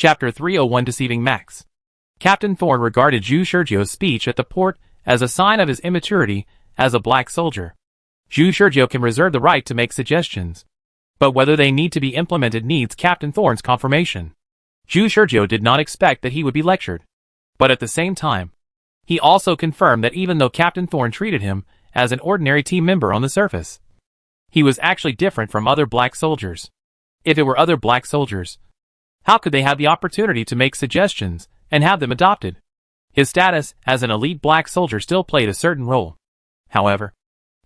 Chapter 301 Deceiving Max. Captain Thorne regarded Zhu Shurjio's speech at the port as a sign of his immaturity as a black soldier. Zhu Shurjio can reserve the right to make suggestions, but whether they need to be implemented needs Captain Thorne's confirmation. Zhu Shurjio did not expect that he would be lectured, but at the same time, he also confirmed that even though Captain Thorne treated him as an ordinary team member on the surface, he was actually different from other black soldiers. If it were other black soldiers, how could they have the opportunity to make suggestions and have them adopted? His status as an elite black soldier still played a certain role. However,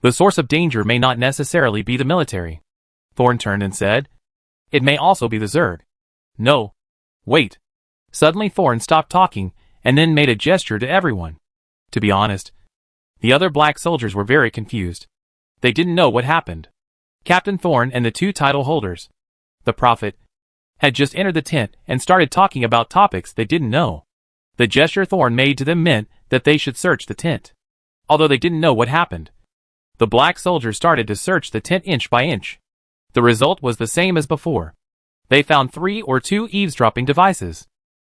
the source of danger may not necessarily be the military. Thorne turned and said, "It may also be the Zerg." "No. Wait." Suddenly Thorne stopped talking and then made a gesture to everyone. To be honest, the other black soldiers were very confused. They didn't know what happened. Captain Thorne and the two title holders, the Prophet, had just entered the tent and started talking about topics they didn't know. The gesture Thorne made to them meant that they should search the tent. Although they didn't know what happened, the black soldiers started to search the tent inch by inch. The result was the same as before. They found 3 or 2 eavesdropping devices.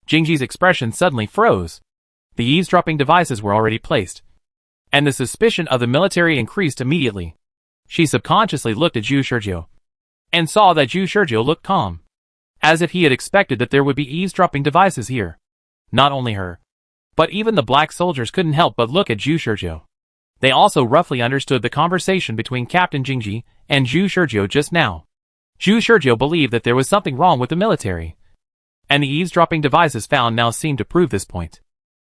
Jingji's expression suddenly froze. The eavesdropping devices were already placed, and the suspicion of the military increased immediately. She subconsciously looked at Zhu Shurjio, and saw that Zhu Shurjio looked calm, as if he had expected that there would be eavesdropping devices here. Not only her, but even the black soldiers couldn't help but look at Zhu Shurjio. They also roughly understood the conversation between Captain Jingji and Zhu Shurjio just now. Zhu Shurjio believed that there was something wrong with the military, and the eavesdropping devices found now seemed to prove this point.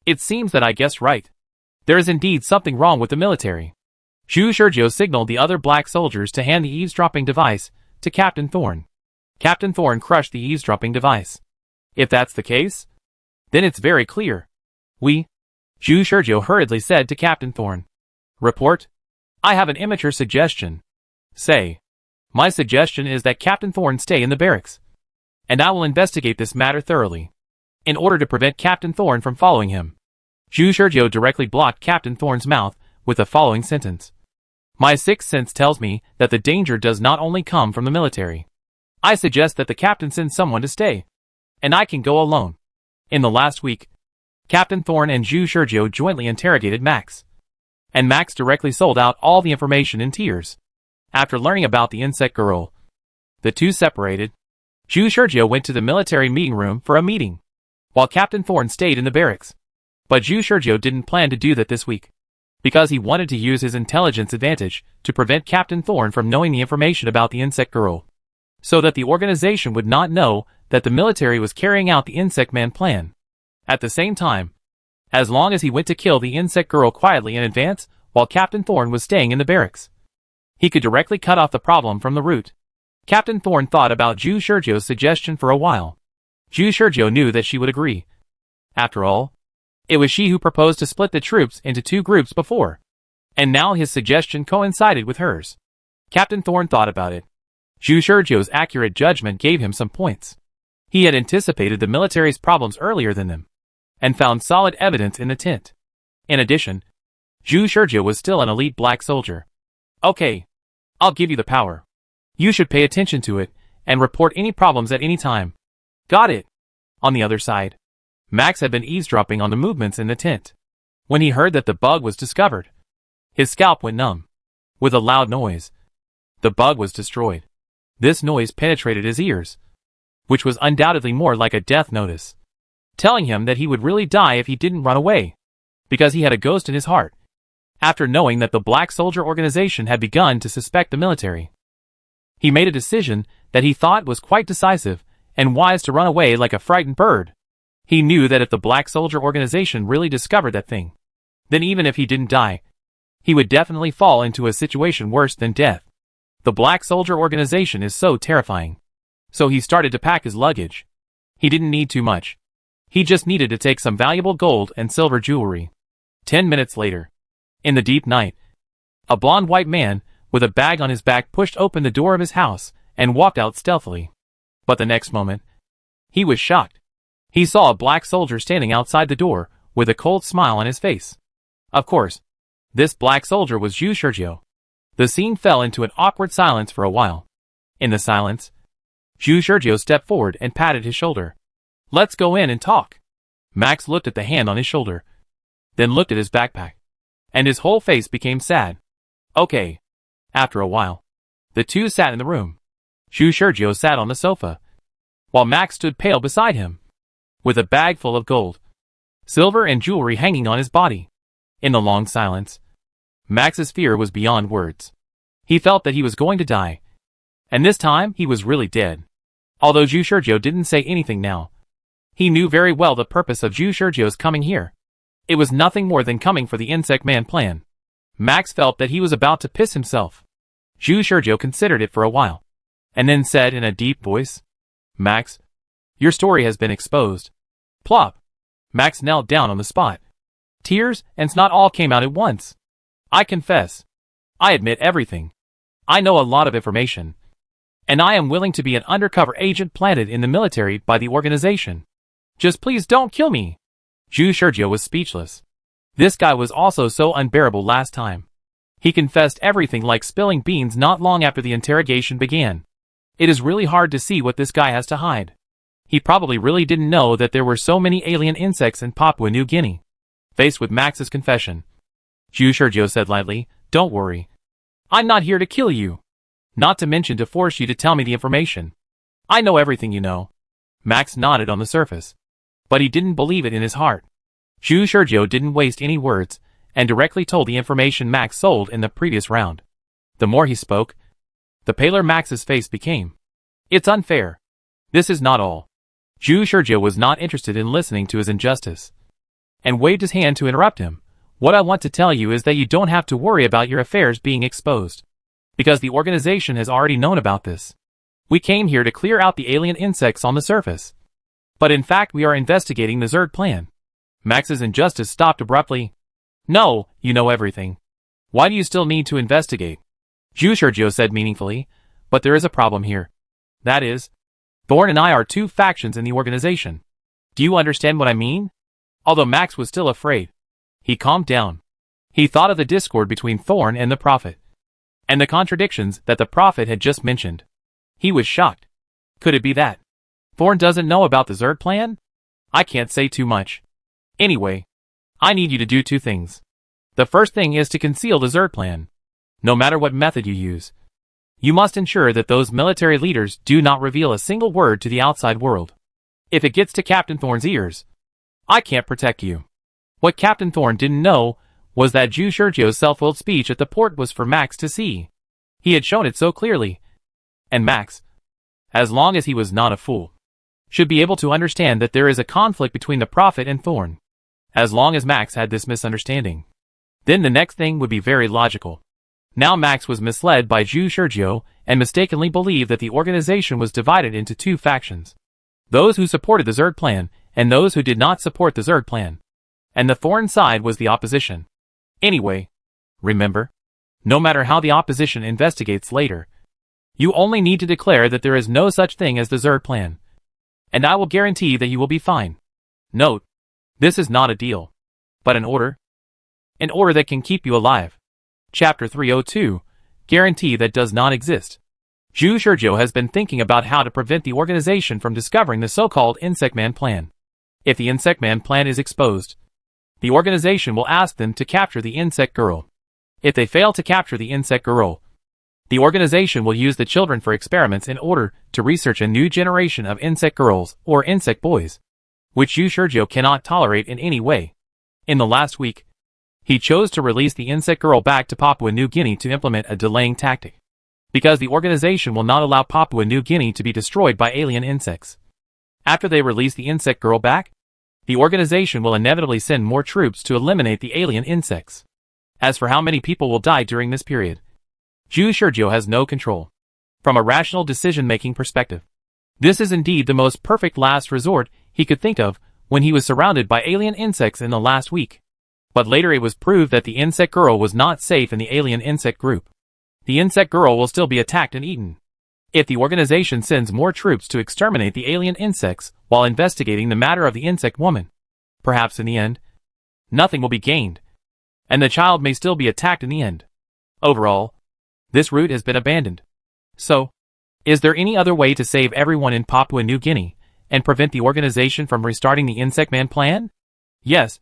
"It seems that I guessed right. There is indeed something wrong with the military." Zhu Shurjio signaled the other black soldiers to hand the eavesdropping device to Captain Thorne. Captain Thorne crushed the eavesdropping device. "If that's the case, then it's very clear. Zhu Shurjio hurriedly said to Captain Thorne. "Report. I have an immature suggestion." "Say." "My suggestion is that Captain Thorne stay in the barracks, and I will investigate this matter thoroughly, in order to prevent Captain Thorne from following him." Zhu Shurjio directly blocked Captain Thorne's mouth with the following sentence. "My sixth sense tells me that the danger does not only come from the military. I suggest that the captain send someone to stay, and I can go alone." In the last week, Captain Thorne and Zhu Shurjio jointly interrogated Max, and Max directly sold out all the information in tears. After learning about the insect girl, the two separated. Zhu Shurjio went to the military meeting room for a meeting, while Captain Thorne stayed in the barracks. But Zhu Shurjio didn't plan to do that this week, because he wanted to use his intelligence advantage to prevent Captain Thorne from knowing the information about the insect girl, so that the organization would not know that the military was carrying out the Insect Man plan. At the same time, as long as he went to kill the insect girl quietly in advance while Captain Thorne was staying in the barracks, he could directly cut off the problem from the root. Captain Thorne thought about Zhu Shurjio's suggestion for a while. Zhu Shurjio knew that she would agree. After all, it was she who proposed to split the troops into 2 groups before, and now his suggestion coincided with hers. Captain Thorne thought about it. Zhu Shurjio's accurate judgment gave him some points. He had anticipated the military's problems earlier than them, and found solid evidence in the tent. In addition, Zhu Shurjio was still an elite black soldier. "Okay, I'll give you the power. You should pay attention to it, and report any problems at any time." "Got it." On the other side, Max had been eavesdropping on the movements in the tent. When he heard that the bug was discovered, his scalp went numb. With a loud noise, the bug was destroyed. This noise penetrated his ears, which was undoubtedly more like a death notice, telling him that he would really die if he didn't run away, because he had a ghost in his heart. After knowing that the Black Soldier organization had begun to suspect the military, he made a decision that he thought was quite decisive and wise to run away like a frightened bird. He knew that if the Black Soldier organization really discovered that thing, then even if he didn't die, he would definitely fall into a situation worse than death. The Black Soldier organization is so terrifying. So he started to pack his luggage. He didn't need too much. He just needed to take some valuable gold and silver jewelry. 10 minutes later, in the deep night, a blond white man with a bag on his back pushed open the door of his house and walked out stealthily. But the next moment, he was shocked. He saw a black soldier standing outside the door with a cold smile on his face. Of course, this black soldier was Zhu Shurjio. The scene fell into an awkward silence for a while. In the silence, Zhu Shurjio stepped forward and patted his shoulder. Let's go in and talk. Max looked at the hand on his shoulder, then looked at his backpack, and his whole face became sad. Okay. After a while, the two sat in the room. Zhu Shurjiu sat on the sofa, while Max stood pale beside him, with a bag full of gold, silver and jewelry hanging on his body. In the long silence, Max's fear was beyond words. He felt that he was going to die, and this time he was really dead. Although Zhu Shurjiu didn't say anything now, he knew very well the purpose of Zhu Shurjiu's coming here. It was nothing more than coming for the Insect Man plan. Max felt that he was about to piss himself. Zhu Shurjiu considered it for a while, and then said in a deep voice, Max, your story has been exposed. Plop. Max knelt down on the spot. Tears and snot all came out at once. I confess. I admit everything. I know a lot of information, and I am willing to be an undercover agent planted in the military by the organization. Just please don't kill me. Zhu Shurjiu was speechless. This guy was also so unbearable last time. He confessed everything like spilling beans not long after the interrogation began. It is really hard to see what this guy has to hide. He probably really didn't know that there were so many alien insects in Papua New Guinea. Faced with Max's confession, Zhu Shurjiu said lightly, Don't worry. I'm not here to kill you. Not to mention to force you to tell me the information. I know everything you know. Max nodded on the surface, but he didn't believe it in his heart. Zhu Shurjiu didn't waste any words, and directly told the information Max sold in the previous round. The more he spoke, the paler Max's face became. It's unfair. This is not all. Zhu Shurjiu was not interested in listening to his injustice, and waved his hand to interrupt him. What I want to tell you is that you don't have to worry about your affairs being exposed, because the organization has already known about this. We came here to clear out the alien insects on the surface, but in fact we are investigating the Zerd plan. Max's injustice stopped abruptly. No, you know everything. Why do you still need to investigate? Zhu Shurjiu said meaningfully, but there is a problem here. That is, Thorn and I are two factions in the organization. Do you understand what I mean? Although Max was still afraid, he calmed down. He thought of the discord between Thorn and the Prophet, and the contradictions that the Prophet had just mentioned. He was shocked. Could it be that Thorn doesn't know about the Zerd plan? I can't say too much. Anyway, I need you to do two things. The first thing is to conceal the Zerd plan. No matter what method you use, you must ensure that those military leaders do not reveal a single word to the outside world. If it gets to Captain Thorn's ears, I can't protect you. What Captain Thorn didn't know was that Zhu Shurjiu's self-willed speech at the port was for Max to see. He had shown it so clearly. And Max, as long as he was not a fool, should be able to understand that there is a conflict between the Prophet and Thorn. As long as Max had this misunderstanding, then the next thing would be very logical. Now Max was misled by Zhu Shurjiu and mistakenly believed that the organization was divided into two factions. Those who supported the Zerd plan and those who did not support the Zerd plan. And the Thorn side was the opposition. Anyway, remember, no matter how the opposition investigates later, you only need to declare that there is no such thing as the Zerd plan. And I will guarantee that you will be fine. Note, this is not a deal, but an order. An order that can keep you alive. Chapter 302, Guarantee that does not exist. Zhu Shurjiu has been thinking about how to prevent the organization from discovering the so-called Insect Man plan. If the Insect Man plan is exposed, the organization will ask them to capture the Insect Girl. If they fail to capture the Insect Girl, the organization will use the children for experiments in order to research a new generation of Insect Girls or Insect Boys, which Zhu Shurjiu cannot tolerate in any way. In the last week, he chose to release the Insect Girl back to Papua New Guinea to implement a delaying tactic, because the organization will not allow Papua New Guinea to be destroyed by alien insects. After they release the Insect Girl back, the organization will inevitably send more troops to eliminate the alien insects. As for how many people will die during this period, Zhu Shurjiu has no control. From a rational decision-making perspective, this is indeed the most perfect last resort he could think of when he was surrounded by alien insects in the last week. But later it was proved that the Insect Girl was not safe in the alien insect group. The Insect Girl will still be attacked and eaten. If the organization sends more troops to exterminate the alien insects while investigating the matter of the Insect Woman, perhaps in the end, nothing will be gained, and the child may still be attacked in the end. Overall, this route has been abandoned. So, is there any other way to save everyone in Papua New Guinea and prevent the organization from restarting the Insect Man plan? Yes.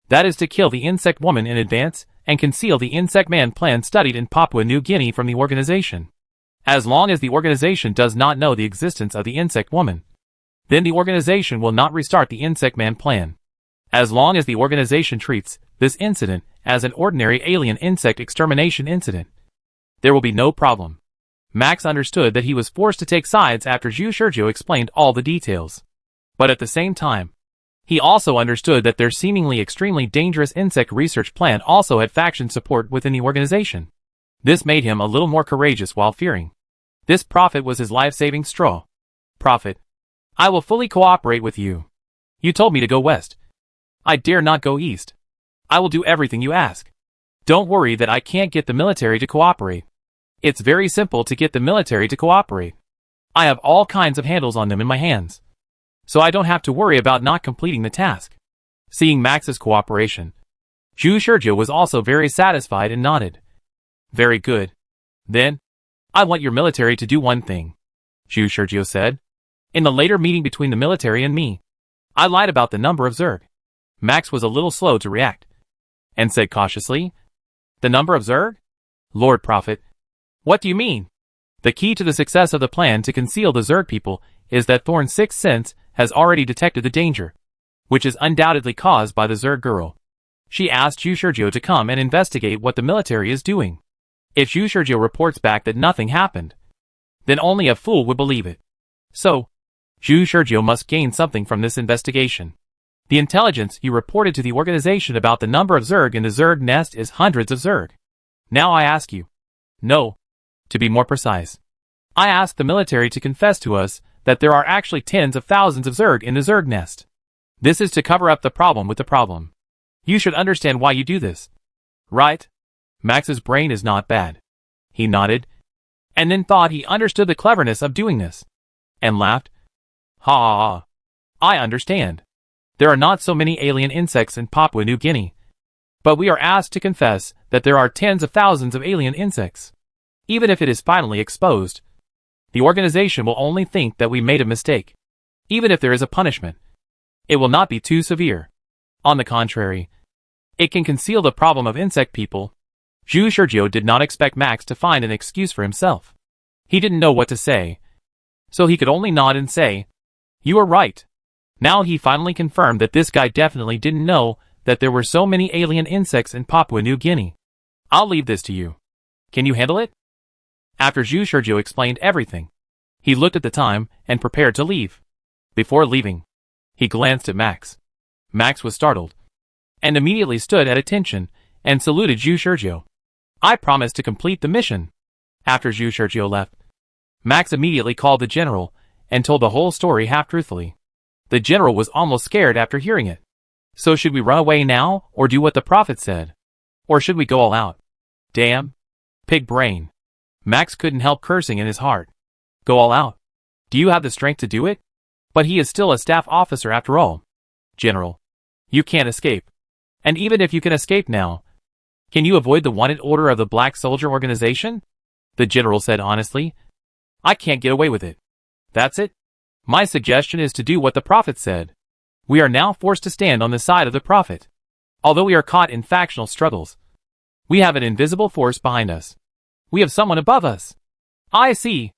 That is to kill the Insect Woman in advance and conceal the Insect Man plan studied in Papua New Guinea from the organization. As long as the organization does not know the existence of the Insect Woman, then the organization will not restart the Insect Man plan. As long as the organization treats this incident as an ordinary alien insect extermination incident, there will be no problem. Max understood that he was forced to take sides after Zhu Shurjo explained all the details. But at the same time, he also understood that their seemingly extremely dangerous insect research plan also had faction support within the organization. This made him a little more courageous while fearing. This Prophet was his life-saving straw. Prophet, I will fully cooperate with you. You told me to go west. I dare not go east. I will do everything you ask. Don't worry that I can't get the military to cooperate. It's very simple to get the military to cooperate. I have all kinds of handles on them in my hands, so I don't have to worry about not completing the task. Seeing Max's cooperation, Zhu Shurjo was also very satisfied and nodded. Very good. Then, I want your military to do one thing, Zhu Shurjo said. In the later meeting between the military and me, I lied about the number of Zerg. Max was a little slow to react, and said cautiously, the number of Zerg? Lord Prophet, what do you mean? The key to the success of the plan to conceal the Zerg people is that Thorn's sixth sense has already detected the danger, which is undoubtedly caused by the Zerg girl. She asked Zhu Shurjo to come and investigate what the military is doing. If Zhu Shurjo reports back that nothing happened, then only a fool would believe it. So, Zhu Shurjo must gain something from this investigation. The intelligence you reported to the organization about the number of Zerg in the Zerg nest is hundreds of Zerg. Now I ask you. No. To be more precise, I ask the military to confess to us that there are actually tens of thousands of Zerg in the Zerg nest. This is to cover up the problem with the problem. You should understand why you do this. Right? Max's brain is not bad. He nodded, and then thought he understood the cleverness of doing this, and laughed. Ha ha ha. I understand. There are not so many alien insects in Papua New Guinea, but we are asked to confess that there are tens of thousands of alien insects. Even if it is finally exposed, the organization will only think that we made a mistake. Even if there is a punishment, it will not be too severe. On the contrary, it can conceal the problem of insect people. Zhu Shurjo did not expect Max to find an excuse for himself. He didn't know what to say, so he could only nod and say, you are right. Now he finally confirmed that this guy definitely didn't know that there were so many alien insects in Papua New Guinea. I'll leave this to you. Can you handle it? After Zhu Shurjo explained everything, he looked at the time and prepared to leave. Before leaving, he glanced at Max. Max was startled, and immediately stood at attention and saluted Zhu Shurjo. I promised to complete the mission. After Zhu Shurjo left, Max immediately called the general and told the whole story half-truthfully. The general was almost scared after hearing it. So should we run away now or do what the prophet said? Or should we go all out? Damn. Pig brain. Max couldn't help cursing in his heart. Go all out. Do you have the strength to do it? But he is still a staff officer after all. General, you can't escape. And even if you can escape now, can you avoid the wanted order of the Black Soldier organization? The general said honestly. I can't get away with it. That's it. My suggestion is to do what the prophet said. We are now forced to stand on the side of the prophet. Although we are caught in factional struggles, we have an invisible force behind us. We have someone above us. I see.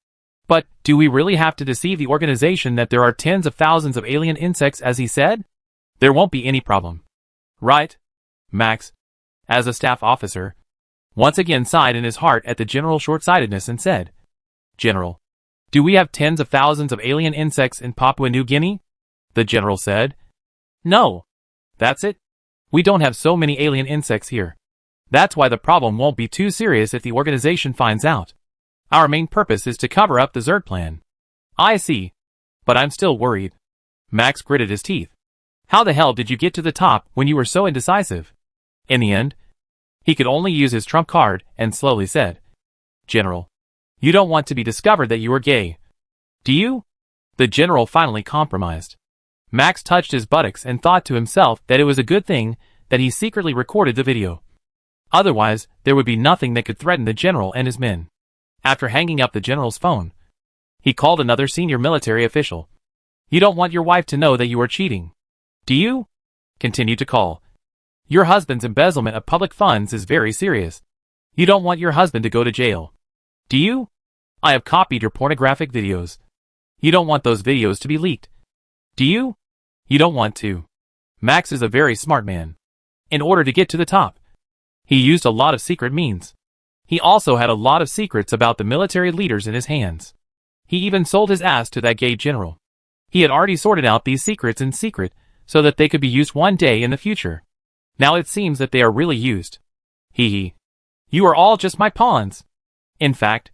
But, do we really have to deceive the organization that there are tens of thousands of alien insects as he said? There won't be any problem. Right? Max, as a staff officer, once again sighed in his heart at the general's short-sightedness and said, General, do we have tens of thousands of alien insects in Papua New Guinea? The general said. No. That's it. We don't have so many alien insects here. That's why the problem won't be too serious if the organization finds out. Our main purpose is to cover up the Zerg plan. I see. But I'm still worried. Max gritted his teeth. How the hell did you get to the top when you were so indecisive? In the end, he could only use his trump card and slowly said, General, you don't want to be discovered that you are gay, do you? The general finally compromised. Max touched his buttocks and thought to himself that it was a good thing that he secretly recorded the video. Otherwise, there would be nothing that could threaten the general and his men. After hanging up the general's phone, he called another senior military official. You don't want your wife to know that you are cheating, do you? Continue to call. Your husband's embezzlement of public funds is very serious. You don't want your husband to go to jail, do you? I have copied your pornographic videos. You don't want those videos to be leaked, do you? You don't want to. Max is a very smart man. In order to get to the top, he used a lot of secret means. He also had a lot of secrets about the military leaders in his hands. He even sold his ass to that gay general. He had already sorted out these secrets in secret so that they could be used one day in the future. Now it seems that they are really used. Hee hee. You are all just my pawns. In fact,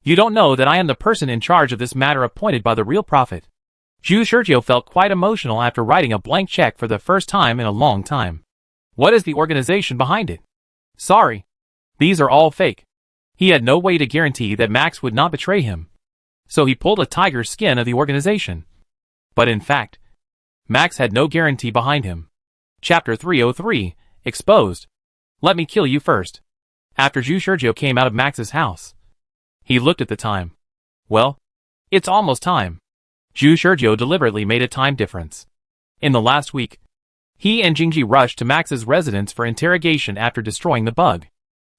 you don't know that I am the person in charge of this matter appointed by the real prophet. Zhu Shurjiu felt quite emotional after writing a blank check for the first time in a long time. What is the organization behind it? Sorry. These are all fake. He had no way to guarantee that Max would not betray him. So he pulled a tiger skin of the organization. But in fact, Max had no guarantee behind him. Chapter 303, Exposed. Let me kill you first. After Zhu Shurjiu came out of Max's house, he looked at the time. Well, it's almost time. Zhu Shurjiu deliberately made a time difference. In the last week, he and Jingji rushed to Max's residence for interrogation after destroying the bug.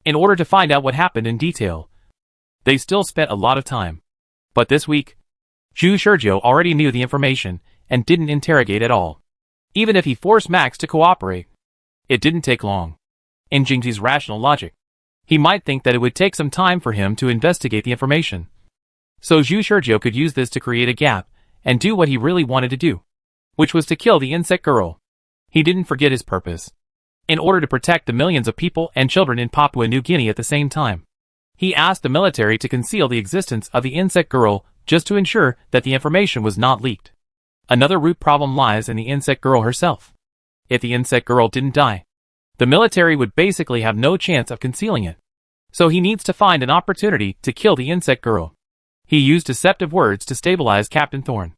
In order to find out what happened in detail, they still spent a lot of time. But this week, Zhu Shurjiu already knew the information and didn't interrogate at all. Even if he forced Max to cooperate, it didn't take long. In Jingji's rational logic, he might think that it would take some time for him to investigate the information. So Zhu Shurjiu could use this to create a gap and do what he really wanted to do, which was to kill the insect girl. He didn't forget his purpose. In order to protect the millions of people and children in Papua New Guinea at the same time, he asked the military to conceal the existence of the insect girl just to ensure that the information was not leaked. Another root problem lies in the insect girl herself. If the insect girl didn't die, the military would basically have no chance of concealing it. So he needs to find an opportunity to kill the insect girl. He used deceptive words to stabilize Captain Thorn.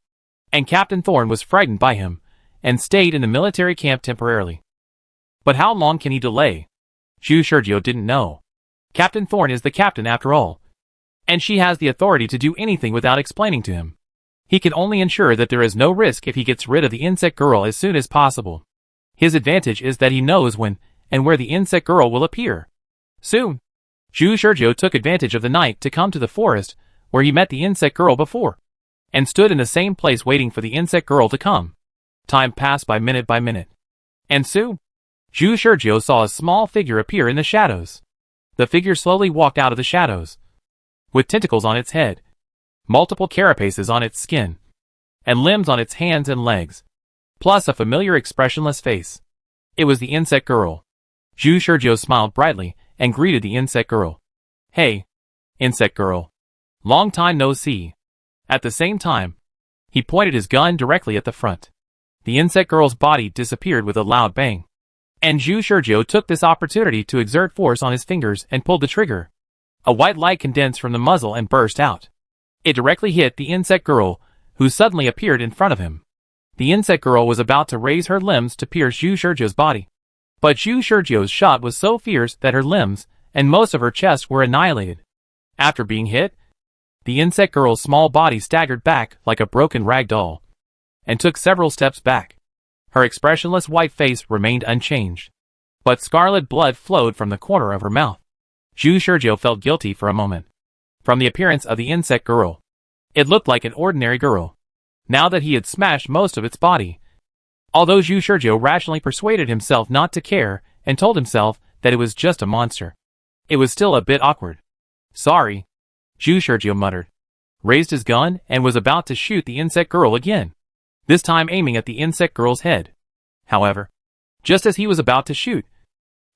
And Captain Thorn was frightened by him and stayed in the military camp temporarily. But how long can he delay? Zhu Shurjiu didn't know. Captain Thorn is the captain after all, and she has the authority to do anything without explaining to him. He can only ensure that there is no risk if he gets rid of the insect girl as soon as possible. His advantage is that he knows when and where the insect girl will appear. Soon, Zhu Shurjiu took advantage of the night to come to the forest where he met the insect girl before, and stood in the same place waiting for the insect girl to come. Time passed by minute, and soon, Zhu Shurjiu saw a small figure appear in the shadows. The figure slowly walked out of the shadows, with tentacles on its head, multiple carapaces on its skin, and limbs on its hands and legs, plus a familiar expressionless face. It was the insect girl. Zhu Shurjiu smiled brightly and greeted the insect girl. Hey, insect girl. Long time no see. At the same time, he pointed his gun directly at the front. The insect girl's body disappeared with a loud bang. And Zhu Shurjiu took this opportunity to exert force on his fingers and pulled the trigger. A white light condensed from the muzzle and burst out. It directly hit the insect girl, who suddenly appeared in front of him. The insect girl was about to raise her limbs to pierce Zhu Shurjiu's body. But Zhu Shurjiu's shot was so fierce that her limbs and most of her chest were annihilated. After being hit, the insect girl's small body staggered back like a broken rag doll, and took several steps back. Her expressionless white face remained unchanged, but scarlet blood flowed from the corner of her mouth. Zhu Shurjiu felt guilty for a moment. From the appearance of the insect girl, it looked like an ordinary girl, now that he had smashed most of its body. Although Zhu Shurjiu rationally persuaded himself not to care and told himself that it was just a monster, it was still a bit awkward. Sorry, Zhu Shurjiu muttered, raised his gun and was about to shoot the insect girl again, this time aiming at the insect girl's head. However, just as he was about to shoot,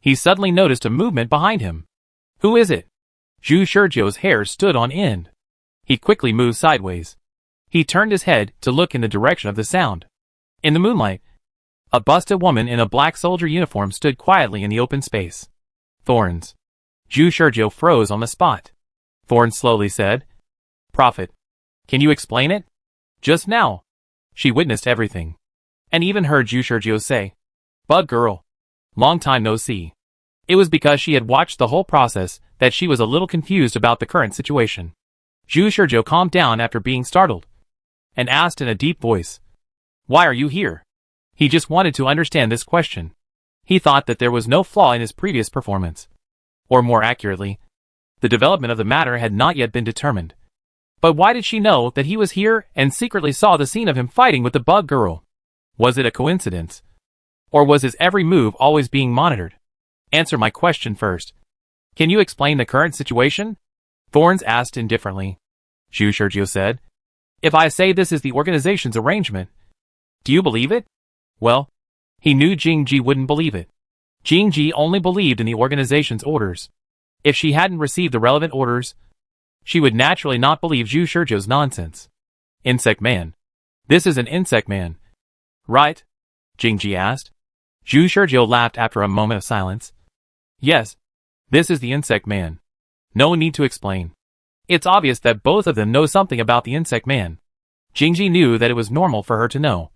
he suddenly noticed a movement behind him. Who is it? Zhu Shurjiu's hair stood on end. He quickly moved sideways. He turned his head to look in the direction of the sound. In the moonlight, a busted woman in a black soldier uniform stood quietly in the open space. Thorns. Zhu Shurjiu froze on the spot. Thorns slowly said, Prophet, can you explain it? Just now, she witnessed everything, and even heard Zhu Shurjiu say, Bug girl. Long time no see. It was because she had watched the whole process that she was a little confused about the current situation. Zhu Shurjiu calmed down after being startled, and asked in a deep voice, "Why are you here?" He just wanted to understand this question. He thought that there was no flaw in his previous performance. Or more accurately, the development of the matter had not yet been determined. But why did she know that he was here and secretly saw the scene of him fighting with the bug girl? Was it a coincidence? Or was his every move always being monitored? Answer my question first. Can you explain the current situation? Thorns asked indifferently. Zhu Shizhou said. If I say this is the organization's arrangement, do you believe it? Well, he knew Jingji wouldn't believe it. Jingji only believed in the organization's orders. If she hadn't received the relevant orders, she would naturally not believe Zhu Shizhou's nonsense. Insect man. This is an insect man. Right? Jingji asked. Zhu Shizhou laughed after a moment of silence. Yes, this is the insect man. No need to explain. It's obvious that both of them know something about the insect man. Jingji knew that it was normal for her to know,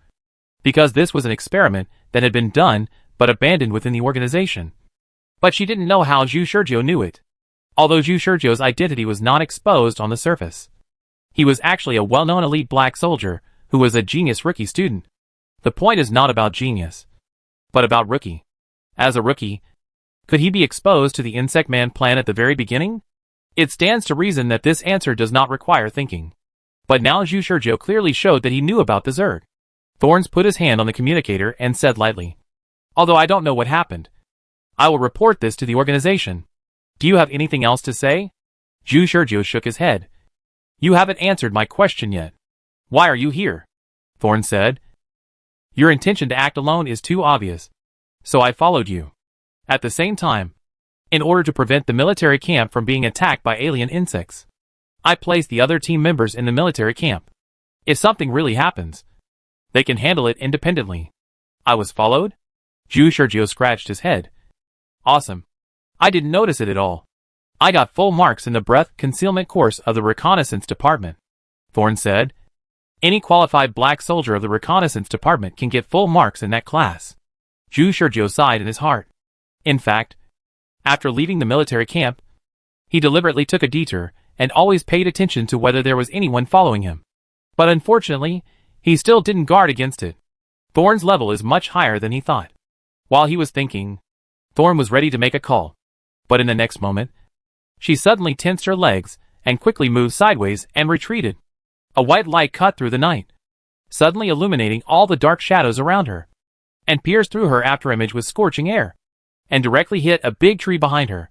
because this was an experiment that had been done but abandoned within the organization. But she didn't know how Zhu Shizhou knew it. Although Zhu Shizhou's identity was not exposed on the surface. He was actually a well-known elite black soldier who was a genius rookie student. The point is not about genius, but about rookie. As a rookie, could he be exposed to the Insect Man plan at the very beginning? It stands to reason that this answer does not require thinking. But now Zhu Shizhou clearly showed that he knew about the Zerg. Thorns put his hand on the communicator and said lightly, although I don't know what happened, I will report this to the organization. Do you have anything else to say? Zhu Shizhou shook his head. You haven't answered my question yet. Why are you here? Thorns said. Your intention to act alone is too obvious, so I followed you. At the same time, in order to prevent the military camp from being attacked by alien insects, I placed the other team members in the military camp. If something really happens, they can handle it independently. I was followed? Zhu Shizhou scratched his head. Awesome. I didn't notice it at all. I got full marks in the breath concealment course of the reconnaissance department. Thorn said. Any qualified black soldier of the reconnaissance department can get full marks in that class. Zhu Shizhou sighed in his heart. In fact, after leaving the military camp, he deliberately took a detour and always paid attention to whether there was anyone following him. But unfortunately, he still didn't guard against it. Thorn's level is much higher than he thought. While he was thinking, Thorn was ready to make a call. But in the next moment, she suddenly tensed her legs and quickly moved sideways and retreated. A white light cut through the night, suddenly illuminating all the dark shadows around her, and pierced through her afterimage with scorching air, and directly hit a big tree behind her,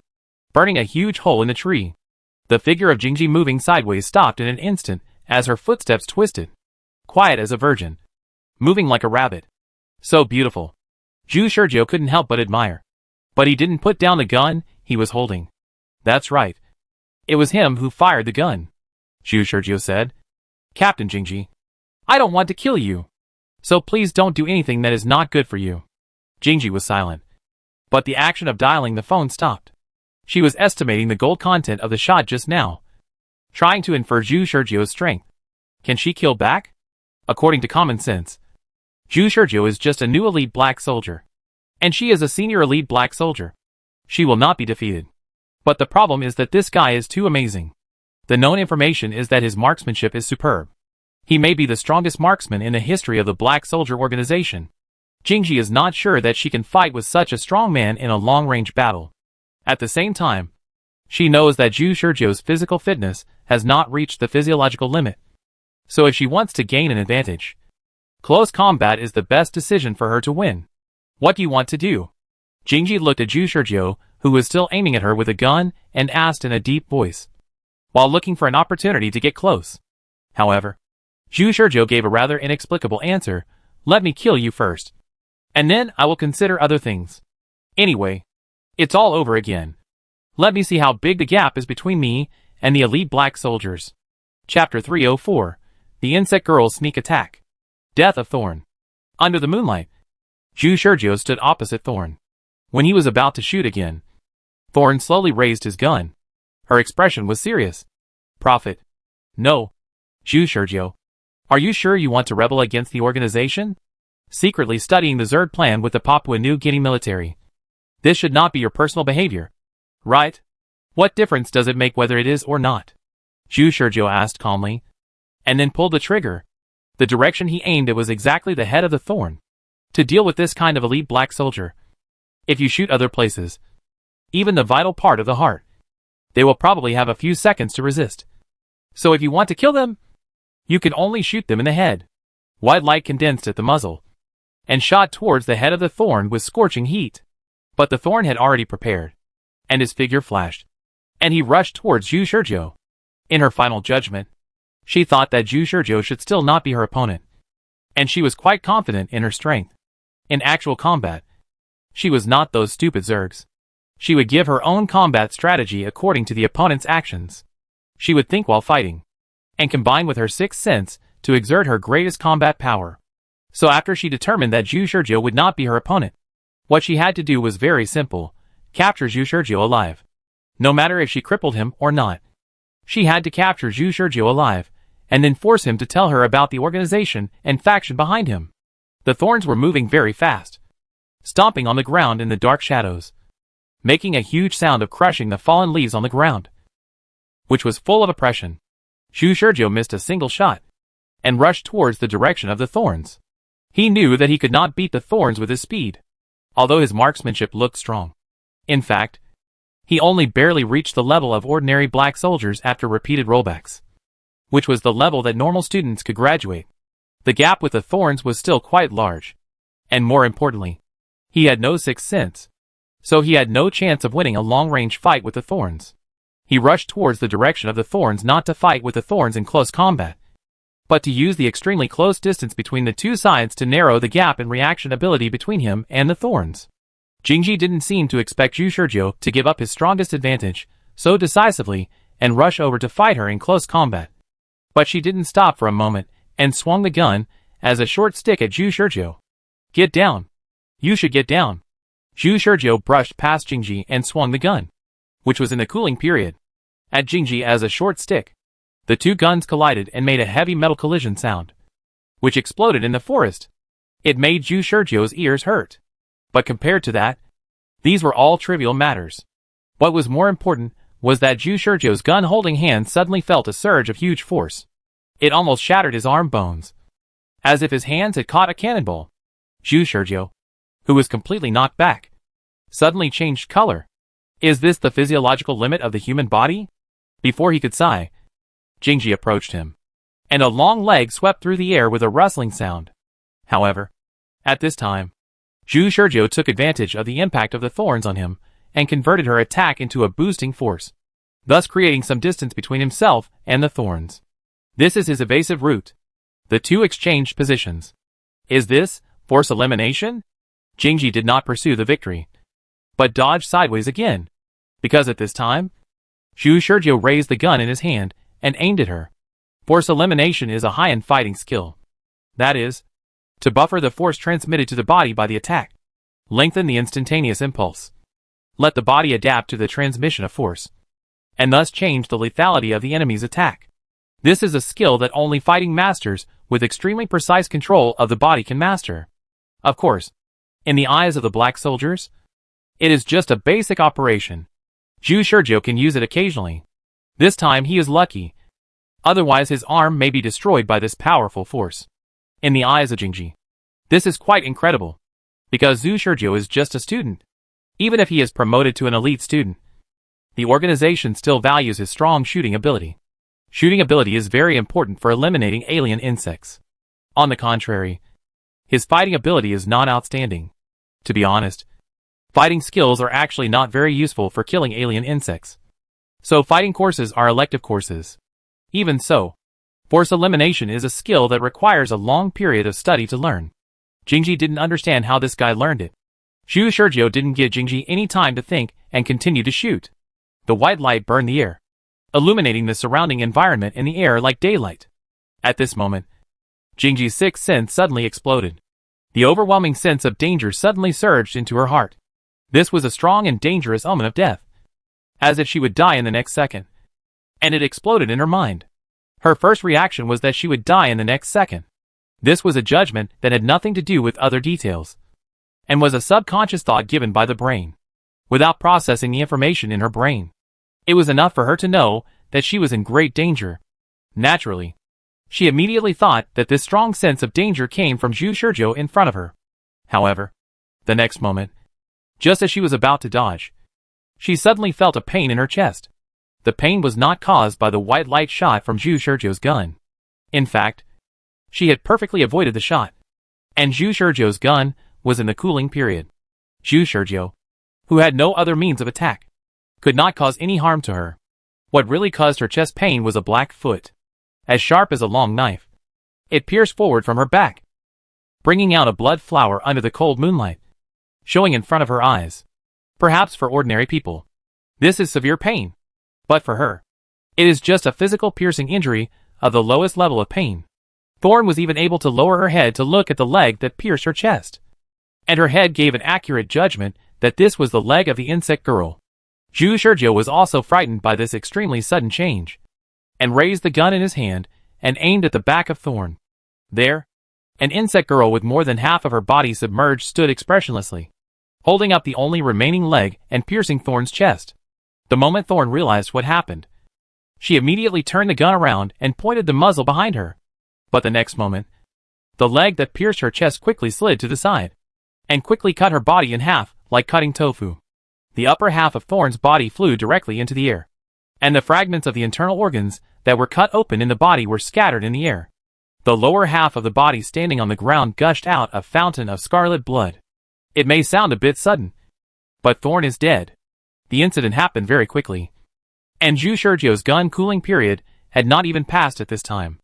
burning a huge hole in the tree. The figure of Jingji moving sideways stopped in an instant as her footsteps twisted, quiet as a virgin, moving like a rabbit. So beautiful. Zhu Shizhou couldn't help but admire. But he didn't put down the gun he was holding. That's right. It was him who fired the gun. Zhu Shizhou said. Captain Jingji, I don't want to kill you. So please don't do anything that is not good for you. Jingji was silent. But the action of dialing the phone stopped. She was estimating the gold content of the shot just now, trying to infer Zhu Shizhou's strength. Can she kill back? According to common sense, Zhu Shizhou is just a new elite black soldier. And she is a senior elite black soldier. She will not be defeated. But the problem is that this guy is too amazing. The known information is that his marksmanship is superb. He may be the strongest marksman in the history of the Black Soldier organization. Jingji is not sure that she can fight with such a strong man in a long-range battle. At the same time, she knows that Zhu Shizhou's physical fitness has not reached the physiological limit. So if she wants to gain an advantage, close combat is the best decision for her to win. What do you want to do? Jingji looked at Zhu Shizhou, who was still aiming at her with a gun, and asked in a deep voice, while looking for an opportunity to get close. However, Zhu Shizhou gave a rather inexplicable answer. Let me kill you first, and then I will consider other things. Anyway, it's all over again. Let me see how big the gap is between me and the elite black soldiers. Chapter 304. The Insect Girl's Sneak Attack. Death of Thorn. Under the moonlight, Zhu Shizhou stood opposite Thorn. When he was about to shoot again, Thorn slowly raised his gun. Her expression was serious. Prophet. No. Zhu Shizhou. Are you sure you want to rebel against the organization? Secretly studying the Zerg plan with the Papua New Guinea military. This should not be your personal behavior. Right? What difference does it make whether it is or not? Zhu Shizhou asked calmly. And then pulled the trigger. The direction he aimed at was exactly the head of the thorn. To deal with this kind of elite black soldier, if you shoot other places, even the vital part of the heart, they will probably have a few seconds to resist. So if you want to kill them, you can only shoot them in the head. White light condensed at the muzzle and shot towards the head of the thorn with scorching heat. But the thorn had already prepared, and his figure flashed, and he rushed towards Zhu Shizhou. In her final judgment, she thought that Zhu Shizhou should still not be her opponent, and she was quite confident in her strength. In actual combat, she was not those stupid zergs. She would give her own combat strategy according to the opponent's actions. She would think while fighting, and combine with her sixth sense to exert her greatest combat power. So after she determined that Zhu Shizhou would not be her opponent, what she had to do was very simple: capture Zhu Shizhou alive. No matter if she crippled him or not. She had to capture Zhu Shizhou alive, and then force him to tell her about the organization and faction behind him. The thorns were moving very fast, stomping on the ground in the dark shadows, making a huge sound of crushing the fallen leaves on the ground, which was full of oppression. Zhu Shizhou missed a single shot, and rushed towards the direction of the thorns. He knew that he could not beat the thorns with his speed, although his marksmanship looked strong. In fact, he only barely reached the level of ordinary black soldiers after repeated rollbacks, which was the level that normal students could graduate. The gap with the thorns was still quite large, and more importantly, he had no sixth sense, so he had no chance of winning a long-range fight with the thorns. He rushed towards the direction of the thorns, not to fight with the thorns in close combat, but to use the extremely close distance between the two sides to narrow the gap in reaction ability between him and the thorns. Jingji didn't seem to expect Zhu Shizhou to give up his strongest advantage so decisively and rush over to fight her in close combat. But she didn't stop for a moment and swung the gun as a short stick at Zhu Shizhou. "Get down. You should get down." Zhu Shizhou brushed past Jingji and swung the gun, which was in the cooling period, at Jingji as a short stick. The two guns collided and made a heavy metal collision sound, which exploded in the forest. It made Zhu Shizhou's ears hurt. But compared to that, these were all trivial matters. What was more important was that Zhu Shizhou's gun-holding hand suddenly felt a surge of huge force. It almost shattered his arm bones, as if his hands had caught a cannonball. Zhu Shizhou, who was completely knocked back, suddenly changed color. Is this the physiological limit of the human body? Before he could sigh, Jingji approached him, and a long leg swept through the air with a rustling sound. However, at this time, Zhu Shizhou took advantage of the impact of the thorns on him and converted her attack into a boosting force, thus creating some distance between himself and the thorns. This is his evasive route. The two exchanged positions. Is this force elimination? Jingji did not pursue the victory, but dodged sideways again, because at this time, Zhu Shizhou raised the gun in his hand and aimed at her. Force elimination is a high-end fighting skill. That is, to buffer the force transmitted to the body by the attack, lengthen the instantaneous impulse, let the body adapt to the transmission of force, and thus change the lethality of the enemy's attack. This is a skill that only fighting masters with extremely precise control of the body can master. Of course, in the eyes of the black soldiers, it is just a basic operation. Zhu Shizhou can use it occasionally. This time he is lucky. Otherwise his arm may be destroyed by this powerful force. In the eyes of Jingji, this is quite incredible, because Zhu Shizhou is just a student. Even if he is promoted to an elite student, the organization still values his strong shooting ability. Shooting ability is very important for eliminating alien insects. On the contrary, his fighting ability is not outstanding. To be honest, fighting skills are actually not very useful for killing alien insects. So fighting courses are elective courses. Even so, force elimination is a skill that requires a long period of study to learn. Jingji didn't understand how this guy learned it. Zhu Shizhou didn't give Jingji any time to think and continued to shoot. The white light burned the air, illuminating the surrounding environment in the air like daylight. At this moment, Jingji's sixth sense suddenly exploded. The overwhelming sense of danger suddenly surged into her heart. This was a strong and dangerous omen of death, as if she would die in the next second. And it exploded in her mind. Her first reaction was that she would die in the next second. This was a judgment that had nothing to do with other details, and was a subconscious thought given by the brain, without processing the information in her brain. It was enough for her to know that she was in great danger. Naturally, She immediately thought that this strong sense of danger came from Zhu Shizhou in front of her. However, the next moment, just as she was about to dodge, she suddenly felt a pain in her chest. The pain was not caused by the white light shot from Zhu Shizhou's gun. In fact, she had perfectly avoided the shot, and Zhu Shizhou's gun was in the cooling period. Zhu Shizhou, who had no other means of attack, could not cause any harm to her. What really caused her chest pain was a black foot, as sharp as a long knife. It pierced forward from her back, bringing out a blood flower under the cold moonlight, showing in front of her eyes. Perhaps for ordinary people, this is severe pain, but for her, it is just a physical piercing injury of the lowest level of pain. Thorn was even able to lower her head to look at the leg that pierced her chest, and her head gave an accurate judgment that this was the leg of the insect girl. Zhu Shizhou was also frightened by this extremely sudden change, and raised the gun in his hand and aimed at the back of Thorn. There, an insect girl with more than half of her body submerged stood expressionlessly, holding up the only remaining leg and piercing Thorn's chest. The moment Thorn realized what happened, she immediately turned the gun around and pointed the muzzle behind her. But the next moment, the leg that pierced her chest quickly slid to the side, and quickly cut her body in half like cutting tofu. The upper half of Thorn's body flew directly into the air, and the fragments of the internal organs that were cut open in the body were scattered in the air. The lower half of the body standing on the ground gushed out a fountain of scarlet blood. It may sound a bit sudden, but Thorn is dead. The incident happened very quickly, and Zhu Shizhou's gun cooling period had not even passed at this time.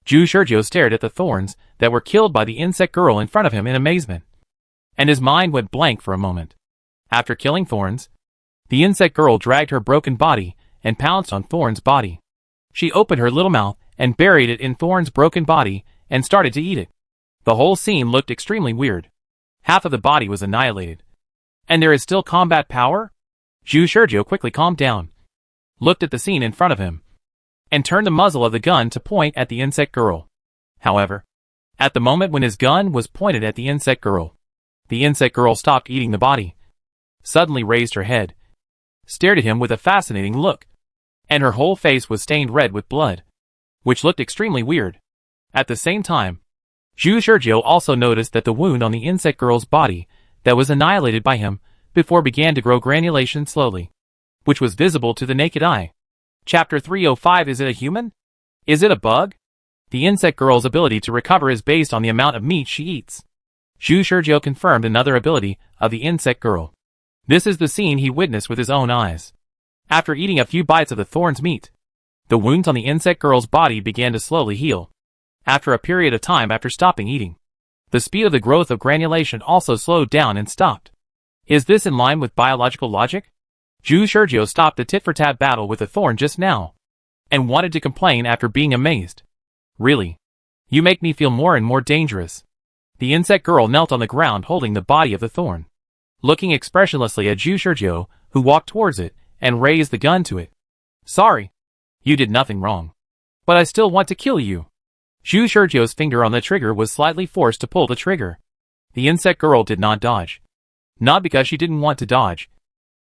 Zhu Shizhou stared at the thorns that were killed by the insect girl in front of him in amazement, and his mind went blank for a moment. After killing Thorns, the insect girl dragged her broken body and pounced on Thorn's body. She opened her little mouth and buried it in Thorn's broken body and started to eat it. The whole scene looked extremely weird. Half of the body was annihilated. And there is still combat power? Zhu Shizhou quickly calmed down, looked at the scene in front of him, and turned the muzzle of the gun to point at the insect girl. However, at the moment when his gun was pointed at the insect girl stopped eating the body, suddenly raised her head, stared at him with a fascinating look, and her whole face was stained red with blood, which looked extremely weird. At the same time, Zhu Shizhou also noticed that the wound on the insect girl's body that was annihilated by him before began to grow granulation slowly, which was visible to the naked eye. Chapter 305. Is it a human? Is it a bug? The insect girl's ability to recover is based on the amount of meat she eats. Zhu Shizhou confirmed another ability of the insect girl. This is the scene he witnessed with his own eyes. After eating a few bites of the thorn's meat, the wounds on the insect girl's body began to slowly heal. After a period of time after stopping eating, the speed of the growth of granulation also slowed down and stopped. Is this in line with biological logic? Zhu Shizhou stopped the tit-for-tat battle with the thorn just now, and wanted to complain after being amazed. Really? You make me feel more and more dangerous. The insect girl knelt on the ground holding the body of the thorn, looking expressionlessly at Zhu Shizhou, who walked towards it and raised the gun to it. Sorry. You did nothing wrong. But I still want to kill you. Zhu Shizhou's finger on the trigger was slightly forced to pull the trigger. The insect girl did not dodge. Not because she didn't want to dodge,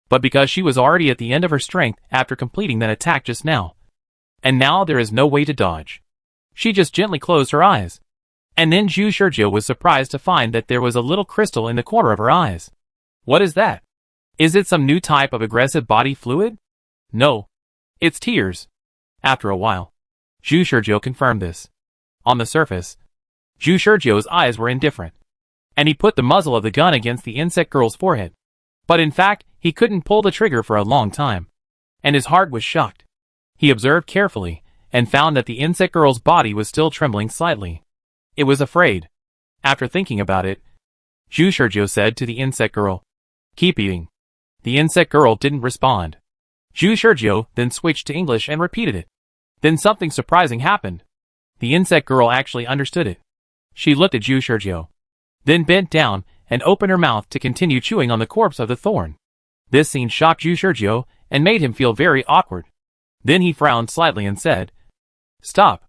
but because she was already at the end of her strength after completing that attack just now. And now there is no way to dodge. She just gently closed her eyes. And then Zhu Shizhou was surprised to find that there was a little crystal in the corner of her eyes. What is that? Is it some new type of aggressive body fluid? No. It's tears. After a while, Zhu Shizhou confirmed this. On the surface, Zhu Shizhou's eyes were indifferent, and he put the muzzle of the gun against the insect girl's forehead. But in fact, he couldn't pull the trigger for a long time, and his heart was shocked. He observed carefully, and found that the insect girl's body was still trembling slightly. It was afraid. After thinking about it, Zhu Shizhou said to the insect girl, "Keep eating." The insect girl didn't respond. Zhu Shizhou then switched to English and repeated it. Then something surprising happened. The insect girl actually understood it. She looked at Zhu Shizhou, then bent down and opened her mouth to continue chewing on the corpse of the thorn. This scene shocked Zhu Shizhou and made him feel very awkward. Then he frowned slightly and said, "Stop."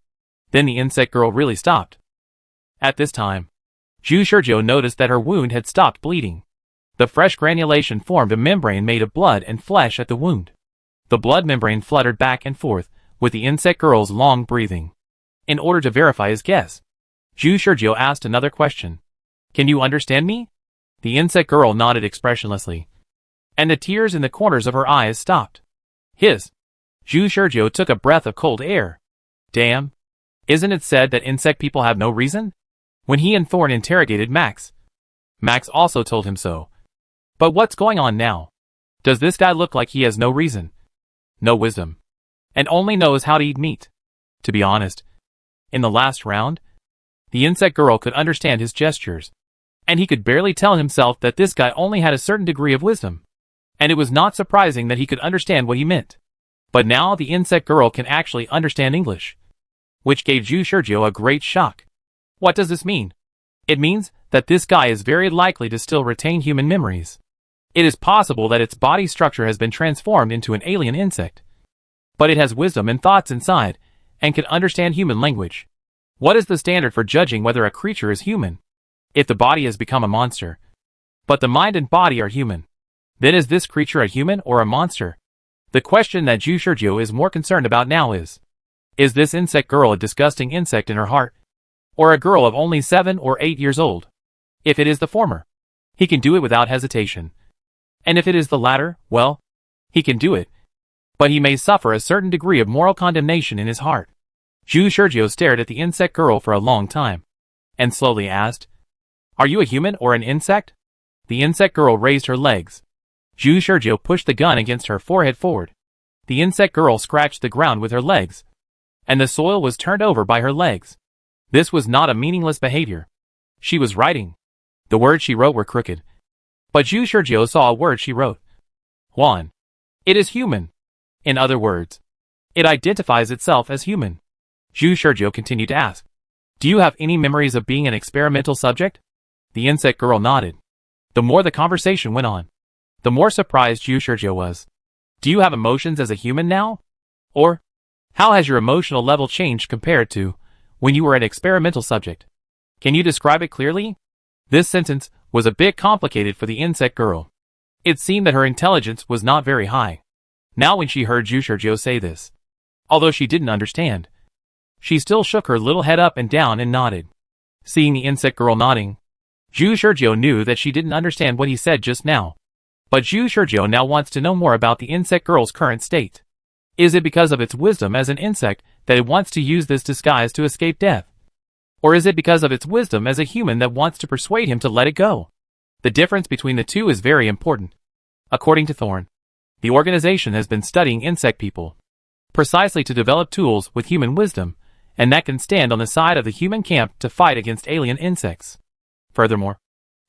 Then the insect girl really stopped. At this time, Zhu Shizhou noticed that her wound had stopped bleeding. The fresh granulation formed a membrane made of blood and flesh at the wound. The blood membrane fluttered back and forth with the insect girl's long breathing. In order to verify his guess, Zhu Shurjiu asked another question. Can you understand me? The insect girl nodded expressionlessly, and the tears in the corners of her eyes stopped. Zhu Shurjiu took a breath of cold air. Damn. Isn't it said that insect people have no reason? When he and Thorn interrogated Max also told him so. But what's going on now? Does this guy look like he has no reason, no wisdom, and only knows how to eat meat? To be honest, in the last round, the insect girl could understand his gestures, and he could barely tell himself that this guy only had a certain degree of wisdom, and it was not surprising that he could understand what he meant. But now the insect girl can actually understand English, which gave Zhu Shurjiu a great shock. What does this mean? It means that this guy is very likely to still retain human memories. It is possible that its body structure has been transformed into an alien insect, but it has wisdom and thoughts inside, and can understand human language. What is the standard for judging whether a creature is human? If the body has become a monster, but the mind and body are human, then is this creature a human or a monster? The question that Zhu Shurjiu is more concerned about now is this insect girl a disgusting insect in her heart, or a girl of only 7 or 8 years old? If it is the former, he can do it without hesitation. And if it is the latter, well, he can do it, but he may suffer a certain degree of moral condemnation in his heart. Zhu Shurjiu stared at the insect girl for a long time, and slowly asked, Are you a human or an insect? The insect girl raised her legs. Zhu Shurjiu pushed the gun against her forehead forward. The insect girl scratched the ground with her legs, and the soil was turned over by her legs. This was not a meaningless behavior. She was writing. The words she wrote were crooked, but Zhu Shurjiu saw a word she wrote. Juan. It is human. In other words, it identifies itself as human. Zhu Shurjiu continued to ask, Do you have any memories of being an experimental subject? The insect girl nodded. The more the conversation went on, the more surprised Zhu Shurjiu was. Do you have emotions as a human now? Or, how has your emotional level changed compared to when you were an experimental subject? Can you describe it clearly? This sentence was a bit complicated for the insect girl. It seemed that her intelligence was not very high. Now when she heard Zhu Shurjiu say this, although she didn't understand, she still shook her little head up and down and nodded. Seeing the insect girl nodding, Zhu Shurjiu knew that she didn't understand what he said just now. But Zhu Shurjiu now wants to know more about the insect girl's current state. Is it because of its wisdom as an insect that it wants to use this disguise to escape death? Or is it because of its wisdom as a human that wants to persuade him to let it go? The difference between the two is very important. According to Thorn, the organization has been studying insect people, precisely to develop tools with human wisdom, and that can stand on the side of the human camp to fight against alien insects. Furthermore,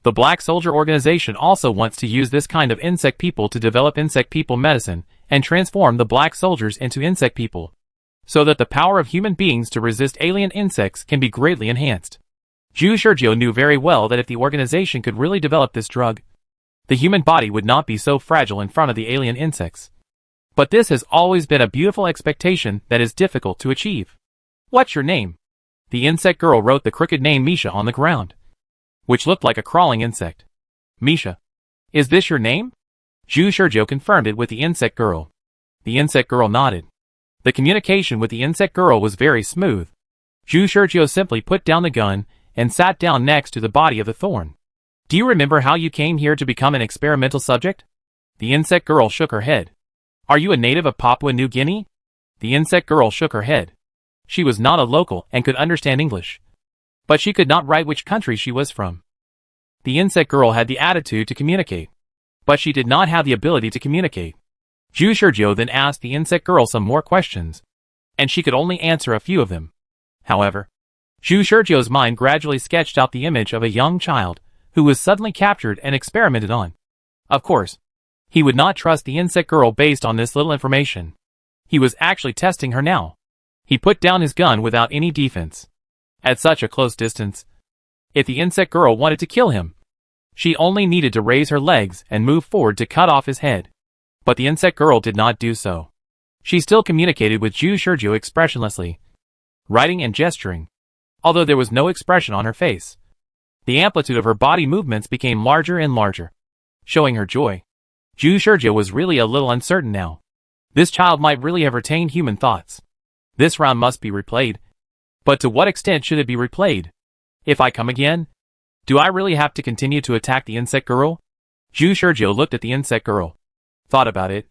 the Black Soldier organization also wants to use this kind of insect people to develop insect people medicine and transform the Black Soldiers into insect people, so that the power of human beings to resist alien insects can be greatly enhanced. Zhu Shurjiu knew very well that if the organization could really develop this drug, the human body would not be so fragile in front of the alien insects. But this has always been a beautiful expectation that is difficult to achieve. What's your name? The insect girl wrote the crooked name Misha on the ground, which looked like a crawling insect. Misha. Is this your name? Zhu Shurjiu confirmed it with the insect girl. The insect girl nodded. The communication with the insect girl was very smooth. Zhu Shurjiu simply put down the gun and sat down next to the body of the thorn. Do you remember how you came here to become an experimental subject? The insect girl shook her head. Are you a native of Papua New Guinea? The insect girl shook her head. She was not a local and could understand English, but she could not write which country she was from. The insect girl had the attitude to communicate, but she did not have the ability to communicate. Zhu Shurjiu then asked the insect girl some more questions, and she could only answer a few of them. However, Zhu Shurjiu's mind gradually sketched out the image of a young child who was suddenly captured and experimented on. Of course, he would not trust the insect girl based on this little information. He was actually testing her now. He put down his gun without any defense. At such a close distance, if the insect girl wanted to kill him, she only needed to raise her legs and move forward to cut off his head. But the insect girl did not do so. She still communicated with Zhu Shurjiu expressionlessly, writing and gesturing, although there was no expression on her face. The amplitude of her body movements became larger and larger, showing her joy. Zhu Shurjiu was really a little uncertain now. This child might really have retained human thoughts. This round must be replayed. But to what extent should it be replayed? If I come again, do I really have to continue to attack the insect girl? Zhu Shurjiu looked at the insect girl, thought about it,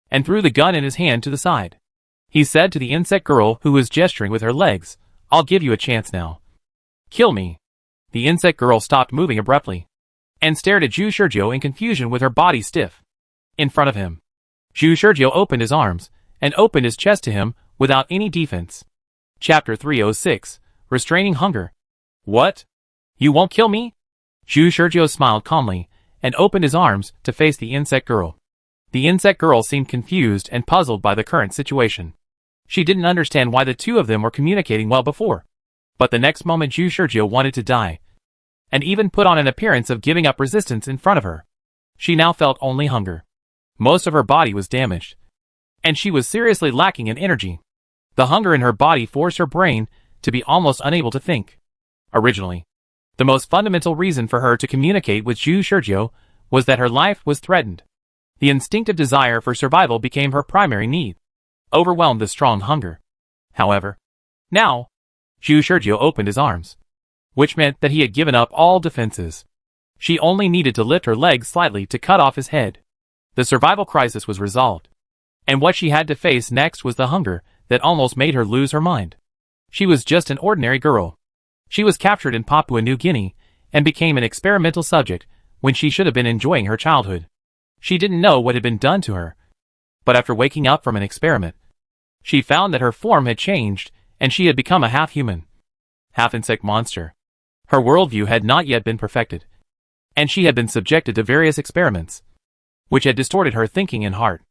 and threw the gun in his hand to the side. He said to the insect girl who was gesturing with her legs, "I'll give you a chance now. Kill me." The insect girl stopped moving abruptly and stared at Zhu Shurjiu in confusion with her body stiff in front of him. Zhu Shurjiu opened his arms and opened his chest to him without any defense. Chapter 306, Restraining Hunger. What? You won't kill me? Zhu Shurjiu smiled calmly and opened his arms to face the insect girl. The insect girl seemed confused and puzzled by the current situation. She didn't understand why the two of them were communicating well before. But the next moment Zhu Shurjiu wanted to die, and even put on an appearance of giving up resistance in front of her. She now felt only hunger. Most of her body was damaged, and she was seriously lacking in energy. The hunger in her body forced her brain to be almost unable to think. Originally, the most fundamental reason for her to communicate with Zhu Shurjiu was that her life was threatened. The instinctive desire for survival became her primary need, overwhelmed the strong hunger. However, now, Zhu Shurjiu opened his arms, which meant that he had given up all defenses. She only needed to lift her legs slightly to cut off his head. The survival crisis was resolved, and what she had to face next was the hunger that almost made her lose her mind. She was just an ordinary girl. She was captured in Papua New Guinea and became an experimental subject when she should have been enjoying her childhood. She didn't know what had been done to her. But after waking up from an experiment, she found that her form had changed and she had become a half-human, half-insect monster. Her worldview had not yet been perfected, and she had been subjected to various experiments, which had distorted her thinking and heart.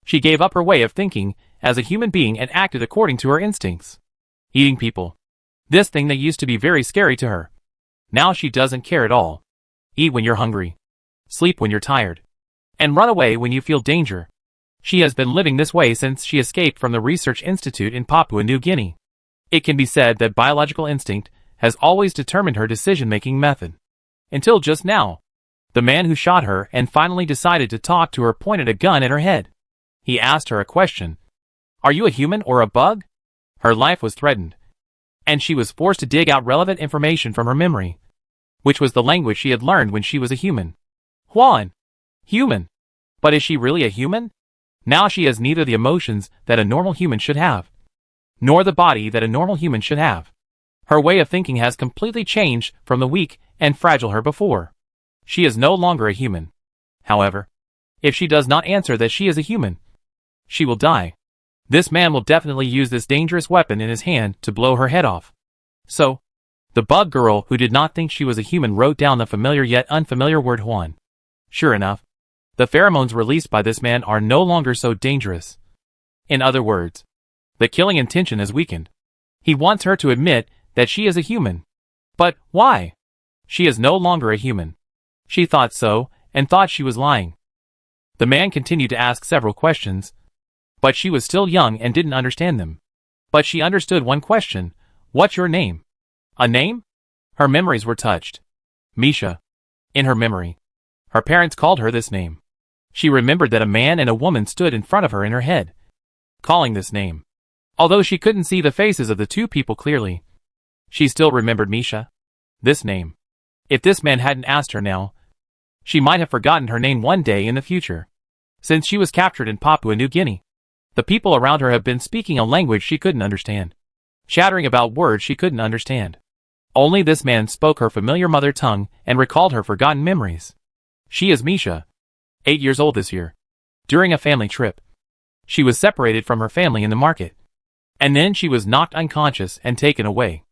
She gave up her way of thinking as a human being and acted according to her instincts. Eating people. This thing that used to be very scary to her. Now she doesn't care at all. Eat when you're hungry. Sleep when you're tired. And run away when you feel danger. She has been living this way since she escaped from the research institute in Papua New Guinea. It can be said that biological instinct has always determined her decision-making method. Until just now. The man who shot her and finally decided to talk to her pointed a gun at her head. He asked her a question. Are you a human or a bug? Her life was threatened, and she was forced to dig out relevant information from her memory, which was the language she had learned when she was a human. Huan. Human. But is she really a human? Now she has neither the emotions that a normal human should have, nor the body that a normal human should have. Her way of thinking has completely changed from the weak and fragile her before. She is no longer a human. However, if she does not answer that she is a human, she will die. This man will definitely use this dangerous weapon in his hand to blow her head off. So, the bug girl who did not think she was a human wrote down the familiar yet unfamiliar word Huan. Sure enough, the pheromones released by this man are no longer so dangerous. In other words, the killing intention has weakened. He wants her to admit that she is a human. But why? She is no longer a human. She thought so, and thought she was lying. The man continued to ask several questions, but she was still young and didn't understand them. But she understood one question. What's your name? A name? Her memories were touched. Misha. In her memory, her parents called her this name. She remembered that a man and a woman stood in front of her in her head, calling this name. Although she couldn't see the faces of the two people clearly, she still remembered Misha. This name. If this man hadn't asked her now, she might have forgotten her name one day in the future. Since she was captured in Papua New Guinea, the people around her have been speaking a language she couldn't understand, chattering about words she couldn't understand. Only this man spoke her familiar mother tongue and recalled her forgotten memories. She is Misha, 8 years old this year. During a family trip, she was separated from her family in the market, and then she was knocked unconscious and taken away.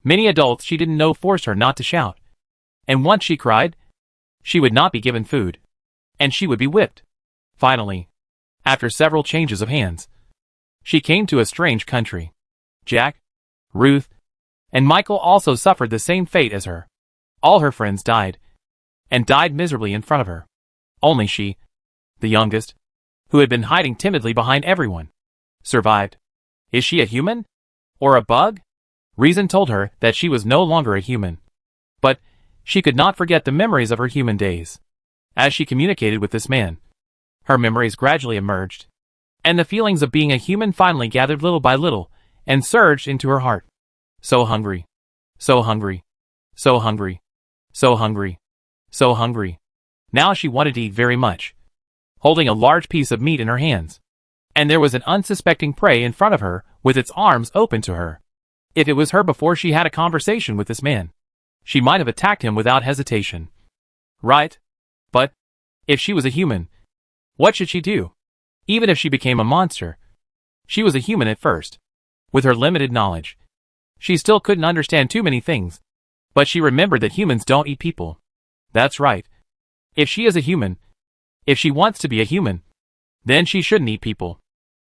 Many adults she didn't know forced her not to shout, and once she cried, she would not be given food, and she would be whipped. Finally, after several changes of hands, she came to a strange country. Jack, Ruth, and Michael also suffered the same fate as her. All her friends died, and died miserably in front of her. Only she, the youngest, who had been hiding timidly behind everyone, survived. Is she a human? Or a bug? Reason told her that she was no longer a human. But she could not forget the memories of her human days. As she communicated with this man, her memories gradually emerged, and the feelings of being a human finally gathered little by little and surged into her heart. So hungry. So hungry. So hungry. So hungry. So hungry. Now she wanted to eat very much. Holding a large piece of meat in her hands. And there was an unsuspecting prey in front of her, with its arms open to her. If it was her before she had a conversation with this man, she might have attacked him without hesitation. Right? But, if she was a human, what should she do? Even if she became a monster. She was a human at first. With her limited knowledge, she still couldn't understand too many things. But she remembered that humans don't eat people. That's right. If she is a human, if she wants to be a human, then she shouldn't eat people.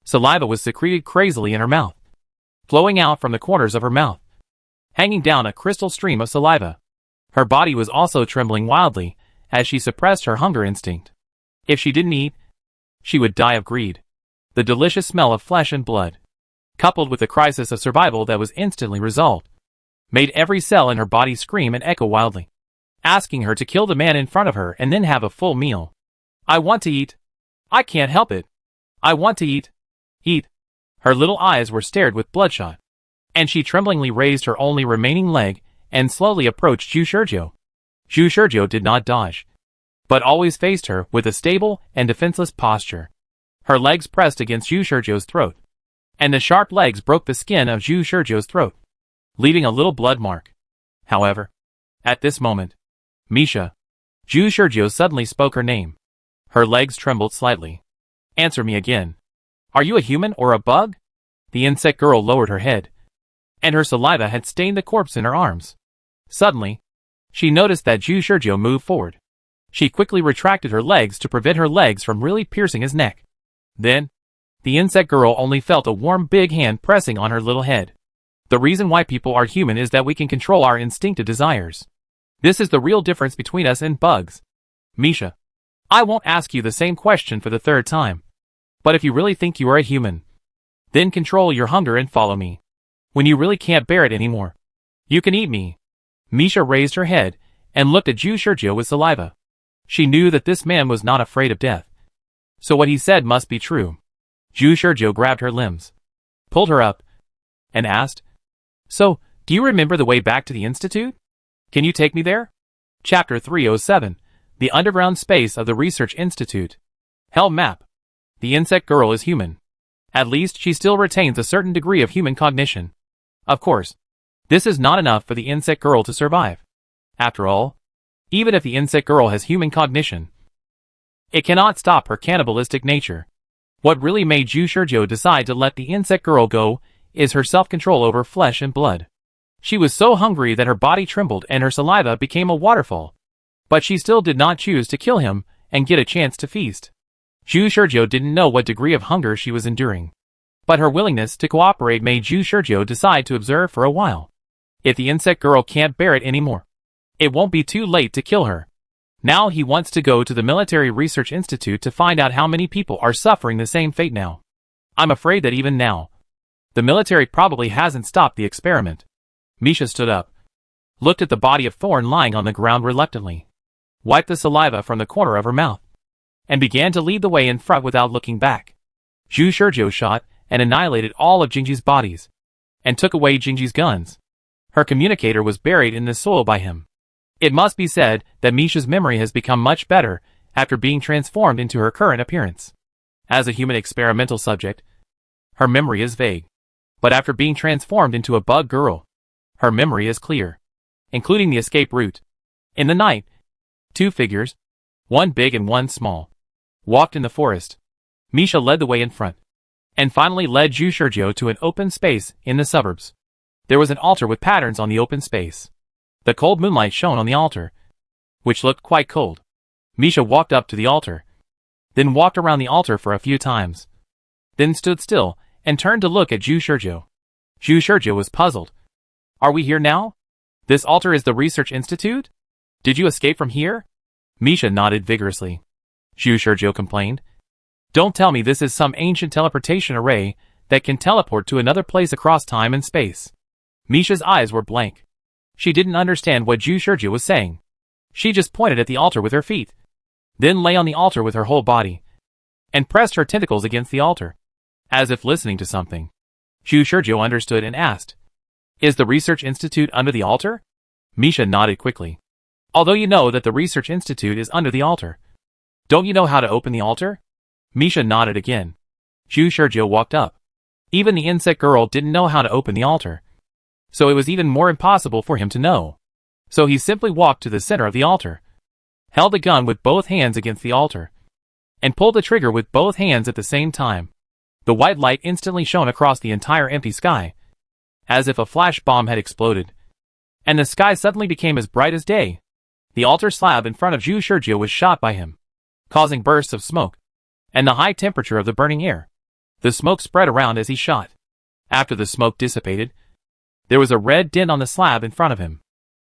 Saliva was secreted crazily in her mouth, flowing out from the corners of her mouth, hanging down a crystal stream of saliva. Her body was also trembling wildly as she suppressed her hunger instinct. If she didn't eat, she would die of greed. The delicious smell of flesh and blood, coupled with the crisis of survival that was instantly resolved, made every cell in her body scream and echo wildly, asking her to kill the man in front of her and then have a full meal. I want to eat. I can't help it. I want to eat. Eat. Her little eyes were stared with bloodshot, and she tremblingly raised her only remaining leg and slowly approached Zhu Shizhou. Zhu Shizhou did not dodge, but always faced her with a stable and defenseless posture. Her legs pressed against Zhu Shizhou's throat, and the sharp legs broke the skin of Zhu Shizhou's throat, leaving a little blood mark. However, at this moment, Misha, Zhu Shizhou suddenly spoke her name. Her legs trembled slightly. Answer me again. Are you a human or a bug? The insect girl lowered her head, and her saliva had stained the corpse in her arms. Suddenly, she noticed that Zhu Shizhou moved forward. She quickly retracted her legs to prevent her legs from really piercing his neck. Then, the insect girl only felt a warm big hand pressing on her little head. The reason why people are human is that we can control our instinctive desires. This is the real difference between us and bugs. Misha, I won't ask you the same question for the third time. But if you really think you are a human, then control your hunger and follow me. When you really can't bear it anymore, you can eat me. Misha raised her head and looked at Zhu Shizhou with saliva. She knew that this man was not afraid of death. So what he said must be true. Zhu Shizhou grabbed her limbs, pulled her up, and asked, So, do you remember the way back to the Institute? Can you take me there? Chapter 307, The Underground Space of the Research Institute. Hell map. The insect girl is human. At least she still retains a certain degree of human cognition. Of course, this is not enough for the insect girl to survive. After all, even if the insect girl has human cognition, it cannot stop her cannibalistic nature. What really made Zhu Shizhou decide to let the insect girl go is her self-control over flesh and blood. She was so hungry that her body trembled and her saliva became a waterfall. But she still did not choose to kill him and get a chance to feast. Zhu Shizhou didn't know what degree of hunger she was enduring. But her willingness to cooperate made Zhu Shizhou decide to observe for a while. If the insect girl can't bear it anymore, it won't be too late to kill her. Now he wants to go to the Military Research Institute to find out how many people are suffering the same fate now. I'm afraid that even now, the military probably hasn't stopped the experiment. Misha stood up, looked at the body of Thorn lying on the ground reluctantly, wiped the saliva from the corner of her mouth, and began to lead the way in front without looking back. Zhu Shizhou shot and annihilated all of Jingji's bodies, and took away Jingji's guns. Her communicator was buried in the soil by him. It must be said that Misha's memory has become much better after being transformed into her current appearance. As a human experimental subject, her memory is vague. But after being transformed into a bug girl, her memory is clear, including the escape route. In the night, two figures, one big and one small, walked in the forest. Misha led the way in front, and finally led Zhu Shizhou to an open space in the suburbs. There was an altar with patterns on the open space. The cold moonlight shone on the altar, which looked quite cold. Misha walked up to the altar, then walked around the altar for a few times, then stood still and turned to look at Zhu Shizhou. Zhu Shizhou was puzzled. Are we here now? This altar is the Research Institute? Did you escape from here? Misha nodded vigorously. Zhu Shizhou complained. Don't tell me this is some ancient teleportation array that can teleport to another place across time and space. Misha's eyes were blank. She didn't understand what Zhu Shizhou was saying. She just pointed at the altar with her feet, then lay on the altar with her whole body, and pressed her tentacles against the altar, as if listening to something. Zhu Shizhou understood and asked, Is the research institute under the altar? Misha nodded quickly. Although you know that the research institute is under the altar. Don't you know how to open the altar? Misha nodded again. Zhu Shurjiu walked up. Even the insect girl didn't know how to open the altar. So it was even more impossible for him to know. So he simply walked to the center of the altar, held the gun with both hands against the altar, and pulled the trigger with both hands at the same time. The white light instantly shone across the entire empty sky, as if a flash bomb had exploded, and the sky suddenly became as bright as day. The altar slab in front of Zhu Shurjiu was shot by him, causing bursts of smoke, and the high temperature of the burning air. The smoke spread around as he shot. After the smoke dissipated, there was a red dent on the slab in front of him.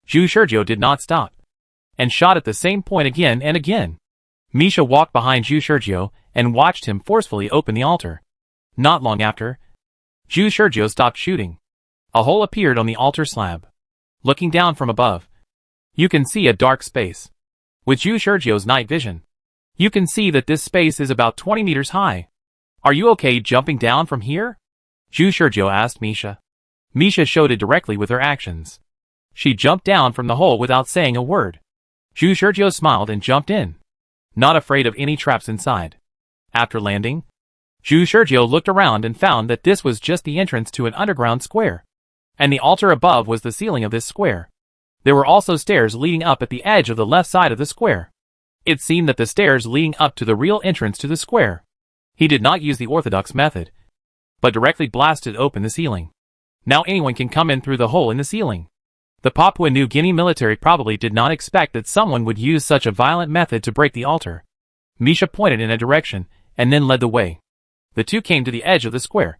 Zhu Shurjiu did not stop, and shot at the same point again and again. Misha walked behind Zhu Shurjiu and watched him forcefully open the altar. Not long after, Zhu Shurjiu stopped shooting. A hole appeared on the altar slab. Looking down from above, you can see a dark space. With Zhu Shurjiu's night vision, you can see that this space is about 20 meters high. Are you okay jumping down from here? Zhu Shurjiu asked Misha. Misha showed it directly with her actions. She jumped down from the hole without saying a word. Zhu Shurjiu smiled and jumped in, not afraid of any traps inside. After landing, Zhu Shurjiu looked around and found that this was just the entrance to an underground square, and the altar above was the ceiling of this square. There were also stairs leading up at the edge of the left side of the square. It seemed that the stairs leading up to the real entrance to the square. He did not use the orthodox method, but directly blasted open the ceiling. Now anyone can come in through the hole in the ceiling. The Papua New Guinea military probably did not expect that someone would use such a violent method to break the altar. Misha pointed in a direction, and then led the way. The two came to the edge of the square,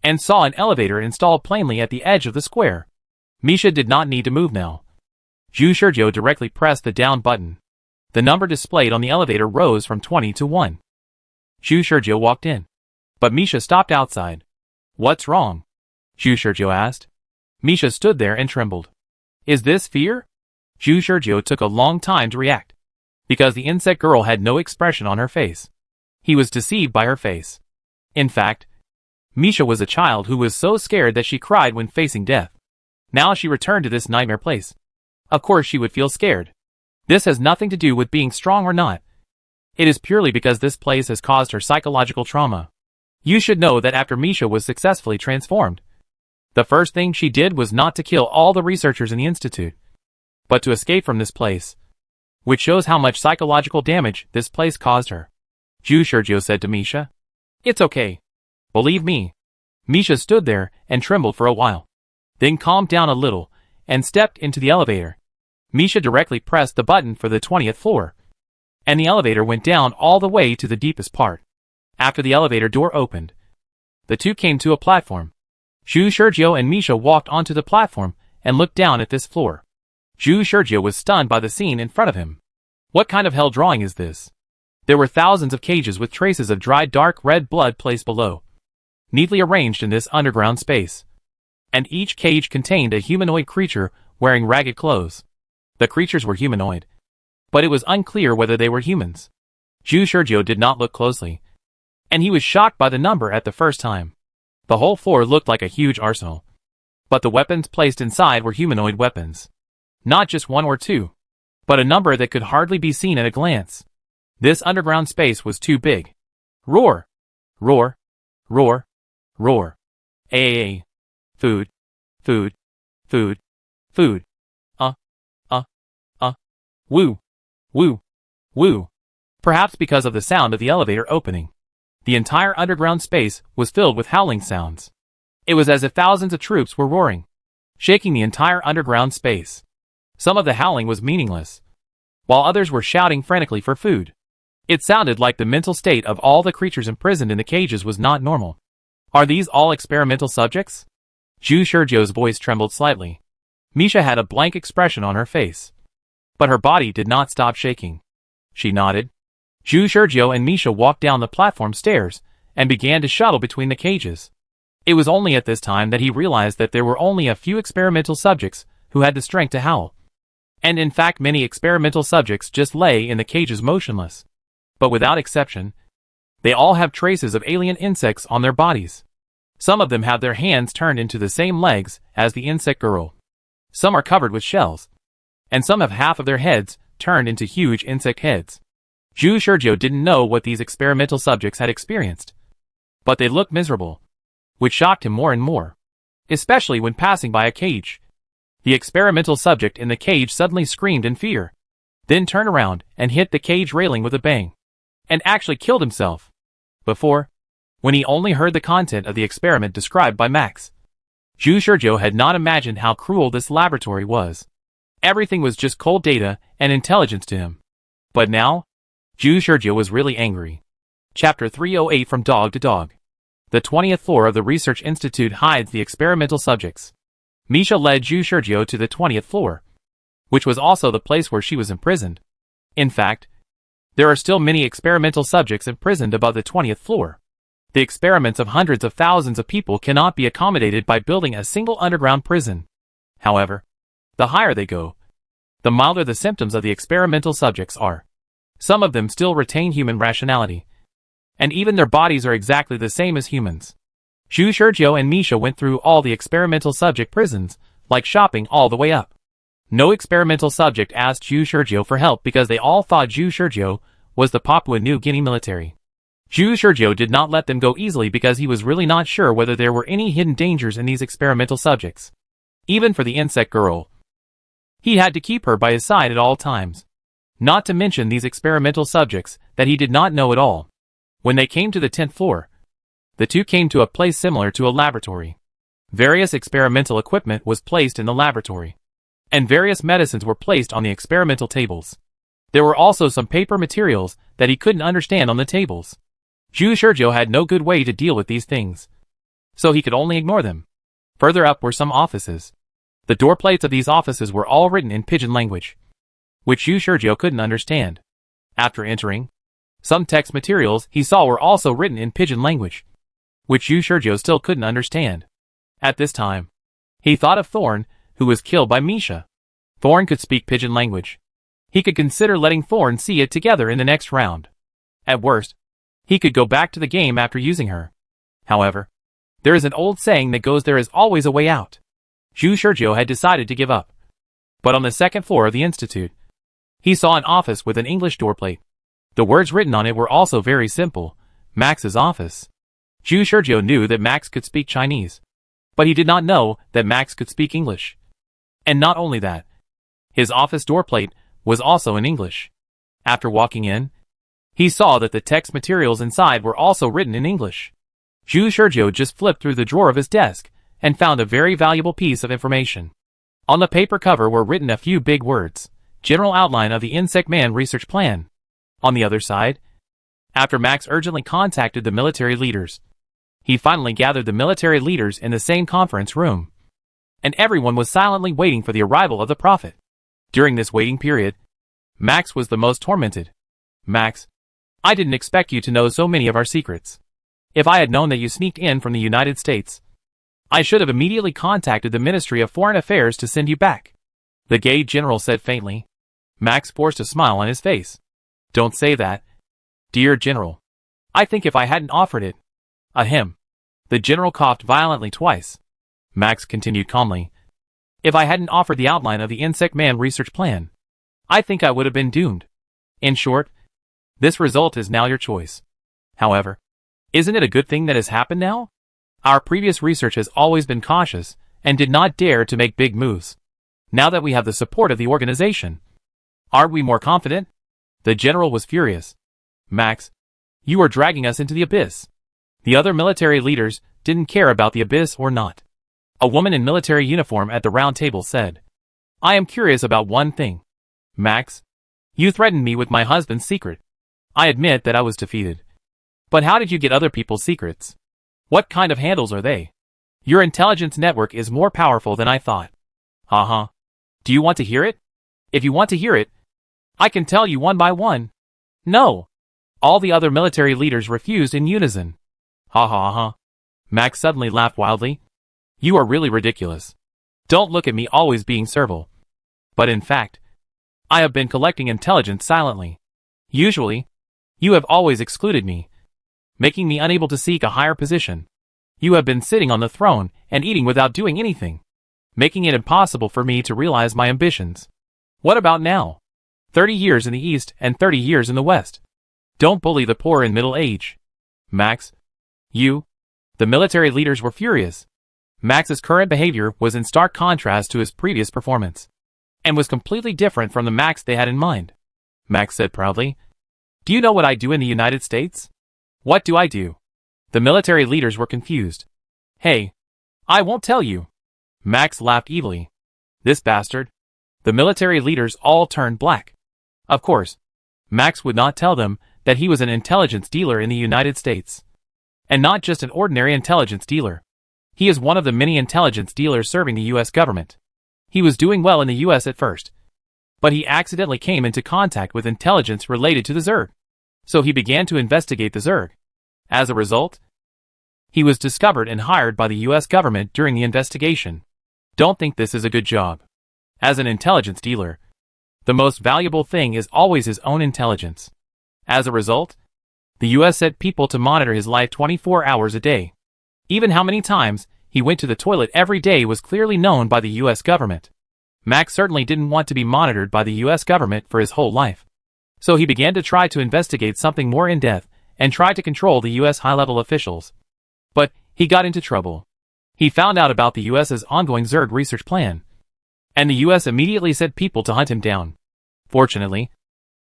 and saw an elevator installed plainly at the edge of the square. Misha did not need to move now. Zhu Shurjiu directly pressed the down button. The number displayed on the elevator rose from 20 to 1. Zhu Shurjiu walked in, but Misha stopped outside. What's wrong? Zhu Shurjiu asked. Misha stood there and trembled. Is this fear? Zhu Shurjiu took a long time to react, because the insect girl had no expression on her face. He was deceived by her face. In fact, Misha was a child who was so scared that she cried when facing death. Now she returned to this nightmare place. Of course she would feel scared. This has nothing to do with being strong or not. It is purely because this place has caused her psychological trauma. You should know that after Misha was successfully transformed, the first thing she did was not to kill all the researchers in the institute, but to escape from this place, which shows how much psychological damage this place caused her. Zhu Shurjiu said to Misha. It's okay. Believe me. Misha stood there and trembled for a while, then calmed down a little and stepped into the elevator. Misha directly pressed the button for the 20th floor, and the elevator went down all the way to the deepest part. After the elevator door opened, the two came to a platform. Zhu Shurjiu and Misha walked onto the platform and looked down at this floor. Zhu Shurjiu was stunned by the scene in front of him. What kind of hell drawing is this? There were thousands of cages with traces of dried dark red blood placed below, neatly arranged in this underground space. And each cage contained a humanoid creature wearing ragged clothes. The creatures were humanoid, but it was unclear whether they were humans. Zhu Shurjiu did not look closely, and he was shocked by the number at the first time. The whole floor looked like a huge arsenal, but the weapons placed inside were humanoid weapons. Not just one or two, but a number that could hardly be seen at a glance. This underground space was too big. Roar! Roar! Roar! Roar! Aaa! Food! Food! Food! Food! Woo! Woo! Woo! Perhaps because of the sound of the elevator opening, the entire underground space was filled with howling sounds. It was as if thousands of troops were roaring, shaking the entire underground space. Some of the howling was meaningless, while others were shouting frantically for food. It sounded like the mental state of all the creatures imprisoned in the cages was not normal. Are these all experimental subjects? Zhu Shurjiu's voice trembled slightly. Misha had a blank expression on her face, but her body did not stop shaking. She nodded. Zhu Shurjiu and Misha walked down the platform stairs and began to shuttle between the cages. It was only at this time that he realized that there were only a few experimental subjects who had the strength to howl. And in fact many experimental subjects just lay in the cages motionless. But without exception, they all have traces of alien insects on their bodies. Some of them have their hands turned into the same legs as the insect girl. Some are covered with shells. And some have half of their heads turned into huge insect heads. Zhu Shurjiu didn't know what these experimental subjects had experienced. But they looked miserable, which shocked him more and more, especially when passing by a cage. The experimental subject in the cage suddenly screamed in fear, then turned around and hit the cage railing with a bang, and actually killed himself. Before, when he only heard the content of the experiment described by Max, Zhu Shurjiu had not imagined how cruel this laboratory was. Everything was just cold data and intelligence to him. But now, Zhu Shurjiu was really angry. Chapter 308 From Dog to Dog. The 20th floor of the Research Institute hides the experimental subjects. Misha led Zhu Shurjiu to the 20th floor, which was also the place where she was imprisoned. In fact, there are still many experimental subjects imprisoned above the 20th floor. The experiments of hundreds of thousands of people cannot be accommodated by building a single underground prison. However, the higher they go, the milder the symptoms of the experimental subjects are. Some of them still retain human rationality, and even their bodies are exactly the same as humans. Zhu Shurjiu and Misha went through all the experimental subject prisons, like shopping all the way up. No experimental subject asked Zhu Shurjiu for help because they all thought Zhu Shurjiu was the Papua New Guinea military. Zhu Shurjiu did not let them go easily because he was really not sure whether there were any hidden dangers in these experimental subjects. Even for the insect girl, he had to keep her by his side at all times. Not to mention these experimental subjects that he did not know at all. When they came to the 10th floor, the two came to a place similar to a laboratory. Various experimental equipment was placed in the laboratory, and various medicines were placed on the experimental tables. There were also some paper materials that he couldn't understand on the tables. Zhu Shurjiu had no good way to deal with these things, so he could only ignore them. Further up were some offices. The door plates of these offices were all written in pidgin language, which Zhu Shurjiu couldn't understand. After entering, some text materials he saw were also written in pidgin language, which Zhu Shurjiu still couldn't understand. At this time, he thought of Thorn, who was killed by Misha. Thorn could speak pidgin language. He could consider letting Thorn see it together in the next round. At worst, he could go back to the game after using her. However, there is an old saying that goes there is always a way out. Zhu Shurjiu had decided to give up. But on the second floor of the institute, he saw an office with an English doorplate. The words written on it were also very simple: Max's office. Zhu Shurjiu knew that Max could speak Chinese, but he did not know that Max could speak English. And not only that, his office doorplate was also in English. After walking in, he saw that the text materials inside were also written in English. Zhu Shurjiu just flipped through the drawer of his desk and found a very valuable piece of information. On the paper cover were written a few big words: General Outline of the Insect Man Research Plan. On the other side, after Max urgently contacted the military leaders, he finally gathered the military leaders in the same conference room, and everyone was silently waiting for the arrival of the prophet. During this waiting period, Max was the most tormented. Max, I didn't expect you to know so many of our secrets. If I had known that you sneaked in from the United States, I should have immediately contacted the Ministry of Foreign Affairs to send you back, the gay general said faintly. Max forced a smile on his face. Don't say that, dear general. I think if I hadn't offered it. Ahem. The general coughed violently twice. Max continued calmly. If I hadn't offered the outline of the Insect Man research plan, I think I would have been doomed. In short, this result is now your choice. However, isn't it a good thing that has happened now? Our previous research has always been cautious and did not dare to make big moves. Now that we have the support of the organization, aren't we more confident? The general was furious. Max, you are dragging us into the abyss. The other military leaders didn't care about the abyss or not. A woman in military uniform at the round table said, I am curious about one thing. Max, you threatened me with my husband's secret. I admit that I was defeated. But how did you get other people's secrets? What kind of handles are they? Your intelligence network is more powerful than I thought. Uh-huh. Do you want to hear it? If you want to hear it, I can tell you one by one. No. All the other military leaders refused in unison. Ha ha ha. Max suddenly laughed wildly. You are really ridiculous. Don't look at me always being servile. But in fact, I have been collecting intelligence silently. Usually, you have always excluded me, making me unable to seek a higher position. You have been sitting on the throne and eating without doing anything, making it impossible for me to realize my ambitions. What about now? 30 years in the East and 30 years in the West. Don't bully the poor in middle age. Max. You. The military leaders were furious. Max's current behavior was in stark contrast to his previous performance, and was completely different from the Max they had in mind. Max said proudly, "Do you know what I do in the United States?" "What do I do?" The military leaders were confused. "Hey, I won't tell you." Max laughed evilly. "This bastard." The military leaders all turned black. Of course, Max would not tell them that he was an intelligence dealer in the United States. And not just an ordinary intelligence dealer. He is one of the many intelligence dealers serving the US government. He was doing well in the US at first, but he accidentally came into contact with intelligence related to the Zerg. So he began to investigate the Zerg. As a result, he was discovered and hired by the US government during the investigation. Don't think this is a good job. As an intelligence dealer, the most valuable thing is always his own intelligence. As a result, the US set people to monitor his life 24 hours a day. Even how many times he went to the toilet every day was clearly known by the US government. Max certainly didn't want to be monitored by the US government for his whole life. So he began to try to investigate something more in-depth and try to control the US high-level officials. But he got into trouble. He found out about the US's ongoing Zerg research plan, and the US immediately sent people to hunt him down. Fortunately,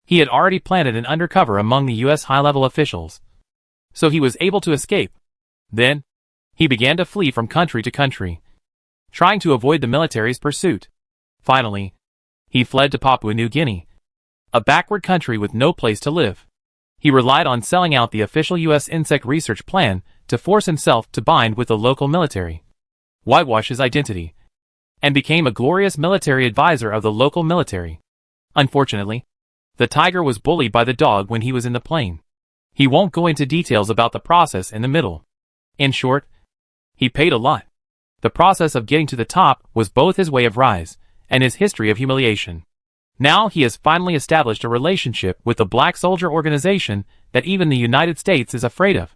he had already planted an undercover among the US high-level officials, so he was able to escape. Then, he began to flee from country to country, trying to avoid the military's pursuit. Finally, he fled to Papua New Guinea, a backward country with no place to live. He relied on selling out the official US insect research plan to force himself to bind with the local military, whitewash his identity, and became a glorious military advisor of the local military. Unfortunately, the tiger was bullied by the dog when he was in the plane. He won't go into details about the process in the middle. In short, he paid a lot. The process of getting to the top was both his way of rise and his history of humiliation. Now he has finally established a relationship with the Black Soldier organization that even the United States is afraid of.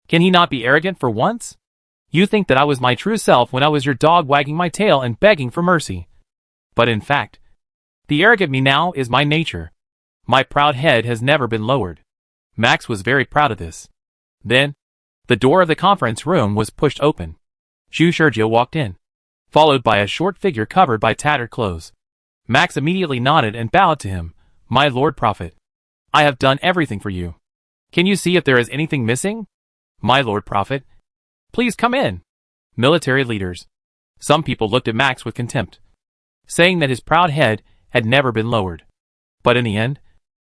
Can he not be arrogant for once? You think that I was my true self when I was your dog wagging my tail and begging for mercy. But in fact, the arrogant me now is my nature. My proud head has never been lowered. Max was very proud of this. Then, the door of the conference room was pushed open. Zhu Shurjiu walked in, followed by a short figure covered by tattered clothes. Max immediately nodded and bowed to him. "My Lord Prophet, I have done everything for you. Can you see if there is anything missing?" "My Lord Prophet, please come in." Military leaders. Some people looked at Max with contempt, saying that his proud head had never been lowered. But in the end,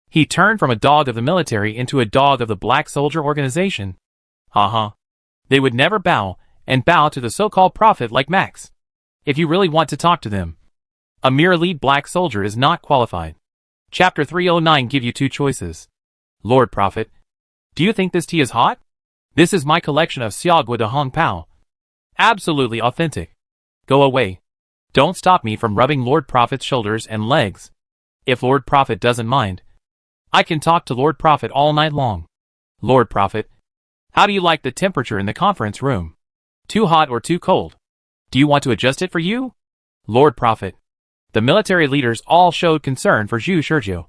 he turned from a dog of the military into a dog of the Black Soldier organization. They would never bow to the so-called prophet like Max. If you really want to talk to them, a mere elite black soldier is not qualified. Chapter 309 give you two choices. Lord Prophet, do you think this tea is hot? This is my collection of Xiaogua de Hong Pao. Absolutely authentic. Go away. Don't stop me from rubbing Lord Prophet's shoulders and legs. If Lord Prophet doesn't mind, I can talk to Lord Prophet all night long. Lord Prophet, how do you like the temperature in the conference room? Too hot or too cold? Do you want to adjust it for you? Lord Prophet. The military leaders all showed concern for Zhu Shurjiu,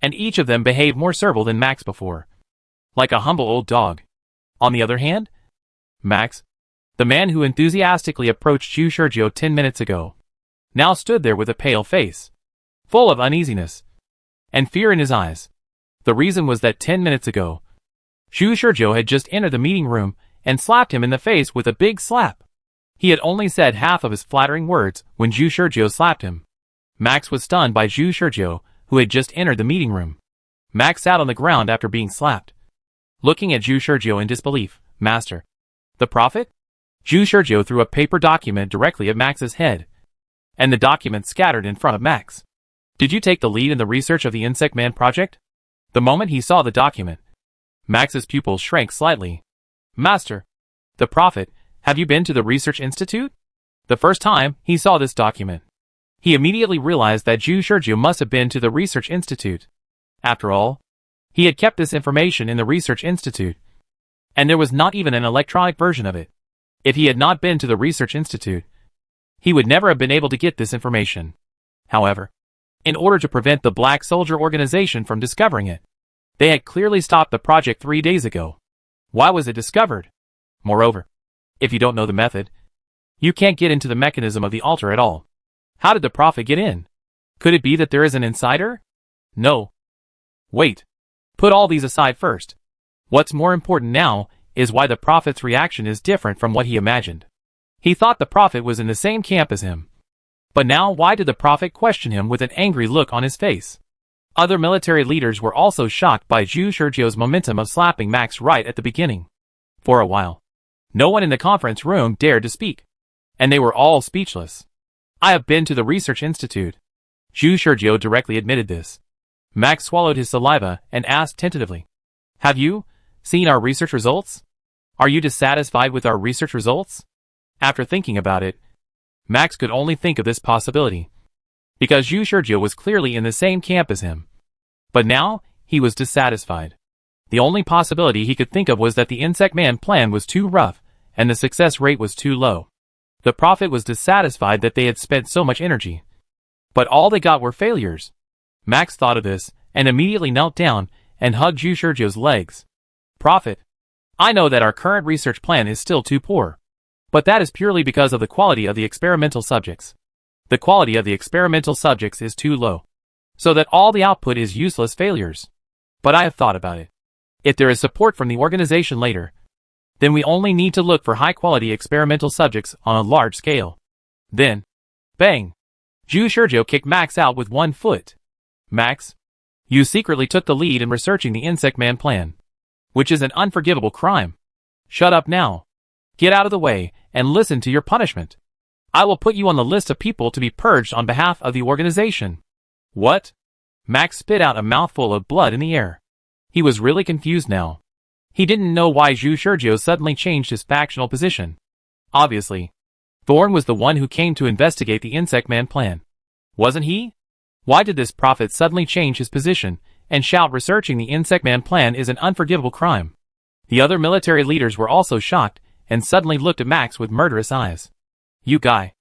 and each of them behaved more servile than Max before, like a humble old dog. On the other hand, Max, the man who enthusiastically approached Zhu Shurjiu 10 minutes ago, now stood there with a pale face, full of uneasiness and fear in his eyes. The reason was that 10 minutes ago, Zhu Shurjiu had just entered the meeting room and slapped him in the face with a big slap. He had only said half of his flattering words when Zhu Shurjiu slapped him. Max was stunned by Zhu Shurjiu, who had just entered the meeting room. Max sat on the ground after being slapped, looking at Zhu Shurjiu in disbelief. Master, the prophet? Zhu Shurjiu threw a paper document directly at Max's head, and the document scattered in front of Max. Did you take the lead in the research of the Insect Man project? The moment he saw the document, Max's pupils shrank slightly. Master, the prophet, have you been to the Research Institute? The first time he saw this document, he immediately realized that Zhu Shurjiu must have been to the Research Institute. After all, he had kept this information in the Research Institute, and there was not even an electronic version of it. If he had not been to the research institute, he would never have been able to get this information. However, in order to prevent the Black Soldier organization from discovering it, they had clearly stopped the project 3 days ago. Why was it discovered? Moreover, if you don't know the method, you can't get into the mechanism of the altar at all. How did the Prophet get in? Could it be that there is an insider? No. Wait. Put all these aside first. What's more important now is why the Prophet's reaction is different from what he imagined. He thought the Prophet was in the same camp as him. But now why did the Prophet question him with an angry look on his face? Other military leaders were also shocked by Zhu Shurjio's momentum of slapping Max right at the beginning. For a while, no one in the conference room dared to speak, and they were all speechless. I have been to the research institute. Zhu Shurjio directly admitted this. Max swallowed his saliva and asked tentatively, "Have you seen our research results? Are you dissatisfied with our research results?" After thinking about it, Max could only think of this possibility, because Zhu Shurjio was clearly in the same camp as him. But now, he was dissatisfied. The only possibility he could think of was that the Insect Man plan was too rough, and the success rate was too low. The Prophet was dissatisfied that they had spent so much energy. But all they got were failures. Max thought of this, and immediately knelt down and hugged Zhu Shurjio's legs. "Prophet, I know that our current research plan is still too poor. But that is purely because of the quality of the experimental subjects. The quality of the experimental subjects is too low, so that all the output is useless failures. But I have thought about it. If there is support from the organization later, then we only need to look for high-quality experimental subjects on a large scale." Then, bang! Zhu Shurjio kicked Max out with one foot. "Max, you secretly took the lead in researching the Insect Man plan, which is an unforgivable crime. Shut up now. Get out of the way and listen to your punishment. I will put you on the list of people to be purged on behalf of the organization." "What?" Max spit out a mouthful of blood in the air. He was really confused now. He didn't know why Zhu Shurjio suddenly changed his factional position. Obviously, Thorn was the one who came to investigate the Insect Man plan. Wasn't he? Why did this Prophet suddenly change his position and shout researching the Insect Man plan is an unforgivable crime? The other military leaders were also shocked and suddenly looked at Max with murderous eyes. "You guy,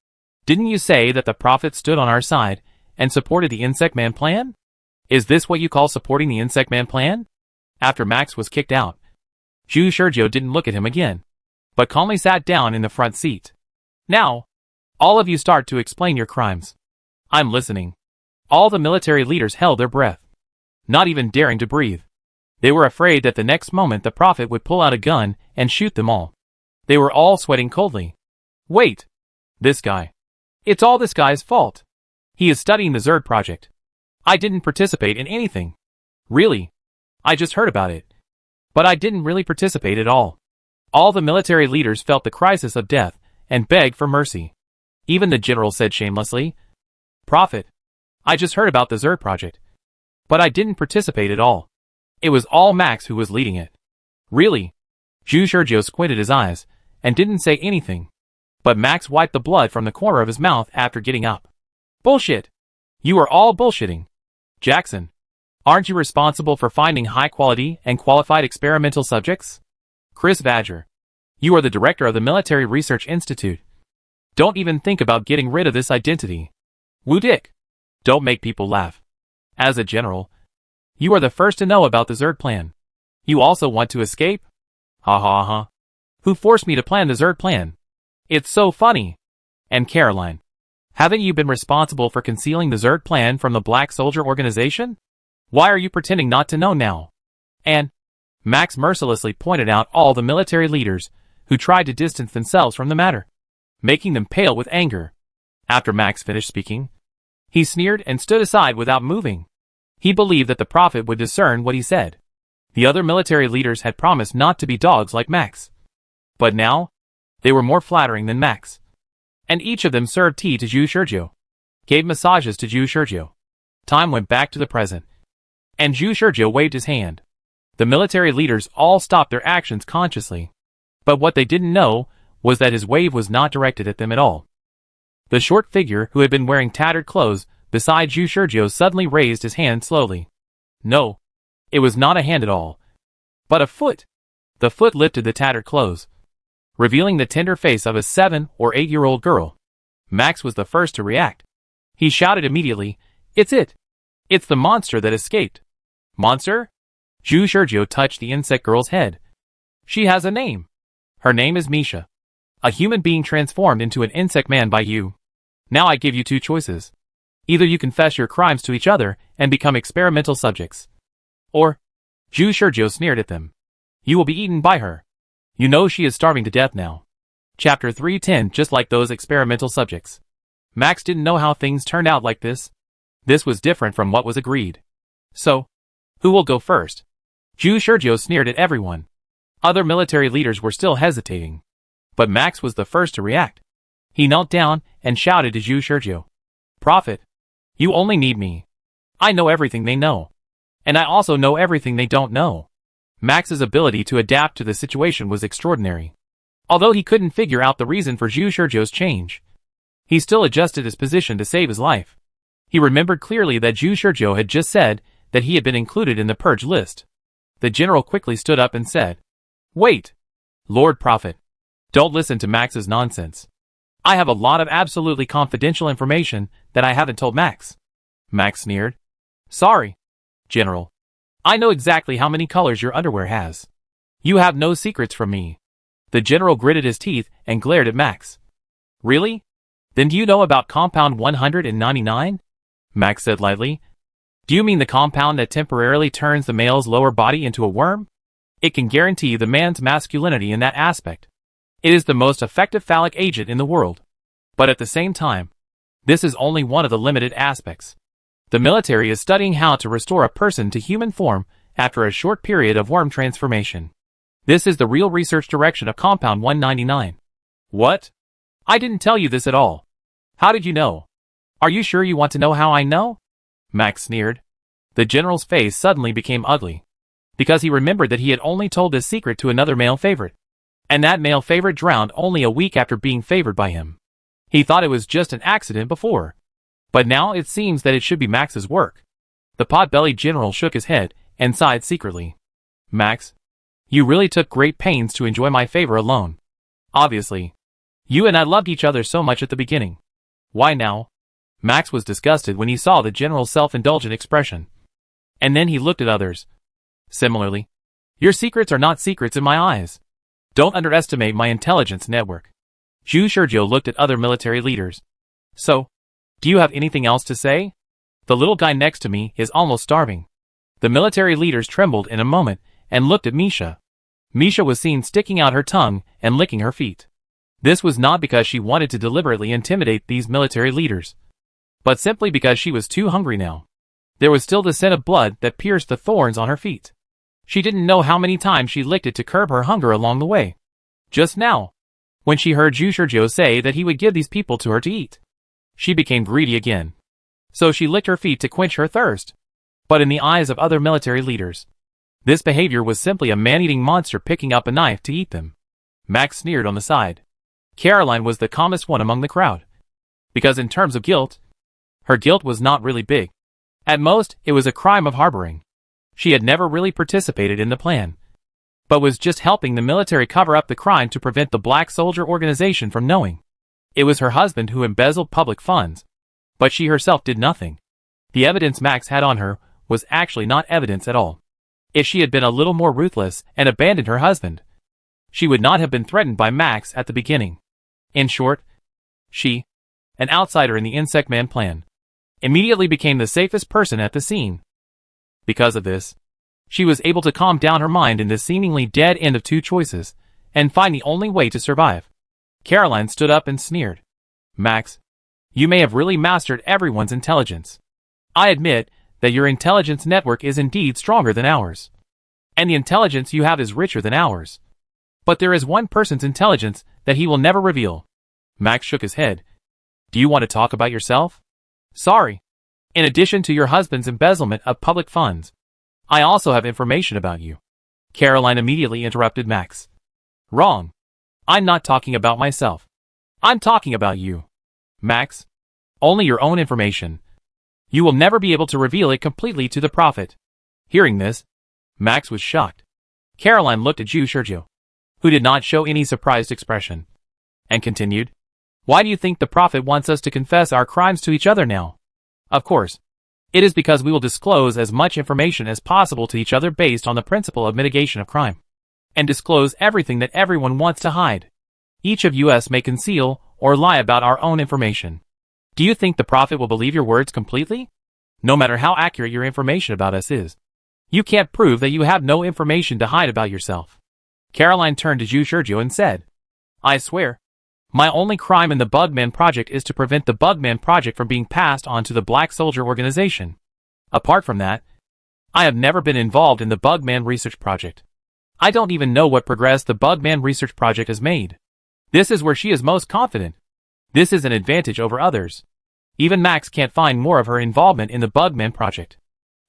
didn't you say that the Prophet stood on our side and supported the Insect Man plan? Is this what you call supporting the Insect Man plan?" After Max was kicked out, Zhu Shurjio didn't look at him again, but calmly sat down in the front seat. "Now, all of you start to explain your crimes. I'm listening." All the military leaders held their breath, not even daring to breathe. They were afraid that the next moment the Prophet would pull out a gun and shoot them all. They were all sweating coldly. "Wait! This guy. It's all this guy's fault. He is studying the Zerd project. I didn't participate in anything. Really. I just heard about it. But I didn't really participate at all." All the military leaders felt the crisis of death and begged for mercy. Even the general said shamelessly, "Prophet, I just heard about the Zerd project. But I didn't participate at all. It was all Max who was leading it." "Really?" Zhu Shurjio squinted his eyes and didn't say anything. But Max wiped the blood from the corner of his mouth after getting up. "Bullshit! You are all bullshitting. Jackson, aren't you responsible for finding high-quality and qualified experimental subjects? Chris Badger, you are the director of the Military Research Institute. Don't even think about getting rid of this identity. Wu Dick, don't make people laugh. As a general, you are the first to know about the Zerd plan. You also want to escape? Ha ha ha. Who forced me to plan the Zerd plan? It's so funny. And Caroline, haven't you been responsible for concealing the Zerd plan from the Black Soldier organization? Why are you pretending not to know now?" And Max mercilessly pointed out all the military leaders who tried to distance themselves from the matter, making them pale with anger. After Max finished speaking, he sneered and stood aside without moving. He believed that the Prophet would discern what he said. The other military leaders had promised not to be dogs like Max. But now, they were more flattering than Max. And each of them served tea to Zhu Shurjio, gave massages to Zhu Shurjio. Time went back to the present. And Zhu Shurjio waved his hand. The military leaders all stopped their actions consciously. But what they didn't know was that his wave was not directed at them at all. The short figure who had been wearing tattered clothes beside Zhu Shurjio suddenly raised his hand slowly. No, it was not a hand at all, but a foot. The foot lifted the tattered clothes. revealing the tender face of a 7 or 8-year-old girl. Max was the first to react. He shouted immediately, "It's it! It's the monster that escaped!" "Monster?" Zhu Shurjiu touched the insect girl's head. "She has a name. Her name is Misha. A human being transformed into an insect man by you. Now I give you two choices. Either you confess your crimes to each other and become experimental subjects. Or," Zhu Shurjiu sneered at them, "you will be eaten by her. You know she is starving to death now." Chapter 310. Just like those experimental subjects. Max didn't know how things turned out like this. This was different from what was agreed. "So, who will go first?" Zhu Shurjiu sneered at everyone. Other military leaders were still hesitating. But Max was the first to react. He knelt down and shouted to Zhu Shurjiu, "Prophet, you only need me. I know everything they know. And I also know everything they don't know." Max's ability to adapt to the situation was extraordinary. Although he couldn't figure out the reason for Zhu Shurjiu's change, he still adjusted his position to save his life. He remembered clearly that Zhu Shurjiu had just said that he had been included in the purge list. The general quickly stood up and said, "Wait! Lord Prophet, don't listen to Max's nonsense. I have a lot of absolutely confidential information that I haven't told Max." Max sneered. "Sorry, General. I know exactly how many colors your underwear has. You have no secrets from me." The general gritted his teeth and glared at Max. "Really? Then do you know about compound 199? Max said lightly. "Do you mean the compound that temporarily turns the male's lower body into a worm? It can guarantee the man's masculinity in that aspect. It is the most effective phallic agent in the world. But at the same time, this is only one of the limited aspects. The military is studying how to restore a person to human form after a short period of worm transformation. This is the real research direction of compound 199. "What? I didn't tell you this at all. How did you know? Are you sure you want to know how I know?" Max sneered. The general's face suddenly became ugly, because he remembered that he had only told this secret to another male favorite. And that male favorite drowned only a week after being favored by him. He thought it was just an accident before. But now it seems that it should be Max's work. The pot-bellied general shook his head and sighed secretly. "Max, you really took great pains to enjoy my favor alone. Obviously, you and I loved each other so much at the beginning. Why now?" Max was disgusted when he saw the general's self-indulgent expression. And then he looked at others. Similarly, "Your secrets are not secrets in my eyes. Don't underestimate my intelligence network." Zhu Shurjiu looked at other military leaders. "So, do you have anything else to say? The little guy next to me is almost starving." The military leaders trembled in a moment and looked at Misha. Misha was seen sticking out her tongue and licking her feet. This was not because she wanted to deliberately intimidate these military leaders, but simply because she was too hungry now. There was still the scent of blood that pierced the thorns on her feet. She didn't know how many times she licked it to curb her hunger along the way. Just now, when she heard Zhu Shurjiu say that he would give these people to her to eat, she became greedy again. So she licked her feet to quench her thirst. But in the eyes of other military leaders, this behavior was simply a man-eating monster picking up a knife to eat them. Max sneered on the side. Caroline was the calmest one among the crowd. Because in terms of guilt, her guilt was not really big. At most, it was a crime of harboring. She had never really participated in the plan, but was just helping the military cover up the crime to prevent the Black Soldier organization from knowing. It was her husband who embezzled public funds, but she herself did nothing. The evidence Max had on her was actually not evidence at all. If she had been a little more ruthless and abandoned her husband, she would not have been threatened by Max at the beginning. In short, she, an outsider in the Insect Man plan, immediately became the safest person at the scene. Because of this, she was able to calm down her mind in this seemingly dead end of two choices, and find the only way to survive. Caroline stood up and sneered. "Max, you may have really mastered everyone's intelligence. I admit that your intelligence network is indeed stronger than ours. And the intelligence you have is richer than ours. But there is one person's intelligence that he will never reveal." Max shook his head. "Do you want to talk about yourself?" "Sorry. In addition to your husband's embezzlement of public funds, I also have information about you." Caroline immediately interrupted Max. "Wrong. I'm not talking about myself. I'm talking about you. Max, only your own information. You will never be able to reveal it completely to the Prophet." Hearing this, Max was shocked. Caroline looked at Zhu Shurjiu. who did not show any surprised expression, and continued, "Why do you think the Prophet wants us to confess our crimes to each other now? Of course, it is because we will disclose as much information as possible to each other based on the principle of mitigation of crime, and disclose everything that everyone wants to hide. Each of us may conceal or lie about our own information. Do you think the Prophet will believe your words completely? No matter how accurate your information about us is, you can't prove that you have no information to hide about yourself." Caroline turned to Zhu Sergio and said, "I swear, my only crime in the Bugman Project is to prevent the Bugman Project from being passed on to the Black Soldier Organization. Apart from that, I have never been involved in the Bugman Research Project. I don't even know what progress the Bugman Research Project has made." This is where she is most confident. This is an advantage over others. Even Max can't find more of her involvement in the Bugman Project.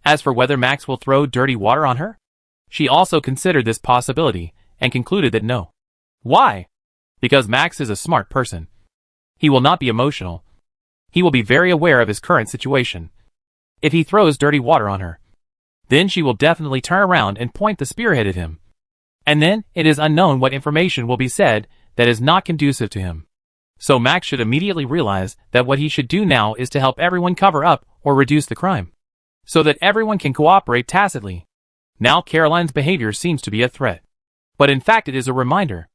As for whether Max will throw dirty water on her, she also considered this possibility and concluded that no. Why? Because Max is a smart person. He will not be emotional. He will be very aware of his current situation. If he throws dirty water on her, then she will definitely turn around and point the spearhead at him. And then it is unknown what information will be said that is not conducive to him. So Max should immediately realize that what he should do now is to help everyone cover up or reduce the crime, so that everyone can cooperate tacitly. Now Caroline's behavior seems to be a threat, but in fact it is a reminder.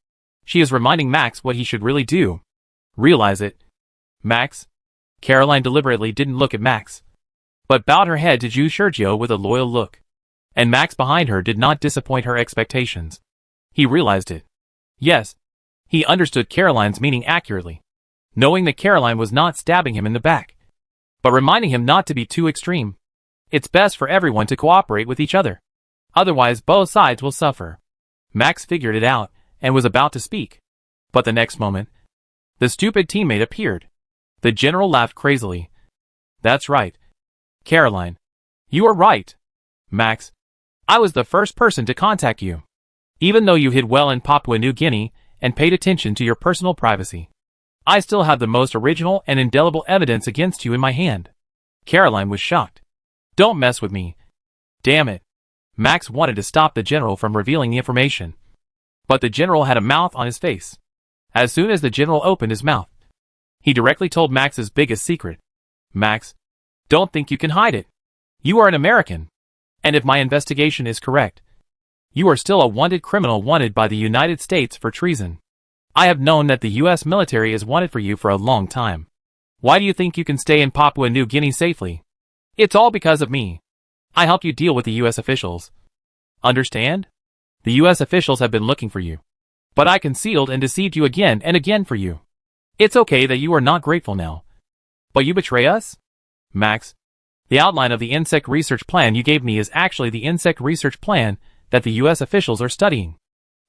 She is reminding Max what he should really do. Realize it. Max? Caroline deliberately didn't look at Max, but bowed her head to Zhu Sergio with a loyal look. And Max behind her did not disappoint her expectations. He realized it. Yes, he understood Caroline's meaning accurately, knowing that Caroline was not stabbing him in the back, but reminding him not to be too extreme. It's best for everyone to cooperate with each other. Otherwise both sides will suffer. Max figured it out and was about to speak. But the next moment, the stupid teammate appeared. The general laughed crazily. "That's right, Caroline. You are right. Max, I was the first person to contact you. Even though you hid well in Papua New Guinea and paid attention to your personal privacy, I still have the most original and indelible evidence against you in my hand." Caroline was shocked. "Don't mess with me. Damn it." Max wanted to stop the general from revealing the information, but the general had a mouth on his face. As soon as the general opened his mouth, he directly told Max's biggest secret. "Max, don't think you can hide it. You are an American, and if my investigation is correct, you are still a wanted criminal wanted by the United States for treason. I have known that the US military is wanted for you for a long time. Why do you think you can stay in Papua New Guinea safely? It's all because of me. I helped you deal with the US officials. Understand? The US officials have been looking for you, but I concealed and deceived you again and again for you. It's okay that you are not grateful now, but you betray us? Max, the outline of the insect research plan you gave me is actually the insect research plan that the US officials are studying.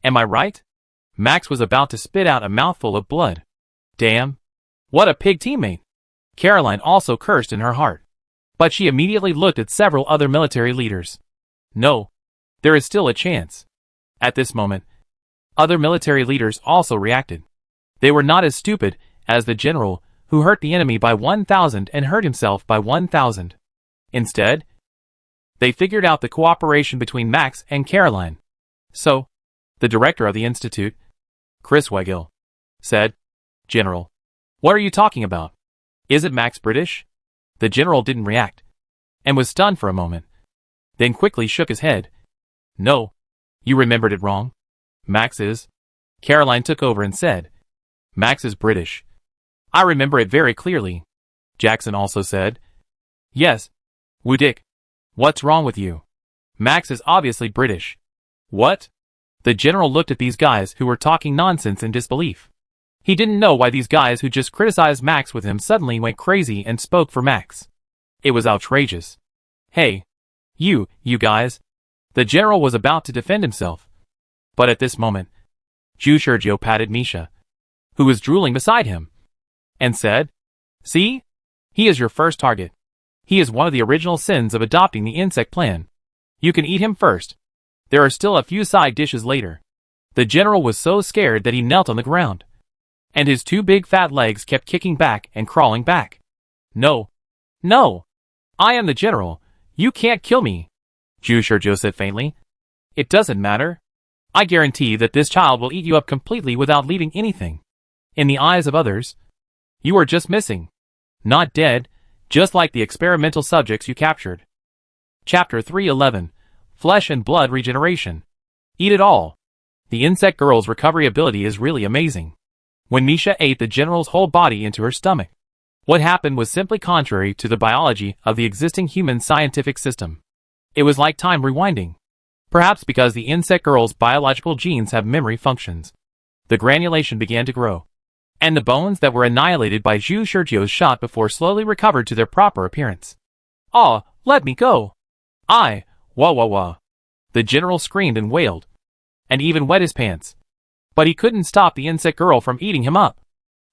Am I right?" Max was about to spit out a mouthful of blood. Damn. What a pig teammate. Caroline also cursed in her heart, but she immediately looked at several other military leaders. No, there is still a chance. At this moment, other military leaders also reacted. They were not as stupid as the general, who hurt the enemy by 1,000 and hurt himself by 1,000. Instead, they figured out the cooperation between Max and Caroline. So, the director of the institute, Chris Weigel, said, "General, what are you talking about? Isn't Max British?" The general didn't react, and was stunned for a moment, then quickly shook his head. "No, you remembered it wrong. Max is." Caroline took over and said, "Max is British. I remember it very clearly." Jackson also said, "Yes, Wudik. What's wrong with you? Max is obviously British." What? The general looked at these guys who were talking nonsense in disbelief. He didn't know why these guys who just criticized Max with him suddenly went crazy and spoke for Max. It was outrageous. "Hey, you guys." The general was about to defend himself, but at this moment, Zhu Sergio patted Misha, who was drooling beside him, and said, "See? He is your first target. He is one of the original sins of adopting the insect plan. You can eat him first. There are still a few side dishes later." The general was so scared that he knelt on the ground, and his two big fat legs kept kicking back and crawling back. "No. No. I am the general. You can't kill me," Zhu Sergio said faintly. "It doesn't matter. I guarantee that this child will eat you up completely without leaving anything. In the eyes of others, you are just missing. Not dead, just like the experimental subjects you captured. Chapter 311. Flesh and Blood Regeneration. Eat it all. The insect girl's recovery ability is really amazing. When Misha ate the general's whole body into her stomach, what happened was simply contrary to the biology of the existing human scientific system. It was like time rewinding. Perhaps because the insect girl's biological genes have memory functions. The granulation began to grow, and the bones that were annihilated by Zhu Shurjio's shot before slowly recovered to their proper appearance. "Ah, let me go! Wah wah wah!" The general screamed and wailed, and even wet his pants. But he couldn't stop the insect girl from eating him up.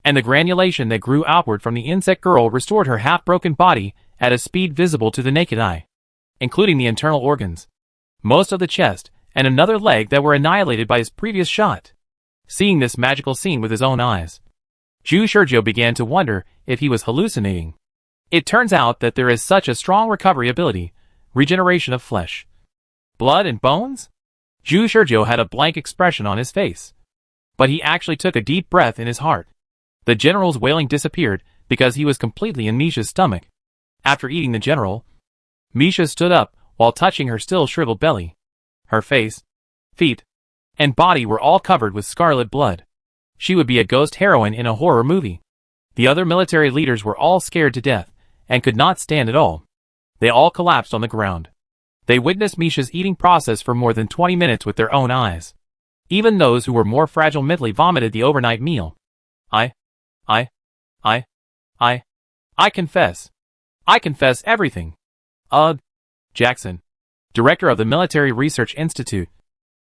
And the granulation that grew outward from the insect girl restored her half-broken body at a speed visible to the naked eye, including the internal organs, most of the chest, and another leg that were annihilated by his previous shot. Seeing this magical scene with his own eyes, Zhu Shurjio began to wonder if he was hallucinating. It turns out that there is such a strong recovery ability, regeneration of flesh, blood, and bones? Zhu Shurjio had a blank expression on his face, but he actually took a deep breath in his heart. The general's wailing disappeared because he was completely in Misha's stomach. After eating the general, Misha stood up while touching her still shriveled belly. Her face, feet, and body were all covered with scarlet blood. She would be a ghost heroine in a horror movie. The other military leaders were all scared to death and could not stand at all. They all collapsed on the ground. They witnessed Misha's eating process for more than 20 minutes with their own eyes. Even those who were more fragile mentally vomited the overnight meal. I confess. I confess everything. Jackson, director of the Military Research Institute,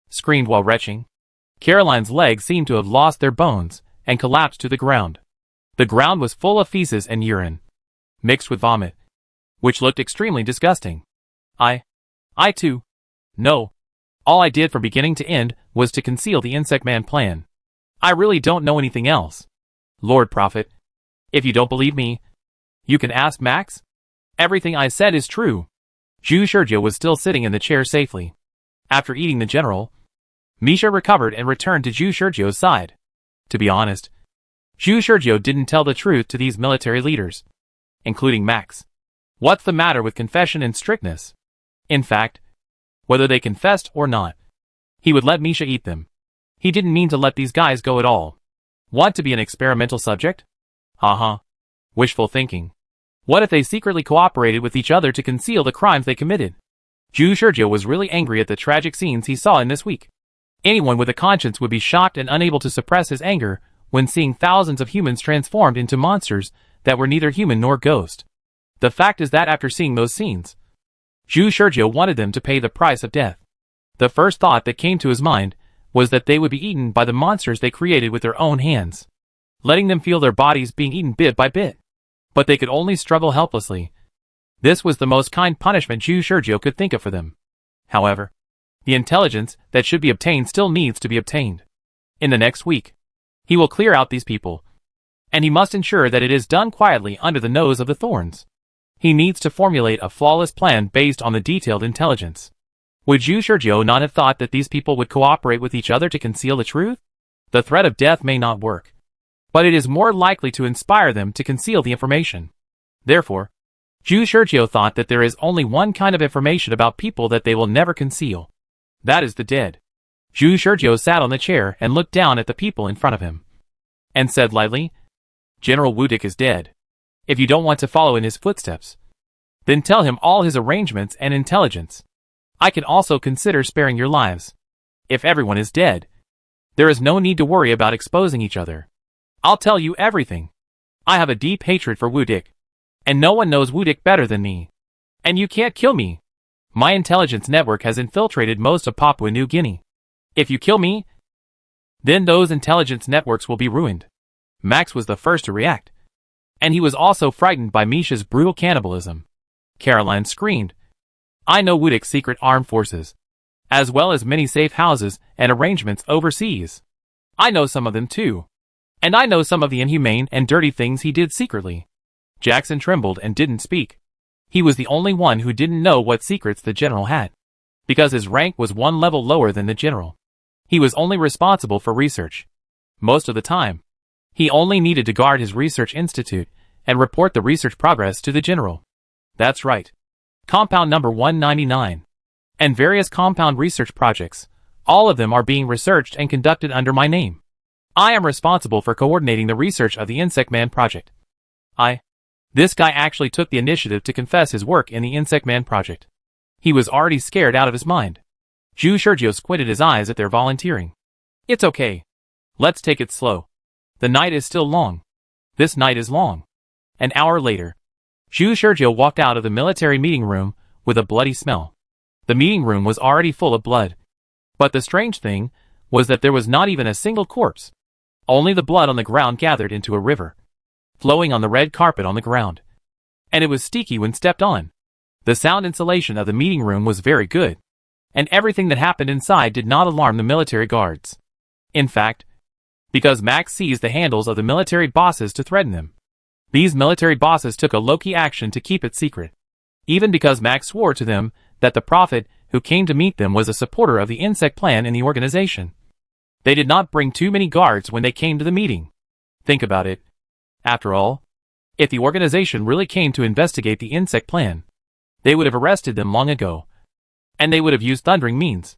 screamed while retching. Caroline's legs seemed to have lost their bones and collapsed to the ground. The ground was full of feces and urine, mixed with vomit, which looked extremely disgusting. I too. No. All I did from beginning to end was to conceal the Insect Man plan. I really don't know anything else. Lord Prophet, if you don't believe me, you can ask Max. Everything I said is true. Zhu Shurjio was still sitting in the chair safely. After eating the general, Misha recovered and returned to Zhu Shurjio's side. To be honest, Zhu Shurjio didn't tell the truth to these military leaders, including Max. What's the matter with confession and strictness? In fact, whether they confessed or not, he would let Misha eat them. He didn't mean to let these guys go at all. Want to be an experimental subject? Wishful thinking. What if they secretly cooperated with each other to conceal the crimes they committed? Zhu Shurjio was really angry at the tragic scenes he saw in this week. Anyone with a conscience would be shocked and unable to suppress his anger when seeing thousands of humans transformed into monsters that were neither human nor ghost. The fact is that after seeing those scenes, Zhu Shurjio wanted them to pay the price of death. The first thought that came to his mind was that they would be eaten by the monsters they created with their own hands, letting them feel their bodies being eaten bit by bit. But they could only struggle helplessly. This was the most kind punishment Zhu Shurjio could think of for them. However, the intelligence that should be obtained still needs to be obtained. In the next week, he will clear out these people, and he must ensure that it is done quietly under the nose of the thorns. He needs to formulate a flawless plan based on the detailed intelligence. Would Zhu Shurjio not have thought that these people would cooperate with each other to conceal the truth? The threat of death may not work, but it is more likely to inspire them to conceal the information. Therefore, Zhu Shurjio thought that there is only one kind of information about people that they will never conceal. That is the dead. Zhu Shurjio sat on the chair and looked down at the people in front of him, and said lightly, "General Wudik is dead. If you don't want to follow in his footsteps, then tell him all his arrangements and intelligence. I can also consider sparing your lives. If everyone is dead, there is no need to worry about exposing each other. I'll tell you everything. I have a deep hatred for Wudik, and no one knows Wudik better than me. And you can't kill me. My intelligence network has infiltrated most of Papua New Guinea. If you kill me, then those intelligence networks will be ruined." Max was the first to react, and he was also frightened by Misha's brutal cannibalism. Caroline screamed, "I know Wudik's secret armed forces, as well as many safe houses and arrangements overseas. I know some of them too. And I know some of the inhumane and dirty things he did secretly." Jackson trembled and didn't speak. He was the only one who didn't know what secrets the general had, because his rank was one level lower than the general. He was only responsible for research. Most of the time, he only needed to guard his research institute and report the research progress to the general. That's right. Compound number 199. And various compound research projects, all of them are being researched and conducted under my name. I am responsible for coordinating the research of the Insect Man project. This guy actually took the initiative to confess his work in the Insect Man project. He was already scared out of his mind. Zhu Shurjiu squinted his eyes at their volunteering. It's okay. Let's take it slow. The night is still long. This night is long. An hour later, Zhu Shurjiu walked out of the military meeting room with a bloody smell. The meeting room was already full of blood. But the strange thing was that there was not even a single corpse. Only the blood on the ground gathered into a river, flowing on the red carpet on the ground. And it was sticky when stepped on. The sound insulation of the meeting room was very good, and everything that happened inside did not alarm the military guards. In fact, because Max seized the handles of the military bosses to threaten them, these military bosses took a low-key action to keep it secret. Even because Max swore to them that the prophet who came to meet them was a supporter of the insect plan in the organization. They did not bring too many guards when they came to the meeting. Think about it. After all, if the organization really came to investigate the insect plan, they would have arrested them long ago. And they would have used thundering means.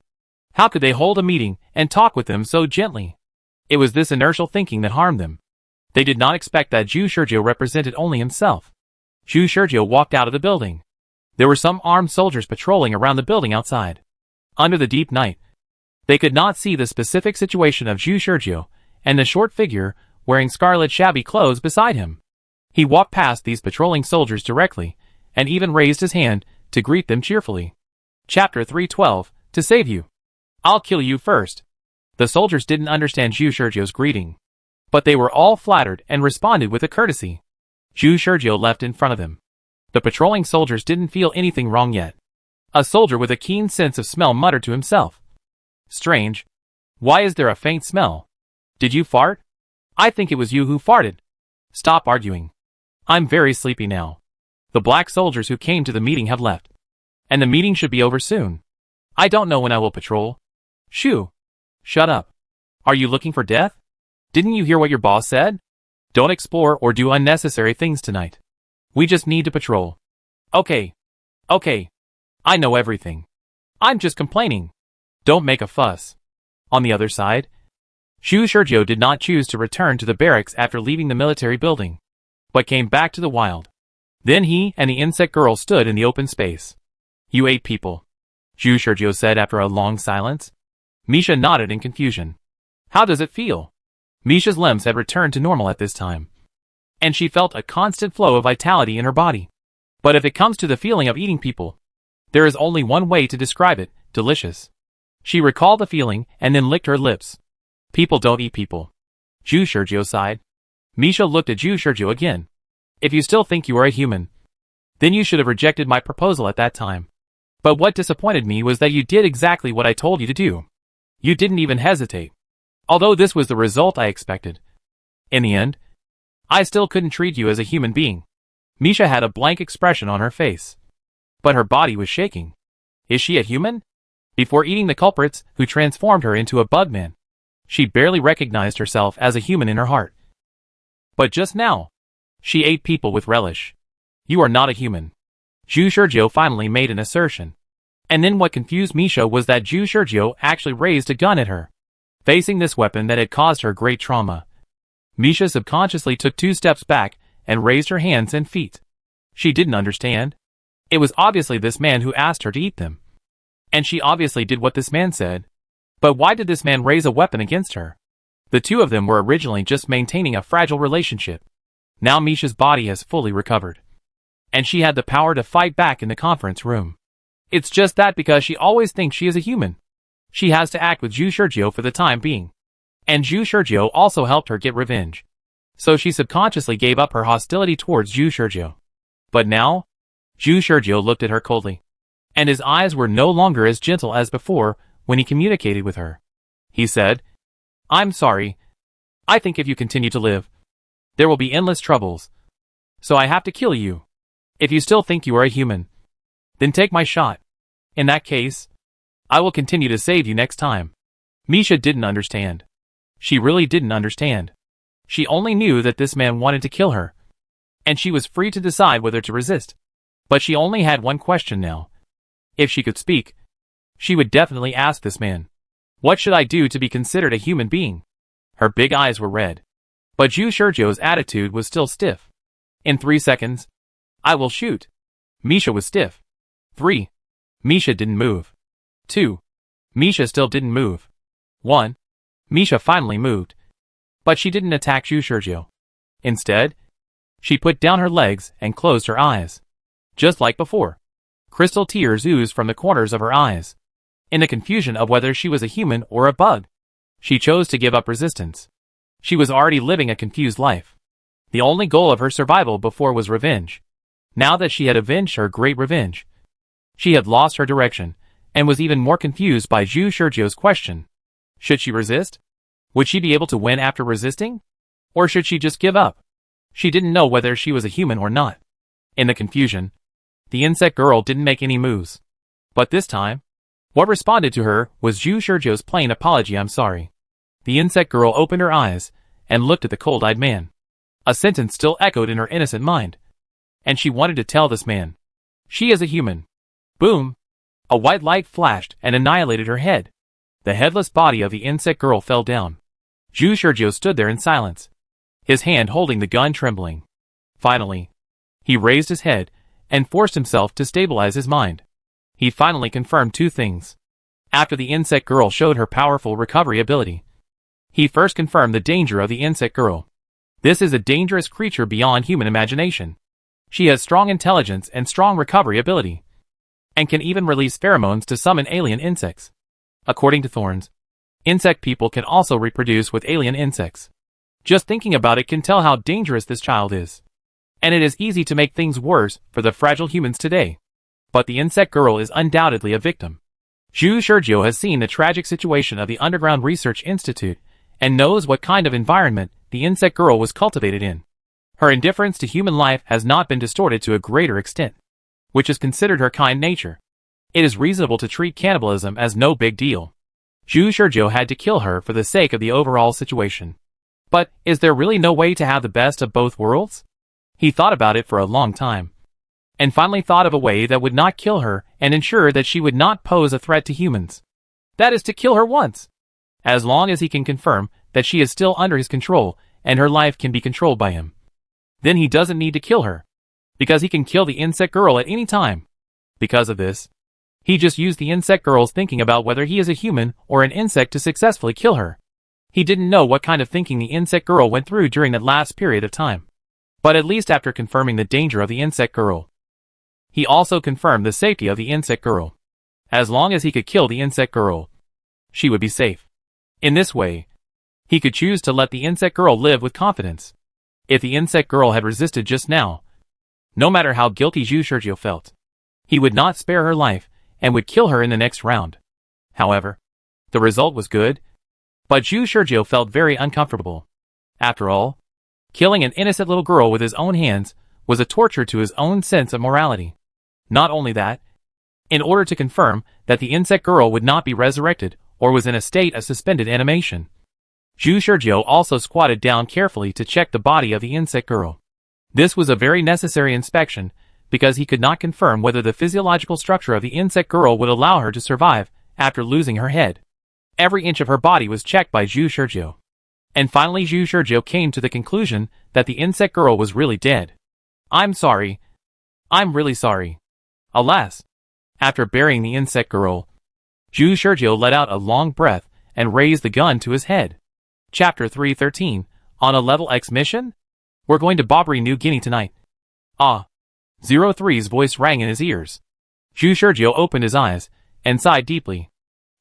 How could they hold a meeting and talk with them so gently? It was this inertial thinking that harmed them. They did not expect that Zhu Shurjiu represented only himself. Zhu Shurjiu walked out of the building. There were some armed soldiers patrolling around the building outside. Under the deep night, they could not see the specific situation of Zhu Shurjiu and the short figure wearing scarlet shabby clothes beside him. He walked past these patrolling soldiers directly, and even raised his hand to greet them cheerfully. Chapter 312, To Save You. I'll kill you first. The soldiers didn't understand Zhu Shurjiu's greeting, but they were all flattered and responded with a courtesy. Zhu Shurjiu left in front of them. The patrolling soldiers didn't feel anything wrong yet. A soldier with a keen sense of smell muttered to himself. Strange. Why is there a faint smell? Did you fart? I think it was you who farted. Stop arguing. I'm very sleepy now. The black soldiers who came to the meeting have left, and the meeting should be over soon. I don't know when I will patrol. Shoo. Shut up. Are you looking for death? Didn't you hear what your boss said? Don't explore or do unnecessary things tonight. We just need to patrol. Okay. I know everything. I'm just complaining. Don't make a fuss. On the other side, Zhu Shurjiu did not choose to return to the barracks after leaving the military building, but came back to the wild. Then he and the insect girl stood in the open space. You 8 people, Zhu Shurjiu said after a long silence. Misha nodded in confusion. How does it feel? Misha's limbs had returned to normal at this time, and she felt a constant flow of vitality in her body. But if it comes to the feeling of eating people, there is only one way to describe it: delicious. She recalled the feeling and then licked her lips. People don't eat people. Zhu Shurjiu sighed. Misha looked at Zhu Shurjiu again. If you still think you are a human, then you should have rejected my proposal at that time. But what disappointed me was that you did exactly what I told you to do. You didn't even hesitate. Although this was the result I expected. In the end, I still couldn't treat you as a human being. Misha had a blank expression on her face, but her body was shaking. Is she a human? Before eating the culprits who transformed her into a bugman, she barely recognized herself as a human in her heart. But just now, she ate people with relish. You are not a human. Zhu Shurjiu finally made an assertion. And then what confused Misha was that Zhu Shurjiu actually raised a gun at her. Facing this weapon that had caused her great trauma, Misha subconsciously took 2 steps back and raised her hands and feet. She didn't understand. It was obviously this man who asked her to eat them. And she obviously did what this man said. But why did this man raise a weapon against her? The two of them were originally just maintaining a fragile relationship. Now Misha's body has fully recovered, and she had the power to fight back in the conference room. It's just that because she always thinks she is a human, she has to act with Zhu Shurjiu for the time being. And Zhu Shurjiu also helped her get revenge. So she subconsciously gave up her hostility towards Zhu Shurjiu. But now, Zhu Shurjiu looked at her coldly, and his eyes were no longer as gentle as before when he communicated with her. He said, I'm sorry. I think if you continue to live, there will be endless troubles. So I have to kill you. If you still think you are a human, then take my shot. In that case, I will continue to save you next time. Misha didn't understand. She really didn't understand. She only knew that this man wanted to kill her, and she was free to decide whether to resist. But she only had one question now. If she could speak, she would definitely ask this man, "What should I do to be considered a human being?" Her big eyes were red, but Zhu Shurjo's attitude was still stiff. "In 3 seconds, I will shoot." Misha was stiff. 3. Misha didn't move. 2. Misha still didn't move. 1. Misha finally moved. But she didn't attack Zhu Shurjo. Instead, she put down her legs and closed her eyes. Just like before, crystal tears oozed from the corners of her eyes. In the confusion of whether she was a human or a bug, she chose to give up resistance. She was already living a confused life. The only goal of her survival before was revenge. Now that she had avenged her great revenge, she had lost her direction, and was even more confused by Zhu Shurjo's question. Should she resist? Would she be able to win after resisting? Or should she just give up? She didn't know whether she was a human or not. In the confusion, the insect girl didn't make any moves. But this time, what responded to her was Zhu Shurjo's plain apology, "I'm sorry." The insect girl opened her eyes and looked at the cold-eyed man. A sentence still echoed in her innocent mind, and she wanted to tell this man, "She is a human." Boom! A white light flashed and annihilated her head. The headless body of the insect girl fell down. Zhu Shurjo stood there in silence, his hand holding the gun trembling. Finally, he raised his head and forced himself to stabilize his mind. He finally confirmed 2 things. After the insect girl showed her powerful recovery ability, he first confirmed the danger of the insect girl. This is a dangerous creature beyond human imagination. She has strong intelligence and strong recovery ability, and can even release pheromones to summon alien insects. According to Thorns, insect people can also reproduce with alien insects. Just thinking about it can tell how dangerous this child is. And it is easy to make things worse for the fragile humans today. But the insect girl is undoubtedly a victim. Zhu Shurjo has seen the tragic situation of the Underground Research Institute and knows what kind of environment the insect girl was cultivated in. Her indifference to human life has not been distorted to a greater extent, which is considered her kind nature. It is reasonable to treat cannibalism as no big deal. Zhu Shurjo had to kill her for the sake of the overall situation. But is there really no way to have the best of both worlds? He thought about it for a long time, and finally thought of a way that would not kill her and ensure that she would not pose a threat to humans. That is to kill her once, as long as he can confirm that she is still under his control and her life can be controlled by him. Then he doesn't need to kill her, because he can kill the insect girl at any time. Because of this, he just used the insect girl's thinking about whether he is a human or an insect to successfully kill her. He didn't know what kind of thinking the insect girl went through during that last period of time. But at least after confirming the danger of the insect girl, he also confirmed the safety of the insect girl. As long as he could kill the insect girl, she would be safe. In this way, he could choose to let the insect girl live with confidence. If the insect girl had resisted just now, no matter how guilty Zhu Shurjo felt, he would not spare her life and would kill her in the next round. However, the result was good, but Zhu Shurjo felt very uncomfortable. After all, killing an innocent little girl with his own hands was a torture to his own sense of morality. Not only that, in order to confirm that the insect girl would not be resurrected or was in a state of suspended animation, Zhu Shurjo also squatted down carefully to check the body of the insect girl. This was a very necessary inspection, because he could not confirm whether the physiological structure of the insect girl would allow her to survive after losing her head. Every inch of her body was checked by Zhu Shurjo. And finally Zhu Shurjo came to the conclusion that the insect girl was really dead. "I'm sorry. I'm really sorry." Alas, after burying the insect girl, Zhu Shurjo let out a long breath and raised the gun to his head. Chapter 313, On a Level X Mission? We're going to Bobbery, New Guinea tonight. Ah. 03's voice rang in his ears. Zhu Shurjo opened his eyes and sighed deeply.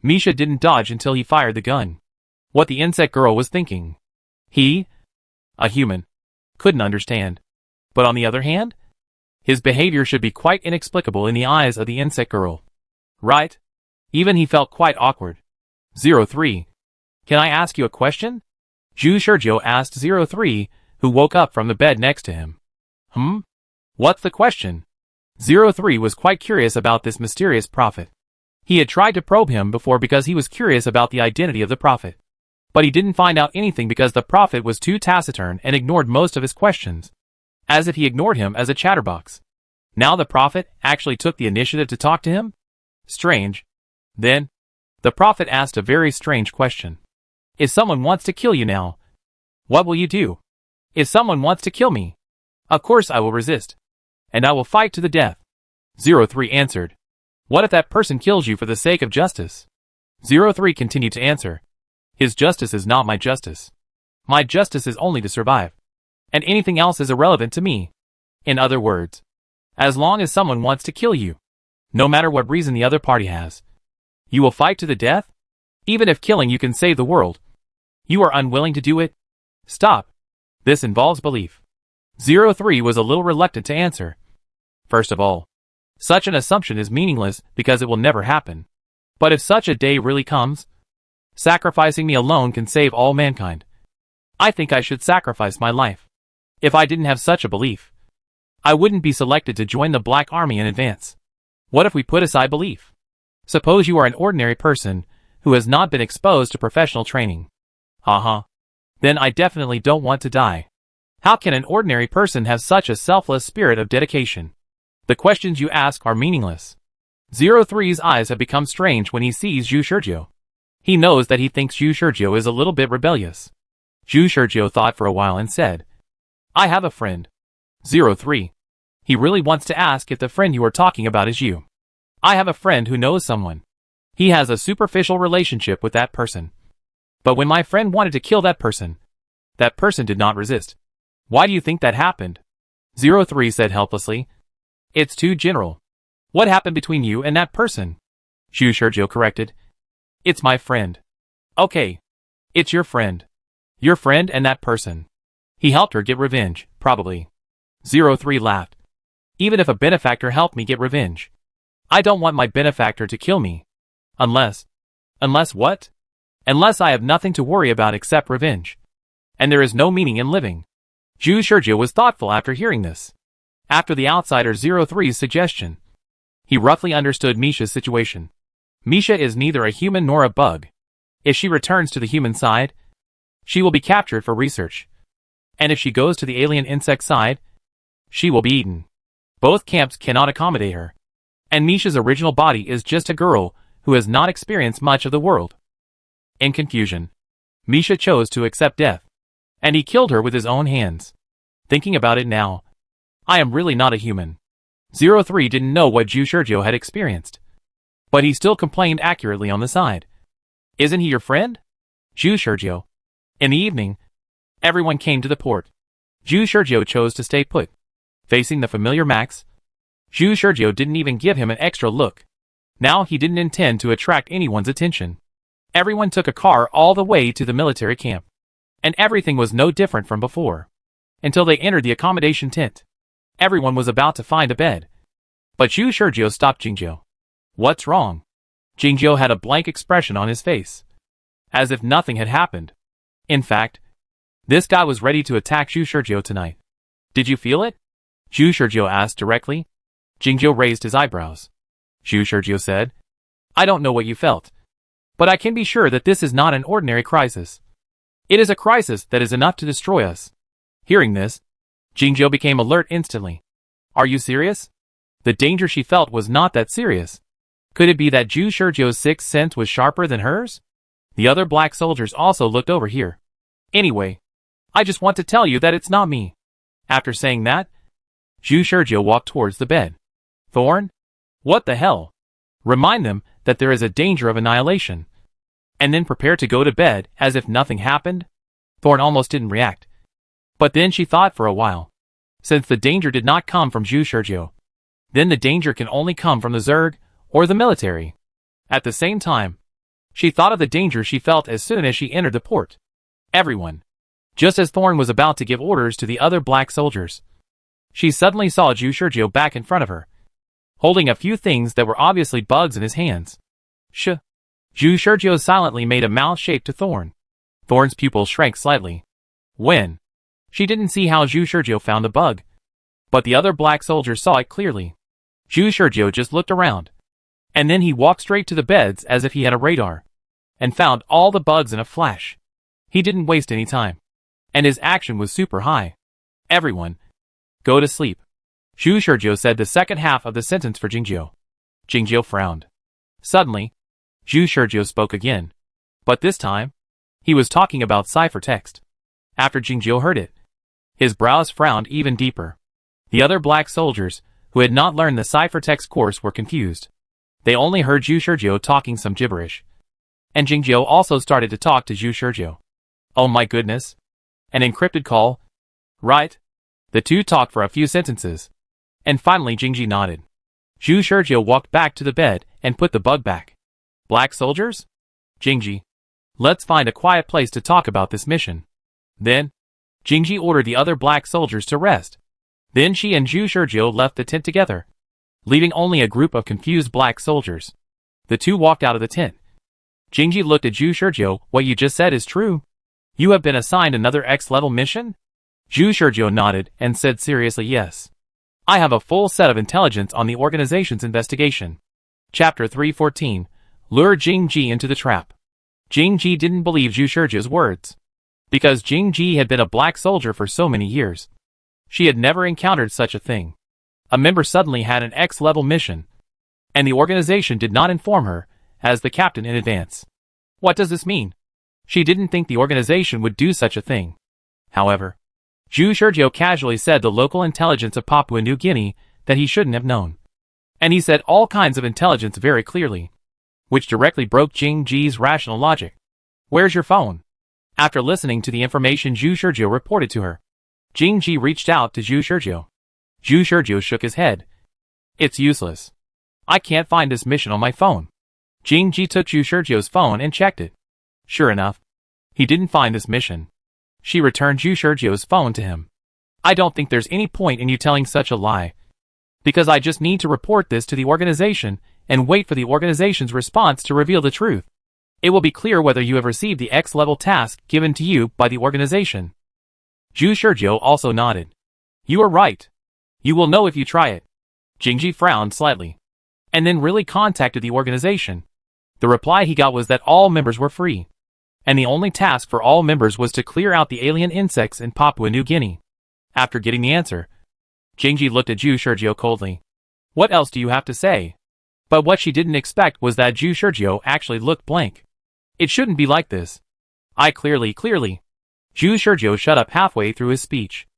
Misha didn't dodge until he fired the gun. What the insect girl was thinking, he, a human, couldn't understand. But on the other hand, his behavior should be quite inexplicable in the eyes of the insect girl. Right? Even he felt quite awkward. 03. Can I ask you a question? Zhu Shurjo asked 03, who woke up from the bed next to him. What's the question? 03 was quite curious about this mysterious prophet. He had tried to probe him before because he was curious about the identity of the prophet. But he didn't find out anything because the prophet was too taciturn and ignored most of his questions, as if he ignored him as a chatterbox. Now the prophet actually took the initiative to talk to him? Strange. Then, the prophet asked a very strange question. If someone wants to kill you now, what will you do? If someone wants to kill me, of course I will resist. And I will fight to the death. 03 answered. What if that person kills you for the sake of justice? 03 continued to answer. His justice is not my justice. My justice is only to survive. And anything else is irrelevant to me. In other words, as long as someone wants to kill you, no matter what reason the other party has, you will fight to the death? Even if killing you can save the world, you are unwilling to do it? Stop. This involves belief. 03 was a little reluctant to answer. First of all, such an assumption is meaningless because it will never happen. But if such a day really comes, sacrificing me alone can save all mankind. I think I should sacrifice my life. If I didn't have such a belief, I wouldn't be selected to join the Black Army in advance. What if we put aside belief? Suppose you are an ordinary person who has not been exposed to professional training. Then I definitely don't want to die. How can an ordinary person have such a selfless spirit of dedication? The questions you ask are meaningless. 03's eyes have become strange when he sees Zhu Shurjiu. He knows that he thinks Zhu Shurjiu is a little bit rebellious. Zhu Shurjiu thought for a while and said, I have a friend. 03. He really wants to ask if the friend you are talking about is you. I have a friend who knows someone. He has a superficial relationship with that person. But when my friend wanted to kill that person did not resist. Why do you think that happened? 03 said helplessly. It's too general. What happened between you and that person? Zhu Shurjiu corrected. It's my friend. Okay. It's your friend. Your friend and that person. He helped her get revenge, probably. 03 laughed. Even if a benefactor helped me get revenge, I don't want my benefactor to kill me. Unless what? Unless I have nothing to worry about except revenge. And there is no meaning in living. Zhu Shurjiu was thoughtful after hearing this. After the outsider 03's suggestion, he roughly understood Misha's situation. Misha is neither a human nor a bug. If she returns to the human side, she will be captured for research. And if she goes to the alien insect side, she will be eaten. Both camps cannot accommodate her. And Misha's original body is just a girl who has not experienced much of the world. In confusion, Misha chose to accept death. And he killed her with his own hands. Thinking about it now, I am really not a human. 03 didn't know what Zhu Shurjiu had experienced. But he still complained accurately on the side. Isn't he your friend? Zhu Shurjiu. In the evening, everyone came to the port. Zhu Shurjiu chose to stay put. Facing the familiar Max, Zhu Shurjiu didn't even give him an extra look. Now he didn't intend to attract anyone's attention. Everyone took a car all the way to the military camp. And everything was no different from before. Until they entered the accommodation tent. Everyone was about to find a bed. But Zhu Shurjiu stopped Jingjiu. What's wrong? Jingjiu had a blank expression on his face. As if nothing had happened. In fact, this guy was ready to attack Zhu Shurjiu tonight. Did you feel it? Zhu Shurjiu asked directly. Jingjiu raised his eyebrows. Zhu Shurjiu said, I don't know what you felt. But I can be sure that this is not an ordinary crisis. It is a crisis that is enough to destroy us. Hearing this, Jingjiu became alert instantly. Are you serious? The danger she felt was not that serious. Could it be that Zhu Shurjiu's sixth sense was sharper than hers? The other black soldiers also looked over here. Anyway, I just want to tell you that it's not me. After saying that, Zhu Shurjiu walked towards the bed. Thorn? What the hell? Remind them that there is a danger of annihilation. And then prepare to go to bed as if nothing happened? Thorn almost didn't react. But then she thought for a while. Since the danger did not come from Zhu Shurjiu, then the danger can only come from the Zerg or the military. At the same time, she thought of the danger she felt as soon as she entered the port. Everyone. Just as Thorn was about to give orders to the other black soldiers, she suddenly saw Zhu Shurjiu back in front of her, holding a few things that were obviously bugs in his hands. Zhu Shurjiu silently made a mouth shape to Thorn. Thorn's pupils shrank slightly. When? She didn't see how Zhu Shurjiu found the bug. But the other black soldiers saw it clearly. Zhu Shurjiu just looked around. And then he walked straight to the beds as if he had a radar, and found all the bugs in a flash. He didn't waste any time, and his action was super high. Everyone, go to sleep. Zhu Shizhou said the second half of the sentence for Jingjiu. Jingjiu frowned. Suddenly, Zhu Shizhou spoke again. But this time, he was talking about ciphertext. After Jingjiu heard it, his brows frowned even deeper. The other black soldiers, who had not learned the ciphertext course, were confused. They only heard Zhu Shizhou talking some gibberish. And Jingjiu also started to talk to Zhu Shizhou. Oh my goodness. An encrypted call? Right. The two talked for a few sentences. And finally Jingji nodded. Zhu Shizhou walked back to the bed and put the bug back. Black soldiers? Jingji. Let's find a quiet place to talk about this mission. Then, Jingji ordered the other black soldiers to rest. Then she and Zhu Shizhou left the tent together, leaving only a group of confused black soldiers. The two walked out of the tent. Jingji looked at Zhu Shizhou. What you just said is true. You have been assigned another X-level mission? Zhu Shizhou nodded and said seriously yes. I have a full set of intelligence on the organization's investigation. Chapter 314. Lure Jingji into the trap. Jingji didn't believe Zhu Shizhou's words. Because Jingji had been a black soldier for so many years. She had never encountered such a thing. A member suddenly had an X-level mission. And the organization did not inform her, as the captain, in advance. What does this mean? She didn't think the organization would do such a thing. However, Zhu Shizhou casually said the local intelligence of Papua New Guinea that he shouldn't have known. And he said all kinds of intelligence very clearly, which directly broke Jingji's rational logic. Where's your phone? After listening to the information Zhu Shizhou reported to her, Jingji reached out to Zhu Shizhou. Zhu Shizhou shook his head. It's useless. I can't find this mission on my phone. Jingji took Zhu Shizhou's phone and checked it. Sure enough, he didn't find this mission. She returned Zhu Shizhou's phone to him. I don't think there's any point in you telling such a lie. Because I just need to report this to the organization and wait for the organization's response to reveal the truth. It will be clear whether you have received the X-level task given to you by the organization. Zhu Shizhou also nodded. You are right. You will know if you try it. Jingji frowned slightly, and then really contacted the organization. The reply he got was that all members were free, and the only task for all members was to clear out the alien insects in Papua New Guinea. After getting the answer, Jingji looked at Zhu Shizhou coldly. What else do you have to say? But what she didn't expect was that Zhu Shizhou actually looked blank. It shouldn't be like this. I clearly. Zhu Shizhou shut up halfway through his speech.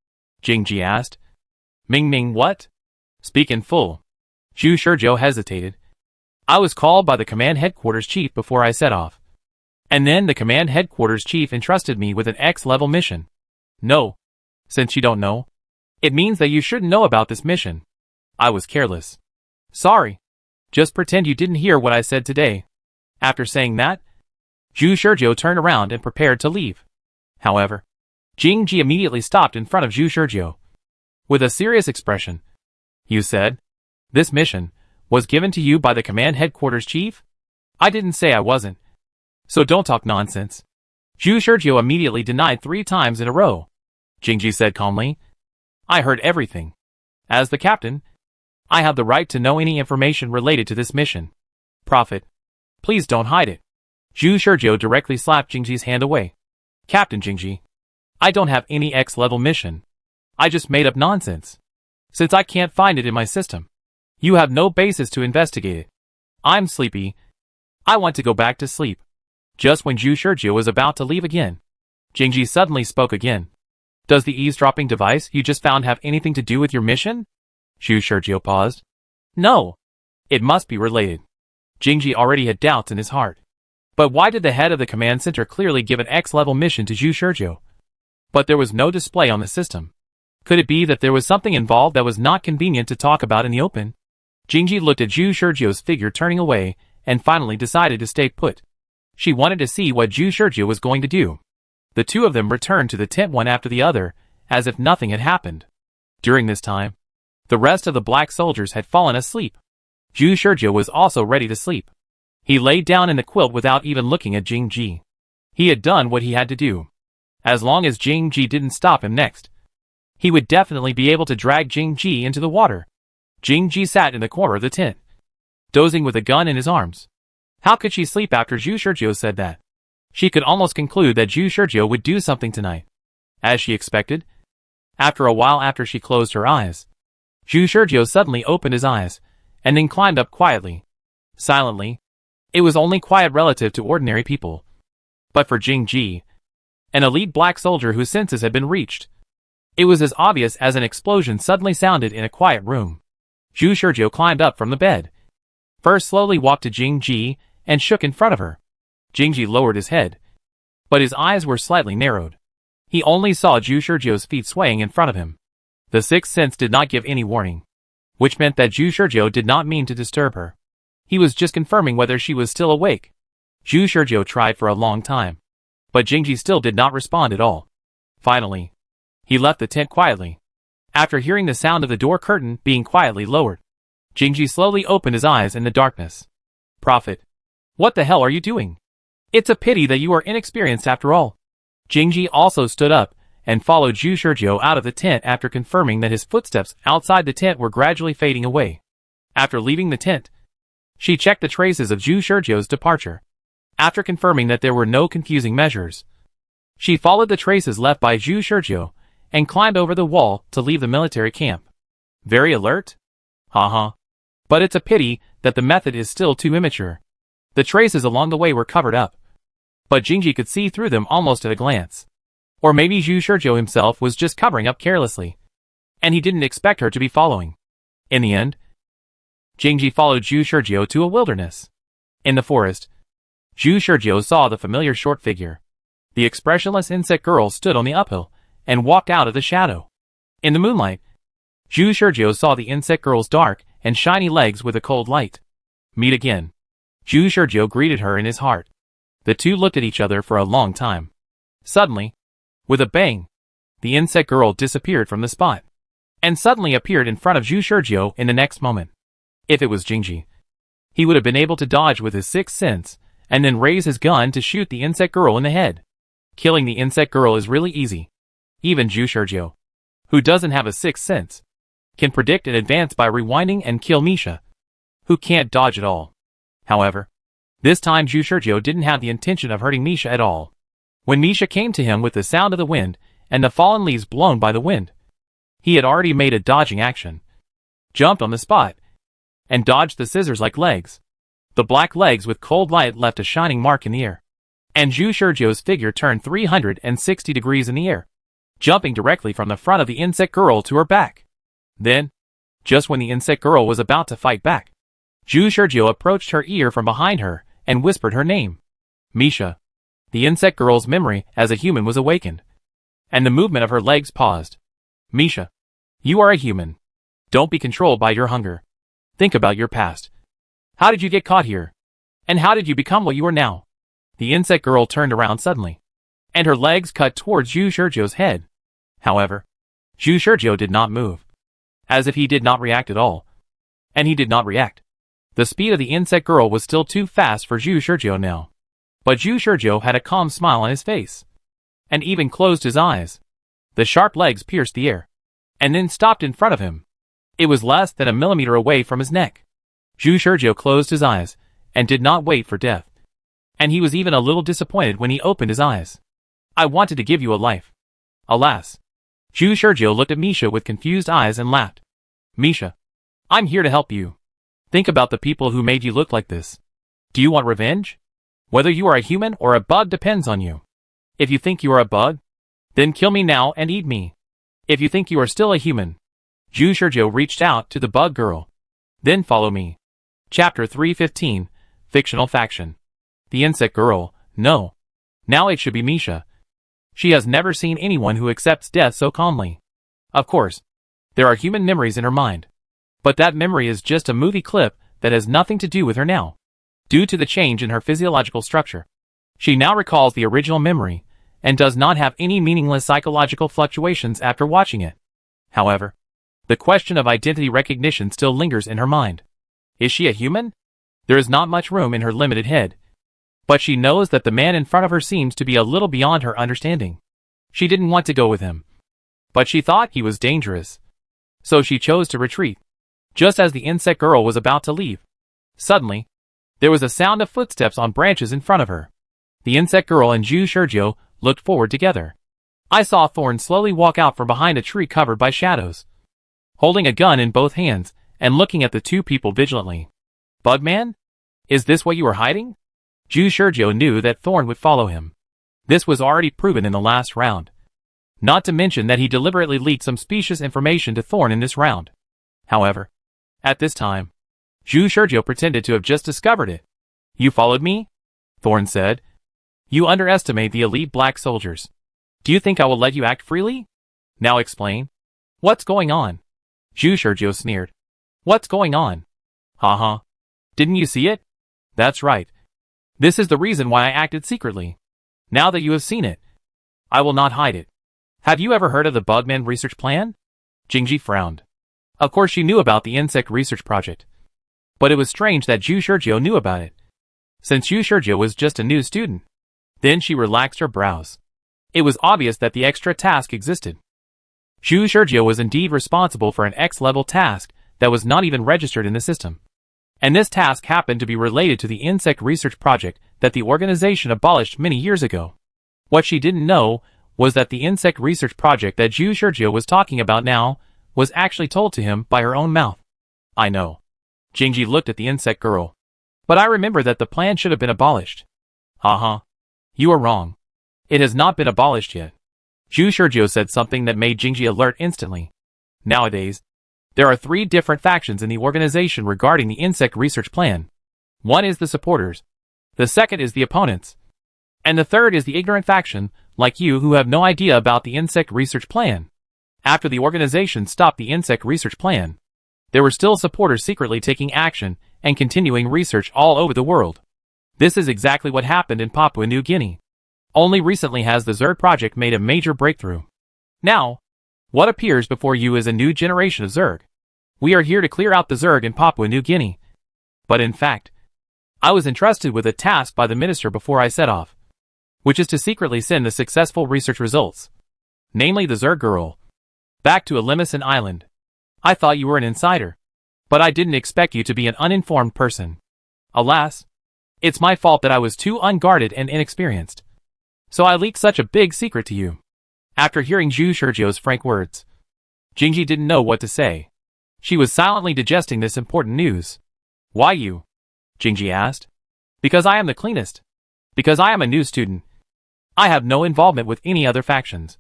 Jingji asked. Ming, what? Speak in full. Zhu Shizhou hesitated. I was called by the command headquarters chief before I set off. And then the command headquarters chief entrusted me with an X-level mission. No. Since you don't know, it means that you shouldn't know about this mission. I was careless. Sorry. Just pretend you didn't hear what I said today. After saying that, Zhu Shizhou turned around and prepared to leave. However, Jingji immediately stopped in front of Zhu Shizhou. With a serious expression. You said, this mission was given to you by the command headquarters chief? I didn't say I wasn't. So don't talk nonsense. Zhu Shizhou immediately denied 3 times in a row. Jingji said calmly. I heard everything. As the captain, I have the right to know any information related to this mission. Prophet, please don't hide it. Zhu Shizhou directly slapped Jingji's hand away. Captain Jingji, I don't have any X-level mission. I just made up nonsense. Since I can't find it in my system, you have no basis to investigate it. I'm sleepy. I want to go back to sleep. Just when Zhu Shizhou was about to leave again, Jingji suddenly spoke again. Does the eavesdropping device you just found have anything to do with your mission? Zhu Shizhou paused. No. It must be related. Jingji already had doubts in his heart. But why did the head of the command center clearly give an X-level mission to Zhu Shizhou? But there was no display on the system. Could it be that there was something involved that was not convenient to talk about in the open? Jingji looked at Zhu Shizhou's figure turning away, and finally decided to stay put. She wanted to see what Zhu Shizhou was going to do. The two of them returned to the tent one after the other, as if nothing had happened. During this time, the rest of the black soldiers had fallen asleep. Zhu Shizhou was also ready to sleep. He laid down in the quilt without even looking at Jingji. He had done what he had to do. As long as Jingji didn't stop him next, he would definitely be able to drag Jingji into the water. Jingji sat in the corner of the tent. dozing with a gun in his arms. How could she sleep after Zhu Shizhou said that? She could almost conclude that Zhu Shizhou would do something tonight. As she expected, after a while after she closed her eyes, Zhu Shizhou suddenly opened his eyes, and then climbed up quietly. Silently. It was only quiet relative to ordinary people. But for Jing Ji, an elite black soldier whose senses had been reached, it was as obvious as an explosion suddenly sounded in a quiet room. Zhu Shizhou climbed up from the bed. First slowly walked to Jing Ji, and shook in front of her. Jing Ji lowered his head, but his eyes were slightly narrowed. He only saw Zhu Shizhou's feet swaying in front of him. The sixth sense did not give any warning, which meant that Zhu Shizhou did not mean to disturb her. He was just confirming whether she was still awake. Zhu Shizhou tried for a long time, but Jing Ji still did not respond at all. Finally, he left the tent quietly. After hearing the sound of the door curtain being quietly lowered, Jing Ji slowly opened his eyes in the darkness. Prophet, what the hell are you doing? It's a pity that you are inexperienced after all. Jing Ji also stood up and followed Zhu Shizhou out of the tent after confirming that his footsteps outside the tent were gradually fading away. After leaving the tent, she checked the traces of Zhu Shizhou's departure. After confirming that there were no confusing measures, she followed the traces left by Zhu Shizhou and climbed over the wall to leave the military camp. Very alert? Haha. But it's a pity that the method is still too immature. The traces along the way were covered up, but Jing Ji could see through them almost at a glance. Or maybe Zhu Shizhou himself was just covering up carelessly, and he didn't expect her to be following. In the end, Jing Ji followed Zhu Shizhou to a wilderness. In the forest, Zhu Shizhou saw the familiar short figure. The expressionless insect girl stood on the uphill and walked out of the shadow. In the moonlight, Zhu Shizhou saw the insect girl's dark and shiny legs with a cold light. Meet again. Zhu Shizhou greeted her in his heart. The two looked at each other for a long time. Suddenly, with a bang, the insect girl disappeared from the spot, and suddenly appeared in front of Zhu Shizhou in the next moment. If it was Jing Ji, he would have been able to dodge with his sixth sense, and then raise his gun to shoot the insect girl in the head. Killing the insect girl is really easy. Even Zhu Shizhou, who doesn't have a sixth sense, can predict in advance by rewinding and kill Misha, who can't dodge at all. However, this time Zhu Shizhou didn't have the intention of hurting Misha at all. When Misha came to him with the sound of the wind and the fallen leaves blown by the wind, he had already made a dodging action, jumped on the spot, and dodged the scissors-like legs. The black legs with cold light left a shining mark in the air, and Zhu Shizhou's figure turned 360 degrees in the air, jumping directly from the front of the insect girl to her back. Then, just when the insect girl was about to fight back, Zhu Shizhou approached her ear from behind her and whispered her name. Misha. The insect girl's memory as a human was awakened, and the movement of her legs paused. Misha. You are a human. Don't be controlled by your hunger. Think about your past. How did you get caught here? And how did you become what you are now? The insect girl turned around suddenly, and her legs cut towards Zhu Shizhou's head. However, Zhu Shizhou did not move, as if he did not react at all. And he did not react. The speed of the insect girl was still too fast for Zhu Shizhou now. But Zhu Shizhou had a calm smile on his face, and even closed his eyes. The sharp legs pierced the air, and then stopped in front of him. It was less than a millimeter away from his neck. Zhu Shizhou closed his eyes, and did not wait for death. And he was even a little disappointed when he opened his eyes. I wanted to give you a life. Alas. Zhu Shizhou looked at Misha with confused eyes and laughed. Misha, I'm here to help you. Think about the people who made you look like this. Do you want revenge? Whether you are a human or a bug depends on you. If you think you are a bug, then kill me now and eat me. If you think you are still a human, Zhu Shizhou reached out to the bug girl. Then follow me. Chapter 315, Fictional Faction. The insect girl, no. Now it should be Misha. She has never seen anyone who accepts death so calmly. Of course, there are human memories in her mind. But that memory is just a movie clip that has nothing to do with her now. Due to the change in her physiological structure, she now recalls the original memory, and does not have any meaningless psychological fluctuations after watching it. However, the question of identity recognition still lingers in her mind. Is she a human? There is not much room in her limited head. But she knows that the man in front of her seems to be a little beyond her understanding. She didn't want to go with him, but she thought he was dangerous. So she chose to retreat. Just as the insect girl was about to leave, Suddenly, there was a sound of footsteps on branches in front of her. The insect girl and Zhu Shurjiu looked forward together. I saw Thorn slowly walk out from behind a tree covered by shadows, holding a gun in both hands and looking at the two people vigilantly. Bugman? Is this what you were hiding? Zhu Shurjiu knew that Thorn would follow him. This was already proven in the last round. Not to mention that he deliberately leaked some specious information to Thorn in this round. However, at this time, Zhu Shurjiu pretended to have just discovered it. You followed me? Thorn said. You underestimate the elite black soldiers. Do you think I will let you act freely? Now explain. What's going on? Zhu Shurjiu sneered. What's going on? Haha. Didn't you see it? That's right. This is the reason why I acted secretly. Now that you have seen it, I will not hide it. Have you ever heard of the Bugman research plan? Jingji frowned. Of course she knew about the insect research project. But it was strange that Zhu Shurjiu knew about it, since Zhu Shurjiu was just a new student. Then she relaxed her brows. It was obvious that the extra task existed. Zhu Shurjiu was indeed responsible for an X-level task that was not even registered in the system. And this task happened to be related to the insect research project that the organization abolished many years ago. What she didn't know was that the insect research project that Zhu Shurjiu was talking about now was actually told to him by her own mouth. I know. Jingji looked at the insect girl. But I remember that the plan should have been abolished. Haha. You are wrong. It has not been abolished yet. Zhu Shurjiu said something that made Jingji alert instantly. Nowadays, there are 3 different factions in the organization regarding the insect research plan. One is the supporters. The second is the opponents. And the third is the ignorant faction, like you who have no idea about the insect research plan. After the organization stopped the insect research plan, there were still supporters secretly taking action and continuing research all over the world. This is exactly what happened in Papua New Guinea. Only recently has the Zerg project made a major breakthrough. Now, what appears before you is a new generation of Zerg. We are here to clear out the Zerg in Papua New Guinea. But in fact, I was entrusted with a task by the minister before I set off, which is to secretly send the successful research results, namely the Zerg girl, back to Alimison Island. I thought you were an insider, but I didn't expect you to be an uninformed person. Alas, it's my fault that I was too unguarded and inexperienced. So I leaked such a big secret to you. After hearing Zhu Shurjiu's frank words, Jingji didn't know what to say. She was silently digesting this important news. Why you? Jingji asked. Because I am the cleanest. Because I am a new student. I have no involvement with any other factions.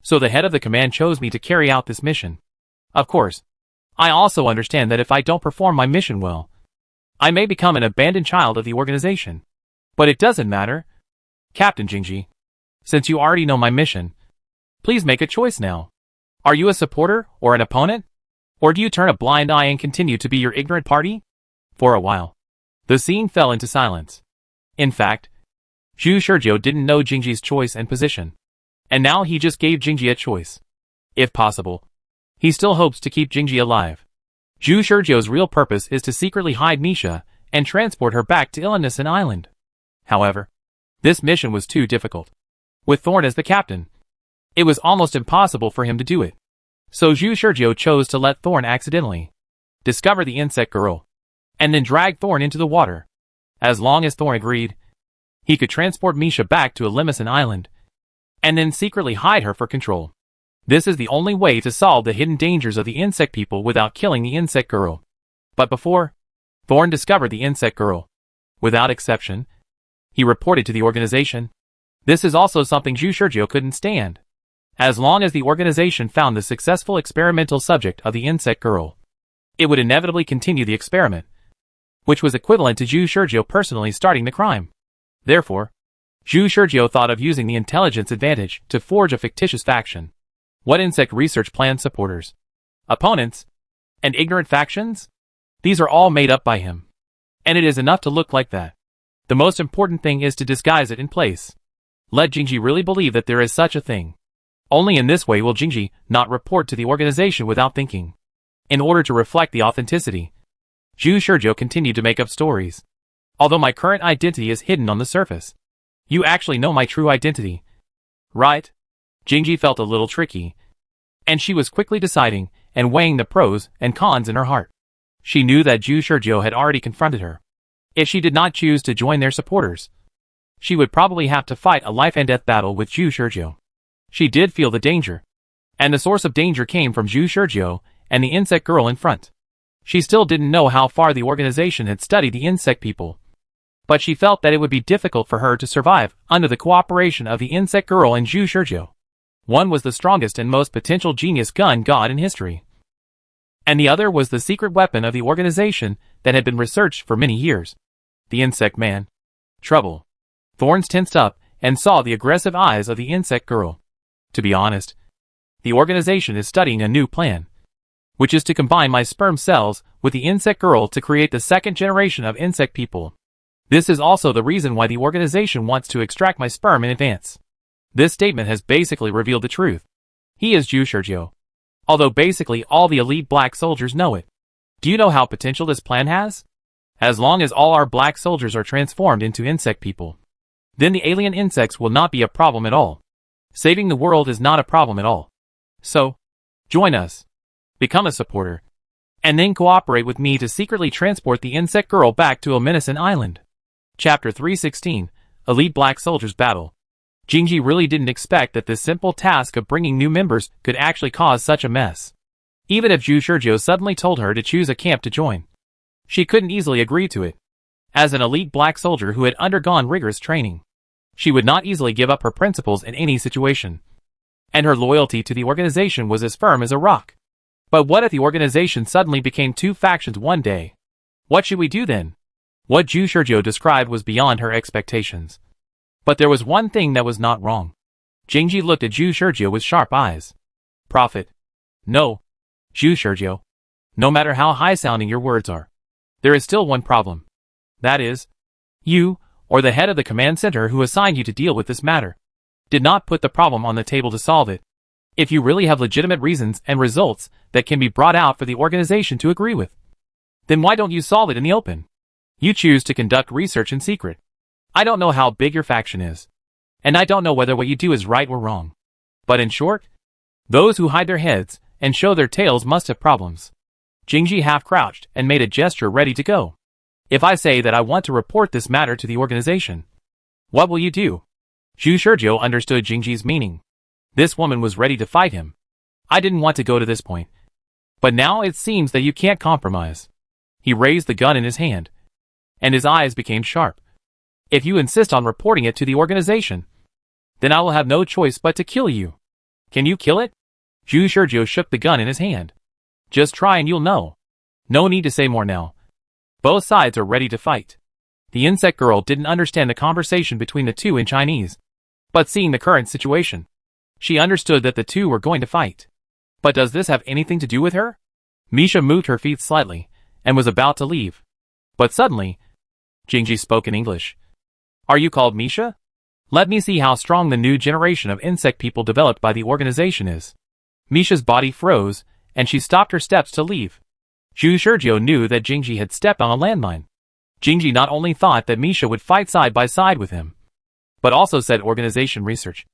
So the head of the command chose me to carry out this mission. Of course, I also understand that if I don't perform my mission well, I may become an abandoned child of the organization. But it doesn't matter. Captain Jingji, since you already know my mission, please make a choice now. Are you a supporter or an opponent? Or do you turn a blind eye and continue to be your ignorant party? For a while, the scene fell into silence. In fact, Zhu Shurjiu didn't know Jingji's choice and position. And now he just gave Jingji a choice. If possible, he still hopes to keep Jingji alive. Zhu Shurjiu's real purpose is to secretly hide Misha and transport her back to Alimison Island. However, this mission was too difficult. With Thorn as the captain, it was almost impossible for him to do it. So Zhu Shurjiu chose to let Thorn accidentally discover the insect girl, and then drag Thorn into the water. As long as Thorn agreed, he could transport Misha back to Alimison Island, and then secretly hide her for control. This is the only way to solve the hidden dangers of the insect people without killing the insect girl. But before Thorn discovered the insect girl, without exception, he reported to the organization. This is also something Zhu Shurjiu couldn't stand. As long as the organization found the successful experimental subject of the insect girl, it would inevitably continue the experiment, which was equivalent to Zhu Shurjiu personally starting the crime. Therefore, Zhu Shurjiu thought of using the intelligence advantage to forge a fictitious faction. What insect research plan supporters, opponents, and ignorant factions? These are all made up by him. And it is enough to look like that. The most important thing is to disguise it in place. Let Jingji really believe that there is such a thing. Only in this way will Jingji not report to the organization without thinking. In order to reflect the authenticity, Zhu Shurjiu continued to make up stories. Although my current identity is hidden on the surface, you actually know my true identity, right? Jingji felt a little tricky, and she was quickly deciding and weighing the pros and cons in her heart. She knew that Zhu Shizhou had already confronted her. If she did not choose to join their supporters, she would probably have to fight a life-and-death battle with Zhu Shizhou. She did feel the danger. And the source of danger came from Zhu Shizhou and the insect girl in front. She still didn't know how far the organization had studied the insect people. But she felt that it would be difficult for her to survive under the cooperation of the insect girl and Zhu Shizhou. One was the strongest and most potential genius gun god in history. And the other was the secret weapon of the organization that had been researched for many years. The insect man. Trouble. Thorns tensed up and saw the aggressive eyes of the insect girl. To be honest, the organization is studying a new plan, which is to combine my sperm cells with the insect girl to create the second generation of insect people. This is also the reason why the organization wants to extract my sperm in advance. This statement has basically revealed the truth. He is Zhu Shizhou. Although basically all the elite black soldiers know it. Do you know how potential this plan has? As long as all our black soldiers are transformed into insect people, then the alien insects will not be a problem at all. Saving the world is not a problem at all. So, join us. Become a supporter. And then cooperate with me to secretly transport the insect girl back to Omniscient Island. Chapter 316, Elite Black Soldiers Battle. Jingji really didn't expect that this simple task of bringing new members could actually cause such a mess. Even if Zhu Shizhou suddenly told her to choose a camp to join, she couldn't easily agree to it. As an elite black soldier who had undergone rigorous training, she would not easily give up her principles in any situation. And her loyalty to the organization was as firm as a rock. But what if the organization suddenly became two factions one day? What should we do then? What Zhu Shizhou described was beyond her expectations. But there was one thing that was not wrong. Jingji looked at Zhu Shizhou with sharp eyes. Prophet. No. Zhu Shizhou. No matter how high-sounding your words are, there is still one problem. That is, you, or the head of the command center who assigned you to deal with this matter, did not put the problem on the table to solve it. If you really have legitimate reasons and results that can be brought out for the organization to agree with, then why don't you solve it in the open? You choose to conduct research in secret. I don't know how big your faction is, and I don't know whether what you do is right or wrong. But in short, those who hide their heads and show their tails must have problems. Jingji half-crouched and made a gesture ready to go. If I say that I want to report this matter to the organization, what will you do? Zhu Shizhou understood Jingji's meaning. This woman was ready to fight him. I didn't want to go to this point. But now it seems that you can't compromise. He raised the gun in his hand, and his eyes became sharp. If you insist on reporting it to the organization, then I will have no choice but to kill you. Can you kill it? Zhu Shizhou shook the gun in his hand. Just try and you'll know. No need to say more now. Both sides are ready to fight. The insect girl didn't understand the conversation between the two in Chinese, but seeing the current situation, she understood that the two were going to fight. But does this have anything to do with her? Misha moved her feet slightly, and was about to leave. But suddenly, Jingji spoke in English. Are you called Misha? Let me see how strong the new generation of insect people developed by the organization is. Misha's body froze, and she stopped her steps to leave. Zhu Shizhou knew that Jingji had stepped on a landmine. Jingji not only thought that Misha would fight side by side with him, but also said organization research.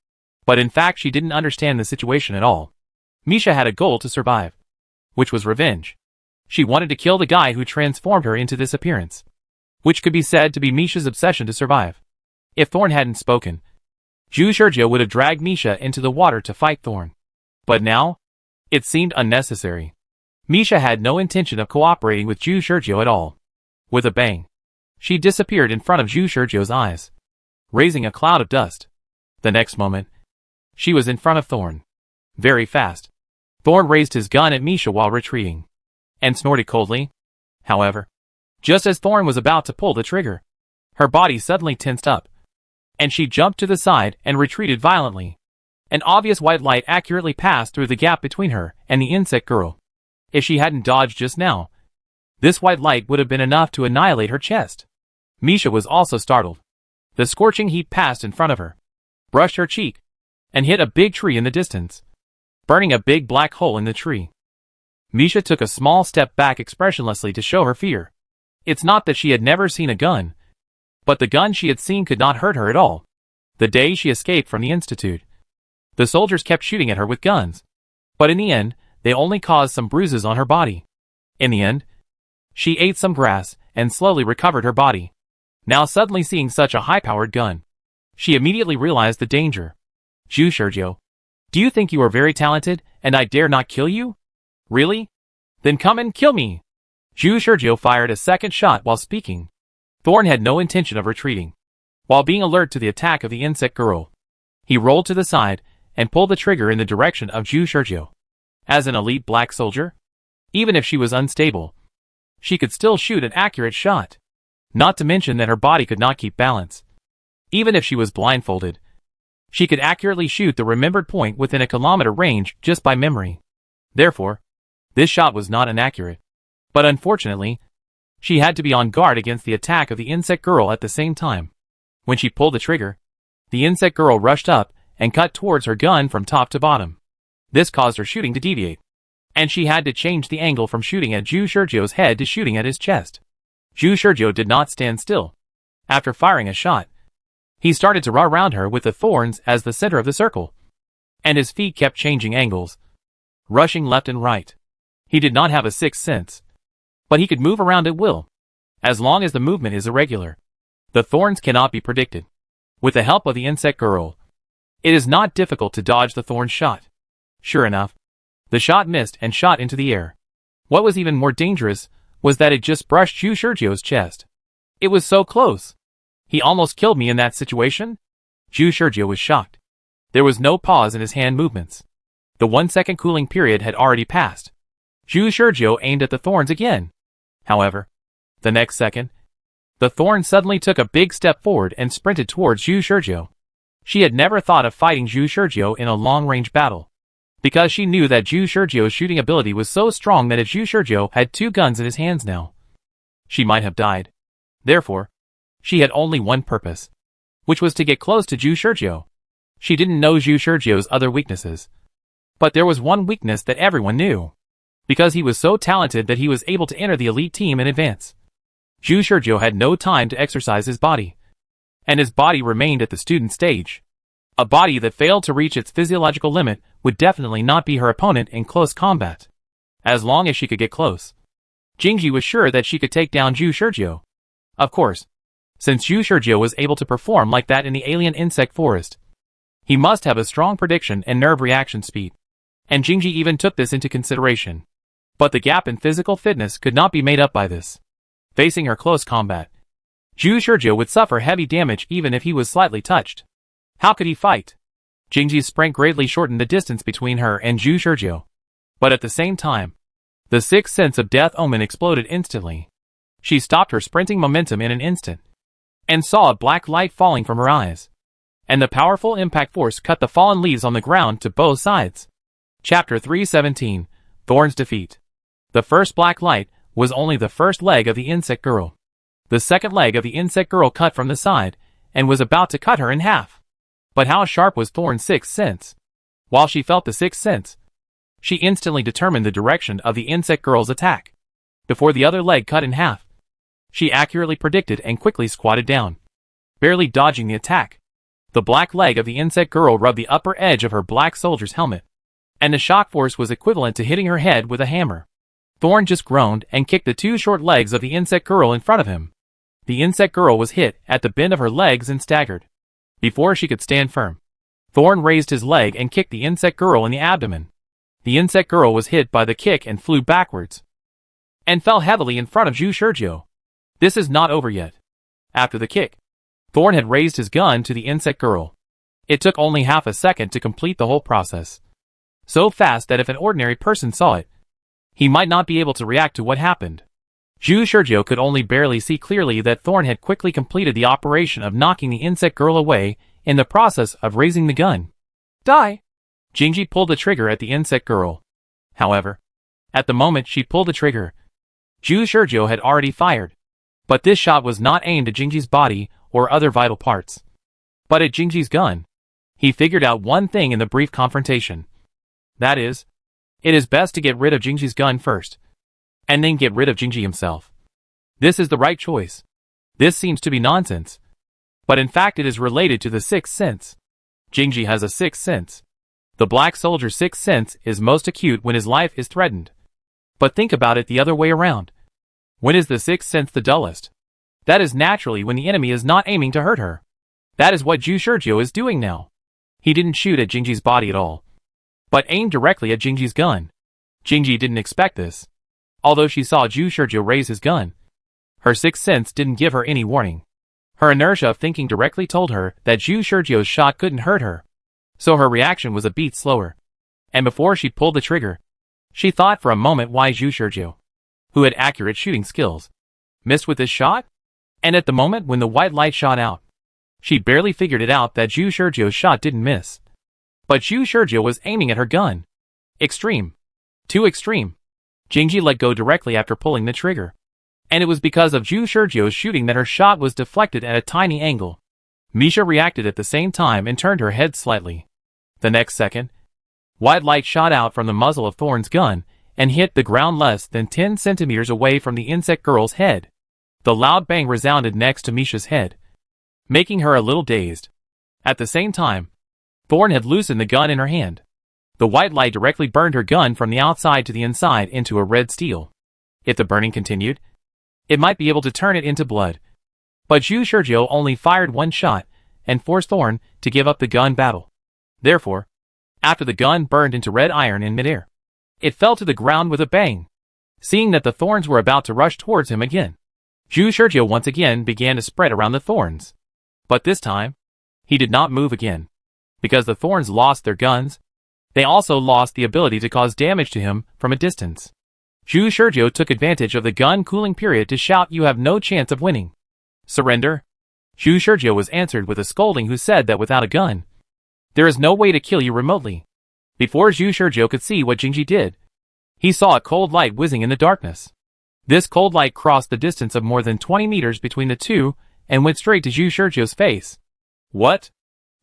But in fact she didn't understand the situation at all. Misha had a goal to survive, which was revenge. She wanted to kill the guy who transformed her into this appearance, which could be said to be Misha's obsession to survive. If Thorn hadn't spoken, Zhu Shizhou would have dragged Misha into the water to fight Thorn. But now, it seemed unnecessary. Misha had no intention of cooperating with Zhu Shizhou at all. With a bang, she disappeared in front of Zhu Shizhou's eyes, raising a cloud of dust. The next moment, she was in front of Thorn. Very fast. Thorn raised his gun at Misha while retreating, and snorted coldly. However, just as Thorn was about to pull the trigger, her body suddenly tensed up, and she jumped to the side and retreated violently. An obvious white light accurately passed through the gap between her and the insect girl. If she hadn't dodged just now, this white light would have been enough to annihilate her chest. Misha was also startled. The scorching heat passed in front of her, brushed her cheek, and hit a big tree in the distance, burning a big black hole in the tree. Misha took a small step back expressionlessly to show her fear. It's not that she had never seen a gun, but the gun she had seen could not hurt her at all. The day she escaped from the institute, the soldiers kept shooting at her with guns, but in the end, they only caused some bruises on her body. In the end, She ate some grass and slowly recovered her body. Now suddenly seeing such a high-powered gun, she immediately realized the danger. Zhu Shurjiu, do you think you are very talented and I dare not kill you? Really? Then come and kill me. Zhu Shurjiu fired a second shot while speaking. Thorn had no intention of retreating. While being alert to the attack of the insect girl, he rolled to the side and pulled the trigger in the direction of Zhu Shurjiu. As an elite black soldier, even if she was unstable, she could still shoot an accurate shot. Not to mention that her body could not keep balance. Even if she was blindfolded, she could accurately shoot the remembered point within a kilometer range just by memory. Therefore, this shot was not inaccurate. But unfortunately, she had to be on guard against the attack of the insect girl at the same time. When she pulled the trigger, the insect girl rushed up and cut towards her gun from top to bottom. This caused her shooting to deviate, and she had to change the angle from shooting at Zhu Shurjiu's head to shooting at his chest. Zhu Shurjiu did not stand still. After firing a shot, he started to run around her with the thorns as the center of the circle, and his feet kept changing angles, rushing left and right. He did not have a sixth sense, but he could move around at will, as long as the movement is irregular. The thorns cannot be predicted. With the help of the insect girl, it is not difficult to dodge the thorn shot. Sure enough, the shot missed and shot into the air. What was even more dangerous was that it just brushed Zhu Shurjiu's chest. It was so close. He almost killed me in that situation? Zhu Shurjiu was shocked. There was no pause in his hand movements. The 1-second cooling period had already passed. Zhu Shurjiu aimed at the thorns again. However, the next second, the thorn suddenly took a big step forward and sprinted towards Zhu Shurjiu. She had never thought of fighting Zhu Shurjiu in a long-range battle, because she knew that Zhu Shurjiu's shooting ability was so strong that if Zhu Shurjiu had 2 guns in his hands now, she might have died. Therefore, she had only one purpose, which was to get close to Zhu Shurjiu. She didn't know Zhu Shurjiu's other weaknesses, but there was one weakness that everyone knew, because he was so talented that he was able to enter the elite team in advance. Zhu Shurjiu had no time to exercise his body, and his body remained at the student stage. A body that failed to reach its physiological limit would definitely not be her opponent in close combat. As long as she could get close, Jingji was sure that she could take down Zhu Shurjiu. Of course, since Zhu Shurjiu was able to perform like that in the alien insect forest, he must have a strong prediction and nerve reaction speed. And Jingji even took this into consideration. But the gap in physical fitness could not be made up by this. Facing her close combat, Zhu Shurjiu would suffer heavy damage even if he was slightly touched. How could he fight? Jingji's sprint greatly shortened the distance between her and Zhu Shurjiu. But at the same time, the sixth sense of Death Omen exploded instantly. She stopped her sprinting momentum in an instant, and saw a black light falling from her eyes. And the powerful impact force cut the fallen leaves on the ground to both sides. Chapter 317, Thorn's Defeat. The first black light was only the first leg of the insect girl. The second leg of the insect girl cut from the side, and was about to cut her in half. But how sharp was Thorn's sixth sense? While she felt the sixth sense, she instantly determined the direction of the insect girl's attack. Before the other leg cut in half, she accurately predicted and quickly squatted down, barely dodging the attack. The black leg of the insect girl rubbed the upper edge of her black soldier's helmet, and the shock force was equivalent to hitting her head with a hammer. Thorn just groaned and kicked the 2 short legs of the insect girl in front of him. The insect girl was hit at the bend of her legs and staggered. Before she could stand firm, Thorn raised his leg and kicked the insect girl in the abdomen. The insect girl was hit by the kick and flew backwards, and fell heavily in front of Zhu Shurjiu. This is not over yet. After the kick, Thorn had raised his gun to the insect girl. It took only half a second to complete the whole process. So fast that if an ordinary person saw it, he might not be able to react to what happened. Zhu Shurjiu could only barely see clearly that Thorn had quickly completed the operation of knocking the insect girl away in the process of raising the gun. Die! Jingji pulled the trigger at the insect girl. However, at the moment she pulled the trigger, Zhu Shurjiu had already fired. But this shot was not aimed at Jingji's body or other vital parts, but at Jingji's gun. He figured out one thing in the brief confrontation. That is, it is best to get rid of Jingji's gun first, and then get rid of Jingji himself. This is the right choice. This seems to be nonsense, but in fact it is related to the sixth sense. Jingji has a sixth sense. The black soldier's sixth sense is most acute when his life is threatened. But think about it the other way around. When is the sixth sense the dullest? That is naturally when the enemy is not aiming to hurt her. That is what Zhu Shurjiu is doing now. He didn't shoot at Jingji's body at all, but aimed directly at Jingji's gun. Jingji didn't expect this. Although she saw Zhu Shurjiu raise his gun, her sixth sense didn't give her any warning. Her inertia of thinking directly told her that Zhu Shurjiu's shot couldn't hurt her. So her reaction was a beat slower. And before she pulled the trigger, she thought for a moment why Zhu Shurjiu, who had accurate shooting skills, missed with this shot? And at the moment when the white light shot out, she barely figured it out that Zhu Shurjiu's shot didn't miss. But Zhu Shurjiu was aiming at her gun. Extreme. Too extreme. Jingji let go directly after pulling the trigger. And it was because of Zhu Shurjiu's shooting that her shot was deflected at a tiny angle. Misha reacted at the same time and turned her head slightly. The next second, white light shot out from the muzzle of Thorn's gun and hit the ground less than 10 centimeters away from the insect girl's head. The loud bang resounded next to Misha's head, making her a little dazed. At the same time, Thorn had loosened the gun in her hand. The white light directly burned her gun from the outside to the inside into a red steel. If the burning continued, it might be able to turn it into blood. But Zhu Shurjiu only fired one shot and forced Thorn to give up the gun battle. Therefore, after the gun burned into red iron in midair, it fell to the ground with a bang. Seeing that the thorns were about to rush towards him again, Zhu Shurjiu once again began to spread around the thorns. But this time, he did not move again. Because the thorns lost their guns, they also lost the ability to cause damage to him from a distance. Zhu Shurjiu took advantage of the gun cooling period to shout, "You have no chance of winning. Surrender." Zhu Shurjiu was answered with a scolding who said that without a gun, there is no way to kill you remotely. Before Zhu Shurjiu could see what Jingji did, he saw a cold light whizzing in the darkness. This cold light crossed the distance of more than 20 meters between the two and went straight to Zhu Shurjiu's face. What?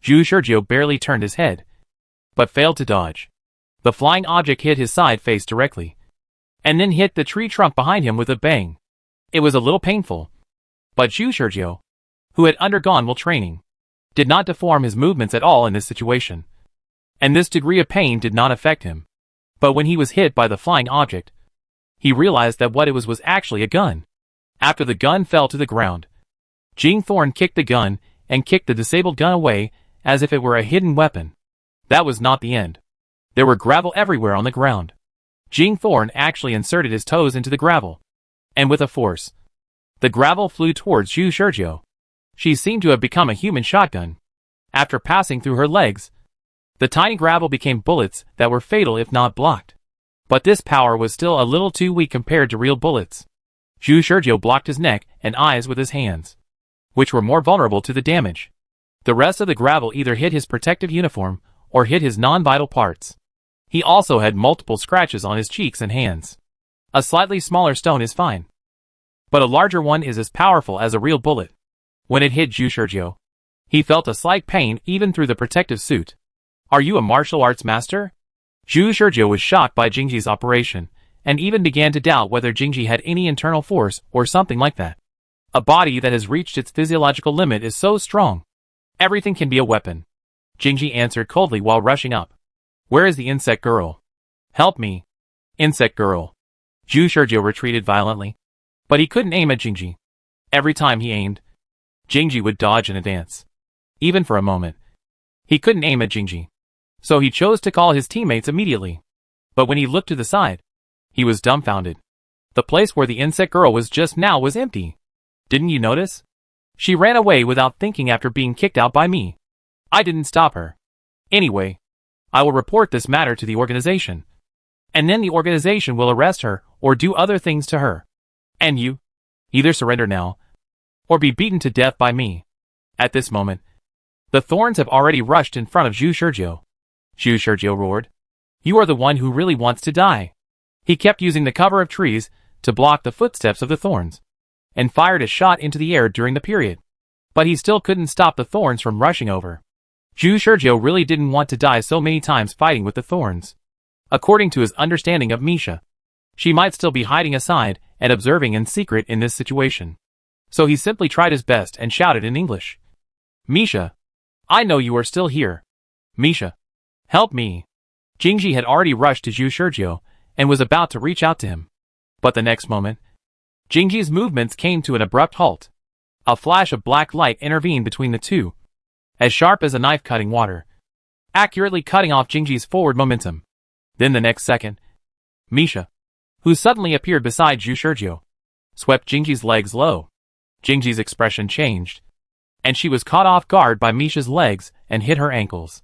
Zhu Shurjiu barely turned his head, but failed to dodge. The flying object hit his side face directly, and then hit the tree trunk behind him with a bang. It was a little painful, but Zhu Shurjiu, who had undergone well training, did not deform his movements at all in this situation. And this degree of pain did not affect him. But when he was hit by the flying object, he realized that what it was actually a gun. After the gun fell to the ground, Jing Thorn kicked the gun and kicked the disabled gun away as if it were a hidden weapon. That was not the end. There were gravel everywhere on the ground. Jing Thorn actually inserted his toes into the gravel, and with a force, the gravel flew towards Zhu Shurjiu. She seemed to have become a human shotgun. After passing through her legs, the tiny gravel became bullets that were fatal if not blocked. But this power was still a little too weak compared to real bullets. Zhu Shurjiu blocked his neck and eyes with his hands, which were more vulnerable to the damage. The rest of the gravel either hit his protective uniform or hit his non-vital parts. He also had multiple scratches on his cheeks and hands. A slightly smaller stone is fine, but a larger one is as powerful as a real bullet. When it hit Zhu Shurjiu, he felt a slight pain even through the protective suit. Are you a martial arts master? Zhu Shurjiu was shocked by Jingji's operation, and even began to doubt whether Jingji had any internal force or something like that. A body that has reached its physiological limit is so strong. Everything can be a weapon. Jingji answered coldly while rushing up. Where is the insect girl? Help me. Insect girl. Zhu Shurjiu retreated violently, but he couldn't aim at Jingji. Every time he aimed, Jingji would dodge in a dance. Even for a moment, he couldn't aim at Jingji, so he chose to call his teammates immediately. But when he looked to the side, he was dumbfounded. The place where the insect girl was just now was empty. Didn't you notice? She ran away without thinking after being kicked out by me. I didn't stop her. Anyway, I will report this matter to the organization. And then the organization will arrest her or do other things to her. And you, either surrender now, or be beaten to death by me. At this moment, the thorns have already rushed in front of Zhu Shurjiu. Zhu Shurjiu roared. You are the one who really wants to die. He kept using the cover of trees to block the footsteps of the thorns, and fired a shot into the air during the period. But he still couldn't stop the thorns from rushing over. Zhu Shurjiu really didn't want to die so many times fighting with the thorns. According to his understanding of Misha, she might still be hiding aside and observing in secret in this situation. So he simply tried his best and shouted in English. Misha, I know you are still here. Misha, help me. Jingji had already rushed to Zhu Shurjiu and was about to reach out to him. But the next moment, Jingji's movements came to an abrupt halt. A flash of black light intervened between the two, as sharp as a knife cutting water, accurately cutting off Jingji's forward momentum. Then the next second, Misha, who suddenly appeared beside Zhu Shurjiu, swept Jingji's legs low. Jingji's expression changed, and she was caught off guard by Misha's legs and hit her ankles.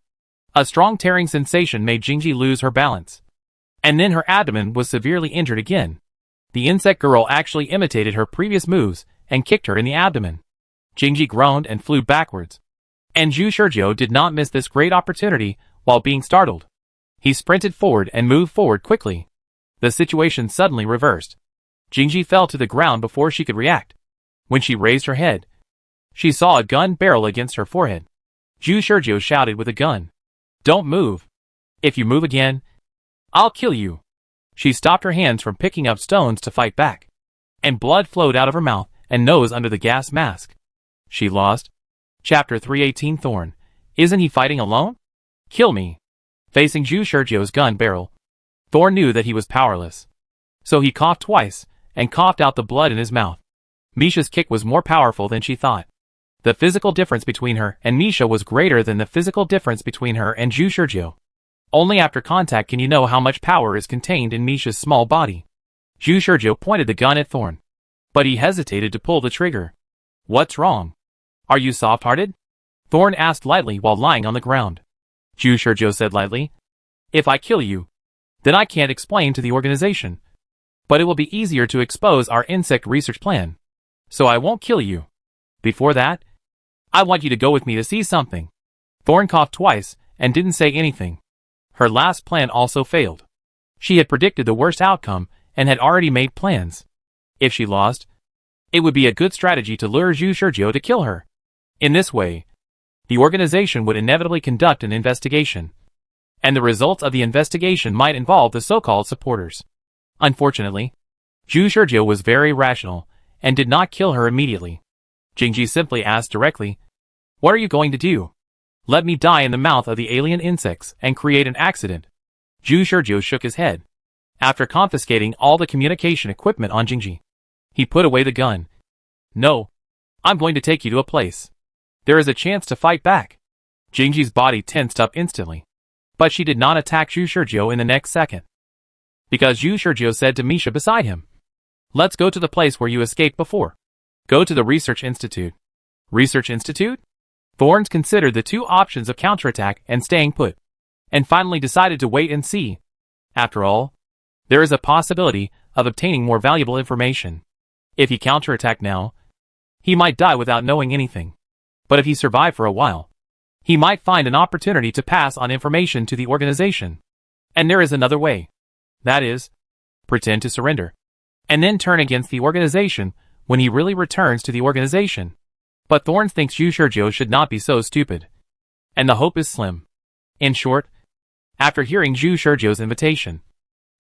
A strong tearing sensation made Jingji lose her balance, and then her abdomen was severely injured again. The insect girl actually imitated her previous moves and kicked her in the abdomen. Jingji groaned and flew backwards, and Zhu Shurjiu did not miss this great opportunity while being startled. He sprinted forward and moved forward quickly. The situation suddenly reversed. Jingji fell to the ground before she could react. When she raised her head, she saw a gun barrel against her forehead. Zhu Shurjiu shouted with a gun, "Don't move. If you move again, I'll kill you." She stopped her hands from picking up stones to fight back, and blood flowed out of her mouth and nose under the gas mask. She lost. Chapter 318 Thorn. Isn't he fighting alone? Kill me. Facing Zhu Shurjiu's gun barrel, Thorn knew that he was powerless. So he coughed twice, and coughed out the blood in his mouth. Misha's kick was more powerful than she thought. The physical difference between her and Misha was greater than the physical difference between her and Zhu Shurjiu. Only after contact can you know how much power is contained in Misha's small body. Zhu Shurjiu pointed the gun at Thorn, but he hesitated to pull the trigger. "What's wrong? Are you soft-hearted?" Thorn asked lightly while lying on the ground. Zhu Shurjiu said lightly, "If I kill you, then I can't explain to the organization. But it will be easier to expose our insect research plan. So I won't kill you. Before that, I want you to go with me to see something." Thorn coughed twice and didn't say anything. Her last plan also failed. She had predicted the worst outcome and had already made plans. If she lost, it would be a good strategy to lure Zhu Shurjiu to kill her. In this way, the organization would inevitably conduct an investigation, and the results of the investigation might involve the so-called supporters. Unfortunately, Zhu Shurjiu was very rational and did not kill her immediately. Jingji simply asked directly, "What are you going to do? Let me die in the mouth of the alien insects and create an accident?" Zhu Shurjiu shook his head. After confiscating all the communication equipment on Jingji, he put away the gun. "No, I'm going to take you to a place. There is a chance to fight back." Jingji's body tensed up instantly, but she did not attack Zhu Shurjiu in the next second, because Zhu Shurjiu said to Misha beside him, "Let's go to the place where you escaped before. Go to the Research Institute." Research Institute? Thorns considered the two options of counterattack and staying put, and finally decided to wait and see. After all, there is a possibility of obtaining more valuable information. If he counterattacked now, he might die without knowing anything. But if he survived for a while, he might find an opportunity to pass on information to the organization. And there is another way. That is, pretend to surrender, and then turn against the organization when he really returns to the organization. But Thorns thinks Zhu Shurjiu should not be so stupid, and the hope is slim. In short, after hearing Zhu Shurjiu's invitation,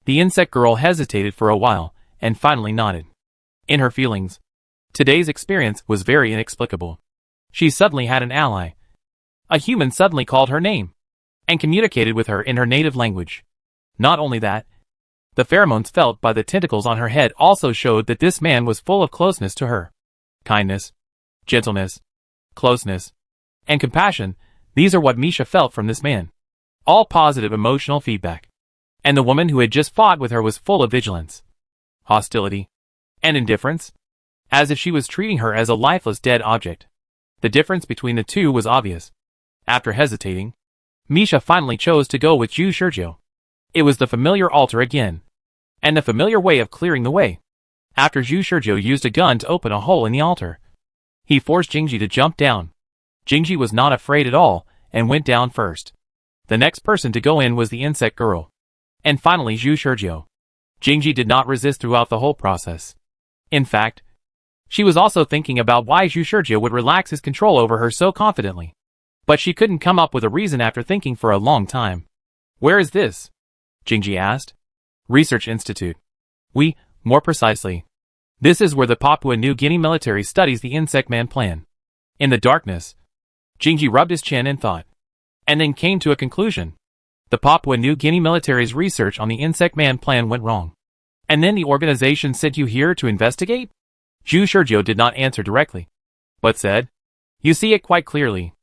the insect girl hesitated for a while and finally nodded. In her feelings, today's experience was very inexplicable. She suddenly had an ally. A human suddenly called her name and communicated with her in her native language. Not only that, the pheromones felt by the tentacles on her head also showed that this man was full of closeness to her. Kindness, gentleness, closeness, and compassion, these are what Misha felt from this man. All positive emotional feedback. And the woman who had just fought with her was full of vigilance, hostility, and indifference, as if she was treating her as a lifeless dead object. The difference between the two was obvious. After hesitating, Misha finally chose to go with Zhu Shurjiu. It was the familiar altar again, and the familiar way of clearing the way. After Zhu Shurjiu used a gun to open a hole in the altar, he forced Jingji to jump down. Jingji was not afraid at all and went down first. The next person to go in was the insect girl, and finally Zhu Shurjiu. Jingji did not resist throughout the whole process. In fact, she was also thinking about why Zhu Shurjiu would relax his control over her so confidently. But she couldn't come up with a reason after thinking for a long time. "Where is this?" Jingji asked. "Research Institute. More precisely, this is where the Papua New Guinea military studies the Insect Man plan." In the darkness, Jingji rubbed his chin and thought, and then came to a conclusion. The Papua New Guinea military's research on the Insect Man plan went wrong. And then the organization sent you here to investigate? Zhu Shizhou did not answer directly, but said, "You see it quite clearly."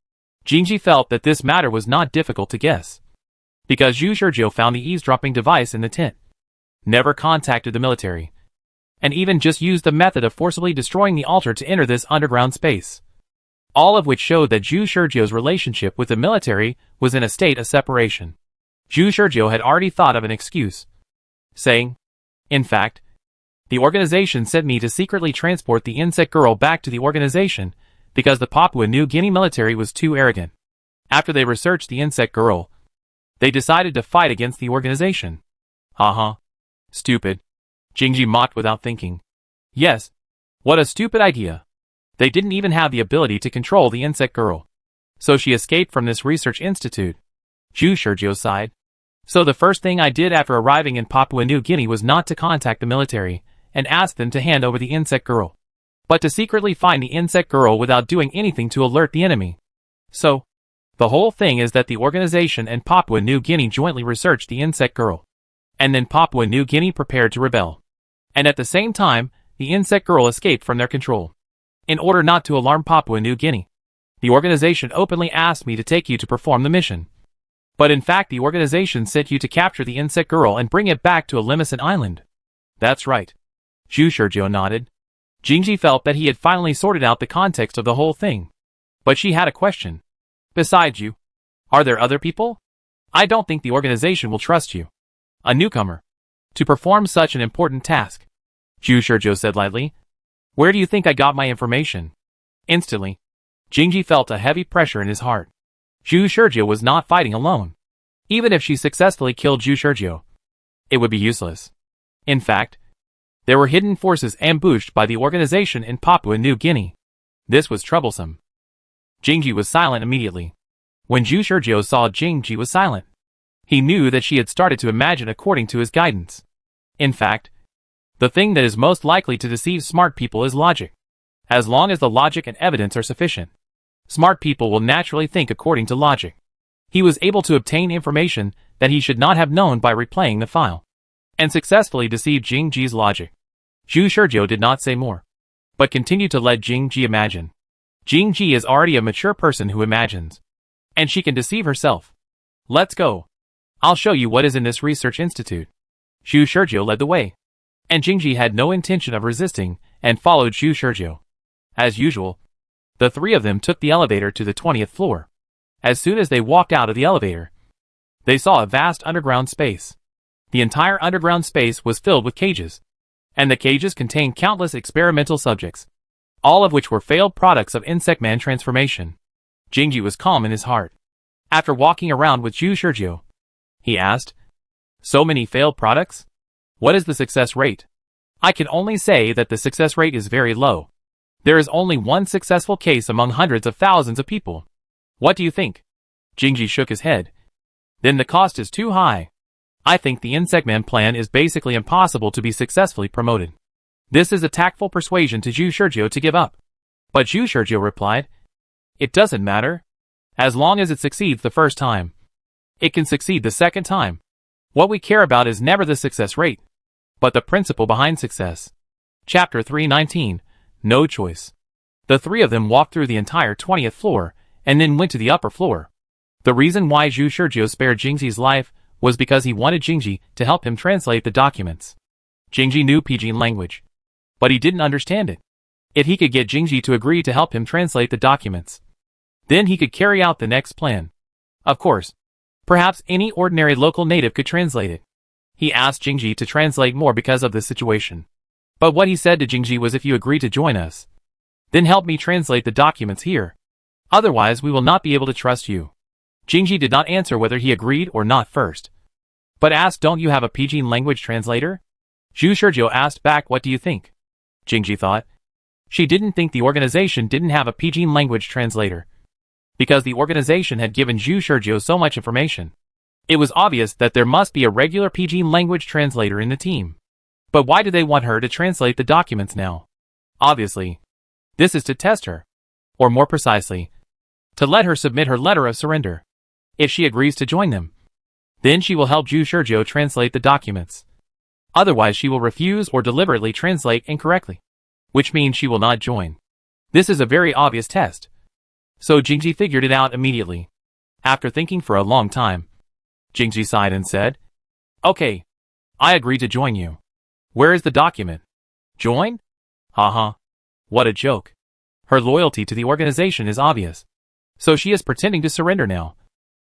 Jingji felt that this matter was not difficult to guess, because Zhu Shizhou found the eavesdropping device in the tent, never contacted the military, and even just used the method of forcibly destroying the altar to enter this underground space. All of which showed that Zhu Shizhou's relationship with the military was in a state of separation. Zhu Shizhou had already thought of an excuse, saying, "In fact, the organization sent me to secretly transport the insect girl back to the organization because the Papua New Guinea military was too arrogant. After they researched the insect girl, they decided to fight against the organization." Stupid. Jingji mocked without thinking. Yes, what a stupid idea. They didn't even have the ability to control the insect girl. So she escaped from this research institute. Zhu Shizhou sighed. So the first thing I did after arriving in Papua New Guinea was not to contact the military and ask them to hand over the insect girl, but to secretly find the insect girl without doing anything to alert the enemy. So, the whole thing is that the organization and Papua New Guinea jointly researched the insect girl, and then Papua New Guinea prepared to rebel. And at the same time, the insect girl escaped from their control. In order not to alarm Papua New Guinea, the organization openly asked me to take you to perform the mission. But in fact the organization sent you to capture the insect girl and bring it back to a Limousin island. That's right. Zhu Shizhou nodded. Jingji felt that he had finally sorted out the context of the whole thing. But she had a question. Besides you, are there other people? I don't think the organization will trust you, a newcomer, to perform such an important task. Zhu Shizhou said lightly. Where do you think I got my information? Instantly, Jingji felt a heavy pressure in his heart. Zhu Shizhou was not fighting alone. Even if she successfully killed Zhu Shizhou, it would be useless. In fact, there were hidden forces ambushed by the organization in Papua New Guinea. This was troublesome. Jingji was silent immediately. When Zhu Shizhou saw Jingji was silent, he knew that she had started to imagine according to his guidance. In fact, the thing that is most likely to deceive smart people is logic. As long as the logic and evidence are sufficient, smart people will naturally think according to logic. He was able to obtain information that he should not have known by replaying the file, and successfully deceived Jingji's logic. Zhu Shizhou did not say more, but continued to let Jingji imagine. Jingji is already a mature person who imagines, and she can deceive herself. Let's go. I'll show you what is in this research institute. Zhu Shizhou led the way, and Jingji had no intention of resisting and followed Zhu Shizhou. As usual, the three of them took the elevator to the 20th floor. As soon as they walked out of the elevator, they saw a vast underground space. The entire underground space was filled with cages, and the cages contained countless experimental subjects, all of which were failed products of Insect Man transformation. Jingji was calm in his heart. After walking around with Zhu Shizhou, he asked, "So many failed products? What is the success rate?" "I can only say that the success rate is very low. There is only one successful case among hundreds of thousands of people." "What do you think?" Jingji shook his head. "Then the cost is too high. I think the Insect Man plan is basically impossible to be successfully promoted." This is a tactful persuasion to Zhu Shizhou to give up. But Zhu Shizhou replied, "It doesn't matter. As long as it succeeds the first time, it can succeed the second time. What we care about is never the success rate, but the principle behind success." Chapter 319. No choice. The three of them walked through the entire 20th floor, and then went to the upper floor. The reason why Zhu Shizhou spared Jingji's life was because he wanted Jingji to help him translate the documents. Jingji knew Pidgin language, but he didn't understand it. If he could get Jingji to agree to help him translate the documents, then he could carry out the next plan. Of course, perhaps any ordinary local native could translate it. He asked Jingji to translate more because of the situation. But what he said to Jingji was, "If you agree to join us, then help me translate the documents here. Otherwise we will not be able to trust you." Jingji did not answer whether he agreed or not first, but asked, "Don't you have a Pidgin language translator?" Zhu Shizhou asked back, "What do you think?" Jingji thought. She didn't think the organization didn't have a Pidgin language translator, because the organization had given Zhu Shizhou so much information. It was obvious that there must be a regular Pidgin language translator in the team. But why do they want her to translate the documents now? Obviously, this is to test her, or more precisely, to let her submit her letter of surrender. If she agrees to join them, then she will help Zhu Shizhou translate the documents. Otherwise she will refuse or deliberately translate incorrectly. which means she will not join. This is a very obvious test. So Jingji figured it out immediately. After thinking for a long time, Jingji sighed and said, "Okay, I agree to join you. Where is the document? Join? Haha. What a joke. Her loyalty to the organization is obvious. So she is pretending to surrender now.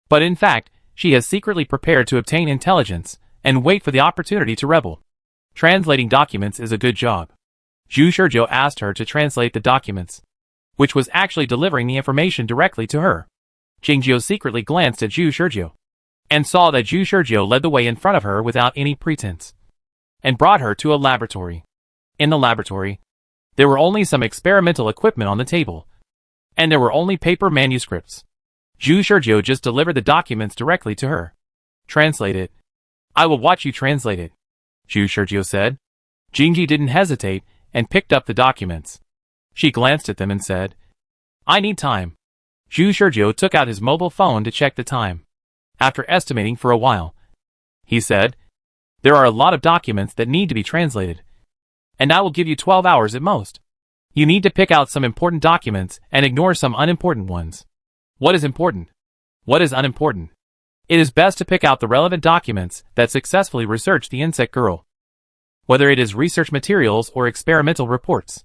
But in fact, she has secretly prepared to obtain intelligence and wait for the opportunity to rebel. Translating documents is a good job." Zhu Shizhou asked her to translate the documents, which was actually delivering the information directly to her. Jingjiu secretly glanced at Zhu Shizhou and saw that Zhu Shizhou led the way in front of her without any pretense and brought her to a laboratory. In the laboratory, there were only some experimental equipment on the table, and there were only paper manuscripts. Zhu Shizhou just delivered the documents directly to her. "Translate it. I will watch you translate it," Zhu Shizhou said. Jingji didn't hesitate and picked up the documents. She glanced at them and said, "I need time." Zhu Shizhou took out his mobile phone to check the time. After estimating for a while, he said, "There are a lot of documents that need to be translated, and I will give you 12 hours at most. You need to pick out some important documents and ignore some unimportant ones." "What is important? What is unimportant?" "It is best to pick out the relevant documents that successfully research the insect girl. Whether it is research materials or experimental reports,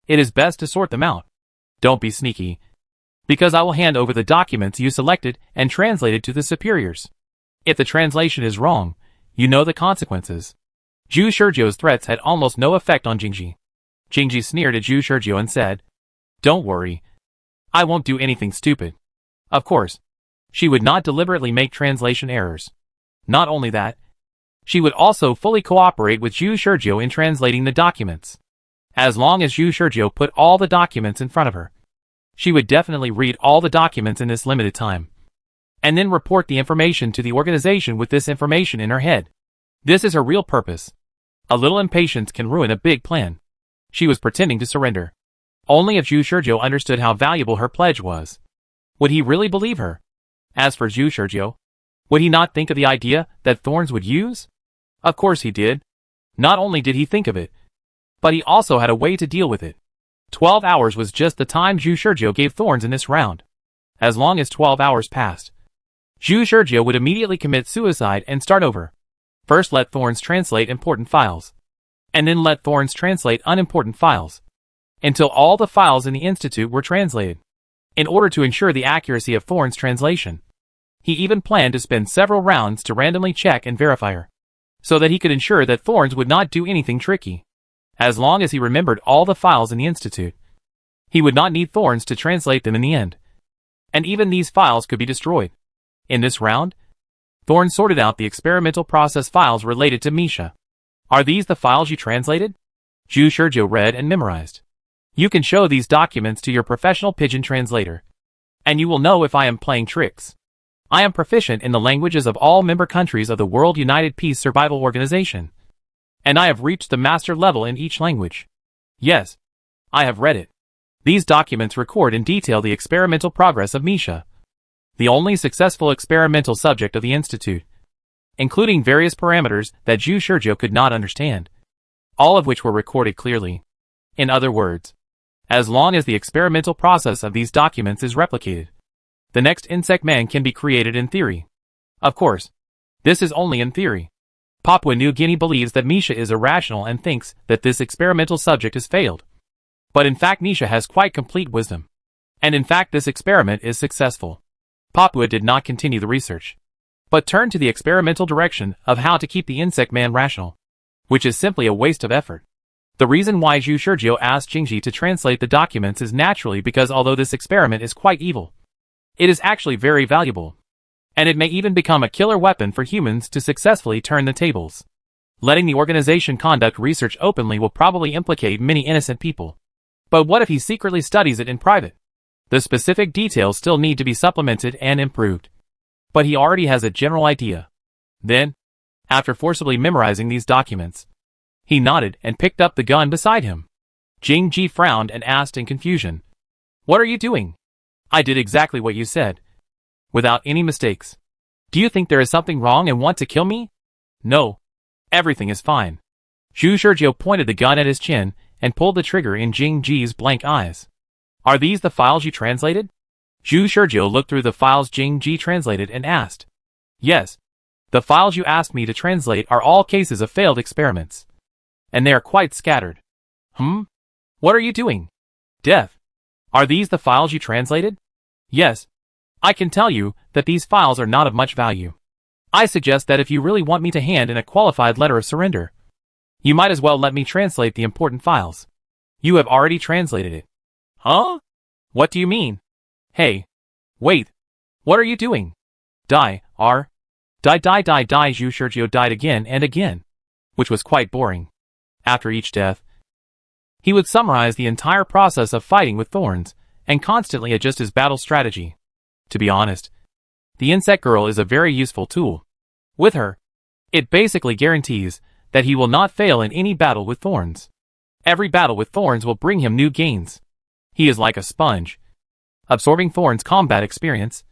it is best to sort them out. Don't be sneaky, because I will hand over the documents you selected and translated to the superiors. If the translation is wrong, you know the consequences." Zhu Shizhou's threats had almost no effect on Jingji. Jingji sneered at Zhu Shizhou and said, "Don't worry. I won't do anything stupid." Of course, she would not deliberately make translation errors. Not only that, she would also fully cooperate with Zhu Shizhou in translating the documents. As long as Zhu Shizhou put all the documents in front of her, she would definitely read all the documents in this limited time, and then report the information to the organization with this information in her head. This is her real purpose. A little impatience can ruin a big plan. She was pretending to surrender. Only if Zhu Shizhou understood how valuable her pledge was, would he really believe her. As for Zhu Shizhou, would he not think of the idea that thorns would use? Of course he did. Not only did he think of it, but he also had a way to deal with it. 12 hours was just the time Zhu Shizhou gave thorns in this round. As long as 12 hours passed, Zhu Shizhou would immediately commit suicide and start over. First let thorns translate important files, and then let thorns translate unimportant files, until all the files in the institute were translated. In order to ensure the accuracy of thorns translation, he even planned to spend several rounds to randomly check and verify her, so that he could ensure that thorns would not do anything tricky. As long as he remembered all the files in the institute, he would not need thorns to translate them in the end. And even these files could be destroyed. In this round, Thorn sorted out the experimental process files related to Misha. "Are these the files you translated?" Zhu Shizhou read and memorized. "You can show these documents to your professional pigeon translator, and you will know if I am playing tricks. I am proficient in the languages of all member countries of the World United Peace Survival Organization, and I have reached the master level in each language. Yes, I have read it. These documents record in detail the experimental progress of Misha, the only successful experimental subject of the Institute, including various parameters that Zhu Shizhou could not understand, all of which were recorded clearly. In other words, as long as the experimental process of these documents is replicated, the next insect man can be created in theory. Of course, this is only in theory. Papua New Guinea believes that Misha is irrational and thinks that this experimental subject has failed. But in fact Misha has quite complete wisdom. And in fact this experiment is successful. Papua did not continue the research, but turned to the experimental direction of how to keep the insect man rational, which is simply a waste of effort. The reason why Zhu Shizhou asked Jingji to translate the documents is naturally because although this experiment is quite evil, it is actually very valuable, and it may even become a killer weapon for humans to successfully turn the tables. Letting the organization conduct research openly will probably implicate many innocent people. But what if he secretly studies it in private? The specific details still need to be supplemented and improved. But he already has a general idea. Then, after forcibly memorizing these documents, he nodded and picked up the gun beside him. Jingji frowned and asked in confusion, "What are you doing?" "I did exactly what you said, without any mistakes. Do you think there is something wrong and want to kill me?" "No. Everything is fine." Zhu Shizhou pointed the gun at his chin and pulled the trigger in Jing Ji's blank eyes. Are these the files you translated? Zhu Shurjiu looked through the files Jing Ji translated and asked. Yes. The files you asked me to translate are all cases of failed experiments. And they are quite scattered. What are you doing? Deaf. Are these the files you translated? Yes. I can tell you that these files are not of much value. I suggest that if you really want me to hand in a qualified letter of surrender, you might as well let me translate the important files. You have already translated it. Huh? What do you mean? Hey. Wait. What are you doing? Die. Zhu Shurjiu died again and again, which was quite boring. After each death, he would summarize the entire process of fighting with thorns and constantly adjust his battle strategy. To be honest, the insect girl is a very useful tool. With her, it basically guarantees that he will not fail in any battle with thorns. Every battle with thorns will bring him new gains. He is like a sponge, absorbing thorns' combat experience,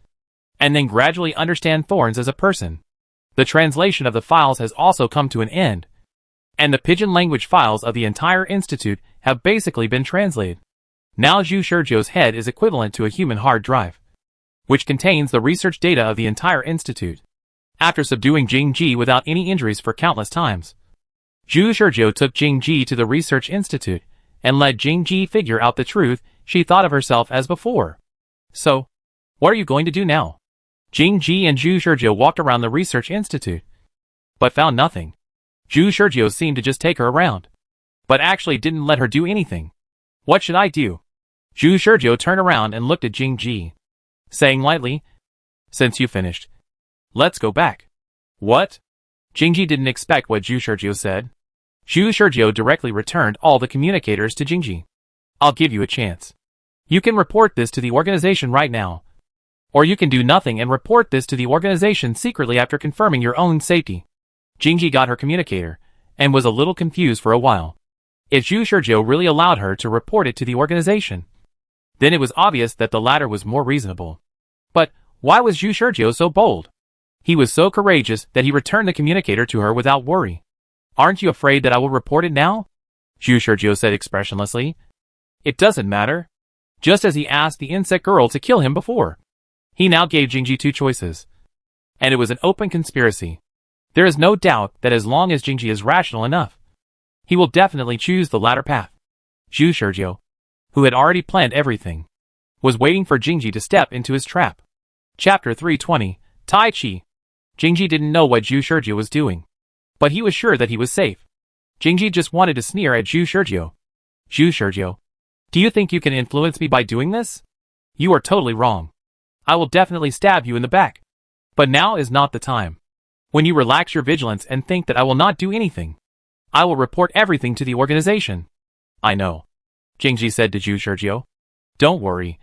and then gradually understand thorns as a person. The translation of the files has also come to an end, and the pidgin language files of the entire institute have basically been translated. Now Zhu Shurjiu's head is equivalent to a human hard drive, which contains the research data of the entire institute. After subduing Jing Ji without any injuries for countless times, Zhu Shurjiu took Jing Ji to the research institute and let Jing Ji figure out the truth she thought of herself as before. So, what are you going to do now? Jing Ji and Zhu Shurjiu walked around the research institute, but found nothing. Zhu Shurjiu seemed to just take her around, but actually didn't let her do anything. What should I do? Zhu Shurjiu turned around and looked at Jing Ji, saying lightly, since you finished, let's go back. What? Jing Ji didn't expect what Zhu Shurjiu said. Zhu Shurjiu directly returned all the communicators to Jing Ji. I'll give you a chance. You can report this to the organization right now. Or you can do nothing and report this to the organization secretly after confirming your own safety. Jing Ji got her communicator, and was a little confused for a while. If Zhu Shurjiu really allowed her to report it to the organization, then it was obvious that the latter was more reasonable. But why was Zhu Shurjiu so bold? He was so courageous that he returned the communicator to her without worry. Aren't you afraid that I will report it now? Zhu Shurjiu said expressionlessly. It doesn't matter. Just as he asked the insect girl to kill him before. He now gave Jing Ji two choices. And it was an open conspiracy. There is no doubt that as long as Jing Ji is rational enough, he will definitely choose the latter path. Zhu Shurjiu, who had already planned everything, was waiting for Jing Ji to step into his trap. Chapter 320, Tai Chi. Jing Ji didn't know what Zhu Shurjiu was doing, but he was sure that he was safe. Jing Ji just wanted to sneer at Zhu Shurjiu. Zhu Shurjiu, do you think you can influence me by doing this? You are totally wrong. I will definitely stab you in the back. But now is not the time. When you relax your vigilance and think that I will not do anything, I will report everything to the organization. I know, Jing Ji said to Zhu Shurjiu. Don't worry.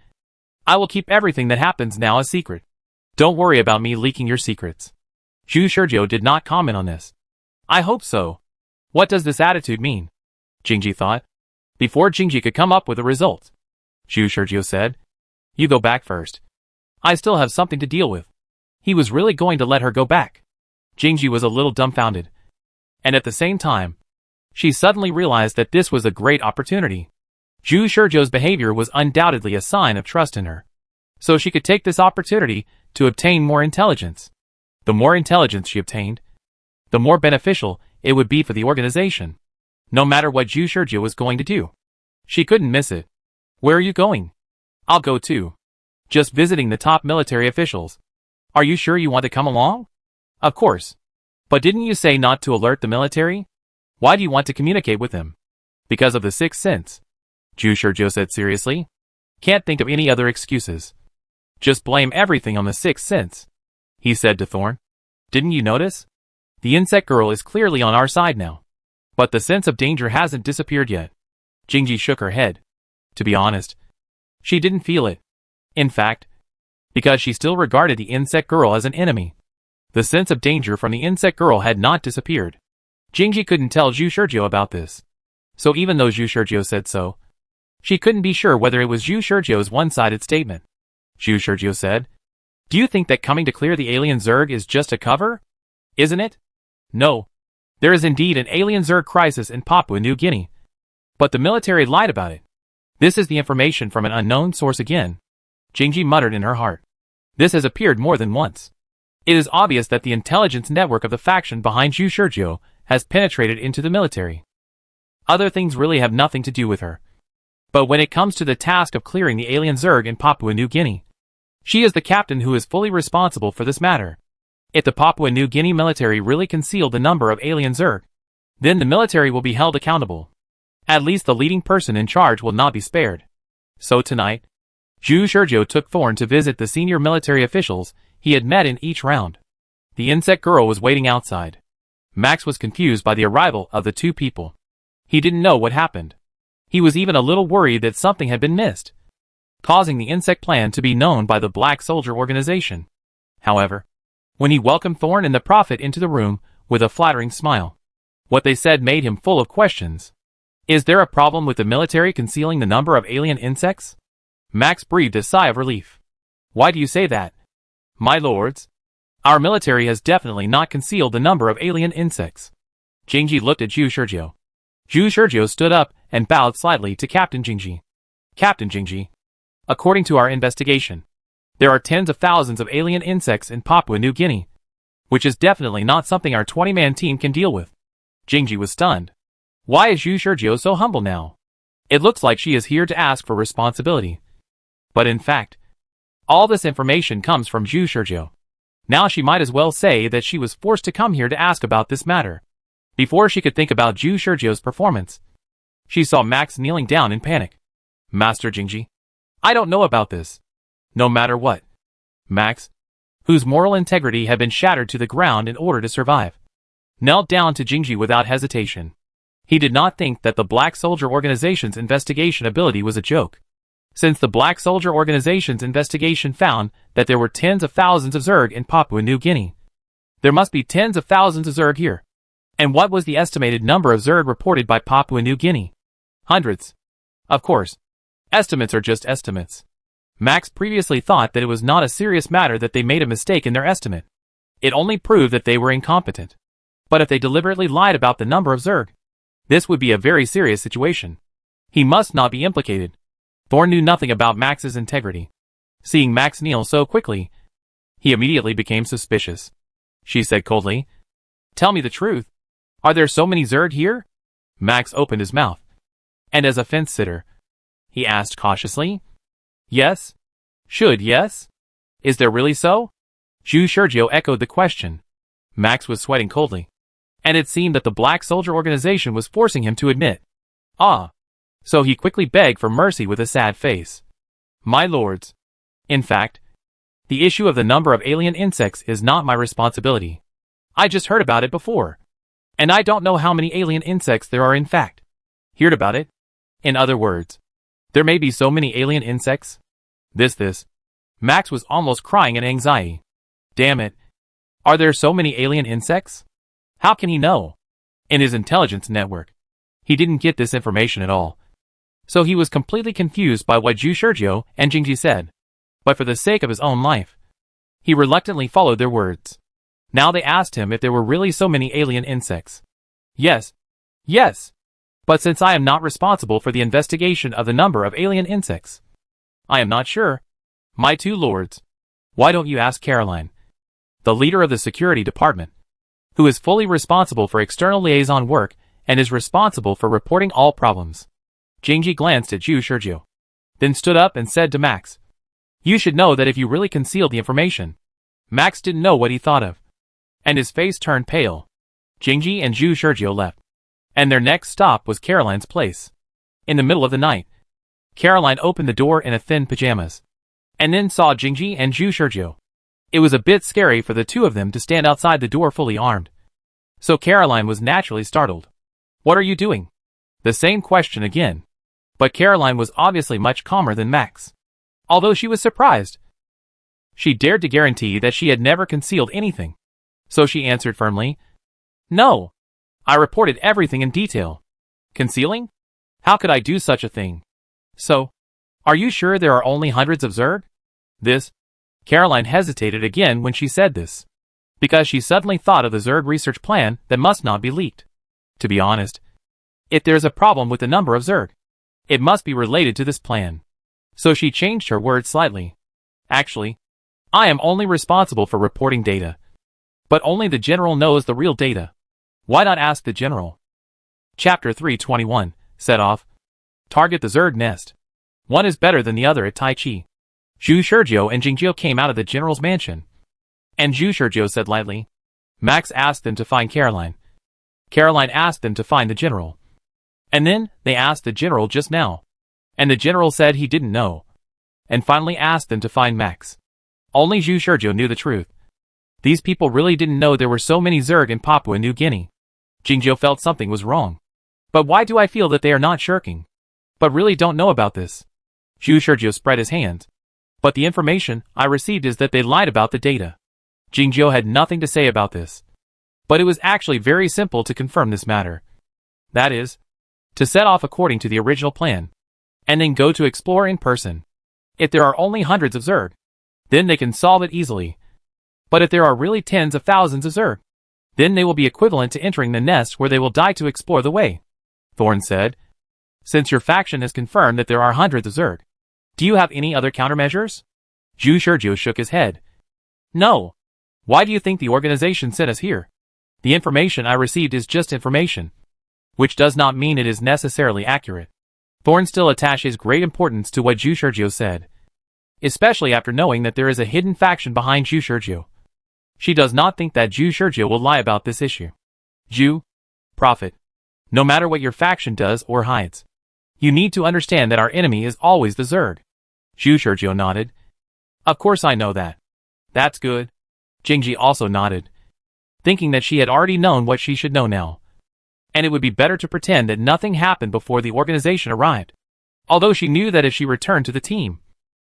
I will keep everything that happens now a secret. Don't worry about me leaking your secrets. Zhu Shurjiu did not comment on this. I hope so. What does this attitude mean? Jing Ji thought. Before Jing Ji could come up with a result, Zhu Shurjiu said, you go back first. I still have something to deal with. He was really going to let her go back. Jing Ji was a little dumbfounded. And at the same time, she suddenly realized that this was a great opportunity. Zhu Shurjiu's behavior was undoubtedly a sign of trust in her. So she could take this opportunity to obtain more intelligence. The more intelligence she obtained, the more beneficial it would be for the organization. No matter what Zhu Shurjiu was going to do, she couldn't miss it. Where are you going? I'll go too. Just visiting the top military officials. Are you sure you want to come along? Of course. But didn't you say not to alert the military? Why do you want to communicate with them? Because of the sixth sense. Zhu Shurjiu said seriously. Can't think of any other excuses. Just blame everything on the sixth sense. He said to Thorn. Didn't you notice? The insect girl is clearly on our side now. But the sense of danger hasn't disappeared yet. Jing Ji shook her head. To be honest, she didn't feel it. In fact, because she still regarded the insect girl as an enemy. The sense of danger from the insect girl had not disappeared. Jing Ji couldn't tell Zhu Shurjiu about this. So even though Zhu Shurjiu said so, she couldn't be sure whether it was Zhu Shurjiu's one-sided statement. Zhu Shurjiu said, do you think that coming to clear the alien Zerg is just a cover? Isn't it? No. There is indeed an alien Zerg crisis in Papua New Guinea. But the military lied about it. This is the information from an unknown source again. Jingji muttered in her heart. This has appeared more than once. It is obvious that the intelligence network of the faction behind Zhu Shurjiu has penetrated into the military. Other things really have nothing to do with her. But when it comes to the task of clearing the alien Zerg in Papua New Guinea, she is the captain who is fully responsible for this matter. If the Papua New Guinea military really concealed the number of alien Zerg, then the military will be held accountable. At least the leading person in charge will not be spared. So tonight, Zhu Shurjiu took Thorn to visit the senior military officials he had met in each round. The insect girl was waiting outside. Max was confused by the arrival of the two people. He didn't know what happened. He was even a little worried that something had been missed, causing the insect plan to be known by the Black Soldier organization. However, when he welcomed Thorn and the Prophet into the room with a flattering smile, what they said made him full of questions. Is there a problem with the military concealing the number of alien insects? Max breathed a sigh of relief. Why do you say that? My lords, our military has definitely not concealed the number of alien insects. Jingji looked at Zhu Shurjiu. Zhu Shurjiu stood up and bowed slightly to Captain Jingji. Captain Jingji, according to our investigation, there are tens of thousands of alien insects in Papua New Guinea, which is definitely not something our 20-man team can deal with. Jingji was stunned. Why is Zhu Shurjiu so humble now? It looks like she is here to ask for responsibility. But in fact, all this information comes from Zhu Shurjiu. Now she might as well say that she was forced to come here to ask about this matter. Before she could think about Zhu Shurjiu's performance, she saw Max kneeling down in panic. Master Jingji, I don't know about this. No matter what. Max, whose moral integrity had been shattered to the ground in order to survive, knelt down to Jingji without hesitation. He did not think that the Black Soldier Organization's investigation ability was a joke. Since the Black Soldier Organization's investigation found that there were tens of thousands of Zerg in Papua New Guinea, there must be tens of thousands of Zerg here. And what was the estimated number of Zerg reported by Papua New Guinea? Hundreds. Of course, estimates are just estimates. Max previously thought that it was not a serious matter that they made a mistake in their estimate. It only proved that they were incompetent. But if they deliberately lied about the number of Zerg, this would be a very serious situation. He must not be implicated. Thorn knew nothing about Max's integrity. Seeing Max kneel so quickly, he immediately became suspicious. She said coldly, "Tell me the truth. Are there so many Zerg here?" Max opened his mouth. And as a fence-sitter, he asked cautiously, "Yes? Yes? Is there really so?" Zhu Shurjiu echoed the question. Max was sweating coldly. And it seemed that the Black Soldier Organization was forcing him to admit. So he quickly begged for mercy with a sad face. My lords. In fact, the issue of the number of alien insects is not my responsibility. I just heard about it before. And I don't know how many alien insects there are in fact. Heard about it? In other words, there may be so many alien insects. This. Max was almost crying in anxiety. Damn it. Are there so many alien insects? How can he know? In his intelligence network, he didn't get this information at all. So he was completely confused by what Zhu Shurjiu and Jingji said. But for the sake of his own life, he reluctantly followed their words. Now they asked him if there were really so many alien insects. Yes. But since I am not responsible for the investigation of the number of alien insects, I am not sure. My two lords, why don't you ask Caroline, the leader of the security department, who is fully responsible for external liaison work and is responsible for reporting all problems. Jingji glanced at Zhu Shurjiu, then stood up and said to Max, "You should know that if you really concealed the information." Max didn't know what he thought of, and his face turned pale. Jingji and Zhu Shurjiu left, and their next stop was Caroline's place. In the middle of the night, Caroline opened the door in a thin pajamas, and then saw Jingji and Zhu Shurjiu. It was a bit scary for the two of them to stand outside the door fully armed. So Caroline was naturally startled. "What are you doing?" The same question again. But Caroline was obviously much calmer than Max. Although she was surprised, she dared to guarantee that she had never concealed anything. So she answered firmly, "No. I reported everything in detail. Concealing? How could I do such a thing? So, are you sure there are only hundreds of Zerg?" Caroline hesitated again when she said this, because she suddenly thought of the Zerg research plan that must not be leaked. To be honest, If there's a problem with the number of Zerg, it must be related to this plan. So she changed her words slightly. Actually, I am only responsible for reporting data. But only the general knows the real data. Why not ask the general? Chapter 321, set off. Target the Zerg nest. One is better than the other at Tai Chi. Zhu Shurjiu and Jingjio came out of the general's mansion. And Zhu Shurjiu said lightly. Max asked them to find Caroline. Caroline asked them to find the general. And then, they asked the general just now. And the general said he didn't know. And finally asked them to find Max. Only Zhu Shurjiu knew the truth. These people really didn't know there were so many Zerg in Papua New Guinea. Jingjio felt something was wrong. But why do I feel that they are not shirking? But really don't know about this. Zhu Shurjiu spread his hands. But the information I received is that they lied about the data. Jingjio had nothing to say about this. But it was actually very simple to confirm this matter. That is, to set off according to the original plan. And then go to explore in person. If there are only hundreds of Zerg, then they can solve it easily. But if there are really tens of thousands of Zerg, then they will be equivalent to entering the nest where they will die to explore the way. Thorn said. Since your faction has confirmed that there are hundreds of Zerg, do you have any other countermeasures? Zhu Shurjiu shook his head. No. Why do you think the organization sent us here? The information I received is just information, which does not mean it is necessarily accurate. Thorn still attaches great importance to what Zhu Shurjiu said, especially after knowing that there is a hidden faction behind Zhu Shurjiu. She does not think that Zhu Shurjiu will lie about this issue. Zhu, Prophet, no matter what your faction does or hides, you need to understand that our enemy is always the Zerg. Zhu Shurjiu nodded. Of course I know that. That's good. Jingji also nodded, thinking that she had already known what she should know now. And it would be better to pretend that nothing happened before the organization arrived. Although she knew that if she returned to the team,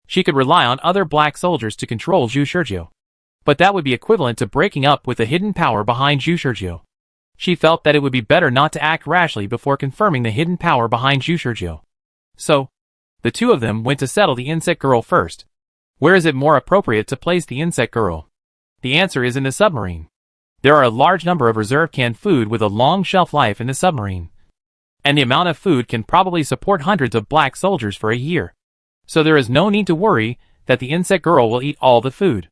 she could rely on other black soldiers to control Zhu Shurjiu. But that would be equivalent to breaking up with the hidden power behind Zhu Shurjiu. She felt that it would be better not to act rashly before confirming the hidden power behind Zhu Shurjiu. So, the two of them went to settle the insect girl first. Where is it more appropriate to place the insect girl? The answer is in the submarine. There are a large number of reserve canned food with a long shelf life in the submarine. And the amount of food can probably support hundreds of black soldiers for a year. So there is no need to worry that the insect girl will eat all the food.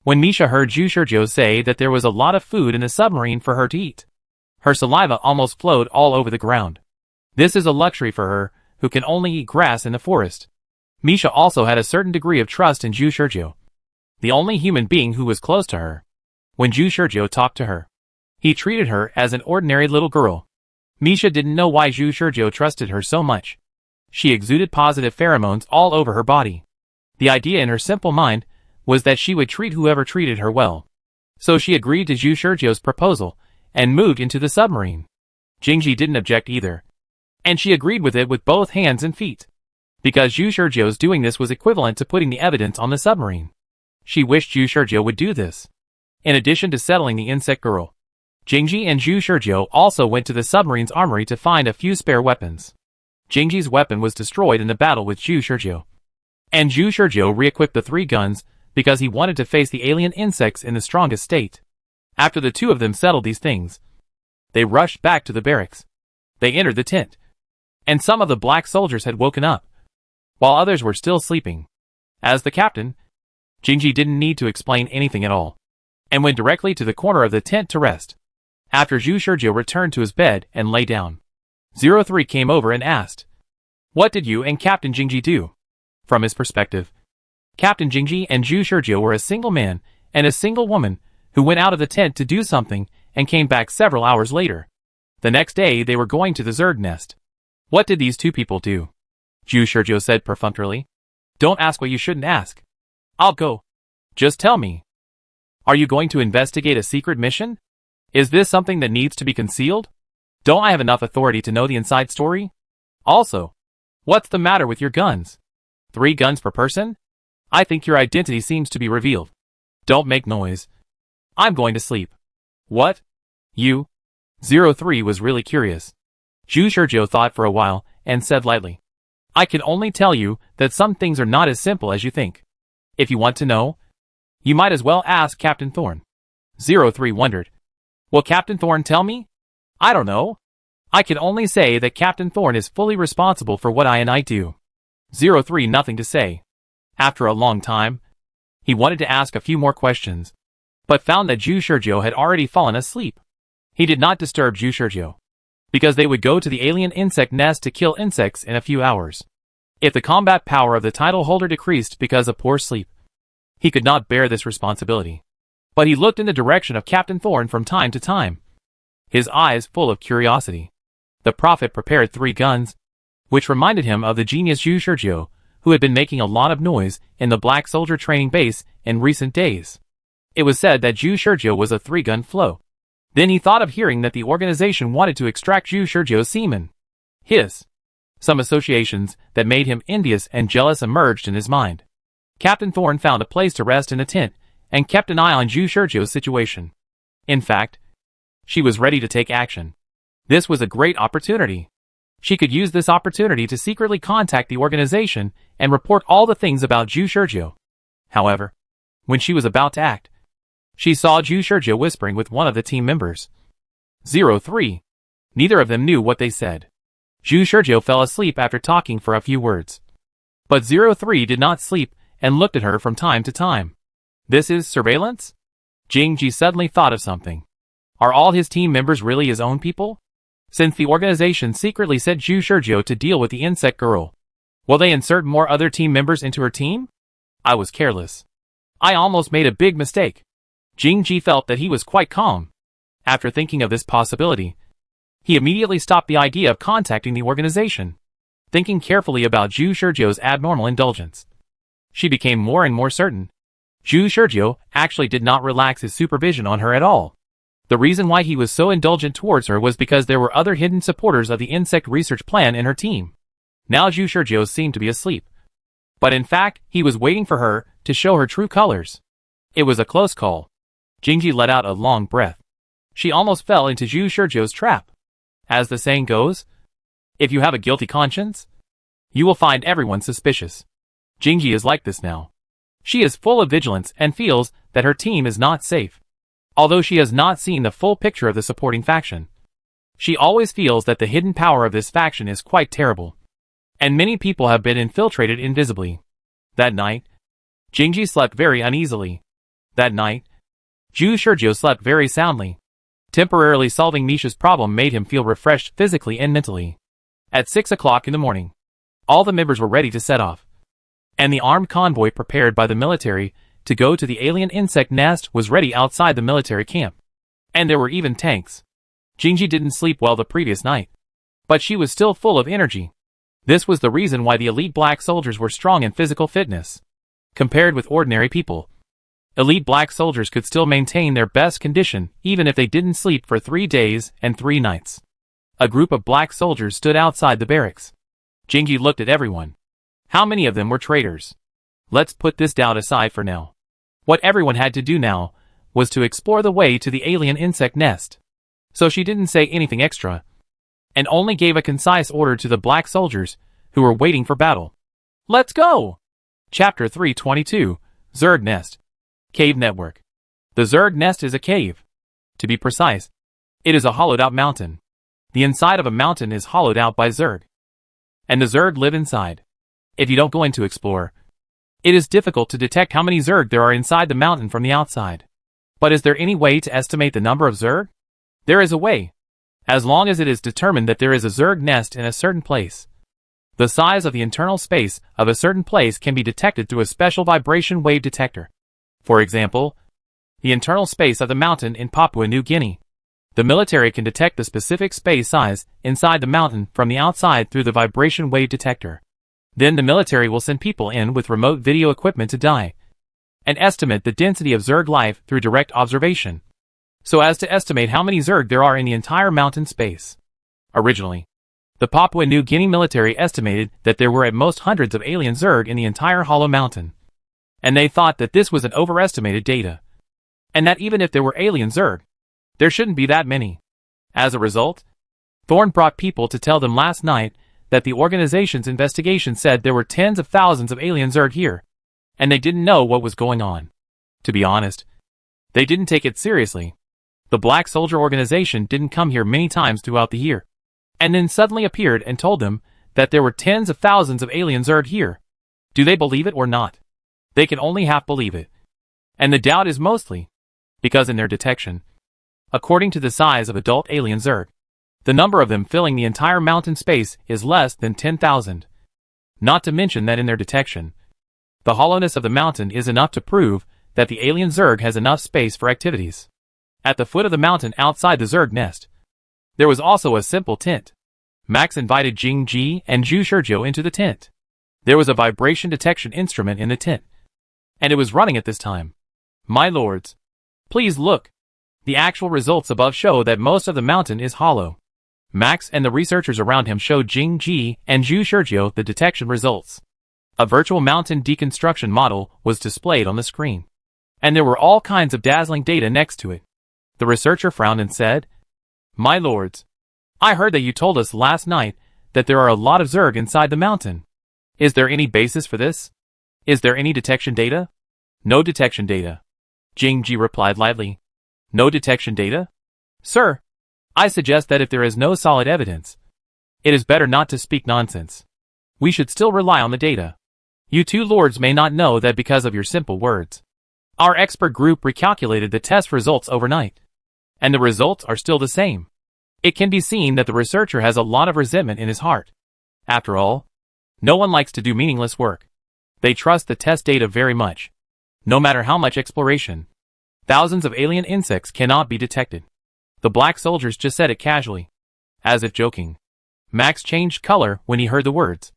When Misha heard Zhu Shurjiu say that there was a lot of food in the submarine for her to eat, her saliva almost flowed all over the ground. This is a luxury for her, who can only eat grass in the forest. Misha also had a certain degree of trust in Zhu Shurjiu, the only human being who was close to her. When Zhu Shurjiu talked to her, he treated her as an ordinary little girl. Misha didn't know why Zhu Shurjiu trusted her so much. She exuded positive pheromones all over her body. The idea in her simple mind was that she would treat whoever treated her well. So she agreed to Zhu Shurjiu's proposal and moved into the submarine. Jingji didn't object either, and she agreed with it with both hands and feet, because Zhu Shurjiu's doing this was equivalent to putting the evidence on the submarine. She wished Zhu Shurjiu would do this. In addition to settling the insect girl, Jingji and Zhu Shurjiu also went to the submarine's armory to find a few spare weapons. Jingji's weapon was destroyed in the battle with Zhu Shurjiu, and Zhu Shurjiu re-equipped the 3 guns because he wanted to face the alien insects in the strongest state. After the two of them settled these things, they rushed back to the barracks. They entered the tent, and some of the black soldiers had woken up, while others were still sleeping. As the captain, Jingji didn't need to explain anything at all, and went directly to the corner of the tent to rest. After Zhu Shurjiu returned to his bed and lay down, 03 came over and asked, "What did you and Captain Jingji do?" From his perspective, Captain Jingji and Zhu Shurjiu were a single man and a single woman who went out of the tent to do something and came back several hours later. The next day they were going to the Zerg nest. What did these two people do? Zhu Shurjiu said perfunctorily. Don't ask what you shouldn't ask. I'll go. Just tell me. Are you going to investigate a secret mission? Is this something that needs to be concealed? Don't I have enough authority to know the inside story? Also, what's the matter with your guns? 3 guns per person? I think your identity seems to be revealed. Don't make noise. I'm going to sleep. What? You? 03 was really curious. Zhu Shurjiu thought for a while and said lightly, I can only tell you that some things are not as simple as you think. If you want to know, you might as well ask Captain Thorn. 03 wondered. Will Captain Thorn tell me? I don't know. I can only say that Captain Thorne is fully responsible for what I do. 03 Nothing to say. After a long time, he wanted to ask a few more questions, but found that Zhu Shurjiu had already fallen asleep. He did not disturb Zhu Shurjiu, because they would go to the alien insect nest to kill insects in a few hours. If the combat power of the title holder decreased because of poor sleep, he could not bear this responsibility. But he looked in the direction of Captain Thorne from time to time, his eyes full of curiosity. The Prophet prepared 3 guns, which reminded him of the genius Zhu Shurjiu, who had been making a lot of noise in the Black Soldier training base in recent days. It was said that Zhu Shurjiu was a 3-gun flow. Then he thought of hearing that the organization wanted to extract Zhu Shurjiu's semen. Some associations that made him envious and jealous emerged in his mind. Captain Thorne found a place to rest in a tent and kept an eye on Zhu Shurjiu's situation. In fact, she was ready to take action. This was a great opportunity. She could use this opportunity to secretly contact the organization and report all the things about Zhu Shurjiu. However, when she was about to act, she saw Zhu Shurjiu whispering with one of the team members. 03. Neither of them knew what they said. Zhu Shurjiu fell asleep after talking for a few words. But 03 did not sleep and looked at her from time to time. This is surveillance? Jingji suddenly thought of something. Are all his team members really his own people? Since the organization secretly sent Zhu Shurjiu to deal with the insect girl, will they insert more other team members into her team? I was careless. I almost made a big mistake. Jingji felt that he was quite calm. After thinking of this possibility, he immediately stopped the idea of contacting the organization. Thinking carefully about Zhu Shurjiu's abnormal indulgence, she became more and more certain. Zhu Shurjiu actually did not relax his supervision on her at all. The reason why he was so indulgent towards her was because there were other hidden supporters of the insect research plan in her team. Now Zhu Shurjiu seemed to be asleep. But in fact, he was waiting for her to show her true colors. It was a close call. Jingji let out a long breath. She almost fell into Zhu Shurjiu's trap. As the saying goes, if you have a guilty conscience, you will find everyone suspicious. Jingji is like this now. She is full of vigilance and feels that her team is not safe. Although she has not seen the full picture of the supporting faction, she always feels that the hidden power of this faction is quite terrible, and many people have been infiltrated invisibly. That night, Jingji slept very uneasily. That night, Zhu Shurjiu slept very soundly. Temporarily solving Misha's problem made him feel refreshed physically and mentally. At 6 o'clock in the morning, all the members were ready to set off, and the armed convoy prepared by the military to go to the alien insect nest was ready outside the military camp. And there were even tanks. Jingji didn't sleep well the previous night, but she was still full of energy. This was the reason why the elite black soldiers were strong in physical fitness. Compared with ordinary people, elite black soldiers could still maintain their best condition even if they didn't sleep for 3 days and 3 nights. A group of black soldiers stood outside the barracks. Jingji looked at everyone. How many of them were traitors? Let's put this doubt aside for now. What everyone had to do now was to explore the way to the alien insect nest. So she didn't say anything extra, and only gave a concise order to the black soldiers who were waiting for battle. Let's go! Chapter 322, Zerg Nest. Cave Network. The Zerg Nest is a cave. To be precise, it is a hollowed-out mountain. The inside of a mountain is hollowed out by Zerg, and the Zerg live inside. If you don't go in to explore, it is difficult to detect how many Zerg there are inside the mountain from the outside. But is there any way to estimate the number of Zerg? There is a way, as long as it is determined that there is a Zerg nest in a certain place. The size of the internal space of a certain place can be detected through a special vibration wave detector. For example, the internal space of the mountain in Papua New Guinea. The military can detect the specific space size inside the mountain from the outside through the vibration wave detector. Then the military will send people in with remote video equipment to and estimate the density of Zerg life through direct observation, so as to estimate how many Zerg there are in the entire mountain space. Originally, the Papua New Guinea military estimated that there were at most hundreds of alien Zerg in the entire hollow mountain, and they thought that this was an overestimated data, and that even if there were alien Zerg, there shouldn't be that many. As a result, Thorne brought people to tell them last night that the organization's investigation said there were tens of thousands of alien Zerg here, and they didn't know what was going on. To be honest, they didn't take it seriously. The Black Soldier organization didn't come here many times throughout the year, and then suddenly appeared and told them that there were tens of thousands of alien Zerg here. Do they believe it or not? They can only half believe it. And the doubt is mostly because in their detection, according to the size of adult alien Zerg, the number of them filling the entire mountain space is less than 10,000. Not to mention that in their detection, the hollowness of the mountain is enough to prove that the alien Zerg has enough space for activities. At the foot of the mountain outside the Zerg nest, there was also a simple tent. Max invited Jing Ji and Zhu Shurjiu into the tent. There was a vibration detection instrument in the tent, and it was running at this time. My lords, please look. The actual results above show that most of the mountain is hollow. Max and the researchers around him showed Jing Ji and Zhu Shurjiu the detection results. A virtual mountain deconstruction model was displayed on the screen, and there were all kinds of dazzling data next to it. The researcher frowned and said, "My lords, I heard that you told us last night that there are a lot of Zerg inside the mountain. Is there any basis for this? Is there any detection data?" "No detection data," Jing Ji replied lightly. "No detection data? Sir, I suggest that if there is no solid evidence, it is better not to speak nonsense. We should still rely on the data. You two lords may not know that because of your simple words. Our expert group recalculated the test results overnight, and the results are still the same. It can be seen that the researcher has a lot of resentment in his heart. After all, no one likes to do meaningless work. They trust the test data very much. No matter how much exploration, thousands of alien insects cannot be detected." The black soldiers just said it casually, as if joking. Max changed color when he heard the words,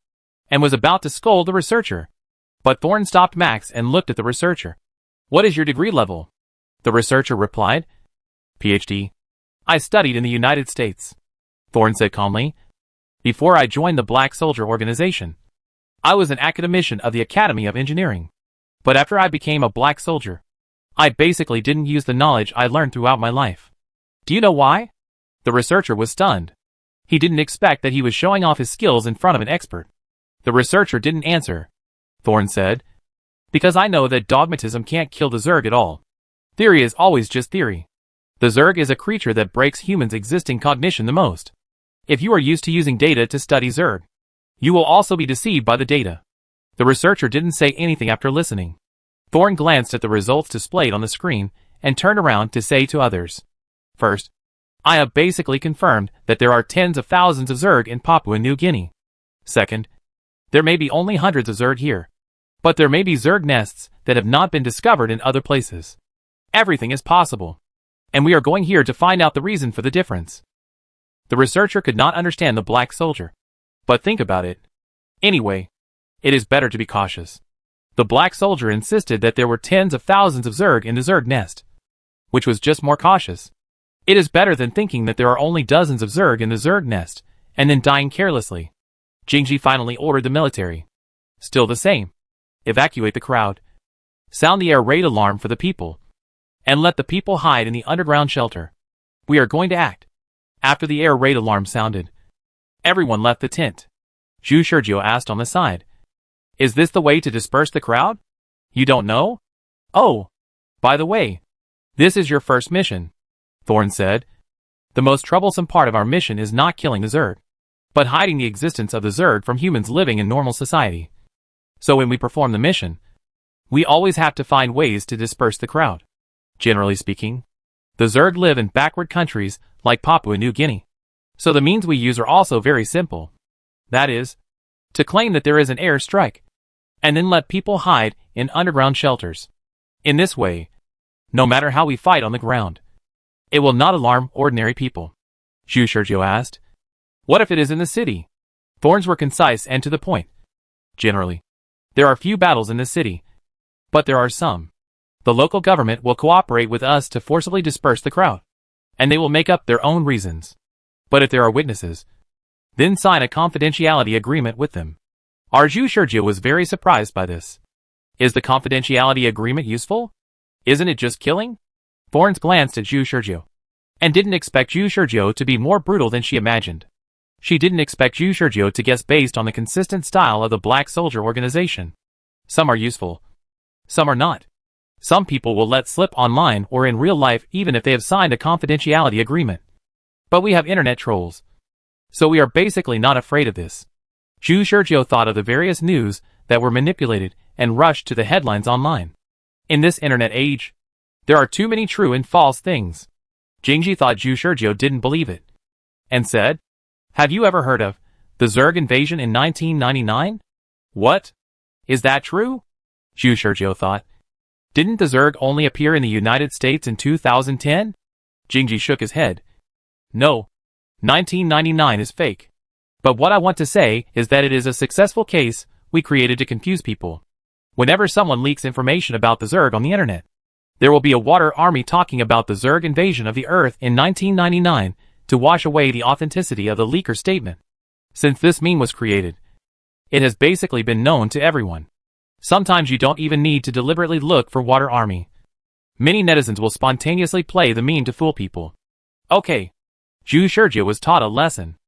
and was about to scold the researcher. But Thorn stopped Max and looked at the researcher. "What is your degree level?" The researcher replied, "PhD. I studied in the United States." Thorn said calmly, "Before I joined the Black Soldier organization, I was an academician of the Academy of Engineering. But after I became a Black Soldier, I basically didn't use the knowledge I learned throughout my life. Do you know why?" The researcher was stunned. He didn't expect that he was showing off his skills in front of an expert. The researcher didn't answer. Thorn said, "Because I know that dogmatism can't kill the Zerg at all. Theory is always just theory. The Zerg is a creature that breaks humans' existing cognition the most. If you are used to using data to study Zerg, you will also be deceived by the data." The researcher didn't say anything after listening. Thorn glanced at the results displayed on the screen and turned around to say to others, "First, I have basically confirmed that there are tens of thousands of Zerg in Papua New Guinea. Second, there may be only hundreds of Zerg here, but there may be Zerg nests that have not been discovered in other places. Everything is possible, and we are going here to find out the reason for the difference." The researcher could not understand the black soldier, but think about it. Anyway, it is better to be cautious. The black soldier insisted that there were tens of thousands of Zerg in the Zerg nest, which was just more cautious. It is better than thinking that there are only dozens of Zerg in the Zerg nest, and then dying carelessly. Jingji finally ordered the military. Still the same. Evacuate the crowd. Sound the air raid alarm for the people. And let the people hide in the underground shelter. We are going to act. After the air raid alarm sounded, everyone left the tent. Zhu Shurjiu asked on the side, "Is this the way to disperse the crowd? You don't know? Oh, by the way, this is your first mission," Thorn said. "The most troublesome part of our mission is not killing the Zerg, but hiding the existence of the Zerg from humans living in normal society. So when we perform the mission, we always have to find ways to disperse the crowd. Generally speaking, the Zerg live in backward countries like Papua New Guinea. So the means we use are also very simple. That is, to claim that there is an air strike, and then let people hide in underground shelters. In this way, no matter how we fight on the ground, it will not alarm ordinary people." Zhu Shurjiu asked, "What if it is in the city?" Thorns were concise and to the point. "Generally, there are few battles in the city, but there are some. The local government will cooperate with us to forcibly disperse the crowd, and they will make up their own reasons. But if there are witnesses, then sign a confidentiality agreement with them." Zhu Shurjiu was very surprised by this. Is the confidentiality agreement useful? Isn't it just killing? Thorns glanced at Zhu Shurjiu, and didn't expect Zhu Shurjiu to be more brutal than she imagined. She didn't expect Zhu Shurjiu to guess based on the consistent style of the Black Soldier organization. Some are useful, some are not. Some people will let slip online or in real life even if they have signed a confidentiality agreement. But we have internet trolls. So we are basically not afraid of this. Zhu Shurjiu thought of the various news that were manipulated and rushed to the headlines online. In this internet age, there are too many true and false things. Jingji thought Zhu Shurjiu didn't believe it, and said, "Have you ever heard of the Zerg invasion in 1999? What? Is that true?" Zhu Shurjiu thought. "Didn't the Zerg only appear in the United States in 2010? Jingji shook his head. "No. 1999 is fake. But what I want to say is that it is a successful case we created to confuse people. Whenever someone leaks information about the Zerg on the internet, there will be a water army talking about the Zerg invasion of the Earth in 1999 to wash away the authenticity of the leaker statement. Since this meme was created, it has basically been known to everyone. Sometimes you don't even need to deliberately look for water army. Many netizens will spontaneously play the meme to fool people." "Okay." Zhu Shurjiu was taught a lesson.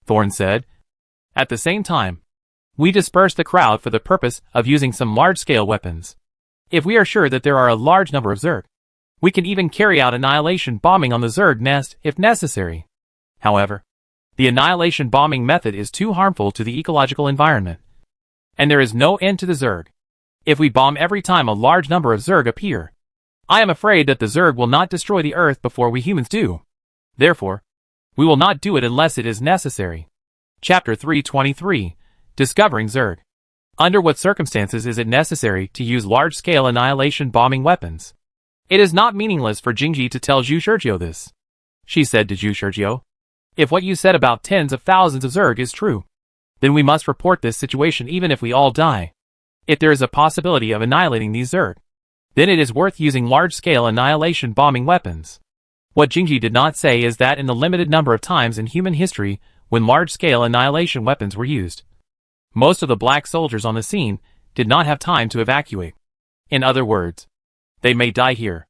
Thorn said. "At the same time, we dispersed the crowd for the purpose of using some large-scale weapons. If we are sure that there are a large number of Zerg, we can even carry out annihilation bombing on the Zerg nest if necessary. However, the annihilation bombing method is too harmful to the ecological environment, and there is no end to the Zerg. If we bomb every time a large number of Zerg appear, I am afraid that the Zerg will not destroy the Earth before we humans do. Therefore, we will not do it unless it is necessary." Chapter 323, Discovering Zerg. Under what circumstances is it necessary to use large-scale annihilation bombing weapons? It is not meaningless for Jingji to tell Zhu Shurjiu this. She said to Zhu Shurjiu, "If what you said about tens of thousands of Zerg is true, then we must report this situation even if we all die. If there is a possibility of annihilating these Zerg, then it is worth using large-scale annihilation bombing weapons." What Jingji did not say is that in the limited number of times in human history when large-scale annihilation weapons were used, most of the black soldiers on the scene did not have time to evacuate. In other words, they may die here.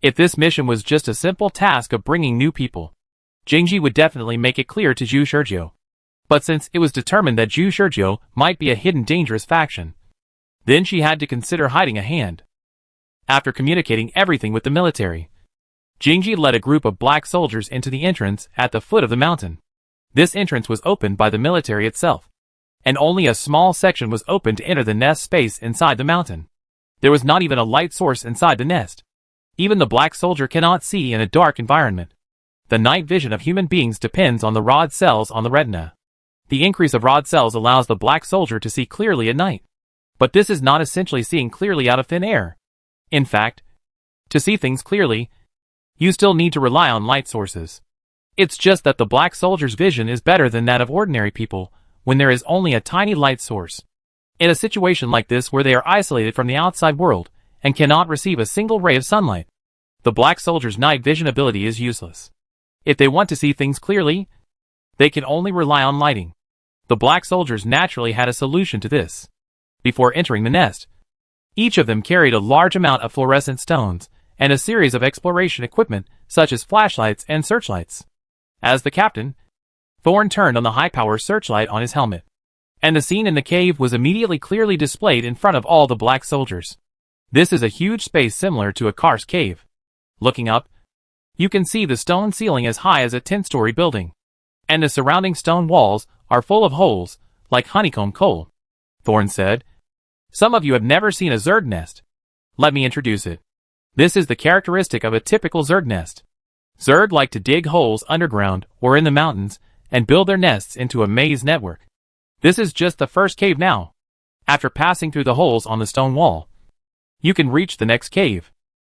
If this mission was just a simple task of bringing new people, Jingji would definitely make it clear to Zhu Shurjiu. But since it was determined that Zhu Shurjiu might be a hidden dangerous faction, then she had to consider hiding a hand. After communicating everything with the military, Jingji led a group of black soldiers into the entrance at the foot of the mountain. This entrance was opened by the military itself, and only a small section was open to enter the nest space inside the mountain. There was not even a light source inside the nest. Even the black soldier cannot see in a dark environment. The night vision of human beings depends on the rod cells on the retina. The increase of rod cells allows the black soldier to see clearly at night. But this is not essentially seeing clearly out of thin air. In fact, to see things clearly, you still need to rely on light sources. It's just that the black soldier's vision is better than that of ordinary people when there is only a tiny light source. In a situation like this where they are isolated from the outside world and cannot receive a single ray of sunlight, the black soldier's night vision ability is useless. If they want to see things clearly, they can only rely on lighting. The black soldiers naturally had a solution to this. Before entering the nest, each of them carried a large amount of fluorescent stones and a series of exploration equipment such as flashlights and searchlights. As the captain, Thorn turned on the high-power searchlight on his helmet, and the scene in the cave was immediately clearly displayed in front of all the black soldiers. This is a huge space similar to a karst cave. Looking up, you can see the stone ceiling as high as a 10-story building, and the surrounding stone walls are full of holes, like honeycomb coal. Thorn said, "Some of you have never seen a Zerg nest. Let me introduce it. This is the characteristic of a typical Zerg nest. Zerg like to dig holes underground or in the mountains and build their nests into a maze network. This is just the first cave now. After passing through the holes on the stone wall, you can reach the next cave.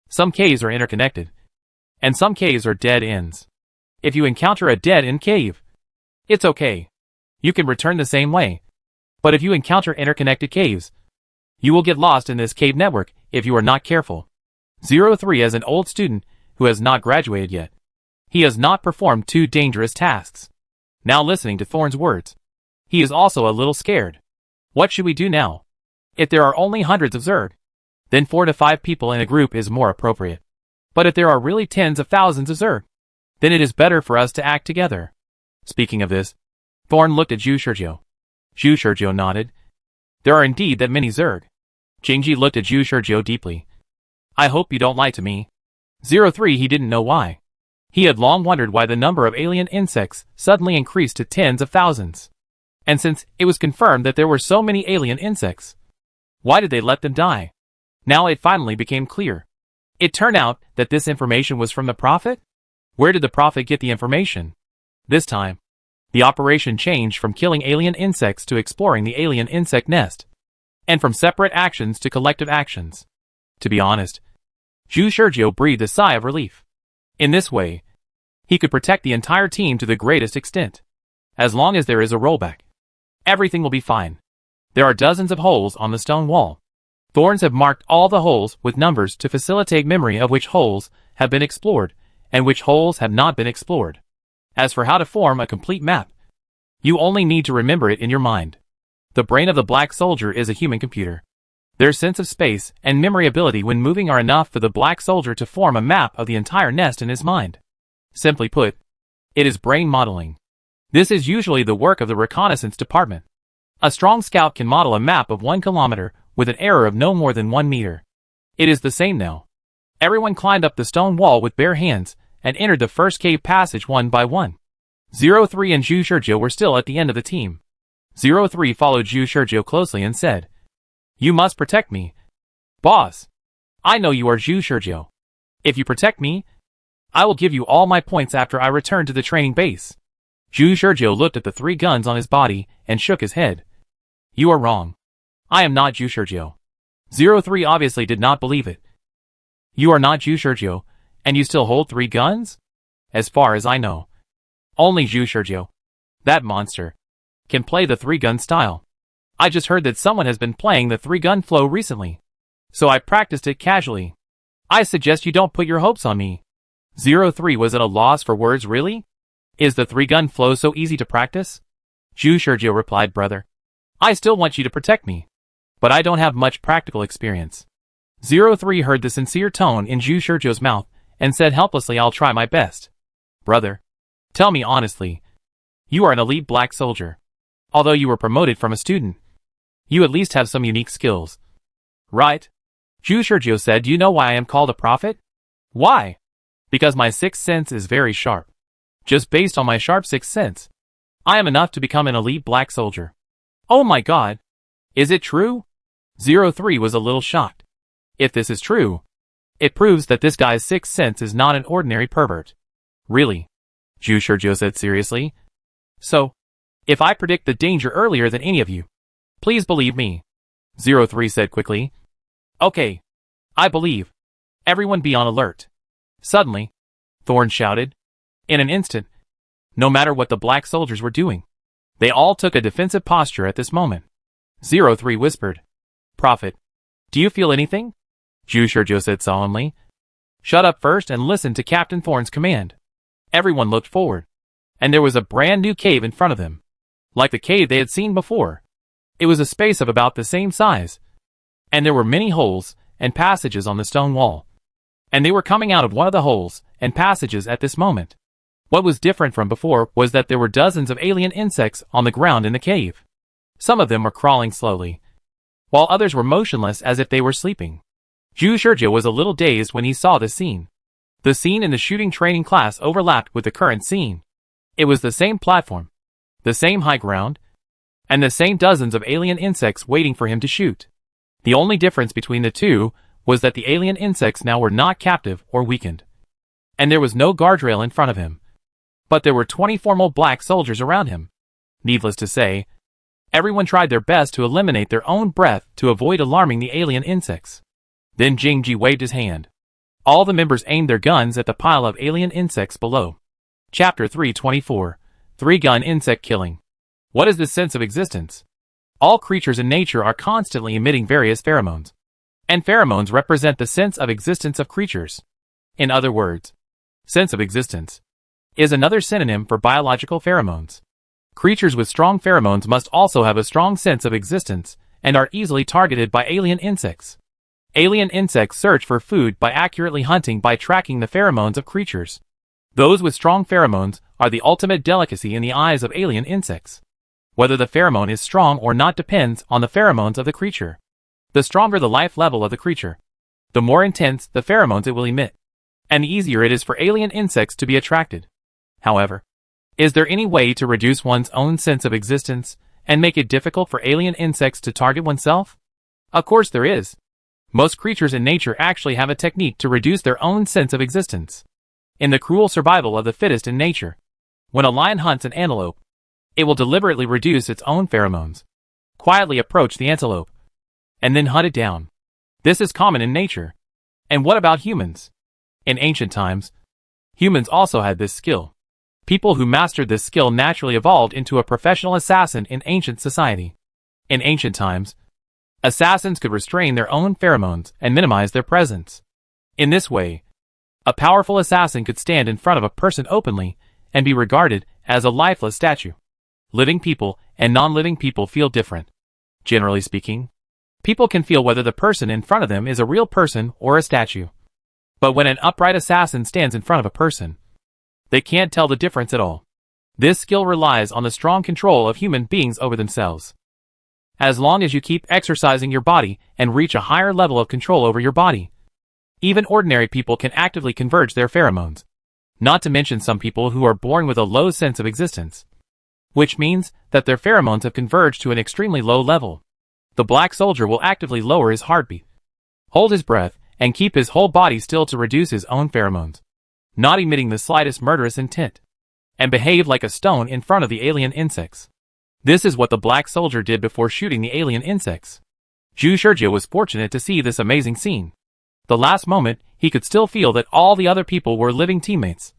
Some caves are interconnected, and some caves are dead ends. If you encounter a dead-end cave, it's okay. You can return the same way. But if you encounter interconnected caves, you will get lost in this cave network if you are not careful." 03 is an old student who has not graduated yet. He has not performed 2 dangerous tasks. Now listening to Thorn's words, he is also a little scared. What should we do now? If there are only hundreds of Zerg, then 4 to 5 people in a group is more appropriate. But if there are really tens of thousands of Zerg, then it is better for us to act together. Speaking of this, Thorn looked at Zhu Shurjiu. Zhu Shurjiu nodded. There are indeed that many Zerg. Jingji looked at Zhu Shurjiu deeply. I hope you don't lie to me. 03 he didn't know why. He had long wondered why the number of alien insects suddenly increased to tens of thousands. And since it was confirmed that there were so many alien insects, why did they let them die? Now it finally became clear. It turned out that this information was from the Prophet? Where did the Prophet get the information? This time, the operation changed from killing alien insects to exploring the alien insect nest, and from separate actions to collective actions. To be honest, Zhu Shizhou breathed a sigh of relief. In this way, he could protect the entire team to the greatest extent. As long as there is a rollback, everything will be fine. There are dozens of holes on the stone wall. Thorns have marked all the holes with numbers to facilitate memory of which holes have been explored and which holes have not been explored. As for how to form a complete map, you only need to remember it in your mind. The brain of the black soldier is a human computer. Their sense of space and memory ability when moving are enough for the black soldier to form a map of the entire nest in his mind. Simply put, it is brain modeling. This is usually the work of the reconnaissance department. A strong scout can model a map of 1 kilometer with an error of no more than 1 meter. It is the same now. Everyone climbed up the stone wall with bare hands and entered the first cave passage one by one. 03 and Zhu Shizhou were still at the end of the team. 03 followed Zhu Shizhou closely and said, "You must protect me. Boss, I know you are Zhu Shizhou. If you protect me, I will give you all my points after I return to the training base." Zhu Shizhou looked at the 3 guns on his body and shook his head. "You are wrong. I am not Zhu Shizhou." 03 obviously did not believe it. "You are not Zhu Shizhou, and you still hold 3 guns? As far as I know, only Zhu Shizhou, that monster, can play the 3-gun style. I just heard that someone has been playing the 3-gun flow recently, so I practiced it casually. I suggest you don't put your hopes on me." 03 was at a loss for words. Really? Is the 3-gun flow so easy to practice? Zhu Shizhou replied, "Brother, I still want you to protect me, but I don't have much practical experience." 03 heard the sincere tone in Zhu Shizhou's mouth and said helplessly, "I'll try my best." "Brother, tell me honestly, you are an elite black soldier. Although you were promoted from a student, you at least have some unique skills, right?" Zhu Shizhou said, "Do you know why I am called a prophet?" "Why?" "Because my sixth sense is very sharp. Just based on my sharp sixth sense, I am enough to become an elite black soldier." "Oh my god! Is it true?" 03 was a little shocked. If this is true, it proves that this guy's sixth sense is not an ordinary pervert. "Really?" Zhu Shizhou said seriously. "So, if I predict the danger earlier than any of you, please believe me," 03 said quickly. "Okay. I believe. Everyone be on alert." Suddenly, Thorn shouted. In an instant, no matter what the black soldiers were doing, they all took a defensive posture at this moment. 03 whispered, "Prophet, do you feel anything?" Zhu Shizhou said solemnly, "Shut up first and listen to Captain Thorn's command." Everyone looked forward, and there was a brand new cave in front of them. Like the cave they had seen before, it was a space of about the same size, and there were many holes and passages on the stone wall. And they were coming out of one of the holes and passages at this moment. What was different from before was that there were dozens of alien insects on the ground in the cave. Some of them were crawling slowly, while others were motionless as if they were sleeping. Zhu Shizhou was a little dazed when he saw this scene. The scene in the shooting training class overlapped with the current scene. It was the same platform, the same high ground, and the same dozens of alien insects waiting for him to shoot. The only difference between the two was that the alien insects now were not captive or weakened. And there was no guardrail in front of him. But there were 20 formal black soldiers around him. Needless to say, everyone tried their best to eliminate their own breath to avoid alarming the alien insects. Then Jingji waved his hand. All the members aimed their guns at the pile of alien insects below. Chapter 324. 3-gun insect killing. What is this sense of existence? All creatures in nature are constantly emitting various pheromones. And pheromones represent the sense of existence of creatures. In other words, sense of existence is another synonym for biological pheromones. Creatures with strong pheromones must also have a strong sense of existence and are easily targeted by alien insects. Alien insects search for food by accurately hunting by tracking the pheromones of creatures. Those with strong pheromones are the ultimate delicacy in the eyes of alien insects. Whether the pheromone is strong or not depends on the pheromones of the creature. The stronger the life level of the creature, the more intense the pheromones it will emit. and the easier it is for alien insects to be attracted. However, is there any way to reduce one's own sense of existence and make it difficult for alien insects to target oneself? Of course there is. Most creatures in nature actually have a technique to reduce their own sense of existence. In the cruel survival of the fittest in nature, when a lion hunts an antelope, it will deliberately reduce its own pheromones, quietly approach the antelope, and then hunt it down. This is common in nature. And what about humans? In ancient times, humans also had this skill. People who mastered this skill naturally evolved into a professional assassin in ancient society. In ancient times, assassins could restrain their own pheromones and minimize their presence. In this way, a powerful assassin could stand in front of a person openly and be regarded as a lifeless statue. Living people and non-living people feel different. Generally speaking, people can feel whether the person in front of them is a real person or a statue. But when an upright assassin stands in front of a person, they can't tell the difference at all. This skill relies on the strong control of human beings over themselves. As long as you keep exercising your body and reach a higher level of control over your body, even ordinary people can actively converge their pheromones. Not to mention some people who are born with a low sense of existence, which means that their pheromones have converged to an extremely low level. The black soldier will actively lower his heartbeat, hold his breath, and keep his whole body still to reduce his own pheromones, not emitting the slightest murderous intent, and behave like a stone in front of the alien insects. This is what the black soldier did before shooting the alien insects. Zhu Shurjiu was fortunate to see this amazing scene. The last moment, he could still feel that all the other people were living teammates.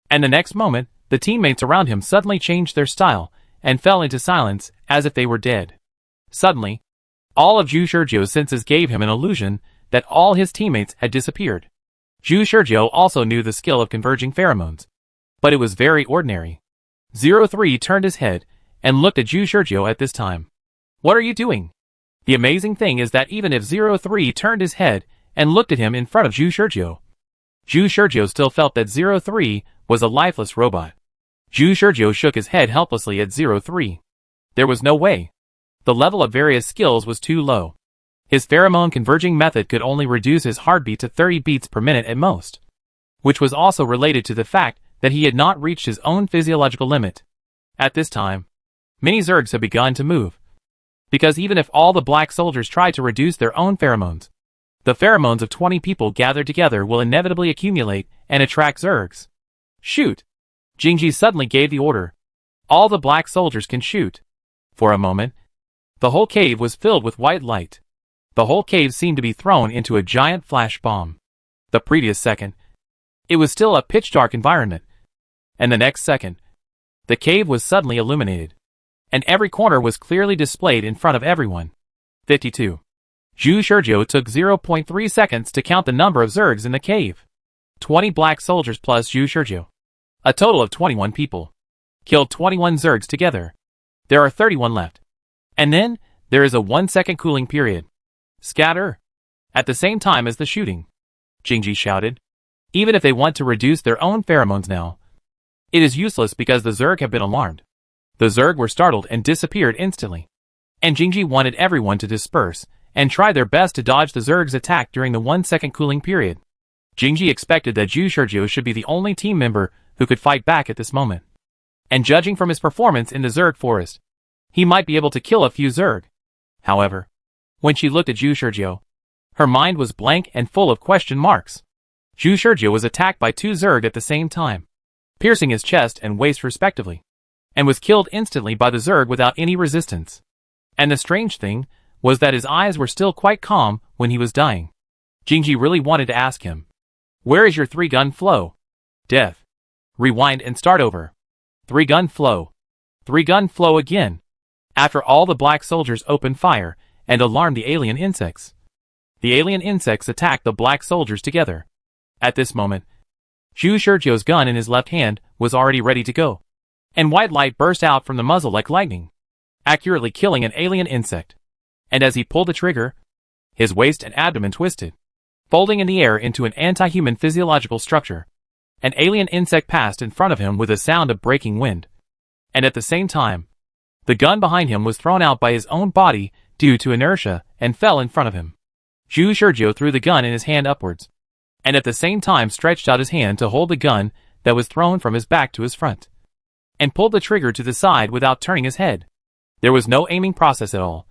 And the next moment, the teammates around him suddenly changed their style and fell into silence as if they were dead. Suddenly, all of Zhu Shurjiu's senses gave him an illusion that all his teammates had disappeared. Zhu Shurjiu also knew the skill of converging pheromones, but it was very ordinary. 03 turned his head and looked at Zhu Shurjiu at this time. What are you doing? The amazing thing is that even if 03 turned his head and looked at him in front of Zhu Shurjiu still felt that 03 was a lifeless robot. Zhu Shurjiu shook his head helplessly at 03. There was no way. The level of various skills was too low. His pheromone converging method could only reduce his heartbeat to 30 beats per minute at most, which was also related to the fact that he had not reached his own physiological limit. At this time, many Zergs have begun to move, because even if all the black soldiers try to reduce their own pheromones, the pheromones of 20 people gathered together will inevitably accumulate and attract Zergs. Shoot! Jingji suddenly gave the order. All the black soldiers can shoot. For a moment, the whole cave was filled with white light. The whole cave seemed to be thrown into a giant flash bomb. The previous second, it was still a pitch-dark environment. And the next second, the cave was suddenly illuminated, and every corner was clearly displayed in front of everyone. 52. Zhu Shurjiu took 0.3 seconds to count the number of Zergs in the cave. 20 black soldiers plus Zhu Shurjiu. A total of 21 people. Killed 21 Zergs together. There are 31 left. And then, there is a 1-second cooling period. Scatter! At the same time as the shooting, Jingji shouted. Even if they want to reduce their own pheromones now, it is useless because the Zerg have been alarmed. The Zerg were startled and disappeared instantly. And Jingji wanted everyone to disperse and try their best to dodge the Zerg's attack during the 1-second cooling period. Jingji expected that Zhu Shurjiu should be the only team member who could fight back at this moment. And judging from his performance in the Zerg forest, he might be able to kill a few Zerg. However, when she looked at Zhu Shurjiu, her mind was blank and full of question marks. Zhu Shurjiu was attacked by 2 Zerg at the same time, piercing his chest and waist respectively, and was killed instantly by the Zerg without any resistance. And the strange thing was that his eyes were still quite calm when he was dying. Jingji really wanted to ask him, "Where is your 3-gun flow?" Death. Rewind and start over. 3-gun flow. 3-gun flow again. After all the black soldiers opened fire and alarmed the alien insects. The alien insects attacked the black soldiers together. At this moment, Zhu Shurjiu's gun in his left hand was already ready to go, and white light burst out from the muzzle like lightning, accurately killing an alien insect. And as he pulled the trigger, his waist and abdomen twisted, folding in the air into an anti-human physiological structure. An alien insect passed in front of him with a sound of breaking wind. And at the same time, the gun behind him was thrown out by his own body due to inertia and fell in front of him. Zhu Shurjiu threw the gun in his hand upwards, and at the same time stretched out his hand to hold the gun that was thrown from his back to his front, and pulled the trigger to the side without turning his head. There was no aiming process at all,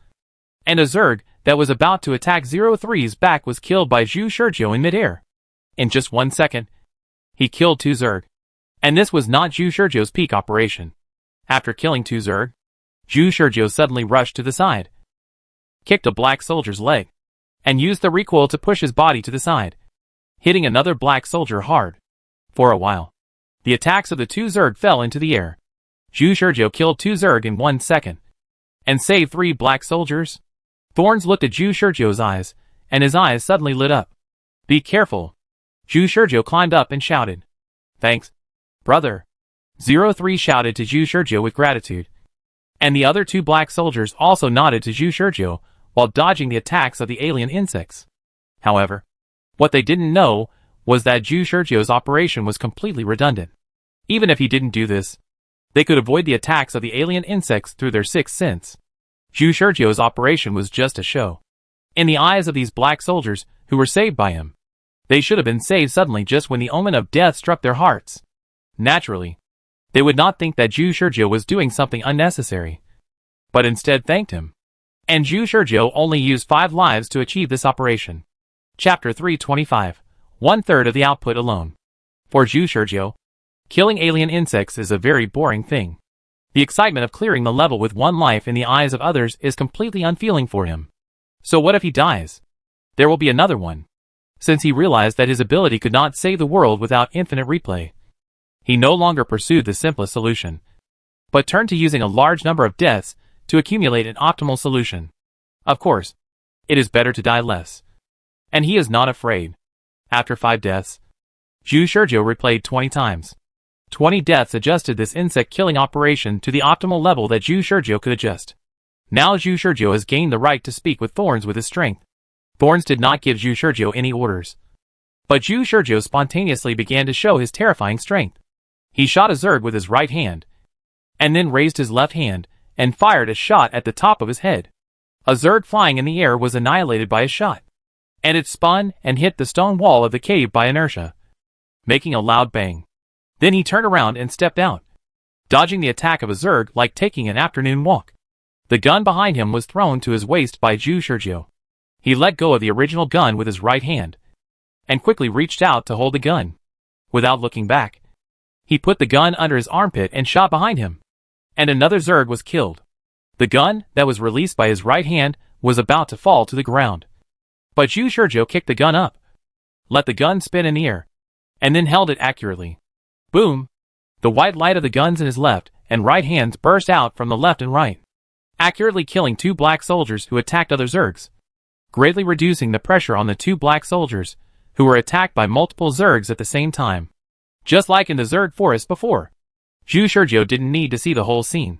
and a Zerg that was about to attack 03's back was killed by Zhu Shurjiu in midair. In just 1 second, he killed 2 Zerg. And this was not Zhu Shurjiu's peak operation. After killing 2 Zerg, Zhu Shurjiu suddenly rushed to the side, kicked a black soldier's leg, and used the recoil to push his body to the side, hitting another black soldier hard. For a while, the attacks of the 2 Zerg fell into the air. Zhu Shurjiu killed 2 Zerg in 1 second, and saved 3 black soldiers. Thorns looked at Zhu Shurjiu's eyes, and his eyes suddenly lit up. Be careful. Zhu Shurjiu climbed up and shouted. Thanks, brother. 03 shouted to Zhu Shurjiu with gratitude. And the other 2 black soldiers also nodded to Zhu Shurjiu while dodging the attacks of the alien insects. However, what they didn't know was that Zhu Shurjiu's operation was completely redundant. Even if he didn't do this, they could avoid the attacks of the alien insects through their sixth sense. Zhu Shurjiu's operation was just a show. In the eyes of these black soldiers who were saved by him, they should have been saved suddenly just when the omen of death struck their hearts. Naturally, they would not think that Zhu Shurjiu was doing something unnecessary, but instead thanked him. And Zhu Shurjiu only used 5 lives to achieve this operation. Chapter 325. 1/3 of the output alone. For Zhu Shurjiu, killing alien insects is a very boring thing. The excitement of clearing the level with 1 life in the eyes of others is completely unfeeling for him. So what if he dies? There will be another one. Since he realized that his ability could not save the world without infinite replay, he no longer pursued the simplest solution, but turned to using a large number of deaths to accumulate an optimal solution. Of course, it is better to die less. And he is not afraid. After 5 deaths, Zhu Shurjiu replayed 20 times. 20 deaths adjusted this insect-killing operation to the optimal level that Zhu Shurjiu could adjust. Now Zhu Shurjiu has gained the right to speak with Thorns with his strength. Thorns did not give Zhu Shurjiu any orders, but Zhu Shurjiu spontaneously began to show his terrifying strength. He shot a Zerg with his right hand, and then raised his left hand and fired a shot at the top of his head. A Zerg flying in the air was annihilated by a shot, and it spun and hit the stone wall of the cave by inertia, making a loud bang. Then he turned around and stepped out, dodging the attack of a Zerg like taking an afternoon walk. The gun behind him was thrown to his waist by Zhu Shurjiu. He let go of the original gun with his right hand, and quickly reached out to hold the gun. Without looking back, he put the gun under his armpit and shot behind him, and another Zerg was killed. The gun that was released by his right hand was about to fall to the ground, but Zhu Shurjiu kicked the gun up, let the gun spin in the air, and then held it accurately. Boom! The white light of the guns in his left and right hands burst out from the left and right, accurately killing 2 black soldiers who attacked other Zergs, greatly reducing the pressure on the 2 black soldiers who were attacked by multiple Zergs at the same time. Just like in the Zerg forest before, Zhu Shurjiu didn't need to see the whole scene.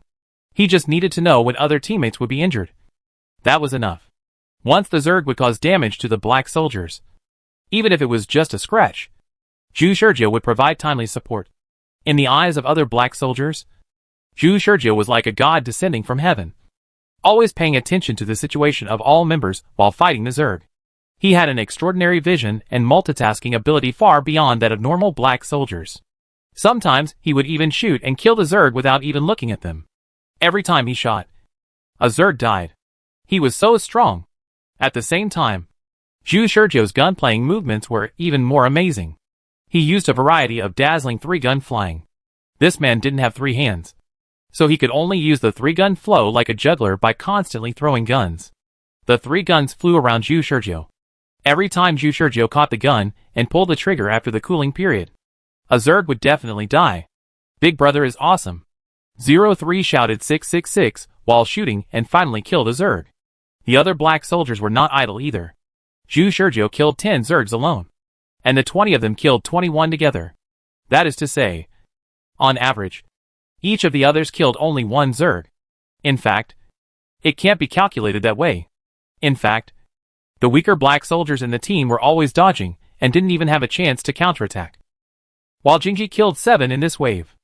He just needed to know when other teammates would be injured. That was enough. Once the Zerg would cause damage to the black soldiers, even if it was just a scratch, Zhu Shurjiu would provide timely support. In the eyes of other black soldiers, Zhu Shurjiu was like a god descending from heaven, always paying attention to the situation of all members while fighting the Zerg. He had an extraordinary vision and multitasking ability far beyond that of normal black soldiers. Sometimes he would even shoot and kill the Zerg without even looking at them. Every time he shot, a Zerg died. He was so strong. At the same time, Zhu Shurjiu's gun-playing movements were even more amazing. He used a variety of dazzling 3-gun flying. This man didn't have 3 hands, so he could only use the 3-gun flow like a juggler by constantly throwing guns. The 3 guns flew around Zhu Shurjiu. Every time Zhu Shurjiu caught the gun and pulled the trigger after the cooling period, a Zerg would definitely die. Big Brother is awesome. 03 shouted 666 while shooting and finally killed a Zerg. The other black soldiers were not idle either. Zhu Shurjiu killed 10 Zergs alone, and the 20 of them killed 21 together. That is to say, on average, each of the others killed only 1 Zerg. In fact, it can't be calculated that way. In fact, the weaker black soldiers in the team were always dodging and didn't even have a chance to counterattack, while Jingji killed 7 in this wave.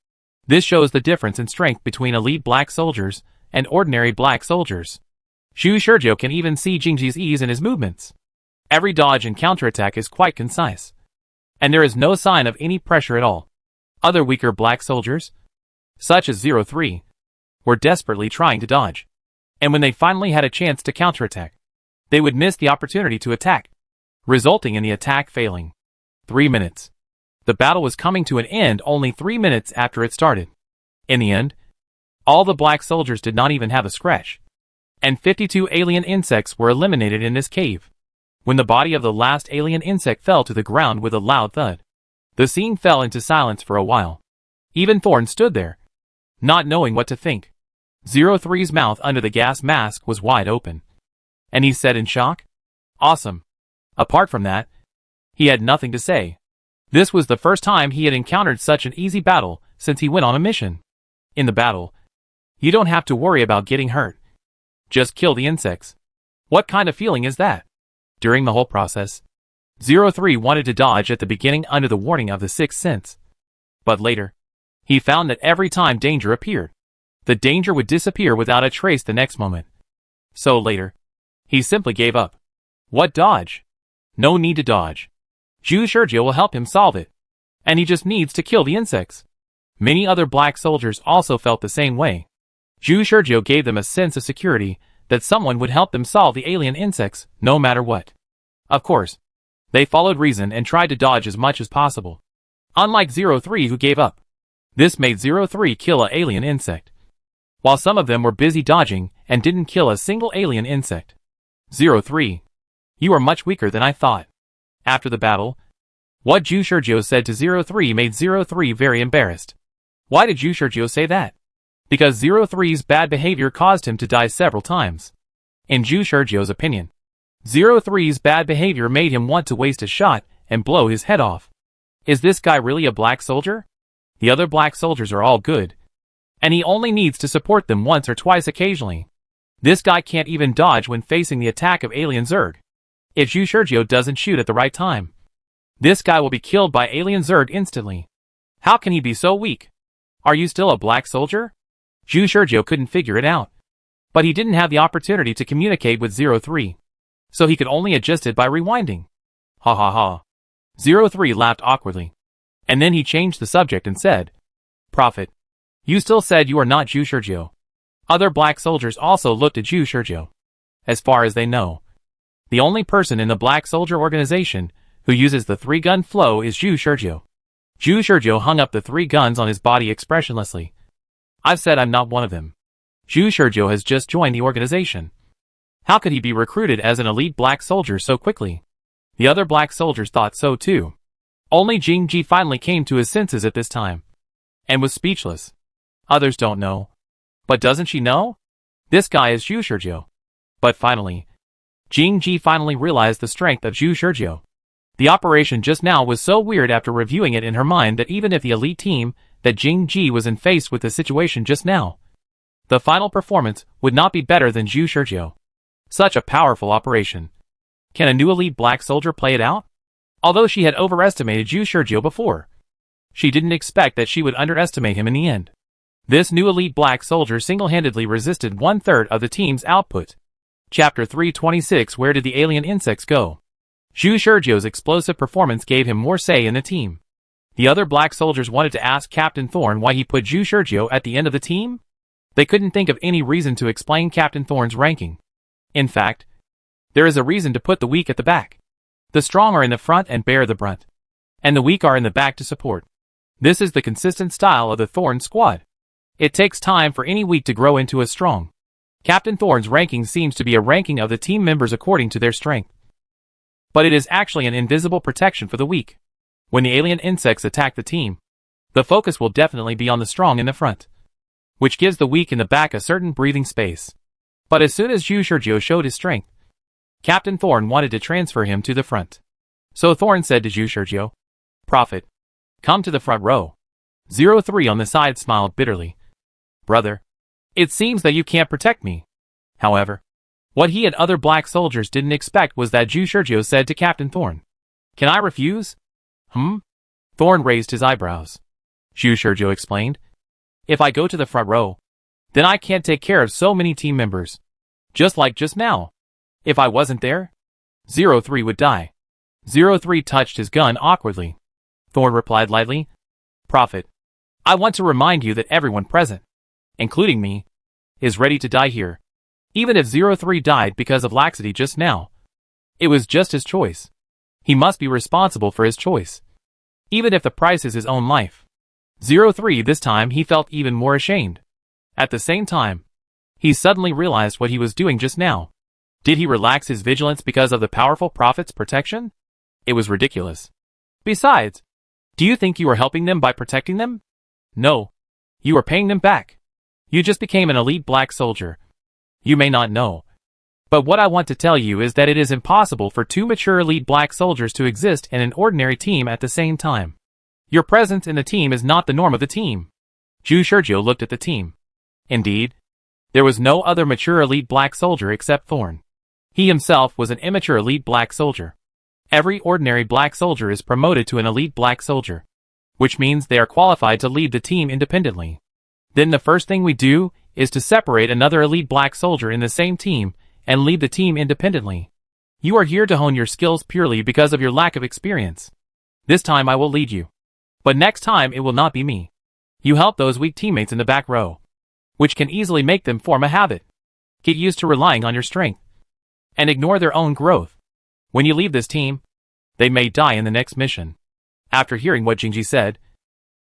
This shows the difference in strength between elite black soldiers and ordinary black soldiers. Zhu Shurjiu can even see Jingji's ease in his movements. Every dodge and counterattack is quite concise. and there is no sign of any pressure at all. Other weaker black soldiers, such as 03, were desperately trying to dodge. And when they finally had a chance to counterattack, they would miss the opportunity to attack, resulting in the attack failing. 3 minutes. The battle was coming to an end only 3 minutes after it started. In the end, all the black soldiers did not even have a scratch, and 52 alien insects were eliminated in this cave. When the body of the last alien insect fell to the ground with a loud thud, the scene fell into silence for a while. Even Thorn stood there, not knowing what to think. 03's mouth under the gas mask was wide open, and he said in shock, "Awesome." Apart from that, he had nothing to say. This was the first time he had encountered such an easy battle since he went on a mission. In the battle, you don't have to worry about getting hurt. Just kill the insects. What kind of feeling is that? During the whole process, 03 wanted to dodge at the beginning under the warning of the sixth sense. But later, he found that every time danger appeared, the danger would disappear without a trace the next moment. So later, he simply gave up. What dodge? No need to dodge. Zhu Shurjiu will help him solve it, and he just needs to kill the insects. Many other black soldiers also felt the same way. Zhu Shurjiu gave them a sense of security that someone would help them solve the alien insects, no matter what. Of course, they followed reason and tried to dodge as much as possible. Unlike 03 who gave up. This made 03 kill an alien insect, while some of them were busy dodging and didn't kill a single alien insect. 03. You are much weaker than I thought. After the battle, what Zhu Shurjiu said to 03 made 03 very embarrassed. Why did Zhu Shurjiu say that? Because 03's bad behavior caused him to die several times. In Zhu Shurjiu's opinion, 03's bad behavior made him want to waste a shot and blow his head off. Is this guy really a black soldier? The other black soldiers are all good, and he only needs to support them once or twice occasionally. This guy can't even dodge when facing the attack of alien Zerg. If Zhu Shurjiu doesn't shoot at the right time, this guy will be killed by alien Zerg instantly. How can he be so weak? Are you still a black soldier? Zhu Shurjiu couldn't figure it out. But he didn't have the opportunity to communicate with 03, so he could only adjust it by rewinding. Ha ha ha. 03 laughed awkwardly, and then he changed the subject and said, "Prophet, you still said you are not Zhu Shurjiu." Other black soldiers also looked at Zhu Shurjiu. As far as they know, the only person in the black soldier organization who uses the 3-gun flow is Zhu Shurjiu. Zhu Shurjiu hung up the 3 guns on his body expressionlessly. I've said I'm not one of them. Zhu Shurjiu has just joined the organization. How could he be recruited as an elite black soldier so quickly? The other black soldiers thought so too. Only Jingji finally came to his senses at this time, and was speechless. Others don't know. But doesn't she know? This guy is Zhu Shurjiu. But finally, Jingji finally realized the strength of Zhu Shurjiu. The operation just now was so weird after reviewing it in her mind that even if the elite team that Jingji was in faced with the situation just now, the final performance would not be better than Zhu Shurjiu. Such a powerful operation. Can a new elite black soldier play it out? Although she had overestimated Zhu Shurjiu before, she didn't expect that she would underestimate him in the end. This new elite black soldier single-handedly resisted 1/3 of the team's output. Chapter 326. Where did the alien insects go? Zhu Shurjiu's explosive performance gave him more say in the team. The other black soldiers wanted to ask Captain Thorn why he put Zhu Shurjiu at the end of the team. They couldn't think of any reason to explain Captain Thorn's ranking. In fact, there is a reason to put the weak at the back. The strong are in the front and bear the brunt, and the weak are in the back to support. This is the consistent style of the Thorn squad. It takes time for any weak to grow into a strong. Captain Thorn's ranking seems to be a ranking of the team members according to their strength. But it is actually an invisible protection for the weak. When the alien insects attack the team, the focus will definitely be on the strong in the front, which gives the weak in the back a certain breathing space. But as soon as Zhu Shurjiu showed his strength, Captain Thorn wanted to transfer him to the front. So Thorn said to Zhu Shurjiu, "Prophet, come to the front row." 03 on the side smiled bitterly. "Brother, it seems that you can't protect me." However, what he and other black soldiers didn't expect was that Zhu Shurjiu said to Captain Thorn, "Can I refuse?" Thorn raised his eyebrows. Zhu Shurjiu explained, "If I go to the front row, then I can't take care of so many team members. Just like just now. If I wasn't there, 03 would die." 03 touched his gun awkwardly. Thorn replied lightly. Prophet, I want to remind you that everyone present, including me, is ready to die here. Even if 03 died because of laxity just now, it was just his choice. He must be responsible for his choice, even if the price is his own life. 03 this time he felt even more ashamed. At the same time, he suddenly realized what he was doing just now. Did he relax his vigilance because of the powerful prophet's protection? It was ridiculous. Besides, do you think you are helping them by protecting them? No. You are paying them back. You just became an elite black soldier. You may not know, but what I want to tell you is that it is impossible for two mature elite black soldiers to exist in an ordinary team at the same time. Your presence in the team is not the norm of the team. Zhu Shurjiu looked at the team. Indeed, there was no other mature elite black soldier except Thorn. He himself was an immature elite black soldier. Every ordinary black soldier is promoted to an elite black soldier, which means they are qualified to lead the team independently. Then the first thing we do is to separate another elite black soldier in the same team and lead the team independently. You are here to hone your skills purely because of your lack of experience. This time I will lead you. But next time it will not be me. You help those weak teammates in the back row, which can easily make them form a habit. Get used to relying on your strength, and ignore their own growth. When you leave this team, they may die in the next mission. After hearing what Jingji said,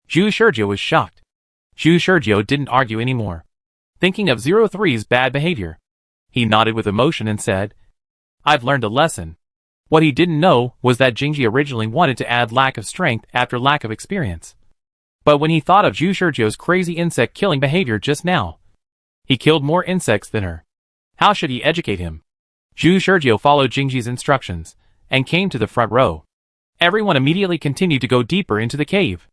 Zhu Shurjiu was shocked. Zhu Shurjiu didn't argue anymore. Thinking of 03's bad behavior, he nodded with emotion and said, I've learned a lesson. What he didn't know was that Jingji originally wanted to add lack of strength after lack of experience. But when he thought of Zhu Shurjiu's crazy insect-killing behavior just now, he killed more insects than her. How should he educate him? Zhu Shurjiu followed Jingji's instructions and came to the front row. Everyone immediately continued to go deeper into the cave.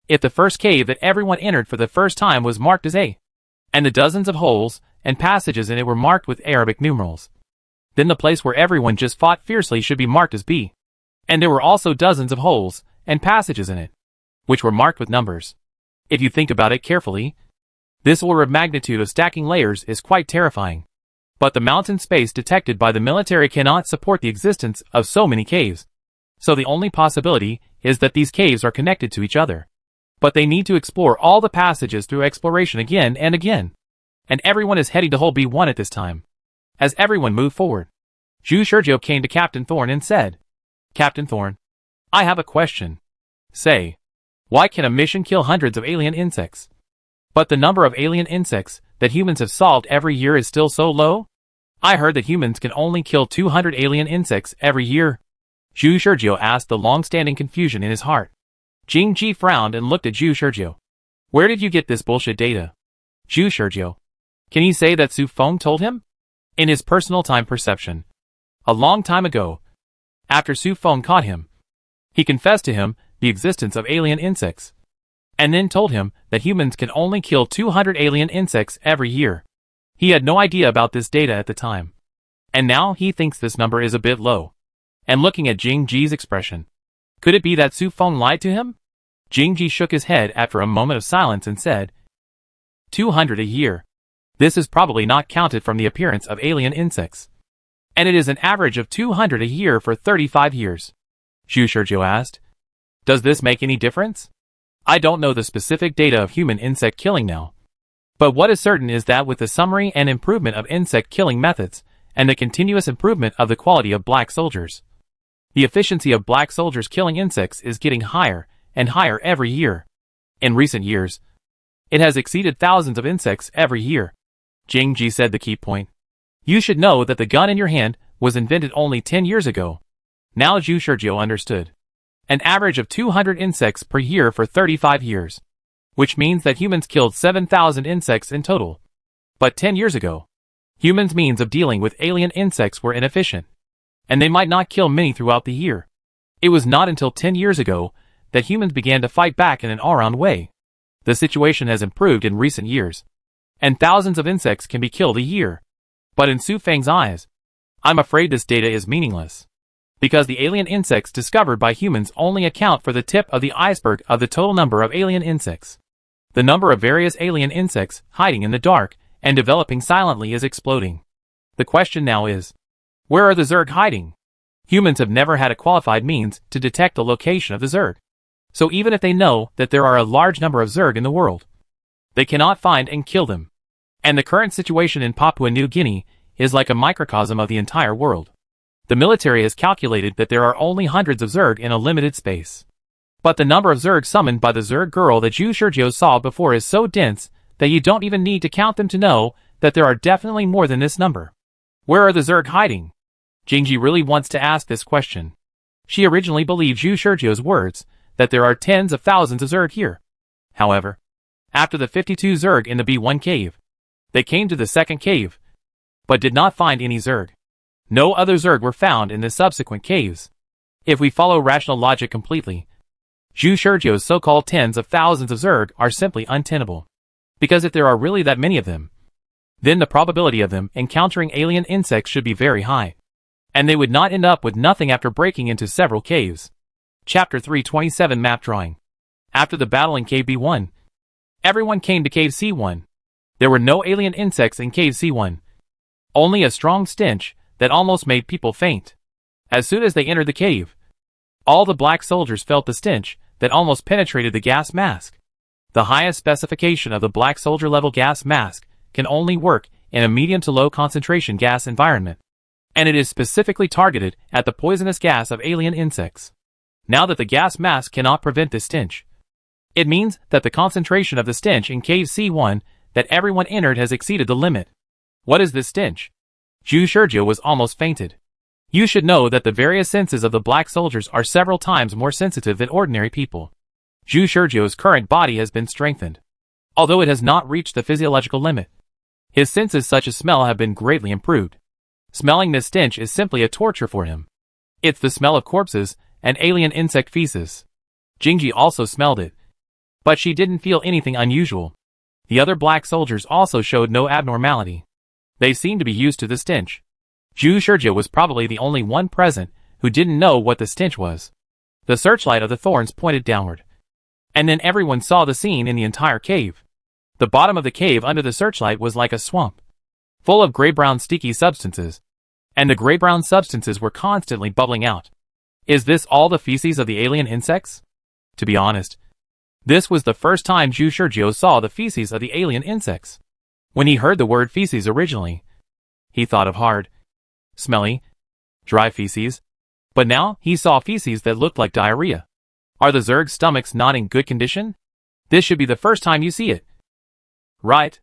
If the first cave that everyone entered for the first time was marked as A, and the dozens of holes and passages in it were marked with Arabic numerals, then the place where everyone just fought fiercely should be marked as B. And there were also dozens of holes and passages in it, which were marked with numbers. If you think about it carefully, this order of magnitude of stacking layers is quite terrifying. But the mountain space detected by the military cannot support the existence of so many caves. So the only possibility is that these caves are connected to each other. But they need to explore all the passages through exploration again and again. And everyone is heading to hole B1 at this time. As everyone moved forward, Zhu Shurjiu came to Captain Thorn and said, Captain Thorn, I have a question. Say, why can a mission kill hundreds of alien insects, but the number of alien insects that humans have solved every year is still so low? I heard that humans can only kill 200 alien insects every year. Zhu Shurjiu asked, the long-standing confusion in his heart. Jingji frowned and looked at Zhu Shurjiu. Where did you get this bullshit data? Zhu Shurjiu. Can he say that Su Feng told him? In his personal time perception. A long time ago, after Su Feng caught him, he confessed to him the existence of alien insects, and then told him that humans can only kill 200 alien insects every year. He had no idea about this data at the time, and now he thinks this number is a bit low. And looking at Jingji's expression, could it be that Su Feng lied to him? Jingji shook his head after a moment of silence and said, 200 a year. This is probably not counted from the appearance of alien insects. And it is an average of 200 a year for 35 years. Zhu Shurjiu asked, does this make any difference? I don't know the specific data of human insect killing now. But what is certain is that with the summary and improvement of insect killing methods, and the continuous improvement of the quality of black soldiers, the efficiency of black soldiers killing insects is getting higher and higher every year. In recent years, it has exceeded thousands of insects every year. Jingji said the key point. You should know that the gun in your hand was invented only 10 years ago. Now Zhu Shurjiu understood. An average of 200 insects per year for 35 years. Which means that humans killed 7,000 insects in total. But 10 years ago, humans' means of dealing with alien insects were inefficient, and they might not kill many throughout the year. It was not until 10 years ago that humans began to fight back in an all-round way. The situation has improved in recent years, and thousands of insects can be killed a year. But in Su Feng's eyes, I'm afraid this data is meaningless, because the alien insects discovered by humans only account for the tip of the iceberg of the total number of alien insects. The number of various alien insects hiding in the dark and developing silently is exploding. The question now is, where are the Zerg hiding? Humans have never had a qualified means to detect the location of the Zerg. So even if they know that there are a large number of Zerg in the world, they cannot find and kill them. And the current situation in Papua New Guinea is like a microcosm of the entire world. The military has calculated that there are only hundreds of Zerg in a limited space. But the number of Zerg summoned by the Zerg girl that Zhu Shurjiu saw before is so dense that you don't even need to count them to know that there are definitely more than this number. Where are the Zerg hiding? Jingji really wants to ask this question. She originally believed Zhu Shurjiu's words that there are tens of thousands of Zerg here. However, after the 52 Zerg in the B1 cave, they came to the second cave, but did not find any Zerg. No other Zerg were found in the subsequent caves. If we follow rational logic completely, Zhu Shurjiu's so-called tens of thousands of Zerg are simply untenable. Because if there are really that many of them, then the probability of them encountering alien insects should be very high. And they would not end up with nothing after breaking into several caves. Chapter 327 Map Drawing. After the battle in Cave B1, everyone came to Cave C1. There were no alien insects in Cave C1. Only a strong stench that almost made people faint. As soon as they entered the cave, all the black soldiers felt the stench that almost penetrated the gas mask. The highest specification of the black soldier level gas mask can only work in a medium to low concentration gas environment, and it is specifically targeted at the poisonous gas of alien insects. Now that the gas mask cannot prevent this stench, it means that the concentration of the stench in Cave C1 that everyone entered has exceeded the limit. What is this stench? Zhu Shurjiu was almost fainted. You should know that the various senses of the black soldiers are several times more sensitive than ordinary people. Zhu Shurjiu's current body has been strengthened, although it has not reached the physiological limit. His senses such as smell have been greatly improved. Smelling this stench is simply a torture for him. It's the smell of corpses and alien insect feces. Jingji also smelled it, but she didn't feel anything unusual. The other black soldiers also showed no abnormality. They seemed to be used to the stench. Zhu Shurjiu was probably the only one present who didn't know what the stench was. The searchlight of the thorns pointed downward, and then everyone saw the scene in the entire cave. The bottom of the cave under the searchlight was like a swamp, full of gray-brown sticky substances, and the gray-brown substances were constantly bubbling out. Is this all the feces of the alien insects? To be honest, this was the first time Zhu Shurjiu saw the feces of the alien insects. When he heard the word feces originally, he thought of hard, smelly, dry feces, but now he saw feces that looked like diarrhea. Are the Zerg's stomachs not in good condition? This should be the first time you see it. Right.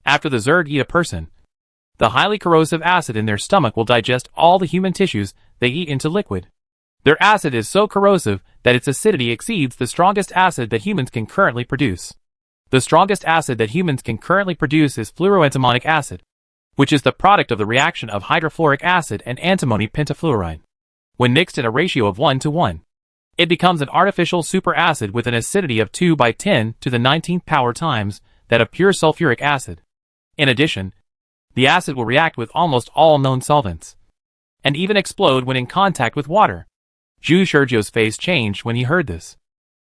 After the Zerg eat a person, the highly corrosive acid in their stomach will digest all the human tissues they eat into liquid. Their acid is so corrosive that its acidity exceeds the strongest acid that humans can currently produce. The strongest acid that humans can currently produce is fluoroantimonic acid, which is the product of the reaction of hydrofluoric acid and antimony pentafluoride. When mixed in a ratio of 1:1, it becomes an artificial superacid with an acidity of 2 by 10 to the 19th power times that of pure sulfuric acid. In addition, the acid will react with almost all known solvents, and even explode when in contact with water. Zhu Shurjiu's face changed when he heard this.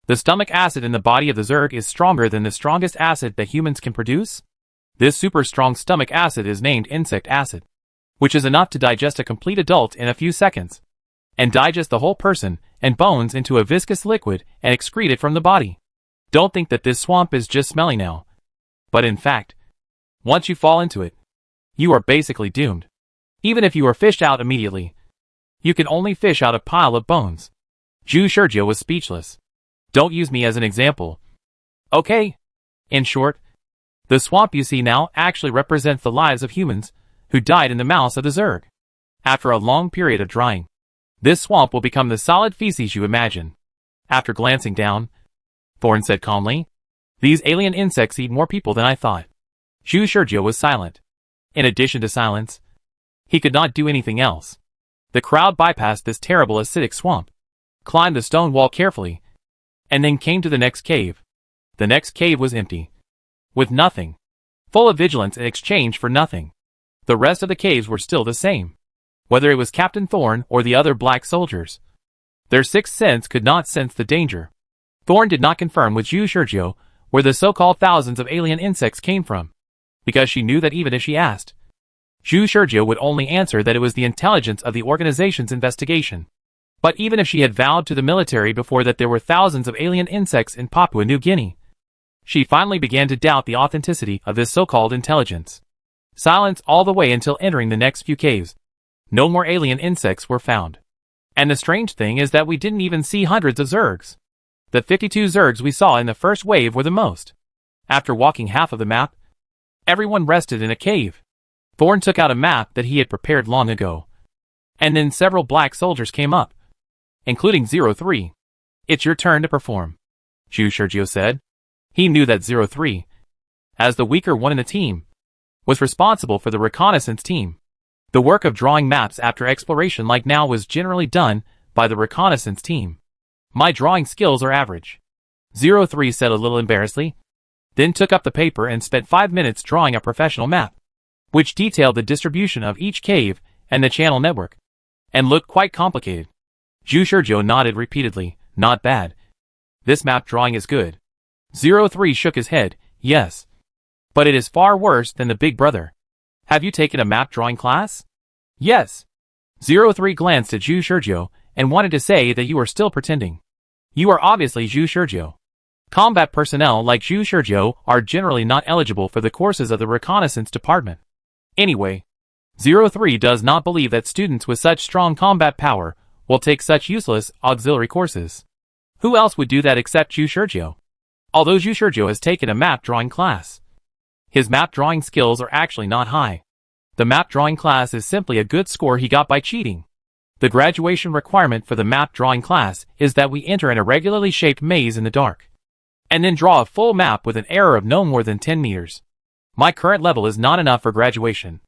The stomach acid in the body of the Zerg is stronger than the strongest acid that humans can produce? This super strong stomach acid is named insect acid, which is enough to digest a complete adult in a few seconds, and digest the whole person and bones into a viscous liquid and excrete it from the body. Don't think that this swamp is just smelly now, but in fact, once you fall into it, you are basically doomed. Even if you are fished out immediately, you can only fish out a pile of bones. Zhu Shurjiu was speechless. Don't use me as an example. Okay. In short, the swamp you see now actually represents the lives of humans who died in the mouths of the Zerg. After a long period of drying, this swamp will become the solid feces you imagine. After glancing down, Thorn said calmly, "These alien insects eat more people than I thought." Zhu Shurjiu was silent. In addition to silence, he could not do anything else. The crowd bypassed this terrible acidic swamp, climbed the stone wall carefully, and then came to the next cave. The next cave was empty, with nothing, full of vigilance in exchange for nothing. The rest of the caves were still the same, whether it was Captain Thorn or the other black soldiers. Their sixth sense could not sense the danger. Thorn did not confirm with Zhu Shurjiu where the so-called thousands of alien insects came from, because she knew that even if she asked, Zhu Shurjiu would only answer that it was the intelligence of the organization's investigation. But even if she had vowed to the military before that there were thousands of alien insects in Papua New Guinea, she finally began to doubt the authenticity of this so-called intelligence. Silence all the way until entering the next few caves. No more alien insects were found. And the strange thing is that we didn't even see hundreds of zergs. The 52 zergs we saw in the first wave were the most. After walking half of the map, everyone rested in a cave. Thorn took out a map that he had prepared long ago. And then several black soldiers came up, including 03. "It's your turn to perform," Zhu Sergio said. He knew that 03, as the weaker one in the team, was responsible for the reconnaissance team. The work of drawing maps after exploration like now was generally done by the reconnaissance team. "My drawing skills are average," 03 said a little embarrassedly, then took up the paper and spent 5 minutes drawing a professional map, which detailed the distribution of each cave and the channel network, and looked quite complicated. Zhu Sergio nodded repeatedly. "Not bad. This map drawing is good." 03 shook his head. "Yes. But it is far worse than the big brother." "Have you taken a map drawing class?" "Yes." 03 glanced at Zhu Sergio and wanted to say that you are still pretending. "You are obviously Zhu Sergio. Combat personnel like Zhu Sergio are generally not eligible for the courses of the reconnaissance department. Anyway, 03 does not believe that students with such strong combat power will take such useless auxiliary courses. Who else would do that except Zhu Sergio? Although Zhu Sergio has taken a map drawing class, his map drawing skills are actually not high. The map drawing class is simply a good score he got by cheating. The graduation requirement for the map drawing class is that we enter an irregularly shaped maze in the dark, and then draw a full map with an error of no more than 10 meters. My current level is not enough for graduation,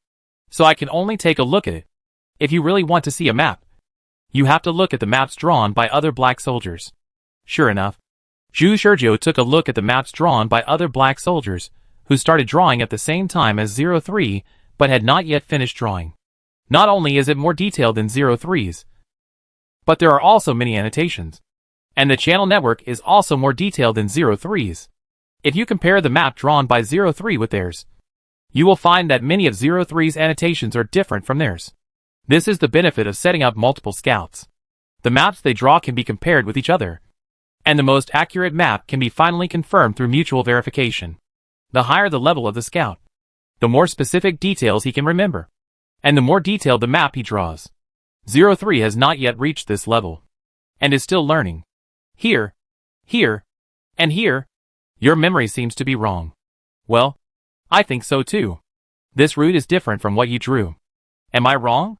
so I can only take a look at it. If you really want to see a map, you have to look at the maps drawn by other black soldiers." Sure enough, Zhu Sergio took a look at the maps drawn by other black soldiers, who started drawing at the same time as 03, but had not yet finished drawing. Not only is it more detailed than 03's, but there are also many annotations. And the channel network is also more detailed than 03's. If you compare the map drawn by 03 with theirs, you will find that many of 03's annotations are different from theirs. This is the benefit of setting up multiple scouts. The maps they draw can be compared with each other, and the most accurate map can be finally confirmed through mutual verification. The higher the level of the scout, the more specific details he can remember, and the more detailed the map he draws. 03 has not yet reached this level, and is still learning. Here, and here, your memory seems to be wrong. Well, I think so too. This route is different from what you drew. Am I wrong?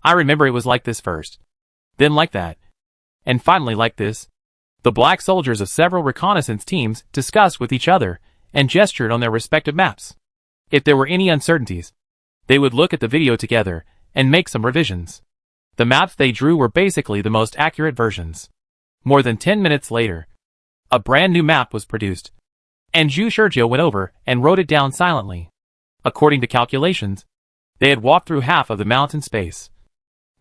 I remember it was like this first, then like that, and finally like this. The black soldiers of several reconnaissance teams discussed with each other and gestured on their respective maps. If there were any uncertainties, they would look at the video together and make some revisions. The maps they drew were basically the most accurate versions. More than 10 minutes later, a brand new map was produced, and Zhu Sergio went over and wrote it down silently. According to calculations, they had walked through half of the mountain space,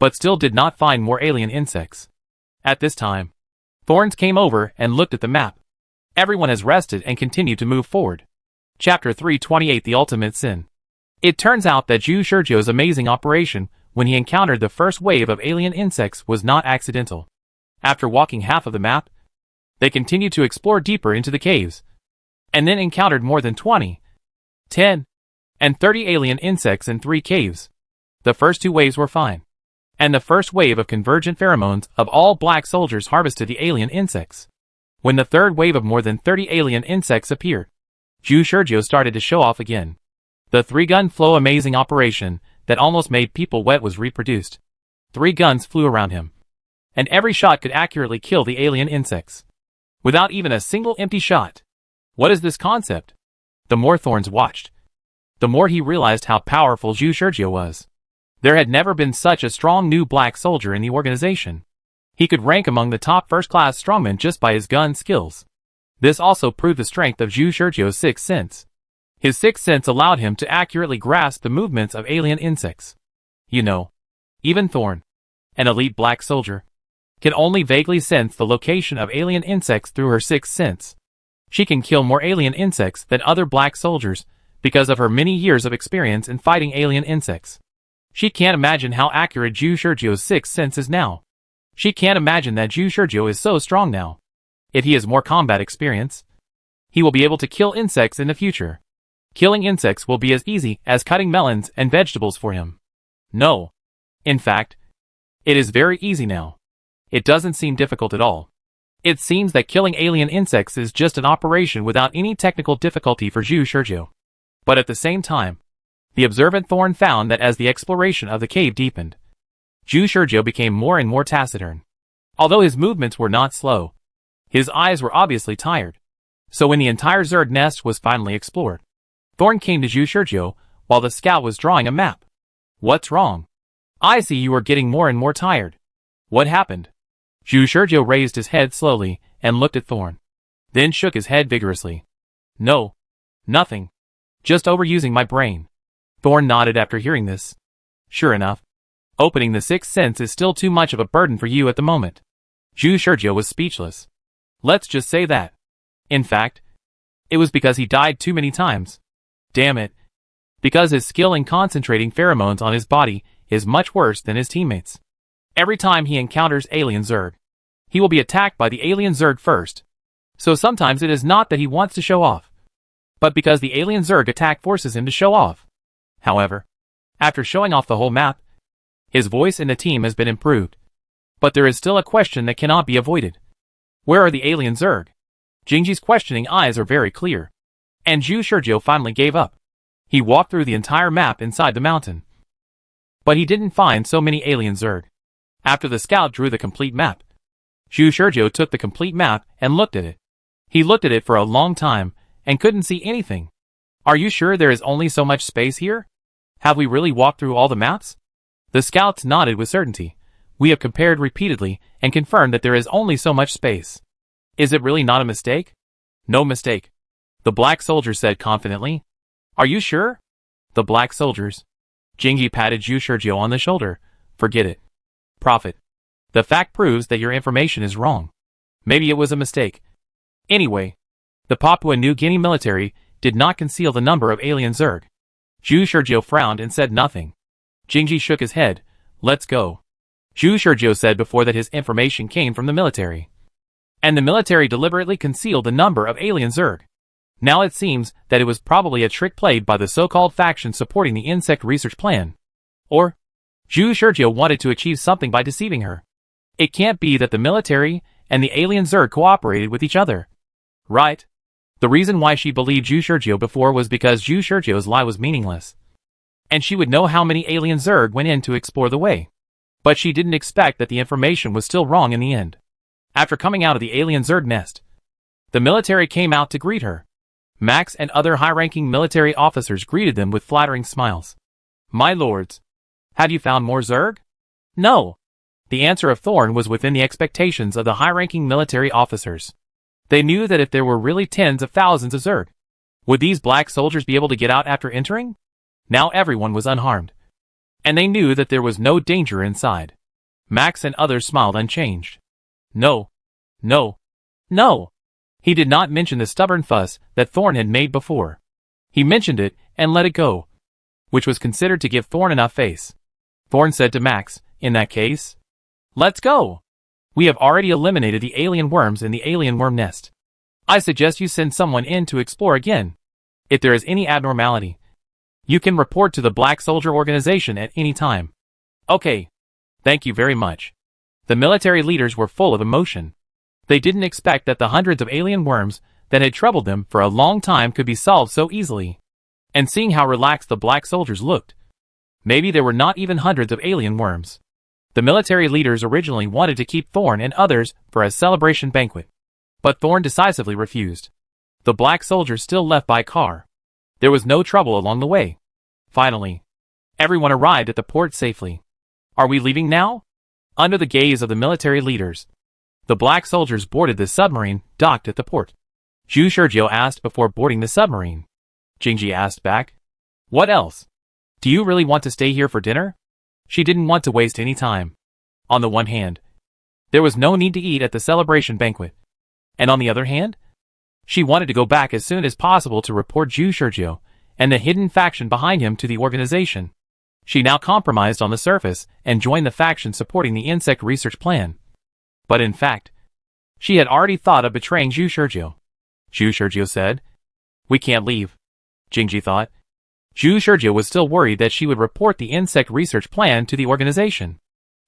but still did not find more alien insects. At this time, Thorns came over and looked at the map. Everyone has rested and continued to move forward. Chapter 328: The Ultimate Sin. It turns out that Zhu Sergio's amazing operation when he encountered the first wave of alien insects was not accidental. After walking half of the map, they continued to explore deeper into the caves, and then encountered more than 20, 10, and 30 alien insects in 3 caves. The first 2 waves were fine, and the first wave of convergent pheromones of all black soldiers harvested the alien insects. When the third wave of more than 30 alien insects appeared, Zhu Sergio started to show off again. The 3-gun flow amazing operation that almost made people wet was reproduced. 3 guns flew around him, and every shot could accurately kill the alien insects, without even a single empty shot. What is this concept? The more Thorns watched, the more he realized how powerful Zhu Sergio was. There had never been such a strong new black soldier in the organization. He could rank among the top first-class strongmen just by his gun skills. This also proved the strength of Zhu Sergio's sixth sense. His sixth sense allowed him to accurately grasp the movements of alien insects. You know, even Thorn, an elite black soldier, can only vaguely sense the location of alien insects through her sixth sense. She can kill more alien insects than other black soldiers because of her many years of experience in fighting alien insects. She can't imagine how accurate Zhu Sergio's sixth sense is now. She can't imagine that Zhu Shizhou is so strong now. If he has more combat experience, he will be able to kill insects in the future. Killing insects will be as easy as cutting melons and vegetables for him. No. In fact, it is very easy now. It doesn't seem difficult at all. It seems that killing alien insects is just an operation without any technical difficulty for Zhu Shizhou. But at the same time, the observant Thorn found that as the exploration of the cave deepened, Zhu Shizhou became more and more taciturn. Although his movements were not slow, his eyes were obviously tired. So when the entire Zerg nest was finally explored, Thorn came to Zhu Shizhou while the scout was drawing a map. What's wrong? I see you are getting more and more tired. What happened? Zhu Shizhou raised his head slowly and looked at Thorn, then shook his head vigorously. No. Nothing. Just overusing my brain. Thorn nodded after hearing this. Sure enough, opening the sixth sense is still too much of a burden for you at the moment. Zhu Shizhou was speechless. Let's just say that. In fact, it was because he died too many times. Damn it. Because his skill in concentrating pheromones on his body is much worse than his teammates. Every time he encounters alien Zerg, he will be attacked by the alien Zerg first. So sometimes it is not that he wants to show off, but because the alien Zerg attack forces him to show off. However, after showing off the whole map, his voice in the team has been improved. But there is still a question that cannot be avoided. Where are the alien Zerg? Jingji's questioning eyes are very clear. And Zhu Shizhou finally gave up. He walked through the entire map inside the mountain. But he didn't find so many alien Zerg. After the scout drew the complete map, Zhu Shizhou took the complete map and looked at it. He looked at it for a long time and couldn't see anything. Are you sure there is only so much space here? Have we really walked through all the maps? The scouts nodded with certainty. We have compared repeatedly and confirmed that there is only so much space. Is it really not a mistake? No mistake. The black soldier said confidently. Are you sure? The black soldiers. Jingyi patted Zhu Shizhou on the shoulder. Forget it. Prophet. The fact proves that your information is wrong. Maybe it was a mistake. Anyway, the Papua New Guinea military did not conceal the number of alien Zerg. Zhu Shizhou frowned and said nothing. Jingyi shook his head. Let's go. Zhu Shizhou said before that his information came from the military. And the military deliberately concealed the number of alien Zerg. Now it seems that it was probably a trick played by the so-called faction supporting the insect research plan. Or, Zhu Shizhou wanted to achieve something by deceiving her. It can't be that the military and the alien Zerg cooperated with each other. Right? The reason why she believed Zhu Shizhou before was because Zhu Shizhou's lie was meaningless. And she would know how many alien Zerg went in to explore the way. But she didn't expect that the information was still wrong in the end. After coming out of the alien Zerg nest, the military came out to greet her. Max and other high-ranking military officers greeted them with flattering smiles. My lords, have you found more Zerg? No. The answer of Thorn was within the expectations of the high-ranking military officers. They knew that if there were really tens of thousands of Zerg, would these black soldiers be able to get out after entering? Now everyone was unharmed. And they knew that there was no danger inside. Max and others smiled unchanged. No. No. No. He did not mention the stubborn fuss that Thorn had made before. He mentioned it and let it go, which was considered to give Thorn enough face. Thorn said to Max, in that case, let's go. We have already eliminated the alien worms in the alien worm nest. I suggest you send someone in to explore again. If there is any abnormality, you can report to the Black Soldier Organization at any time. Okay. Thank you very much. The military leaders were full of emotion. They didn't expect that the hundreds of alien worms that had troubled them for a long time could be solved so easily. And seeing how relaxed the black soldiers looked, maybe there were not even hundreds of alien worms. The military leaders originally wanted to keep Thorn and others for a celebration banquet. But Thorn decisively refused. The black soldiers still left by car. There was no trouble along the way. Finally, everyone arrived at the port safely. Are we leaving now? Under the gaze of the military leaders, the black soldiers boarded the submarine, docked at the port. Zhu Shizhou asked before boarding the submarine. Jingji asked back. What else? Do you really want to stay here for dinner? She didn't want to waste any time. On the one hand, there was no need to eat at the celebration banquet. And on the other hand, she wanted to go back as soon as possible to report Zhu Shizhou and the hidden faction behind him to the organization. She now compromised on the surface and joined the faction supporting the insect research plan. But in fact, she had already thought of betraying Zhu Shurjiu. Zhu Shurjiu said, "We can't leave," Jingji thought. Zhu Shurjiu was still worried that she would report the insect research plan to the organization.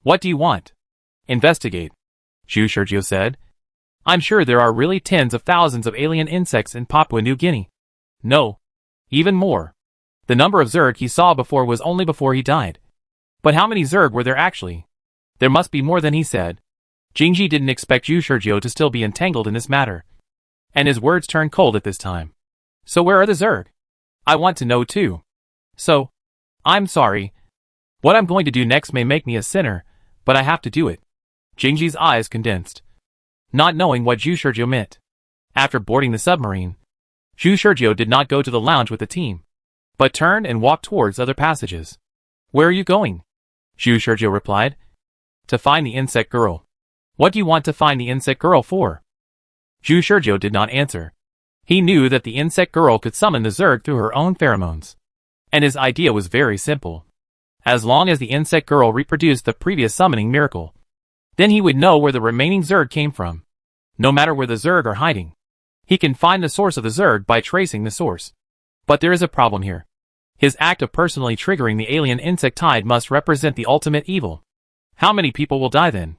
"What do you want?" "Investigate," Zhu Shurjiu said. "I'm sure there are really tens of thousands of alien insects in Papua New Guinea." "No. Even more. The number of Zerg he saw before was only before he died." "But how many Zerg were there actually?" "There must be more than he said." Jingji didn't expect Zhu Shurjiu to still be entangled in this matter, and his words turned cold at this time. "So where are the Zerg? I want to know too." "So, I'm sorry. What I'm going to do next may make me a sinner, but I have to do it." Jingji's eyes condensed, not knowing what Zhu Shurjiu meant. After boarding the submarine, Zhu Shurjiu did not go to the lounge with the team, but turned and walked towards other passages. "Where are you going?" Zhu Shurjiu replied. "To find the insect girl." "What do you want to find the insect girl for?" Zhu Shurjiu did not answer. He knew that the insect girl could summon the Zerg through her own pheromones. And his idea was very simple. As long as the insect girl reproduced the previous summoning miracle, then he would know where the remaining Zerg came from. No matter where the Zerg are hiding, he can find the source of the Zerg by tracing the source. But there is a problem here. His act of personally triggering the alien insect tide must represent the ultimate evil. How many people will die then?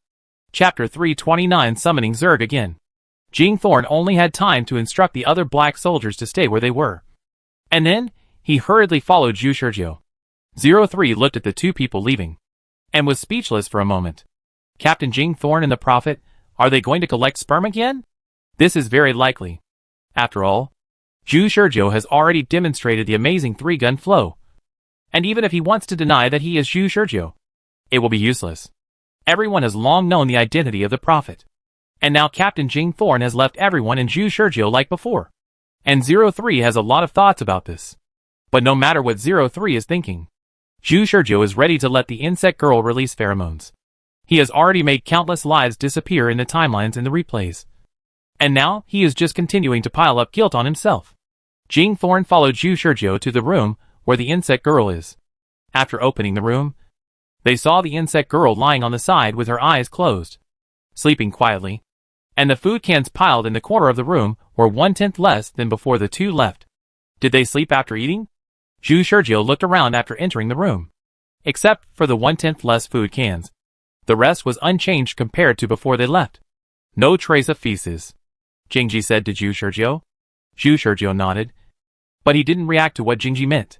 Chapter 329 Summoning Zerg Again. Jing Thorn only had time to instruct the other black soldiers to stay where they were. And then, he hurriedly followed Zhu Shurjiu. 03 looked at the two people leaving, and was speechless for a moment. Captain Jing Thorn and the Prophet, are they going to collect sperm again? This is very likely. After all, Zhu Shurjiu has already demonstrated the amazing 3-gun flow. And even if he wants to deny that he is Zhu Shurjiu, it will be useless. Everyone has long known the identity of the Prophet. And now Captain Jing Thorn has left everyone in Zhu Shurjiu like before. And 03 has a lot of thoughts about this. But no matter what 03 is thinking, Zhu Shurjiu is ready to let the insect girl release pheromones. He has already made countless lives disappear in the timelines and the replays. And now, he is just continuing to pile up guilt on himself. Jing Thorn followed Zhu Shurjiu to the room where the insect girl is. After opening the room, they saw the insect girl lying on the side with her eyes closed, sleeping quietly. And the food cans piled in the corner of the room were 1/10 less than before the two left. Did they sleep after eating? Zhu Shurjiu looked around after entering the room. Except for the 1/10 less food cans, the rest was unchanged compared to before they left. No trace of feces, Jingji said to Zhu Shurjiu. Zhu Shurjiu nodded, but he didn't react to what Jingji meant.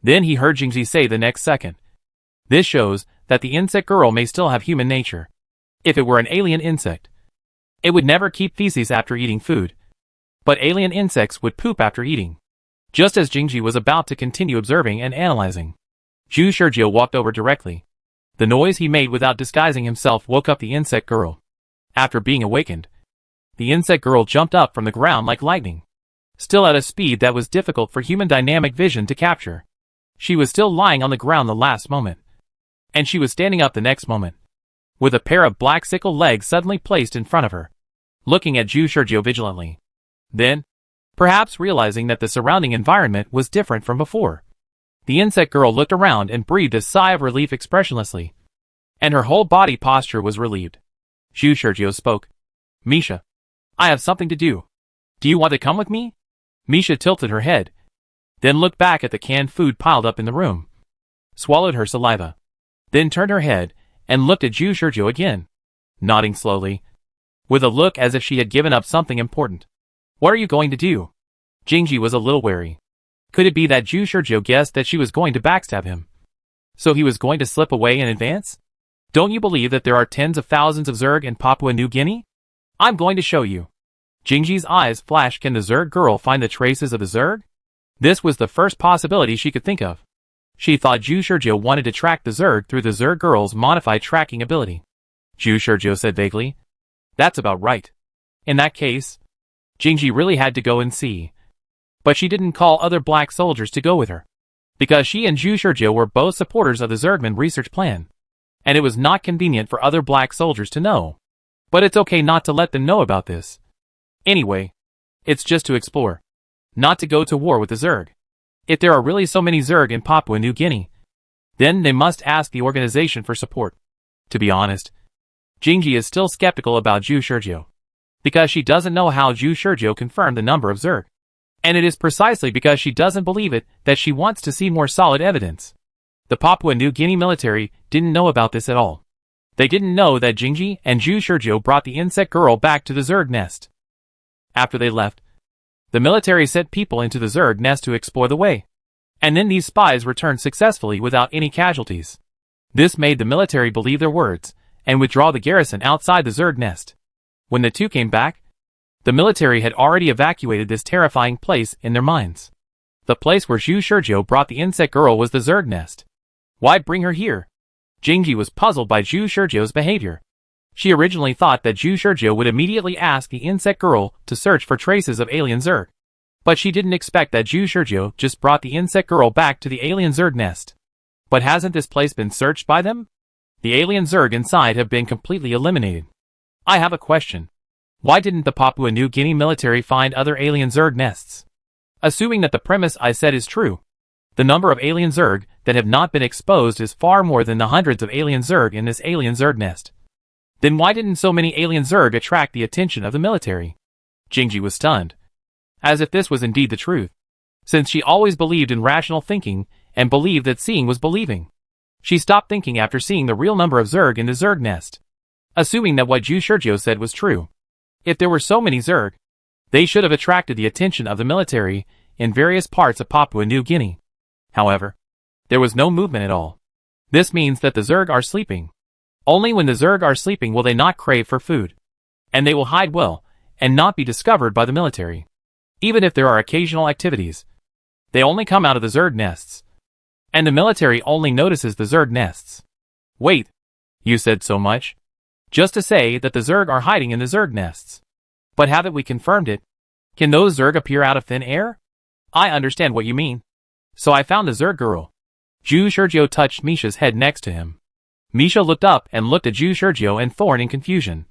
Then he heard Jingji say the next second, "This shows that the insect girl may still have human nature. If it were an alien insect, it would never keep feces after eating food. But alien insects would poop after eating." Just as Jingji was about to continue observing and analyzing, Zhu Shurjiu walked over directly. The noise he made without disguising himself woke up the insect girl. After being awakened, the insect girl jumped up from the ground like lightning, still at a speed that was difficult for human dynamic vision to capture. She was still lying on the ground the last moment, and she was standing up the next moment, with a pair of black sickle legs suddenly placed in front of her, looking at Zhu Shurjiu vigilantly. Then, perhaps realizing that the surrounding environment was different from before, the insect girl looked around and breathed a sigh of relief expressionlessly, and her whole body posture was relieved. Zhu Shurjiu spoke. "Misha, I have something to do. Do you want to come with me?" Misha tilted her head, then looked back at the canned food piled up in the room, swallowed her saliva, then turned her head and looked at Zhu Shurjiu again, nodding slowly, with a look as if she had given up something important. "What are you going to do?" Jingji was a little wary. Could it be that Zhu Shurjiu guessed that she was going to backstab him, so he was going to slip away in advance? "Don't you believe that there are tens of thousands of Zerg in Papua New Guinea? I'm going to show you." Jingji's eyes flashed. Can the Zerg girl find the traces of the Zerg? This was the first possibility she could think of. She thought Zhu Shurjiu wanted to track the Zerg through the Zerg girl's modified tracking ability. Zhu Shurjiu said vaguely. "That's about right. In that case, Jingji really had to go and see. But she didn't call other black soldiers to go with her, because she and Zhu Shurjiu were both supporters of the Zergman research plan, and it was not convenient for other black soldiers to know. But it's okay not to let them know about this. Anyway, it's just to explore, not to go to war with the Zerg. If there are really so many Zerg in Papua New Guinea, then they must ask the organization for support. To be honest, Jingji is still skeptical about Zhu Shurjiu, because she doesn't know how Zhu Shurjiu confirmed the number of Zerg. And it is precisely because she doesn't believe it that she wants to see more solid evidence. The Papua New Guinea military didn't know about this at all. They didn't know that Jingji and Zhu Shurjiu brought the insect girl back to the Zerg nest. After they left, the military sent people into the Zerg nest to explore the way. And then these spies returned successfully without any casualties. This made the military believe their words and withdraw the garrison outside the Zerg nest. When the two came back, the military had already evacuated this terrifying place in their minds. The place where Zhu Shurjiu brought the insect girl was the Zerg nest. Why bring her here? Jingji was puzzled by Zhu Shurjiu's behavior. She originally thought that Zhu Shurjiu would immediately ask the insect girl to search for traces of alien Zerg. But she didn't expect that Zhu Shurjiu just brought the insect girl back to the alien Zerg nest. But hasn't this place been searched by them? The alien Zerg inside have been completely eliminated. I have a question. Why didn't the Papua New Guinea military find other alien Zerg nests? Assuming that the premise I said is true, the number of alien Zerg that have not been exposed is far more than the hundreds of alien Zerg in this alien Zerg nest. Then why didn't so many alien Zerg attract the attention of the military? Jingji was stunned, as if this was indeed the truth, since she always believed in rational thinking and believed that seeing was believing. She stopped thinking after seeing the real number of Zerg in the Zerg nest, assuming that what Zhu Shurjiu said was true. If there were so many Zerg, they should have attracted the attention of the military in various parts of Papua New Guinea. However, there was no movement at all. This means that the Zerg are sleeping. Only when the Zerg are sleeping will they not crave for food. And they will hide well, and not be discovered by the military. Even if there are occasional activities, they only come out of the Zerg nests. And the military only notices the Zerg nests. Wait, you said so much? Just to say that the Zerg are hiding in the Zerg nests. But haven't we confirmed it? Can those Zerg appear out of thin air? I understand what you mean. So I found the Zerg girl. Zhu Shurjiu touched Misha's head next to him. Misha looked up and looked at Zhu Shurjiu and Thorn in confusion,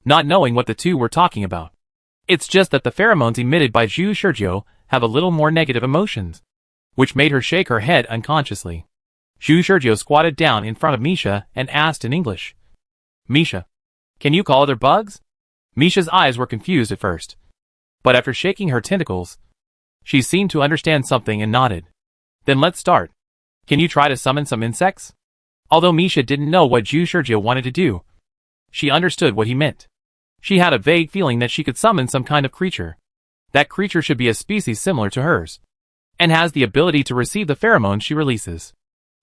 not knowing what the two were talking about. It's just that the pheromones emitted by Zhu Shurjiu have a little more negative emotions, which made her shake her head unconsciously. Zhu Shurjiu squatted down in front of Misha and asked in English, Misha, can you call other bugs? Misha's eyes were confused at first, but after shaking her tentacles, she seemed to understand something and nodded. Then let's start. Can you try to summon some insects? Although Misha didn't know what Zhu Shurjiu wanted to do, she understood what he meant. She had a vague feeling that she could summon some kind of creature. That creature should be a species similar to hers, and has the ability to receive the pheromones she releases.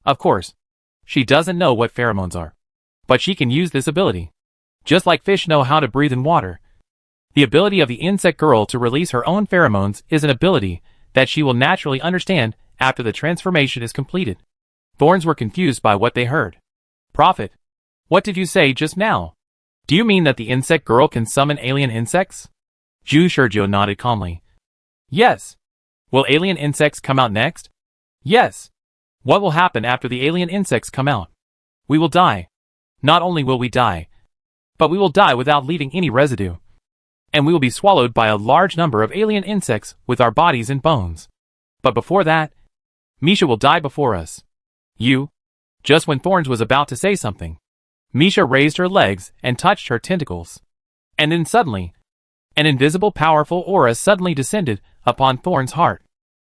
Of course, she doesn't know what pheromones are, but she can use this ability. Just like fish know how to breathe in water, the ability of the insect girl to release her own pheromones is an ability that she will naturally understand after the transformation is completed. Thorns were confused by what they heard. Prophet, what did you say just now? Do you mean that the insect girl can summon alien insects? Zhu Shurjiu nodded calmly. Yes. Will alien insects come out next? Yes. What will happen after the alien insects come out? We will die. Not only will we die, but we will die without leaving any residue. And we will be swallowed by a large number of alien insects with our bodies and bones. But before that, Misha will die before us. You? Just when Thorns was about to say something, Misha raised her legs and touched her tentacles. And then suddenly, an invisible powerful aura suddenly descended upon Thorn's heart.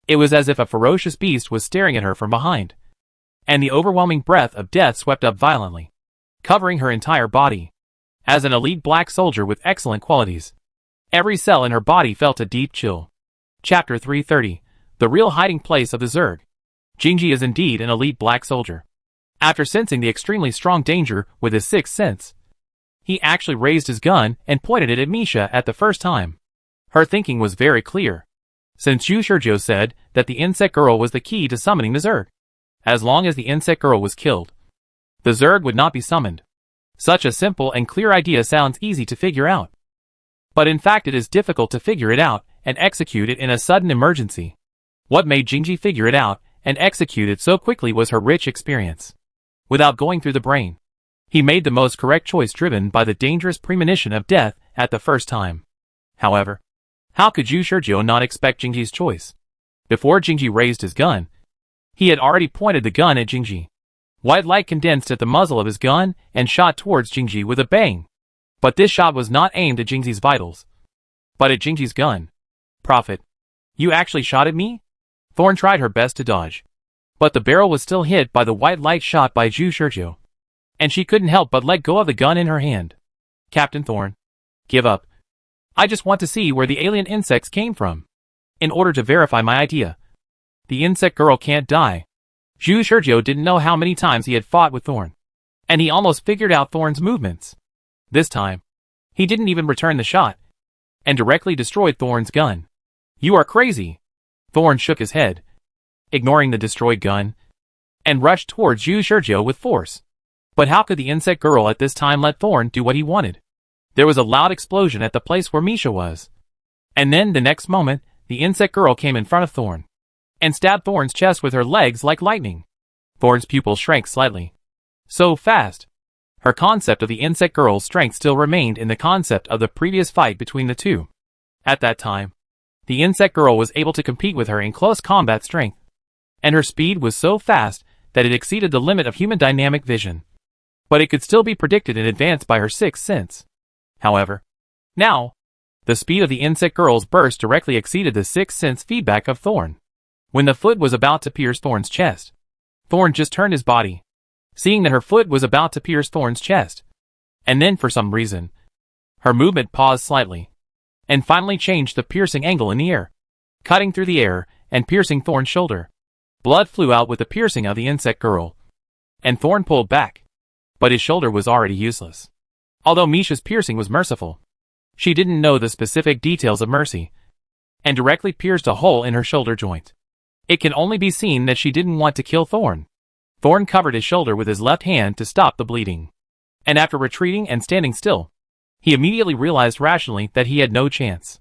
It was as if a ferocious beast was staring at her from behind. And the overwhelming breath of death swept up violently, covering her entire body. As an elite black soldier with excellent qualities, every cell in her body felt a deep chill. Chapter 330, The Real Hiding Place of the Zerg. Jingji is indeed an elite black soldier. After sensing the extremely strong danger with his sixth sense, he actually raised his gun and pointed it at Misha at the first time. Her thinking was very clear, since Zhu Shurjiu said that the insect girl was the key to summoning the Zerg. As long as the insect girl was killed, the Zerg would not be summoned. Such a simple and clear idea sounds easy to figure out. But in fact it is difficult to figure it out and execute it in a sudden emergency. What made Jingji figure it out and execute it so quickly was her rich experience. Without going through the brain, he made the most correct choice driven by the dangerous premonition of death at the first time. However, how could Zhu Shurjiu not expect Jingji's choice? Before Jingji raised his gun, he had already pointed the gun at Jingji. White light condensed at the muzzle of his gun and shot towards Jingji with a bang. But this shot was not aimed at Jingji's vitals, but at Jingji's gun. Prophet, you actually shot at me? Thorn tried her best to dodge, but the barrel was still hit by the white light shot by Zhu Shizhou, and she couldn't help but let go of the gun in her hand. Captain Thorn, give up. I just want to see where the alien insects came from, in order to verify my idea. The insect girl can't die. Zhu Shizhou didn't know how many times he had fought with Thorn, and he almost figured out Thorn's movements. This time, he didn't even return the shot, and directly destroyed Thorn's gun. You are crazy. Thorn shook his head, ignoring the destroyed gun, and rushed towards Zhu Shizhou with force. But how could the insect girl at this time let Thorn do what he wanted? There was a loud explosion at the place where Misha was. And then the next moment, the insect girl came in front of Thorn, and stabbed Thorn's chest with her legs like lightning. Thorn's pupils shrank slightly. So fast. Her concept of the insect girl's strength still remained in the concept of the previous fight between the two. At that time, the insect girl was able to compete with her in close combat strength, and her speed was so fast that it exceeded the limit of human dynamic vision. But it could still be predicted in advance by her sixth sense. However, now, the speed of the insect girl's burst directly exceeded the sixth sense feedback of Thorn. When the foot was about to pierce Thorn's chest, Thorn just turned his body, seeing that her foot was about to pierce Thorn's chest. And then for some reason, her movement paused slightly, and finally changed the piercing angle in the air, cutting through the air and piercing Thorn's shoulder. Blood flew out with the piercing of the insect girl, and Thorn pulled back, but his shoulder was already useless. Although Misha's piercing was merciful, she didn't know the specific details of mercy, and directly pierced a hole in her shoulder joint. It can only be seen that she didn't want to kill Thorn. Thorn covered his shoulder with his left hand to stop the bleeding, and after retreating and standing still, he immediately realized rationally that he had no chance.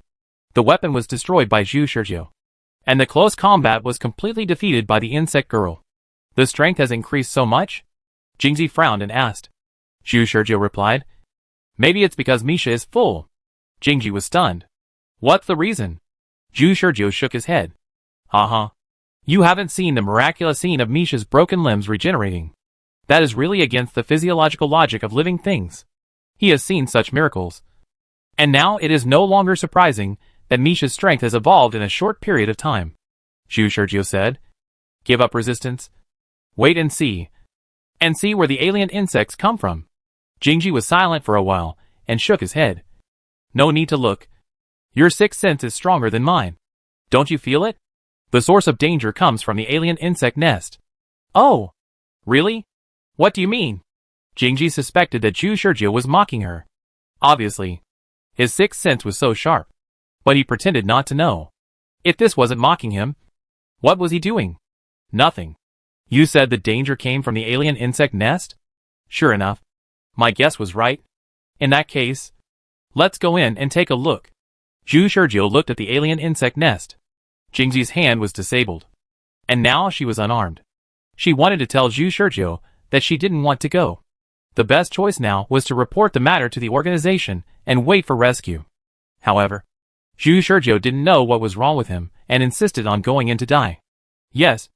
The weapon was destroyed by Zhu Shizhou, and the close combat was completely defeated by the insect girl. The strength has increased so much? Jingji frowned and asked. Zhu Shizhou replied, maybe it's because Misha is full. Jingji was stunned. What's the reason? Zhu Shizhou shook his head. Uh-huh. You haven't seen the miraculous scene of Misha's broken limbs regenerating. That is really against the physiological logic of living things. He has seen such miracles. And now it is no longer surprising that Misha's strength has evolved in a short period of time. Zhu Shizhou said. Give up resistance. Wait and see. And see where the alien insects come from. Jingji was silent for a while, and shook his head. No need to look. Your sixth sense is stronger than mine. Don't you feel it? The source of danger comes from the alien insect nest. Oh! Really? What do you mean? Jingji suspected that Zhu Shizhou was mocking her. Obviously. His sixth sense was so sharp. But he pretended not to know. If this wasn't mocking him, what was he doing? Nothing. You said the danger came from the alien insect nest? Sure enough. My guess was right. In that case, let's go in and take a look. Zhu Shizhou looked at the alien insect nest. Jingji's hand was disabled, and now she was unarmed. She wanted to tell Zhu Shizhou that she didn't want to go. The best choice now was to report the matter to the organization and wait for rescue. However, Zhu Shizhou didn't know what was wrong with him and insisted on going in to die. Yes,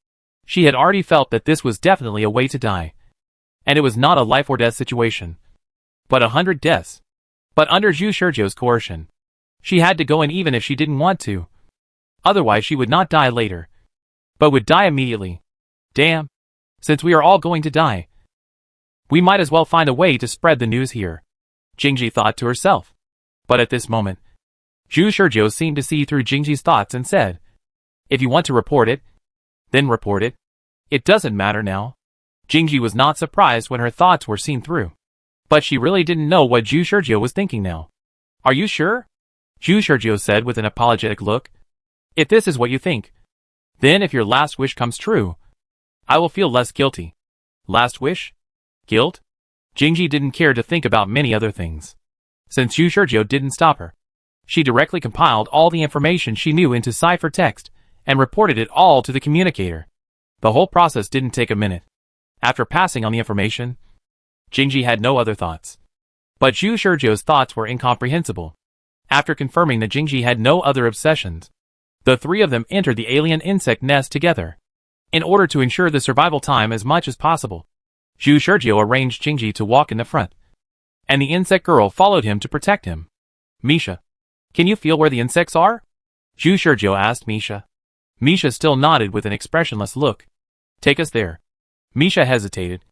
she had already felt that this was definitely a way to die, and it was not a life or death situation, but 100 deaths. But under Zhu Shizhou's coercion, she had to go in even if she didn't want to. Otherwise she would not die later, but would die immediately. Damn. Since we are all going to die, we might as well find a way to spread the news here, Jingji thought to herself. But at this moment, Zhu Shizhou seemed to see through Jingji's thoughts and said, if you want to report it, then report it. It doesn't matter now. Jingji was not surprised when her thoughts were seen through. But she really didn't know what Zhu Shizhou was thinking now. Are you sure? Zhu Shizhou said with an apologetic look. If this is what you think, then if your last wish comes true, I will feel less guilty. Last wish? Guilt? Jingji didn't care to think about many other things. Since Zhu Shizhou didn't stop her, she directly compiled all the information she knew into ciphertext and reported it all to the communicator. The whole process didn't take a minute. After passing on the information, Jingji had no other thoughts. But Zhu Shizhou's thoughts were incomprehensible. After confirming that Jingji had no other obsessions, the three of them entered the alien insect nest together, in order to ensure the survival time as much as possible. Zhu Shurjiu arranged Jingji to walk in the front, and the insect girl followed him to protect him. Misha, can you feel where the insects are? Zhu Shurjiu asked Misha. Misha still nodded with an expressionless look. Take us there. Misha hesitated,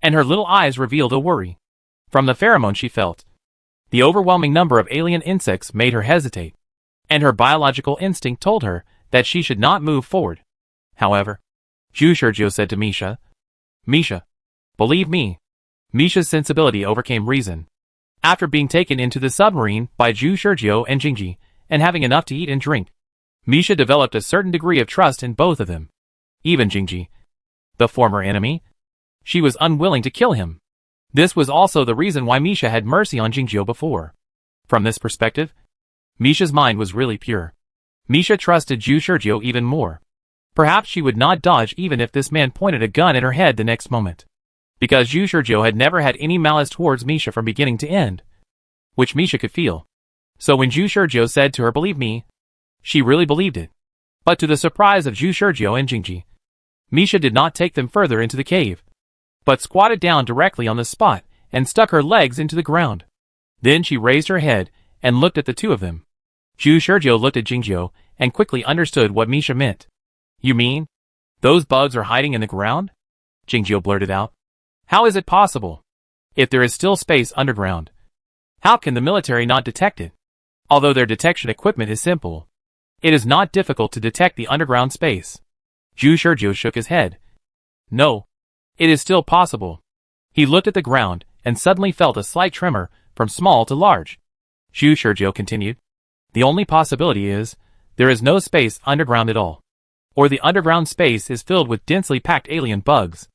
and her little eyes revealed a worry. From the pheromone she felt, the overwhelming number of alien insects made her hesitate, and her biological instinct told her that she should not move forward. However, Zhu Shurjiu said to Misha, Misha, believe me. Misha's sensibility overcame reason. After being taken into the submarine by Zhu Shurjiu and Jingji, and having enough to eat and drink, Misha developed a certain degree of trust in both of them. Even Jingji, the former enemy, she was unwilling to kill him. This was also the reason why Misha had mercy on Jingjiu before. From this perspective, Misha's mind was really pure. Misha trusted Zhu Shurjiu even more. Perhaps she would not dodge even if this man pointed a gun at her head the next moment. Because Zhu Shurjiu had never had any malice towards Misha from beginning to end, which Misha could feel. So when Zhu Shurjiu said to her, believe me, she really believed it. But to the surprise of Zhu Shurjiu and Jingji, Misha did not take them further into the cave, but squatted down directly on the spot and stuck her legs into the ground. Then she raised her head and looked at the two of them. Zhu Shurjiu looked at Jingjiu and quickly understood what Misha meant. You mean, those bugs are hiding in the ground? Jingjiu blurted out. How is it possible? If there is still space underground, how can the military not detect it? Although their detection equipment is simple, it is not difficult to detect the underground space. Zhu Shurjiu shook his head. No, it is still possible. He looked at the ground and suddenly felt a slight tremor from small to large. Zhu Shurjiu continued. The only possibility is, there is no space underground at all. Or the underground space is filled with densely packed alien bugs.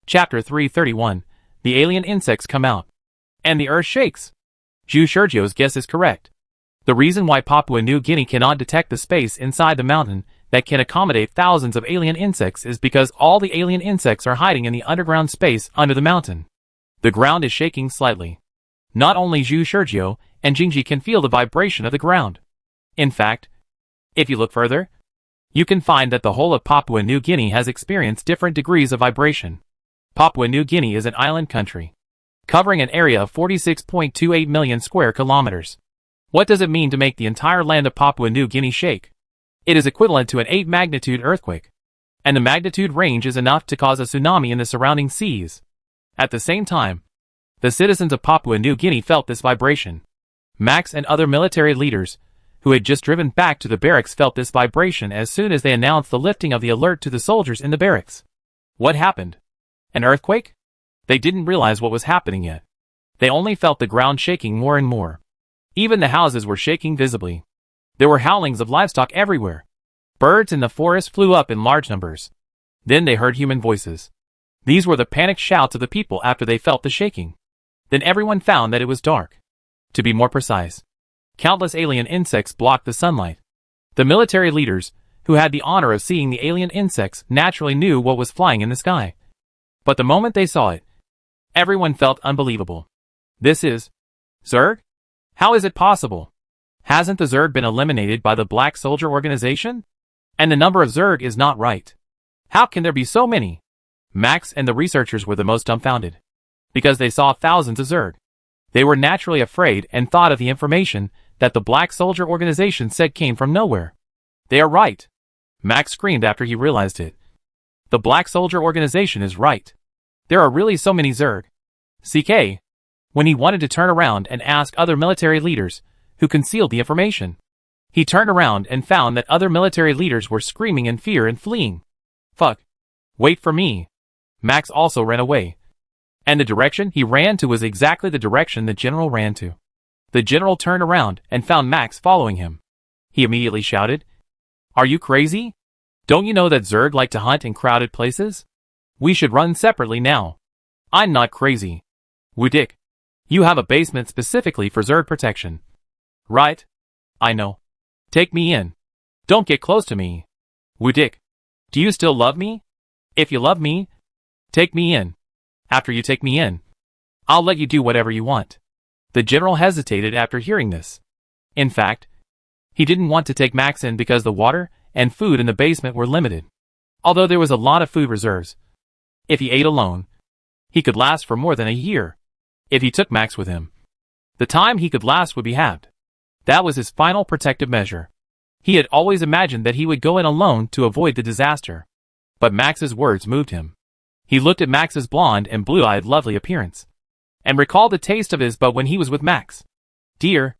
Chapter 331. The alien insects come out, and the earth shakes. Zhu Shurjiu's guess is correct. The reason why Papua New Guinea cannot detect the space inside the mountain that can accommodate thousands of alien insects is because all the alien insects are hiding in the underground space under the mountain. The ground is shaking slightly. Not only Zhu Shurjiu and Jingji can feel the vibration of the ground. In fact, if you look further, you can find that the whole of Papua New Guinea has experienced different degrees of vibration. Papua New Guinea is an island country, covering an area of 46.28 million square kilometers. What does it mean to make the entire land of Papua New Guinea shake? It is equivalent to an 8 magnitude earthquake, and the magnitude range is enough to cause a tsunami in the surrounding seas. At the same time, the citizens of Papua New Guinea felt this vibration. Max and other military leaders, who had just driven back to the barracks, felt this vibration as soon as they announced the lifting of the alert to the soldiers in the barracks. What happened? An earthquake? They didn't realize what was happening yet. They only felt the ground shaking more and more. Even the houses were shaking visibly. There were howlings of livestock everywhere. Birds in the forest flew up in large numbers. Then they heard human voices. These were the panicked shouts of the people after they felt the shaking. Then everyone found that it was dark. To be more precise, countless alien insects blocked the sunlight. The military leaders, who had the honor of seeing the alien insects, naturally knew what was flying in the sky. But the moment they saw it, everyone felt unbelievable. This is Zerg? How is it possible? Hasn't the Zerg been eliminated by the Black Soldier organization? And the number of Zerg is not right. How can there be so many? Max and the researchers were the most dumbfounded, because they saw thousands of Zerg. They were naturally afraid and thought of the information that the Black Soldier organization said came from nowhere. They are right. Max screamed after he realized it. The Black Soldier organization is right. There are really so many Zerg. CK. When he wanted to turn around and ask other military leaders, who concealed the information, he turned around and found that other military leaders were screaming in fear and fleeing. Fuck. Wait for me. Max also ran away. And the direction he ran to was exactly the direction the general ran to. The general turned around and found Max following him. He immediately shouted, Are you crazy? Don't you know that Zerg like to hunt in crowded places? We should run separately now. I'm not crazy. Wudik. You have a basement specifically for Zerg protection. Right? I know. Take me in. Don't get close to me. Wudik. Do you still love me? If you love me, take me in. After you take me in, I'll let you do whatever you want. The general hesitated after hearing this. In fact, he didn't want to take Max in because the water and food in the basement were limited. Although there was a lot of food reserves. If he ate alone, He could last for more than a year. If he took Max with him, the time he could last would be halved. That was his final protective measure. He had always imagined that he would go in alone to avoid the disaster. But Max's words moved him. He looked at Max's blonde and blue-eyed lovely appearance, and recalled the taste of his butt when he was with Max. "Dear,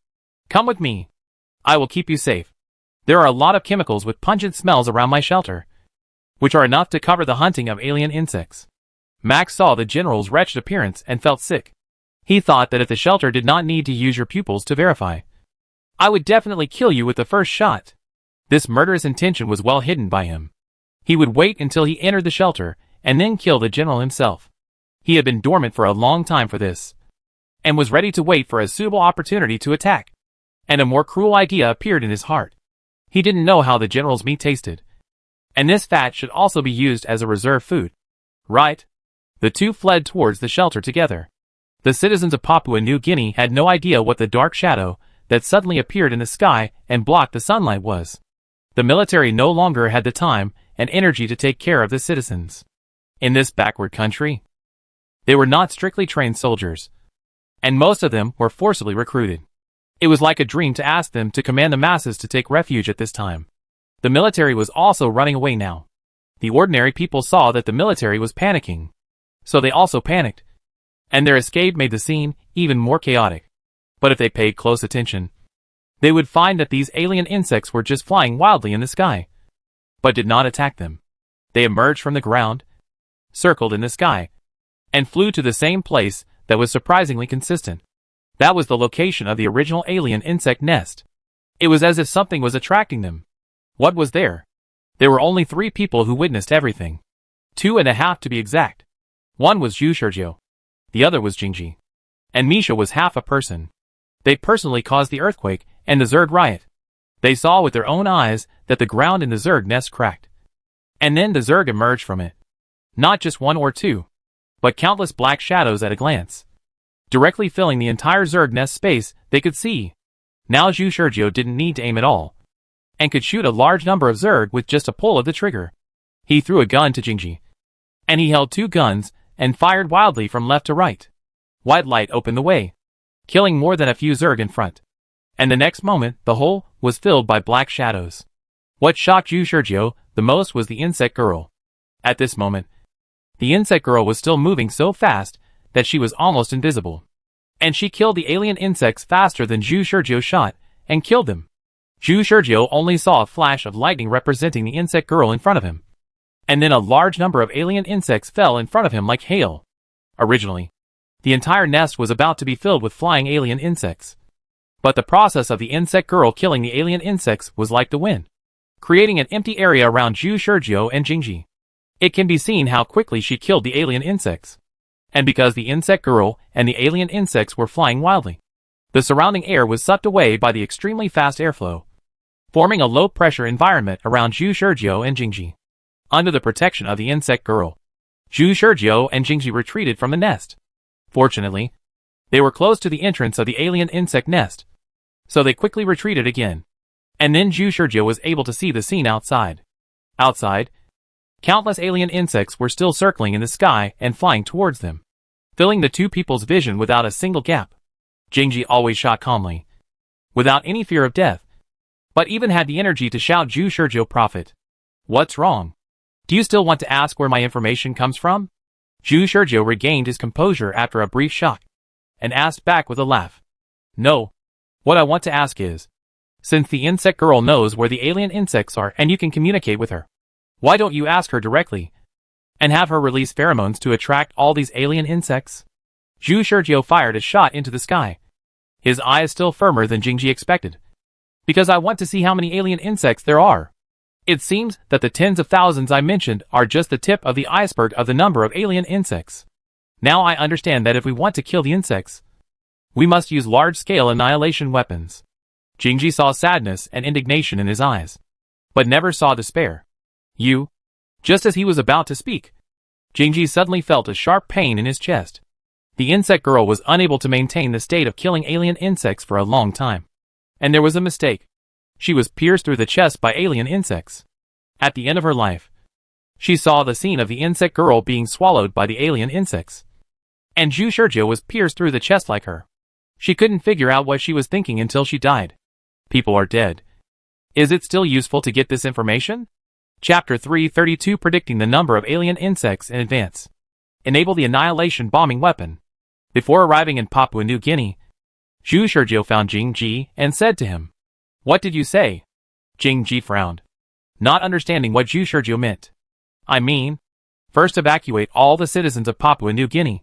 come with me. I will keep you safe. There are a lot of chemicals with pungent smells around my shelter, which are enough to cover the hunting of alien insects." Max saw the general's wretched appearance and felt sick. He thought that if the shelter did not need to use your pupils to verify, "I would definitely kill you with the first shot." This murderous intention was well hidden by him. He would wait until he entered the shelter, and then kill the general himself. He had been dormant for a long time for this, and was ready to wait for a suitable opportunity to attack. And a more cruel idea appeared in his heart. He didn't know how the general's meat tasted, and this fat should also be used as a reserve food. Right? The two fled towards the shelter together. The citizens of Papua New Guinea had no idea what the dark shadow that suddenly appeared in the sky and blocked the sunlight was. The military no longer had the time and energy to take care of the citizens. In this backward country, they were not strictly trained soldiers, and most of them were forcibly recruited. It was like a dream to ask them to command the masses to take refuge at this time. The military was also running away now. The ordinary people saw that the military was panicking, so they also panicked, and their escape made the scene even more chaotic. But if they paid close attention, they would find that these alien insects were just flying wildly in the sky, but did not attack them. They emerged from the ground, circled in the sky, and flew to the same place that was surprisingly consistent. That was the location of the original alien insect nest. It was as if something was attracting them. What was there? There were only 3 people who witnessed everything. 2.5 to be exact. One was Zhu Sergio. The other was Jingji. And Misha was half a person. They personally caused the earthquake and the Zerg riot. They saw with their own eyes that the ground in the Zerg nest cracked. And then the Zerg emerged from it. Not just 1 or 2, but countless black shadows at a glance, directly filling the entire Zerg nest space they could see. Now Zhu Sergio didn't need to aim at all, and could shoot a large number of Zerg with just a pull of the trigger. He threw a gun to Jingji, and he held 2 guns and fired wildly from left to right. White light opened the way, killing more than a few Zerg in front, and the next moment the whole was filled by black shadows. What shocked Zhu Sergio the most was the insect girl. At this moment, the insect girl was still moving so fast that she was almost invisible, and she killed the alien insects faster than Zhu Sergio shot and killed them. Zhu Sergio only saw a flash of lightning representing the insect girl in front of him, and then a large number of alien insects fell in front of him like hail. Originally, the entire nest was about to be filled with flying alien insects, but the process of the insect girl killing the alien insects was like the wind, creating an empty area around Zhu Sergio and Jingji. It can be seen how quickly she killed the alien insects. And because the insect girl and the alien insects were flying wildly, the surrounding air was sucked away by the extremely fast airflow, forming a low-pressure environment around Zhu Sergio and Jingji. Under the protection of the insect girl, Zhu Sergio and Jingji retreated from the nest. Fortunately, they were close to the entrance of the alien insect nest, so they quickly retreated again. And then Zhu Sergio was able to see the scene outside. Outside, countless alien insects were still circling in the sky and flying towards them, filling the 2 people's vision without a single gap. Jingji always shot calmly, without any fear of death, but even had the energy to shout Zhu Sergio prophet. "What's wrong? Do you still want to ask where my information comes from?" Zhu Sergio regained his composure after a brief shock, and asked back with a laugh. "No. What I want to ask is, since the insect girl knows where the alien insects are and you can communicate with her, why don't you ask her directly, and have her release pheromones to attract all these alien insects?" Zhu Sergio fired a shot into the sky, his eyes still firmer than Jingji expected. "Because I want to see how many alien insects there are. It seems that the tens of thousands I mentioned are just the tip of the iceberg of the number of alien insects. Now I understand that if we want to kill the insects, we must use large-scale annihilation weapons." Jingji saw sadness and indignation in his eyes, but never saw despair. "You?" Just as he was about to speak, Jingji suddenly felt a sharp pain in his chest. The insect girl was unable to maintain the state of killing alien insects for a long time. And there was a mistake. She was pierced through the chest by alien insects. At the end of her life, she saw the scene of the insect girl being swallowed by the alien insects. And Zhu Shurjiu was pierced through the chest like her. She couldn't figure out what she was thinking until she died. People are dead. Is it still useful to get this information? Chapter 332 Predicting the number of alien insects in advance. Enable the annihilation bombing weapon. Before arriving in Papua New Guinea, Zhu Shurjiu found Jing Ji and said to him, "What did you say?" Jing Ji frowned, not understanding what Zhu Shurjiu meant. "I mean, first evacuate all the citizens of Papua New Guinea,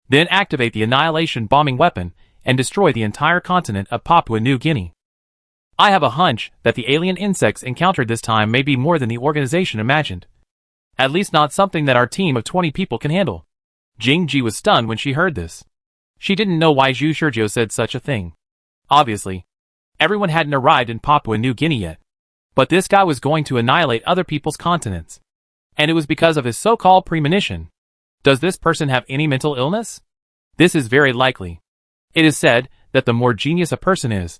then activate the annihilation bombing weapon and destroy the entire continent of Papua New Guinea. I have a hunch that the alien insects encountered this time may be more than the organization imagined. At least not something that our team of 20 people can handle." Jing Ji was stunned when she heard this. She didn't know why Zhu Shurjiu said such a thing. Obviously, everyone hadn't arrived in Papua New Guinea yet. But this guy was going to annihilate other people's continents. And it was because of his so-called premonition. Does this person have any mental illness? This is very likely. It is said that the more genius a person is,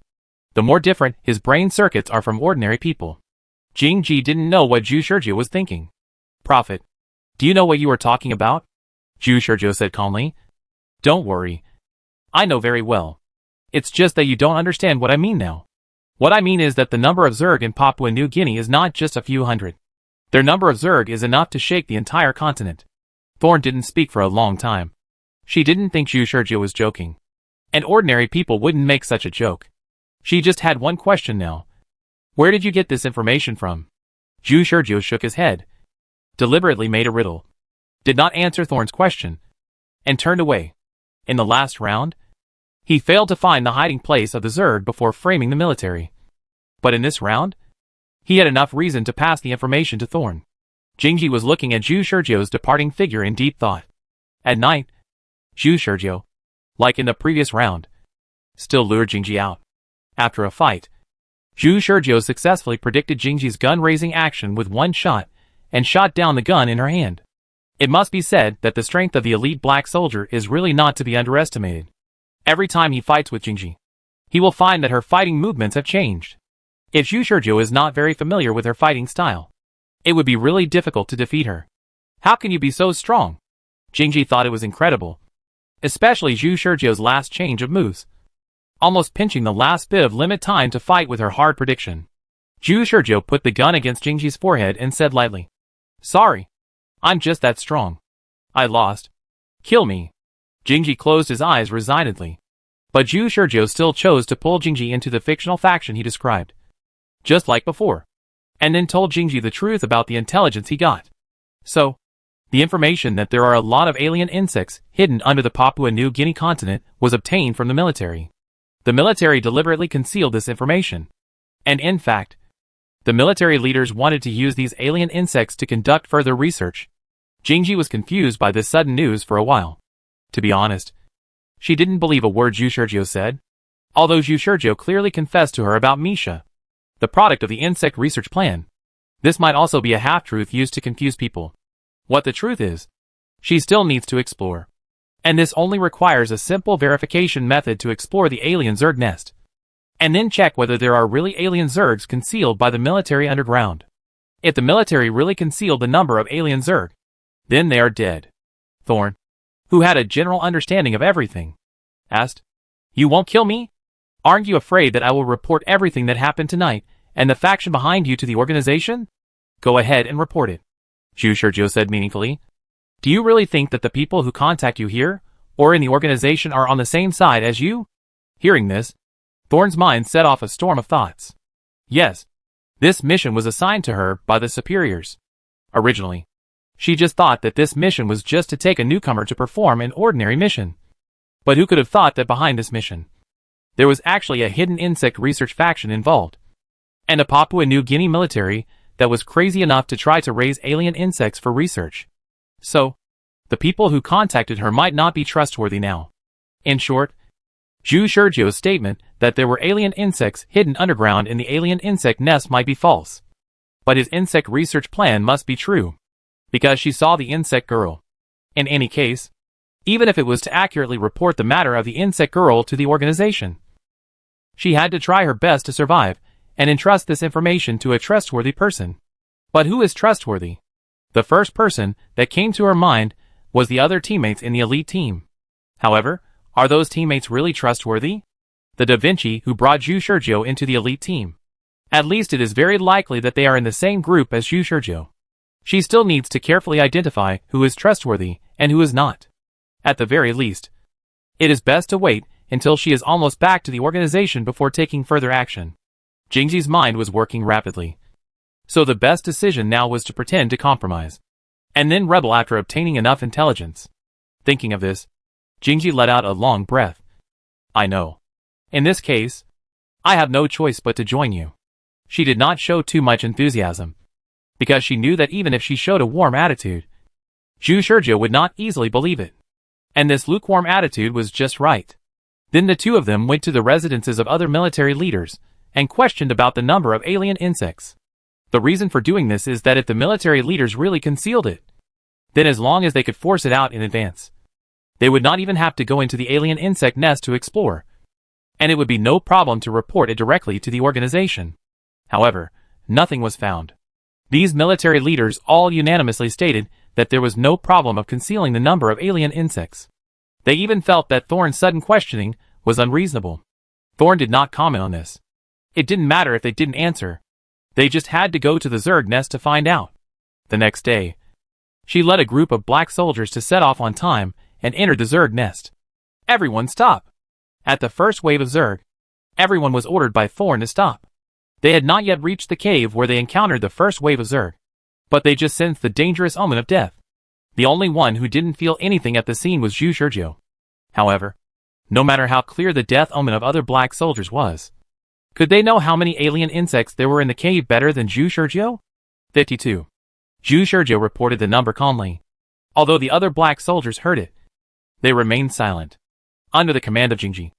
the more different his brain circuits are from ordinary people. Jing Ji didn't know what Zhu Shurjiu was thinking. "Prophet, do you know what you are talking about?" Zhu Shurjiu said calmly. "Don't worry. I know very well. It's just that you don't understand what I mean now. What I mean is that the number of Zerg in Papua New Guinea is not just a few hundred. Their number of Zerg is enough to shake the entire continent." Thorn didn't speak for a long time. She didn't think Zhu Shurjiu was joking. And ordinary people wouldn't make such a joke. She just had one question now. "Where did you get this information from?" Zhu Shurjiu shook his head, deliberately made a riddle, did not answer Thorn's question, and turned away. In the last round, he failed to find the hiding place of the Zerg before framing the military. But in this round, he had enough reason to pass the information to Thorn. Jingji was looking at Zhu Shurjiu's departing figure in deep thought. At night, Zhu Shurjiu, like in the previous round, still lured Jingji out. After a fight, Zhu Shurjiu successfully predicted Jingji's gun-raising action with one shot and shot down the gun in her hand. It must be said that the strength of the elite black soldier is really not to be underestimated. Every time he fights with Jingji, he will find that her fighting movements have changed. If Zhu Shurjiu is not very familiar with her fighting style, it would be really difficult to defeat her. "How can you be so strong?" Jingji thought it was incredible, especially Zhu Shurjiu's last change of moves, almost pinching the last bit of limit time to fight with her hard prediction. Zhu Shurjiu put the gun against Jingji's forehead and said lightly, "Sorry. I'm just that strong. I lost. Kill me." Jingji closed his eyes resignedly. But Zhu Shurjiu still chose to pull Jingji into the fictional faction he described, just like before, and then told Jingji the truth about the intelligence he got. So, the information that there are a lot of alien insects hidden under the Papua New Guinea continent was obtained from the military. The military deliberately concealed this information. And in fact, the military leaders wanted to use these alien insects to conduct further research. Jingji was confused by this sudden news for a while. To be honest, she didn't believe a word Zhu Shurjiu said, although Zhu Shurjiu clearly confessed to her about Misha, the product of the insect research plan. This might also be a half-truth used to confuse people. What the truth is, she still needs to explore. And this only requires a simple verification method to explore the alien Zerg nest, and then check whether there are really alien Zergs concealed by the military underground. If the military really concealed the number of alien Zerg, then they are dead. Thorn, who had a general understanding of everything, asked, "You won't kill me? Aren't you afraid that I will report everything that happened tonight and the faction behind you to the organization?" "Go ahead and report it," Zhu Shurjiu said meaningfully. "Do you really think that the people who contact you here, or in the organization, are on the same side as you?" Hearing this, Thorn's mind set off a storm of thoughts. Yes, this mission was assigned to her by the superiors. Originally, she just thought that this mission was just to take a newcomer to perform an ordinary mission. But who could have thought that behind this mission, there was actually a hidden insect research faction involved, and a Papua New Guinea military that was crazy enough to try to raise alien insects for research. So, the people who contacted her might not be trustworthy now. In short, Zhu Shurjiu's statement that there were alien insects hidden underground in the alien insect nest might be false. But his insect research plan must be true, because she saw the insect girl. In any case, even if it was to accurately report the matter of the insect girl to the organization, she had to try her best to survive and entrust this information to a trustworthy person. But who is trustworthy? The first person that came to her mind was the other teammates in the elite team. However, are those teammates really trustworthy? The Da Vinci who brought Zhu Shurjiu into the elite team. At least it is very likely that they are in the same group as Zhu Shurjiu. She still needs to carefully identify who is trustworthy and who is not. At the very least, it is best to wait until she is almost back to the organization before taking further action. Jingji's mind was working rapidly. So the best decision now was to pretend to compromise, and then rebel after obtaining enough intelligence. Thinking of this, Jingji let out a long breath. I know. In this case, I have no choice but to join you. She did not show too much enthusiasm, because she knew that even if she showed a warm attitude, Zhu Shurjiu would not easily believe it. And this lukewarm attitude was just right. Then the two of them went to the residences of other military leaders and questioned about the number of alien insects. The reason for doing this is that if the military leaders really concealed it, then as long as they could force it out in advance, they would not even have to go into the alien insect nest to explore, and it would be no problem to report it directly to the organization. However, nothing was found. These military leaders all unanimously stated that there was no problem of concealing the number of alien insects. They even felt that Thorn's sudden questioning was unreasonable. Thorn did not comment on this. It didn't matter if they didn't answer. They just had to go to the Zerg nest to find out. The next day, she led a group of black soldiers to set off on time and entered the Zerg nest. Everyone stop! At the first wave of Zerg, everyone was ordered by Thorn to stop. They had not yet reached the cave where they encountered the first wave of Zerg, but they just sensed the dangerous omen of death. The only one who didn't feel anything at the scene was Zhu Shurjiu. However, no matter how clear the death omen of other black soldiers was, could they know how many alien insects there were in the cave better than Zhu Shurjiu? 52. Zhu Shurjiu reported the number calmly. Although the other black soldiers heard it, they remained silent. Under the command of Jingji,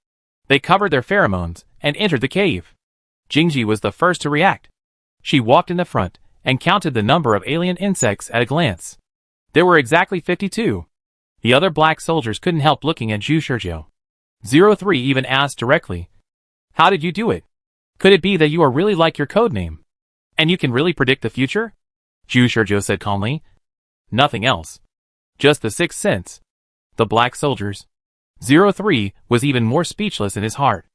they covered their pheromones and entered the cave. Jingji was the first to react. She walked in the front and counted the number of alien insects at a glance. There were exactly 52. The other black soldiers couldn't help looking at Zhu Shurjiu. 03 even asked directly, "How did you do it? Could it be that you are really like your code name? And you can really predict the future?" Zhu Shurjiu said calmly. "Nothing else. Just the sixth sense." The black soldiers. 03 was even more speechless in his heart.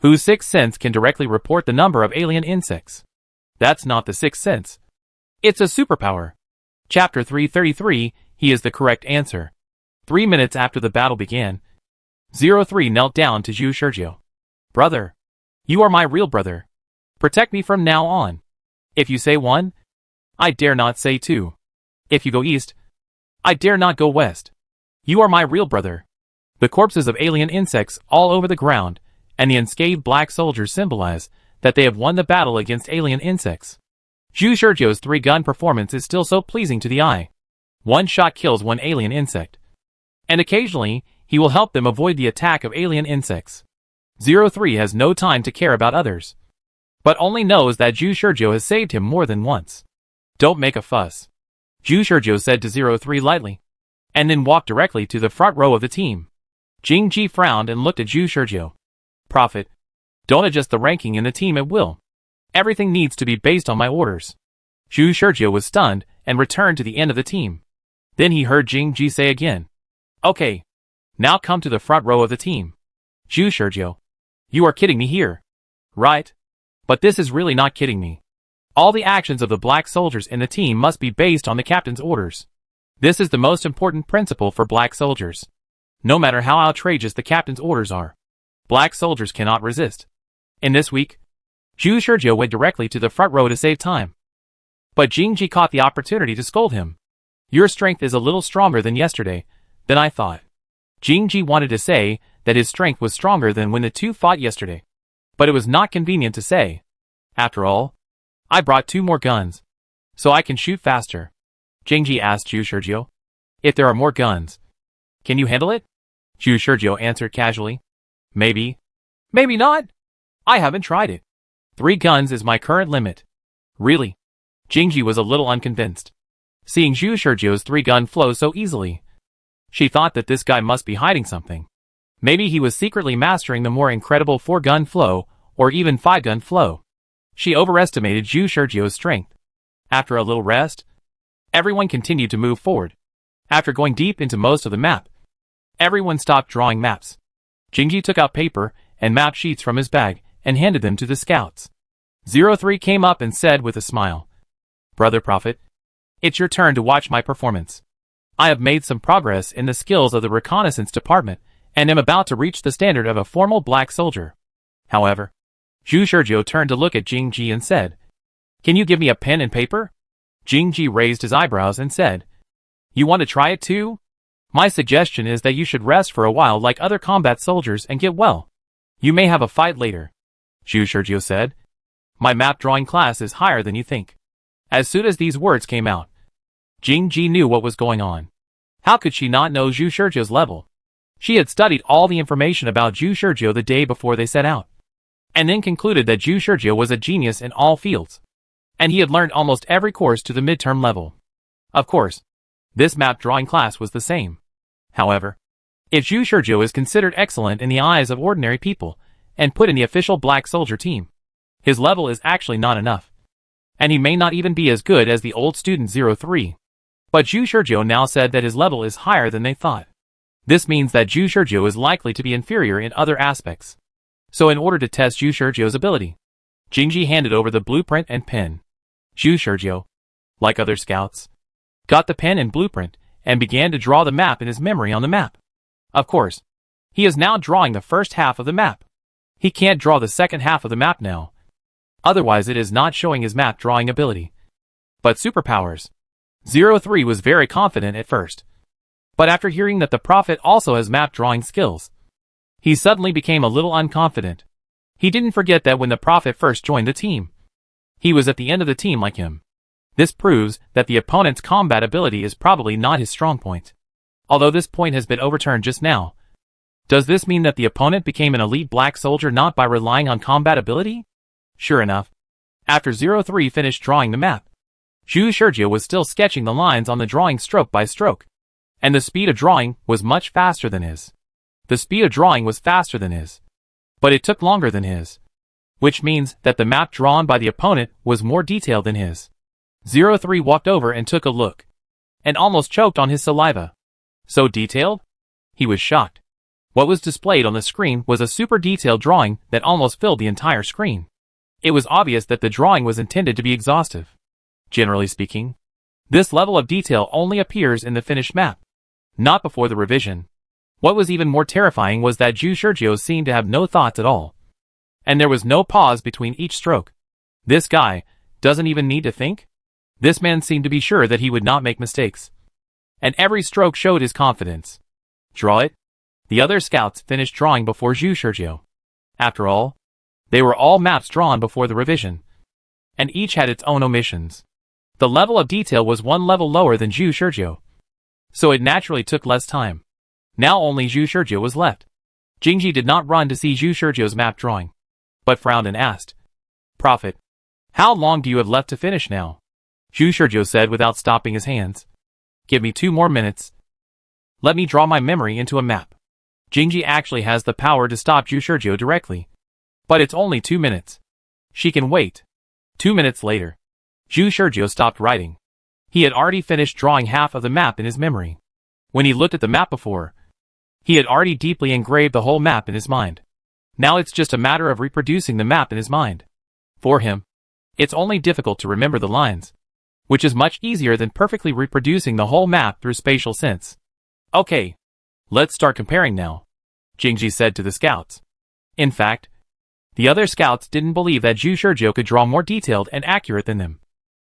Whose sixth sense can directly report the number of alien insects? That's not the sixth sense. It's a superpower. Chapter 333, he is the correct answer. 3 minutes after the battle began, 03 knelt down to Zhu Shurjiu. "Brother, you are my real brother. Protect me from now on. If you say 1, I dare not say 2. If you go east, I dare not go west. You are my real brother." The corpses of alien insects all over the ground and the unscathed black soldiers symbolize that they have won the battle against alien insects. Zhu Shurjiu's 3-gun performance is still so pleasing to the eye. One shot kills one alien insect, and occasionally he will help them avoid the attack of alien insects. 03 has no time to care about others, but only knows that Zhu Shurjiu has saved him more than once. "Don't make a fuss," Zhu Shurjiu said to 03 lightly, and then walked directly to the front row of the team. Jingji frowned and looked at Zhu Shurjiu. "Prophet, don't adjust the ranking in the team at will. Everything needs to be based on my orders." Zhu Shurjiu was stunned and returned to the end of the team. Then he heard Jingji say again, "Okay, now come to the front row of the team." "Zhu Shurjiu, you are kidding me here, right? But this is really not kidding me. All the actions of the black soldiers in the team must be based on the captain's orders. This is the most important principle for black soldiers. No matter how outrageous the captain's orders are, black soldiers cannot resist." In this week, Zhu Shurjiu went directly to the front row to save time. But Jingji caught the opportunity to scold him. "Your strength is a little stronger than yesterday, than I thought." Jingji wanted to say that his strength was stronger than when the two fought yesterday, but it was not convenient to say. "After all, I brought 2 more guns, so I can shoot faster." Jingji asked Zhu Shurjiu, "If there are more guns, can you handle it?" Zhu Shurjiu answered casually, "Maybe. Maybe not. I haven't tried it. 3 guns is my current limit." "Really?" Jingji was a little unconvinced. Seeing Zhu Shurjiu's 3-gun flow so easily, she thought that this guy must be hiding something. Maybe he was secretly mastering the more incredible 4-gun flow or even 5-gun flow. She overestimated Zhu Shurjiu's strength. After a little rest, everyone continued to move forward. After going deep into most of the map, Everyone stopped drawing maps. Jingji took out paper and map sheets from his bag and handed them to the scouts. 03 came up and said with a smile, "Brother Prophet, it's your turn to watch my performance. I have made some progress in the skills of the reconnaissance department and am about to reach the standard of a formal black soldier." However, Zhu Shizhou turned to look at Jingji and said, "Can you give me a pen and paper?" Jingji raised his eyebrows and said, "You want to try it too? My suggestion is that you should rest for a while like other combat soldiers and get well. You may have a fight later." Zhu Shizhou said, "My map drawing class is higher than you think." As soon as these words came out, Jingji knew what was going on. How could she not know Zhu Shizhou's level? She had studied all the information about Zhu Shizhou the day before they set out, and then concluded that Zhu Shizhou was a genius in all fields, and he had learned almost every course to the midterm level. Of course, this map drawing class was the same. However, if Zhu Shizhou is considered excellent in the eyes of ordinary people and put in the official black soldier team, his level is actually not enough, and he may not even be as good as the old student 03. But Zhu Shizhou now said that his level is higher than they thought. This means that Zhu Shizhou is likely to be inferior in other aspects. So in order to test Zhu Shizhou's ability, Jingji handed over the blueprint and pen. Zhu Shizhou, like other scouts, got the pen and blueprint and began to draw the map in his memory on the map. Of course, he is now drawing the first half of the map. He can't draw the second half of the map now. Otherwise it is not showing his map drawing ability. But superpowers. 03 was very confident at first. But after hearing that the Prophet also has map drawing skills, he suddenly became a little unconfident. He didn't forget that when the Prophet first joined the team, he was at the end of the team like him. This proves that the opponent's combat ability is probably not his strong point. Although this point has been overturned just now, does this mean that the opponent became an elite black soldier not by relying on combat ability? Sure enough, after 03 finished drawing the map, Zhu Shizhou was still sketching the lines on the drawing stroke by stroke, and the speed of drawing was much faster than his. The speed of drawing was faster than his, but it took longer than his, which means that the map drawn by the opponent was more detailed than his. 03 walked over and took a look, and almost choked on his saliva. So detailed? He was shocked. What was displayed on the screen was a super detailed drawing that almost filled the entire screen. It was obvious that the drawing was intended to be exhaustive. Generally speaking, this level of detail only appears in the finished map, not before the revision. What was even more terrifying was that Zhu Shizhou seemed to have no thoughts at all, and there was no pause between each stroke. This guy doesn't even need to think? This man seemed to be sure that he would not make mistakes, and every stroke showed his confidence. Draw it? The other scouts finished drawing before Zhu Shizhou. After all, they were all maps drawn before the revision, and each had its own omissions. The level of detail was one level lower than Zhu Shizhou, so it naturally took less time. Now only Zhu Shizhou was left. Jingji did not run to see Zhu Shizhou's map drawing, but frowned and asked, "Prophet, how long do you have left to finish now?" Zhu Shizhou said without stopping his hands, "Give me 2 more minutes. Let me draw my memory into a map." Jingji actually has the power to stop Zhu Shizhou directly, but it's only 2 minutes. She can wait. 2 minutes later, Zhu Shizhou stopped writing. He had already finished drawing half of the map in his memory. When he looked at the map before, he had already deeply engraved the whole map in his mind. Now it's just a matter of reproducing the map in his mind. For him, it's only difficult to remember the lines, which is much easier than perfectly reproducing the whole map through spatial sense. "Okay, let's start comparing now," Jingji said to the scouts. In fact, the other scouts didn't believe that Zhu Shizhou could draw more detailed and accurate than them.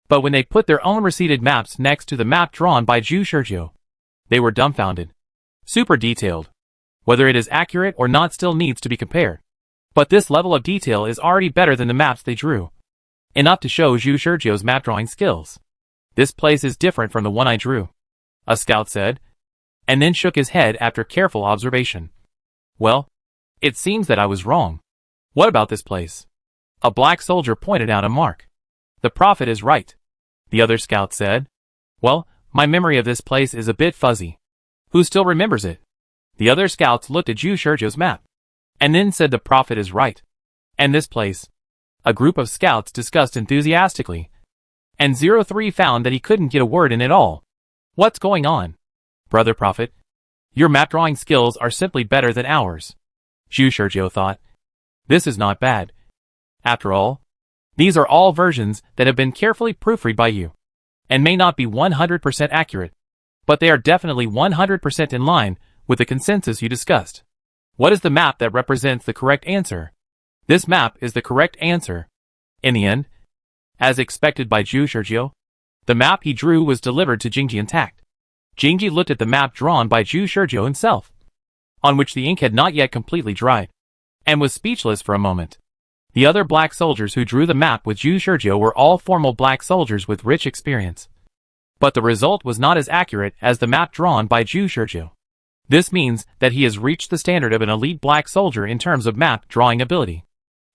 But when they put their own receded maps next to the map drawn by Zhu Shizhou, they were dumbfounded. Super detailed. Whether it is accurate or not still needs to be compared. But this level of detail is already better than the maps they drew. Enough to show Zhu Shizhou's map drawing skills. "This place is different from the one I drew," a scout said, and then shook his head after careful observation. "Well, it seems that I was wrong. What about this place?" A black soldier pointed out a mark. "The Prophet is right," the other scout said. "Well, my memory of this place is a bit fuzzy. Who still remembers it?" The other scouts looked at Zhu Shizhou's map, and then said the Prophet is right. "And this place?" A group of scouts discussed enthusiastically, and 03 found that he couldn't get a word in at all. "What's going on, Brother Prophet? Your map drawing skills are simply better than ours. Zhu Shizhou thought. This is not bad. After all, these are all versions that have been carefully proofread by you, and may not be 100% accurate, but they are definitely 100% in line with the consensus you discussed. What is the map that represents the correct answer? This map is the correct answer. In the end, as expected by Zhu Shizhou, the map he drew was delivered to Jingji intact. Jingji looked at the map drawn by Zhu Shizhou himself, on which the ink had not yet completely dried, and was speechless for a moment. The other black soldiers who drew the map with Zhu Shizhou were all formal black soldiers with rich experience. But the result was not as accurate as the map drawn by Zhu Shizhou. This means that he has reached the standard of an elite black soldier in terms of map drawing ability.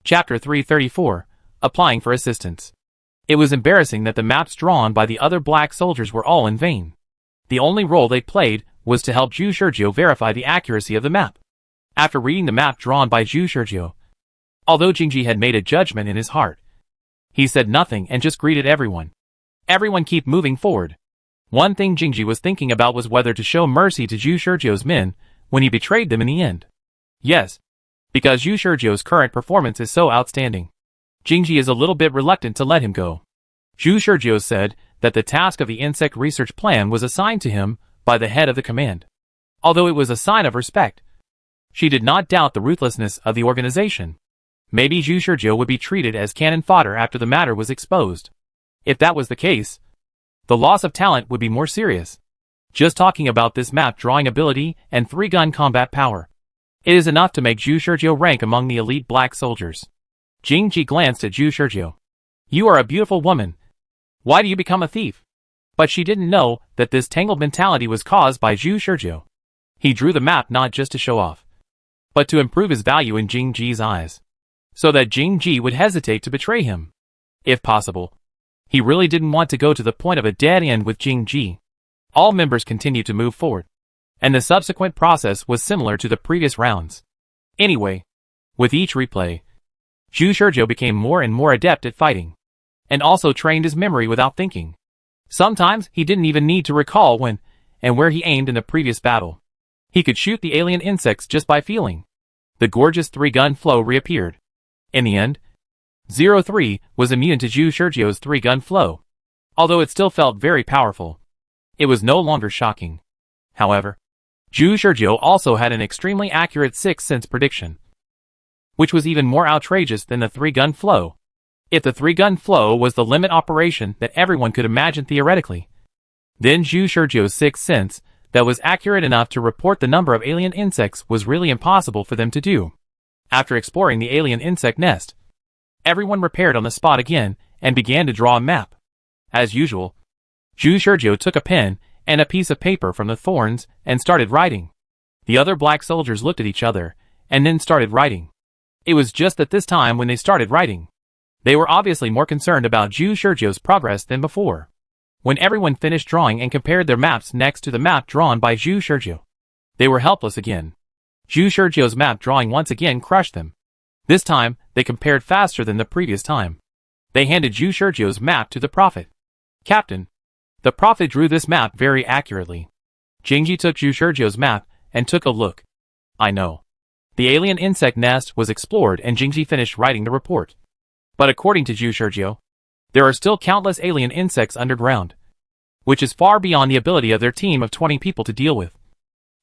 Chapter 334, Applying for Assistance. It was embarrassing that the maps drawn by the other black soldiers were all in vain. The only role they played was to help Zhu Shizhou verify the accuracy of the map. After reading the map drawn by Zhu Shizhou, although Jingji had made a judgment in his heart, he said nothing and just greeted everyone. Everyone keep moving forward. One thing Jingji was thinking about was whether to show mercy to Zhu Shizhou's men when he betrayed them in the end. Yes, because Zhu Shizhou's current performance is so outstanding, Jingji is a little bit reluctant to let him go. Zhu Shizhou said that the task of the insect research plan was assigned to him by the head of the command. Although it was a sign of respect, she did not doubt the ruthlessness of the organization. Maybe Zhu Shizhou would be treated as cannon fodder after the matter was exposed. If that was the case, the loss of talent would be more serious. Just talking about this map drawing ability and 3-gun combat power, it is enough to make Zhu Shizhou rank among the elite black soldiers. Jingji glanced at Zhu Shizhou. You are a beautiful woman. Why do you become a thief? But she didn't know that this tangled mentality was caused by Zhu Shizhou. He drew the map not just to show off, but to improve his value in Jingji's eyes, so that Jingji would hesitate to betray him. If possible, he really didn't want to go to the point of a dead end with Jingji. All members continued to move forward, and the subsequent process was similar to the previous rounds. Anyway, with each replay, Zhu Shizhou became more and more adept at fighting, and also trained his memory without thinking. Sometimes he didn't even need to recall when and where he aimed in the previous battle. He could shoot the alien insects just by feeling. The gorgeous 3-gun flow reappeared. In the end, 03 was immune to Zhu Shizhou's 3-gun flow, although it still felt very powerful. It was no longer shocking. However, Zhu Shizhou also had an extremely accurate 6th sense prediction, which was even more outrageous than the 3-gun flow. If the 3-gun flow was the limit operation that everyone could imagine theoretically, then Zhu Shizhou's 6th sense that was accurate enough to report the number of alien insects was really impossible for them to do. After exploring the alien insect nest, everyone repaired on the spot again and began to draw a map. As usual, Zhu Shizhou took a pen and a piece of paper from the thorns and started writing. The other black soldiers looked at each other and then started writing. It was just at this time when they started writing. They were obviously more concerned about Zhu Shizhou's progress than before. When everyone finished drawing and compared their maps next to the map drawn by Zhu Shizhou, they were helpless again. Zhu Shizhou's map drawing once again crushed them. This time, they compared faster than the previous time. They handed Zhu Shizhou's map to the prophet. Captain, the prophet drew this map very accurately. Jingji took Zhu Shizhou's map and took a look. I know. The alien insect nest was explored and Jingji finished writing the report. But according to Zhu Shizhou, there are still countless alien insects underground, which is far beyond the ability of their team of 20 people to deal with.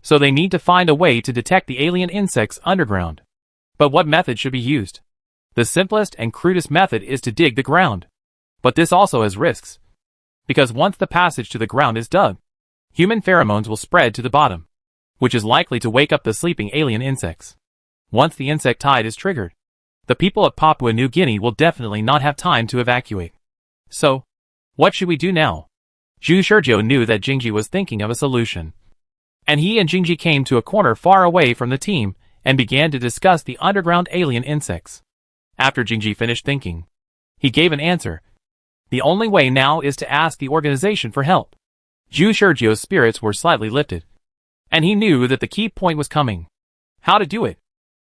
So they need to find a way to detect the alien insects underground. But what method should be used? The simplest and crudest method is to dig the ground. But this also has risks, because once the passage to the ground is dug, human pheromones will spread to the bottom, which is likely to wake up the sleeping alien insects. Once the insect tide is triggered, the people of Papua New Guinea will definitely not have time to evacuate. So, what should we do now? Zhu Shizhou knew that Jingji was thinking of a solution, and he and Jingji came to a corner far away from the team and began to discuss the underground alien insects. After Jingji finished thinking, he gave an answer. The only way now is to ask the organization for help. Zhu Shizhou's spirits were slightly lifted, and he knew that the key point was coming. How to do it?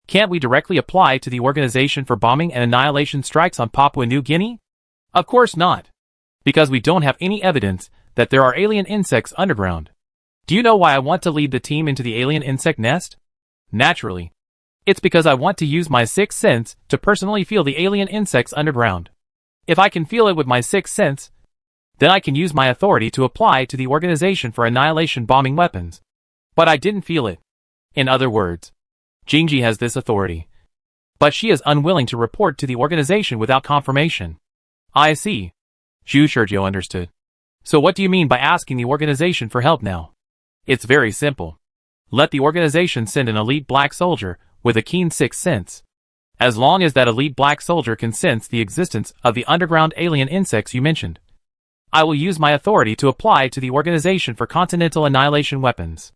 Can't we directly apply to the organization for bombing and annihilation strikes on Papua New Guinea? Of course not, because we don't have any evidence that there are alien insects underground. Do you know why I want to lead the team into the alien insect nest? Naturally. It's because I want to use my sixth sense to personally feel the alien insects underground. If I can feel it with my sixth sense, then I can use my authority to apply to the Organization for Annihilation bombing weapons. But I didn't feel it. In other words, Jingji has this authority. But she is unwilling to report to the organization without confirmation. I see. Zhu Shizhou understood. So what do you mean by asking the organization for help now? It's very simple. Let the organization send an elite black soldier with a keen sixth sense. As long as that elite black soldier can sense the existence of the underground alien insects you mentioned, I will use my authority to apply to the Organization for Continental Annihilation Weapons.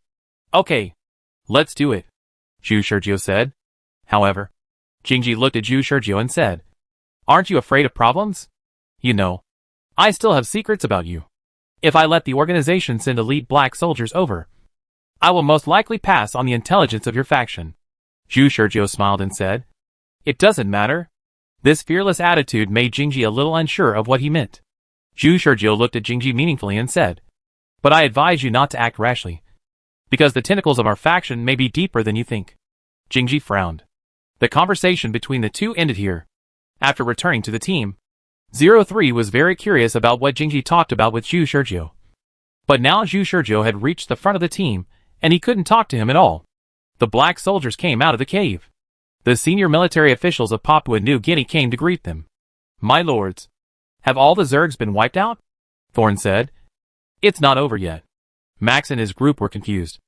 Okay. Let's do it, Zhu Shizhou said. However, Jingji looked at Zhu Shizhou and said, Aren't you afraid of problems? You know, I still have secrets about you. If I let the organization send elite black soldiers over, I will most likely pass on the intelligence of your faction. Zhu Shizhou smiled and said, It doesn't matter. This fearless attitude made Jingji a little unsure of what he meant. Zhu Shizhou looked at Jingji meaningfully and said, But I advise you not to act rashly, because the tentacles of our faction may be deeper than you think. Jingji frowned. The conversation between the two ended here. After returning to the team, 03 was very curious about what Jingji talked about with Zhu Shizhou. But now Zhu Shizhou had reached the front of the team, and he couldn't talk to him at all. The black soldiers came out of the cave. The senior military officials of Papua New Guinea came to greet them. My lords, have all the Zergs been wiped out? Thorn said. It's not over yet. Max and his group were confused.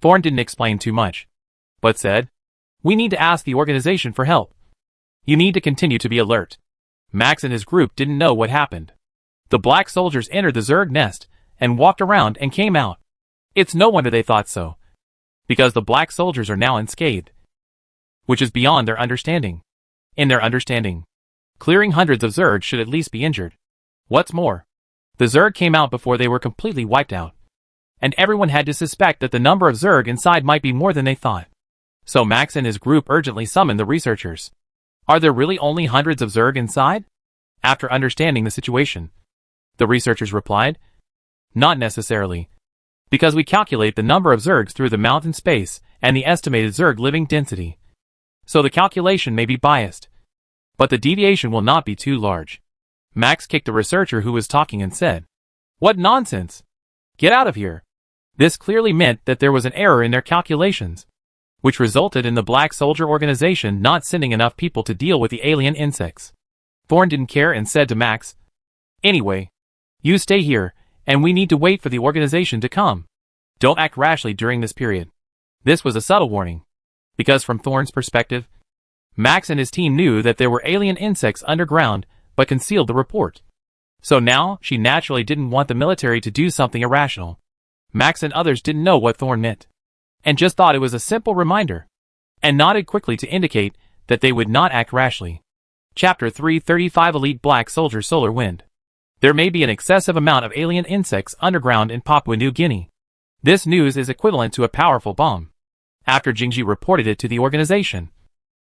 Thorn didn't explain too much, but said, We need to ask the organization for help. You need to continue to be alert. Max and his group didn't know what happened. The black soldiers entered the Zerg nest and walked around and came out. It's no wonder they thought so, because the black soldiers are now unscathed, which is beyond their understanding. In their understanding, clearing hundreds of Zerg should at least be injured. What's more, the Zerg came out before they were completely wiped out, and everyone had to suspect that the number of Zerg inside might be more than they thought. So Max and his group urgently summoned the researchers. Are there really only hundreds of Zerg inside? After understanding the situation, the researchers replied, Not necessarily, because we calculate the number of Zergs through the mountain space and the estimated Zerg living density. So the calculation may be biased, but the deviation will not be too large. Max kicked the researcher who was talking and said, What nonsense! Get out of here! This clearly meant that there was an error in their calculations, which resulted in the Black Soldier organization not sending enough people to deal with the alien insects. Thorn didn't care and said to Max, Anyway, you stay here, and we need to wait for the organization to come. Don't act rashly during this period. This was a subtle warning, because from Thorn's perspective, Max and his team knew that there were alien insects underground, but concealed the report. So now, she naturally didn't want the military to do something irrational. Max and others didn't know what Thorn meant, and just thought it was a simple reminder, and nodded quickly to indicate that they would not act rashly. Chapter 335 Elite Black Soldier Solar Wind. There may be an excessive amount of alien insects underground in Papua New Guinea. This news is equivalent to a powerful bomb. After Jingji reported it to the organization,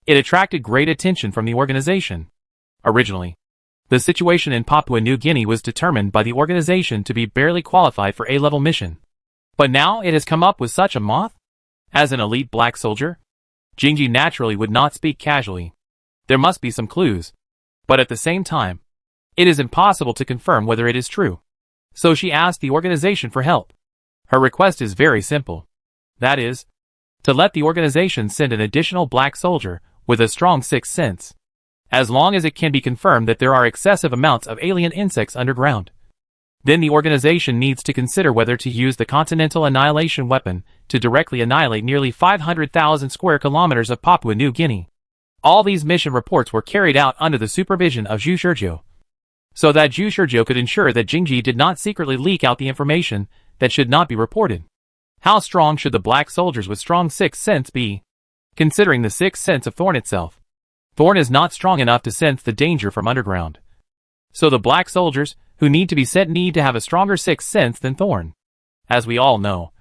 it attracted great attention from the organization. Originally, the situation in Papua New Guinea was determined by the organization to be barely qualified for A-level mission. But now it has come up with such a moth? As an elite black soldier, Jingji naturally would not speak casually. There must be some clues, but at the same time, it is impossible to confirm whether it is true. So she asked the organization for help. Her request is very simple. That is, to let the organization send an additional black soldier with a strong sixth sense, as long as it can be confirmed that there are excessive amounts of alien insects underground. Then the organization needs to consider whether to use the Continental Annihilation Weapon to directly annihilate nearly 500,000 square kilometers of Papua New Guinea. All these mission reports were carried out under the supervision of Zhu Shizhou, so that Zhu Shizhou could ensure that Jingji did not secretly leak out the information that should not be reported. How strong should the black soldiers with strong sixth sense be? Considering the sixth sense of Thorn itself, Thorn is not strong enough to sense the danger from underground. So the black soldiers who need to be sent need to have a stronger sixth sense than Thorn. As we all know,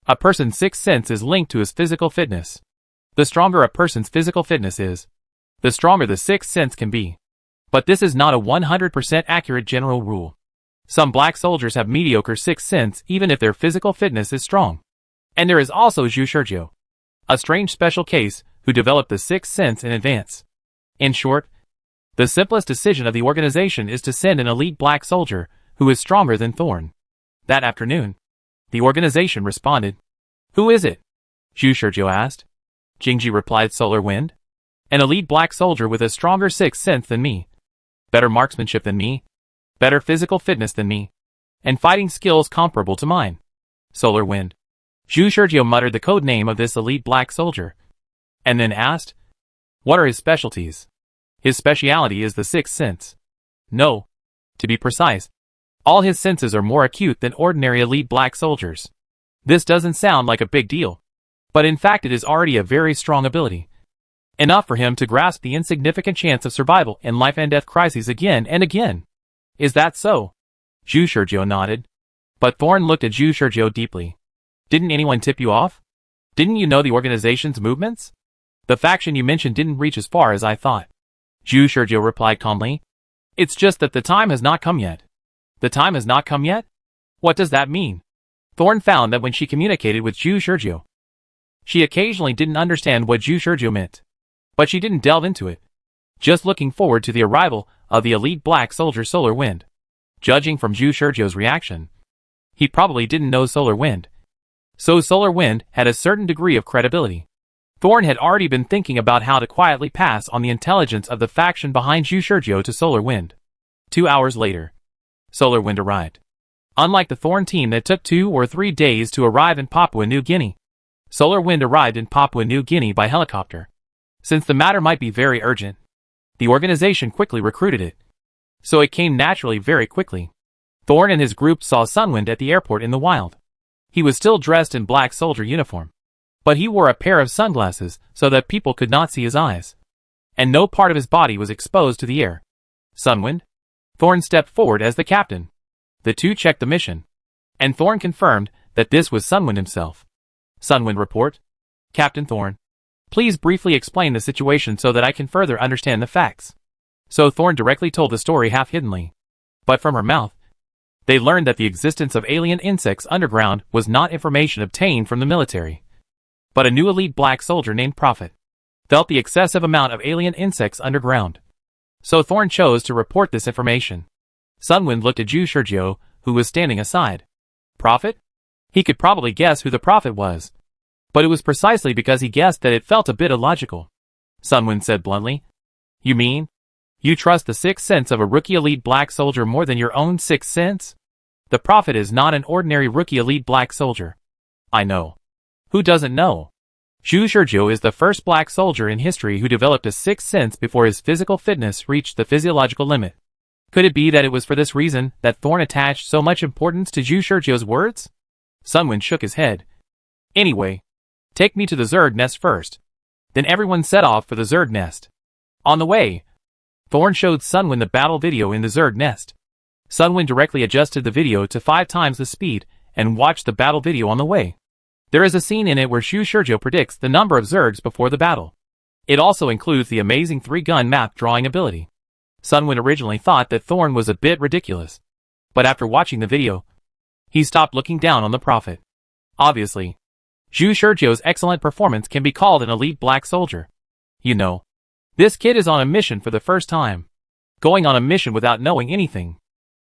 a person's sixth sense is linked to his physical fitness. The stronger a person's physical fitness is, the stronger the sixth sense can be. But this is not a 100% accurate general rule. Some black soldiers have mediocre sixth sense even if their physical fitness is strong. And there is also Zhu Shurjiu, a strange special case who developed the sixth sense in advance. In short, the simplest decision of the organization is to send an elite black soldier who is stronger than Thorn. That afternoon, the organization responded. Who is it? Zhu Shurjiu asked. Jingji replied, Solar Wind. An elite black soldier with a stronger sixth sense than me. Better marksmanship than me. Better physical fitness than me. And fighting skills comparable to mine. Solar Wind. Zhu Shurjiu muttered the code name of this elite black soldier. And then asked, what are his specialties? His speciality is the sixth sense. No. To be precise, all his senses are more acute than ordinary elite black soldiers. This doesn't sound like a big deal. But in fact it is already a very strong ability. Enough for him to grasp the insignificant chance of survival in life and death crises again and again. Is that so? Zhu Shurjiu nodded. But Thorn looked at Zhu Shurjiu deeply. Didn't anyone tip you off? Didn't you know the organization's movements? The faction you mentioned didn't reach as far as I thought. Zhu Shurjiu replied calmly. It's just that the time has not come yet. The time has not come yet? What does that mean? Thorn found that when she communicated with Zhu Shurjiu, she occasionally didn't understand what Zhu Shurjiu meant. But she didn't delve into it. Just looking forward to the arrival of the elite black soldier Solar Wind. Judging from Zhu Shurjiu's reaction, he probably didn't know Solar Wind. So Solar Wind had a certain degree of credibility. Thorn had already been thinking about how to quietly pass on the intelligence of the faction behind Zhu Shurjiu to Solar Wind. 2 hours later, Solar Wind arrived. Unlike the Thorn team that took 2 or 3 days to arrive in Papua New Guinea, Solar Wind arrived in Papua New Guinea by helicopter. Since the matter might be very urgent, the organization quickly recruited it. So it came naturally very quickly. Thorn and his group saw Sunwind at the airport in the wild. He was still dressed in black soldier uniform. But he wore a pair of sunglasses so that people could not see his eyes. And no part of his body was exposed to the air. Sunwind? Thorn stepped forward as the captain. The two checked the mission. And Thorn confirmed that this was Sunwind himself. Sunwind report. Captain Thorn, please briefly explain the situation so that I can further understand the facts. So Thorn directly told the story half-hiddenly. But from her mouth, they learned that the existence of alien insects underground was not information obtained from the military. But a new elite black soldier named Prophet felt the excessive amount of alien insects underground. So Thorn chose to report this information. Sunwind looked at Zhu Shurjiu, who was standing aside. Prophet? He could probably guess who the Prophet was. But it was precisely because he guessed that it felt a bit illogical. Sunwind said bluntly. You mean? You trust the sixth sense of a rookie elite black soldier more than your own sixth sense? The Prophet is not an ordinary rookie elite black soldier. I know. Who doesn't know? Zhu Shurjiu is the first black soldier in history who developed a sixth sense before his physical fitness reached the physiological limit. Could it be that it was for this reason that Thorn attached so much importance to Zhu Shurjiu's words? Sunwind shook his head. Anyway, take me to the Zerg nest first. Then everyone set off for the Zerg nest. On the way, Thorn showed Sunwind the battle video in the Zerg nest. Sunwind directly adjusted the video to 5 times the speed and watched the battle video on the way. There is a scene in it where Zhu Shurjiu predicts the number of Zergs before the battle. It also includes the amazing 3-gun map drawing ability. Sunwind originally thought that Thorn was a bit ridiculous. But after watching the video, he stopped looking down on the Prophet. Obviously, Zhu Shurjiu's excellent performance can be called an elite black soldier. You know, this kid is on a mission for the first time. Going on a mission without knowing anything.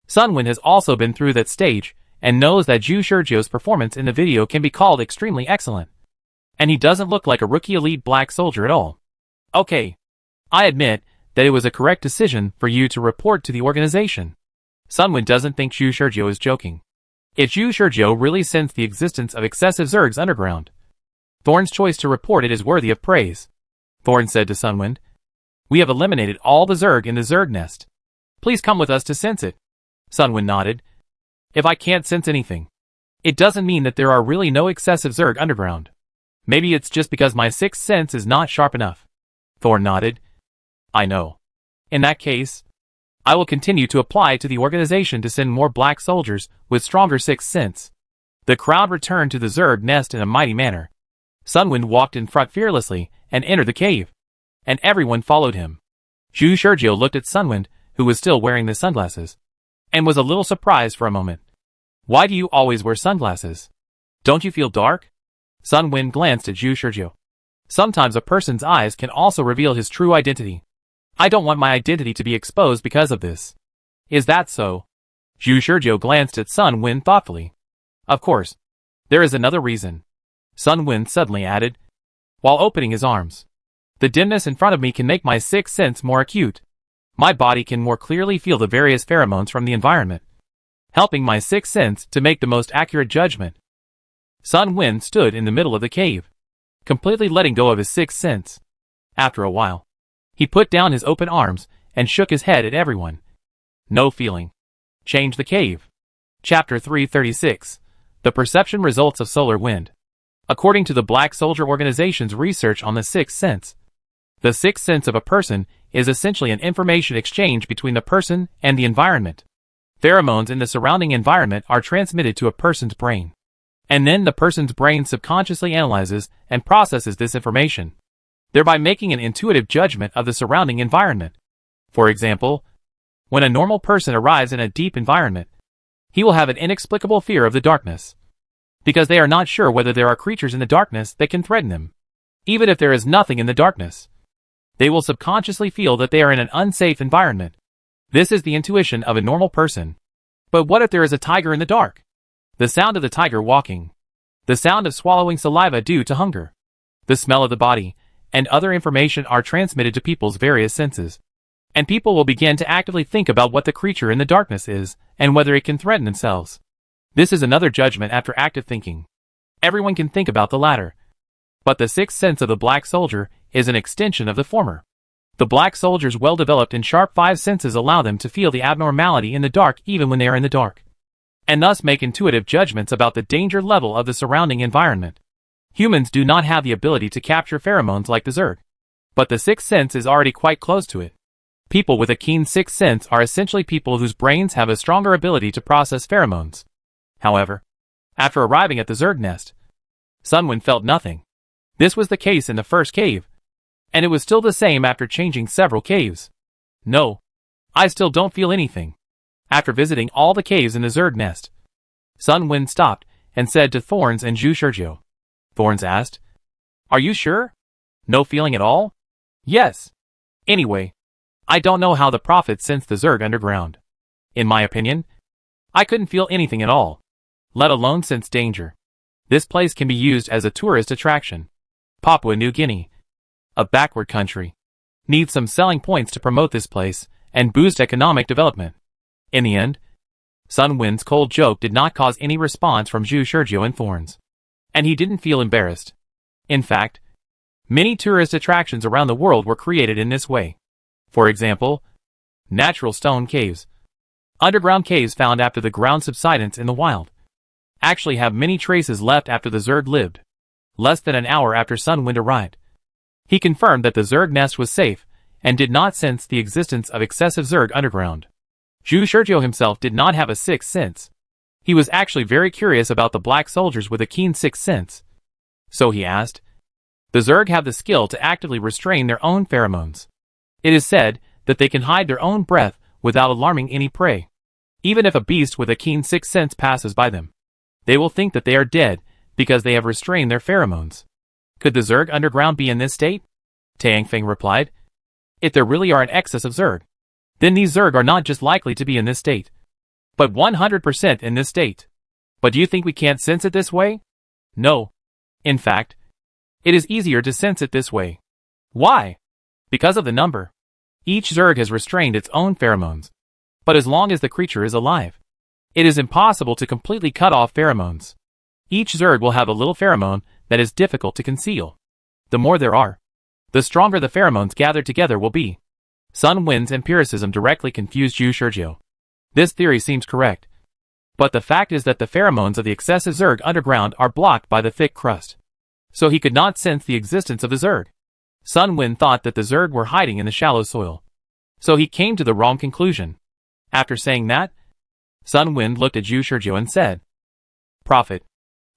Sunwind has also been through that stage, and knows that Zhu Shurjiu's performance in the video can be called extremely excellent. And he doesn't look like a rookie elite black soldier at all. Okay. I admit that it was a correct decision for you to report to the organization. Sunwind doesn't think Zhu Shurjiu is joking. If Zhu Shurjiu really sensed the existence of excessive Zergs underground, Thorn's choice to report it is worthy of praise. Thorn said to Sunwind, we have eliminated all the Zerg in the Zerg nest. Please come with us to sense it. Sunwind nodded. If I can't sense anything, it doesn't mean that there are really no excessive Zerg underground. Maybe it's just because my sixth sense is not sharp enough. Thorn nodded. I know. In that case, I will continue to apply to the organization to send more black soldiers with stronger sixth sense. The crowd returned to the Zerg nest in a mighty manner. Sunwind walked in front fearlessly and entered the cave. And everyone followed him. Zhu Shurjiu looked at Sunwind, who was still wearing the sunglasses. and was a little surprised for a moment. Why do you always wear sunglasses? Don't you feel dark? Sun Wen glanced at Zhu Shizhou. Sometimes a person's eyes can also reveal his true identity. I don't want my identity to be exposed because of this. Is that so? Zhu Shizhou glanced at Sun Wen thoughtfully. Of course. There is another reason. Sun Wen suddenly added, while opening his arms. The dimness in front of me can make my sixth sense more acute. My body can more clearly feel the various pheromones from the environment, helping my sixth sense to make the most accurate judgment. Sun Wen stood in the middle of the cave, completely letting go of his sixth sense. After a while, he put down his open arms and shook his head at everyone. No feeling. Change the cave. Chapter 336. The Perception Results of Solar Wind. According to the Black Soldier Organization's research on the sixth sense, the sixth sense of a person is essentially an information exchange between the person and the environment. Pheromones in the surrounding environment are transmitted to a person's brain, and then the person's brain subconsciously analyzes and processes this information, thereby making an intuitive judgment of the surrounding environment. For example, when a normal person arrives in a deep environment, he will have an inexplicable fear of the darkness, because they are not sure whether there are creatures in the darkness that can threaten them. Even if there is nothing in the darkness, they will subconsciously feel that they are in an unsafe environment. This is the intuition of a normal person. But what if there is a tiger in the dark? The sound of the tiger walking, the sound of swallowing saliva due to hunger, the smell of the body, and other information are transmitted to people's various senses. And people will begin to actively think about what the creature in the darkness is, and whether it can threaten themselves. This is another judgment after active thinking. Everyone can think about the latter. But the sixth sense of the black soldier is an extension of the former. The black soldier's well-developed and sharp five senses allow them to feel the abnormality in the dark even when they are in the dark, and thus make intuitive judgments about the danger level of the surrounding environment. Humans do not have the ability to capture pheromones like the Zerg, but the sixth sense is already quite close to it. People with a keen sixth sense are essentially people whose brains have a stronger ability to process pheromones. However, after arriving at the Zerg nest, Sun Wen felt nothing. This was the case in the first cave, and it was still the same after changing several caves. No, I still don't feel anything. After visiting all the caves in the Zerg nest, Sun Wen stopped and said to Thorns and Zhu Shizhou. Thorns asked, "Are you sure? No feeling at all?" "Yes. Anyway, I don't know how the prophets sensed the Zerg underground. In my opinion, I couldn't feel anything at all, let alone sense danger. This place can be used as a tourist attraction. Papua New Guinea, a backward country, needs some selling points to promote this place and boost economic development." In the end, Sun Wen's cold joke did not cause any response from Zhu Shizhou and Thorns, and he didn't feel embarrassed. In fact, many tourist attractions around the world were created in this way. For example, natural stone caves. Underground caves found after the ground subsidence in the wild actually have many traces left after the Zerg lived. Less than an hour after Sun Wen arrived, he confirmed that the Zerg nest was safe and did not sense the existence of excessive Zerg underground. Zhu Shizhou himself did not have a sixth sense. He was actually very curious about the black soldiers with a keen sixth sense. So he asked, "The Zerg have the skill to actively restrain their own pheromones. It is said that they can hide their own breath without alarming any prey. Even if a beast with a keen sixth sense passes by them, they will think that they are dead because they have restrained their pheromones." "Could the Zerg underground be in this state?" Tang Feng replied. "If there really are an excess of Zerg, then these Zerg are not just likely to be in this state, but 100% in this state. But do you think we can't sense it this way?" "No. In fact, it is easier to sense it this way." "Why?" "Because of the number. Each Zerg has restrained its own pheromones, but as long as the creature is alive, it is impossible to completely cut off pheromones. Each Zerg will have a little pheromone that is difficult to conceal. The more there are, the stronger the pheromones gathered together will be." Sun Wen's empiricism directly confused Zhu Shizhou. This theory seems correct, but the fact is that the pheromones of the excessive Zerg underground are blocked by the thick crust, so he could not sense the existence of the Zerg. Sun Wen thought that the Zerg were hiding in the shallow soil, so he came to the wrong conclusion. After saying that, Sun Wen looked at Zhu Shizhou and said, "Prophet,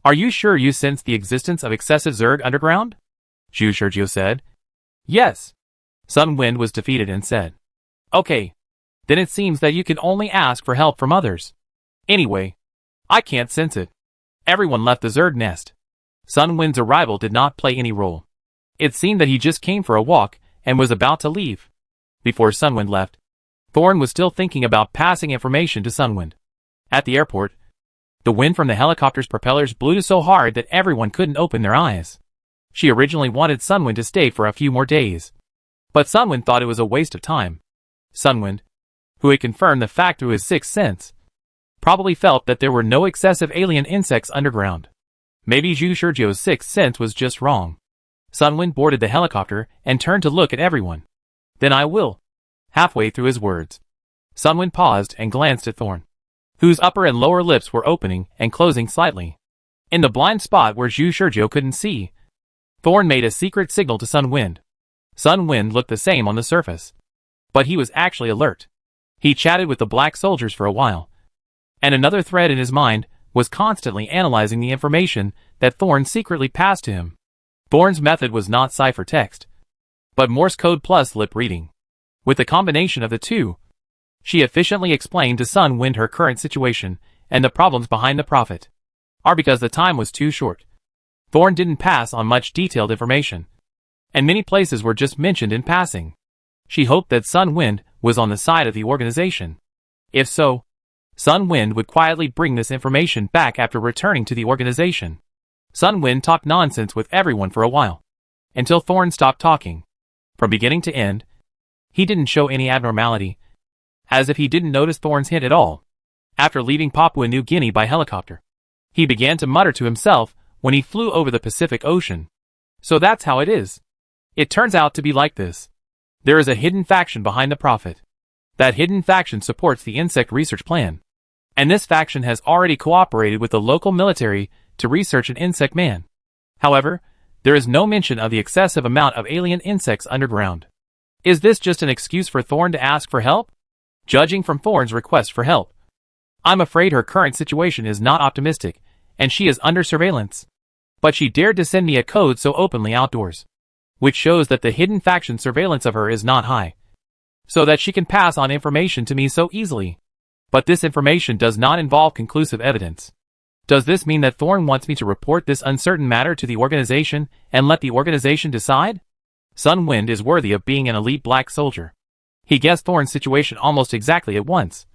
are you sure you sense the existence of excessive Zerg underground?" Zhu Shizhou said, "Yes." Sun Wen was defeated and said, "Okay, then it seems that you can only ask for help from others. Anyway, I can't sense it. Everyone left the Zerg nest. Sun Wind's arrival did not play any role. It seemed that he just came for a walk and was about to leave. Before Sunwind left, Thorn was still thinking about passing information to Sunwind. At the airport, the wind from the helicopter's propellers blew so hard that everyone couldn't open their eyes. She originally wanted Sunwind to stay for a few more days, but Sunwind thought it was a waste of time. Sunwind, who had confirmed the fact through his sixth sense, probably felt that there were no excessive alien insects underground. Maybe Zhu Shurjio's sixth sense was just wrong. Sunwind boarded the helicopter and turned to look at everyone. Then I will. Halfway through his words, Sunwind paused and glanced at Thorn, whose upper and lower lips were opening and closing slightly. In the blind spot where Zhu Shurjio couldn't see, Thorn made a secret signal to Sunwind. Sunwind looked the same on the surface, but he was actually alert. He chatted with the black soldiers for a while, and another thread in his mind was constantly analyzing the information that Thorn secretly passed to him. Thorn's method was not ciphertext, but Morse code plus lip reading. With the combination of the two, she efficiently explained to Sunwind her current situation and the problems behind the Prophet. Because the time was too short, Thorn didn't pass on much detailed information, and many places were just mentioned in passing. She hoped that Sunwind was on the side of the organization. If so, Sunwind would quietly bring this information back after returning to the organization. Sunwind talked nonsense with everyone for a while, until Thorn stopped talking. From beginning to end, he didn't show any abnormality, as if he didn't notice Thorn's hint at all. After leaving Papua New Guinea by helicopter, he began to mutter to himself when he flew over the Pacific Ocean. So that's how it is. It turns out to be like this. There is a hidden faction behind the Prophet. That hidden faction supports the insect research plan, and this faction has already cooperated with the local military to research an insect man. However, there is no mention of the excessive amount of alien insects underground. Is this just an excuse for Thorn to ask for help? Judging from Thorn's request for help, I'm afraid her current situation is not optimistic, and she is under surveillance. But she dared to send me a code so openly outdoors, which shows that the hidden faction surveillance of her is not high, so that she can pass on information to me so easily. But this information does not involve conclusive evidence. Does this mean that Thorn wants me to report this uncertain matter to the organization and let the organization decide? Sunwind is worthy of being an elite black soldier. He guessed Thorn's situation almost exactly at once,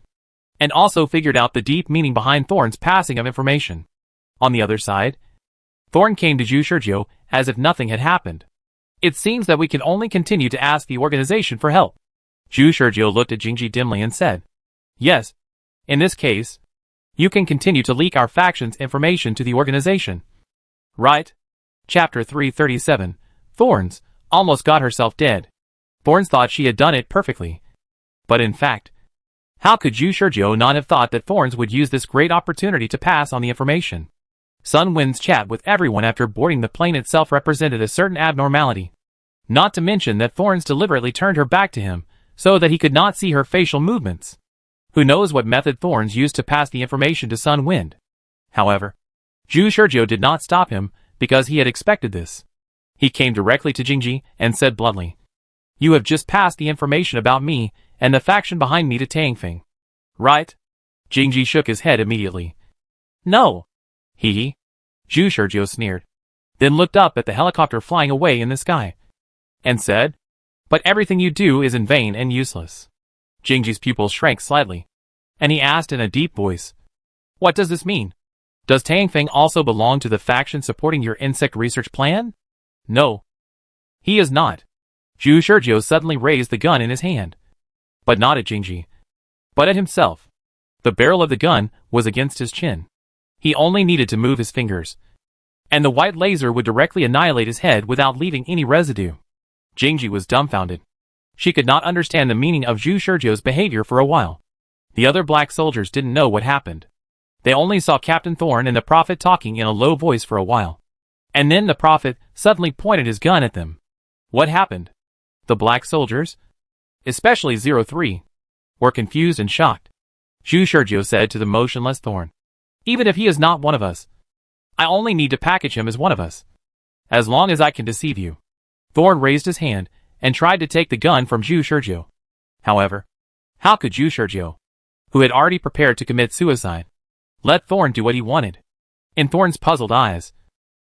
and also figured out the deep meaning behind Thorn's passing of information. On the other side, Thorn came to Zhu Shurjio as if nothing had happened. It seems that we can only continue to ask the organization for help. Zhu Shurjio looked at Jingji dimly and said, Yes, in this case, you can continue to leak our faction's information to the organization. Right? Chapter 337, Thorns almost got herself dead. Thorns thought she had done it perfectly. But in fact, how could Zhu Shurjio not have thought that Thorns would use this great opportunity to pass on the information? Sunwind's chat with everyone after boarding the plane itself represented a certain abnormality. Not to mention that Thorns deliberately turned her back to him, so that he could not see her facial movements. Who knows what method Thorns used to pass the information to Sunwind? However, Zhu Shurjio did not stop him, because he had expected this. He came directly to Jingji and said bluntly, You have just passed the information about me and the faction behind me to Tangfeng. Right? Jingji shook his head immediately. No. Hee. Zhu Shurjio sneered, then looked up at the helicopter flying away in the sky, and said, But everything you do is in vain and useless. Jingji's pupils shrank slightly, and he asked in a deep voice, What does this mean? Does Tangfeng also belong to the faction supporting your insect research plan? No. He is not. Zhu Shurjio suddenly raised the gun in his hand, but not at Jingji, but at himself. The barrel of the gun was against his chin. He only needed to move his fingers, and the white laser would directly annihilate his head without leaving any residue. Jingji was dumbfounded. She could not understand the meaning of Zhu Shurjio's behavior for a while. The other black soldiers didn't know what happened. They only saw Captain Thorn and the Prophet talking in a low voice for a while. And then the Prophet suddenly pointed his gun at them. What happened? The black soldiers, especially 03, were confused and shocked. Zhu Shurjio said to the motionless Thorn, Even if he is not one of us, I only need to package him as one of us. As long as I can deceive you. Thorn raised his hand and tried to take the gun from Zhu Shurjio. However, How could Zhu Shurjiu, who had already prepared to commit suicide, let Thorn do what he wanted? In Thorn's puzzled eyes,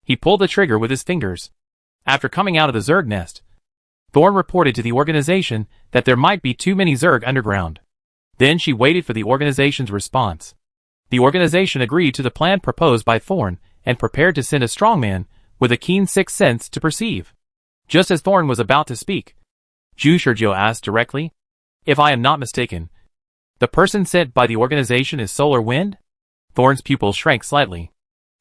he pulled the trigger with his fingers. After coming out of the Zerg nest, Thorn reported to the organization that there might be too many Zerg underground. Then she waited for the organization's response. The organization agreed to the plan proposed by Thorn and prepared to send a strongman with a keen sixth sense to perceive. Just as Thorn was about to speak, Zhu Shurjiu asked directly, "If I am not mistaken, the person sent by the organization is Solar Wind?" Thorn's pupils shrank slightly.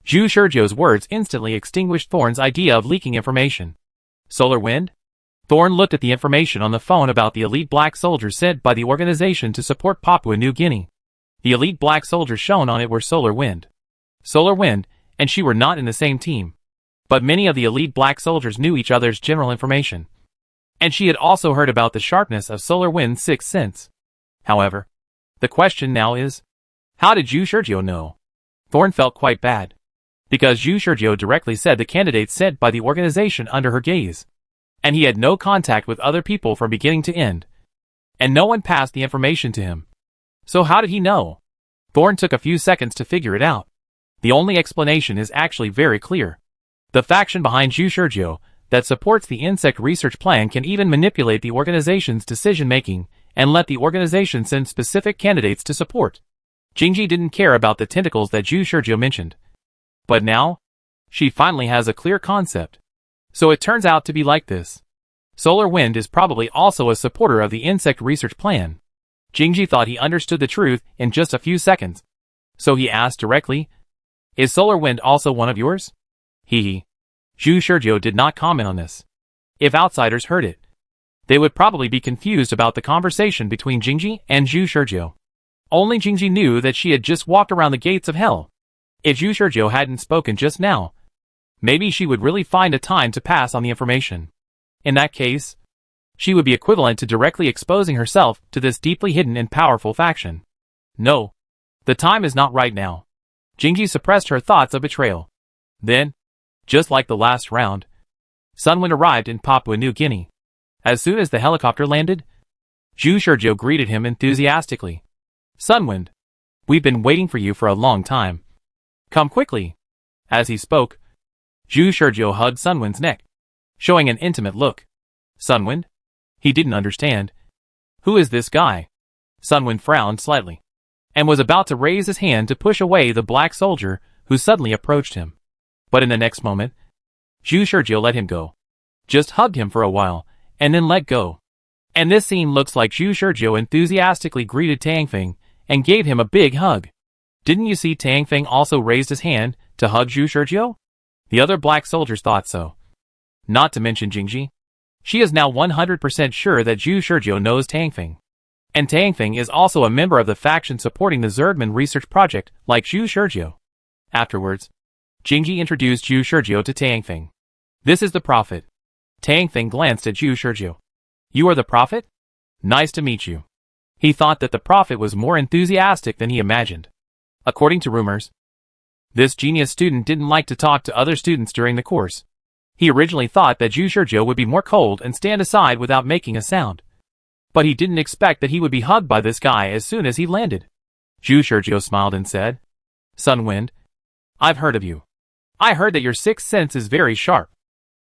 Zhu Shurjiu's words instantly extinguished Thorn's idea of leaking information. Solar Wind? Thorn looked at the information on the phone about the elite black soldiers sent by the organization to support Papua New Guinea. The elite black soldiers shown on it were Solar Wind. Solar Wind and she were not in the same team. But many of the elite black soldiers knew each other's general information. And she had also heard about the sharpness of Solar Wind's sixth sense. However, the question now is, how did Zhu Shurjiu know? Thorn felt quite bad, because Zhu Shurjiu directly said the candidates sent by the organization under her gaze. And he had no contact with other people from beginning to end. And no one passed the information to him. So how did he know? Thorn took a few seconds to figure it out. The only explanation is actually very clear. The faction behind Zhu Shurjiu that supports the insect research plan can even manipulate the organization's decision-making and let the organization send specific candidates to support. Jingji didn't care about the tentacles that Zhu Shurjiu mentioned. But now, she finally has a clear concept. So it turns out to be like this. Solar Wind is probably also a supporter of the insect research plan. Jingji thought he understood the truth in just a few seconds. So he asked directly, "Is Solar Wind also one of yours?" Zhu Shurjiu did not comment on this. If outsiders heard it, they would probably be confused about the conversation between Jingji and Zhu Shurjiu. Only Jingji knew that she had just walked around the gates of hell. If Zhu Shurjiu hadn't spoken just now, maybe she would really find a time to pass on the information. In that case, she would be equivalent to directly exposing herself to this deeply hidden and powerful faction. No, the time is not right now. Jingji suppressed her thoughts of betrayal. Then, just like the last round, Sunwind arrived in Papua New Guinea. As soon as the helicopter landed, Zhu Shurjiu greeted him enthusiastically. "Sunwind, we've been waiting for you for a long time. Come quickly." As he spoke, Zhu Shurjiu hugged Sunwind's neck, showing an intimate look. Sunwind? He didn't understand. Who is this guy? Sunwind frowned slightly, and was about to raise his hand to push away the black soldier who suddenly approached him. But in the next moment, Zhu Shurjiu let him go. Just hugged him for a while, and then let go. And this scene looks like Zhu Shurjiu enthusiastically greeted Tang Feng and gave him a big hug. Didn't you see Tang Feng also raised his hand to hug Zhu Shurjiu? The other black soldiers thought so. Not to mention Jingji. She is now 100% sure that Zhu Shurjiu knows Tang Feng. And Tang Feng is also a member of the faction supporting the Zergman research project like Zhu Shurjiu. Afterwards, Jingji introduced Zhu Shurjiu to Tang Feng. "This is the Prophet." Tang Feng glanced at Zhu Shurjiu. "You are the Prophet? Nice to meet you." He thought that the Prophet was more enthusiastic than he imagined. According to rumors, this genius student didn't like to talk to other students during the course. He originally thought that Zhu Shurjiu would be more cold and stand aside without making a sound. But he didn't expect that he would be hugged by this guy as soon as he landed. Zhu Shurjiu smiled and said, "Sunwind, I've heard of you. I heard that your sixth sense is very sharp.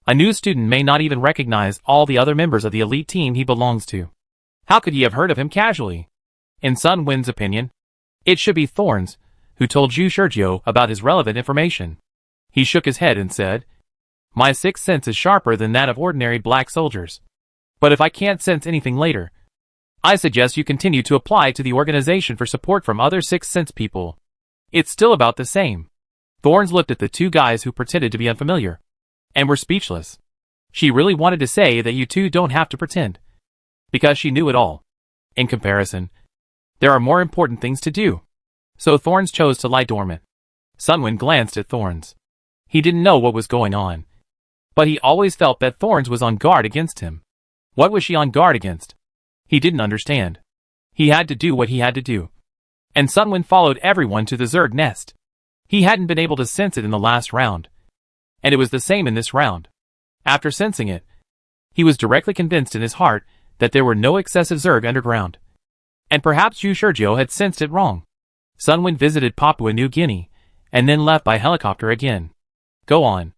A new student may not even recognize all the other members of the elite team he belongs to. How could he have heard of him casually?" In Sunwind's opinion, it should be Thorns, who told Zhu Shurjiu about his relevant information. He shook his head and said, "My sixth sense is sharper than that of ordinary black soldiers. But if I can't sense anything later, I suggest you continue to apply to the organization for support from other sixth sense people. It's still about the same." Thorns looked at the two guys who pretended to be unfamiliar, and were speechless. She really wanted to say that you two don't have to pretend, because she knew it all. In comparison, there are more important things to do. So Thorns chose to lie dormant. Sunwind glanced at Thorns. He didn't know what was going on, but he always felt that Thorns was on guard against him. What was she on guard against? He didn't understand. He had to do what he had to do. And Sunwind followed everyone to the Zerg nest. He hadn't been able to sense it in the last round, and it was the same in this round. After sensing it, he was directly convinced in his heart that there were no excessive Zerg underground. And perhaps Zhu Shurjiu had sensed it wrong. Sunwind visited Papua New Guinea, and then left by helicopter again. Go on.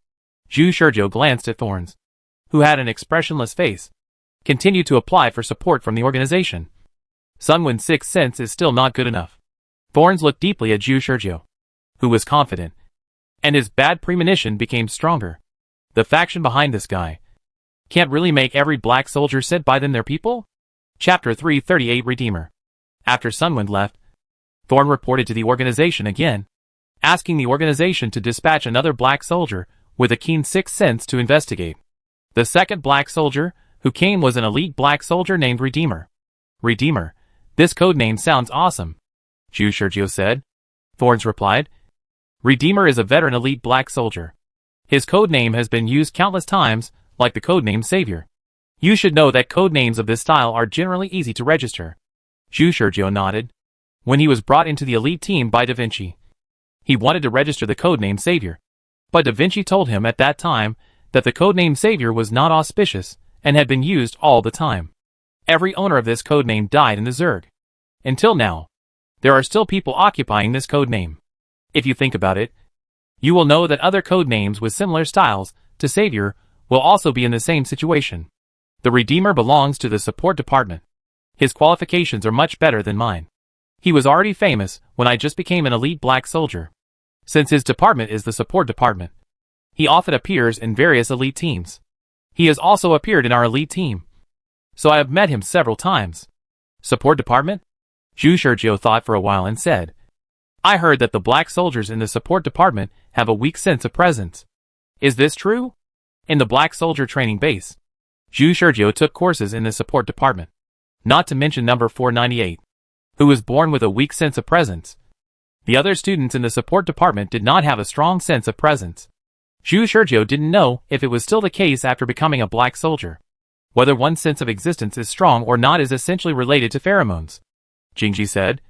Zhu Shurjiu glanced at Thorns, who had an expressionless face. Continued to apply for support from the organization. Sunwind's sixth sense is still not good enough. Thorns looked deeply at Zhu Shurjiu, who was confident. And his bad premonition became stronger. The faction behind this guy can't really make every black soldier sent by them their people? Chapter 338 Redeemer. After Sunwind left, Thorn reported to the organization again, asking the organization to dispatch another black soldier with a keen sixth sense to investigate. The second black soldier who came was an elite black soldier named Redeemer. Redeemer. This code name sounds awesome, Zhu Shurjiu said. Thorns replied. Redeemer is a veteran elite black soldier. His code name has been used countless times, like the code name Savior. You should know that code names of this style are generally easy to register. Zhu Shurjiu nodded. When he was brought into the elite team by Da Vinci, he wanted to register the codename Savior. But Da Vinci told him at that time that the codename Savior was not auspicious and had been used all the time. Every owner of this codename died in the Zerg. Until now, there are still people occupying this codename. If you think about it, you will know that other codenames with similar styles to Savior will also be in the same situation. The Redeemer belongs to the support department. His qualifications are much better than mine. He was already famous when I just became an elite black soldier. Since his department is the support department, he often appears in various elite teams. He has also appeared in our elite team, so I have met him several times. Support department? Zhu Shurjiu thought for a while and said, I heard that the black soldiers in the support department have a weak sense of presence. Is this true? In the black soldier training base, Zhu Shurjiu took courses in the support department, not to mention number 498. Who was born with a weak sense of presence. The other students in the support department did not have a strong sense of presence. Zhu Shurjiu didn't know if it was still the case after becoming a black soldier. Whether one's sense of existence is strong or not is essentially related to pheromones. Jingji said,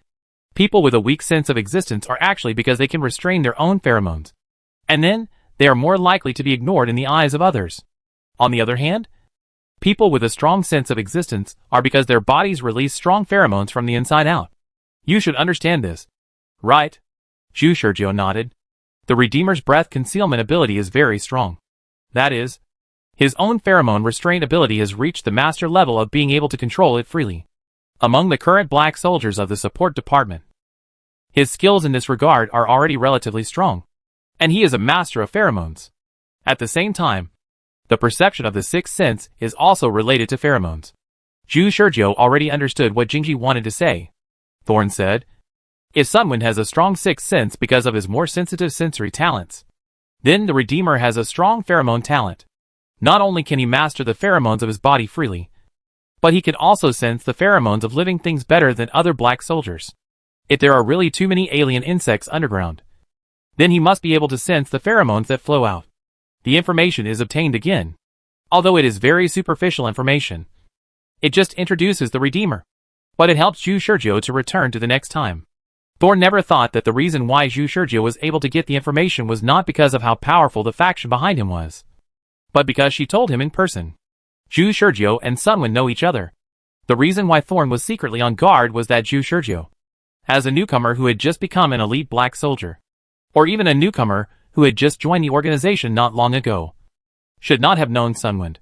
people with a weak sense of existence are actually because they can restrain their own pheromones. And then, they are more likely to be ignored in the eyes of others. On the other hand, people with a strong sense of existence are because their bodies release strong pheromones from the inside out. You should understand this. Right? Zhu Shurjiu nodded. The Redeemer's breath concealment ability is very strong. That is, his own pheromone restraint ability has reached the master level of being able to control it freely. Among the current black soldiers of the support department, his skills in this regard are already relatively strong, and he is a master of pheromones. At the same time, the perception of the sixth sense is also related to pheromones. Zhu Shurjiu already understood what Jingji wanted to say. Thorn said, if Sunwind has a strong sixth sense because of his more sensitive sensory talents, then the Redeemer has a strong pheromone talent. Not only can he master the pheromones of his body freely, but he can also sense the pheromones of living things better than other black soldiers. If there are really too many alien insects underground, then he must be able to sense the pheromones that flow out. The information is obtained again. Although it is very superficial information, it just introduces the Redeemer. But it helps Zhu Shurjiu to return to the next time. Thorn never thought that the reason why Zhu Shurjiu was able to get the information was not because of how powerful the faction behind him was, but because she told him in person. Zhu Shurjiu and Sunwind know each other. The reason why Thorn was secretly on guard was that Zhu Shurjiu, as a newcomer who had just become an elite black soldier, or even a newcomer who had just joined the organization not long ago, should not have known Sunwind.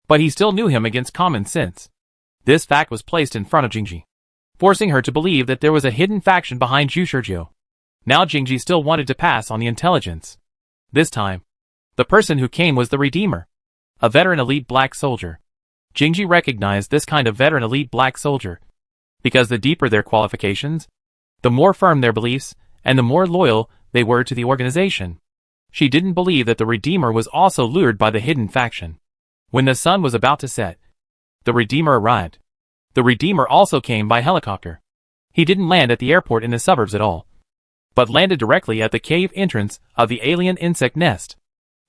But he still knew him against common sense. This fact was placed in front of Jingji, forcing her to believe that there was a hidden faction behind Zhu Shurjiu. Now Jingji still wanted to pass on the intelligence. This time, the person who came was the Redeemer, a veteran elite black soldier. Jingji recognized this kind of veteran elite black soldier, because the deeper their qualifications, the more firm their beliefs, and the more loyal they were to the organization. She didn't believe that the Redeemer was also lured by the hidden faction. When the sun was about to set, the Redeemer arrived. The Redeemer also came by helicopter. He didn't land at the airport in the suburbs at all, but landed directly at the cave entrance of the alien insect nest.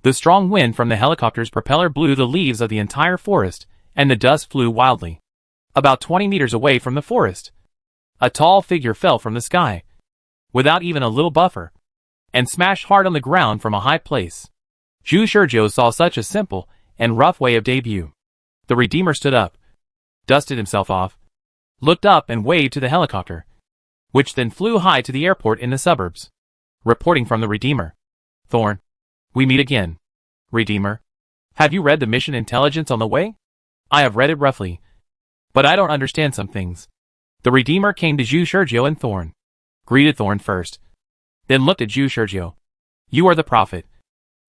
The strong wind from the helicopter's propeller blew the leaves of the entire forest, and the dust flew wildly. About 20 meters away from the forest, a tall figure fell from the sky, without even a little buffer, and smashed hard on the ground from a high place. Zhu Shurjiu saw such a simple and rough way of debut. The Redeemer stood up, dusted himself off, looked up and waved to the helicopter, which then flew high to the airport in the suburbs. Reporting from the Redeemer. Thorn. We meet again. Redeemer. Have you read the mission intelligence on the way? I have read it roughly, but I don't understand some things. The Redeemer came to Zhu Sergio and Thorn. Greeted Thorn first, then looked at Zhu Sergio. You are the prophet,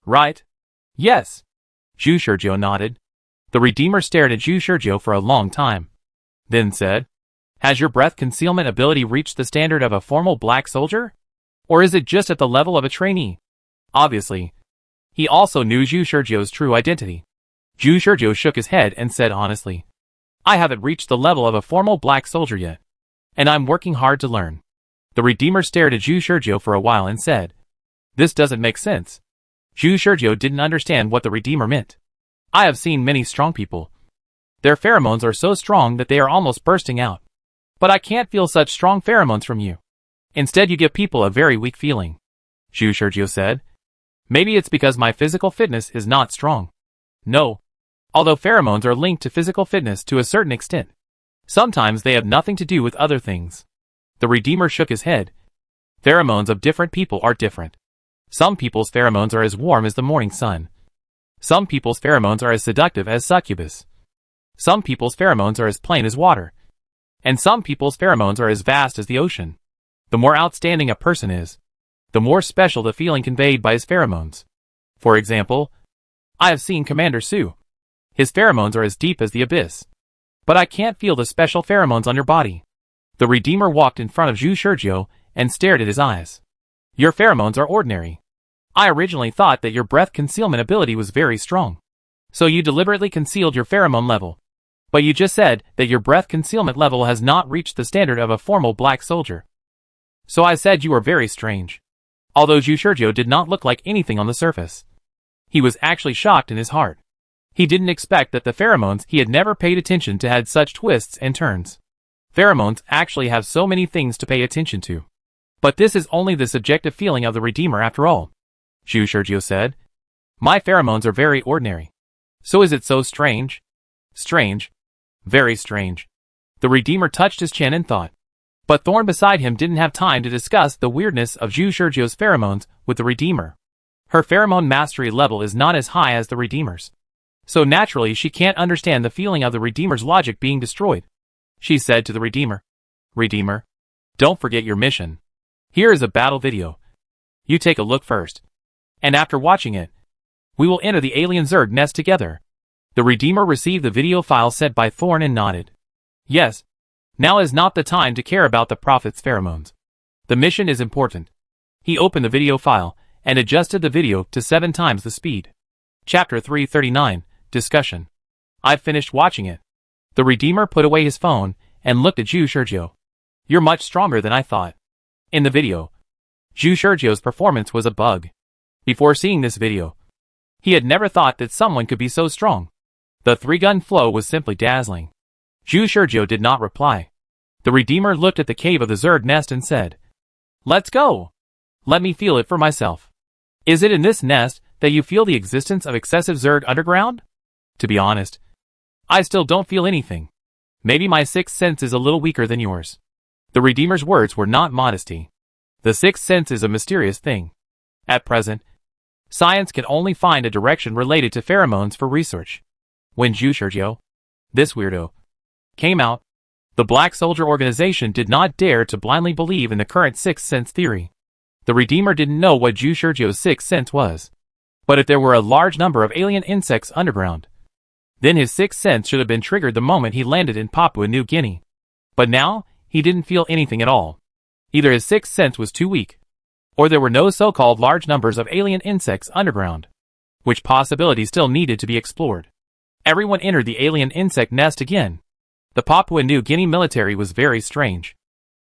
right? Yes. Zhu Sergio nodded. The Redeemer stared at Zhu Sergio for a long time, then said, Has your breath concealment ability reached the standard of a formal black soldier? Or is it just at the level of a trainee? Obviously, he also knew Zhu Sergio's true identity. Zhu Sergio shook his head and said honestly, I haven't reached the level of a formal black soldier yet, and I'm working hard to learn. The Redeemer stared at Zhu Sergio for a while and said, This doesn't make sense. Zhu Sergio didn't understand what the Redeemer meant. I have seen many strong people. Their pheromones are so strong that they are almost bursting out. But I can't feel such strong pheromones from you. Instead you give people a very weak feeling. Zhu Sergio said, Maybe it's because my physical fitness is not strong. No. Although pheromones are linked to physical fitness to a certain extent, sometimes they have nothing to do with other things. The Redeemer shook his head. Pheromones of different people are different. Some people's pheromones are as warm as the morning sun. Some people's pheromones are as seductive as succubus. Some people's pheromones are as plain as water. And some people's pheromones are as vast as the ocean. The more outstanding a person is, the more special the feeling conveyed by his pheromones. For example, I have seen Commander Su. His pheromones are as deep as the abyss. But I can't feel the special pheromones on your body. The Redeemer walked in front of Zhu Sergio and stared at his eyes. Your pheromones are ordinary. I originally thought that your breath concealment ability was very strong. So you deliberately concealed your pheromone level. But you just said that your breath concealment level has not reached the standard of a formal black soldier. So I said you were very strange. Although Zhu Sergio did not look like anything on the surface, he was actually shocked in his heart. He didn't expect that the pheromones he had never paid attention to had such twists and turns. Pheromones actually have so many things to pay attention to. But this is only the subjective feeling of the Redeemer after all. Zhu Sergio said, My pheromones are very ordinary. So is it so strange? Strange. Very strange. The Redeemer touched his chin and thought. But Thorn beside him didn't have time to discuss the weirdness of Zhu Sergio's pheromones with the Redeemer. Her pheromone mastery level is not as high as the Redeemer's. So naturally she can't understand the feeling of the Redeemer's logic being destroyed. She said to the Redeemer, Redeemer, don't forget your mission. Here is a battle video. You take a look first. And after watching it, we will enter the alien Zerg nest together. The Redeemer received the video file sent by Thorn and nodded. Yes. Now is not the time to care about the prophet's pheromones. The mission is important. He opened the video file and adjusted the video to 7 times the speed. Chapter 339, Discussion. I've finished watching it. The Redeemer put away his phone and looked at Zhu Sergio. You're much stronger than I thought. In the video, Zhu Sergio's performance was a bug. Before seeing this video, he had never thought that someone could be so strong. The 3-gun flow was simply dazzling. Zhu Sergio did not reply. The Redeemer looked at the cave of the Zerg nest and said, Let's go. Let me feel it for myself. Is it in this nest that you feel the existence of excessive Zerg underground? To be honest, I still don't feel anything. Maybe my sixth sense is a little weaker than yours. The Redeemer's words were not modesty. The sixth sense is a mysterious thing. At present, science can only find a direction related to pheromones for research. When Zhu Sergio, this weirdo, came out, the Black Soldier organization did not dare to blindly believe in the current sixth sense theory. The Redeemer didn't know what Zhu Sergio's sixth sense was. But if there were a large number of alien insects underground, then his sixth sense should have been triggered the moment he landed in Papua New Guinea. But now, he didn't feel anything at all. Either his sixth sense was too weak, or there were no so-called large numbers of alien insects underground, which possibility still needed to be explored. Everyone entered the alien insect nest again. The Papua New Guinea military was very strange.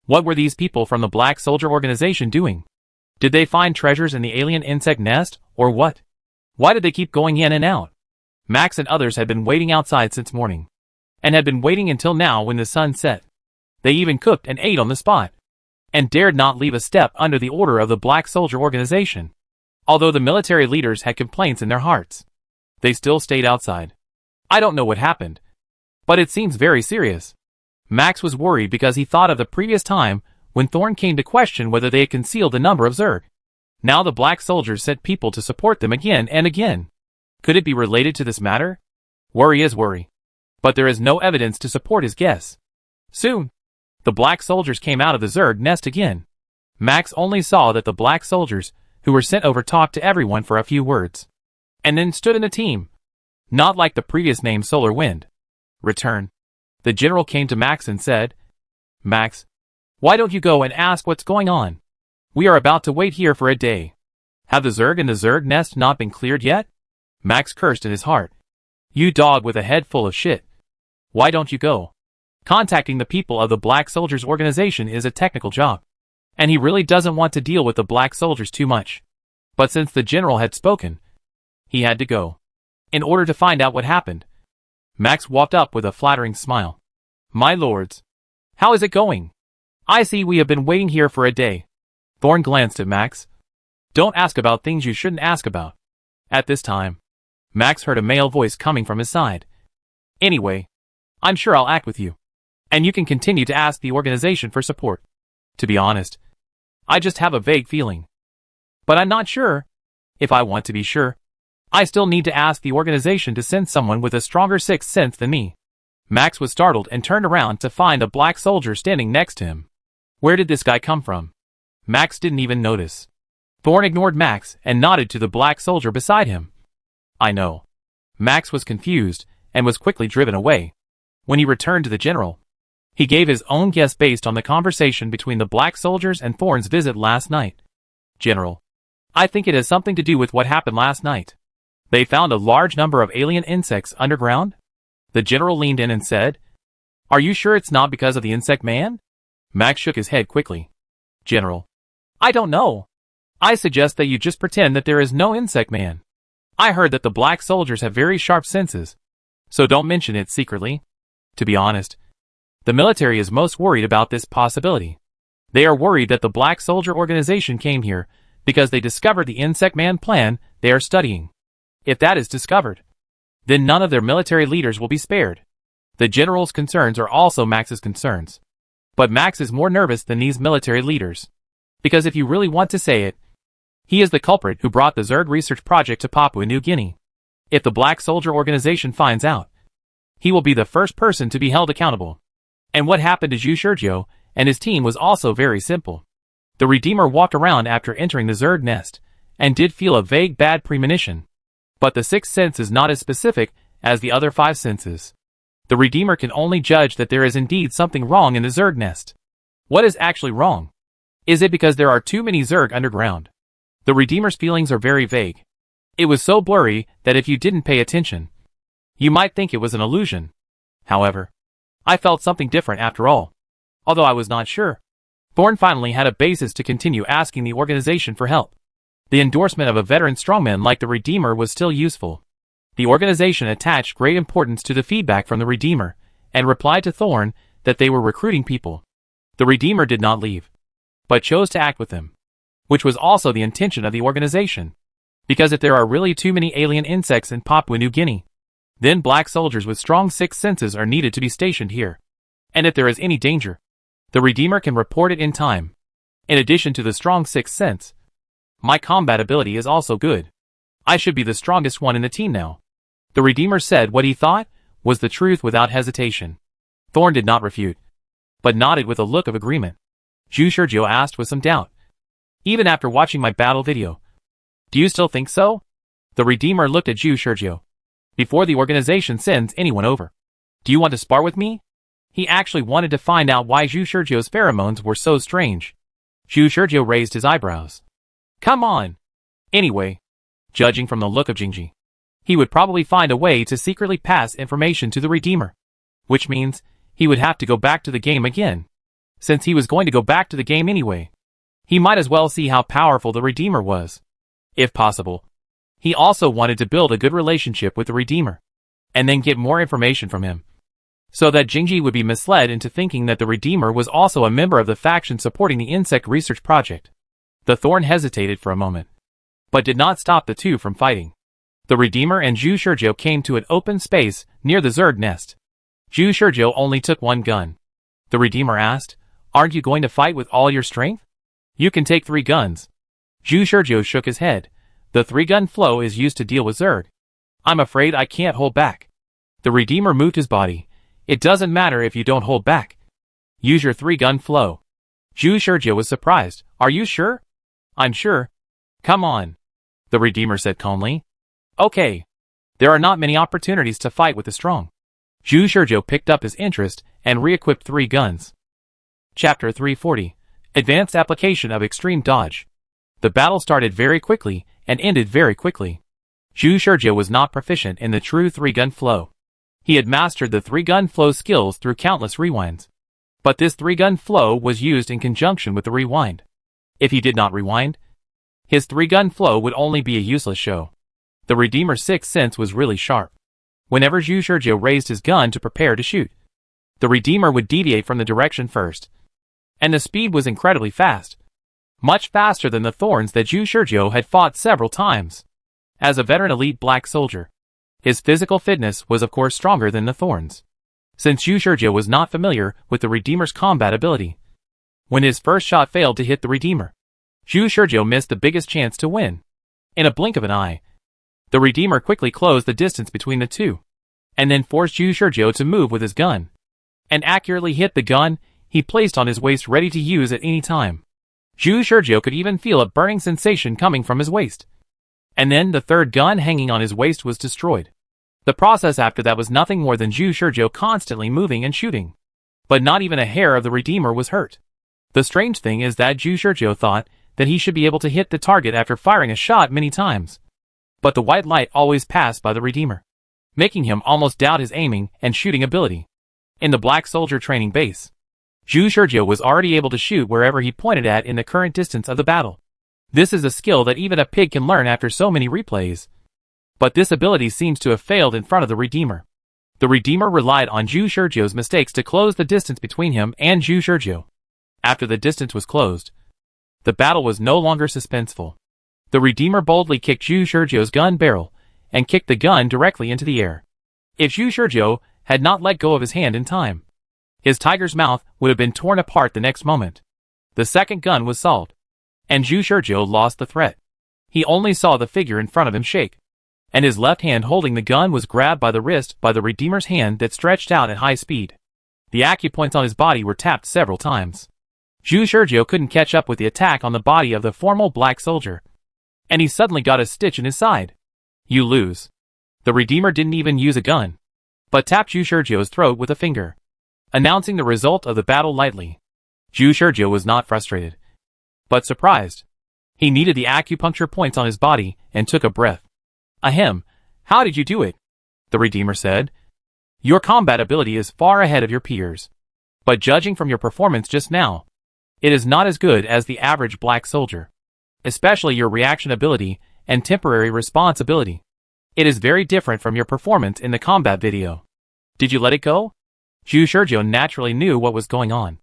What were these people from the Black Soldier organization doing? Did they find treasures in the alien insect nest, or what? Why did they keep going in and out? Max and others had been waiting outside since morning, and had been waiting until now when the sun set. They even cooked and ate on the spot, and dared not leave a step under the order of the Black Soldier organization. Although the military leaders had complaints in their hearts, they still stayed outside. I don't know what happened, but it seems very serious. Max was worried because he thought of the previous time when Thorn came to question whether they had concealed the number of Zerg. Now the black soldiers sent people to support them again and again. Could it be related to this matter? Worry is worry. But there is no evidence to support his guess. Soon, the black soldiers came out of the Zerg nest again. Max only saw that the black soldiers who were sent over talked to everyone for a few words, and then stood in a team. Not like the previous name Solar Wind. Return. The general came to Max and said, Max, why don't you go and ask what's going on? We are about to wait here for a day. Have the Zerg in the Zerg nest not been cleared yet? Max cursed in his heart. You dog with a head full of shit. Why don't you go? Contacting the people of the Black Soldiers organization is a technical job, and he really doesn't want to deal with the Black Soldiers too much. But since the general had spoken, he had to go. In order to find out what happened, Max walked up with a flattering smile. My lords, how is it going? I see we have been waiting here for a day. Thorn glanced at Max. Don't ask about things you shouldn't ask about. At this time, Max heard a male voice coming from his side. Anyway, I'm sure I'll act with you, and you can continue to ask the organization for support. To be honest, I just have a vague feeling. But I'm not sure. If I want to be sure, I still need to ask the organization to send someone with a stronger sixth sense than me. Max was startled and turned around to find a black soldier standing next to him. Where did this guy come from? Max didn't even notice. Thorn ignored Max and nodded to the black soldier beside him. I know. Max was confused and was quickly driven away. When he returned to the general, he gave his own guess based on the conversation between the black soldiers and Thorn's visit last night. General, I think it has something to do with what happened last night. They found a large number of alien insects underground? The general leaned in and said, Are you sure it's not because of the insect man? Max shook his head quickly. General, I don't know. I suggest that you just pretend that there is no insect man. I heard that the black soldiers have very sharp senses, so don't mention it secretly. To be honest, the military is most worried about this possibility. They are worried that the Black Soldier organization came here because they discovered the Insect Man plan they are studying. If that is discovered, then none of their military leaders will be spared. The general's concerns are also Max's concerns. But Max is more nervous than these military leaders. Because if you really want to say it, he is the culprit who brought the Zerg research project to Papua New Guinea. If the Black Soldier organization finds out, he will be the first person to be held accountable. And what happened to Zhu Shurjo and his team was also very simple. The Redeemer walked around after entering the Zerg nest, and did feel a vague bad premonition. But the sixth sense is not as specific as the other five senses. The Redeemer can only judge that there is indeed something wrong in the Zerg nest. What is actually wrong? Is it because there are too many Zerg underground? The Redeemer's feelings are very vague. It was so blurry that if you didn't pay attention, you might think it was an illusion. However, I felt something different after all. Although I was not sure. Thorn finally had a basis to continue asking the organization for help. The endorsement of a veteran strongman like the Redeemer was still useful. The organization attached great importance to the feedback from the Redeemer, and replied to Thorn that they were recruiting people. The Redeemer did not leave, but chose to act with them, which was also the intention of the organization. Because if there are really too many alien insects in Papua New Guinea, then black soldiers with strong sixth senses are needed to be stationed here. And if there is any danger, the Redeemer can report it in time. In addition to the strong sixth sense, my combat ability is also good. I should be the strongest one in the team now. The Redeemer said what he thought was the truth without hesitation. Thorn did not refute, but nodded with a look of agreement. Zhu Shurjo asked with some doubt. Even after watching my battle video, do you still think so? The Redeemer looked at Zhu Shurjo. Before the organization sends anyone over, do you want to spar with me? He actually wanted to find out why Zhu Shurjo's pheromones were so strange. Zhu Shurjo raised his eyebrows. Come on. Anyway, judging from the look of Jingji, he would probably find a way to secretly pass information to the Redeemer, which means he would have to go back to the game again. Since he was going to go back to the game anyway, he might as well see how powerful the Redeemer was. If possible, he also wanted to build a good relationship with the Redeemer, and then get more information from him, so that Jingji would be misled into thinking that the Redeemer was also a member of the faction supporting the insect research project. The Thorn hesitated for a moment, but did not stop the two from fighting. The Redeemer and Zhu Shurjo came to an open space near the Zerg nest. Zhu Shurjo only took one gun, The Redeemer asked. Aren't you going to fight with all your strength? You can take 3 guns. Zhu Shurjiu shook his head. The 3-gun flow is used to deal with Zerg. I'm afraid I can't hold back. The Redeemer moved his body. It doesn't matter if you don't hold back. Use your 3-gun flow. Zhu Shurjiu was surprised. Are you sure? I'm sure. Come on. The Redeemer said calmly. Okay. There are not many opportunities to fight with the strong. Zhu Shurjiu picked up his interest and re-equipped 3 guns. Chapter 340. Advanced Application of Extreme Dodge. The battle started very quickly and ended very quickly. Zhu Shurjiu was not proficient in the true 3-gun flow. He had mastered the 3-gun flow skills through countless rewinds. But this 3-gun flow was used in conjunction with the rewind. If he did not rewind, his 3-gun flow would only be a useless show. The Redeemer's 6th sense was really sharp. Whenever Zhu Shurjiu raised his gun to prepare to shoot, the Redeemer would deviate from the direction first. And the speed was incredibly fast. Much faster than the thorns that Zhu Shurjiu had fought several times. As a veteran elite black soldier, his physical fitness was of course stronger than the thorns. Since Zhu Shurjiu was not familiar with the Redeemer's combat ability, when his first shot failed to hit the Redeemer, Zhu Shurjiu missed the biggest chance to win. In a blink of an eye, the Redeemer quickly closed the distance between the two, and then forced Zhu Shurjiu to move with his gun, and accurately hit the gun he placed on his waist ready to use at any time. Zhu Shurjiu could even feel a burning sensation coming from his waist. And then the 3rd gun hanging on his waist was destroyed. The process after that was nothing more than Zhu Shurjiu constantly moving and shooting. But not even a hair of the Redeemer was hurt. The strange thing is that Zhu Shurjiu thought that he should be able to hit the target after firing a shot many times. But the white light always passed by the Redeemer, making him almost doubt his aiming and shooting ability. In the black soldier training base, Zhu Shurjiu was already able to shoot wherever he pointed at in the current distance of the battle. This is a skill that even a pig can learn after so many replays. But this ability seems to have failed in front of the Redeemer. The Redeemer relied on Zhu Shurjiu's mistakes to close the distance between him and Zhu Shurjiu. After the distance was closed, the battle was no longer suspenseful. The Redeemer boldly kicked Zhu Shurjiu's gun barrel and kicked the gun directly into the air. If Zhu Shurjiu had not let go of his hand in time, his tiger's mouth would have been torn apart the next moment. The 2nd gun was solved, and Zhu Shurjiu lost the threat. He only saw the figure in front of him shake, and his left hand holding the gun was grabbed by the wrist by the Redeemer's hand that stretched out at high speed. The acupoints on his body were tapped several times. Zhu Shurjiu couldn't catch up with the attack on the body of the formal black soldier, and he suddenly got a stitch in his side. You lose. The Redeemer didn't even use a gun, but tapped Zhu Shurjiu's throat with a finger, announcing the result of the battle lightly. Zhu Shurjiu was not frustrated, but surprised. He needed the acupuncture points on his body and took a breath. Ahem, how did you do it? The Redeemer said. Your combat ability is far ahead of your peers, but judging from your performance just now, it is not as good as the average black soldier. Especially your reaction ability and temporary response ability. It is very different from your performance in the combat video. Did you let it go? Zhu Shurjiu naturally knew what was going on.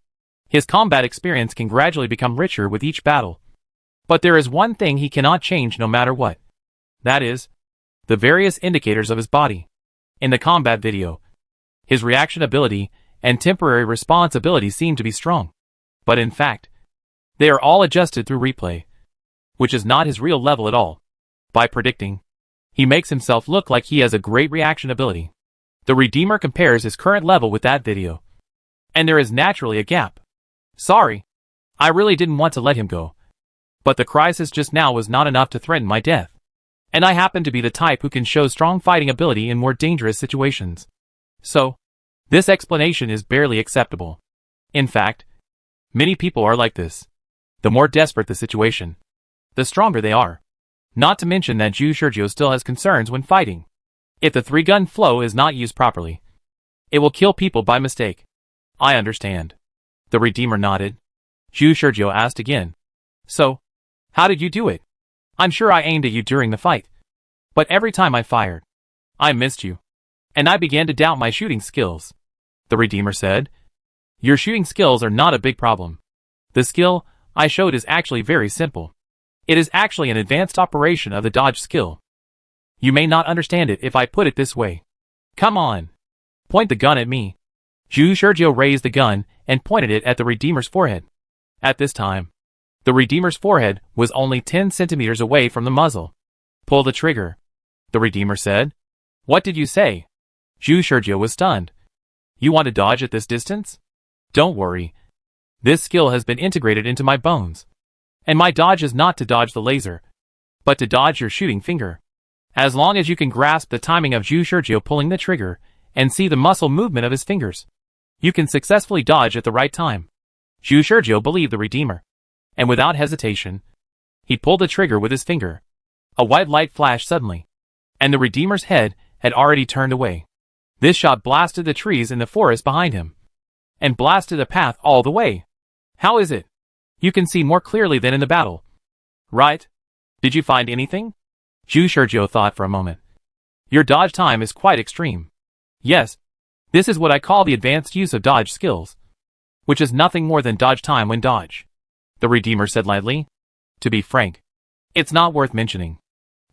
His combat experience can gradually become richer with each battle. But there is one thing he cannot change no matter what. That is, the various indicators of his body. In the combat video, his reaction ability and temporary response ability seem to be strong. But in fact, they are all adjusted through replay, which is not his real level at all. By predicting, he makes himself look like he has a great reaction ability. The Redeemer compares his current level with that video, and there is naturally a gap. Sorry, I really didn't want to let him go, but the crisis just now was not enough to threaten my death, and I happen to be the type who can show strong fighting ability in more dangerous situations. So, this explanation is barely acceptable. In fact, many people are like this. The more desperate the situation, the stronger they are. Not to mention that Zhu Shurjiu still has concerns when fighting. If the 3-gun flow is not used properly, it will kill people by mistake. I understand. The Redeemer nodded. Zhu Shurjiu asked again. So, how did you do it? I'm sure I aimed at you during the fight, but every time I fired, I missed you, and I began to doubt my shooting skills. The Redeemer said. Your shooting skills are not a big problem. The skill I showed is actually very simple. It is actually an advanced operation of the dodge skill. You may not understand it if I put it this way. Come on. Point the gun at me. Zhu Shurjiu raised the gun and pointed it at the Redeemer's forehead. At this time, the Redeemer's forehead was only 10 centimeters away from the muzzle. Pull the trigger, the Redeemer said. What did you say? Zhu Shurjiu was stunned. You want to dodge at this distance? Don't worry. This skill has been integrated into my bones. And my dodge is not to dodge the laser, but to dodge your shooting finger. As long as you can grasp the timing of Zhu Shurjiu pulling the trigger and see the muscle movement of his fingers, you can successfully dodge at the right time. Zhu Shurjiu believed the Redeemer, and without hesitation, he pulled the trigger with his finger. A white light flashed suddenly, and the Redeemer's head had already turned away. This shot blasted the trees in the forest behind him, and blasted a path all the way. How is it? You can see more clearly than in the battle, right? Did you find anything? Zhu Shurjiu thought for a moment. Your dodge time is quite extreme. Yes, this is what I call the advanced use of dodge skills, which is nothing more than dodge time when dodge, the Redeemer said lightly. To be frank, it's not worth mentioning.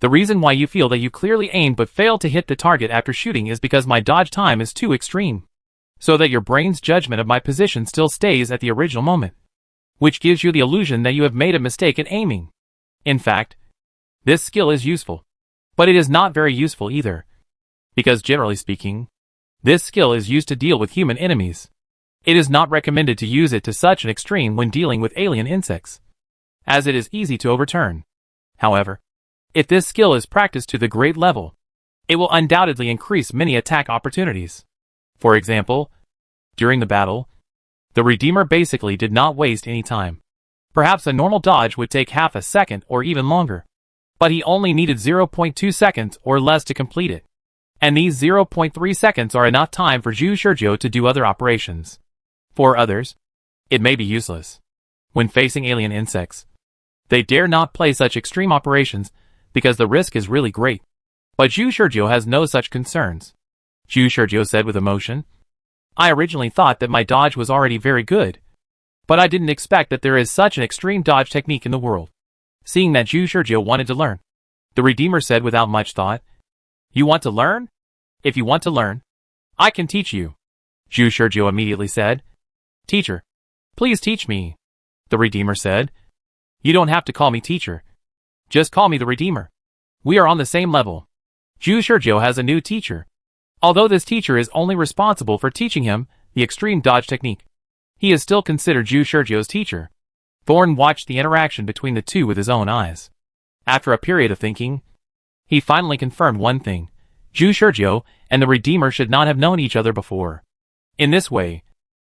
The reason why you feel that you clearly aimed but failed to hit the target after shooting is because my dodge time is too extreme, so that your brain's judgment of my position still stays at the original moment, which gives you the illusion that you have made a mistake in aiming. In fact, this skill is useful, but it is not very useful either, because generally speaking, this skill is used to deal with human enemies. It is not recommended to use it to such an extreme when dealing with alien insects, as it is easy to overturn. However, if this skill is practiced to the great level, it will undoubtedly increase many attack opportunities. For example, during the battle, the Redeemer basically did not waste any time. Perhaps a normal dodge would take half a second or even longer, but he only needed 0.2 seconds or less to complete it. And these 0.3 seconds are enough time for Zhu Shurjiu to do other operations. For others, it may be useless. When facing alien insects, they dare not play such extreme operations because the risk is really great. But Zhu Shurjiu has no such concerns. Zhu Shurjiu said with emotion, I originally thought that my dodge was already very good, but I didn't expect that there is such an extreme dodge technique in the world. Seeing that Zhu Shurjiu wanted to learn, the Redeemer said without much thought, You want to learn? If you want to learn, I can teach you. Zhu Shurjiu immediately said, Teacher, please teach me, the Redeemer said. You don't have to call me teacher. Just call me the Redeemer. We are on the same level. Zhu Shurjiu has a new teacher. Although this teacher is only responsible for teaching him the extreme dodge technique, he is still considered Zhu Shurjiu's teacher. Thorn watched the interaction between the two with his own eyes. After a period of thinking, he finally confirmed one thing. Zhu Shurjiu and the Redeemer should not have known each other before. In this way,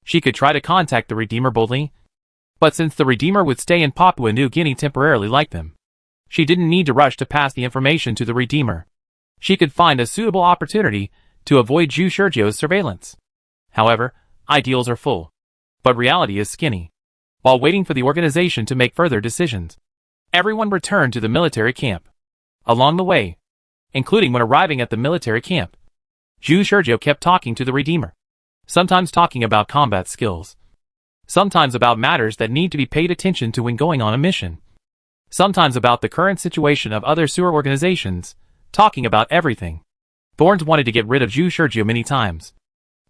she could try to contact the Redeemer boldly, but since the Redeemer would stay in Papua New Guinea temporarily like them, she didn't need to rush to pass the information to the Redeemer. She could find a suitable opportunity to avoid Zhu Shurjiu's surveillance. However, ideals are full, but reality is skinny. While waiting for the organization to make further decisions, everyone returned to the military camp. Along the way, including when arriving at the military camp, Zhu Shurjiu kept talking to the Redeemer, sometimes talking about combat skills, sometimes about matters that need to be paid attention to when going on a mission, sometimes about the current situation of other sewer organizations, talking about everything. Thorns wanted to get rid of Zhu Shurjiu many times,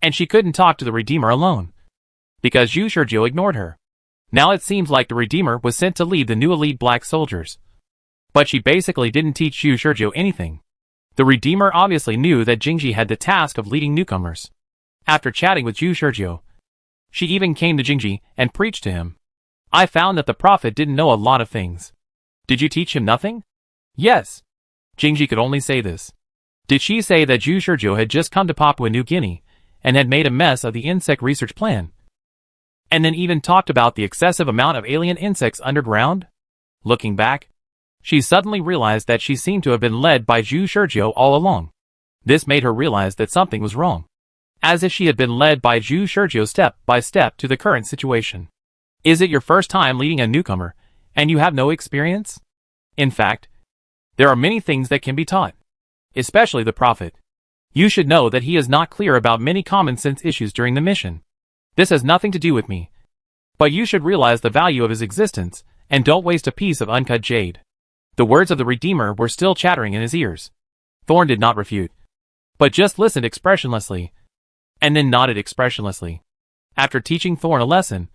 and she couldn't talk to the Redeemer alone, because Zhu Shurjiu ignored her. Now it seems like the Redeemer was sent to lead the new elite black soldiers, but she basically didn't teach Zhu Shurjiu anything. The Redeemer obviously knew that Jingji had the task of leading newcomers. After chatting with Zhu Shurjiu, she even came to Jingji and preached to him. I found that the prophet didn't know a lot of things. Did you teach him nothing? Yes. Jingji could only say this. Did she say that Zhu Shurjiu had just come to Papua New Guinea and had made a mess of the insect research plan? And then even talked about the excessive amount of alien insects underground? Looking back, she suddenly realized that she seemed to have been led by Zhu Shurjiu all along. This made her realize that something was wrong, as if she had been led by Zhu Shurjiu step by step to the current situation. Is it your first time leading a newcomer, and you have no experience? In fact, there are many things that can be taught, especially the prophet. You should know that he is not clear about many common sense issues during the mission. This has nothing to do with me. But you should realize the value of his existence, and don't waste a piece of uncut jade. The words of the Redeemer were still chattering in his ears. Thorn did not refute, but just listened expressionlessly. and then nodded expressionlessly. After teaching Thorn a lesson,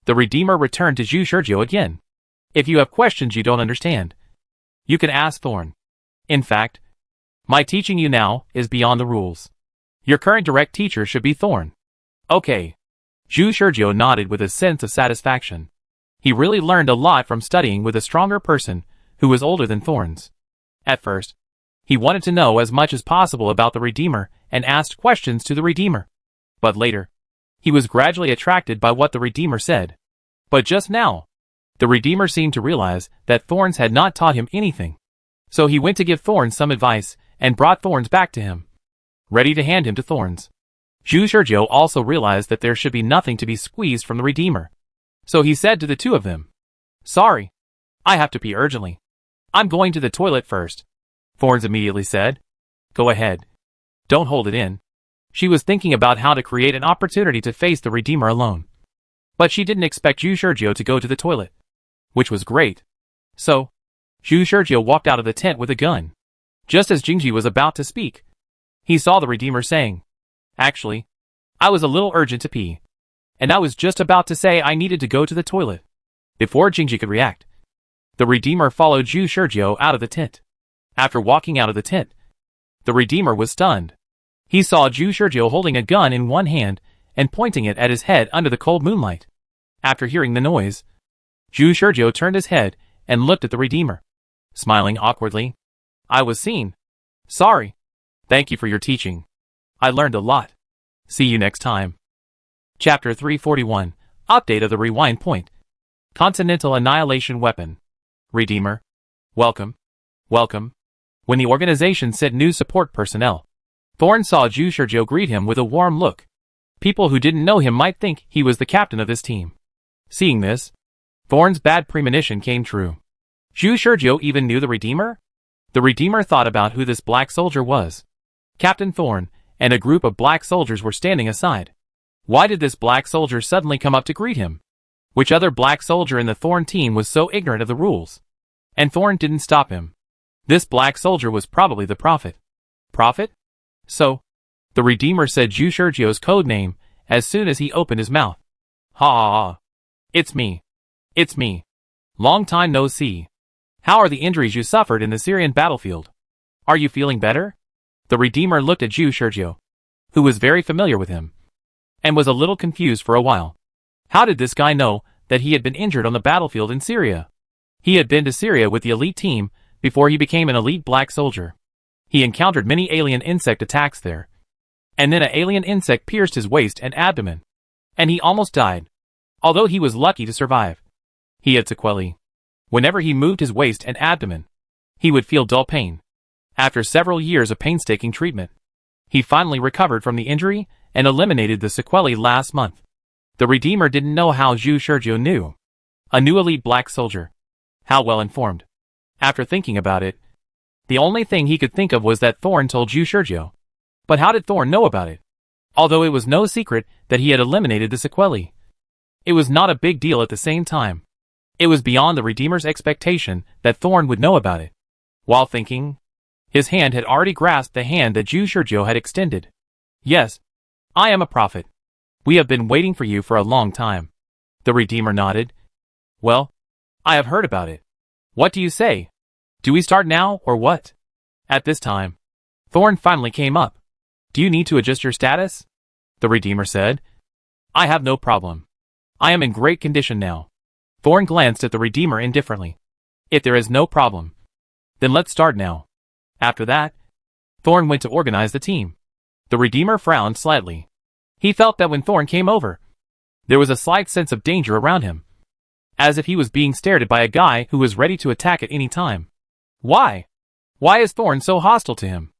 the Redeemer returned to Zhu Shurjiu again. If you have questions you don't understand, you can ask Thorn. In fact, my teaching you now is beyond the rules. Your current direct teacher should be Thorn. Okay. Zhu Shurjiu nodded with a sense of satisfaction. He really learned a lot from studying with a stronger person who was older than Thorn's. At first, he wanted to know as much as possible about the Redeemer and asked questions to the Redeemer. But later, he was gradually attracted by what the Redeemer said. But just now, the Redeemer seemed to realize that Thorns had not taught him anything. So he went to give Thorns some advice and brought Thorns back to him, ready to hand him to Thorns. Zhu Shurjiu also realized that there should be nothing to be squeezed from the Redeemer. So he said to the two of them, "Sorry, I have to pee urgently. I'm going to the toilet first." Thorns immediately said, "Go ahead. Don't hold it in." She was thinking about how to create an opportunity to face the Redeemer alone. But she didn't expect Zhu Shurjiu to go to the toilet, which was great. So, Zhu Shurjiu walked out of the tent with a gun. Just as Jingji was about to speak, he saw the Redeemer saying, "Actually, I was a little urgent to pee, and I was just about to say I needed to go to the toilet." Before Jingji could react, the Redeemer followed Zhu Shurjiu out of the tent. After walking out of the tent, the Redeemer was stunned. He saw Zhu Shurjiu holding a gun in one hand and pointing it at his head under the cold moonlight. After hearing the noise, Zhu Shurjiu turned his head and looked at the Redeemer, smiling awkwardly. "I was seen. Sorry. Thank you for your teaching. I learned a lot. See you next time." Chapter 341, Update of the Rewind Point. Continental Annihilation Weapon. Redeemer. Welcome. Welcome. When the organization sent new support personnel, Thorn saw Zhu Shurjiu greet him with a warm look. People who didn't know him might think he was the captain of this team. Seeing this, Thorn's bad premonition came true. Zhu Shurjiu even knew the Redeemer? The Redeemer thought about who this black soldier was. Captain Thorn and a group of black soldiers were standing aside. Why did this black soldier suddenly come up to greet him? Which other black soldier in the Thorn team was so ignorant of the rules? And Thorn didn't stop him. This black soldier was probably the Prophet. Prophet? So, the Redeemer said Zhu Shurjiu's code name as soon as he opened his mouth. "Ha ha ha. It's me. It's me. Long time no see. How are the injuries you suffered in the Syrian battlefield? Are you feeling better?" The Redeemer looked at Zhu Shurjiu, who was very familiar with him, and was a little confused for a while. How did this guy know that he had been injured on the battlefield in Syria? He had been to Syria with the elite team before he became an elite black soldier. He encountered many alien insect attacks there. And then an alien insect pierced his waist and abdomen. And he almost died. Although he was lucky to survive. He had sequelae. Whenever he moved his waist and abdomen, he would feel dull pain. After several years of painstaking treatment, he finally recovered from the injury and eliminated the sequelae last month. The Redeemer didn't know how Zhu Shurjiu knew. A new elite black soldier. How well informed. After thinking about it, the only thing he could think of was that Thorn told Zhu Shurjiu. But how did Thorn know about it? Although it was no secret that he had eliminated the sequelae, it was not a big deal at the same time. It was beyond the Redeemer's expectation that Thorn would know about it. While thinking, his hand had already grasped the hand that Zhu Shurjiu had extended. "Yes, I am a prophet. We have been waiting for you for a long time." The Redeemer nodded. "Well, I have heard about it. What do you say? Do we start now or what?" At this time, Thorn finally came up. "Do you need to adjust your status?" The Redeemer said. "I have no problem. I am in great condition now." Thorn glanced at the Redeemer indifferently. "If there is no problem, then let's start now." After that, Thorn went to organize the team. The Redeemer frowned slightly. He felt that when Thorn came over, there was a slight sense of danger around him. As if he was being stared at by a guy who was ready to attack at any time. Why? Why is Thorn so hostile to him?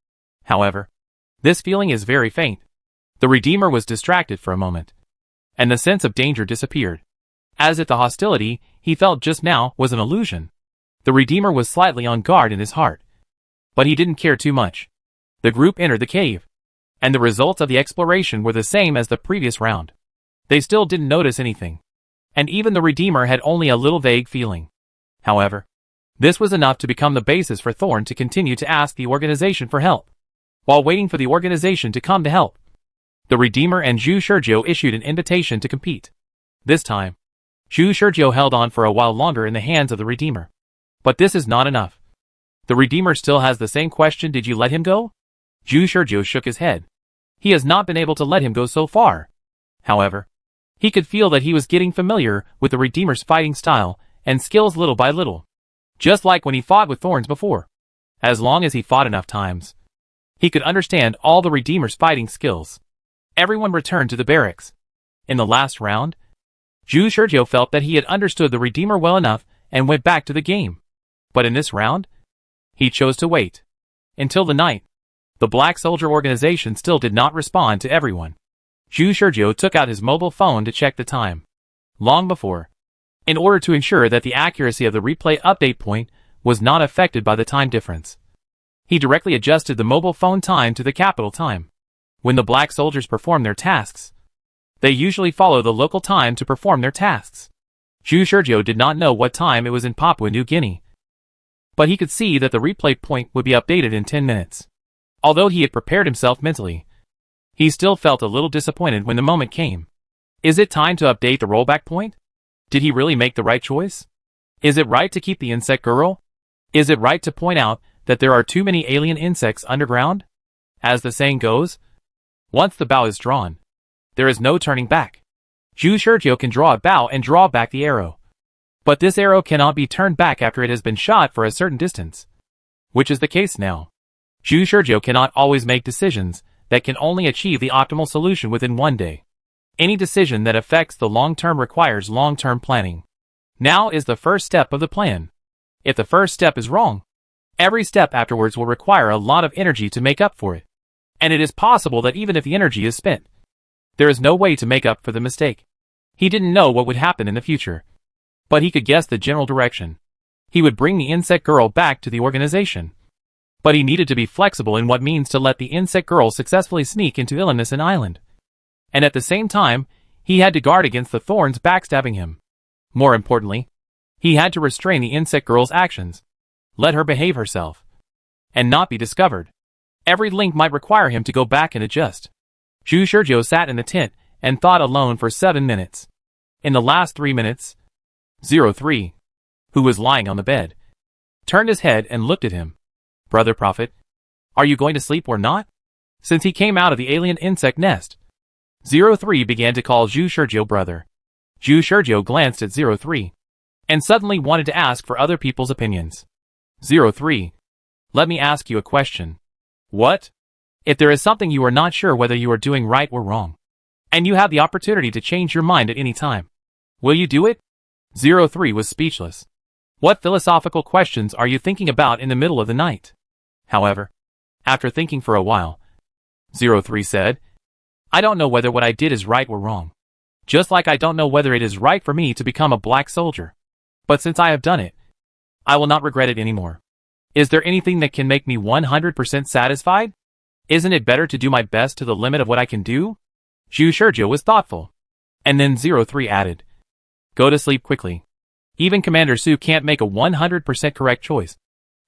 However, this feeling is very faint. The Redeemer was distracted for a moment, and the sense of danger disappeared. As if the hostility he felt just now was an illusion. The Redeemer was slightly on guard in his heart. But he didn't care too much. The group entered the cave, and the results of the exploration were the same as the previous round. They still didn't notice anything. And even the Redeemer had only a little vague feeling. However, this was enough to become the basis for Thorn to continue to ask the organization for help. While waiting for the organization to come to help, The Redeemer and Zhu Shurjiu issued an invitation to compete. This time, Zhu Shurjiu held on for a while longer in the hands of the Redeemer. But this is not enough. The Redeemer still has the same question: did you let him go? Zhu Shurjiu shook his head. He has not been able to let him go so far. However, he could feel that he was getting familiar with the Redeemer's fighting style and skills little by little. Just like when he fought with Thorns before. As long as he fought enough times, he could understand all the Redeemer's fighting skills. Everyone returned to the barracks. In the last round, Zhu Shurjiu felt that he had understood the Redeemer well enough and went back to the game. But in this round, he chose to wait. Until the night, the Black Soldier organization still did not respond to everyone. Zhu Shurjiu took out his mobile phone to check the time. Long before. In order to ensure that the accuracy of the replay update point was not affected by the time difference, he directly adjusted the mobile phone time to the capital time. When the Black Soldiers perform their tasks, they usually follow the local time to perform their tasks. Zhu Shurjiu did not know what time it was in Papua New Guinea, but he could see that the replay point would be updated in 10 minutes. Although he had prepared himself mentally, he still felt a little disappointed when the moment came. Is it time to update the rollback point? Did he really make the right choice? Is it right to keep the insect girl? Is it right to point out that there are too many alien insects underground? As the saying goes, once the bow is drawn, there is no turning back. Zhu Shurjiu can draw a bow and draw back the arrow. But this arrow cannot be turned back after it has been shot for a certain distance. Which is the case now. Zhu Shurjiu cannot always make decisions that can only achieve the optimal solution within one day. Any decision that affects the long term requires long-term planning. Now is the first step of the plan. If the first step is wrong, every step afterwards will require a lot of energy to make up for it. And it is possible that even if the energy is spent, there is no way to make up for the mistake. He didn't know what would happen in the future, but he could guess the general direction. He would bring the insect girl back to the organization. But he needed to be flexible in what means to let the insect girl successfully sneak into Illinois Island. And at the same time, he had to guard against the Thorns backstabbing him. More importantly, he had to restrain the insect girl's actions. Let her behave herself. And not be discovered. Every link might require him to go back and adjust. Zhu Shurjiu sat in the tent and thought alone for 7 minutes. In the last 3 minutes, 03, who was lying on the bed, turned his head and looked at him. Brother Prophet, are you going to sleep or not? Since he came out of the alien insect nest, 03 began to call Zhu Shurjiu brother. Zhu Shurjiu glanced at 03, and suddenly wanted to ask for other people's opinions. 03, let me ask you a question. What? If there is something you are not sure whether you are doing right or wrong, and you have the opportunity to change your mind at any time, will you do it? 03 was speechless. What philosophical questions are you thinking about in the middle of the night? However, after thinking for a while, 03 said, I don't know whether what I did is right or wrong. Just like I don't know whether it is right for me to become a black soldier. But since I have done it, I will not regret it anymore. Is there anything that can make me 100% satisfied? Isn't it better to do my best to the limit of what I can do? Zhu Shurjiu was thoughtful. And then 03 added, go to sleep quickly. Even Commander Su can't make a 100% correct choice.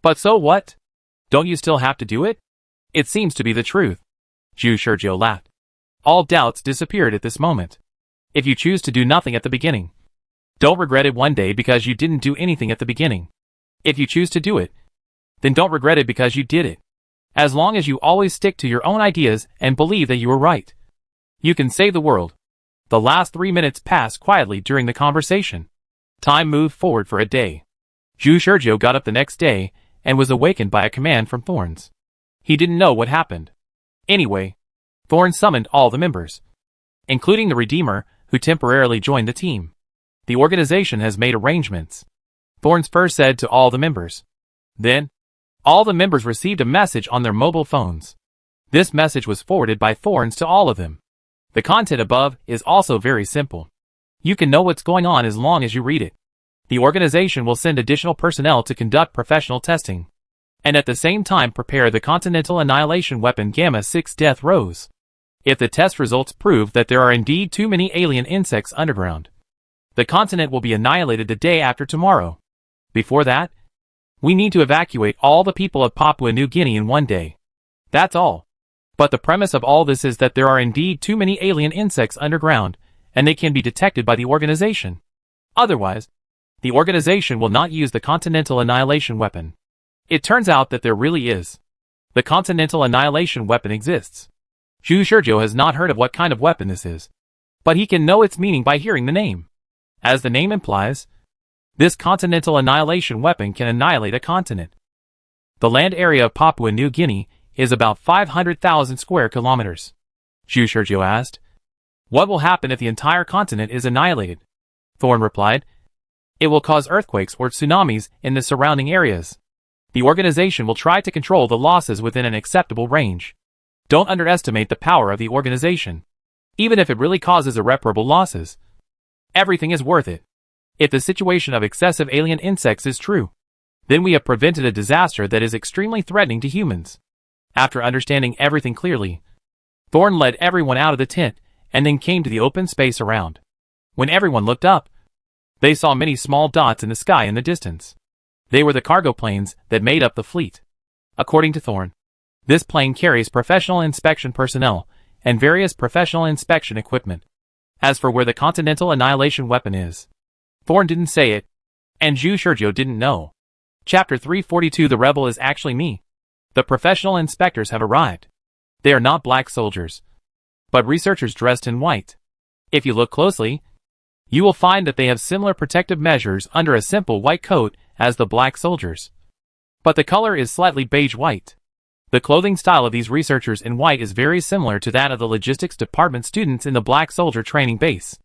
But so what? Don't you still have to do it? It seems to be the truth. Zhu Shurjiu laughed. All doubts disappeared at this moment. If you choose to do nothing at the beginning, don't regret it one day because you didn't do anything at the beginning. If you choose to do it, then don't regret it because you did it. As long as you always stick to your own ideas and believe that you are right, you can save the world. The last 3 minutes passed quietly during the conversation. Time moved forward for a day. Zhu Shurjiu got up the next day and was awakened by a command from Thorns. He didn't know what happened. Anyway, Thorns summoned all the members, including the Redeemer, who temporarily joined the team. The organization has made arrangements, Thorns first said to all the members. Then, all the members received a message on their mobile phones. This message was forwarded by Thorns to all of them. The content above is also very simple. You can know what's going on as long as you read it. The organization will send additional personnel to conduct professional testing, and at the same time prepare the Continental Annihilation Weapon Gamma-6 Death Rose. If the test results prove that there are indeed too many alien insects underground, the continent will be annihilated the day after tomorrow. Before that, we need to evacuate all the people of Papua New Guinea in one day. That's all. But the premise of all this is that there are indeed too many alien insects underground, and they can be detected by the organization. Otherwise, the organization will not use the Continental Annihilation Weapon. It turns out that there really is. The Continental Annihilation Weapon exists. Zhu Shizhou has not heard of what kind of weapon this is, but he can know its meaning by hearing the name. As the name implies, this Continental Annihilation Weapon can annihilate a continent. The land area of Papua New Guinea is about 500,000 square kilometers. Zhu Shizhou asked, "What will happen if the entire continent is annihilated?" Thorne replied, "It will cause earthquakes or tsunamis in the surrounding areas. The organization will try to control the losses within an acceptable range. Don't underestimate the power of the organization. Even if it really causes irreparable losses, everything is worth it. If the situation of excessive alien insects is true, then we have prevented a disaster that is extremely threatening to humans." After understanding everything clearly, Thorne led everyone out of the tent and then came to the open space around. When everyone looked up, they saw many small dots in the sky in the distance. They were the cargo planes that made up the fleet. According to Thorne, this plane carries professional inspection personnel and various professional inspection equipment. As for where the Continental Annihilation Weapon is, Thorne didn't say it, and Zhu Shizhou didn't know. Chapter 342. The rebel is actually me. The professional inspectors have arrived. They are not black soldiers, but researchers dressed in white. If you look closely, you will find that they have similar protective measures under a simple white coat as the black soldiers. But the color is slightly beige-white. The clothing style of these researchers in white is very similar to that of the logistics department students in the black soldier training base.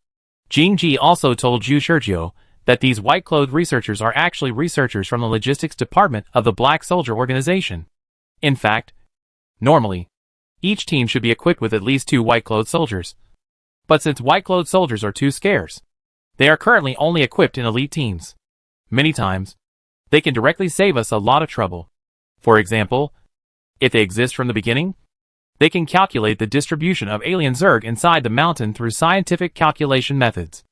Jingji also told Zhu Shizhou that these white-clothed researchers are actually researchers from the logistics department of the black soldier organization. In fact, normally, each team should be equipped with at least 2 white-clothed soldiers. But since white-clothed soldiers are too scarce, they are currently only equipped in elite teams. Many times, they can directly save us a lot of trouble. For example, if they exist from the beginning, they can calculate the distribution of alien Zerg inside the mountain through scientific calculation methods.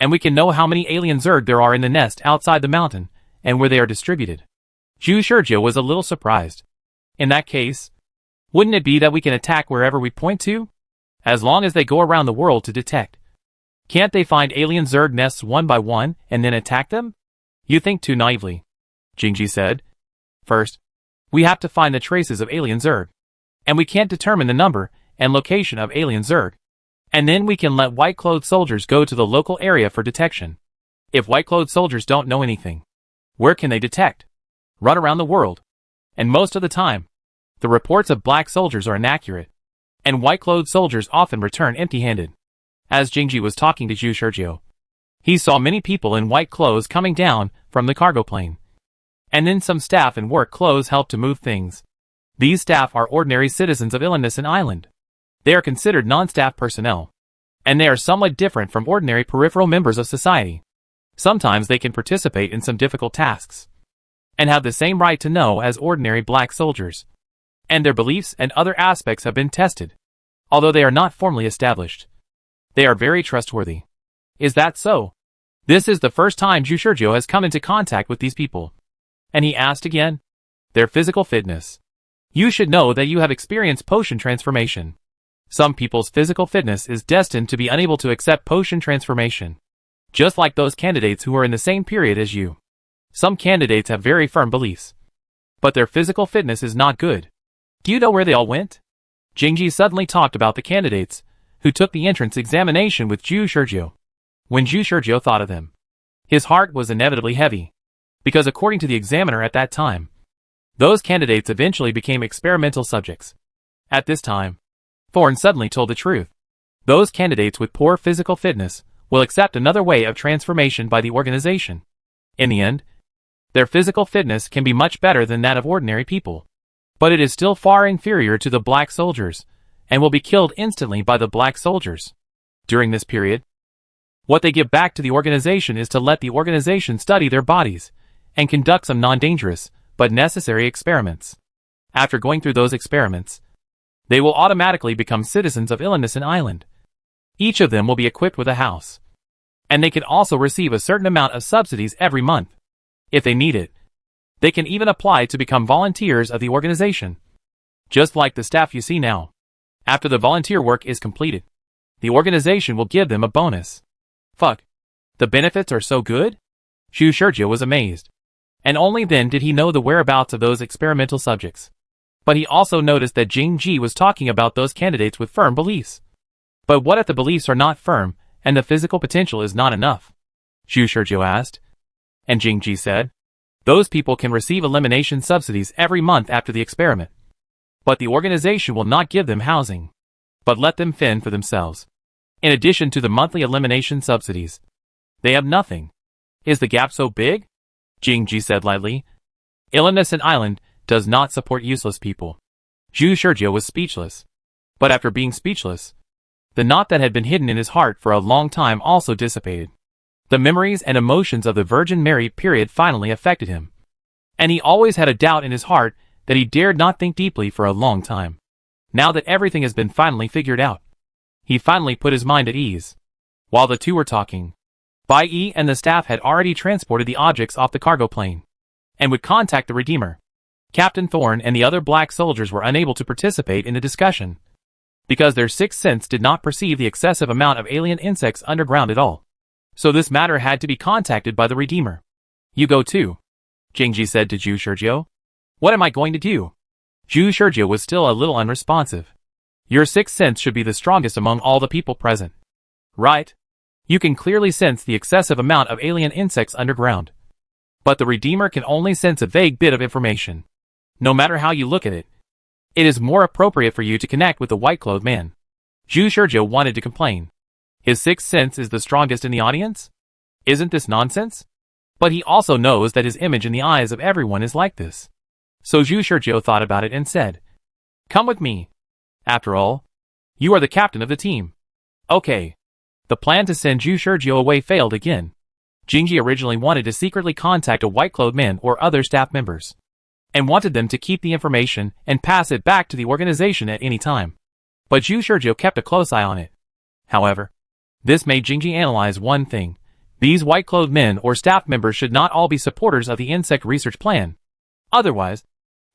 And we can know how many alien Zerg there are in the nest outside the mountain, and where they are distributed. Zhu Shizhou was a little surprised. In that case, wouldn't it be that we can attack wherever we point to? As long as they go around the world to detect. Can't they find alien Zerg nests one by one and then attack them? You think too naively, Jingji said. First, we have to find the traces of alien Zerg. And we can't determine the number and location of alien Zerg. And then we can let white-clothed soldiers go to the local area for detection. If white-clothed soldiers don't know anything, where can they detect? Run around the world. And most of the time, the reports of black soldiers are inaccurate. And white-clothed soldiers often return empty-handed. As Jingji was talking to Zhu Shizhou, he saw many people in white clothes coming down from the cargo plane. And then some staff in work clothes help to move things. These staff are ordinary citizens of Illinois Island. They are considered non-staff personnel. And they are somewhat different from ordinary peripheral members of society. Sometimes they can participate in some difficult tasks. And have the same right to know as ordinary black soldiers. And their beliefs and other aspects have been tested. Although they are not formally established. They are very trustworthy. Is that so? This is the first time Zhu Shizhou has come into contact with these people. And he asked again. Their physical fitness. You should know that you have experienced potion transformation. Some people's physical fitness is destined to be unable to accept potion transformation. Just like those candidates who are in the same period as you. Some candidates have very firm beliefs. But their physical fitness is not good. Do you know where they all went? Jingji suddenly talked about the candidates who took the entrance examination with Zhu Shizhou. When Zhu Shizhou thought of them, his heart was inevitably heavy. Because according to the examiner at that time, those candidates eventually became experimental subjects. At this time, Thorne suddenly told the truth. Those candidates with poor physical fitness will accept another way of transformation by the organization. In the end, their physical fitness can be much better than that of ordinary people. But it is still far inferior to the black soldiers, and will be killed instantly by the black soldiers. During this period, what they give back to the organization is to let the organization study their bodies, and conduct some non-dangerous, but necessary experiments. After going through those experiments, they will automatically become citizens of Illinois Island. Each of them will be equipped with a house. And they can also receive a certain amount of subsidies every month. If they need it, they can even apply to become volunteers of the organization. Just like the staff you see now. After the volunteer work is completed, the organization will give them a bonus. Fuck. The benefits are so good? Zhu Shurjiu was amazed. And only then did he know the whereabouts of those experimental subjects. But he also noticed that Jing Ji was talking about those candidates with firm beliefs. But what if the beliefs are not firm, and the physical potential is not enough? Zhu Shurjiu asked. And Jing Ji said, those people can receive elimination subsidies every month after the experiment. But the organization will not give them housing, but let them fend for themselves. In addition to the monthly elimination subsidies, they have nothing. Is the gap so big? Jing Ji said lightly. Innocent Island does not support useless people. Zhu Shurjiu was speechless. But after being speechless, the knot that had been hidden in his heart for a long time also dissipated. The memories and emotions of the Virgin Mary period finally affected him. And he always had a doubt in his heart that he dared not think deeply for a long time. Now that everything has been finally figured out, he finally put his mind at ease. While the two were talking, Bai Yi and the staff had already transported the objects off the cargo plane, and would contact the Redeemer. Captain Thorne and the other black soldiers were unable to participate in the discussion, because their sixth sense did not perceive the excessive amount of alien insects underground at all. So this matter had to be contacted by the Redeemer. You go too, Jingji said to Zhu Shurjiu. What am I going to do? Zhu Shurjiu was still a little unresponsive. Your sixth sense should be the strongest among all the people present. Right? You can clearly sense the excessive amount of alien insects underground. But the Redeemer can only sense a vague bit of information. No matter how you look at it, it is more appropriate for you to connect with the white-clothed man. Zhu Shurjiu wanted to complain. His sixth sense is the strongest in the audience? Isn't this nonsense? But he also knows that his image in the eyes of everyone is like this. So Zhu Shurjiu thought about it and said, come with me. After all, you are the captain of the team. Okay. The plan to send Zhu Shurjiu away failed again. Jingji originally wanted to secretly contact a white-clothed man or other staff members, and wanted them to keep the information and pass it back to the organization at any time. But Zhu Shurjiu kept a close eye on it. However, this made Jingji analyze one thing. These white-clothed men or staff members should not all be supporters of the insect research plan. Otherwise,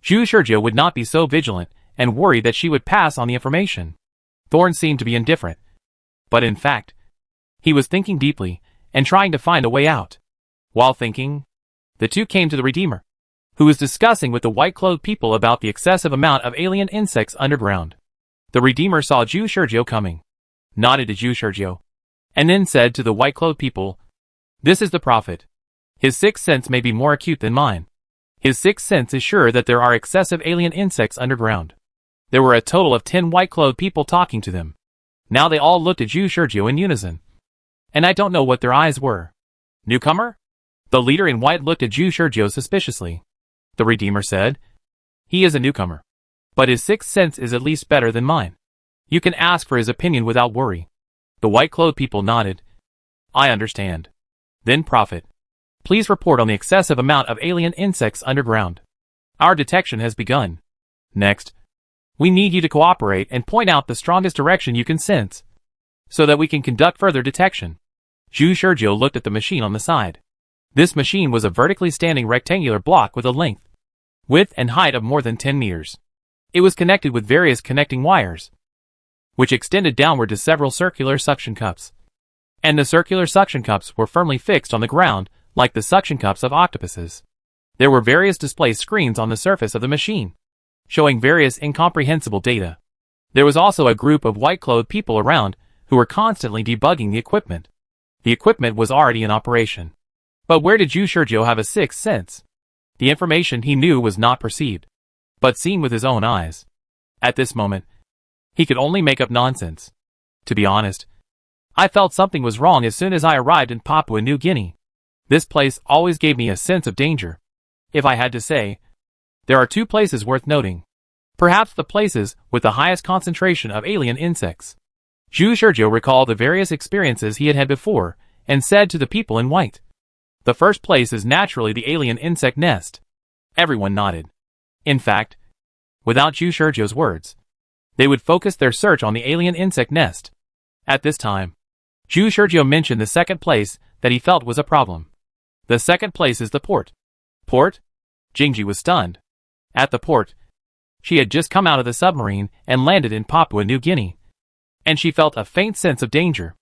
Zhu Shurjiu would not be so vigilant and worried that she would pass on the information. Thorne seemed to be indifferent. But in fact, he was thinking deeply and trying to find a way out. While thinking, the two came to the Redeemer, who was discussing with the white-clothed people about the excessive amount of alien insects underground. The Redeemer saw Zhu Shurjiu coming, nodded to Zhu Shurjiu, and then said to the white-clothed people, this is the prophet. His sixth sense may be more acute than mine. His sixth sense is sure that there are excessive alien insects underground. There were a total of 10 white-clothed people talking to them. Now they all looked at Zhu Shurjiu in unison. And I don't know what their eyes were. Newcomer? The leader in white looked at Zhu Shurjiu suspiciously. The Redeemer said, he is a newcomer, but his sixth sense is at least better than mine. You can ask for his opinion without worry. The white-clothed people nodded. I understand. Then Prophet, please report on the excessive amount of alien insects underground. Our detection has begun. Next, we need you to cooperate and point out the strongest direction you can sense, so that we can conduct further detection. Zhu Shurjiu looked at the machine on the side. This machine was a vertically standing rectangular block with a length, width and height of more than 10 meters. It was connected with various connecting wires, which extended downward to several circular suction cups. And the circular suction cups were firmly fixed on the ground, like the suction cups of octopuses. There were various display screens on the surface of the machine, showing various incomprehensible data. There was also a group of white-clothed people around, who were constantly debugging the equipment. The equipment was already in operation. But where did Zhu Shurjiu have a sixth sense? The information he knew was not perceived, but seen with his own eyes. At this moment, he could only make up nonsense. To be honest, I felt something was wrong as soon as I arrived in Papua New Guinea. This place always gave me a sense of danger. If I had to say, there are two places worth noting. Perhaps the places with the highest concentration of alien insects. Zhu Shurjiu recalled the various experiences he had had before, and said to the people in white, the first place is naturally the alien insect nest. Everyone nodded. In fact, without Zhu Shurjiu's words, they would focus their search on the alien insect nest. At this time, Zhu Shurjiu mentioned the second place that he felt was a problem. The second place is the port. Port? Jingji was stunned. At the port, She had just come out of the submarine and landed in Papua New Guinea, and she felt a faint sense of danger.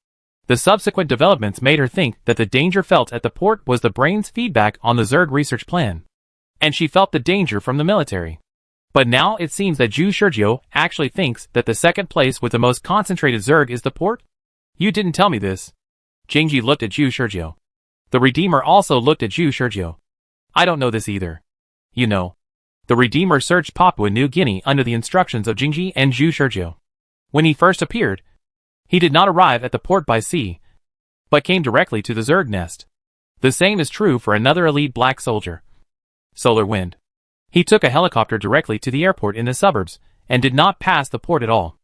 The subsequent developments made her think that the danger felt at the port was the brain's feedback on the Zerg research plan, and she felt the danger from the military. But now it seems that Zhu Sergio actually thinks that the second place with the most concentrated Zerg is the port? You didn't tell me this. Jingji looked at Zhu Sergio. The Redeemer also looked at Zhu Sergio. I don't know this either. You know. The Redeemer searched Papua New Guinea under the instructions of Jingji and Zhu Sergio. When he first appeared, he did not arrive at the port by sea, but came directly to the Zerg nest. The same is true for another elite black soldier, Solar Wind. He took a helicopter directly to the airport in the suburbs and did not pass the port at all.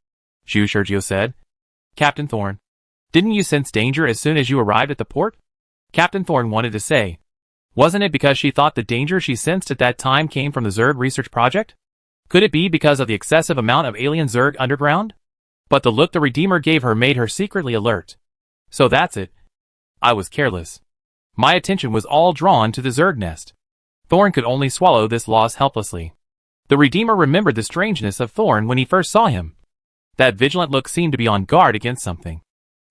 Zhu Sergio said. Captain Thorne, didn't you sense danger as soon as you arrived at the port? Captain Thorne wanted to say, wasn't it because she thought the danger she sensed at that time came from the Zerg research project? Could it be because of the excessive amount of alien Zerg underground? But the look the Redeemer gave her made her secretly alert. So that's it. I was careless. My attention was all drawn to the Zerg nest. Thorne could only swallow this loss helplessly. The Redeemer remembered the strangeness of Thorne when he first saw him. That vigilant look seemed to be on guard against something.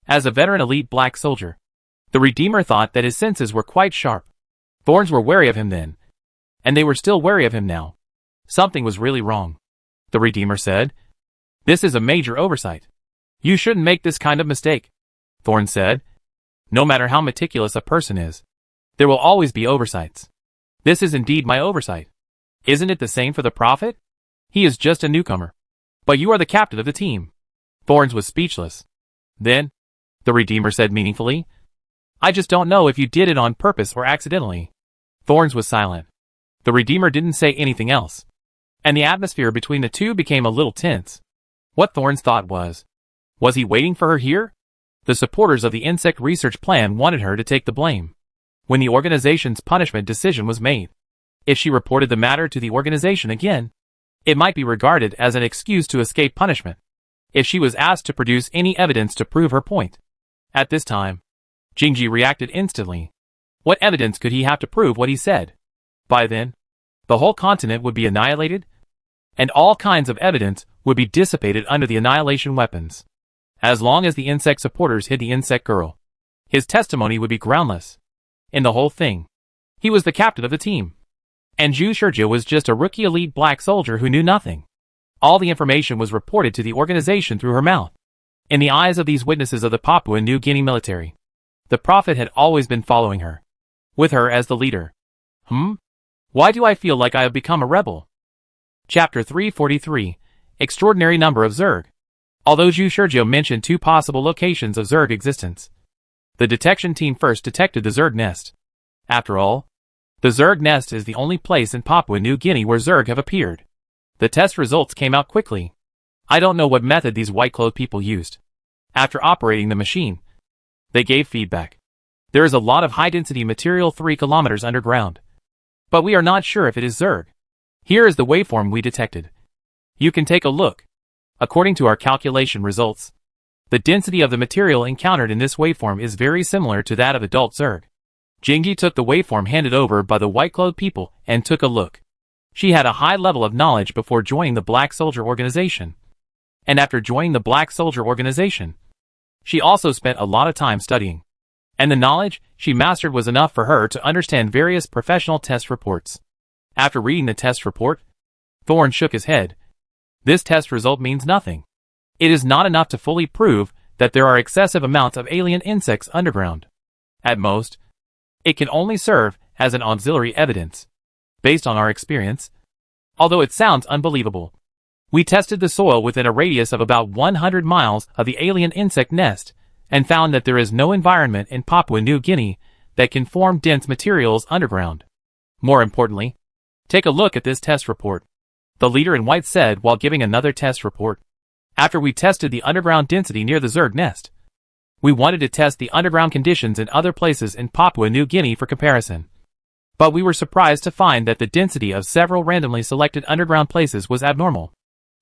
As a veteran elite black soldier, the Redeemer thought that his senses were quite sharp. Thorns were wary of him then, and they were still wary of him now. Something was really wrong, the Redeemer said. This is a major oversight. You shouldn't make this kind of mistake, Thorne said. No matter how meticulous a person is, there will always be oversights. This is indeed my oversight. Isn't it the same for the Prophet? He is just a newcomer. But you are the captain of the team. Thorns was speechless. Then, the Redeemer said meaningfully, I just don't know if you did it on purpose or accidentally. Thorns was silent. The Redeemer didn't say anything else, and the atmosphere between the two became a little tense. What Thorns thought was he waiting for her here? The supporters of the insect research plan wanted her to take the blame when the organization's punishment decision was made. If she reported the matter to the organization again, it might be regarded as an excuse to escape punishment. If she was asked to produce any evidence to prove her point. At this time, Jingji reacted instantly. What evidence could he have to prove what he said? By then, the whole continent would be annihilated, and all kinds of evidence would be dissipated under the annihilation weapons. As long as the insect supporters hid the insect girl, his testimony would be groundless. In the whole thing, he was the captain of the team, and Zhu Sergio was just a rookie elite black soldier who knew nothing. All the information was reported to the organization through her mouth. In the eyes of these witnesses of the Papua New Guinea military, the Prophet had always been following her, with her as the leader. Why do I feel like I have become a rebel? Chapter 343, Extraordinary Number of Zerg. Although Zhu Sergio mentioned two possible locations of Zerg existence, the detection team first detected the Zerg nest. After all, the Zerg nest is the only place in Papua New Guinea where Zerg have appeared. The test results came out quickly. I don't know what method these white-clothed people used. After operating the machine, they gave feedback. There is a lot of high-density material 3 kilometers underground, but we are not sure if it is Zerg. Here is the waveform we detected. You can take a look. According to our calculation results, the density of the material encountered in this waveform is very similar to that of adult Zerg. Jingji took the waveform handed over by the white-clothed people and took a look. She had a high level of knowledge before joining the Black Soldier Organization. And after joining the Black Soldier Organization, she also spent a lot of time studying. And the knowledge she mastered was enough for her to understand various professional test reports. After reading the test report, Thorne shook his head. This test result means nothing. It is not enough to fully prove that there are excessive amounts of alien insects underground. At most, it can only serve as an auxiliary evidence. Based on our experience, although it sounds unbelievable, we tested the soil within a radius of about 100 miles of the alien insect nest and found that there is no environment in Papua New Guinea that can form dense materials underground. More importantly, take a look at this test report, the leader in white said while giving another test report. After we tested the underground density near the Zerg nest, we wanted to test the underground conditions in other places in Papua New Guinea for comparison. But we were surprised to find that the density of several randomly selected underground places was abnormal.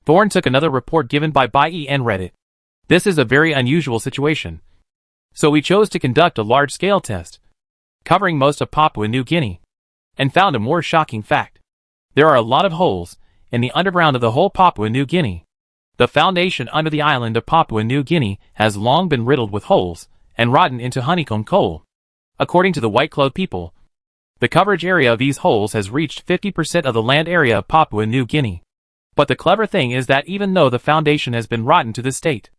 Thorne took another report given by Bai and read it. This is a very unusual situation. So we chose to conduct a large-scale test, covering most of Papua New Guinea, and found a more shocking fact. There are a lot of holes in the underground of the whole Papua New Guinea. The foundation under the island of Papua New Guinea has long been riddled with holes and rotten into honeycomb coal. According to the white-clothed people, the coverage area of these holes has reached 50% of the land area of Papua New Guinea. But the clever thing is that even though the foundation has been rotten to this state,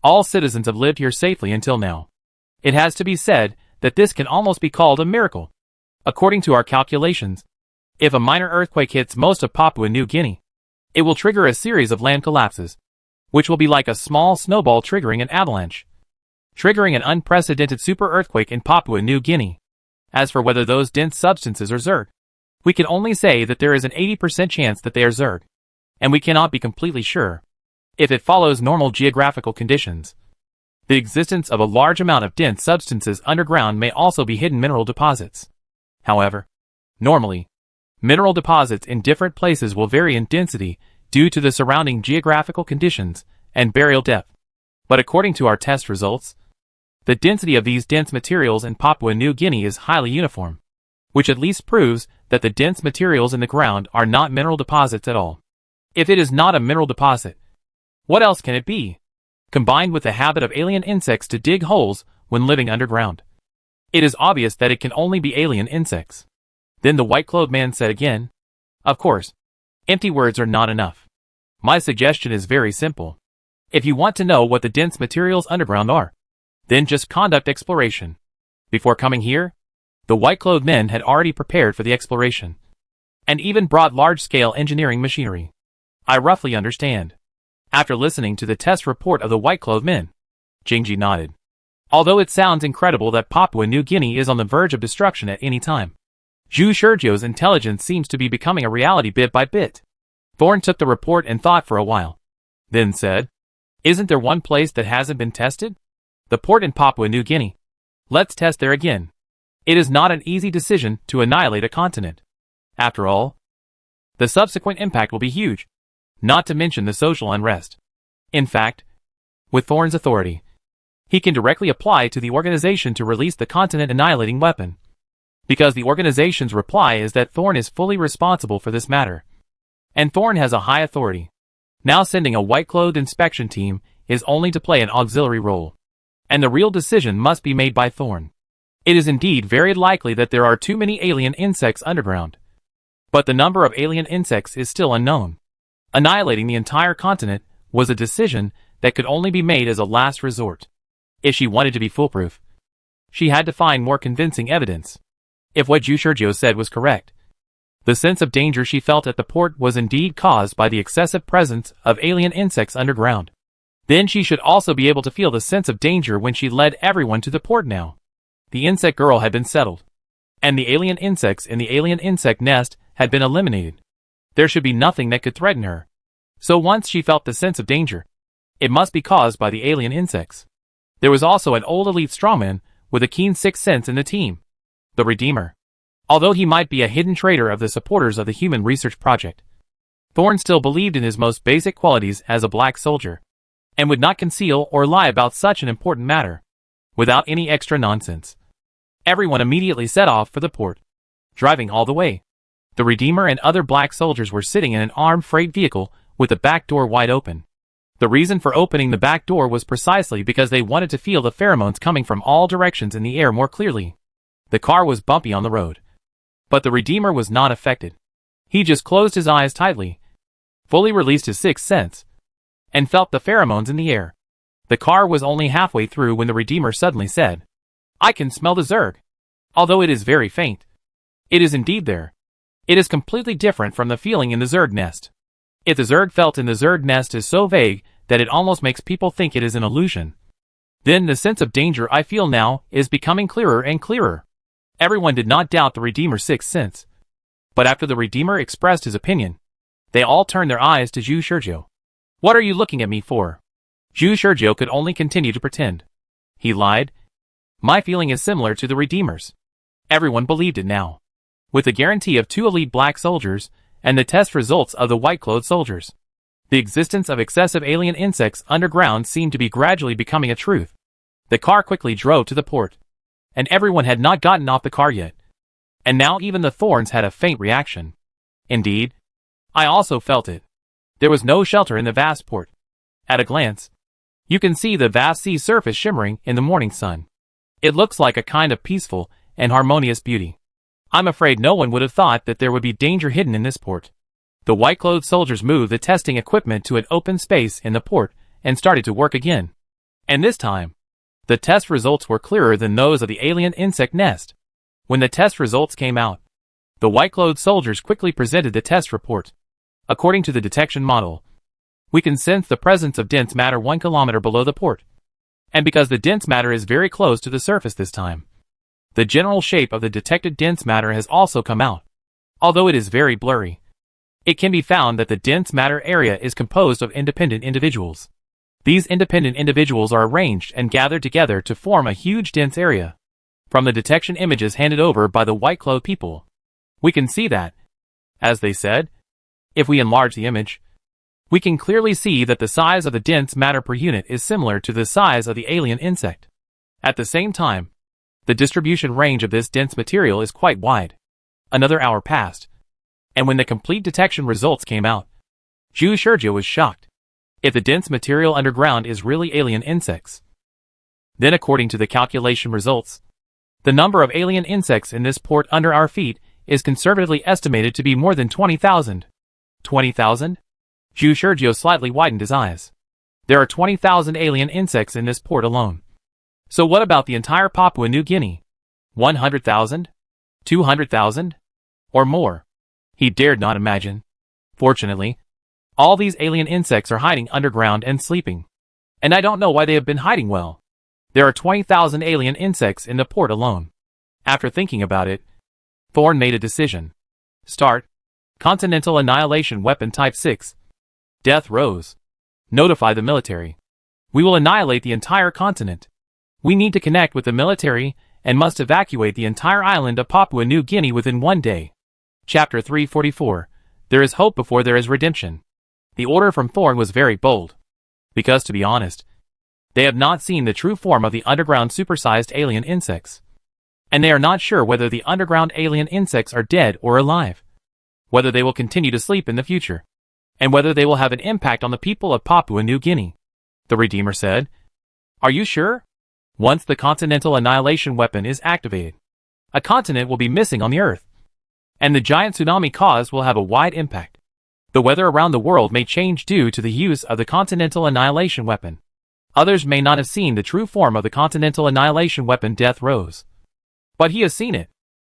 all citizens have lived here safely until now. It has to be said that this can almost be called a miracle. According to our calculations, if a minor earthquake hits most of Papua New Guinea, it will trigger a series of land collapses, which will be like a small snowball triggering an avalanche, triggering an unprecedented super earthquake in Papua New Guinea. As for whether those dense substances are Zerg, we can only say that there is an 80% chance that they are Zerg, and we cannot be completely sure if it follows normal geographical conditions. The existence of a large amount of dense substances underground may also be hidden mineral deposits. However, normally, mineral deposits in different places will vary in density due to the surrounding geographical conditions and burial depth. But according to our test results, the density of these dense materials in Papua New Guinea is highly uniform, which at least proves that the dense materials in the ground are not mineral deposits at all. If it is not a mineral deposit, what else can it be? Combined with the habit of alien insects to dig holes when living underground, it is obvious that it can only be alien insects. Then the white-clothed man said again, "Of course, empty words are not enough. My suggestion is very simple. If you want to know what the dense materials underground are, then just conduct exploration." Before coming here, the white-clothed men had already prepared for the exploration, and even brought large-scale engineering machinery. I roughly understand. After listening to the test report of the white-clothed men, Jingji nodded. Although it sounds incredible that Papua New Guinea is on the verge of destruction at any time, Zhu Shurjo's intelligence seems to be becoming a reality bit by bit. Thorn took the report and thought for a while, then said, "Isn't there one place that hasn't been tested? The port in Papua New Guinea. Let's test there again. It is not an easy decision to annihilate a continent. After all, the subsequent impact will be huge, not to mention the social unrest. In fact, with Thorn's authority, he can directly apply to the organization to release the continent-annihilating weapon, because the organization's reply is that Thorn is fully responsible for this matter. And Thorn has a high authority. Now sending a white-clothed inspection team is only to play an auxiliary role, and the real decision must be made by Thorn. It is indeed very likely that there are too many alien insects underground, but the number of alien insects is still unknown. Annihilating the entire continent was a decision that could only be made as a last resort. If she wanted to be foolproof, she had to find more convincing evidence. If what Zhu Shurjo said was correct, the sense of danger she felt at the port was indeed caused by the excessive presence of alien insects underground. Then she should also be able to feel the sense of danger when she led everyone to the port now. The insect girl had been settled, and the alien insects in the alien insect nest had been eliminated. There should be nothing that could threaten her. So once she felt the sense of danger, it must be caused by the alien insects. There was also an old elite strongman with a keen sixth sense in the team, the Redeemer. Although he might be a hidden traitor of the supporters of the Human Research Project, Thorn still believed in his most basic qualities as a black soldier, and would not conceal or lie about such an important matter, without any extra nonsense. Everyone immediately set off for the port, driving all the way. The Redeemer and other black soldiers were sitting in an armed freight vehicle with the back door wide open. The reason for opening the back door was precisely because they wanted to feel the pheromones coming from all directions in the air more clearly. The car was bumpy on the road, but the Redeemer was not affected. He just closed his eyes tightly, fully released his sixth sense, and felt the pheromones in the air. The car was only halfway through when the Redeemer suddenly said, "I can smell the Zerg. Although it is very faint, it is indeed there. It is completely different from the feeling in the Zerg nest. If the Zerg felt in the Zerg nest is so vague that it almost makes people think it is an illusion, then the sense of danger I feel now is becoming clearer and clearer." Everyone did not doubt the Redeemer's sixth sense, but after the Redeemer expressed his opinion, they all turned their eyes to Zhu Shurjo. "What are you looking at me for?" Zhu Shurjo could only continue to pretend. He lied. "My feeling is similar to the Redeemer's." Everyone believed it now. With the guarantee of 2 elite black soldiers and the test results of the white-clothed soldiers, the existence of excessive alien insects underground seemed to be gradually becoming a truth. The car quickly drove to the port, and everyone had not gotten off the car yet. And now even the Thorns had a faint reaction. Indeed, I also felt it. There was no shelter in the vast port. At a glance, you can see the vast sea surface shimmering in the morning sun. It looks like a kind of peaceful and harmonious beauty. I'm afraid no one would have thought that there would be danger hidden in this port. The white-clothed soldiers moved the testing equipment to an open space in the port and started to work again. And this time, the test results were clearer than those of the alien insect nest. When the test results came out, the white-clothed soldiers quickly presented the test report. According to the detection model, we can sense the presence of dense matter 1 kilometer below the port. And because the dense matter is very close to the surface this time, the general shape of the detected dense matter has also come out. Although it is very blurry, it can be found that the dense matter area is composed of independent individuals. These independent individuals are arranged and gathered together to form a huge dense area. From the detection images handed over by the white-clothed people, we can see that, as they said, if we enlarge the image, we can clearly see that the size of the dense matter per unit is similar to the size of the alien insect. At the same time, the distribution range of this dense material is quite wide. Another hour passed, and when the complete detection results came out, Zhu Shurjiu was shocked. If the dense material underground is really alien insects, then according to the calculation results, the number of alien insects in this port under our feet is conservatively estimated to be more than 20,000. 20,000? Zhu Shurjiu slightly widened his eyes. There are 20,000 alien insects in this port alone. So what about the entire Papua New Guinea? 100,000? 200,000? Or more? He dared not imagine. Fortunately, all these alien insects are hiding underground and sleeping. And I don't know why they have been hiding well. There are 20,000 alien insects in the port alone. After thinking about it, Thorn made a decision. Start. Continental Annihilation Weapon Type 6. Death Rose. Notify the military. We will annihilate the entire continent. We need to connect with the military and must evacuate the entire island of Papua New Guinea within 1 day. Chapter 344. There is hope before there is redemption. The order from Thorn was very bold. Because, to be honest, they have not seen the true form of the underground supersized alien insects. And they are not sure whether the underground alien insects are dead or alive, whether they will continue to sleep in the future, and whether they will have an impact on the people of Papua New Guinea. The Redeemer said, "Are you sure? Once the Continental Annihilation Weapon is activated, a continent will be missing on the Earth, and the giant tsunami caused will have a wide impact. The weather around the world may change due to the use of the Continental Annihilation Weapon. Others may not have seen the true form of the Continental Annihilation Weapon Death Rose. But he has seen it.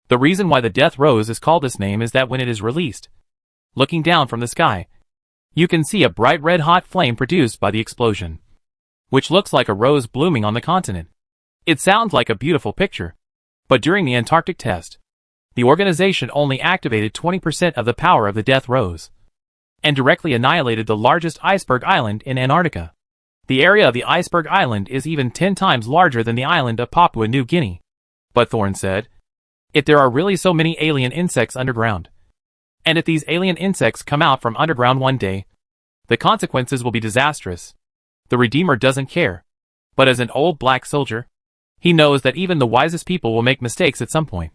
The reason why the Death Rose is called this name is that when it is released, looking down from the sky, you can see a bright red-hot flame produced by the explosion, which looks like a rose blooming on the continent. It sounds like a beautiful picture. But during the Antarctic test, the organization only activated 20% of the power of the Death Rose, and directly annihilated the largest iceberg island in Antarctica. The area of the iceberg island is even 10 times larger than the island of Papua New Guinea." But Thorn said, "If there are really so many alien insects underground, and if these alien insects come out from underground 1 day, the consequences will be disastrous." The Redeemer doesn't care. But as an old black soldier, he knows that even the wisest people will make mistakes at some point.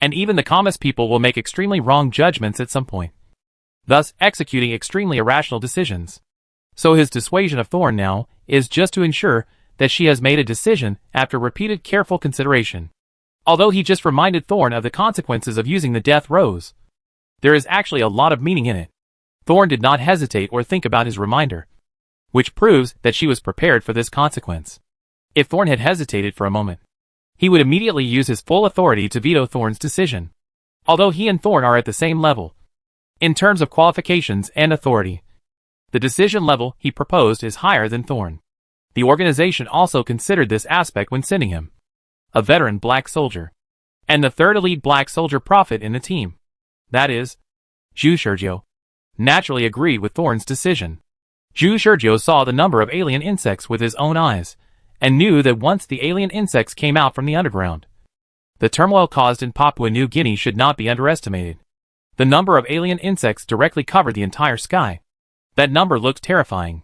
And even the calmest people will make extremely wrong judgments at some point, thus executing extremely irrational decisions. So his dissuasion of Thorn now is just to ensure that she has made a decision after repeated careful consideration. Although he just reminded Thorn of the consequences of using the Death Rose, there is actually a lot of meaning in it. Thorn did not hesitate or think about his reminder, which proves that she was prepared for this consequence. If Thorn had hesitated for a moment, he would immediately use his full authority to veto Thorn's decision. Although he and Thorn are at the same level, in terms of qualifications and authority, the decision level he proposed is higher than Thorn. The organization also considered this aspect when sending him, a veteran black soldier, and the third elite black soldier prophet in the team. That is, Zhu Shurjiu, naturally agreed with Thorn's decision. Zhu Shurjiu saw the number of alien insects with his own eyes, and knew that once the alien insects came out from the underground, the turmoil caused in Papua New Guinea should not be underestimated. The number of alien insects directly covered the entire sky. That number looked terrifying.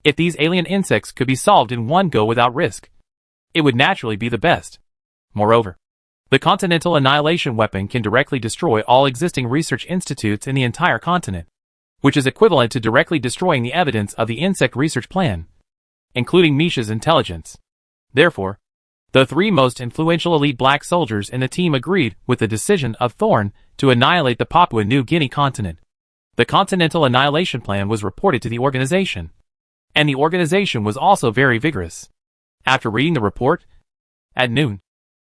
If these alien insects could be solved in one go without risk, it would naturally be the best. Moreover, the Continental Annihilation Weapon can directly destroy all existing research institutes in the entire continent. which is equivalent to directly destroying the evidence of the insect research plan, including Misha's intelligence. Therefore, the three most influential elite black soldiers in the team agreed with the decision of Thorne to annihilate the Papua New Guinea continent. The Continental Annihilation Plan was reported to the organization, and the organization was also very vigorous. After reading the report, at noon,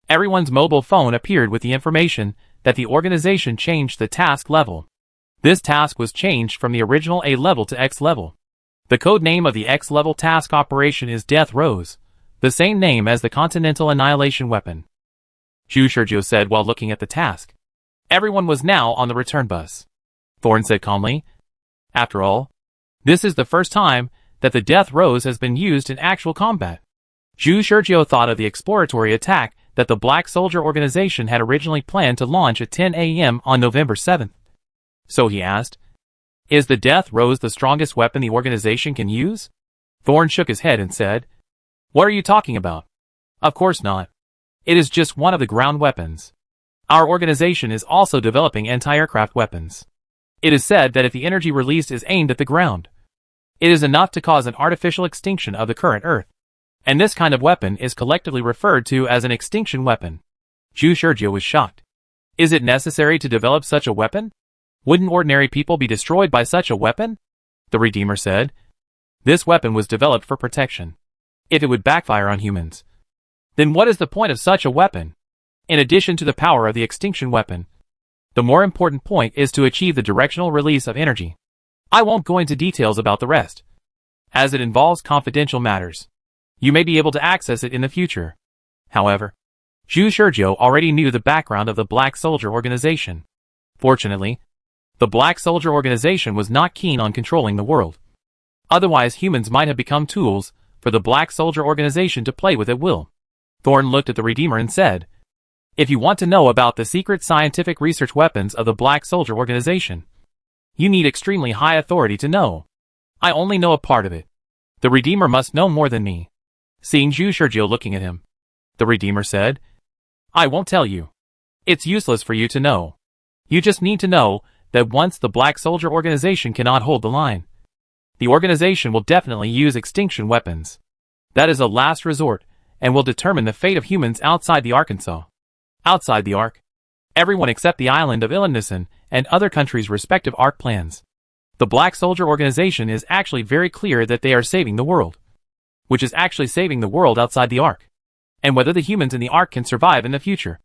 everyone's mobile phone appeared with the information that the organization changed the task level. This task was changed from the original A level to X level. The code name of the X level task operation is Death Rose, the same name as the Continental Annihilation Weapon. Zhu Shurjiu said while looking at the task. Everyone was now on the return bus. Thorne said calmly, "After all, this is the first time that the Death Rose has been used in actual combat." Zhu Shurjiu thought of the exploratory attack that the Black Soldier organization had originally planned to launch at 10 a.m. on November 7th. So he asked, "Is the Death Rose the strongest weapon the organization can use?" Thorne shook his head and said, "What are you talking about? Of course not. It is just one of the ground weapons. Our organization is also developing anti-aircraft weapons. It is said that if the energy released is aimed at the ground, it is enough to cause an artificial extinction of the current Earth. And this kind of weapon is collectively referred to as an extinction weapon." Zhu Shurjiu was shocked. "Is it necessary to develop such a weapon? Wouldn't ordinary people be destroyed by such a weapon?" The Redeemer said, "This weapon was developed for protection. If it would backfire on humans, then what is the point of such a weapon? In addition to the power of the extinction weapon, the more important point is to achieve the directional release of energy. I won't go into details about the rest, as it involves confidential matters. You may be able to access it in the future." However, Zhu Shurjiu already knew the background of the Black Soldier organization. Fortunately, the Black Soldier organization was not keen on controlling the world. Otherwise, humans might have become tools for the Black Soldier organization to play with at will. Thorne looked at the Redeemer and said, "If you want to know about the secret scientific research weapons of the Black Soldier organization, you need extremely high authority to know. I only know a part of it. The Redeemer must know more than me." Seeing Zhu Shurjiu looking at him, the Redeemer said, "I won't tell you. It's useless for you to know. You just need to know that once the Black Soldier organization cannot hold the line, the organization will definitely use extinction weapons. That is a last resort and will determine the fate of humans outside the Arkansas. Outside the Ark, everyone except the island of Ilinisan and other countries' respective Ark plans. The Black Soldier organization is actually very clear that they are saving the world, which is actually saving the world outside the Ark. And whether the humans in the Ark can survive in the future,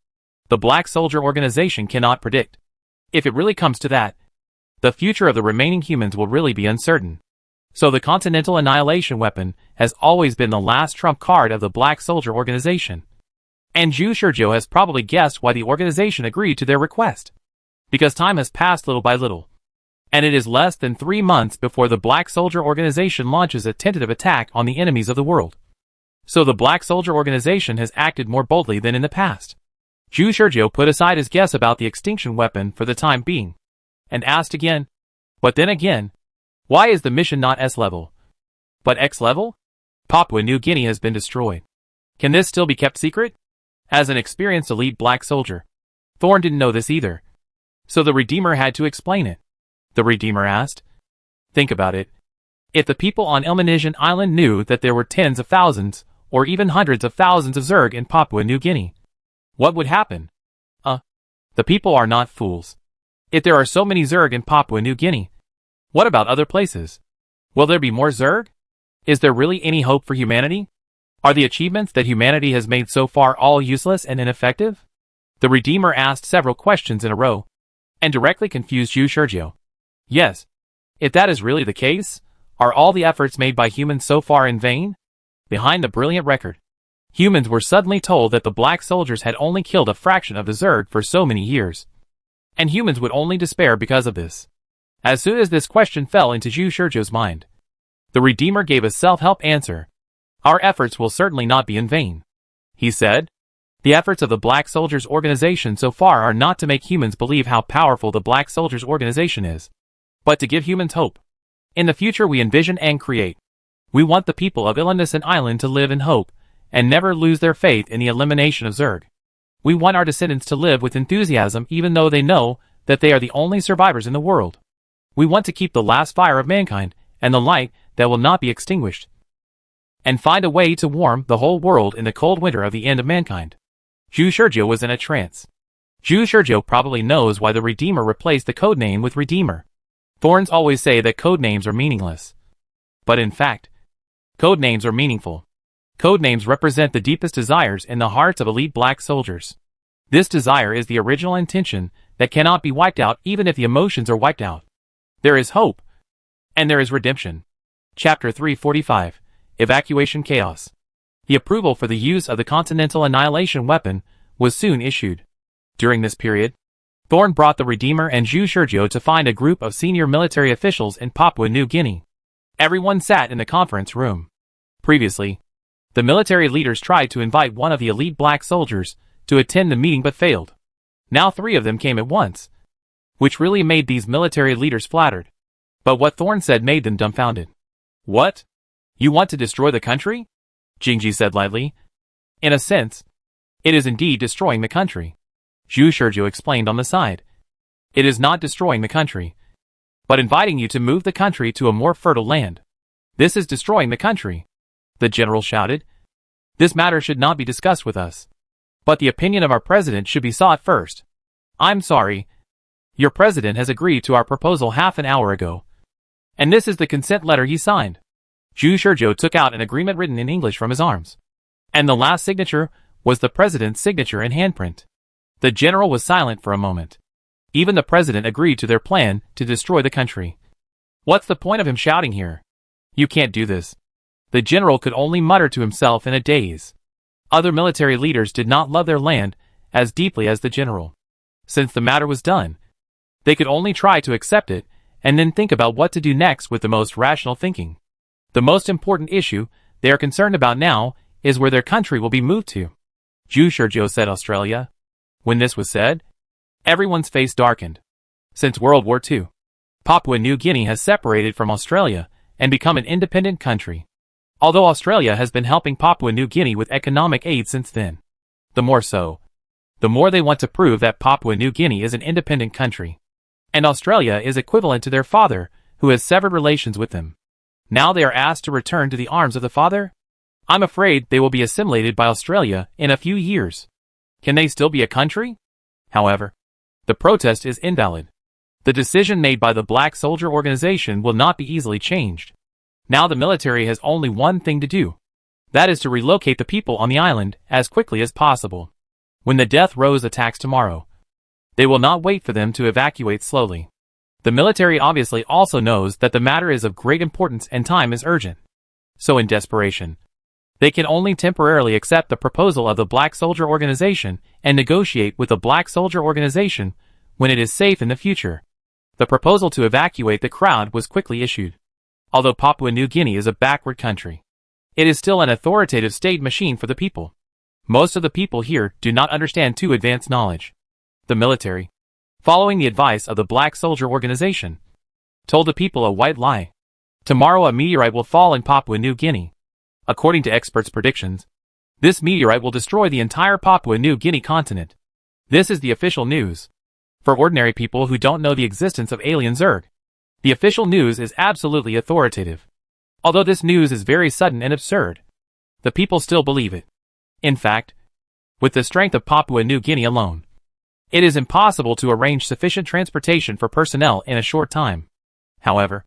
the Black Soldier organization cannot predict. If it really comes to that, the future of the remaining humans will really be uncertain. So the Continental Annihilation Weapon has always been the last trump card of the Black Soldier organization. And Zhu Shurjiu has probably guessed why the organization agreed to their request. Because time has passed little by little, and it is less than 3 months before the Black Soldier organization launches a tentative attack on the enemies of the world. So the Black Soldier organization has acted more boldly than in the past. Zhu Shurjiu put aside his guess about the extinction weapon for the time being, and asked again, "But then again, why is the mission not S level, but X level? Papua New Guinea has been destroyed. Can this still be kept secret?" As an experienced elite black soldier, Thorne didn't know this either. So the Redeemer had to explain it. The Redeemer asked, "Think about it. If the people on Ilinisan Island knew that there were tens of thousands, or even hundreds of thousands of Zerg in Papua New Guinea, what would happen? The people are not fools. If there are so many Zerg in Papua New Guinea, what about other places? Will there be more Zerg? Is there really any hope for humanity? Are the achievements that humanity has made so far all useless and ineffective?" The Redeemer asked several questions in a row, and directly confused Zhu Shurjiu. Yes. If that is really the case, are all the efforts made by humans so far in vain? Behind the brilliant record, humans were suddenly told that the Black Soldiers had only killed a fraction of the Zerg for so many years, and humans would only despair because of this. As soon as this question fell into Zhu Shurjiu's mind, the Redeemer gave a self-help answer. "Our efforts will certainly not be in vain," he said. "The efforts of the Black Soldiers organization so far are not to make humans believe how powerful the Black Soldiers organization is, but to give humans hope. In the future we envision and create. We want the people of Ilinisan Island to live in hope, and never lose their faith in the elimination of Zerg. We want our descendants to live with enthusiasm even though they know that they are the only survivors in the world. We want to keep the last fire of mankind, and the light that will not be extinguished, and find a way to warm the whole world in the cold winter of the end of mankind. Zhu Shizhou was in a trance. Zhu Shizhou probably knows why the Redeemer replaced the codename with Redeemer. Thorns always say that codenames are meaningless. But in fact, codenames are meaningful. Codenames represent the deepest desires in the hearts of elite black soldiers. This desire is the original intention that cannot be wiped out even if the emotions are wiped out. There is hope, and there is redemption. Chapter 345, Evacuation Chaos. The approval for the use of the Continental Annihilation Weapon was soon issued. During this period, Thorn brought the Redeemer and Zhu Shizhou to find a group of senior military officials in Papua New Guinea. Everyone sat in the conference room. Previously, the military leaders tried to invite one of the elite black soldiers to attend the meeting but failed. Now 3 of them came at once, which really made these military leaders flattered. But what Thorn said made them dumbfounded. What? You want to destroy the country? Jingji said lightly. In a sense, it is indeed destroying the country. Zhu Shizhou explained on the side. It is not destroying the country, but inviting you to move the country to a more fertile land. This is destroying the country. The general shouted. This matter should not be discussed with us. But the opinion of our president should be sought first. I'm sorry. Your president has agreed to our proposal half an hour ago. And this is the consent letter he signed. Zhu Shizhou took out an agreement written in English from his arms. And the last signature was the president's signature and handprint. The general was silent for a moment. Even the president agreed to their plan to destroy the country. What's the point of him shouting here? You can't do this. The general could only mutter to himself in a daze. Other military leaders did not love their land as deeply as the general. Since the matter was done, they could only try to accept it and then think about what to do next with the most rational thinking. The most important issue they are concerned about now is where their country will be moved to. Zhu Shizhou said Australia. When this was said, everyone's face darkened. Since World War II, Papua New Guinea has separated from Australia and become an independent country. Although Australia has been helping Papua New Guinea with economic aid since then. The more so, the more they want to prove that Papua New Guinea is an independent country. And Australia is equivalent to their father, who has severed relations with them. Now they are asked to return to the arms of the father? I'm afraid they will be assimilated by Australia in a few years. Can they still be a country? However, the protest is invalid. The decision made by the Black Soldier Organization will not be easily changed. Now the military has only one thing to do. That is to relocate the people on the island as quickly as possible. When the Death Rose attacks tomorrow, they will not wait for them to evacuate slowly. The military obviously also knows that the matter is of great importance and time is urgent. So in desperation, they can only temporarily accept the proposal of the Black Soldier Organization and negotiate with the Black Soldier Organization when it is safe in the future. The proposal to evacuate the crowd was quickly issued. Although Papua New Guinea is a backward country, it is still an authoritative state machine for the people. Most of the people here do not understand too advanced knowledge. The military, following the advice of the Black Soldier Organization, told the people a white lie. Tomorrow a meteorite will fall in Papua New Guinea. According to experts' predictions, this meteorite will destroy the entire Papua New Guinea continent. This is the official news. For ordinary people who don't know the existence of alien Zerg, the official news is absolutely authoritative. Although this news is very sudden and absurd, the people still believe it. In fact, with the strength of Papua New Guinea alone, it is impossible to arrange sufficient transportation for personnel in a short time. However,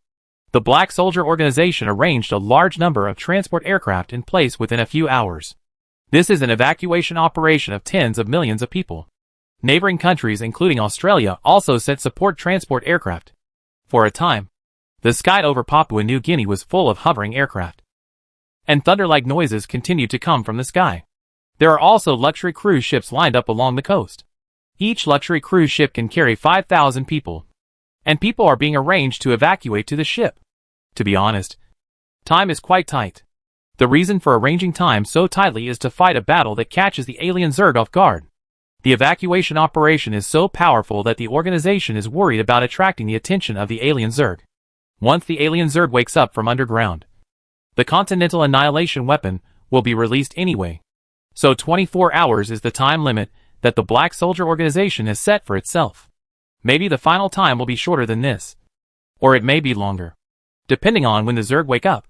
the Black Soldier Organization arranged a large number of transport aircraft in place within a few hours. This is an evacuation operation of tens of millions of people. Neighboring countries including Australia also sent support transport aircraft. For a time, the sky over Papua New Guinea was full of hovering aircraft. And thunder-like noises continued to come from the sky. There are also luxury cruise ships lined up along the coast. Each luxury cruise ship can carry 5,000 people. And people are being arranged to evacuate to the ship. To be honest, time is quite tight. The reason for arranging time so tightly is to fight a battle that catches the alien Zerg off guard. The evacuation operation is so powerful that the organization is worried about attracting the attention of the alien Zerg. Once the alien Zerg wakes up from underground, the Continental Annihilation Weapon will be released anyway. So 24 hours is the time limit that the Black Soldier Organization has set for itself. Maybe the final time will be shorter than this. Or it may be longer, depending on when the Zerg wake up.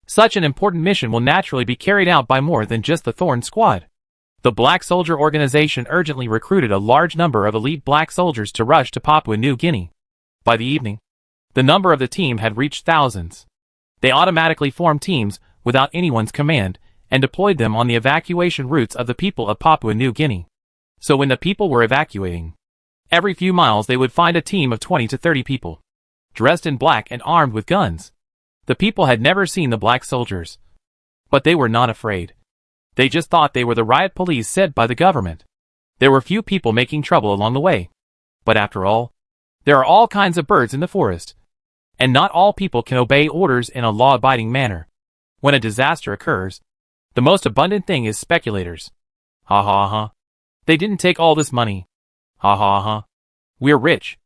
Such an important mission will naturally be carried out by more than just the Thorn Squad. The Black Soldier Organization urgently recruited a large number of elite black soldiers to rush to Papua New Guinea. By the evening, the number of the team had reached thousands. They automatically formed teams without anyone's command and deployed them on the evacuation routes of the people of Papua New Guinea. So when the people were evacuating, every few miles they would find a team of 20 to 30 people, dressed in black and armed with guns. The people had never seen the black soldiers, but they were not afraid. They just thought they were the riot police sent by the government. There were few people making trouble along the way. But after all, there are all kinds of birds in the forest, and not all people can obey orders in a law-abiding manner. When a disaster occurs, the most abundant thing is speculators. Ha ha ha. They didn't take all this money. Ha ha ha. We're rich.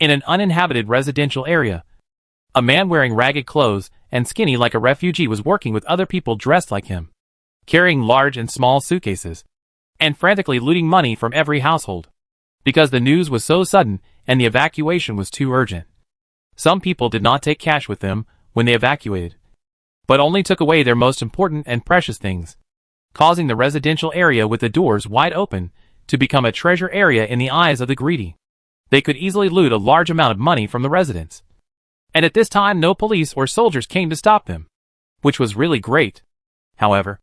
In an uninhabited residential area, a man wearing ragged clothes and skinny like a refugee was working with other people dressed like him, carrying large and small suitcases, and frantically looting money from every household. Because the news was so sudden and the evacuation was too urgent. Some people did not take cash with them when they evacuated, but only took away their most important and precious things, causing the residential area with the doors wide open to become a treasure area in the eyes of the greedy. They could easily loot a large amount of money from the residents. And at this time no police or soldiers came to stop them, which was really great. However,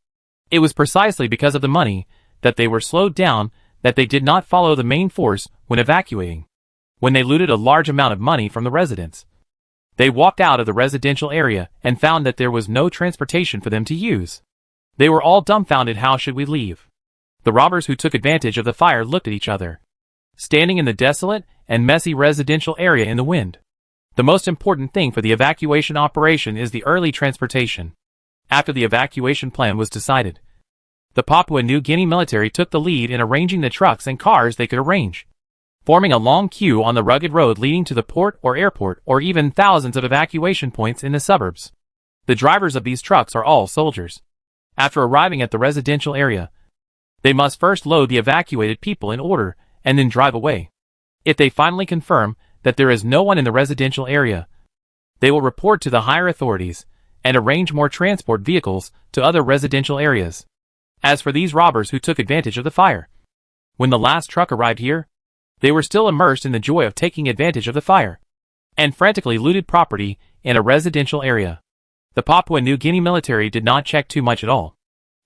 it was precisely because of the money that they were slowed down that they did not follow the main force when evacuating. When they looted a large amount of money from the residents, they walked out of the residential area and found that there was no transportation for them to use. They were all dumbfounded. How should we leave? The robbers who took advantage of the fire looked at each other, standing in the desolate and messy residential area in the wind. The most important thing for the evacuation operation is the early transportation. After the evacuation plan was decided, the Papua New Guinea military took the lead in arranging the trucks and cars they could arrange, forming a long queue on the rugged road leading to the port or airport or even thousands of evacuation points in the suburbs. The drivers of these trucks are all soldiers. After arriving at the residential area, they must first load the evacuated people in order and then drive away. If they finally confirm that there is no one in the residential area, they will report to the higher authorities and arrange more transport vehicles to other residential areas. As for these robbers who took advantage of the fire, when the last truck arrived here, they were still immersed in the joy of taking advantage of the fire, and frantically looted property in a residential area. The Papua New Guinea military did not check too much at all,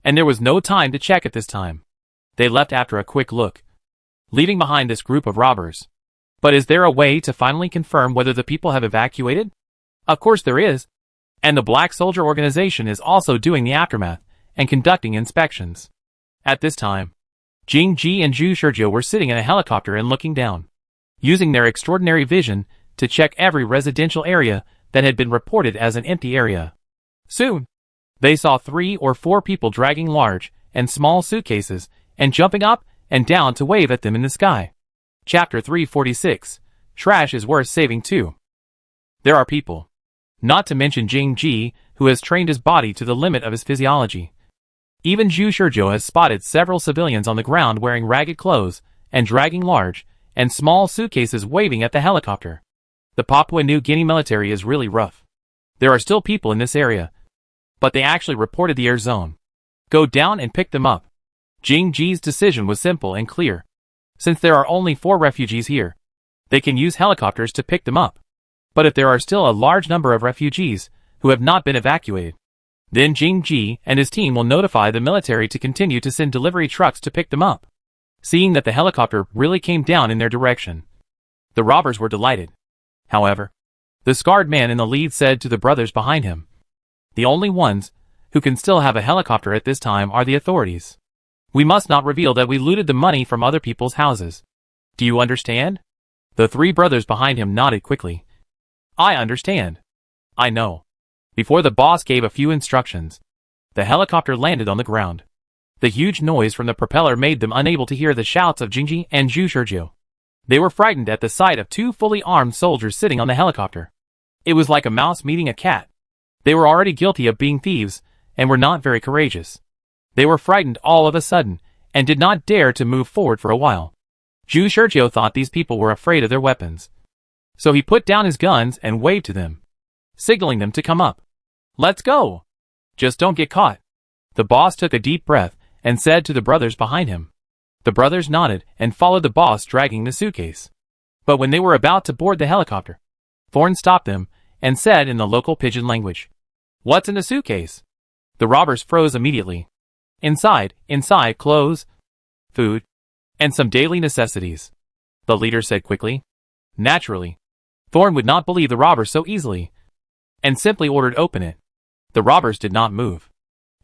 and there was no time to check at this time. They left after a quick look, leaving behind this group of robbers. But is there a way to finally confirm whether the people have evacuated? Of course there is, and the Black Soldier Organization is also doing the aftermath and conducting inspections. At this time, Jing Ji and Zhu Shurjiu were sitting in a helicopter and looking down, using their extraordinary vision to check every residential area that had been reported as an empty area. Soon, they saw 3 or 4 people dragging large and small suitcases and jumping up and down to wave at them in the sky. Chapter 346. Trash is worth saving too. There are people, not to mention Jing Ji, who has trained his body to the limit of his physiology. Even Zhu Shurjiu has spotted several civilians on the ground wearing ragged clothes and dragging large and small suitcases waving at the helicopter. The Papua New Guinea military is really rough. There are still people in this area, but they actually reported the air zone. Go down and pick them up. Jing Ji's decision was simple and clear. Since there are only 4 refugees here, they can use helicopters to pick them up. But if there are still a large number of refugees who have not been evacuated, then Jing Ji and his team will notify the military to continue to send delivery trucks to pick them up. Seeing that the helicopter really came down in their direction, the robbers were delighted. However, the scarred man in the lead said to the brothers behind him, "The only ones who can still have a helicopter at this time are the authorities. We must not reveal that we looted the money from other people's houses. Do you understand?" The 3 brothers behind him nodded quickly. "I understand. I know." Before the boss gave a few instructions, the helicopter landed on the ground. The huge noise from the propeller made them unable to hear the shouts of Jingji and Zhu Shurjiu. They were frightened at the sight of 2 fully armed soldiers sitting on the helicopter. It was like a mouse meeting a cat. They were already guilty of being thieves and were not very courageous. They were frightened all of a sudden and did not dare to move forward for a while. Zhu Shurjiu thought these people were afraid of their weapons. So he put down his guns and waved to them, signaling them to come up. "Let's go! Just don't get caught." The boss took a deep breath and said to the brothers behind him. The brothers nodded and followed the boss, dragging the suitcase. But when they were about to board the helicopter, Thorne stopped them and said in the local pidgin language, "What's in the suitcase?" The robbers froze immediately. Inside, clothes, food, and some daily necessities," the leader said quickly. Naturally, Thorne would not believe the robbers so easily, and simply ordered open it. The robbers did not move.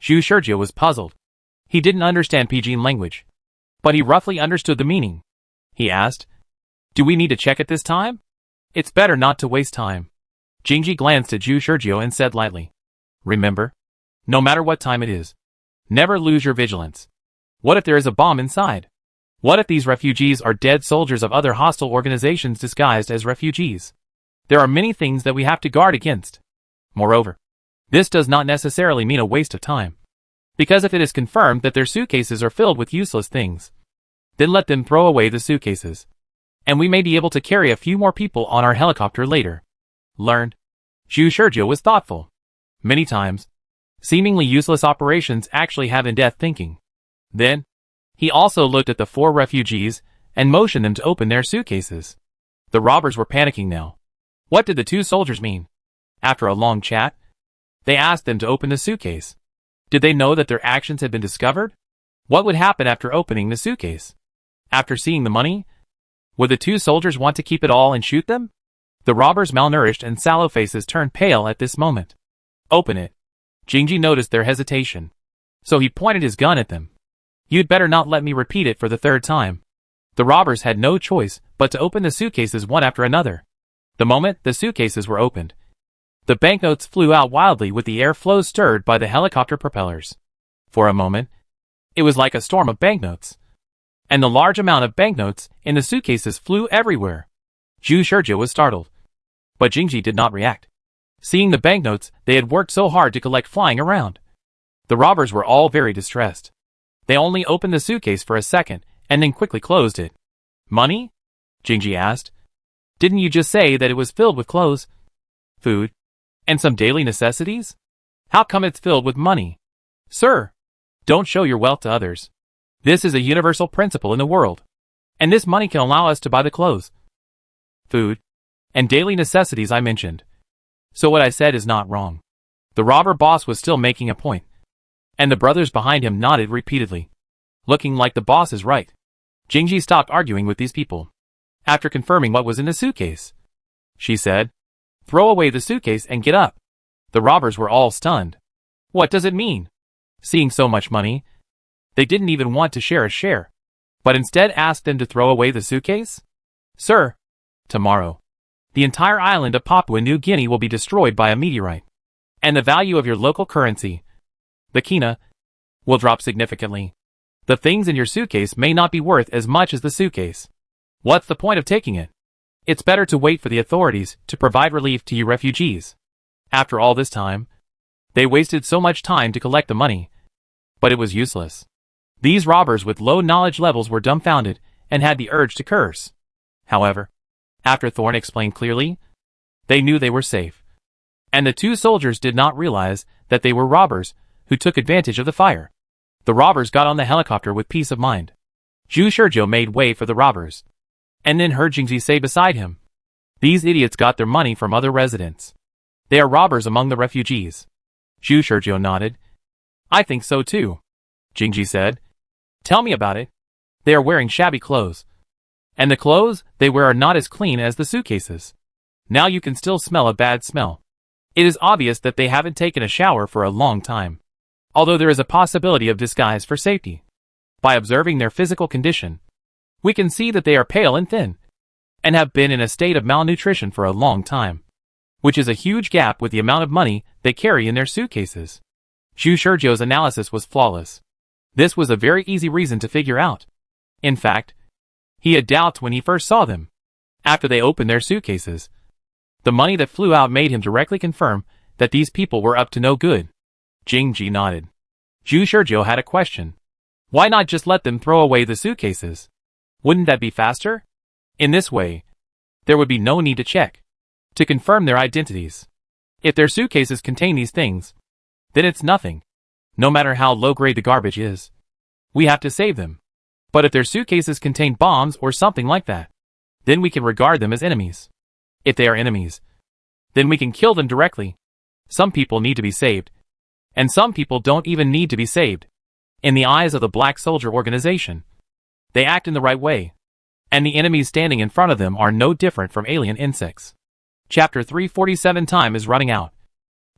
Zhu Shurjiu was puzzled. He didn't understand pidgin language, but he roughly understood the meaning. He asked, "Do we need to check it this time?" "It's better not to waste time." Jingji glanced at Zhu Shurjiu and said lightly, "Remember, no matter what time it is, never lose your vigilance. What if there is a bomb inside? What if these refugees are dead soldiers of other hostile organizations disguised as refugees? There are many things that we have to guard against. Moreover, this does not necessarily mean a waste of time. Because if it is confirmed that their suitcases are filled with useless things, then let them throw away the suitcases. And we may be able to carry a few more people on our helicopter later." Learned. Zhu Shurjiu was thoughtful. Many times, seemingly useless operations actually have in-depth thinking. Then, he also looked at the 4 refugees and motioned them to open their suitcases. The robbers were panicking now. What did the 2 soldiers mean? After a long chat, they asked them to open the suitcase. Did they know that their actions had been discovered? What would happen after opening the suitcase? After seeing the money, would the 2 soldiers want to keep it all and shoot them? The robbers' malnourished and sallow faces turned pale at this moment. "Open it." Jingji noticed their hesitation, so he pointed his gun at them. "You'd better not let me repeat it for the 3rd time." The robbers had no choice but to open the suitcases one after another. The moment the suitcases were opened, the banknotes flew out wildly with the airflow stirred by the helicopter propellers. For a moment, it was like a storm of banknotes, and the large amount of banknotes in the suitcases flew everywhere. Zhu Shurjiu was startled, but Jingji did not react, seeing the banknotes they had worked so hard to collect flying around. The robbers were all very distressed. They only opened the suitcase for a second and then quickly closed it. "Money?" Jingji asked. "Didn't you just say that it was filled with clothes, food, and some daily necessities? How come it's filled with money?" "Sir, don't show your wealth to others. This is a universal principle in the world, and this money can allow us to buy the clothes, food, and daily necessities I mentioned. So what I said is not wrong." The robber boss was still making a point, and the brothers behind him nodded repeatedly, looking like the boss is right. Jingji stopped arguing with these people. After confirming what was in the suitcase, she said, "Throw away the suitcase and get up." The robbers were all stunned. What does it mean? Seeing so much money, they didn't even want to share a share, but instead asked them to throw away the suitcase? "Sir, tomorrow, the entire island of Papua New Guinea will be destroyed by a meteorite, and the value of your local currency, the kina, will drop significantly. The things in your suitcase may not be worth as much as the suitcase. What's the point of taking it? It's better to wait for the authorities to provide relief to you refugees." After all this time, they wasted so much time to collect the money, but it was useless. These robbers with low knowledge levels were dumbfounded and had the urge to curse. However, after Thorne explained clearly, they knew they were safe. And the 2 soldiers did not realize that they were robbers who took advantage of the fire. The robbers got on the helicopter with peace of mind. Zhu Shurjiu made way for the robbers, and then heard Jingji say beside him, "These idiots got their money from other residents. They are robbers among the refugees." Zhu Shurjiu nodded. "I think so too," Jingji said. "Tell me about it." "They are wearing shabby clothes, and the clothes they wear are not as clean as the suitcases. Now you can still smell a bad smell. It is obvious that they haven't taken a shower for a long time, although there is a possibility of disguise for safety. By observing their physical condition, we can see that they are pale and thin, and have been in a state of malnutrition for a long time, which is a huge gap with the amount of money they carry in their suitcases." Zhu Shurjiu's analysis was flawless. This was a very easy reason to figure out. In fact, he had doubts when he first saw them. After they opened their suitcases, the money that flew out made him directly confirm that these people were up to no good. Jingji nodded. Zhu Shurjiu had a question. Why not just let them throw away the suitcases? Wouldn't that be faster? In this way, there would be no need to check to confirm their identities. If their suitcases contain these things, then it's nothing. No matter how low-grade the garbage is, we have to save them. But if their suitcases contain bombs or something like that, then we can regard them as enemies. If they are enemies, then we can kill them directly. Some people need to be saved, and some people don't even need to be saved. In the eyes of the Black Soldier organization, they act in the right way, and the enemies standing in front of them are no different from alien insects. Chapter 347. Time is running out.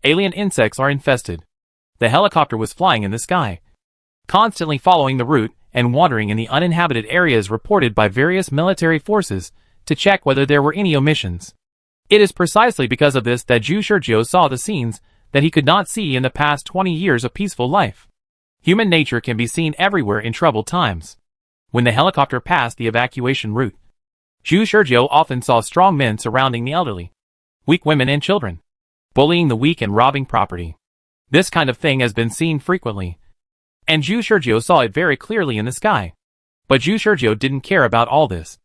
Alien insects are infested. The helicopter was flying in the sky, constantly following the route and wandering in the uninhabited areas reported by various military forces to check whether there were any omissions. It is precisely because of this that Zhu Shurjiu saw the scenes that he could not see in the past 20 years of peaceful life. Human nature can be seen everywhere in troubled times. When the helicopter passed the evacuation route, Zhu Shurjiu often saw strong men surrounding the elderly, weak women and children, bullying the weak and robbing property. This kind of thing has been seen frequently, and Zhu Shurjiu saw it very clearly in the sky. But Zhu Shurjiu didn't care about all this,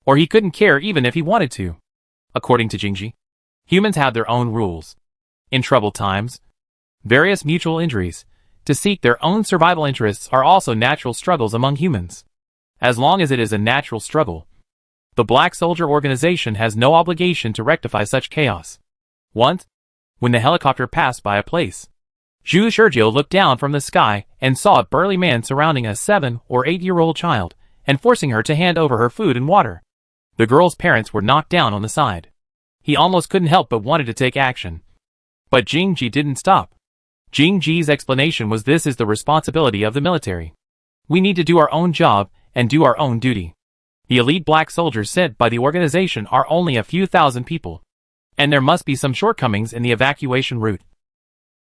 or he couldn't care even if he wanted to. According to Jingji, humans have their own rules. In troubled times, various mutual injuries to seek their own survival interests are also natural struggles among humans. As long as it is a natural struggle, the Black Soldier organization has no obligation to rectify such chaos. Once, when the helicopter passed by a place, Zhu Shurjiu looked down from the sky and saw a burly man surrounding a 7- or 8-year-old child and forcing her to hand over her food and water. The girl's parents were knocked down on the side. He almost couldn't help but wanted to take action. But Jingji didn't stop. Jingji's explanation was, this is the responsibility of the military. We need to do our own job and do our own duty. The elite black soldiers sent by the organization are only a few thousand people, and there must be some shortcomings in the evacuation route.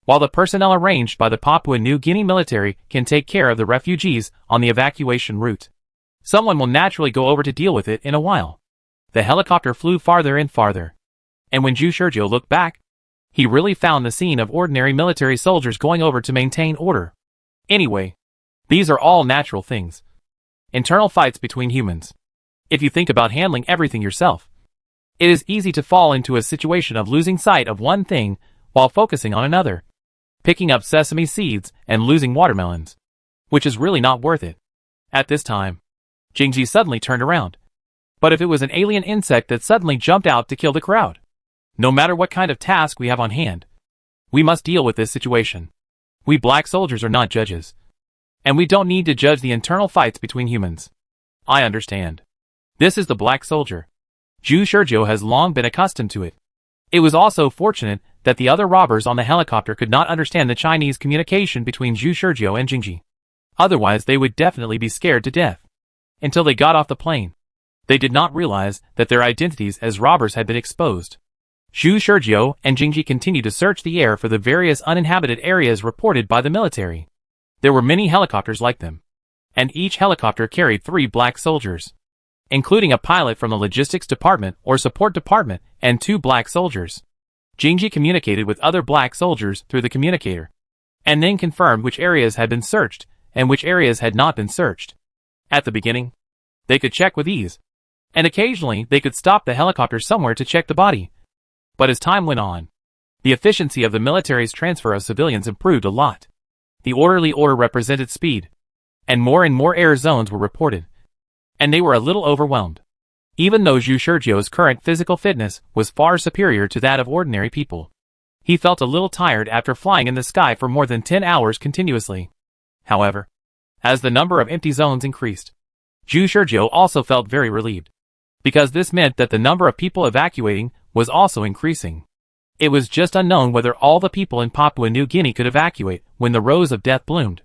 While the personnel arranged by the Papua New Guinea military can take care of the refugees on the evacuation route, someone will naturally go over to deal with it in a while. The helicopter flew farther and farther, and when Zhu Shurjiu looked back, he really found the scene of ordinary military soldiers going over to maintain order. Anyway, these are all natural things. Internal fights between humans. If you think about handling everything yourself, it is easy to fall into a situation of losing sight of one thing while focusing on another. Picking up sesame seeds and losing watermelons, which is really not worth it. At this time, Jingji suddenly turned around. But if it was an alien insect that suddenly jumped out to kill the crowd? No matter what kind of task we have on hand, we must deal with this situation. We black soldiers are not judges, and we don't need to judge the internal fights between humans. I understand. This is the black soldier. Zhu Shurjiu has long been accustomed to it. It was also fortunate that the other robbers on the helicopter could not understand the Chinese communication between Zhu Shurjiu and Jingji. Otherwise they would definitely be scared to death. Until they got off the plane, they did not realize that their identities as robbers had been exposed. Zhu Shurjiu and Jingji continued to search the air for the various uninhabited areas reported by the military. There were many helicopters like them, and each helicopter carried 3 black soldiers, including a pilot from the logistics department or support department and 2 black soldiers. Jingji communicated with other black soldiers through the communicator, and then confirmed which areas had been searched and which areas had not been searched. At the beginning, they could check with ease, and occasionally they could stop the helicopter somewhere to check the body. But as time went on, the efficiency of the military's transfer of civilians improved a lot. The orderly order represented speed, and more air zones were reported, and they were a little overwhelmed. Even though Zhu Shurjiu's current physical fitness was far superior to that of ordinary people, he felt a little tired after flying in the sky for more than 10 hours continuously. However, as the number of empty zones increased, Zhu Shurjiu also felt very relieved, because this meant that the number of people evacuating was also increasing. It was just unknown whether all the people in Papua New Guinea could evacuate when the rose of death bloomed.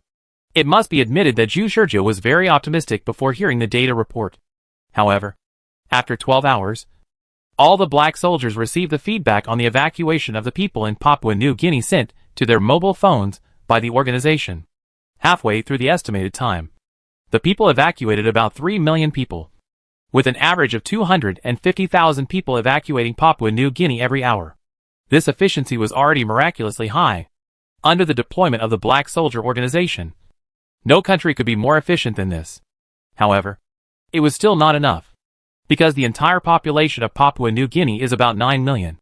It must be admitted that Zhu Shurjiu was very optimistic before hearing the data report. However, after 12 hours, all the black soldiers received the feedback on the evacuation of the people in Papua New Guinea sent to their mobile phones by the organization. Halfway through the estimated time, the people evacuated about 3 million people, with an average of 250,000 people evacuating Papua New Guinea every hour. This efficiency was already miraculously high. Under the deployment of the Black Soldier organization, no country could be more efficient than this. However, it was still not enough. because the entire population of Papua New Guinea is about 9 million.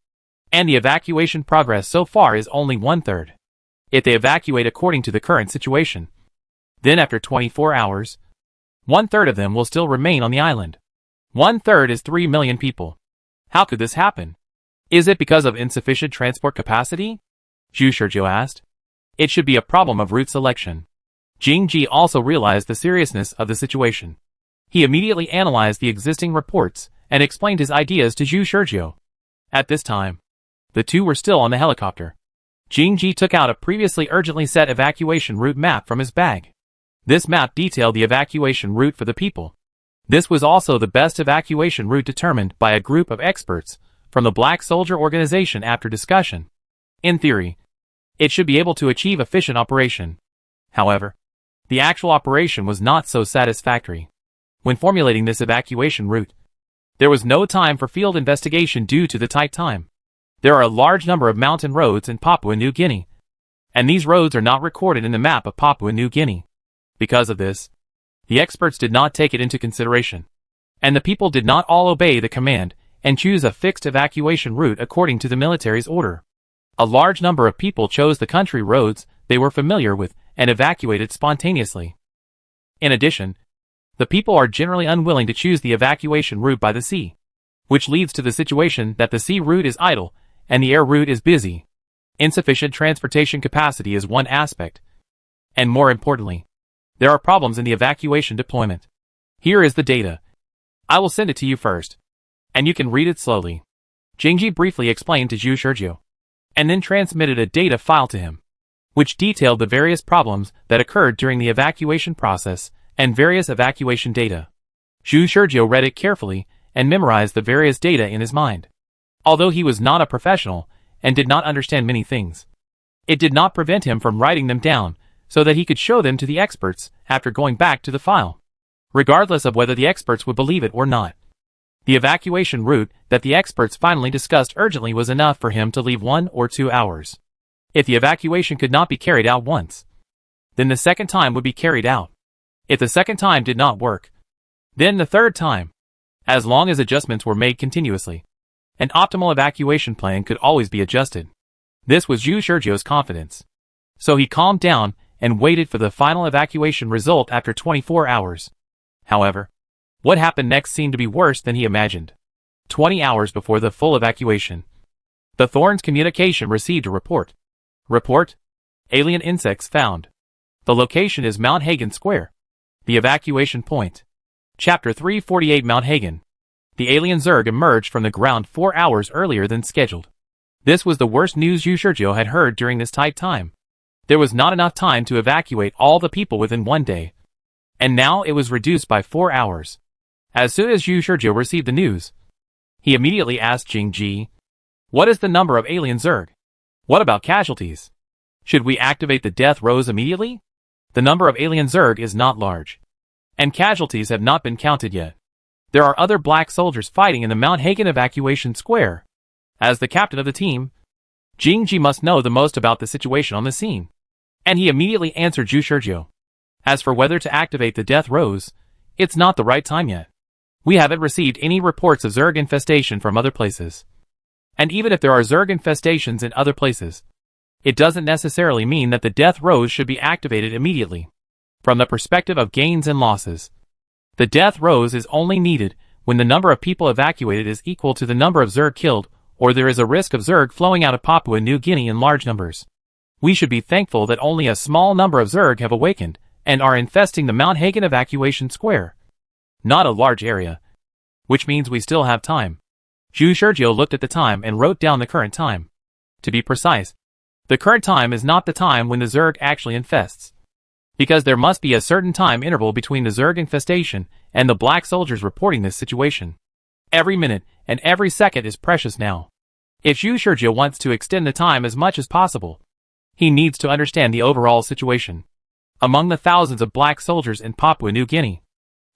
And the evacuation progress so far is only 1/3. If they evacuate according to the current situation, then after 24 hours, 1/3 of them will still remain on the island. 1/3 is 3 million people. How could this happen? Is it because of insufficient transport capacity? Zhu Shizhou asked. It should be a problem of route selection. Jing Ji also realized the seriousness of the situation. He immediately analyzed the existing reports and explained his ideas to Zhu Shizhou. At this time, the two were still on the helicopter. Jing Ji took out a previously urgently set evacuation route map from his bag. This map detailed the evacuation route for the people. This was also the best evacuation route determined by a group of experts from the Black Soldier Organization after discussion. In theory, it should be able to achieve efficient operation. However, the actual operation was not so satisfactory. When formulating this evacuation route, there was no time for field investigation due to the tight time. There are a large number of mountain roads in Papua New Guinea, and these roads are not recorded in the map of Papua New Guinea. Because of this, the experts did not take it into consideration, and the people did not all obey the command and choose a fixed evacuation route according to the military's order. A large number of people chose the country roads they were familiar with and evacuated spontaneously. In addition, the people are generally unwilling to choose the evacuation route by the sea, which leads to the situation that the sea route is idle and the air route is busy. Insufficient transportation capacity is one aspect, and more importantly, there are problems in the evacuation deployment. Here is the data. I will send it to you first, and you can read it slowly. Jingji briefly explained to Zhu Shizhou, and then transmitted a data file to him, which detailed the various problems that occurred during the evacuation process and various evacuation data. Zhu Shizhou read it carefully and memorized the various data in his mind. Although he was not a professional and did not understand many things, it did not prevent him from writing them down so that he could show them to the experts after going back to the file, regardless of whether the experts would believe it or not. The evacuation route that the experts finally discussed urgently was enough for him to leave 1 or 2 hours. If the evacuation could not be carried out once, then the second time would be carried out. If the second time did not work, then the third time. As long as adjustments were made continuously, an optimal evacuation plan could always be adjusted. This was Zhu Shizhou's confidence. So he calmed down and waited for the final evacuation result after 24 hours. However, what happened next seemed to be worse than he imagined. 20 hours before the full evacuation, the Thorns communication received a report. Report: alien insects found. The location is Mount Hagen Square. The evacuation point. Chapter 348 Mount Hagen. The alien Zerg emerged from the ground 4 hours earlier than scheduled. This was the worst news Zhu Shizhou had heard during this tight time. There was not enough time to evacuate all the people within 1 day, and now it was reduced by 4 hours. As soon as Zhu Shizhou received the news, he immediately asked Jing Ji, "What is the number of alien Zerg? What about casualties? Should we activate the death rows immediately? The number of alien Zerg is not large, and casualties have not been counted yet. There are other black soldiers fighting in the Mount Hagen evacuation square. As the captain of the team, Jing Ji must know the most about the situation on the scene." And he immediately answered Zhu Shizhou, "As for whether to activate the death rows, it's not the right time yet. We haven't received any reports of Zerg infestation from other places. And even if there are Zerg infestations in other places, it doesn't necessarily mean that the death rows should be activated immediately. From the perspective of gains and losses, the death rows is only needed when the number of people evacuated is equal to the number of Zerg killed, or there is a risk of Zerg flowing out of Papua New Guinea in large numbers. We should be thankful that only a small number of Zerg have awakened and are infesting the Mount Hagen evacuation square. Not a large area, which means we still have time." Zhu Shizhou looked at the time and wrote down the current time. To be precise, the current time is not the time when the Zerg actually infests, because there must be a certain time interval between the Zerg infestation and the black soldiers reporting this situation. Every minute and every second is precious now. If Zhu Shizhou wants to extend the time as much as possible, he needs to understand the overall situation. Among the thousands of black soldiers in Papua New Guinea,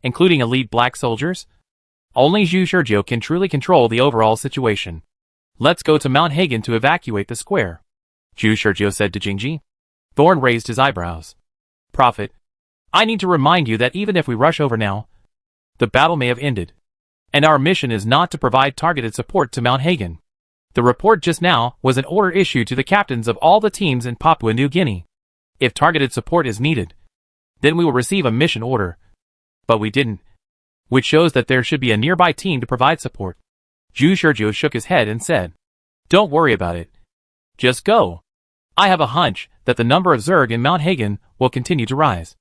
including elite black soldiers, only Zhu Shizhou can truly control the overall situation. "Let's go to Mount Hagen to evacuate the square," Zhu Shizhou said to Jingji. Thorn raised his eyebrows. "Prophet, I need to remind you that even if we rush over now, the battle may have ended. And our mission is not to provide targeted support to Mount Hagen. The report just now was an order issued to the captains of all the teams in Papua New Guinea. If targeted support is needed, then we will receive a mission order. But we didn't. Which shows that there should be a nearby team to provide support. Zhu Shurjiu shook his head and said, "Don't worry about it. Just go. I have a hunch that the number of Zerg in Mount Hagen will continue to rise.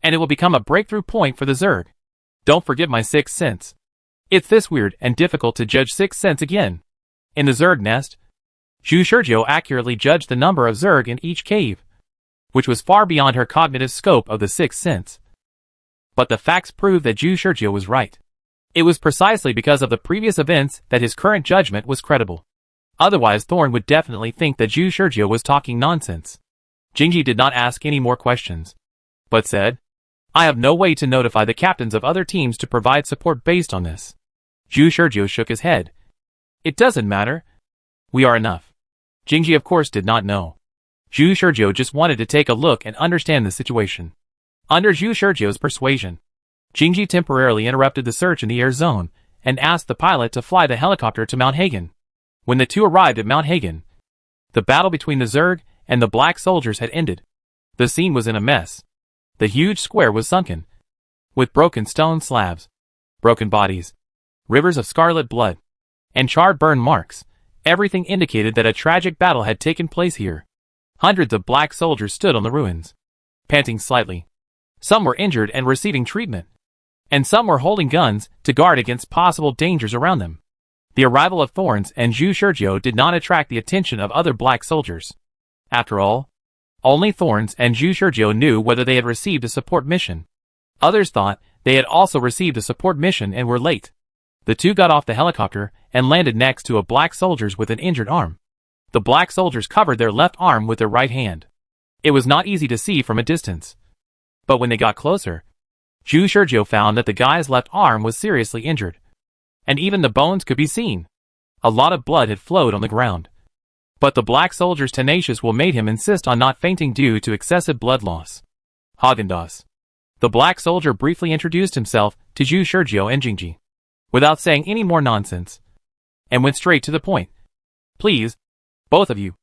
And it will become a breakthrough point for the Zerg. Don't forget my sixth sense. It's this weird and difficult to judge sixth sense again. In the Zerg nest, Zhu Shurjiu accurately judged the number of Zerg in each cave, which was far beyond her cognitive scope of the sixth sense. But the facts prove that Zhu Shurjiu was right. It was precisely because of the previous events that his current judgment was credible. Otherwise Thorn would definitely think that Zhu Shurjiu was talking nonsense. Jingji did not ask any more questions, but said, "I have no way to notify the captains of other teams to provide support based on this." Zhu Shurjiu shook his head. "It doesn't matter. We are enough." Jingji of course did not know. Zhu Shurjiu just wanted to take a look and understand the situation. Under Zhu Shurjiu's persuasion, Jingji temporarily interrupted the search in the air zone and asked the pilot to fly the helicopter to Mount Hagen. When the two arrived at Mount Hagen, the battle between the Zerg and the black soldiers had ended. The scene was in a mess. The huge square was sunken, with broken stone slabs, broken bodies, rivers of scarlet blood, and charred burn marks. Everything indicated that a tragic battle had taken place here. Hundreds of black soldiers stood on the ruins, panting slightly. Some were injured and receiving treatment, and some were holding guns to guard against possible dangers around them. The arrival of Thorns and Zhu Shurjiu did not attract the attention of other black soldiers. After all, only Thorns and Zhu Shurjiu knew whether they had received a support mission. Others thought they had also received a support mission and were late. The two got off the helicopter and landed next to a black soldiers with an injured arm. The black soldiers covered their left arm with their right hand. It was not easy to see from a distance. But when they got closer, Zhu Shurjiu found that the guy's left arm was seriously injured. And even the bones could be seen. A lot of blood had flowed on the ground. But the black soldier's tenacious will made him insist on not fainting due to excessive blood loss. Haagen-Dazs. The black soldier briefly introduced himself to Zhu Shurjiu and Jingji, without saying any more nonsense, and went straight to the point. "Please, both of you,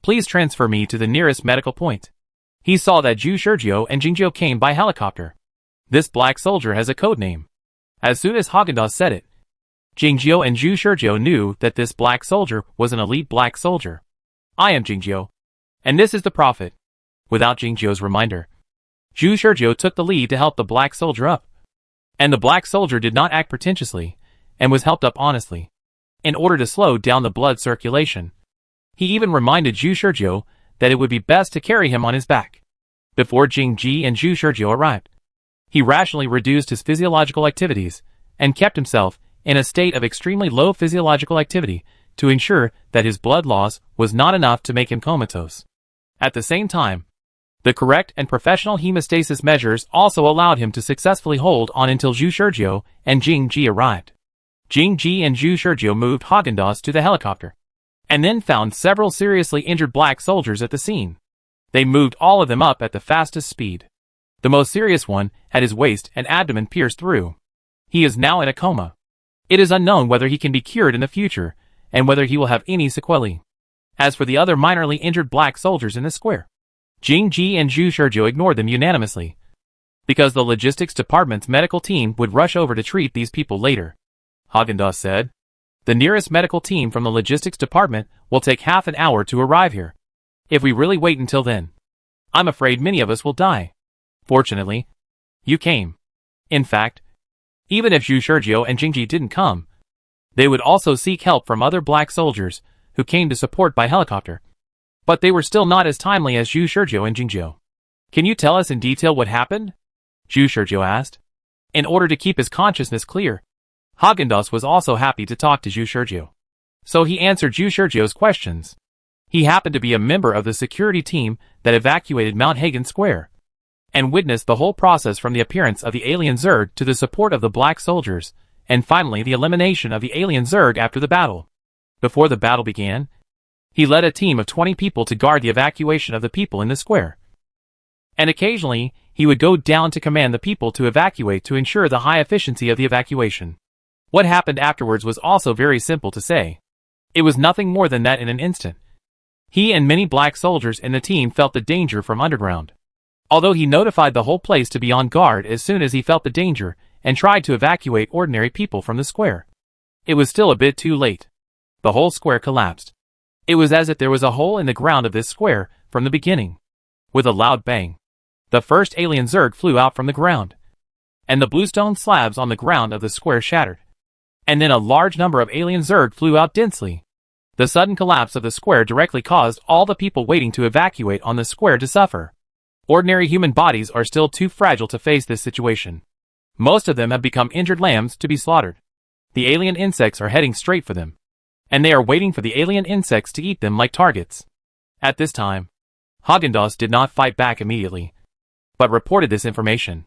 please transfer me to the nearest medical point." He saw that Zhu Shurjiu and Jingjiu came by helicopter. This black soldier has a code name. As soon as Haagen-Dazs said it, Jingjiu and Zhu Shurjiu knew that this black soldier was an elite black soldier. "I am Jingjiu, and this is the Prophet." Without Jingjiu's reminder, Zhu Shurjiu took the lead to help the black soldier up. And the black soldier did not act pretentiously, and was helped up honestly, in order to slow down the blood circulation. He even reminded Zhu Shurjiu that it would be best to carry him on his back. Before Jingji and Zhu Shurjiu arrived, he rationally reduced his physiological activities, and kept himself in a state of extremely low physiological activity to ensure that his blood loss was not enough to make him comatose. At the same time, the correct and professional hemostasis measures also allowed him to successfully hold on until Zhu Shurjiu and Jingji arrived. Jingji and Zhu Shurjiu moved Haagen-Dazs to the helicopter, and then found several seriously injured black soldiers at the scene. They moved all of them up at the fastest speed. The most serious one had his waist and abdomen pierced through. He is now in a coma. It is unknown whether he can be cured in the future, and whether he will have any sequelae. As for the other minorly injured black soldiers in the square, Jingji and Zhu Shurjiu ignored them unanimously, because the logistics department's medical team would rush over to treat these people later. Haagen-Dazs said, "The nearest medical team from the logistics department will take half an hour to arrive here. If we really wait until then, I'm afraid many of us will die. Fortunately, you came. In fact, even if Zhu Shurjiu and Jingji didn't come, they would also seek help from other black soldiers who came to support by helicopter. But they were still not as timely as Zhu Shurjiu and Jingjiu. Can you tell us in detail what happened?" Zhu Shurjiu asked. In order to keep his consciousness clear, Haagen-Dazs was also happy to talk to Zhu Shurjiu. So he answered Zhu Shurjiu's questions. He happened to be a member of the security team that evacuated Mount Hagen Square, and witnessed the whole process from the appearance of the alien Zerg to the support of the black soldiers, and finally the elimination of the alien Zerg after the battle. Before the battle began, he led a team of 20 people to guard the evacuation of the people in the square. And occasionally, he would go down to command the people to evacuate to ensure the high efficiency of the evacuation. What happened afterwards was also very simple to say. It was nothing more than that in an instant. He and many black soldiers in the team felt the danger from underground. Although he notified the whole place to be on guard as soon as he felt the danger and tried to evacuate ordinary people from the square. It was still a bit too late. The whole square collapsed. It was as if there was a hole in the ground of this square from the beginning. With a loud bang, the first alien Zerg flew out from the ground, and the bluestone slabs on the ground of the square shattered. And then a large number of alien Zerg flew out densely. The sudden collapse of the square directly caused all the people waiting to evacuate on the square to suffer. Ordinary human bodies are still too fragile to face this situation. Most of them have become injured lambs to be slaughtered. The alien insects are heading straight for them, and they are waiting for the alien insects to eat them like targets. At this time, Häagen-Dazs did not fight back immediately, but reported this information.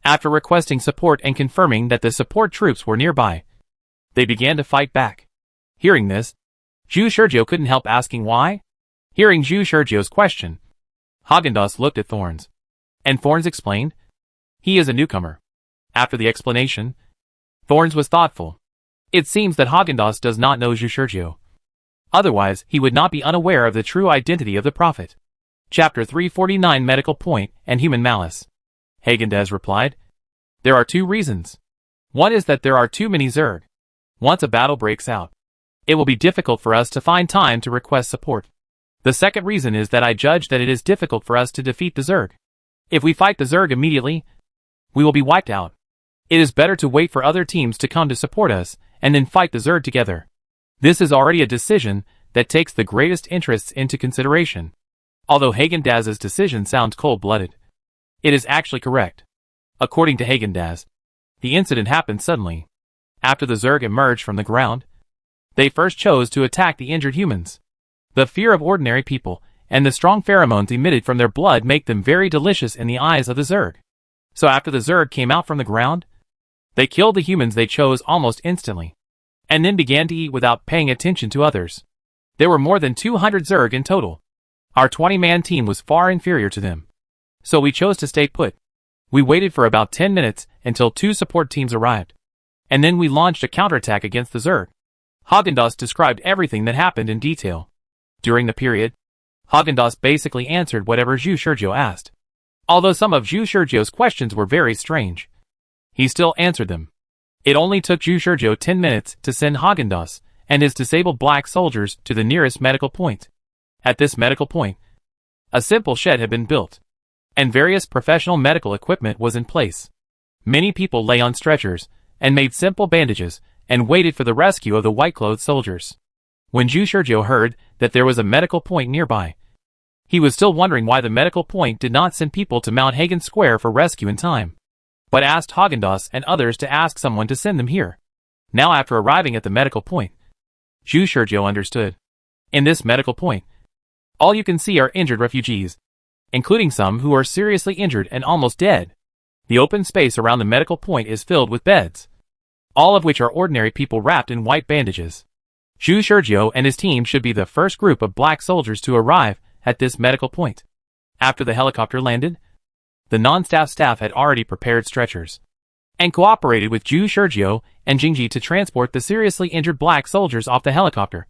After requesting support and confirming that the support troops were nearby, they began to fight back. Hearing this, Zhu Shurjiu couldn't help asking why. Hearing Zhu Shurjiu's question, Häagen-Dazs looked at Thorns, and Thorns explained, he is a newcomer. After the explanation, Thorns was thoughtful. It seems that Häagen-Dazs does not know Zhu Shurjiu. Otherwise, he would not be unaware of the true identity of the prophet. Chapter 349 Medical Point and Human Malice. Häagen-Dazs replied, there are two reasons. One is that there are too many Zerg. Once a battle breaks out, it will be difficult for us to find time to request support. The second reason is that I judge that it is difficult for us to defeat the Zerg. If we fight the Zerg immediately, we will be wiped out. It is better to wait for other teams to come to support us, and then fight the Zerg together. This is already a decision that takes the greatest interests into consideration. Although Häagen-Dazs's decision sounds cold-blooded, it is actually correct. According to Häagen-Dazs, the incident happened suddenly. After the Zerg emerged from the ground, they first chose to attack the injured humans. The fear of ordinary people and the strong pheromones emitted from their blood make them very delicious in the eyes of the Zerg. So after the Zerg came out from the ground, they killed the humans they chose almost instantly, and then began to eat without paying attention to others. There were more than 200 Zerg in total. Our 20-man team was far inferior to them, so we chose to stay put. We waited for about 10 minutes until two support teams arrived, and then we launched a counterattack against the Zerg. Häagen-Dazs described everything that happened in detail. During the period, Häagen-Dazs basically answered whatever Zhu Shurjiu asked. Although some of Zhu Shurjiu's questions were very strange, he still answered them. It only took Zhu Shurjiu 10 minutes to send Häagen-Dazs and his disabled black soldiers to the nearest medical point. At this medical point, a simple shed had been built, and various professional medical equipment was in place. Many people lay on stretchers and made simple bandages and waited for the rescue of the white-clothed soldiers. When Zhu Shurjiu heard that there was a medical point nearby, he was still wondering why the medical point did not send people to Mount Hagen Square for rescue in time, but asked Häagen-Dazs and others to ask someone to send them here. Now after arriving at the medical point, Zhu Shurjiu understood. In this medical point, all you can see are injured refugees, including some who are seriously injured and almost dead. The open space around the medical point is filled with beds, all of which are ordinary people wrapped in white bandages. Zhu Shurjiu and his team should be the first group of black soldiers to arrive at this medical point. After the helicopter landed, the non-staff staff had already prepared stretchers and cooperated with Zhu Shurjiu and Jingji to transport the seriously injured black soldiers off the helicopter,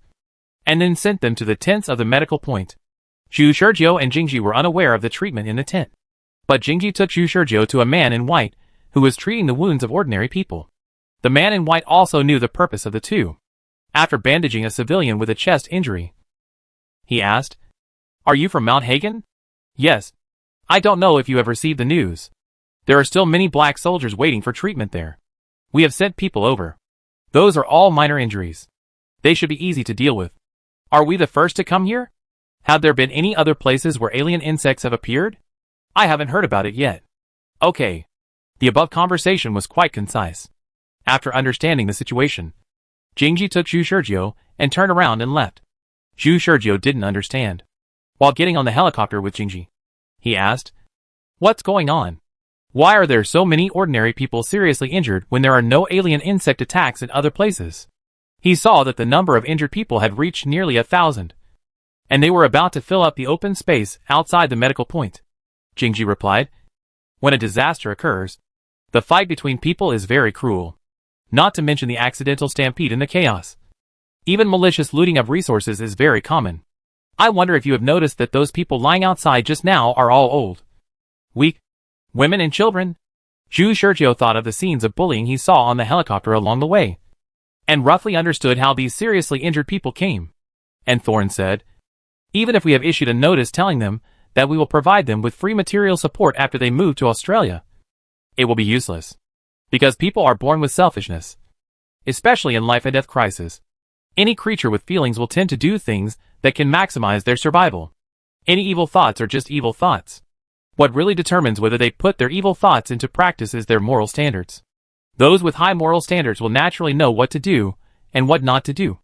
and then sent them to the tents of the medical point. Zhu Shurjiu and Jingji were unaware of the treatment in the tent, but Jingji took Zhu Shurjiu to a man in white who was treating the wounds of ordinary people. The man in white also knew the purpose of the two. After bandaging a civilian with a chest injury, he asked, "Are you from Mount Hagen?" "Yes. I don't know if you have received the news. There are still many black soldiers waiting for treatment there. We have sent people over. Those are all minor injuries. They should be easy to deal with. Are we the first to come here? Have there been any other places where alien insects have appeared? I haven't heard about it yet." Okay. The above conversation was quite concise. After understanding the situation, Jingji took Zhu Shurjiu and turned around and left. Zhu Shurjiu didn't understand. While getting on the helicopter with Jingji, he asked, "What's going on? Why are there so many ordinary people seriously injured when there are no alien insect attacks in other places?" He saw that the number of injured people had reached nearly 1,000, and they were about to fill up the open space outside the medical point. Jingji replied, "When a disaster occurs, the fight between people is very cruel. Not to mention the accidental stampede and the chaos. Even malicious looting of resources is very common. I wonder if you have noticed that those people lying outside just now are all old, weak women and children. Zhu Shurjiu thought of the scenes of bullying he saw on the helicopter along the way, and roughly understood how these seriously injured people came. And Thorne said, even if we have issued a notice telling them that we will provide them with free material support after they move to Australia, it will be useless. Because people are born with selfishness. Especially in life and death crisis. Any creature with feelings will tend to do things that can maximize their survival. Any evil thoughts are just evil thoughts. What really determines whether they put their evil thoughts into practice is their moral standards. Those with high moral standards will naturally know what to do and what not to do,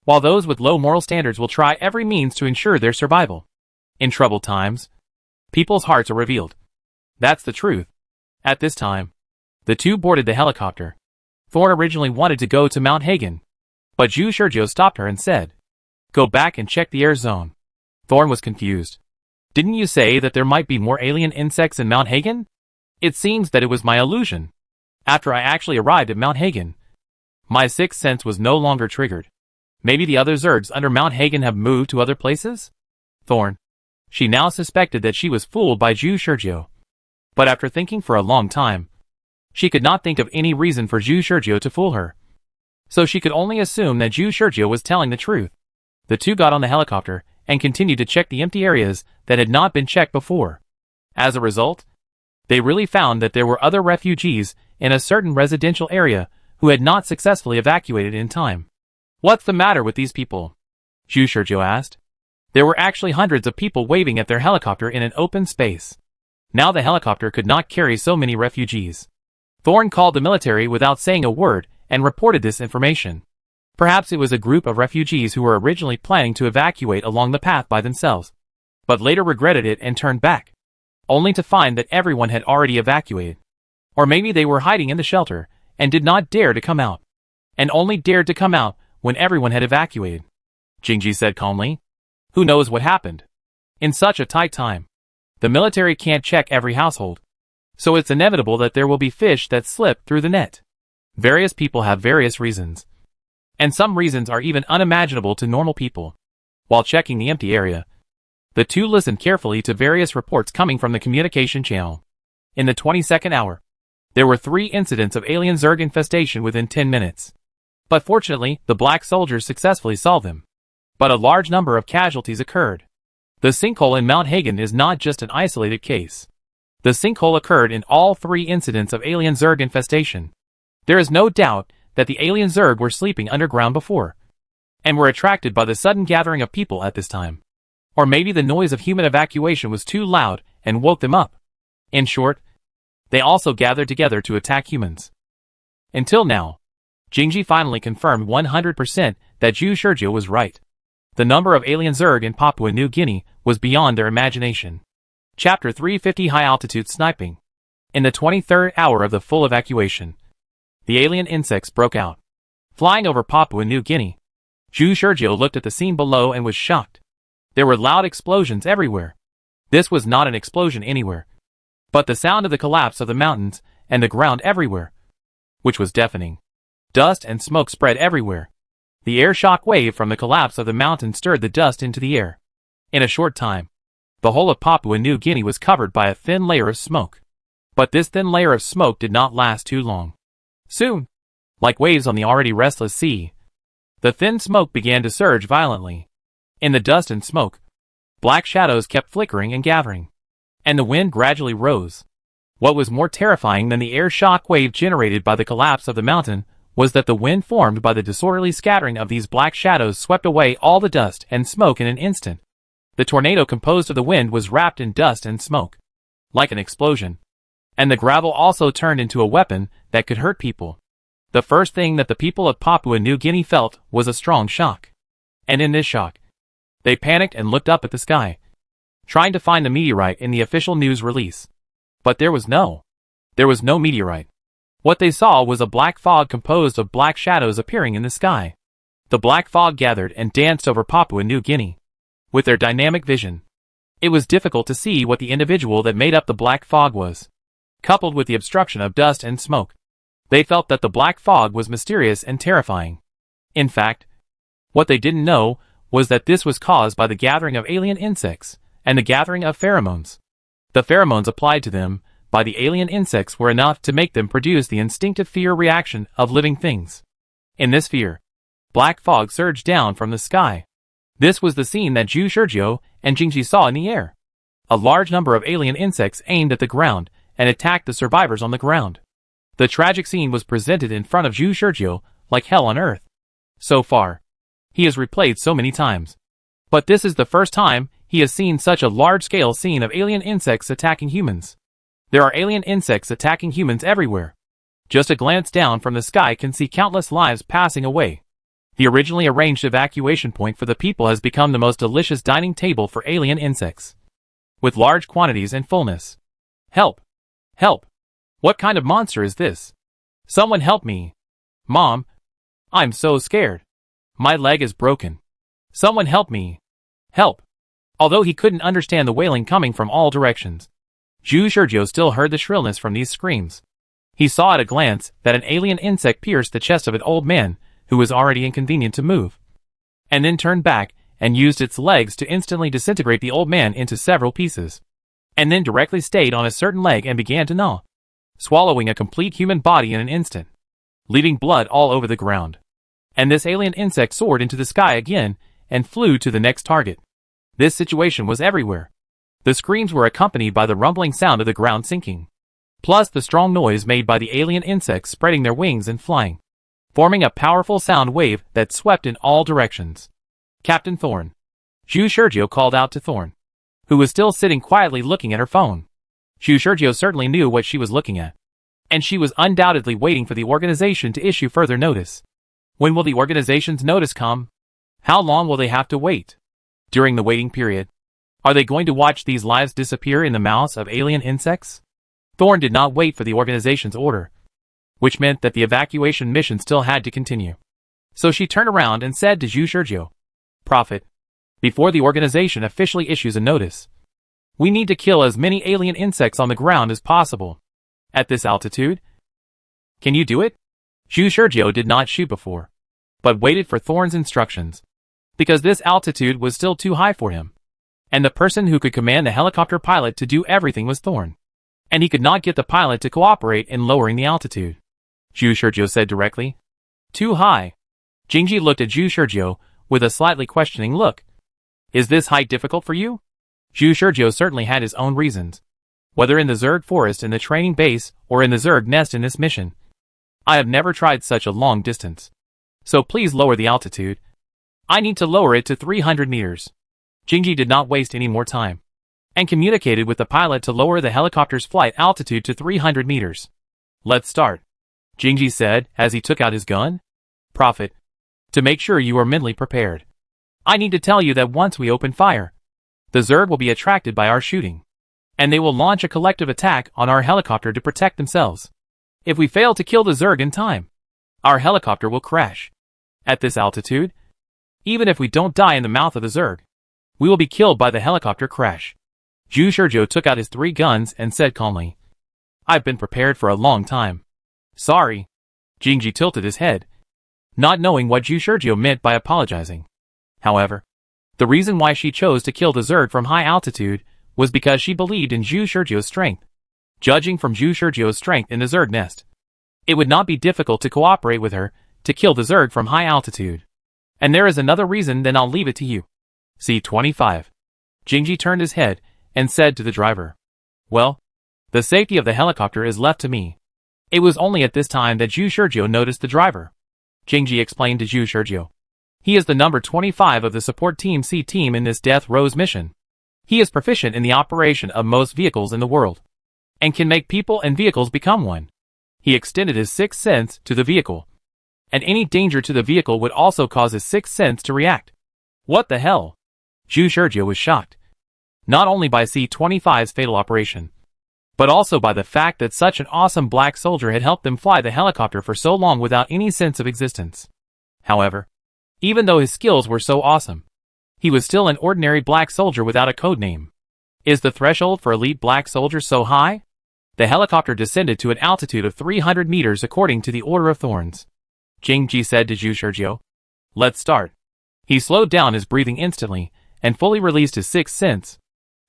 while those with low moral standards will try every means to ensure their survival. In troubled times, people's hearts are revealed. That's the truth. At this time, the two boarded the helicopter. Thorne originally wanted to go to Mount Hagen, but Zhu Shurjiu stopped her and said, "Go back and check the air zone." Thorne was confused. "Didn't you say that there might be more alien insects in Mount Hagen? It seems that it was my illusion. After I actually arrived at Mount Hagen, my sixth sense was no longer triggered. Maybe the other Zergs under Mount Hagen have moved to other places?" Thorne. She now suspected that she was fooled by Zhu Shurjiu. But after thinking for a long time, she could not think of any reason for Zhu Shurjiu to fool her. So she could only assume that Zhu Shurjiu was telling the truth. The two got on the helicopter and continued to check the empty areas that had not been checked before. As a result, they really found that there were other refugees in a certain residential area who had not successfully evacuated in time. "What's the matter with these people?" Zhu Shurjiu asked. There were actually hundreds of people waving at their helicopter in an open space. Now the helicopter could not carry so many refugees. Thorne called the military without saying a word and reported this information. Perhaps it was a group of refugees who were originally planning to evacuate along the path by themselves, but later regretted it and turned back, only to find that everyone had already evacuated. Or maybe they were hiding in the shelter and did not dare to come out, and only dared to come out when everyone had evacuated. Jingji said calmly. Who knows what happened? In such a tight time, the military can't check every household, so it's inevitable that there will be fish that slip through the net. Various people have various reasons, and some reasons are even unimaginable to normal people. While checking the empty area, the two listened carefully to various reports coming from the communication channel. In the 22nd hour, there were 3 incidents of alien Zerg infestation within 10 minutes. But fortunately, the black soldiers successfully solved them. But a large number of casualties occurred. The sinkhole in Mount Hagen is not just an isolated case. The sinkhole occurred in all 3 incidents of alien Zerg infestation. There is no doubt that the alien Zerg were sleeping underground before, and were attracted by the sudden gathering of people at this time. Or maybe the noise of human evacuation was too loud and woke them up. In short, they also gathered together to attack humans. Until now, Jingji finally confirmed 100% that Zhu Shurjiu was right. The number of alien Zerg in Papua New Guinea was beyond their imagination. Chapter 350 High Altitude Sniping. In the 23rd hour of the full evacuation, the alien insects broke out. Flying over Papua New Guinea, Zhu Shurjiu looked at the scene below and was shocked. There were loud explosions everywhere. This was not an explosion anywhere, but the sound of the collapse of the mountains and the ground everywhere, which was deafening. Dust and smoke spread everywhere. The air shock wave from the collapse of the mountain stirred the dust into the air. In a short time, the whole of Papua New Guinea was covered by a thin layer of smoke. But this thin layer of smoke did not last too long. Soon, like waves on the already restless sea, the thin smoke began to surge violently. In the dust and smoke, black shadows kept flickering and gathering, and the wind gradually rose. What was more terrifying than the air shock wave generated by the collapse of the mountain was that the wind formed by the disorderly scattering of these black shadows swept away all the dust and smoke in an instant. The tornado composed of the wind was wrapped in dust and smoke, like an explosion. And the gravel also turned into a weapon that could hurt people. The first thing that the people of Papua New Guinea felt was a strong shock. And in this shock, they panicked and looked up at the sky, trying to find the meteorite in the official news release. But there was no meteorite. What they saw was a black fog composed of black shadows appearing in the sky. The black fog gathered and danced over Papua New Guinea. With their dynamic vision, it was difficult to see what the individual that made up the black fog was. Coupled with the obstruction of dust and smoke, They felt that the black fog was mysterious and terrifying. In fact, what they didn't know was that this was caused by the gathering of alien insects and the gathering of pheromones. The pheromones applied to them by the alien insects were enough to make them produce the instinctive fear reaction of living things. In this fear, black fog surged down from the sky. This was the scene that Zhu Shizhou and Jingji saw in the air. A large number of alien insects aimed at the ground and attacked the survivors on the ground. The tragic scene was presented in front of Zhu Shizhou like hell on earth. So far, he has replayed so many times. But this is the first time he has seen such a large-scale scene of alien insects attacking humans. There are alien insects attacking humans everywhere. Just a glance down from the sky can see countless lives passing away. The originally arranged evacuation point for the people has become the most delicious dining table for alien insects. With large quantities and fullness. Help! Help! What kind of monster is this? Someone help me! Mom! I'm so scared. My leg is broken. Someone help me! Help! Although he couldn't understand the wailing coming from all directions, Zhu Shizhou still heard the shrillness from these screams. He saw at a glance that an alien insect pierced the chest of an old man who was already inconvenient to move, and then turned back and used its legs to instantly disintegrate the old man into several pieces, and then directly stayed on a certain leg and began to gnaw, swallowing a complete human body in an instant, leaving blood all over the ground. And this alien insect soared into the sky again and flew to the next target. This situation was everywhere. The screams were accompanied by the rumbling sound of the ground sinking, plus the strong noise made by the alien insects spreading their wings and flying, forming a powerful sound wave that swept in all directions. Captain Thorn. Zhu Shizhou called out to Thorn, who was still sitting quietly looking at her phone. Zhu Shizhou certainly knew what she was looking at, and she was undoubtedly waiting for the organization to issue further notice. When will the organization's notice come? How long will they have to wait? During the waiting period, are they going to watch these lives disappear in the mouths of alien insects? Thorn did not wait for the organization's order, which meant that the evacuation mission still had to continue. So she turned around and said to Zhu Shizhou, Prophet, before the organization officially issues a notice, we need to kill as many alien insects on the ground as possible. At this altitude? Can you do it? Zhu Shizhou did not shoot before, but waited for Thorn's instructions, because this altitude was still too high for him. And the person who could command the helicopter pilot to do everything was Thorn. And he could not get the pilot to cooperate in lowering the altitude. Zhu Shizhou said directly. Too high. Jingji looked at Zhu Shizhou with a slightly questioning look. Is this height difficult for you? Zhu Shizhou certainly had his own reasons. Whether in the Zerg forest in the training base or in the Zerg nest in this mission, I have never tried such a long distance. So please lower the altitude. I need to lower it to 300 meters. Jingji did not waste any more time, and communicated with the pilot to lower the helicopter's flight altitude to 300 meters. Let's start, Jingji said as he took out his gun. Prophet, to make sure you are mentally prepared, I need to tell you that once we open fire, the Zerg will be attracted by our shooting, and they will launch a collective attack on our helicopter to protect themselves. If we fail to kill the Zerg in time, our helicopter will crash. At this altitude, even if we don't die in the mouth of the Zerg, we will be killed by the helicopter crash. Zhu Shizhou took out his 3 guns and said calmly, I've been prepared for a long time. Sorry. Jingji tilted his head, not knowing what Zhu Shizhou meant by apologizing. However, the reason why she chose to kill the Zerg from high altitude was because she believed in Zhu Shizhou's strength. Judging from Zhu Shizhou's strength in the Zerg nest, it would not be difficult to cooperate with her to kill the Zerg from high altitude. And there is another reason, then I'll leave it to you. C-25. Jingji turned his head and said to the driver, Well, the safety of the helicopter is left to me. It was only at this time that Zhu Shizhou noticed the driver. Jingji explained to Zhu Shizhou. He is the number 25 of the support team C team in this Death Rose mission. He is proficient in the operation of most vehicles in the world, and can make people and vehicles become one. He extended his 6th sense to the vehicle, and any danger to the vehicle would also cause his 6th sense to react. What the hell? Zhu Shizhou was shocked, not only by C-25's fatal operation, but also by the fact that such an awesome black soldier had helped them fly the helicopter for so long without any sense of existence. However, even though his skills were so awesome, he was still an ordinary black soldier without a code name. Is the threshold for elite black soldiers so high? The helicopter descended to an altitude of 300 meters according to the order of thorns. Jing Ji said to Zhu Shurjiu, "Let's start." He slowed down his breathing instantly and fully released his sixth sense.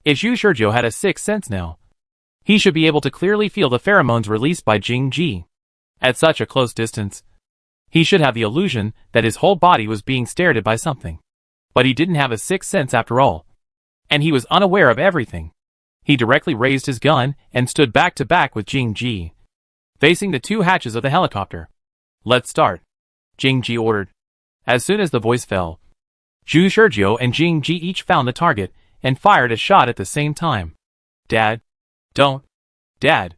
If Zhu Shurjiu had a sixth sense now, he should be able to clearly feel the pheromones released by Jing Ji. At such a close distance, he should have the illusion that his whole body was being stared at by something. But he didn't have a sixth sense after all, and he was unaware of everything. He directly raised his gun and stood back to back with Jing Ji, facing the two hatches of the helicopter. "Let's start," Jing Ji ordered. As soon as the voice fell, Zhu Shurjiu and Jing Ji each found the target and fired a shot at the same time. "Dad, don't. Dad.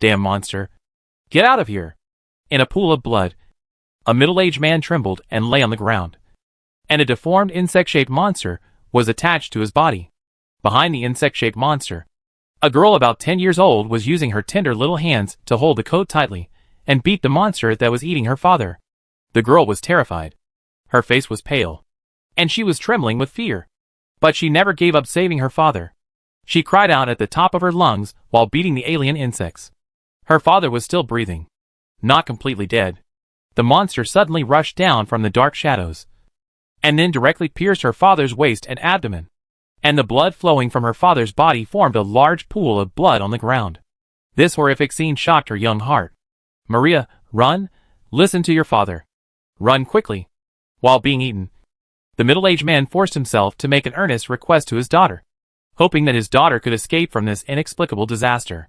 Damn monster. Get out of here." In a pool of blood, a middle-aged man trembled and lay on the ground, and a deformed insect-shaped monster was attached to his body. Behind the insect-shaped monster, a girl about 10 years old was using her tender little hands to hold the coat tightly and beat the monster that was eating her father. The girl was terrified. Her face was pale, and she was trembling with fear. But she never gave up saving her father. She cried out at the top of her lungs while beating the alien insects. Her father was still breathing, not completely dead. The monster suddenly rushed down from the dark shadows, and then directly pierced her father's waist and abdomen, and the blood flowing from her father's body formed a large pool of blood on the ground. This horrific scene shocked her young heart. "Maria, run! Listen to your father. Run quickly!" While being eaten, the middle-aged man forced himself to make an earnest request to his daughter, hoping that his daughter could escape from this inexplicable disaster.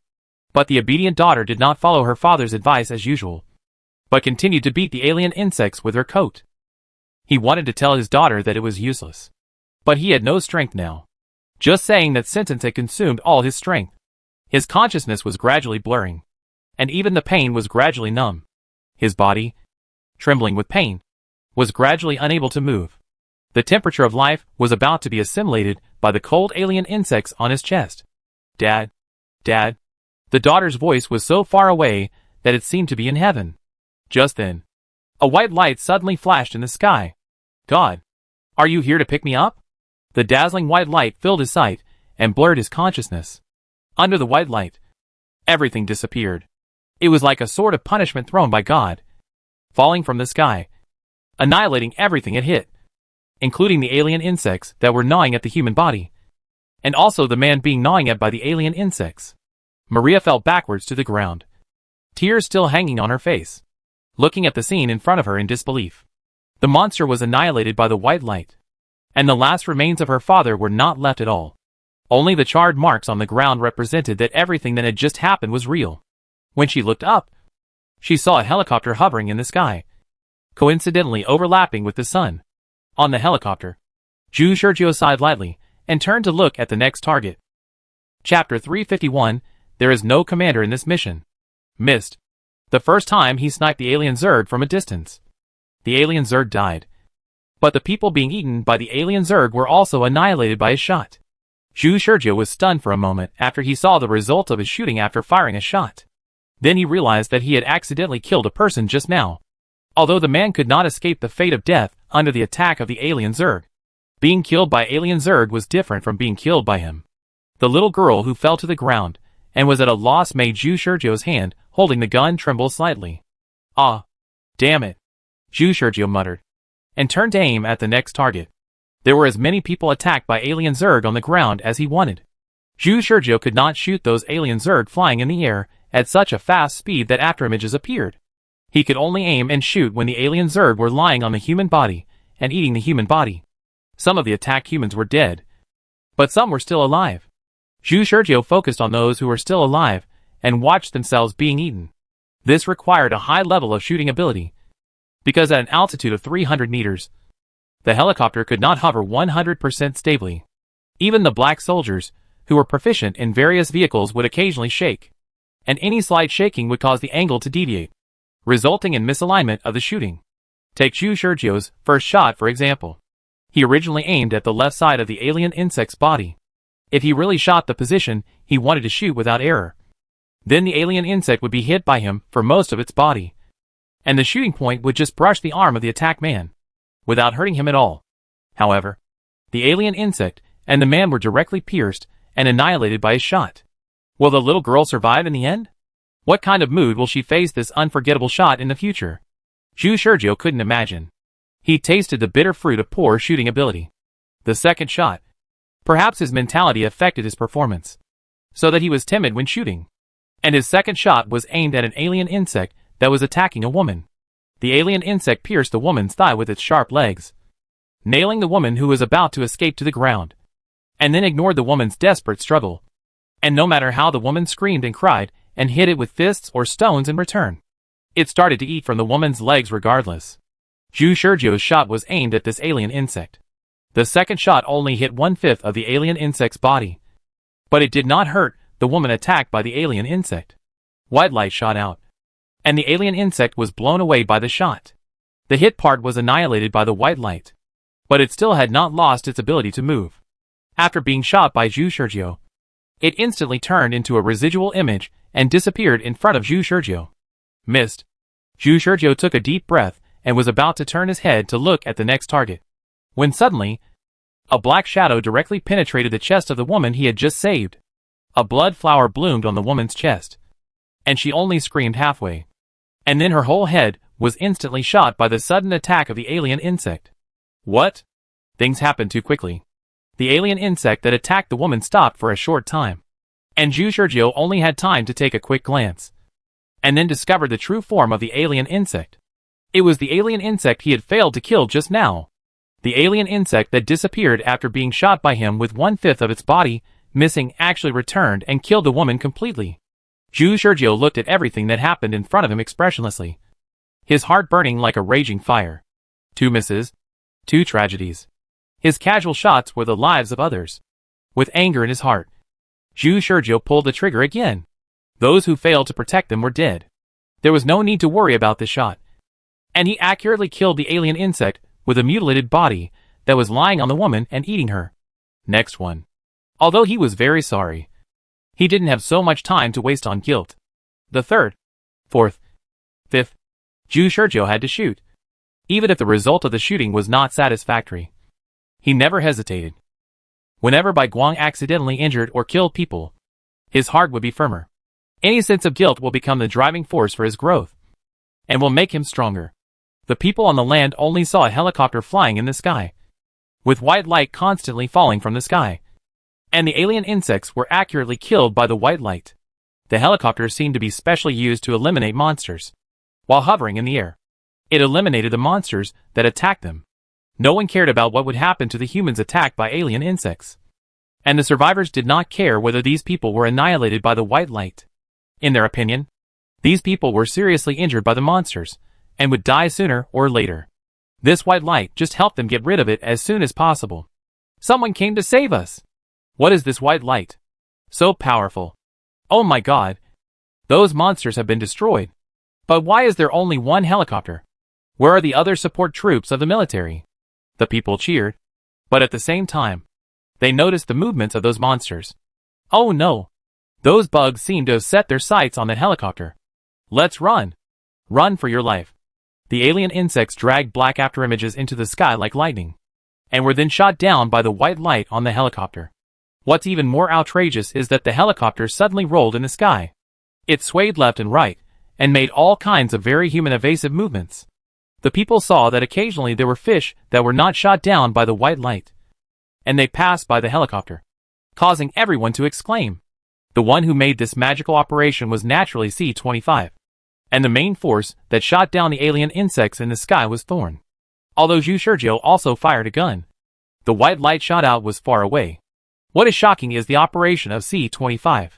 But the obedient daughter did not follow her father's advice as usual, but continued to beat the alien insects with her coat. He wanted to tell his daughter that it was useless, but he had no strength now. Just saying that sentence had consumed all his strength. His consciousness was gradually blurring, and even the pain was gradually numb. His body, trembling with pain, was gradually unable to move. The temperature of life was about to be assimilated by the cold alien insects on his chest. "Dad, Dad." The daughter's voice was so far away that it seemed to be in heaven. Just then, a white light suddenly flashed in the sky. "God, are you here to pick me up?" The dazzling white light filled his sight and blurred his consciousness. Under the white light, everything disappeared. It was like a sword of punishment thrown by God, falling from the sky, annihilating everything it hit, including the alien insects that were gnawing at the human body, and also the man being gnawing at by the alien insects. Maria fell backwards to the ground, tears still hanging on her face, looking at the scene in front of her in disbelief. The monster was annihilated by the white light, and the last remains of her father were not left at all. Only the charred marks on the ground represented that everything that had just happened was real. When she looked up, she saw a helicopter hovering in the sky, coincidentally overlapping with the sun. On the helicopter, Zhu Shurjiu sighed lightly and turned to look at the next target. Chapter 351, There is no commander in this mission. Missed. The first time he sniped the alien Zerg from a distance, the alien Zerg died. But the people being eaten by the alien Zerg were also annihilated by his shot. Zhu Shurjiu was stunned for a moment after he saw the result of his shooting after firing a shot. Then he realized that he had accidentally killed a person just now. Although the man could not escape the fate of death under the attack of the alien Zerg, being killed by alien Zerg was different from being killed by him. The little girl who fell to the ground and was at a loss made Zhu Shurjiu's hand holding the gun tremble slightly. "Ah, damn it," Zhu Shurjiu muttered, and turned to aim at the next target. There were as many people attacked by alien Zerg on the ground as he wanted. Zhu Shurjiu could not shoot those alien Zerg flying in the air at such a fast speed that afterimages appeared. He could only aim and shoot when the alien Zerg were lying on the human body and eating the human body. Some of the attacked humans were dead, but some were still alive. Zhu Shurjiu focused on those who were still alive and watched themselves being eaten. This required a high level of shooting ability, because at an altitude of 300 meters, the helicopter could not hover 100% stably. Even the black soldiers, who were proficient in various vehicles, would occasionally shake, and any slight shaking would cause the angle to deviate, resulting in misalignment of the shooting. Take Zhu Shurjiu's first shot for example. He originally aimed at the left side of the alien insect's body. If he really shot the position he wanted to shoot without error, then the alien insect would be hit by him for most of its body, and the shooting point would just brush the arm of the attacked man, without hurting him at all. However, the alien insect and the man were directly pierced and annihilated by his shot. Will the little girl survive in the end? What kind of mood will she face this unforgettable shot in the future? Zhu Shurjiu couldn't imagine. He tasted the bitter fruit of poor shooting ability. The second shot. Perhaps his mentality affected his performance, so that he was timid when shooting. And his second shot was aimed at an alien insect that was attacking a woman. The alien insect pierced the woman's thigh with its sharp legs, nailing the woman who was about to escape to the ground, and then ignored the woman's desperate struggle. And no matter how the woman screamed and cried, and hit it with fists or stones in return, it started to eat from the woman's legs regardless. Zhu Shurjiu's shot was aimed at this alien insect. The second shot only hit 1/5 of the alien insect's body, but it did not hurt the woman attacked by the alien insect. White light shot out, and the alien insect was blown away by the shot. The hit part was annihilated by the white light, but it still had not lost its ability to move. After being shot by Zhu Shurjiu, it instantly turned into a residual image and disappeared in front of Zhu Shurjiu. Missed. Zhu Shurjiu took a deep breath and was about to turn his head to look at the next target, when suddenly, a black shadow directly penetrated the chest of the woman he had just saved. A blood flower bloomed on the woman's chest, and she only screamed halfway. And then her whole head was instantly shot by the sudden attack of the alien insect. What? Things happened too quickly. The alien insect that attacked the woman stopped for a short time, and Zhu Shurjiu only had time to take a quick glance, and then discovered the true form of the alien insect. It was the alien insect he had failed to kill just now. The alien insect that disappeared after being shot by him with 1/5 of its body missing actually returned and killed the woman completely. Zhu Shurjiu looked at everything that happened in front of him expressionlessly, his heart burning like a raging fire. 2 misses. 2 tragedies. His casual shots were the lives of others. With anger in his heart, Zhu Shurjiu pulled the trigger again. Those who failed to protect them were dead. There was no need to worry about this shot. And he accurately killed the alien insect with a mutilated body that was lying on the woman and eating her. Next one. Although he was very sorry, he didn't have so much time to waste on guilt. The third, fourth, fifth, Zhu Shurjiu had to shoot. Even if the result of the shooting was not satisfactory, he never hesitated. Whenever Bai Guang accidentally injured or killed people, his heart would be firmer. Any sense of guilt will become the driving force for his growth, and will make him stronger. The people on the land only saw a helicopter flying in the sky, with white light constantly falling from the sky, and the alien insects were accurately killed by the white light. The helicopter seemed to be specially used to eliminate monsters. While hovering in the air, it eliminated the monsters that attacked them. No one cared about what would happen to the humans attacked by alien insects, and the survivors did not care whether these people were annihilated by the white light. In their opinion, these people were seriously injured by the monsters, and would die sooner or later. This white light just helped them get rid of it as soon as possible. Someone came to save us! What is this white light? So powerful. Oh my god. Those monsters have been destroyed. But why is there only one helicopter? Where are the other support troops of the military? The people cheered. But at the same time, they noticed the movements of those monsters. Oh no. Those bugs seem to have set their sights on that helicopter. Let's run. Run for your life. The alien insects dragged black after images into the sky like lightning, and were then shot down by the white light on the helicopter. What's even more outrageous is that the helicopter suddenly rolled in the sky. It swayed left and right, and made all kinds of very human evasive movements. The people saw that occasionally there were fish that were not shot down by the white light, and they passed by the helicopter, causing everyone to exclaim. The one who made this magical operation was naturally C-25, and the main force that shot down the alien insects in the sky was Thorn. Although Zhu Shurjiu also fired a gun, the white light shot out was far away. What is shocking is the operation of C-25.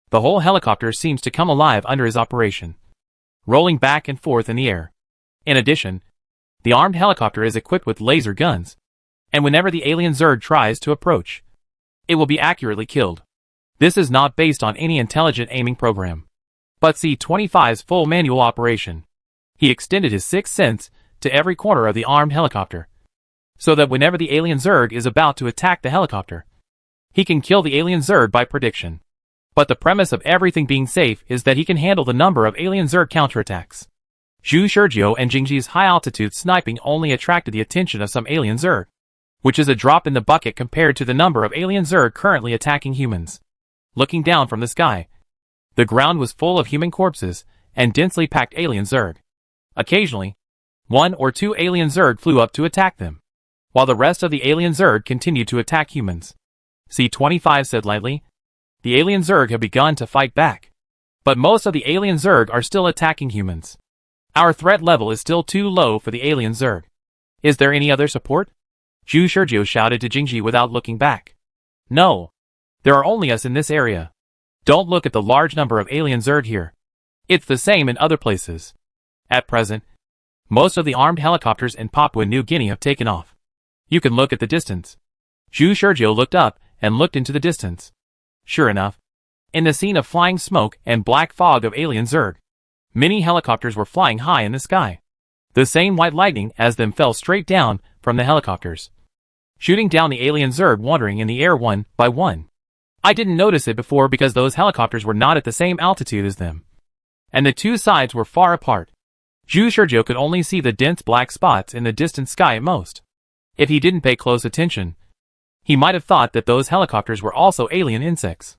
The whole helicopter seems to come alive under his operation, rolling back and forth in the air. In addition, the armed helicopter is equipped with laser guns, and whenever the alien Zerg tries to approach, it will be accurately killed. This is not based on any intelligent aiming program, but C-25's full manual operation. He extended his sixth sense to every corner of the armed helicopter, so that whenever the alien Zerg is about to attack the helicopter, he can kill the alien Zerg by prediction. But the premise of everything being safe is that he can handle the number of alien Zerg counterattacks. Zhu Shurjiu and Jingji's high-altitude sniping only attracted the attention of some alien Zerg, which is a drop in the bucket compared to the number of alien Zerg currently attacking humans. looking down from the sky. The ground was full of human corpses and densely packed alien Zerg. Occasionally, 1 or 2 alien Zerg flew up to attack them, while the rest of the alien Zerg continued to attack humans. C-25 said lightly. The alien Zerg have begun to fight back, but most of the alien Zerg are still attacking humans. Our threat level is still too low for the alien Zerg. Is there any other support? Zhu Shurjiu shouted to Jingji without looking back. No. There are only us in this area. Don't look at the large number of alien Zerg here. It's the same in other places. At present, most of the armed helicopters in Papua New Guinea have taken off. You can look at the distance. Zhu Shurjiu looked up and looked into the distance. Sure enough, in the scene of flying smoke and black fog of alien Zerg, many helicopters were flying high in the sky. The same white lightning as them fell straight down from the helicopters, shooting down the alien Zerg wandering in the air one by one. I didn't notice it before because those helicopters were not at the same altitude as them, and the two sides were far apart. Zhu Shurjiu could only see the dense black spots in the distant sky at most. If he didn't pay close attention, he might have thought that those helicopters were also alien insects.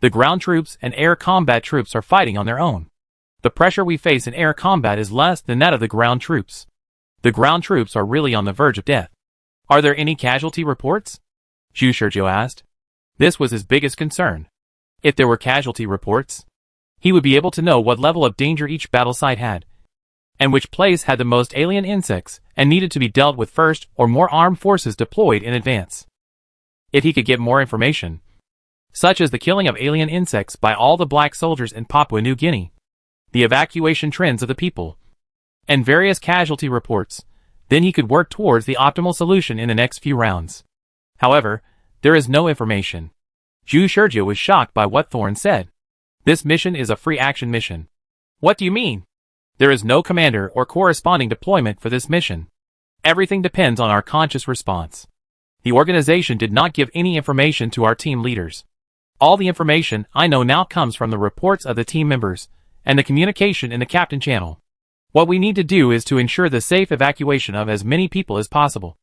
The ground troops and air combat troops are fighting on their own. The pressure we face in air combat is less than that of the ground troops. The ground troops are really on the verge of death. Are there any casualty reports? Zhu Shurjiu asked. This was his biggest concern. If there were casualty reports, he would be able to know what level of danger each battle site had, and which place had the most alien insects and needed to be dealt with first, or more armed forces deployed in advance. If he could get more information, such as the killing of alien insects by all the black soldiers in Papua New Guinea, the evacuation trends of the people, and various casualty reports, then he could work towards the optimal solution in the next few rounds. However, there is no information. Zhu Shurjiu was shocked by what Thorn said. This mission is a free action mission. What do you mean? There is no commander or corresponding deployment for this mission. Everything depends on our conscious response. The organization did not give any information to our team leaders. All the information I know now comes from the reports of the team members and the communication in the captain channel. What we need to do is to ensure the safe evacuation of as many people as possible,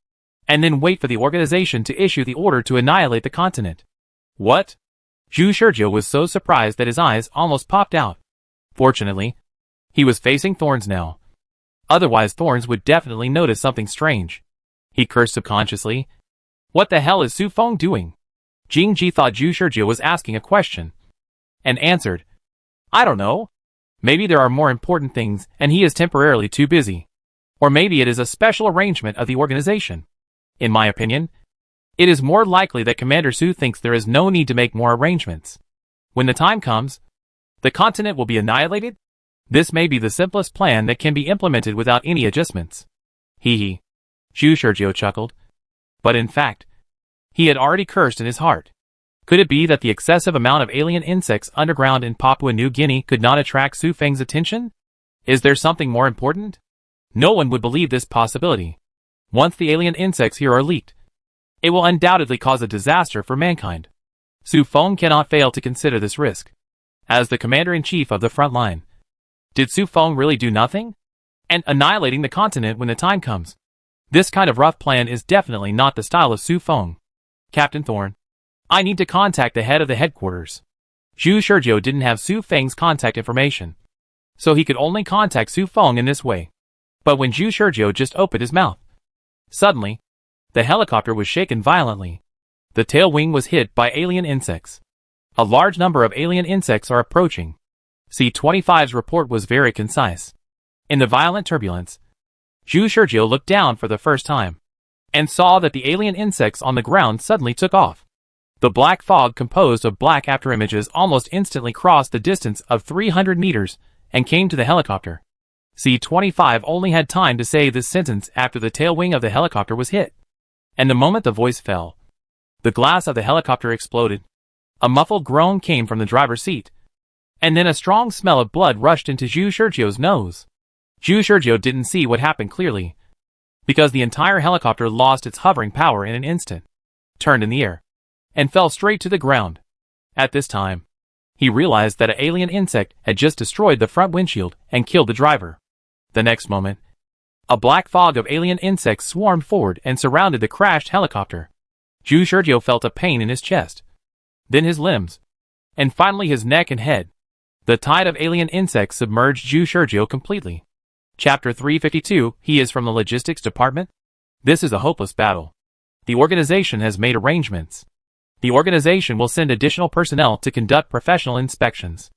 and then wait for the organization to issue the order to annihilate the continent. What? Zhu Shurjiu was so surprised that his eyes almost popped out. Fortunately, he was facing Thorns now. Otherwise Thorns would definitely notice something strange. He cursed subconsciously. What the hell is Su Feng doing? Jingji thought Zhu Shurjiu was asking a question, and answered, I don't know. Maybe there are more important things and he is temporarily too busy. Or maybe it is a special arrangement of the organization. In my opinion, it is more likely that Commander Su thinks there is no need to make more arrangements. When the time comes, the continent will be annihilated? This may be the simplest plan that can be implemented without any adjustments. Hee hee. Zhu Shurjiu chuckled. But in fact, he had already cursed in his heart. Could it be that the excessive amount of alien insects underground in Papua New Guinea could not attract Su Feng's attention? Is there something more important? No one would believe this possibility. Once the alien insects here are leaked, it will undoubtedly cause a disaster for mankind. Su Feng cannot fail to consider this risk. As the commander-in-chief of the front line, did Su Feng really do nothing? And annihilating the continent when the time comes. This kind of rough plan is definitely not the style of Su Feng. Captain Thorn, I need to contact the head of the headquarters. Zhu Shurjiu didn't have Su Feng's contact information, so he could only contact Su Feng in this way. But when Zhu Shurjiu just opened his mouth, suddenly, the helicopter was shaken violently. The tail wing was hit by alien insects. A large number of alien insects are approaching. C-25's report was very concise. In the violent turbulence, Zhu Shurjiu looked down for the first time, and saw that the alien insects on the ground suddenly took off. The black fog composed of black afterimages almost instantly crossed the distance of 300 meters and came to the helicopter. C-25 only had time to say this sentence after the tail wing of the helicopter was hit. And the moment the voice fell, the glass of the helicopter exploded. A muffled groan came from the driver's seat, and then a strong smell of blood rushed into Zhu Shurjiu's nose. Zhu Shurjiu didn't see what happened clearly, because the entire helicopter lost its hovering power in an instant, turned in the air, and fell straight to the ground. At this time, he realized that an alien insect had just destroyed the front windshield and killed the driver. The next moment, a black fog of alien insects swarmed forward and surrounded the crashed helicopter. Zhu Shurjiu felt a pain in his chest. Then his limbs, and finally his neck and head. The tide of alien insects submerged Zhu Shurjiu completely. Chapter 352, He is from the Logistics Department? This is a hopeless battle. The organization has made arrangements. The organization will send additional personnel to conduct professional inspections.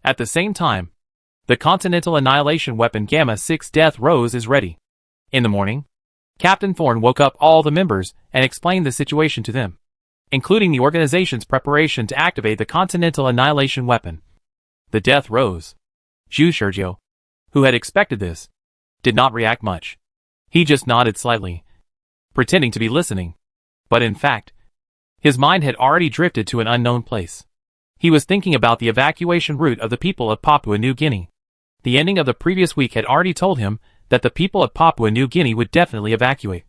At the same time, the Continental Annihilation Weapon Gamma-6 Death Rose is ready. In the morning, Captain Thorne woke up all the members and explained the situation to them, including the organization's preparation to activate the Continental Annihilation Weapon. The Death Rose. Zhu Shurjiu, who had expected this, did not react much. He just nodded slightly, pretending to be listening. But in fact, his mind had already drifted to an unknown place. He was thinking about the evacuation route of the people of Papua New Guinea. The ending of the previous week had already told him that the people of Papua New Guinea would definitely evacuate.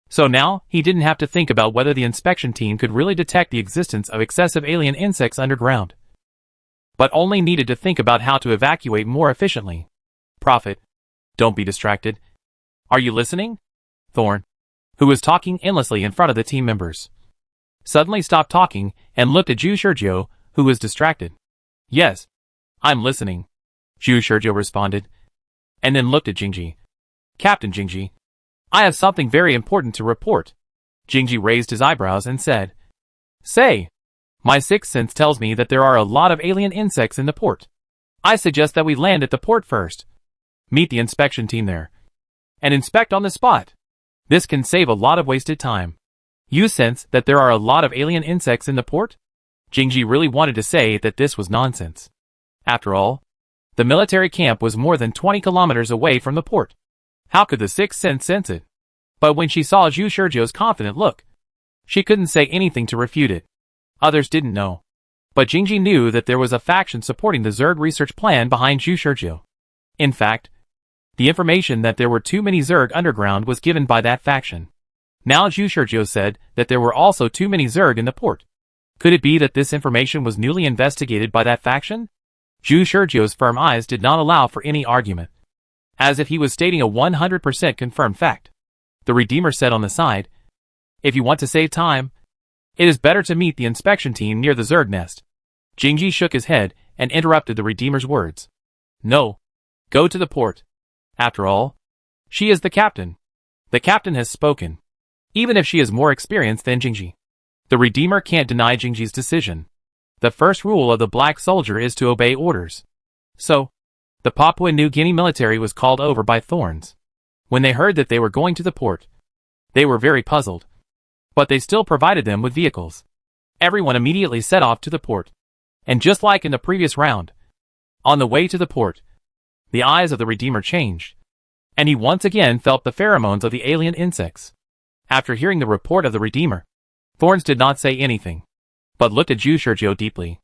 So now, he didn't have to think about whether the inspection team could really detect the existence of excessive alien insects underground, but only needed to think about how to evacuate more efficiently. Prophet, don't be distracted. Are you listening? Thorne, who was talking endlessly in front of the team members, suddenly stopped talking and looked at Zhu Shurjiu, who was distracted. Yes, I'm listening, Zhu Shurjiu responded, and then looked at Jingji. Captain Jingji, I have something very important to report. Jingji raised his eyebrows and said, Say, my sixth sense tells me that there are a lot of alien insects in the port. I suggest that we land at the port first, meet the inspection team there, and inspect on the spot. This can save a lot of wasted time. You sense that there are a lot of alien insects in the port? Jingji really wanted to say that this was nonsense. After all, the military camp was more than 20 kilometers away from the port. How could the sixth sense sense it? But when she saw Zhu Shurjiu's confident look, she couldn't say anything to refute it. Others didn't know, but Jingji knew that there was a faction supporting the Zerg research plan behind Zhu Shurjiu. In fact, the information that there were too many Zerg underground was given by that faction. Now Zhu Shurjiu said that there were also too many Zerg in the port. Could it be that this information was newly investigated by that faction? Zhu Shurjiu's firm eyes did not allow for any argument, as if he was stating a 100% confirmed fact. The Redeemer said on the side, If you want to save time, it is better to meet the inspection team near the Zerg nest. Jingji shook his head and interrupted the Redeemer's words. No. Go to the port. After all, she is the captain. The captain has spoken, even if she is more experienced than Jingji. The Redeemer can't deny Jingji's decision. The first rule of the Black Soldier is to obey orders. So, the Papua New Guinea military was called over by Thorns. When they heard that they were going to the port, they were very puzzled. But they still provided them with vehicles. Everyone immediately set off to the port. And just like in the previous round, on the way to the port, the eyes of the Redeemer changed, and he once again felt the pheromones of the alien insects. After hearing the report of the Redeemer, Thorns did not say anything, but looked at Zhu Shurjiu deeply.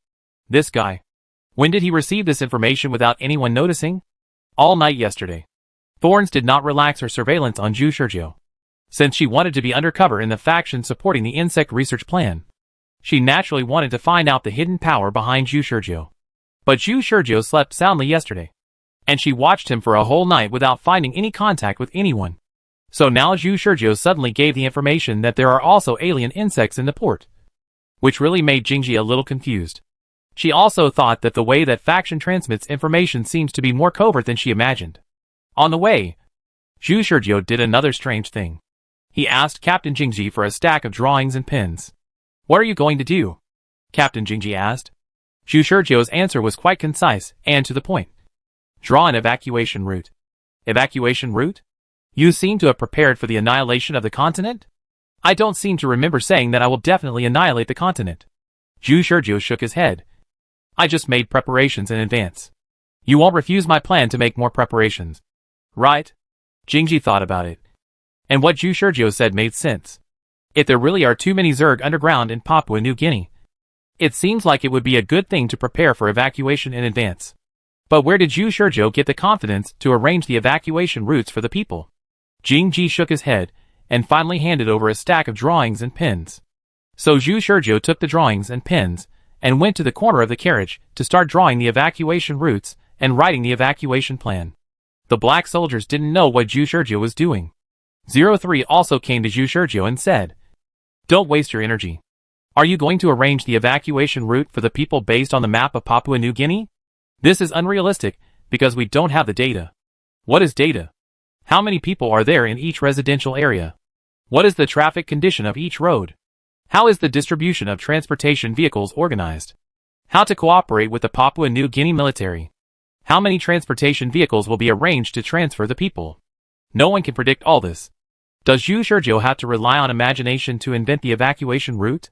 This guy. When did he receive this information without anyone noticing? All night yesterday. Thorns did not relax her surveillance on Zhu Shurjiu, since she wanted to be undercover in the faction supporting the insect research plan. She naturally wanted to find out the hidden power behind Zhu Shurjiu. But Zhu Shurjiu slept soundly yesterday, and she watched him for a whole night without finding any contact with anyone. So now Zhu Shurjiu suddenly gave the information that there are also alien insects in the port, which really made Jingji a little confused. She also thought that the way that faction transmits information seems to be more covert than she imagined. On the way, Zhu Shurjiu did another strange thing. He asked Captain Jingji for a stack of drawings and pens. What are you going to do? Captain Jingji asked. Zhu Shurjiu's answer was quite concise and to the point. Draw an evacuation route. Evacuation route? You seem to have prepared for the annihilation of the continent? I don't seem to remember saying that I will definitely annihilate the continent. Zhu Shurjiu shook his head. I just made preparations in advance. You won't refuse my plan to make more preparations, right? Jingji thought about it, and what Zhu Shurjiu said made sense. If there really are too many Zerg underground in Papua New Guinea, it seems like it would be a good thing to prepare for evacuation in advance. But where did Zhu Shurjiu get the confidence to arrange the evacuation routes for the people? Jingji shook his head and finally handed over a stack of drawings and pens. So Zhu Shurjiu took the drawings and pens and went to the corner of the carriage to start drawing the evacuation routes and writing the evacuation plan. The black soldiers didn't know what Zhu Shurjiu was doing. 03 also came to Zhu Shurjiu and said, Don't waste your energy. Are you going to arrange the evacuation route for the people based on the map of Papua New Guinea? This is unrealistic because we don't have the data. What is data? How many people are there in each residential area? What is the traffic condition of each road? How is the distribution of transportation vehicles organized? How to cooperate with the Papua New Guinea military? How many transportation vehicles will be arranged to transfer the people? No one can predict all this. Does Zhu Shurjo have to rely on imagination to invent the evacuation route?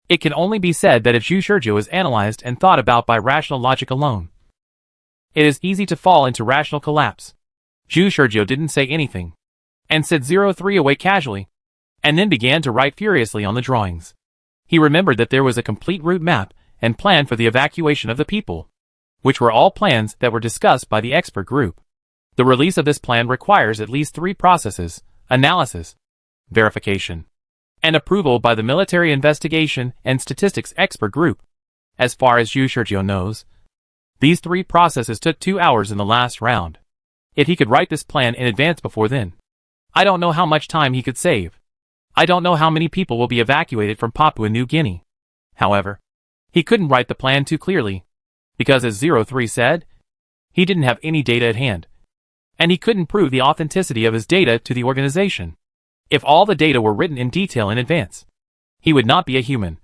It can only be said that if Zhu Shurjo is analyzed and thought about by rational logic alone, it is easy to fall into rational collapse. Zhu Shurjo didn't say anything, and said 03 away casually, and then began to write furiously on the drawings. He remembered that there was a complete route map and plan for the evacuation of the people, which were all plans that were discussed by the expert group. The release of this plan requires at least 3 processes: analysis, verification, and approval by the military investigation and statistics expert group. As far as Zhu Shurjo knows, these 3 processes took 2 hours in the last round. If he could write this plan in advance before then, I don't know how much time he could save. I don't know how many people will be evacuated from Papua New Guinea. However, he couldn't write the plan too clearly, because as 03 said, he didn't have any data at hand, and he couldn't prove the authenticity of his data to the organization. If all the data were written in detail in advance, he would not be a human,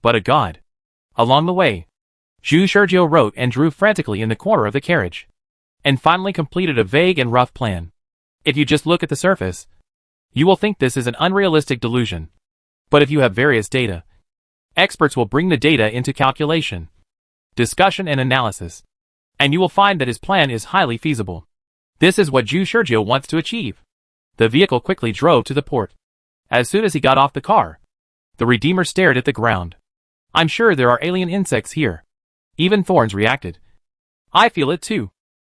but a god. Along the way, Zhu Shurjo wrote and drew frantically in the corner of the carriage, and finally completed a vague and rough plan. If you just look at the surface, you will think this is an unrealistic delusion. But if you have various data, experts will bring the data into calculation, discussion and analysis, and you will find that his plan is highly feasible. This is what Zhu Shurjo wants to achieve. The vehicle quickly drove to the port. As soon as he got off the car, the Redeemer stared at the ground. I'm sure there are alien insects here. Even Thorns reacted. I feel it too.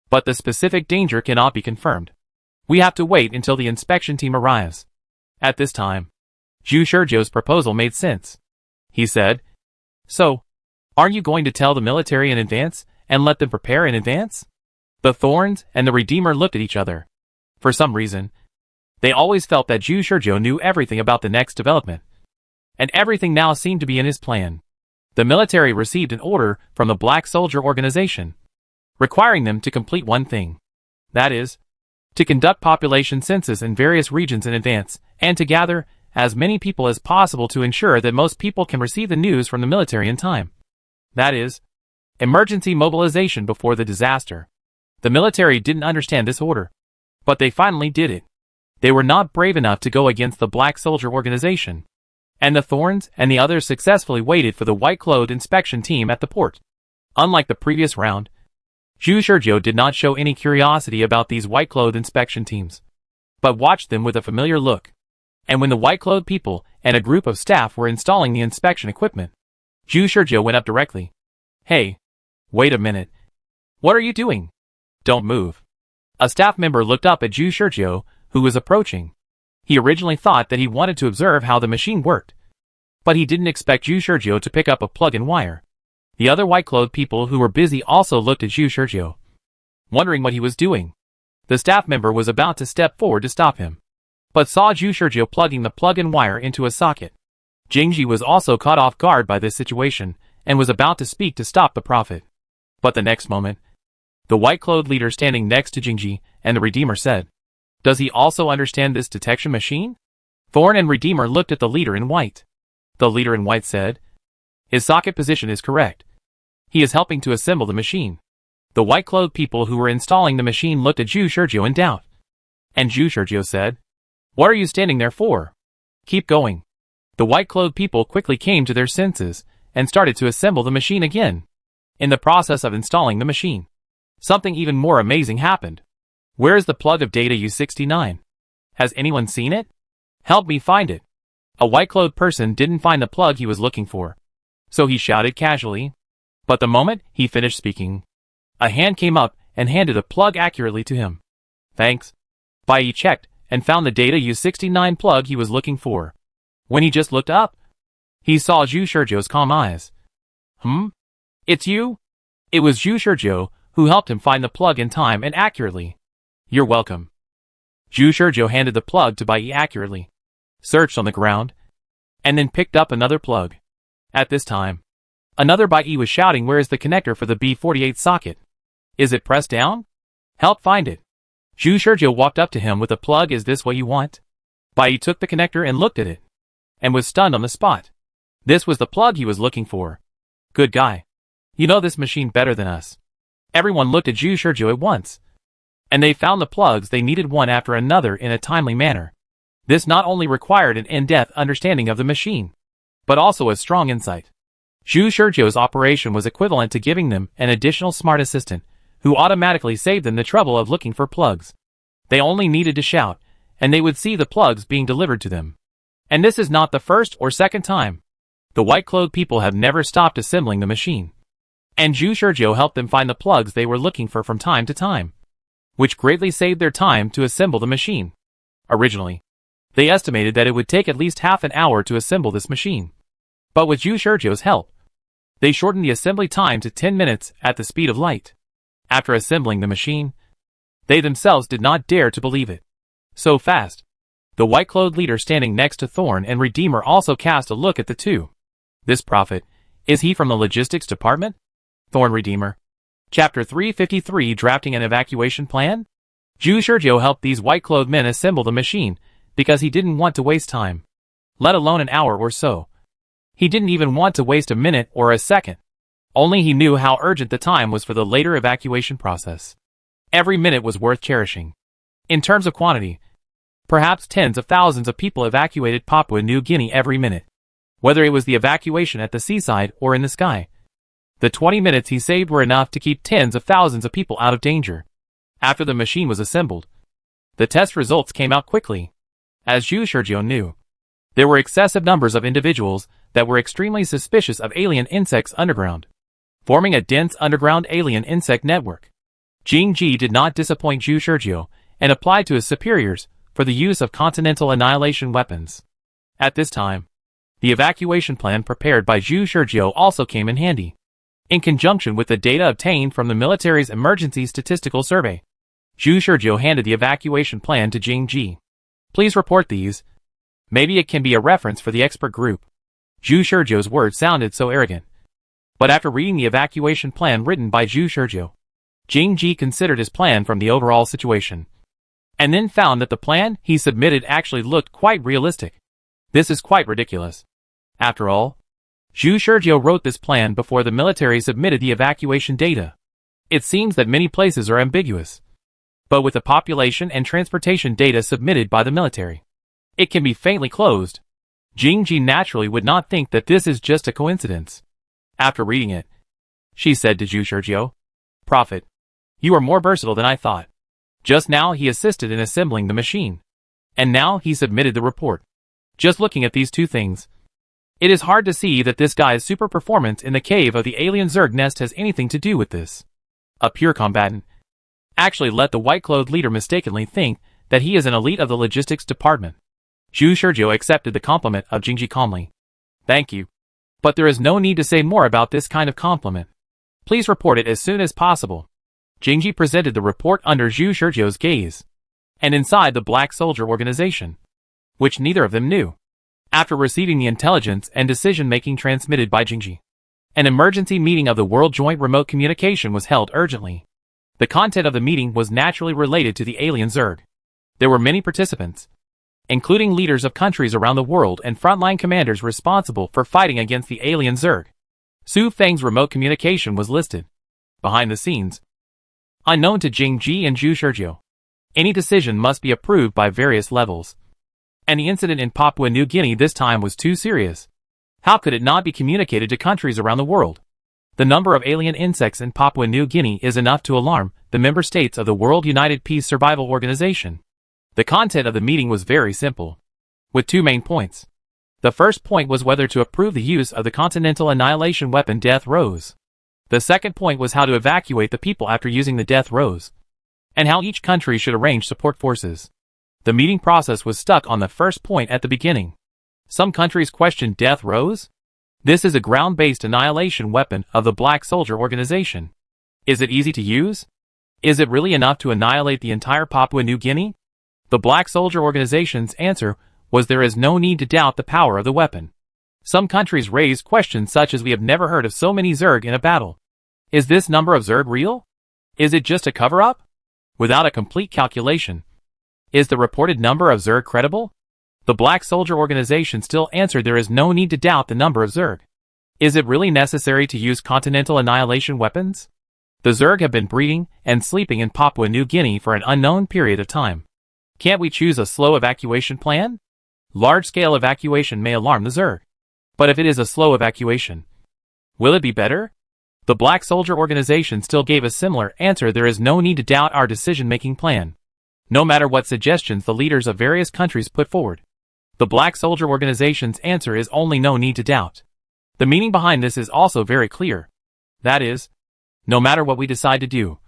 But the specific danger cannot be confirmed. We have to wait until the inspection team arrives. At this time, Zhu Shurjo's proposal made sense. He said, "So, aren't you going to tell the military in advance and let them prepare in advance?" The Thorns and the Redeemer looked at each other. For some reason, they always felt that Zhu Shurjo knew everything about the next development, and everything now seemed to be in his plan. The military received an order from the Black Soldier organization, requiring them to complete one thing. That is, to conduct population census in various regions in advance, and to gather as many people as possible to ensure that most people can receive the news from the military in time. That is, emergency mobilization before the disaster. The military didn't understand this order, but they finally did it. They were not brave enough to go against the Black Soldier organization, and the Thorns and the others successfully waited for the white-clothed inspection team at the port. Unlike the previous round, Zhu Shurjo did not show any curiosity about these white-clothed inspection teams, but watched them with a familiar look. And when the white-clothed people and a group of staff were installing the inspection equipment, Zhu Shurjo went up directly. "Hey, wait a minute. What are you doing? Don't move." A staff member looked up at Zhu Shurjo, who was approaching. He originally thought that he wanted to observe how the machine worked, but he didn't expect Zhu Shurjo to pick up a plug-in wire. The other white-clothed people who were busy also looked at Zhu Shurjo, wondering what he was doing. The staff member was about to step forward to stop him, but saw Zhu Shurjo plugging the plug-in wire into a socket. Jingji was also caught off guard by this situation, and was about to speak to stop the prophet. But the next moment, the white-clothed leader standing next to Jingji and the Redeemer said, "Does he also understand this detection machine?" Thorn and Redeemer looked at the leader in white. The leader in white said, "His socket position is correct. He is helping to assemble the machine." The white-clothed people who were installing the machine looked at Zhu Shurjo in doubt. And Zhu Shurjo said, "What are you standing there for? Keep going." The white-clothed people quickly came to their senses and started to assemble the machine again. In the process of installing the machine, something even more amazing happened. "Where is the plug of data U69? Has anyone seen it? Help me find it." A white-clothed person didn't find the plug he was looking for, so he shouted casually. But the moment he finished speaking, a hand came up and handed a plug accurately to him. "Thanks." Bai Yi checked and found the data U69 plug he was looking for. When he just looked up, he saw Zhu Shurjo's calm eyes. It's you?" It was Zhu Shurjo who helped him find the plug in time and accurately. "You're welcome." Zhu Shurjo handed the plug to Bai Yi accurately, searched on the ground, and then picked up another plug. At this time, another Bai was shouting, "Where is the connector for the B48 socket? Is it pressed down? Help find it." Zhu Shizhou walked up to him with a plug. "Is this what you want?" Bai took the connector and looked at it, and was stunned on the spot. This was the plug he was looking for. "Good guy. You know this machine better than us." Everyone looked at Zhu Shizhou at once, and they found the plugs they needed one after another in a timely manner. This not only required an in-depth understanding of the machine, but also a strong insight. Zhu Shizhou's operation was equivalent to giving them an additional smart assistant, who automatically saved them the trouble of looking for plugs. They only needed to shout, and they would see the plugs being delivered to them. And this is not the first or second time. The white-clothed people have never stopped assembling the machine. And Zhu Shizhou helped them find the plugs they were looking for from time to time, which greatly saved their time to assemble the machine. Originally, they estimated that it would take at least half an hour to assemble this machine. But with Zhu Shizhou's help, they shortened the assembly time to 10 minutes at the speed of light. After assembling the machine, they themselves did not dare to believe it. So fast. The white-clothed leader standing next to Thorn and Redeemer also cast a look at the two. This prophet, is he from the logistics department? Thorn Redeemer. Chapter 353, Drafting an Evacuation Plan? Zhu Shizhou helped these white-clothed men assemble the machine, because he didn't want to waste time, let alone an hour or so. He didn't even want to waste a minute or a second. Only he knew how urgent the time was for the later evacuation process. Every minute was worth cherishing. In terms of quantity, perhaps tens of thousands of people evacuated Papua New Guinea every minute, whether it was the evacuation at the seaside or in the sky. The 20 minutes he saved were enough to keep tens of thousands of people out of danger. After the machine was assembled, the test results came out quickly. As Zhu Shizhou knew, there were excessive numbers of individuals that were extremely suspicious of alien insects underground, forming a dense underground alien insect network. Jingji did not disappoint Zhu Shizhou and applied to his superiors for the use of continental annihilation weapons. At this time, the evacuation plan prepared by Zhu Shizhou also came in handy. In conjunction with the data obtained from the military's emergency statistical survey, Zhu Shizhou handed the evacuation plan to Jingji. "Please report these. Maybe it can be a reference for the expert group." Zhu Shizhou's words sounded so arrogant. But after reading the evacuation plan written by Zhu Shizhou, Jingji considered his plan from the overall situation, and then found that the plan he submitted actually looked quite realistic. This is quite ridiculous. After all, Zhu Shizhou wrote this plan before the military submitted the evacuation data. It seems that many places are ambiguous. But with the population and transportation data submitted by the military, it can be faintly closed. Jingji naturally would not think that this is just a coincidence. After reading it, she said to Zhu Shizhou, "Prophet, you are more versatile than I thought. Just now he assisted in assembling the machine, and now he submitted the report. Just looking at these two things, it is hard to see that this guy's super performance in the cave of the alien Zerg nest has anything to do with this. A pure combatant actually let the white-clothed leader mistakenly think that he is an elite of the logistics department." Zhu Shizhou accepted the compliment of Jingji calmly. "Thank you. But there is no need to say more about this kind of compliment. Please report it as soon as possible." Jingji presented the report under Zhu Shizhou's gaze, and inside the Black Soldier organization, which neither of them knew. After receiving the intelligence and decision-making transmitted by Jingji, an emergency meeting of the World Joint Remote Communication was held urgently. The content of the meeting was naturally related to the alien Zerg. There were many participants, including leaders of countries around the world and frontline commanders responsible for fighting against the alien Zerg. Su Feng's remote communication was listed. Behind the scenes, unknown to Jingji and Zhu Shizhou, any decision must be approved by various levels. And the incident in Papua New Guinea this time was too serious. How could it not be communicated to countries around the world? The number of alien insects in Papua New Guinea is enough to alarm the member states of the World United Peace Survival Organization. The content of the meeting was very simple, with two main points. The first point was whether to approve the use of the continental annihilation weapon Death Rose. The second point was how to evacuate the people after using the Death Rose, and how each country should arrange support forces. The meeting process was stuck on the first point at the beginning. Some countries questioned Death Rose. This is a ground-based annihilation weapon of the Black Soldier organization. Is it easy to use? Is it really enough to annihilate the entire Papua New Guinea? The Black Soldier organization's answer was there is no need to doubt the power of the weapon. Some countries raised questions such as, we have never heard of so many Zerg in a battle. Is this number of Zerg real? Is it just a cover-up? Without a complete calculation. Is the reported number of Zerg credible? The Black Soldier organization still answered, there is no need to doubt the number of Zerg. Is it really necessary to use continental annihilation weapons? The Zerg have been breeding and sleeping in Papua New Guinea for an unknown period of time. Can't we choose a slow evacuation plan? Large-scale evacuation may alarm the Zerg. But if it is a slow evacuation, will it be better? The Black Soldier organization still gave a similar answer, there is no need to doubt our decision-making plan. No matter what suggestions the leaders of various countries put forward. The Black Soldier organization's answer is only no need to doubt. The meaning behind this is also very clear. That is, no matter what we decide to do,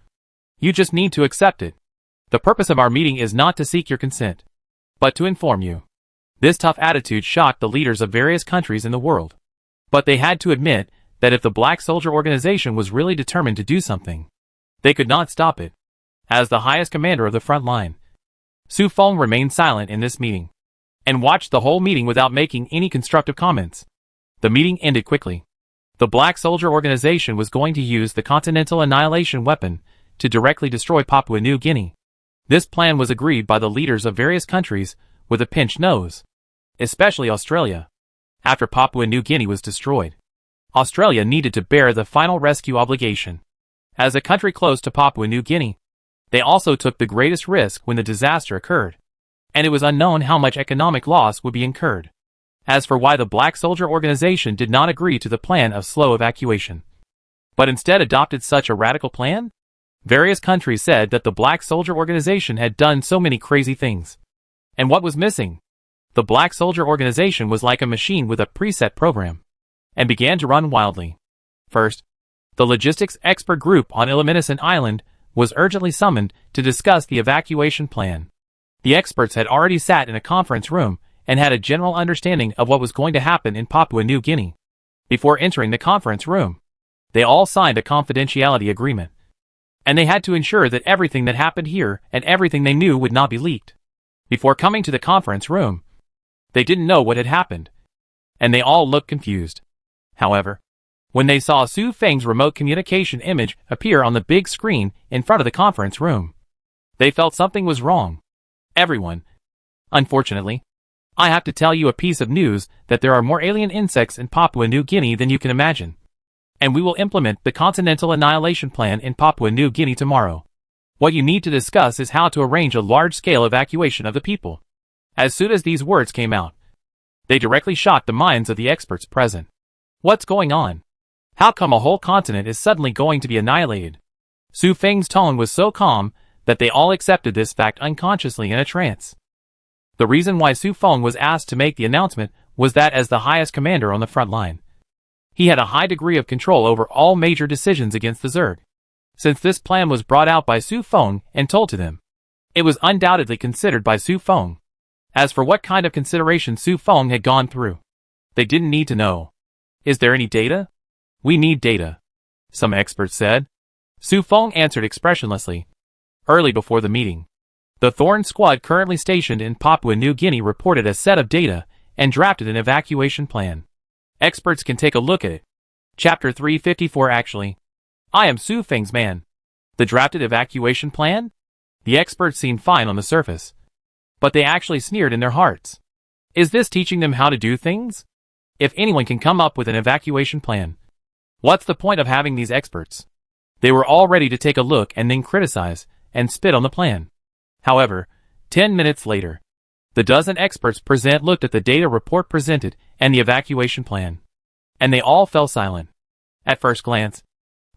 you just need to accept it. The purpose of our meeting is not to seek your consent, but to inform you. This tough attitude shocked the leaders of various countries in the world. But they had to admit that if the Black Soldier organization was really determined to do something, they could not stop it. As the highest commander of the front line, Su Feng remained silent in this meeting, and watched the whole meeting without making any constructive comments. The meeting ended quickly. The Black Soldier organization was going to use the continental annihilation weapon to directly destroy Papua New Guinea. This plan was agreed by the leaders of various countries with a pinched nose, especially Australia. After Papua New Guinea was destroyed, Australia needed to bear the final rescue obligation. As a country close to Papua New Guinea, they also took the greatest risk when the disaster occurred, and it was unknown how much economic loss would be incurred. As for why the Black Soldier organization did not agree to the plan of slow evacuation, but instead adopted such a radical plan, various countries said that the Black Soldier organization had done so many crazy things. And what was missing? The Black Soldier organization was like a machine with a preset program, and began to run wildly. First, the logistics expert group on Illuminescent Island was urgently summoned to discuss the evacuation plan. The experts had already sat in a conference room and had a general understanding of what was going to happen in Papua New Guinea. Before entering the conference room, they all signed a confidentiality agreement, and they had to ensure that everything that happened here and everything they knew would not be leaked. Before coming to the conference room, they didn't know what had happened, and they all looked confused. However, when they saw Su Feng's remote communication image appear on the big screen in front of the conference room, they felt something was wrong. Everyone. Unfortunately, I have to tell you a piece of news that there are more alien insects in Papua New Guinea than you can imagine. And we will implement the Continental Annihilation Plan in Papua New Guinea tomorrow. What you need to discuss is how to arrange a large-scale evacuation of the people. As soon as these words came out, they directly shocked the minds of the experts present. What's going on? How come a whole continent is suddenly going to be annihilated? Su Feng's tone was so calm that they all accepted this fact unconsciously in a trance. The reason why Su Feng was asked to make the announcement was that as the highest commander on the front line, he had a high degree of control over all major decisions against the Zerg. Since this plan was brought out by Su Feng and told to them, it was undoubtedly considered by Su Feng. As for what kind of consideration Su Feng had gone through, they didn't need to know. Is there any data? We need data, some experts said. Su Feng answered expressionlessly. Early before the meeting, the Thorn Squad currently stationed in Papua New Guinea reported a set of data and drafted an evacuation plan. Experts can take a look at it. Chapter 354 Actually, I am Su Feng's man. The drafted evacuation plan? The experts seemed fine on the surface, but they actually sneered in their hearts. Is this teaching them how to do things? If anyone can come up with an evacuation plan, what's the point of having these experts? They were all ready to take a look and then criticize and spit on the plan. However, 10 minutes later, the dozen experts present looked at the data report presented and the evacuation plan, and they all fell silent. At first glance,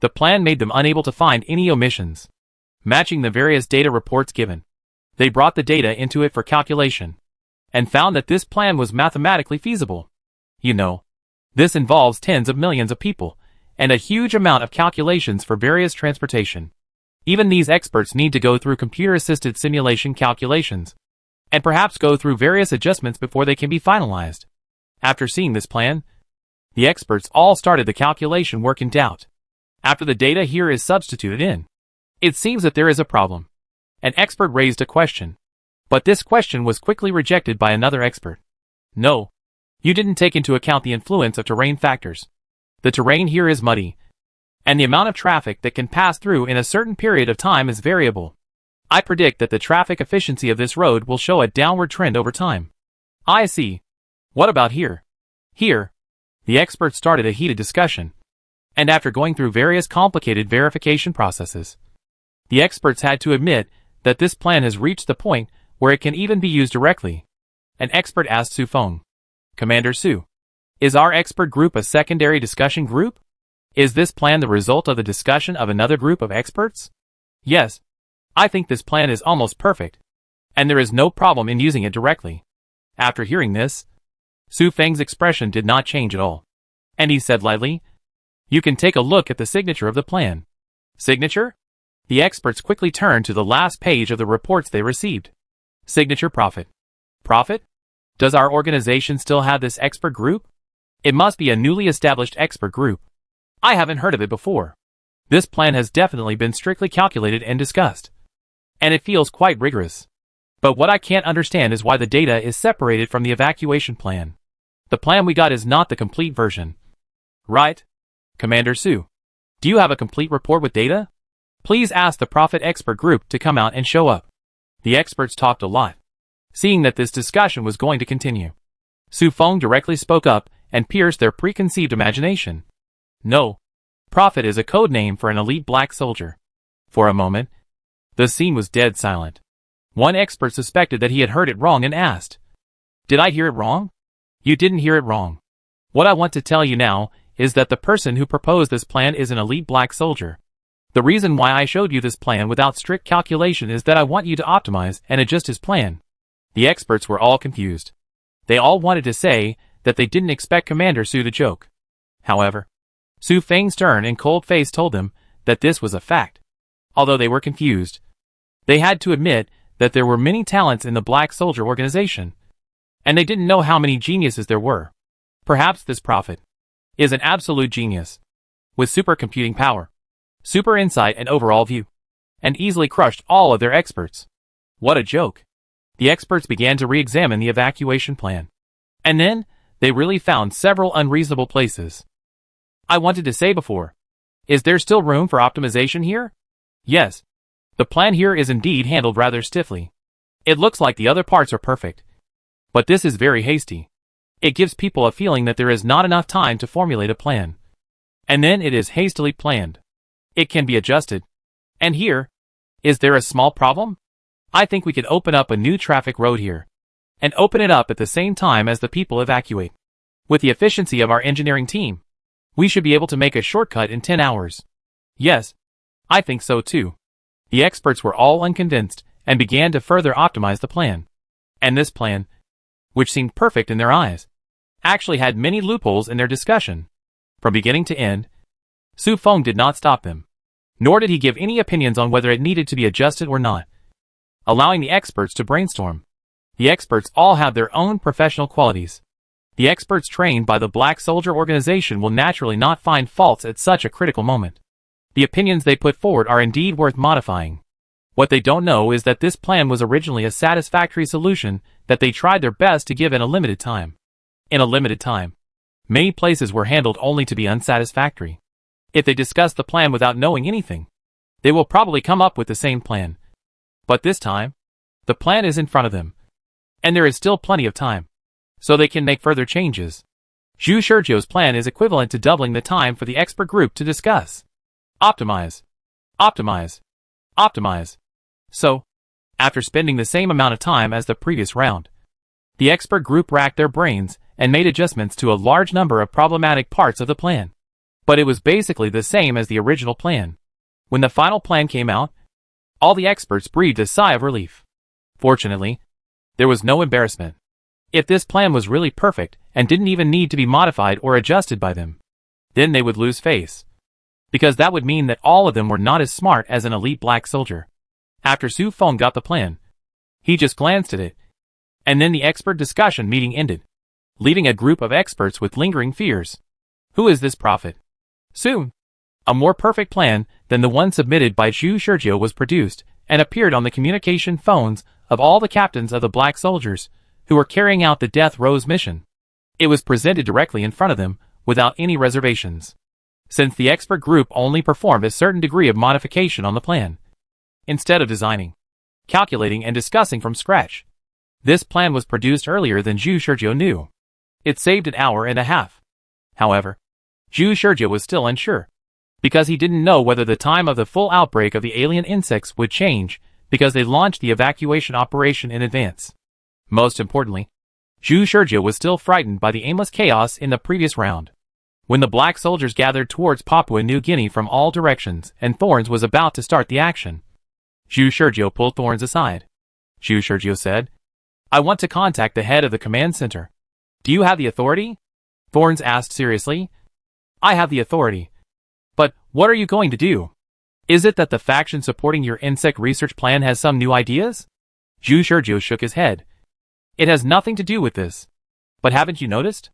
the plan made them unable to find any omissions, matching the various data reports given. They brought the data into it for calculation, and found that this plan was mathematically feasible. You know, this involves tens of millions of people, and a huge amount of calculations for various transportation. Even these experts need to go through computer-assisted simulation calculations, and perhaps go through various adjustments before they can be finalized. After seeing this plan, the experts all started the calculation work in doubt. After the data here is substituted in, it seems that there is a problem. An expert raised a question, but this question was quickly rejected by another expert. No, You didn't take into account the influence of terrain factors. The terrain here is muddy, and the amount of traffic that can pass through in a certain period of time is variable. I predict that the traffic efficiency of this road will show a downward trend over time. I see. What about here? Here, the experts started a heated discussion, and after going through various complicated verification processes, the experts had to admit that this plan has reached the point where it can even be used directly. An expert asked Su Feng, "Commander Su, is our expert group a secondary discussion group? Is this plan the result of the discussion of another group of experts?" "Yes, I think this plan is almost perfect, and there is no problem in using it directly." After hearing this, Su Feng's expression did not change at all, and he said lightly, "You can take a look at the signature of the plan." Signature? The experts quickly turned to the last page of the reports they received. Signature Profit. Profit? Does our organization still have this expert group? It must be a newly established expert group. I haven't heard of it before. This plan has definitely been strictly calculated and discussed, and it feels quite rigorous. But what I can't understand is why the data is separated from the evacuation plan. The plan we got is not the complete version. Right? Commander Su, do you have a complete report with data? Please ask the Profit Expert Group to come out and show up. The experts talked a lot, seeing that this discussion was going to continue. Su Feng directly spoke up and pierced their preconceived imagination. No. Prophet is a code name for an elite black soldier. For a moment, the scene was dead silent. One expert suspected that he had heard it wrong and asked, "Did I hear it wrong?" "You didn't hear it wrong. What I want to tell you now is that the person who proposed this plan is an elite black soldier. The reason why I showed you this plan without strict calculation is that I want you to optimize and adjust his plan." The experts were all confused. They all wanted to say that they didn't expect Commander Su to joke. However, Su Feng's stern and cold face told them that this was a fact. Although they were confused, they had to admit that there were many talents in the Black Soldier organization, and they didn't know how many geniuses there were. Perhaps this Prophet is an absolute genius, with supercomputing power, super insight and overall view, and easily crushed all of their experts. What a joke. The experts began to re-examine the evacuation plan, and then they really found several unreasonable places. I wanted to say before, is there still room for optimization here? Yes. The plan here is indeed handled rather stiffly. It looks like the other parts are perfect, but this is very hasty. It gives people a feeling that there is not enough time to formulate a plan, and then it is hastily planned. It can be adjusted. And here, is there a small problem? I think we could open up a new traffic road here, and open it up at the same time as the people evacuate. With the efficiency of our engineering team, we should be able to make a shortcut in 10 hours. Yes, I think so too. The experts were all unconvinced and began to further optimize the plan. And this plan, which seemed perfect in their eyes, actually had many loopholes in their discussion. From beginning to end, Su Feng did not stop them, nor did he give any opinions on whether it needed to be adjusted or not, allowing the experts to brainstorm. The experts all have their own professional qualities. The experts trained by the Black Soldier organization will naturally not find faults at such a critical moment. The opinions they put forward are indeed worth modifying. What they don't know is that this plan was originally a satisfactory solution that they tried their best to give in a limited time. In a limited time, many places were handled only to be unsatisfactory. If they discuss the plan without knowing anything, they will probably come up with the same plan. But this time, the plan is in front of them, and there is still plenty of time, so they can make further changes. Zhu Shurjio's plan is equivalent to doubling the time for the expert group to discuss. Optimize. Optimize. Optimize. So, after spending the same amount of time as the previous round, the expert group racked their brains and made adjustments to a large number of problematic parts of the plan. But it was basically the same as the original plan. When the final plan came out, all the experts breathed a sigh of relief. Fortunately, there was no embarrassment. If this plan was really perfect and didn't even need to be modified or adjusted by them, then they would lose face, because that would mean that all of them were not as smart as an elite black soldier. After Su Feng got the plan, he just glanced at it, and then the expert discussion meeting ended, leaving a group of experts with lingering fears. Who is this Prophet? Soon, a more perfect plan than the one submitted by Zhu Shurjio was produced and appeared on the communication phones of all the captains of the black soldiers who were carrying out the Death Rose mission. It was presented directly in front of them, without any reservations. Since the expert group only performed a certain degree of modification on the plan, instead of designing, calculating and discussing from scratch, this plan was produced earlier than Zhu Shizhou knew. It saved an hour and a half. However, Zhu Shizhou was still unsure, because he didn't know whether the time of the full outbreak of the alien insects would change because they launched the evacuation operation in advance. Most importantly, Zhu Shizhou was still frightened by the aimless chaos in the previous round. When the black soldiers gathered towards Papua New Guinea from all directions and Thorns was about to start the action, Zhu Shizhou pulled Thorns aside. Zhu Shizhou said, "I want to contact the head of the command center." "Do you have the authority?" Thorns asked seriously. "I have the authority. But what are you going to do? Is it that the faction supporting your insect research plan has some new ideas?" Zhu Shizhou shook his head. "It has nothing to do with this. But haven't you noticed?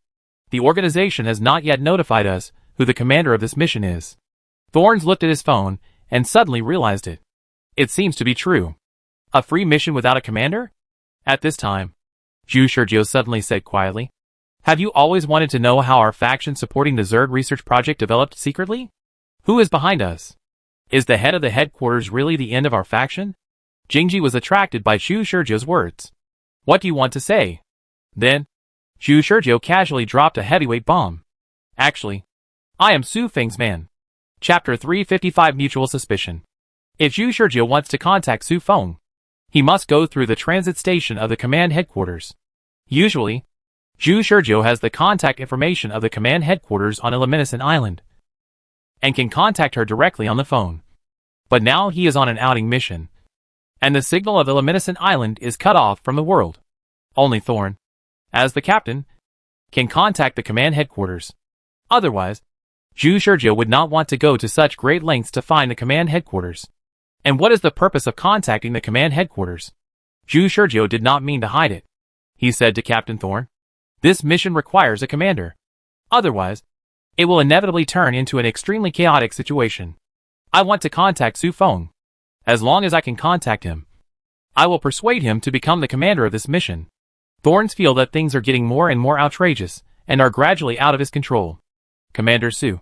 The organization has not yet notified us who the commander of this mission is." Thorns looked at his phone and suddenly realized it. It seems to be true. A free mission without a commander? At this time, Zhu Shizhou suddenly said quietly, "Have you always wanted to know how our faction supporting the Zerd research project developed secretly? Who is behind us? Is the head of the headquarters really the end of our faction?" Jingji was attracted by Zhu Shizhou's words. "What do you want to say?" Then, Zhu Shizhou casually dropped a heavyweight bomb. "Actually, I am Su Feng's man." Chapter 355 Mutual Suspicion. If Zhu Shizhou wants to contact Su Feng, he must go through the transit station of the command headquarters. Usually, Zhu Shizhou has the contact information of the command headquarters on Illuminescent Island, and can contact her directly on the phone. But now he is on an outing mission, and the signal of Illuminescent Island is cut off from the world. Only Thorn, as the captain, can contact the command headquarters. Otherwise, Zhu Shizhou would not want to go to such great lengths to find the command headquarters. And what is the purpose of contacting the command headquarters? Zhu Shizhou did not mean to hide it. He said to Captain Thorn, "This mission requires a commander. Otherwise, it will inevitably turn into an extremely chaotic situation. I want to contact Su Feng. As long as I can contact him, I will persuade him to become the commander of this mission." Thorns feel that things are getting more and more outrageous, and are gradually out of his control. Commander Su.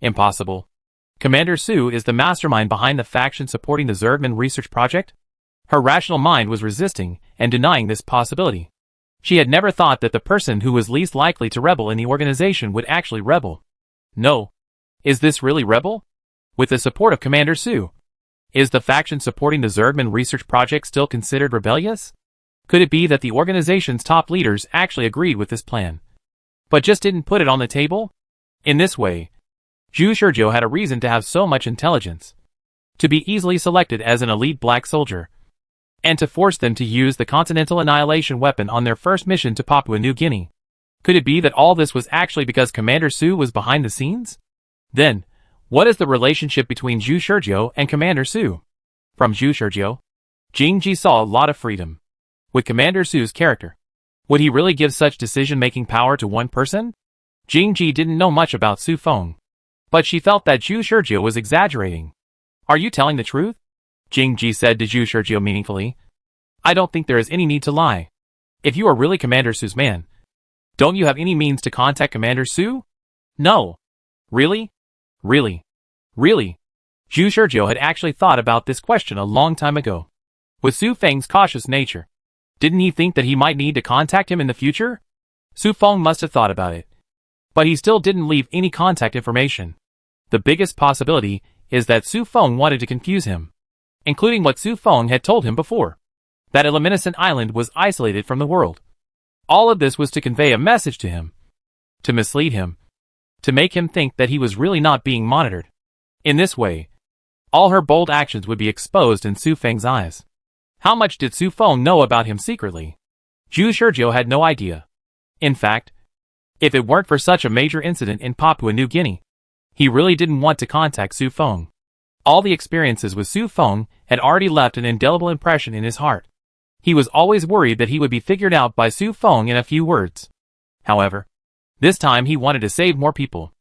Impossible. Commander Su is the mastermind behind the faction supporting the Zerdman research project? Her rational mind was resisting and denying this possibility. She had never thought that the person who was least likely to rebel in the organization would actually rebel. No. Is this really rebel? With the support of Commander Su, is the faction supporting the Zerdman research project still considered rebellious? Could it be that the organization's top leaders actually agreed with this plan, but just didn't put it on the table? In this way, Zhu Shizhou had a reason to have so much intelligence, to be easily selected as an elite black soldier, and to force them to use the Continental Annihilation weapon on their first mission to Papua New Guinea. Could it be that all this was actually because Commander Su was behind the scenes? Then, what is the relationship between Zhu Shizhou and Commander Su? From Zhu Shizhou, Jingji saw a lot of freedom. With Commander Su's character, would he really give such decision-making power to one person? Jingji didn't know much about Su Feng, but she felt that Zhu Shizhou was exaggerating. "Are you telling the truth?" Jingji said to Zhu Shizhou meaningfully. "I don't think there is any need to lie. If you are really Commander Su's man, don't you have any means to contact Commander Su?" "No." "Really? Really? Really?" Zhu Shizhou had actually thought about this question a long time ago. With Su Feng's cautious nature, didn't he think that he might need to contact him in the future? Su Feng must have thought about it, but he still didn't leave any contact information. The biggest possibility is that Su Feng wanted to confuse him, including what Su Feng had told him before, that Illuminescent Island was isolated from the world. All of this was to convey a message to him, to mislead him, to make him think that he was really not being monitored. In this way, all her bold actions would be exposed in Su Feng's eyes. How much did Su Feng know about him secretly? Zhu Shizhou had no idea. In fact, if it weren't for such a major incident in Papua New Guinea, he really didn't want to contact Su Feng. All the experiences with Su Feng had already left an indelible impression in his heart. He was always worried that he would be figured out by Su Feng in a few words. However, this time he wanted to save more people.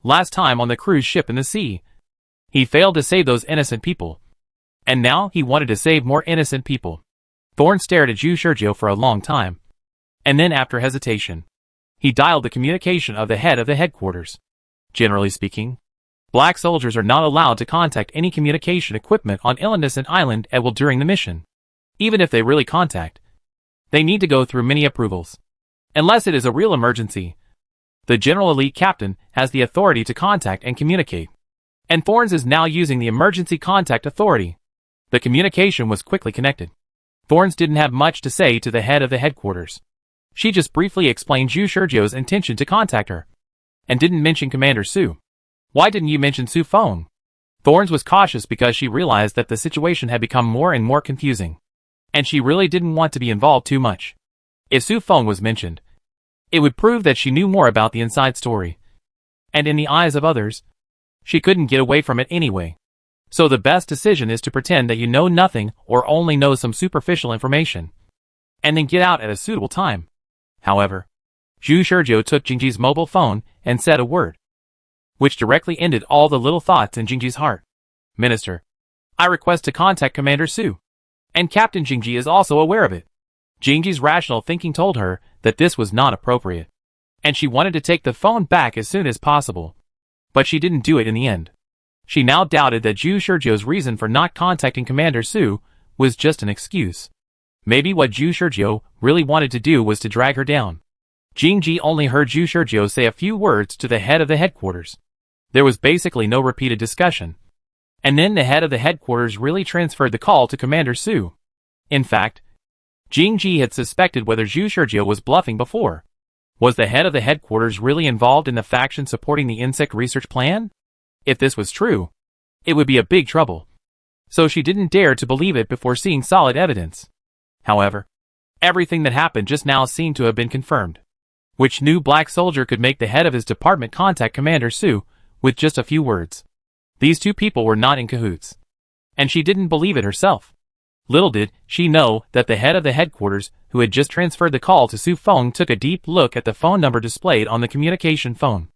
Last time on the cruise ship in the sea, he failed to save those innocent people. And now he wanted to save more innocent people. Thorn stared at Zhu Shizhou for a long time, and then after hesitation, He dialed the communication of the head of the headquarters. Generally speaking, black soldiers are not allowed to contact any communication equipment on Innocent Island at will during the mission. Even if they really contact, they need to go through many approvals. Unless it is a real emergency, the General Elite Captain has the authority to contact and communicate. And Thorns is now using the Emergency Contact Authority. The communication was quickly connected. Thorns didn't have much to say to the head of the headquarters. She just briefly explained Zhu Shurjio's intention to contact her, and didn't mention Commander Su. Why didn't you mention Su Feng? Thorns was cautious because she realized that the situation had become more and more confusing, and she really didn't want to be involved too much. If Su Feng was mentioned, it would prove that she knew more about the inside story. And in the eyes of others, she couldn't get away from it anyway. So the best decision is to pretend that you know nothing or only know some superficial information, and then get out at a suitable time. However, Zhu Shurjio took Jingji's mobile phone and said a word, which directly ended all the little thoughts in Jingji's heart. Minister, I request to contact Commander Su. And Captain Jingji is also aware of it. Jingji's rational thinking told her that this was not appropriate, and she wanted to take the phone back as soon as possible. But she didn't do it in the end. She now doubted that Zhu Shurjio's reason for not contacting Commander Su was just an excuse. Maybe what Zhu Shurjio really wanted to do was to drag her down. Jingji only heard Zhu Shurjio say a few words to the head of the headquarters. There was basically no repeated discussion. And then the head of the headquarters really transferred the call to Commander Su. In fact, Jingji had suspected whether Zhu Shurjio was bluffing before. Was the head of the headquarters really involved in the faction supporting the insect research plan? If this was true, it would be a big trouble. So she didn't dare to believe it before seeing solid evidence. However, everything that happened just now seemed to have been confirmed. Which new black soldier could make the head of his department contact Commander Su with just a few words? These two people were not in cahoots. And she didn't believe it herself. Little did she know that the head of the headquarters, who had just transferred the call to Su Feng, took a deep look at the phone number displayed on the communication phone.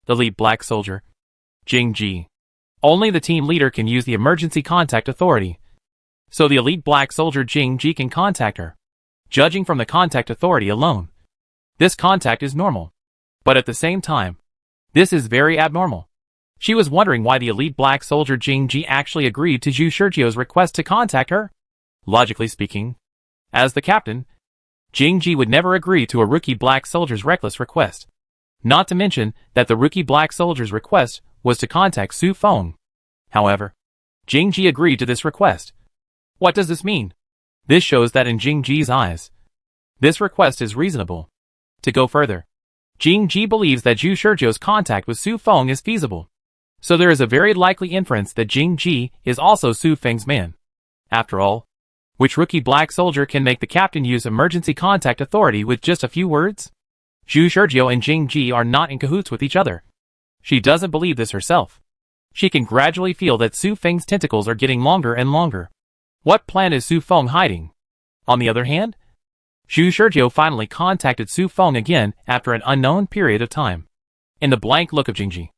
The lead black soldier, Jingji. Only the team leader can use the emergency contact authority. So the elite black soldier Jingji can contact her. Judging from the contact authority alone, this contact is normal. But at the same time, this is very abnormal. She was wondering why the elite black soldier Jingji actually agreed to Zhu Shurjio's request to contact her. Logically speaking, as the captain, Jingji would never agree to a rookie black soldier's reckless request. Not to mention that the rookie black soldier's request was to contact Su Feng. However, Jingji agreed to this request. What does this mean? This shows that in Jingji's eyes, this request is reasonable. To go further, Jingji believes that Zhu Shurjio's contact with Su Feng is feasible. So there is a very likely inference that Jingji is also Su Feng's man. After all, which rookie black soldier can make the captain use emergency contact authority with just a few words? Zhu Shurjio and Jingji are not in cahoots with each other. She doesn't believe this herself. She can gradually feel that Su Feng's tentacles are getting longer and longer. What plan is Su Feng hiding? On the other hand, Zhu Shurjio finally contacted Su Feng again after an unknown period of time. In the blank look of Jingji,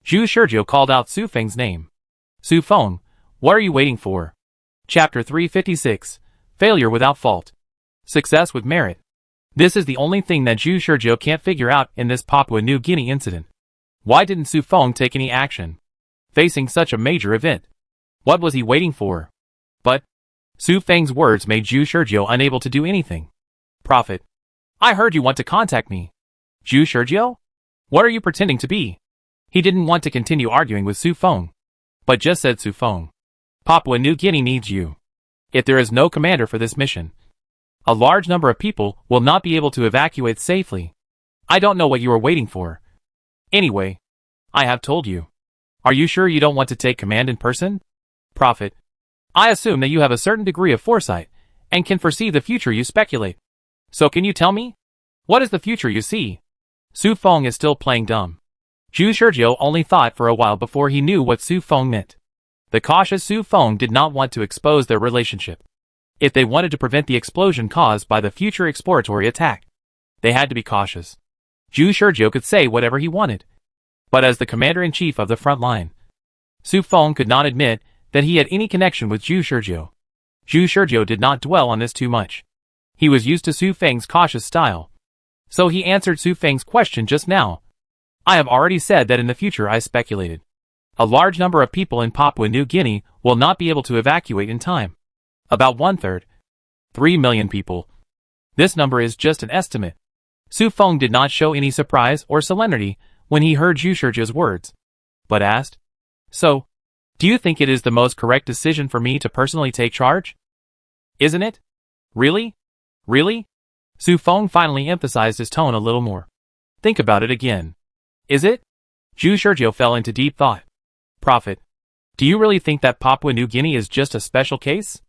Zhu Shurjio called out Su Feng's name. Su Feng, what are you waiting for? Chapter 356, Failure Without Fault. Success with Merit. This is the only thing that Zhu Shurjio can't figure out in this Papua New Guinea incident. Why didn't Su Feng take any action? Facing such a major event, what was he waiting for? But Su Feng's words made Zhu Shurjio unable to do anything. Prophet, I heard you want to contact me. Zhu Shurjio? What are you pretending to be? He didn't want to continue arguing with Su Feng, but just said, Su Feng, Papua New Guinea needs you. If there is no commander for this mission, a large number of people will not be able to evacuate safely. I don't know what you are waiting for. Anyway, I have told you. Are you sure you don't want to take command in person? Prophet, I assume that you have a certain degree of foresight and can foresee the future you speculate. So can you tell me? What is the future you see? Su Feng is still playing dumb. Zhu Shurjio only thought for a while before he knew what Su Feng meant. The cautious Su Feng did not want to expose their relationship. If they wanted to prevent the explosion caused by the future exploratory attack, they had to be cautious. Zhu Shurjio could say whatever he wanted. But as the commander-in-chief of the front line, Su Feng could not admit that he had any connection with Zhu Shurjio. Zhu Shurjio did not dwell on this too much. He was used to Su Feng's cautious style. So he answered Su Feng's question just now. I have already said that in the future I speculated. A large number of people in Papua New Guinea will not be able to evacuate in time. About 1/3. 3 million people. This number is just an estimate. Su Feng did not show any surprise or solemnity when he heard Zhu Shizhou's words, but asked, So, do you think it is the most correct decision for me to personally take charge? Isn't it? Really? Really? Su Feng finally emphasized his tone a little more. Think about it again. Is it? Zhu Shizhou fell into deep thought. Prophet, do you really think that Papua New Guinea is just a special case?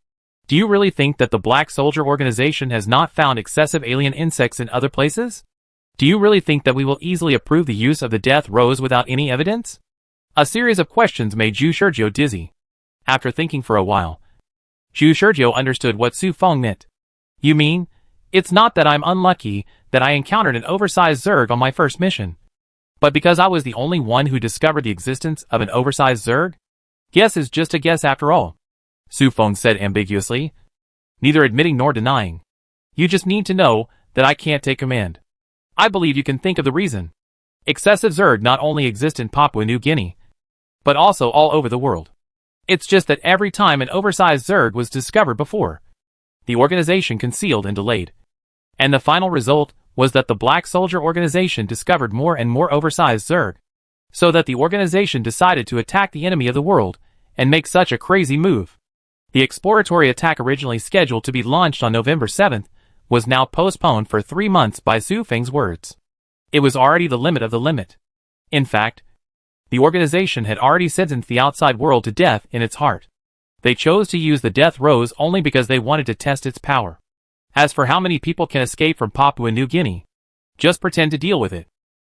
Do you really think that the Black Soldier Organization has not found excessive alien insects in other places? Do you really think that we will easily approve the use of the death rows without any evidence? A series of questions made Zhu Shizhou dizzy. After thinking for a while, Zhu Shizhou understood what Su Feng meant. You mean, it's not that I'm unlucky that I encountered an oversized Zerg on my first mission, but because I was the only one who discovered the existence of an oversized Zerg? Guess is just a guess after all, Su Feng said ambiguously, neither admitting nor denying. You just need to know that I can't take command. I believe you can think of the reason. Excessive Zerg not only exist in Papua New Guinea, but also all over the world. It's just that every time an oversized Zerg was discovered before, the organization concealed and delayed. And the final result was that the Black Soldier Organization discovered more and more oversized Zerg, so that the organization decided to attack the enemy of the world and make such a crazy move. The exploratory attack originally scheduled to be launched on November 7th was now postponed for 3 months by Su Feng's words. It was already the limit of the limit. In fact, the organization had already sentenced the outside world to death in its heart. They chose to use the death rows only because they wanted to test its power. As for how many people can escape from Papua New Guinea, just pretend to deal with it.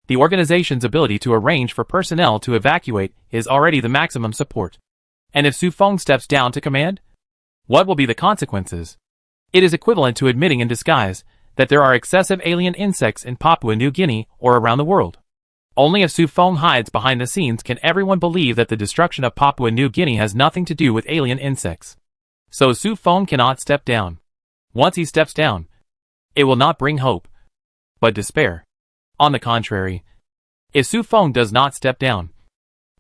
The organization's ability to arrange for personnel to evacuate is already the maximum support. And if Su Feng steps down to command, what will be the consequences? It is equivalent to admitting in disguise that there are excessive alien insects in Papua New Guinea or around the world. Only if Su Feng hides behind the scenes can everyone believe that the destruction of Papua New Guinea has nothing to do with alien insects. So Su Feng cannot step down. Once he steps down, it will not bring hope, but despair. On the contrary, if Su Feng does not step down,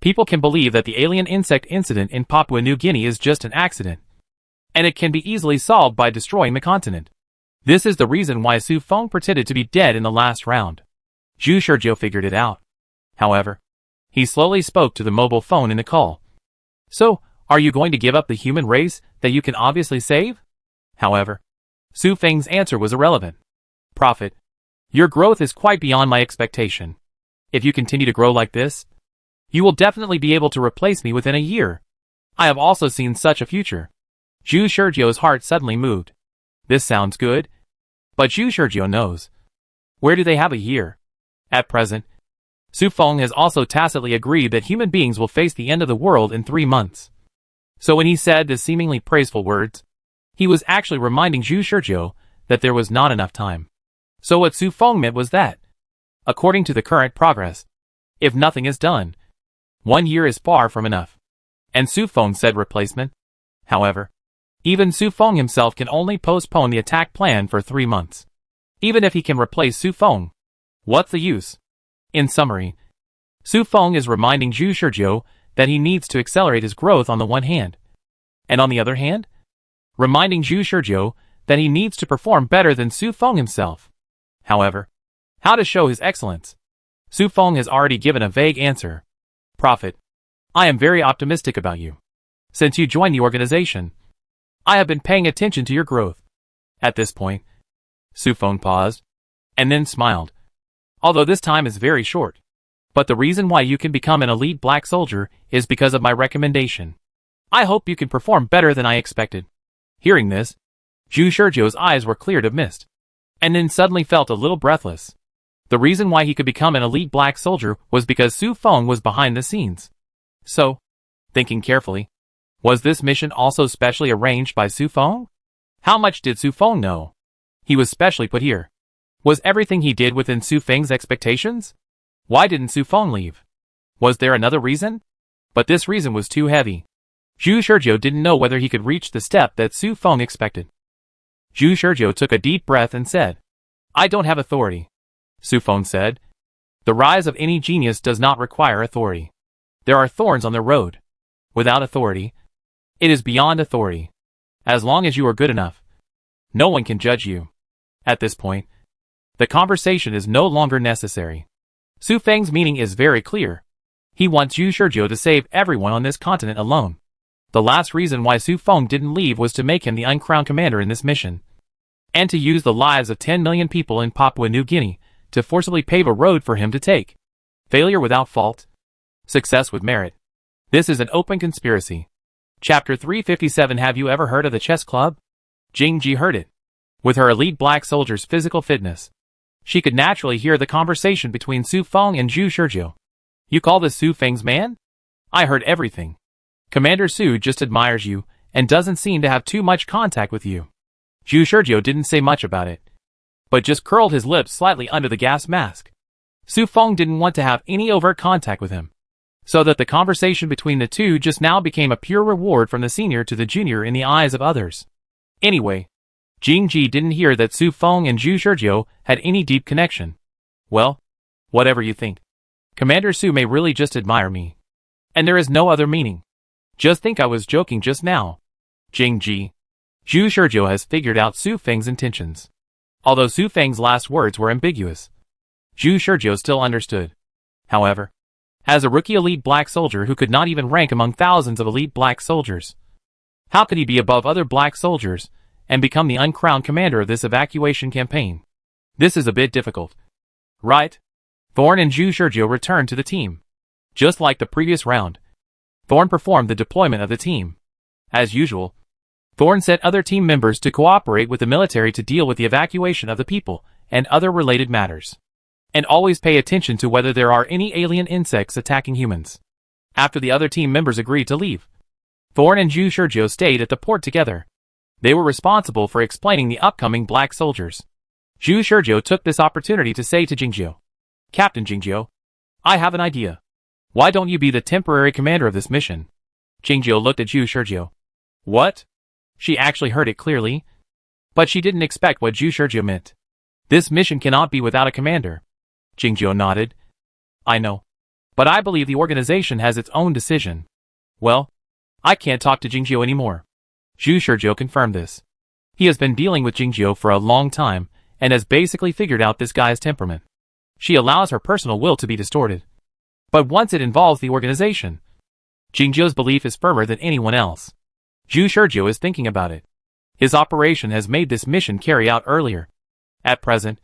people can believe that the alien insect incident in Papua New Guinea is just an accident, and it can be easily solved by destroying the continent. This is the reason why Su Feng pretended to be dead in the last round. Zhu Shizhou figured it out. However, he slowly spoke to the mobile phone in the call. So, are you going to give up the human race that you can obviously save? However, Su Feng's answer was irrelevant. Prophet, your growth is quite beyond my expectation. If you continue to grow like this, you will definitely be able to replace me within a year. I have also seen such a future. Zhu Shizhou's heart suddenly moved. This sounds good, but Zhu Shizhou knows. Where do they have a year? At present, Su Feng has also tacitly agreed that human beings will face the end of the world in 3 months. So when he said the seemingly praiseful words, he was actually reminding Zhu Shizhou that there was not enough time. So what Su Feng meant was that, according to the current progress, if nothing is done, 1 year is far from enough. And Su Feng said replacement. However, even Su Feng himself can only postpone the attack plan for 3 months. Even if he can replace Su Feng, what's the use? In summary, Su Feng is reminding Zhu Shizhou that he needs to accelerate his growth on the one hand, and on the other hand, reminding Zhu Shizhou that he needs to perform better than Su Feng himself. However, how to show his excellence? Su Feng has already given a vague answer. Prophet, I am very optimistic about you. Since you joined the organization, I have been paying attention to your growth. At this point, Su Feng paused, and then smiled. Although this time is very short. But the reason why you can become an elite black soldier is because of my recommendation. I hope you can perform better than I expected. Hearing this, Zhu Shizhou's eyes were cleared of mist, and then suddenly felt a little breathless. The reason why he could become an elite black soldier was because Su Feng was behind the scenes. So, thinking carefully, was this mission also specially arranged by Su Feng? How much did Su Feng know? He was specially put here. Was everything he did within Su Feng's expectations? Why didn't Su Feng leave? Was there another reason? But this reason was too heavy. Zhu Shizhou didn't know whether he could reach the step that Su Feng expected. Zhu Shizhou took a deep breath and said, I don't have authority. Su Feng said. The rise of any genius does not require authority. There are thorns on the road. Without authority, it is beyond authority. As long as you are good enough, no one can judge you. At this point, the conversation is no longer necessary. Su Feng's meaning is very clear. He wants Zhu Shizhou to save everyone on this continent alone. The last reason why Su Feng didn't leave was to make him the uncrowned commander in this mission, and to use the lives of 10 million people in Papua New Guinea to forcibly pave a road for him to take. Failure without fault. Success with merit. This is an open conspiracy. Chapter 357. Have you ever heard of the chess club? Jing Ji heard it. With her elite black soldier's physical fitness, she could naturally hear the conversation between Su Feng and Zhu Shizhou. You call this Su Feng's man? I heard everything. Commander Su just admires you and doesn't seem to have too much contact with you. Zhu Shizhou didn't say much about it, but just curled his lips slightly under the gas mask. Su Feng didn't want to have any overt contact with him, so that the conversation between the two just now became a pure reward from the senior to the junior in the eyes of others. Anyway, Jing Ji didn't hear that Su Feng and Zhu Shizhou had any deep connection. Well, whatever you think. Commander Su may really just admire me. And there is no other meaning. Just think I was joking just now. Jing Ji. Zhu Shizhou has figured out Su Feng's intentions. Although Su Feng's last words were ambiguous, Zhu Shizhou still understood. However, as a rookie elite black soldier who could not even rank among thousands of elite black soldiers, how could he be above other black soldiers and become the uncrowned commander of this evacuation campaign? This is a bit difficult. Right? Thorn and Zhu Shizhou returned to the team. Just like the previous round, Thorn performed the deployment of the team. As usual, Thorn set other team members to cooperate with the military to deal with the evacuation of the people and other related matters. And always pay attention to whether there are any alien insects attacking humans. After the other team members agreed to leave, Thorn and Zhu Shizhou stayed at the port together. They were responsible for explaining the upcoming black soldiers. Zhu Shizhou took this opportunity to say to Jingjiu, Captain Jingjiu, I have an idea. Why don't you be the temporary commander of this mission? Jingjiu looked at Zhu Shizhou. What? She actually heard it clearly, but she didn't expect what Zhu Shizhou meant. This mission cannot be without a commander. Jingjiu nodded. I know, but I believe the organization has its own decision. Well, I can't talk to Jingjiu anymore. Zhu Shizhou confirmed this. He has been dealing with Jingjiu for a long time and has basically figured out this guy's temperament. She allows her personal will to be distorted. But once it involves the organization, Jingjiu's belief is firmer than anyone else. Zhu Shizhou is thinking about it. His operation has made this mission carry out earlier. At present,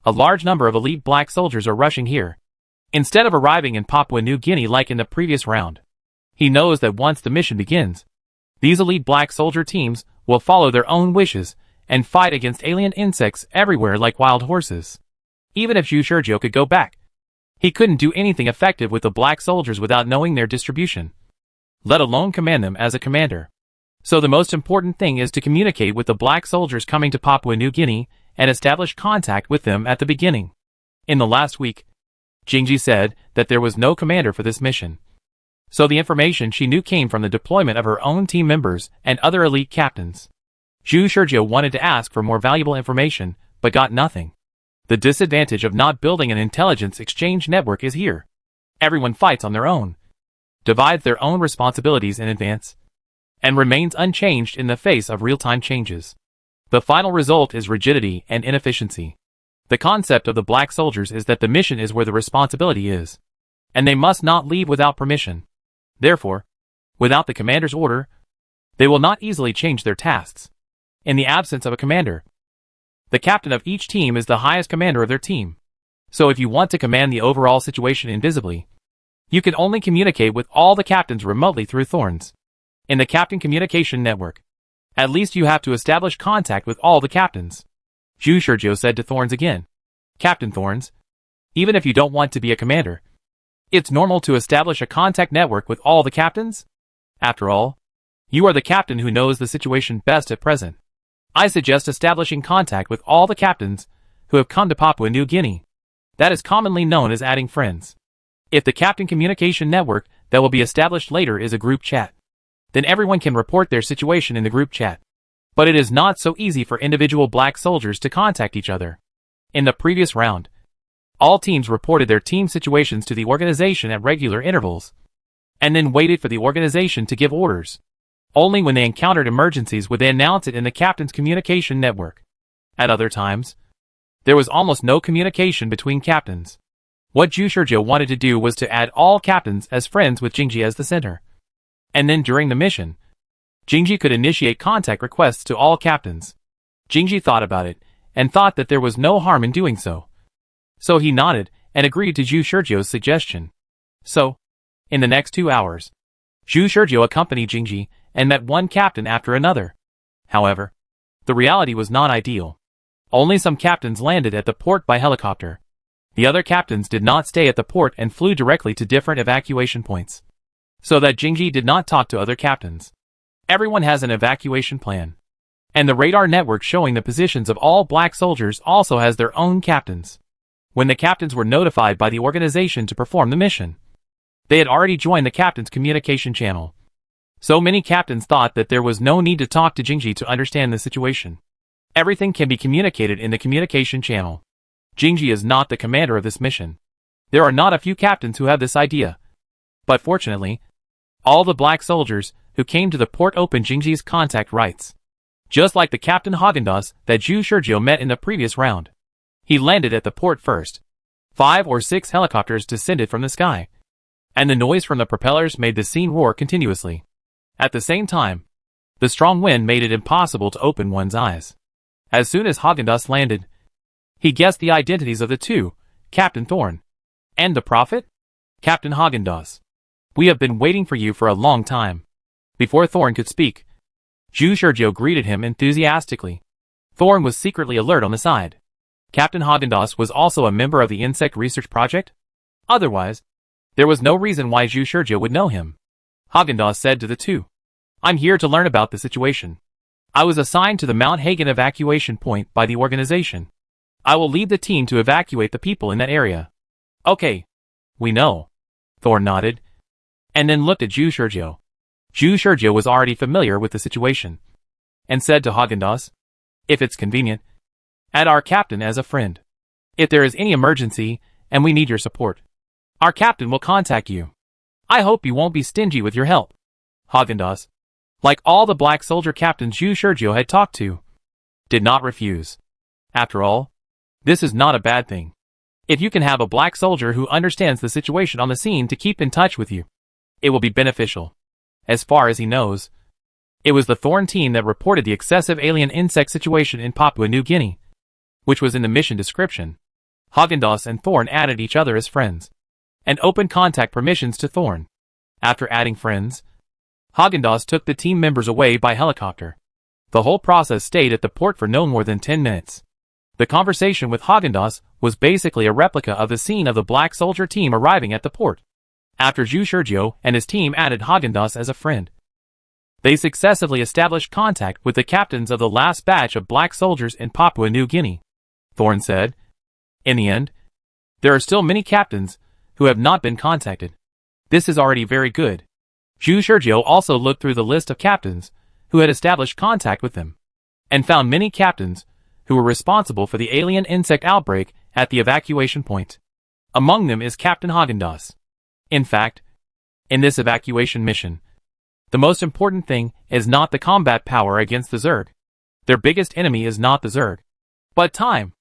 a large number of elite black soldiers are rushing here, instead of arriving in Papua New Guinea like in the previous round. He knows that once the mission begins, these elite black soldier teams will follow their own wishes and fight against alien insects everywhere like wild horses. Even if Zhu Shizhou could go back, he couldn't do anything effective with the black soldiers without knowing their distribution, let alone command them as a commander. So the most important thing is to communicate with the black soldiers coming to Papua New Guinea and establish contact with them at the beginning. In the last week, Jingji said that there was no commander for this mission. So the information she knew came from the deployment of her own team members and other elite captains. Zhu Shizhou wanted to ask for more valuable information, but got nothing. The disadvantage of not building an intelligence exchange network is here. Everyone fights on their own, divides their own responsibilities in advance, and remains unchanged in the face of real-time changes. The final result is rigidity and inefficiency. The concept of the black soldiers is that the mission is where the responsibility is, and they must not leave without permission. Therefore, without the commander's order, they will not easily change their tasks. In the absence of a commander, the captain of each team is the highest commander of their team. So if you want to command the overall situation invisibly, you can only communicate with all the captains remotely through Thorns. In the Captain Communication Network, at least you have to establish contact with all the captains. Zhu Shizhou said to Thorns again. Captain Thorns, even if you don't want to be a commander, it's normal to establish a contact network with all the captains. After all, you are the captain who knows the situation best at present. I suggest establishing contact with all the captains who have come to Papua New Guinea. That is commonly known as adding friends. If the Captain Communication Network that will be established later is a group chat, then everyone can report their situation in the group chat. But it is not so easy for individual black soldiers to contact each other. In the previous round, All teams reported their team situations to the organization at regular intervals, and then waited for the organization to give orders. Only when they encountered emergencies would they announce it in the captain's communication network. At other times, there was almost no communication between captains. What Zhu Shizhou wanted to do was to add all captains as friends with Jingji as the center. And then during the mission, Jingji could initiate contact requests to all captains. Jingji thought about it, and thought that there was no harm in doing so. So he nodded, and agreed to Zhu Shizhou's suggestion. So, in the next 2 hours, Zhu Shizhou accompanied Jingji, and met one captain after another. However, the reality was not ideal. Only some captains landed at the port by helicopter. The other captains did not stay at the port and flew directly to different evacuation points, so that Jingji did not talk to other captains. Everyone has an evacuation plan, and the radar network showing the positions of all black soldiers also has their own captains. When the captains were notified by the organization to perform the mission, they had already joined the captain's communication channel. So many captains thought that there was no need to talk to Jingji to understand the situation. Everything can be communicated in the communication channel. Jingji is not the commander of this mission. There are not a few captains who have this idea. But fortunately, all the black soldiers who came to the port opened Jingji's contact rights. Just like the Captain Haagen-Dazs that Zhu Shizhou met in the previous round. He landed at the port first. 5 or 6 helicopters descended from the sky, and the noise from the propellers made the scene roar continuously. At the same time, the strong wind made it impossible to open one's eyes. As soon as Haagen-Dazs landed, he guessed the identities of the two, Captain Thorn and the Prophet. Captain Haagen-Dazs, we have been waiting for you for a long time. Before Thorn could speak, Zhu Shizhou greeted him enthusiastically. Thorn was secretly alert on the side. Captain Haagen-Dazs was also a member of the insect research project. Otherwise, there was no reason why Zhu Shizhou would know him. Haagen-Dazs said to the two, I'm here to learn about the situation. I was assigned to the Mount Hagen evacuation point by the organization. I will lead the team to evacuate the people in that area. Okay. We know. Thorn nodded, and then looked at Zhu Shizhou. Zhu Shizhou was already familiar with the situation, and said to Haagen-Dazs, if it's convenient, add our captain as a friend. If there is any emergency, and we need your support, our captain will contact you. I hope you won't be stingy with your help. Haagen-Dazs, like all the black soldier captains Zhu Shizhou had talked to, did not refuse. After all, this is not a bad thing. If you can have a black soldier who understands the situation on the scene to keep in touch with you, it will be beneficial. As far as he knows, it was the Thorn team that reported the excessive alien insect situation in Papua New Guinea, which was in the mission description. Haagen-Dazs and Thorn added each other as friends, and opened contact permissions to Thorn. After adding friends, Haagen-Dazs took the team members away by helicopter. The whole process stayed at the port for no more than 10 minutes. The conversation with Haagen-Dazs was basically a replica of the scene of the black soldier team arriving at the port. After Zhu Shizhou and his team added Haagen-Dazs as a friend, they successively established contact with the captains of the last batch of black soldiers in Papua New Guinea. Thorn said, in the end, there are still many captains who have not been contacted. This is already very good. Zhu Shizhou also looked through the list of captains who had established contact with them, and found many captains who were responsible for the alien insect outbreak at the evacuation point. Among them is Captain Haagen-Dazs. In fact, in this evacuation mission, the most important thing is not the combat power against the Zerg. Their biggest enemy is not the Zerg, but time.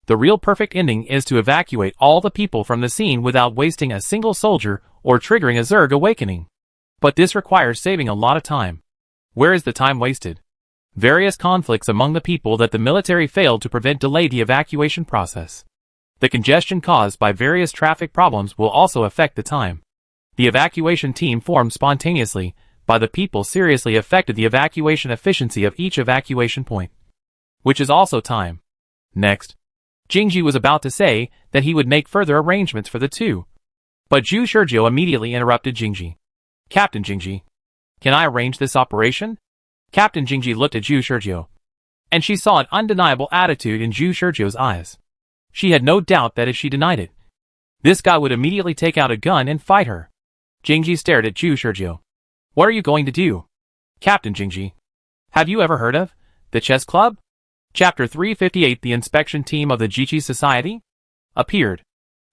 The real perfect ending is to evacuate all the people from the scene without wasting a single soldier or triggering a Zerg awakening. But this requires saving a lot of time. Where is the time wasted? Various conflicts among the people that the military failed to prevent delayed the evacuation process. The congestion caused by various traffic problems will also affect the time. The evacuation team formed spontaneously by the people seriously affected the evacuation efficiency of each evacuation point, which is also time. Next, Jingji was about to say that he would make further arrangements for the two, but Zhu Shizhou immediately interrupted Jingji. Captain Jingji, can I arrange this operation? Captain Jingji looked at Zhu Shizhou, and she saw an undeniable attitude in Zhu Shizhou's eyes. She had no doubt that if she denied it, this guy would immediately take out a gun and fight her. Jingji stared at Zhu Shizhou. What are you going to do? Captain Jingji, have you ever heard of the chess club? Chapter 358 The inspection team of the Jiqi Society appeared.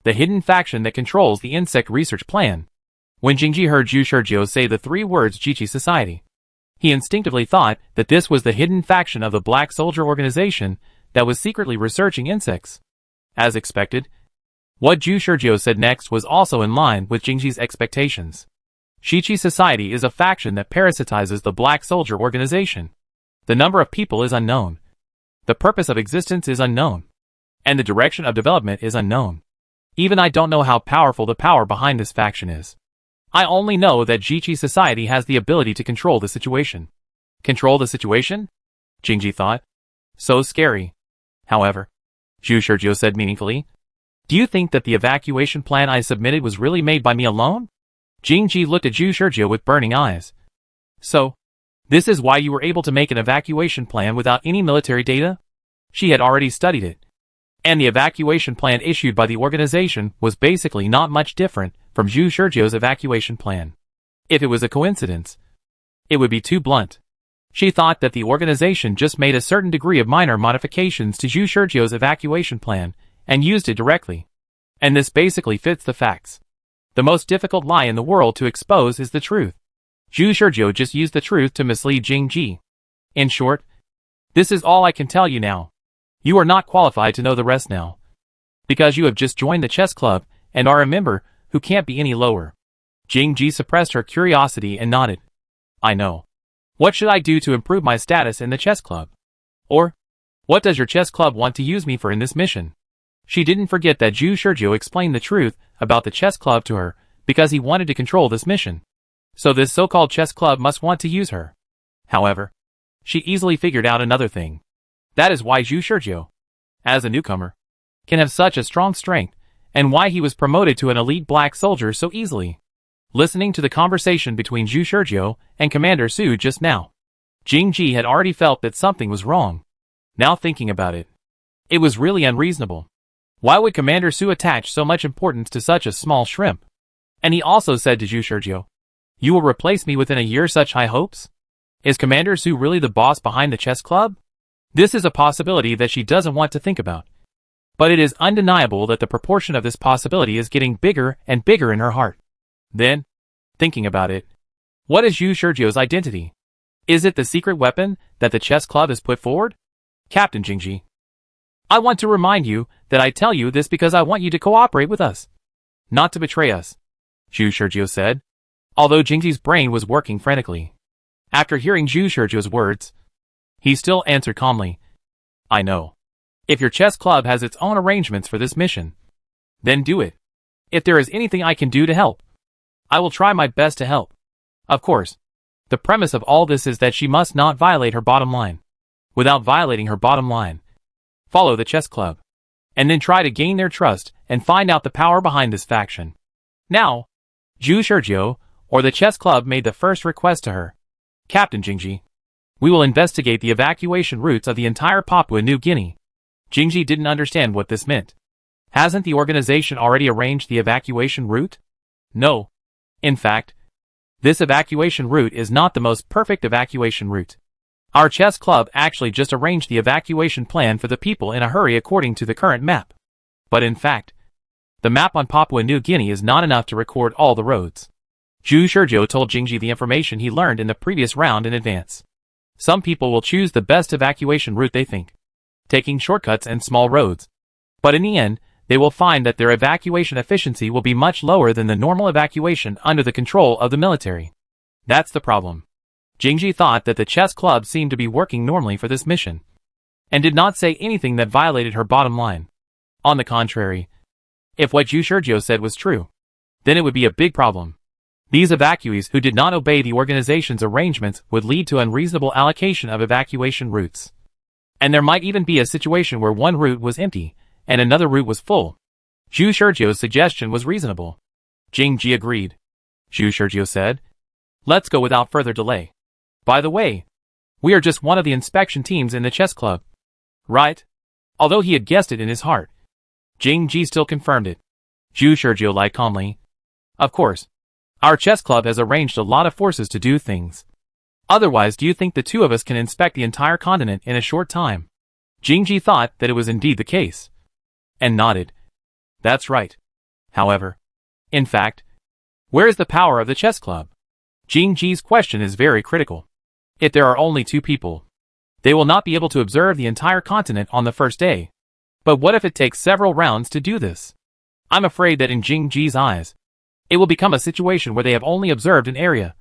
the hidden faction that controls the insect research plan. When Jingji heard Zhu Shurjiu say the 3 words Jiqi Society, he instinctively thought that this was the hidden faction of the Black Soldier organization that was secretly researching insects. As expected, what Zhu Shurjiu said next was also in line with Jingji's expectations. Jiqi Society is a faction that parasitizes the Black Soldier organization. The number of people is unknown. The purpose of existence is unknown. And the direction of development is unknown. Even I don't know how powerful the power behind this faction is. I only know that Jiqi Society has the ability to control the situation. Control the situation? Jingji thought. So scary. However, Zhu Shurjiu said meaningfully, do you think that the evacuation plan I submitted was really made by me alone? Jingji looked at Zhu Shurjiu with burning eyes. So, this is why you were able to make an evacuation plan without any military data? She had already studied it. And the evacuation plan issued by the organization was basically not much different from Zhu Shurjiu's evacuation plan. If it was a coincidence, it would be too blunt. She thought that the organization just made a certain degree of minor modifications to Zhu Shurjiu's evacuation plan and used it directly. And this basically fits the facts. The most difficult lie in the world to expose is the truth. Zhu Shurjiu just used the truth to mislead Jingji. In short, this is all I can tell you now. You are not qualified to know the rest now. Because you have just joined the chess club and are a member who can't be any lower. Jingji suppressed her curiosity and nodded. I know. What should I do to improve my status in the chess club? Or, what does your chess club want to use me for in this mission? She didn't forget that Zhu Shurjiu explained the truth about the chess club to her because he wanted to control this mission. So this so-called chess club must want to use her. However, she easily figured out another thing. That is why Zhu Shurjiu, as a newcomer, can have such a strong strength, and why he was promoted to an elite black soldier so easily. Listening to the conversation between Zhu Shurjiu and Commander Su just now, Jingji had already felt that something was wrong. Now thinking about it, it was really unreasonable. Why would Commander Su attach so much importance to such a small shrimp? And he also said to Zhu Shurjiu, you will replace me within a year, such high hopes? Is Commander Su really the boss behind the chess club? This is a possibility that she doesn't want to think about. But it is undeniable that the proportion of this possibility is getting bigger and bigger in her heart. Then, thinking about it, what is Zhu Shurjiu's identity? Is it the secret weapon that the chess club has put forward? Captain Jingji, I want to remind you that I tell you this because I want you to cooperate with us. Not to betray us, Zhu Shurjiu said, although Jingji's brain was working frantically. After hearing Zhu Shurjiu's words, he still answered calmly, I know. If your chess club has its own arrangements for this mission, then do it. If there is anything I can do to help, I will try my best to help. Of course, the premise of all this is that she must not violate her bottom line. Without violating her bottom line, follow the chess club, and then try to gain their trust and find out the power behind this faction. Now, Zhu Shurjiu, or the chess club, made the first request to her. Captain Jingji, we will investigate the evacuation routes of the entire Papua New Guinea. Jingji didn't understand what this meant. Hasn't the organization already arranged the evacuation route? No. In fact, this evacuation route is not the most perfect evacuation route. Our chess club actually just arranged the evacuation plan for the people in a hurry according to the current map. But in fact, the map on Papua New Guinea is not enough to record all the roads. Zhu Shurjiu told Jingji the information he learned in the previous round in advance. Some people will choose the best evacuation route they think, taking shortcuts and small roads. But in the end, they will find that their evacuation efficiency will be much lower than the normal evacuation under the control of the military. That's the problem. Jingji thought that the chess club seemed to be working normally for this mission, and did not say anything that violated her bottom line. On the contrary, if what Zhu Shurjiu said was true, then it would be a big problem. These evacuees who did not obey the organization's arrangements would lead to unreasonable allocation of evacuation routes. And there might even be a situation where one route was empty, and another route was full. Zhu Shurjiu's suggestion was reasonable. Jingji agreed. Zhu Shurjiu said, let's go without further delay. By the way, we are just one of the inspection teams in the chess club. Right? Although he had guessed it in his heart, Jingji still confirmed it. Zhu Shurjiu lied calmly. Of course. Our chess club has arranged a lot of forces to do things. Otherwise, do you think the two of us can inspect the entire continent in a short time? Jingji thought that it was indeed the case, and nodded. That's right. However, in fact, where is the power of the chess club? Jingji's question is very critical. If there are only 2 people, they will not be able to observe the entire continent on the first day. But what if it takes several rounds to do this? I'm afraid that in Jingji's eyes, it will become a situation where they have only observed an area,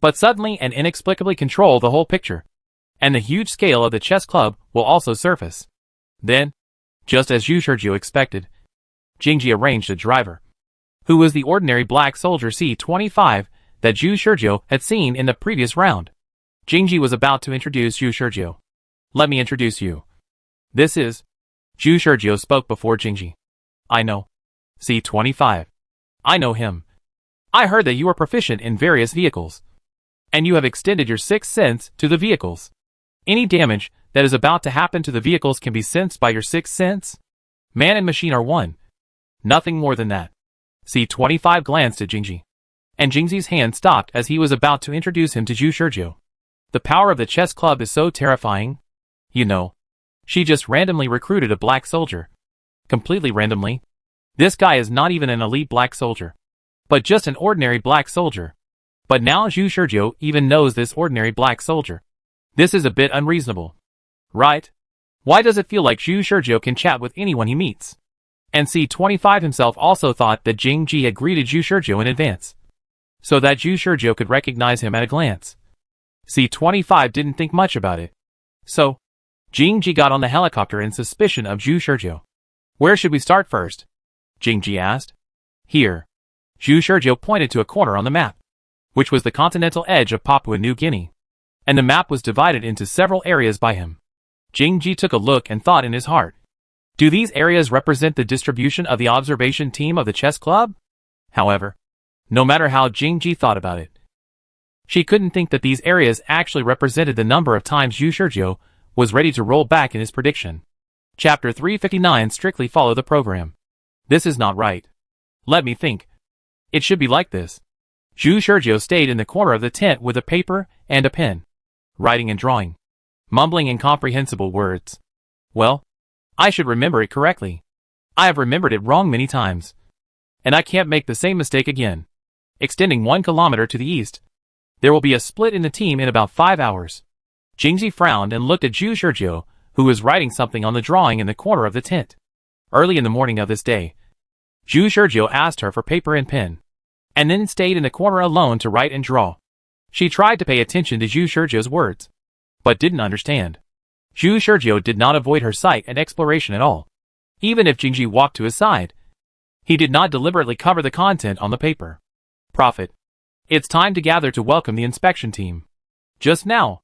but suddenly and inexplicably control the whole picture, and the huge scale of the chess club will also surface. Then, just as Zhu Shurjiu expected, Jingji arranged a driver, who was the ordinary black soldier C25 that Zhu Shurjiu had seen in the previous round. Jingji was about to introduce Zhu Shurjiu. Let me introduce you. This is... Zhu Shurjiu spoke before Jingji. I know. C25. I know him. I heard that you are proficient in various vehicles, and you have extended your 6th sense to the vehicles. Any damage that is about to happen to the vehicles can be sensed by your 6th sense. Man and machine are one. Nothing more than that. C25 glanced at Jingji, and Jingji's hand stopped as he was about to introduce him to Zhu Shurjiu. The power of the chess club is so terrifying. You know, she just randomly recruited a black soldier. Completely randomly. This guy is not even an elite black soldier, but just an ordinary black soldier. But now Zhu Shurjiu even knows this ordinary black soldier. This is a bit unreasonable. Right? Why does it feel like Zhu Shurjiu can chat with anyone he meets? And C25 himself also thought that Jingji had greeted Zhu Shurjiu in advance, so that Zhu Shurjiu could recognize him at a glance. C25 didn't think much about it. So, Jingji got on the helicopter in suspicion of Zhu Shurjiu. Where should we start first? Jingji asked. Here. Zhu Shurjiu pointed to a corner on the map, which was the continental edge of Papua New Guinea, and the map was divided into several areas by him. Jingji took a look and thought in his heart. Do these areas represent the distribution of the observation team of the chess club? However, no matter how Jingji thought about it, she couldn't think that these areas actually represented the number of times Zhu Shurjiu was ready to roll back in his prediction. Chapter 359 Strictly follow the program. This is not right. Let me think. It should be like this. Zhu Shurjiu stayed in the corner of the tent with a paper and a pen, writing and drawing, mumbling incomprehensible words. Well, I should remember it correctly. I have remembered it wrong many times, and I can't make the same mistake again. Extending 1 kilometer to the east, there will be a split in the team in about 5 hours. Jingji frowned and looked at Zhu Shurjiu, who was writing something on the drawing in the corner of the tent. Early in the morning of this day, Zhu Shurjiu asked her for paper and pen, and then stayed in the corner alone to write and draw. She tried to pay attention to Zhu Shurjiu's words, but didn't understand. Zhu Shurjiu did not avoid her sight and exploration at all. Even if Jingji walked to his side, he did not deliberately cover the content on the paper. Prophet. It's time to gather to welcome the inspection team. Just now,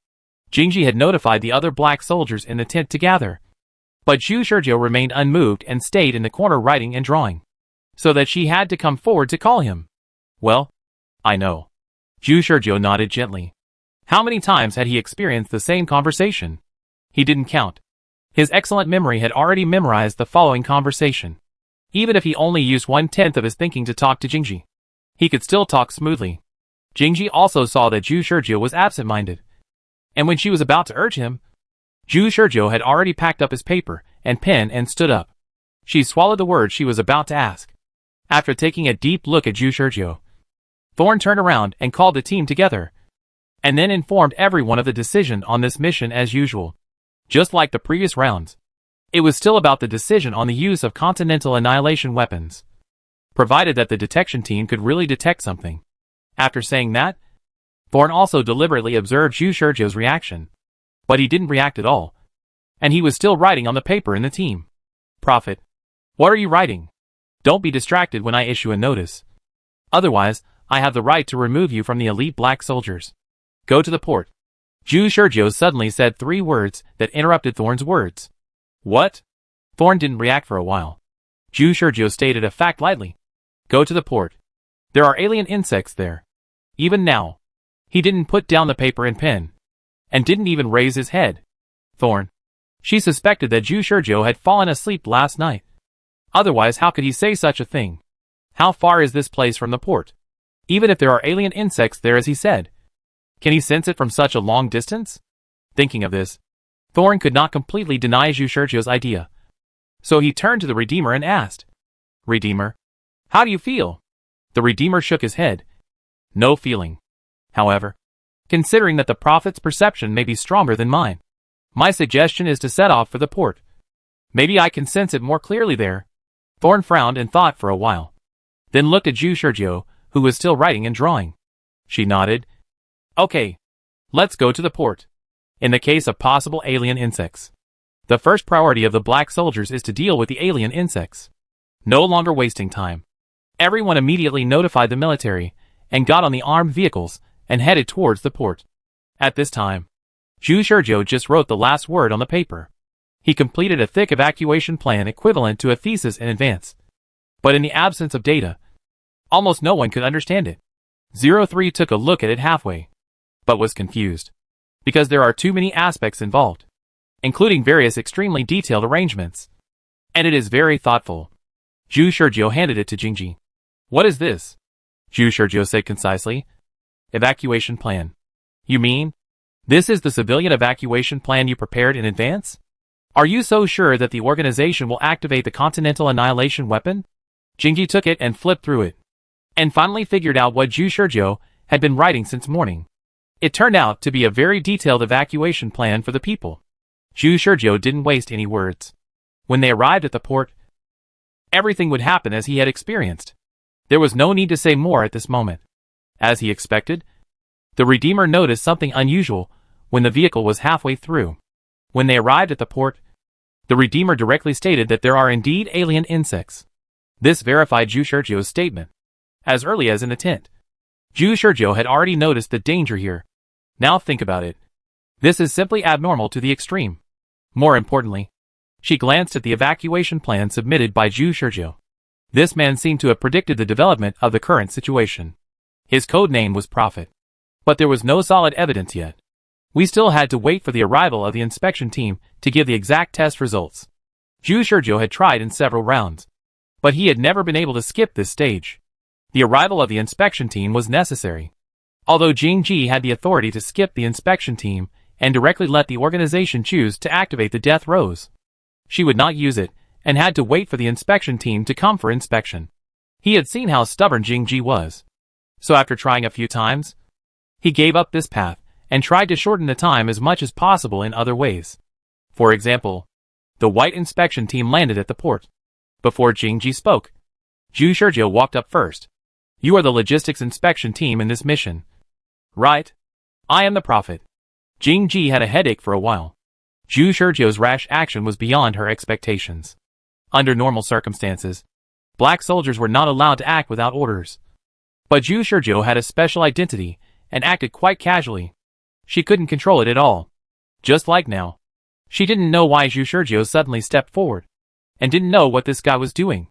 Jingji had notified the other black soldiers in the tent to gather, but Zhu Shurjiu remained unmoved and stayed in the corner writing and drawing, so that she had to come forward to call him. Well, I know. Zhu Shurjiu nodded gently. How many times had he experienced the same conversation? He didn't count. His excellent memory had already memorized the following conversation. Even if he only used 1/10 of his thinking to talk to Jingji, he could still talk smoothly. Jingji also saw that Zhu Shurjiu was absent-minded, and when she was about to urge him, Zhu Shurjiu had already packed up his paper and pen and stood up. She swallowed the words she was about to ask. After taking a deep look at Zhu Shurjiu, Thorn turned around and called the team together, and then informed everyone of the decision on this mission as usual. Just like the previous rounds, it was still about the decision on the use of continental annihilation weapons, provided that the detection team could really detect something. After saying that, Thorn also deliberately observed Zhu Shurjiu's reaction, but he didn't react at all, and he was still writing on the paper in the team. Prophet. What are you writing? Don't be distracted when I issue a notice. Otherwise, I have the right to remove you from the elite black soldiers. Go to the port. Zhu Shurjiu suddenly said 3 words that interrupted Thorn's words. What? Thorn didn't react for a while. Zhu Shurjiu stated a fact lightly. Go to the port. There are alien insects there. Even now. He didn't put down the paper and pen, and didn't even raise his head. Thorn. She suspected that Zhu Shurjiu had fallen asleep last night. Otherwise, how could he say such a thing? How far is this place from the port? Even if there are alien insects there as he said, can he sense it from such a long distance? Thinking of this, Thorn could not completely deny Zhu Shurjiu's idea. So he turned to the Redeemer and asked, Redeemer, How do you feel? The Redeemer shook his head. No feeling. However, considering that the Prophet's perception may be stronger than mine, my suggestion is to set off for the port. Maybe I can sense it more clearly there. Thorn frowned and thought for a while, then looked at Zhu Shurjiu, who was still writing and drawing. She nodded. Okay. Let's go to the port. In the case of possible alien insects, the first priority of the black soldiers is to deal with the alien insects. No longer wasting time. Everyone immediately notified the military, and got on the armed vehicles, and headed towards the port. At this time, Zhu Shurjiu just wrote the last word on the paper. He completed a thick evacuation plan equivalent to a thesis in advance. But in the absence of data, almost no one could understand it. 03 took a look at it halfway, but was confused, because there are too many aspects involved, including various extremely detailed arrangements. And it is very thoughtful. Zhu Shurjiu handed it to Jingji. What is this? Zhu Shurjiu said concisely. Evacuation plan. You mean? This is the civilian evacuation plan you prepared in advance? Are you so sure that the organization will activate the Continental Annihilation Weapon? Jingji took it and flipped through it, and finally figured out what Zhu Shurjiu had been writing since morning. It turned out to be a very detailed evacuation plan for the people. Zhu Shurjiu didn't waste any words. When they arrived at the port, everything would happen as he had experienced. There was no need to say more at this moment. As he expected, the Redeemer noticed something unusual when the vehicle was halfway through. When they arrived at the port, the Redeemer directly stated that there are indeed alien insects. This verified Zhu Shurjiu's statement. As early as in the tent, Zhu Shurjiu had already noticed the danger here. Now think about it. This is simply abnormal to the extreme. More importantly, she glanced at the evacuation plan submitted by Zhu Shurjiu. This man seemed to have predicted the development of the current situation. His code name was Prophet. But there was no solid evidence yet. We still had to wait for the arrival of the inspection team to give the exact test results. Zhu Shurjiu had tried in several rounds, but he had never been able to skip this stage. The arrival of the inspection team was necessary. Although Jingji had the authority to skip the inspection team and directly let the organization choose to activate the death rows, she would not use it and had to wait for the inspection team to come for inspection. He had seen how stubborn Jingji was. So after trying a few times, he gave up this path and tried to shorten the time as much as possible in other ways. For example, the white inspection team landed at the port. Before Jingji spoke, Zhu Shurjiu walked up first. You are the logistics inspection team in this mission. Right? I am the Prophet. Jingji had a headache for a while. Zhu Shurjiu's rash action was beyond her expectations. Under normal circumstances, black soldiers were not allowed to act without orders. But Zhu Shurjiu had a special identity and acted quite casually. She couldn't control it at all. Just like now. She didn't know why Zhu Shurjiu suddenly stepped forward, and didn't know what this guy was doing.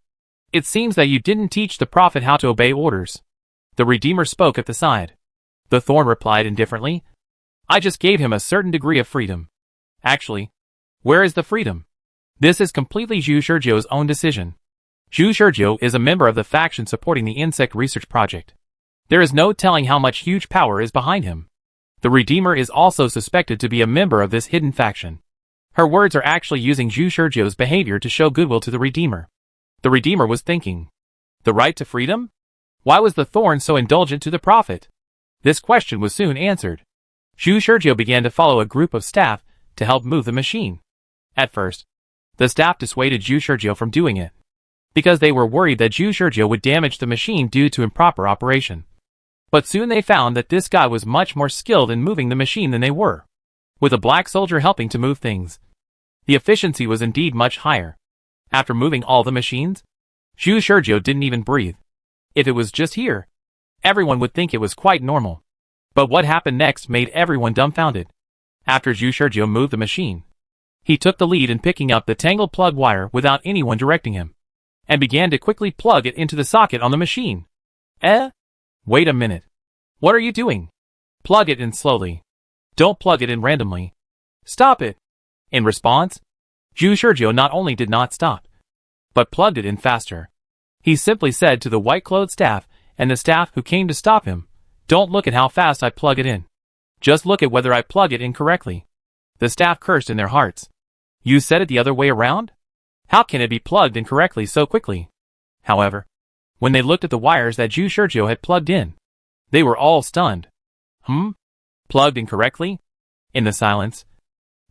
It seems that you didn't teach the Prophet how to obey orders. The Redeemer spoke at the side. The Thorn replied indifferently. I just gave him a certain degree of freedom. Actually, where is the freedom? This is completely Zhu Shurjiu's own decision. Zhu Shurjiu is a member of the faction supporting the insect research project. There is no telling how much huge power is behind him. The Redeemer is also suspected to be a member of this hidden faction. Her words are actually using Zhu Shurjiu's behavior to show goodwill to the Redeemer. The Redeemer was thinking, the right to freedom? Why was the Thorn so indulgent to the Prophet? This question was soon answered. Zhu Shurjiu began to follow a group of staff to help move the machine. At first, the staff dissuaded Zhu Shurjiu from doing it, because they were worried that Zhu Shurjiu would damage the machine due to improper operation. But soon they found that this guy was much more skilled in moving the machine than they were. With a black soldier helping to move things, the efficiency was indeed much higher. After moving all the machines, Zhu Shurjiu didn't even breathe. If it was just here, everyone would think it was quite normal. But what happened next made everyone dumbfounded. After Zhu Shurjiu moved the machine, he took the lead in picking up the tangled plug wire without anyone directing him, and began to quickly plug it into the socket on the machine. Wait a minute. What are you doing? Plug it in slowly. Don't plug it in randomly. Stop it. In response, Zhu Shurjiu not only did not stop, but plugged it in faster. He simply said to the white-clothed staff and the staff who came to stop him, don't look at how fast I plug it in. Just look at whether I plug it in correctly. The staff cursed in their hearts. You said it the other way around? How can it be plugged in correctly so quickly? However, when they looked at the wires that Zhu Shizhou had plugged in. They were all stunned. Plugged incorrectly? In the silence,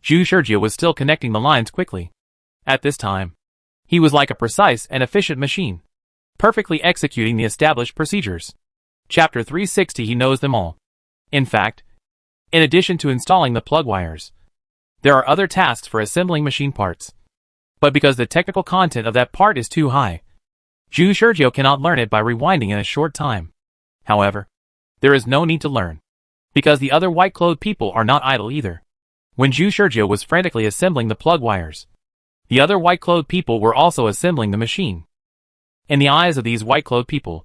Zhu Shizhou was still connecting the lines quickly. At this time, he was like a precise and efficient machine, perfectly executing the established procedures. Chapter 360. He knows them all. In fact, in addition to installing the plug wires, there are other tasks for assembling machine parts. But because the technical content of that part is too high, Zhu Shizhou cannot learn it by rewinding in a short time. However, there is no need to learn, because the other white-clothed people are not idle either. When Zhu Shizhou was frantically assembling the plug wires, the other white-clothed people were also assembling the machine. In the eyes of these white-clothed people,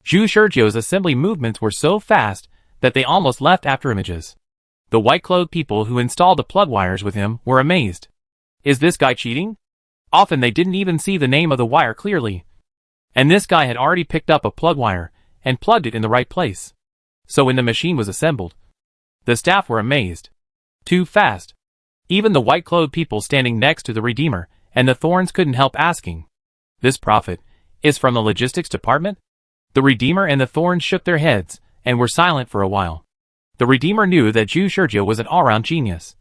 Zhu Shizhou's assembly movements were so fast that they almost left after images. The white-clothed people who installed the plug wires with him were amazed. Is this guy cheating? Often they didn't even see the name of the wire clearly. And this guy had already picked up a plug wire and plugged it in the right place. So when the machine was assembled, the staff were amazed. Too fast. Even the white-clothed people standing next to the Redeemer and the Thorns couldn't help asking. This prophet is from the logistics department? The Redeemer and the Thorns shook their heads and were silent for a while. The Redeemer knew that Zhu Shizhou was an all-round genius,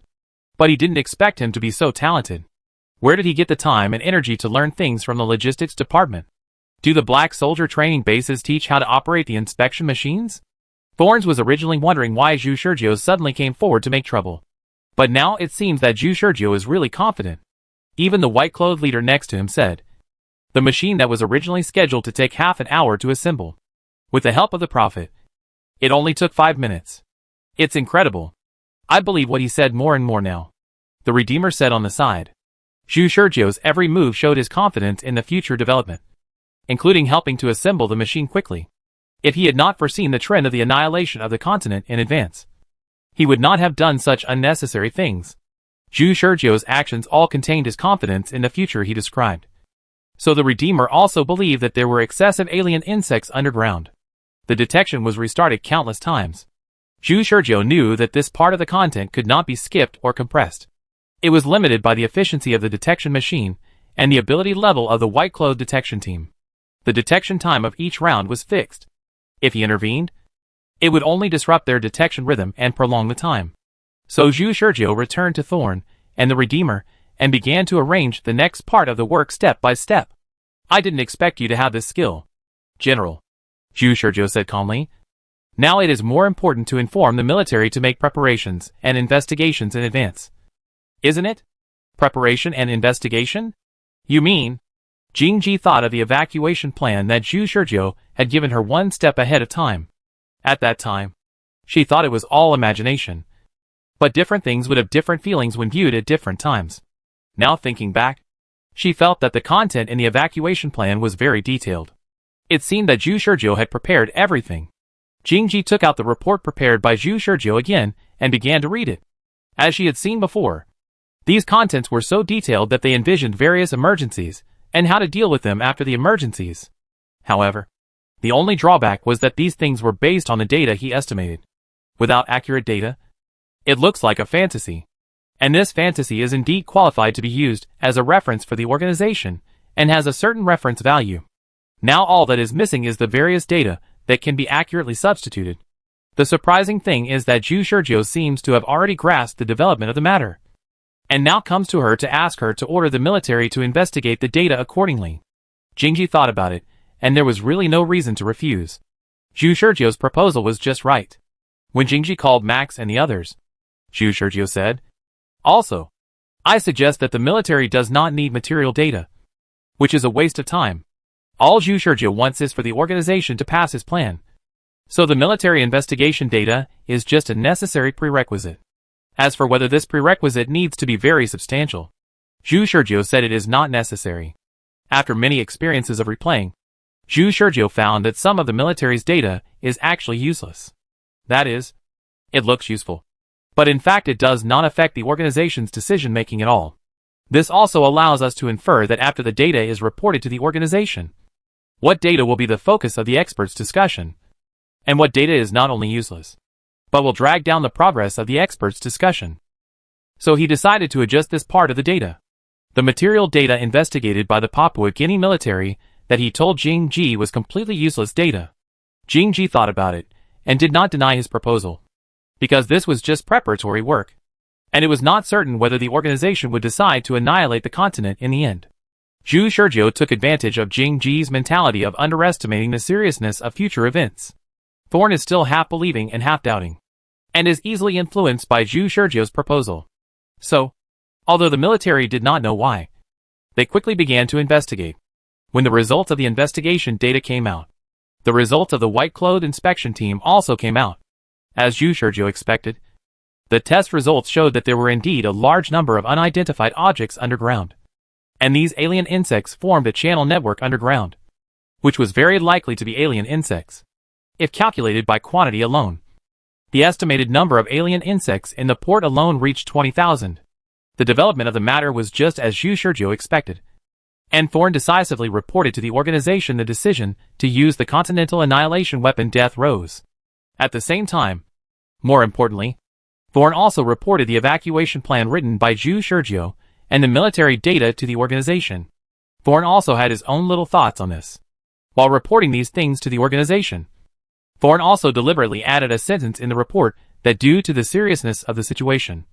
but he didn't expect him to be so talented. Where did he get the time and energy to learn things from the logistics department? Do the black soldier training bases teach how to operate the inspection machines? Thorns was originally wondering why Zhu Shizhou suddenly came forward to make trouble. But now it seems that Zhu Shizhou is really confident. Even the white-clothed leader next to him said, the machine that was originally scheduled to take half an hour to assemble, with the help of the prophet, it only took 5 minutes. It's incredible. I believe what he said more and more now. The Redeemer said on the side. Zhu Shizhou's every move showed his confidence in the future development, including helping to assemble the machine quickly. If he had not foreseen the trend of the annihilation of the continent in advance, he would not have done such unnecessary things. Zhu Shizhou's actions all contained his confidence in the future he described. So the Redeemer also believed that there were excessive alien insects underground. The detection was restarted countless times. Zhu Shizhou knew that this part of the content could not be skipped or compressed. It was limited by the efficiency of the detection machine and the ability level of the white-clothed detection team. The detection time of each round was fixed. If he intervened, it would only disrupt their detection rhythm and prolong the time. So Zhu Shizhou returned to Thorn and the Redeemer and began to arrange the next part of the work step by step. I didn't expect you to have this skill, General, Zhu Shizhou said calmly. Now it is more important to inform the military to make preparations and investigations in advance. Isn't it? Preparation and investigation? You mean? Jingji thought of the evacuation plan that Zhu Shizhou had given her 1 step ahead of time. At that time, she thought it was all imagination. But different things would have different feelings when viewed at different times. Now thinking back, she felt that the content in the evacuation plan was very detailed. It seemed that Zhu Shizhou had prepared everything. Jingji took out the report prepared by Zhu Shizhou again and began to read it. As she had seen before, these contents were so detailed that they envisioned various emergencies and how to deal with them after the emergencies. However, the only drawback was that these things were based on the data he estimated. Without accurate data, it looks like a fantasy. And this fantasy is indeed qualified to be used as a reference for the organization and has a certain reference value. Now all that is missing is the various data that can be accurately substituted. The surprising thing is that Zhu Shizhou seems to have already grasped the development of the matter, and now comes to her to ask her to order the military to investigate the data accordingly. Jingji thought about it, and there was really no reason to refuse. Zhu Shizhou's proposal was just right. When Jingji called Max and the others, Zhu Shizhou said, also, I suggest that the military does not need material data, which is a waste of time. All Zhu Shizhou wants is for the organization to pass his plan. So the military investigation data is just a necessary prerequisite. As for whether this prerequisite needs to be very substantial, Zhu Shizhou said it is not necessary. After many experiences of replaying, Zhu Shizhou found that some of the military's data is actually useless. That is, it looks useful, but in fact it does not affect the organization's decision-making at all. This also allows us to infer that after the data is reported to the organization, what data will be the focus of the experts' discussion, and what data is not only useless, but will drag down the progress of the experts' discussion. So he decided to adjust this part of the data. The material data investigated by the Papua Guinea military that he told Jing Ji was completely useless data. Jing Ji thought about it, and did not deny his proposal. Because this was just preparatory work. And it was not certain whether the organization would decide to annihilate the continent in the end. Zhu Shurjiu took advantage of Jing Ji's mentality of underestimating the seriousness of future events. Thorn is still half believing and half doubting, and is easily influenced by Zhu Shurjiu's proposal. So, although the military did not know why, they quickly began to investigate. When the results of the investigation data came out, the results of the white-clothed inspection team also came out. As Zhu Shurjiu expected, the test results showed that there were indeed a large number of unidentified objects underground. And these alien insects formed a channel network underground, which was very likely to be alien insects, if calculated by quantity alone. The estimated number of alien insects in the port alone reached 20,000. The development of the matter was just as Zhu Shurjiu expected, and Thorn decisively reported to the organization the decision to use the continental annihilation weapon Death Rose. At the same time, more importantly, Thorn also reported the evacuation plan written by Zhu Shurjiu and the military data to the organization. Thorn also had his own little thoughts on this. While reporting these things to the organization, Thorn also deliberately added a sentence in the report that due to the seriousness of the situation,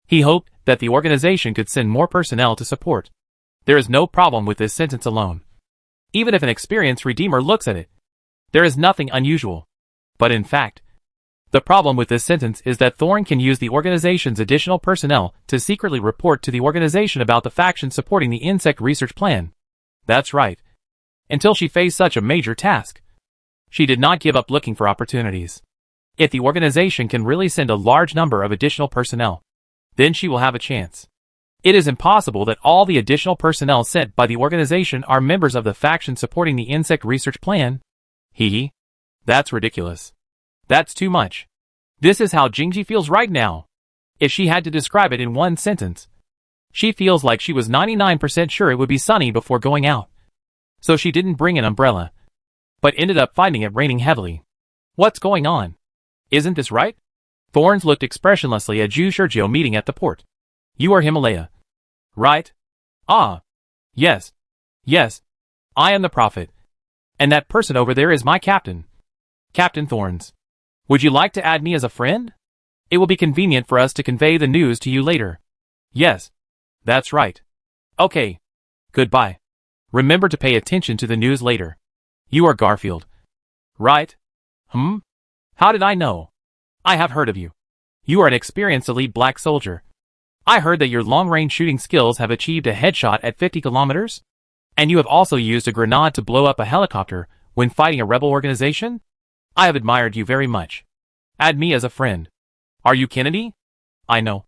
he hoped that the organization could send more personnel to support. There is no problem with this sentence alone. Even if an experienced redeemer looks at it, there is nothing unusual. But in fact, the problem with this sentence is that Thorn can use the organization's additional personnel to secretly report to the organization about the faction supporting the insect research plan. That's right. Until she faced such a major task, she did not give up looking for opportunities. If the organization can really send a large number of additional personnel, then she will have a chance. It is impossible that all the additional personnel sent by the organization are members of the faction supporting the insect research plan. Hee. That's ridiculous. That's too much. This is how Jingji feels right now. If she had to describe it in one sentence, she feels like she was 99% sure it would be sunny before going out. So she didn't bring an umbrella, but ended up finding it raining heavily. What's going on? Isn't this right? Thorns looked expressionlessly at Zhu Shurjiu meeting at the port. You are Himalaya, right? Ah. Yes. Yes. I am the prophet. And that person over there is my captain. Captain Thorns. Would you like to add me as a friend? It will be convenient for us to convey the news to you later. Yes. That's right. Okay. Goodbye. Remember to pay attention to the news later. You are Garfield. Right? How did I know? I have heard of you. You are an experienced elite black soldier. I heard that your long-range shooting skills have achieved a headshot at 50 kilometers? And you have also used a grenade to blow up a helicopter when fighting a rebel organization? I have admired you very much. Add me as a friend. Are you Kennedy? I know.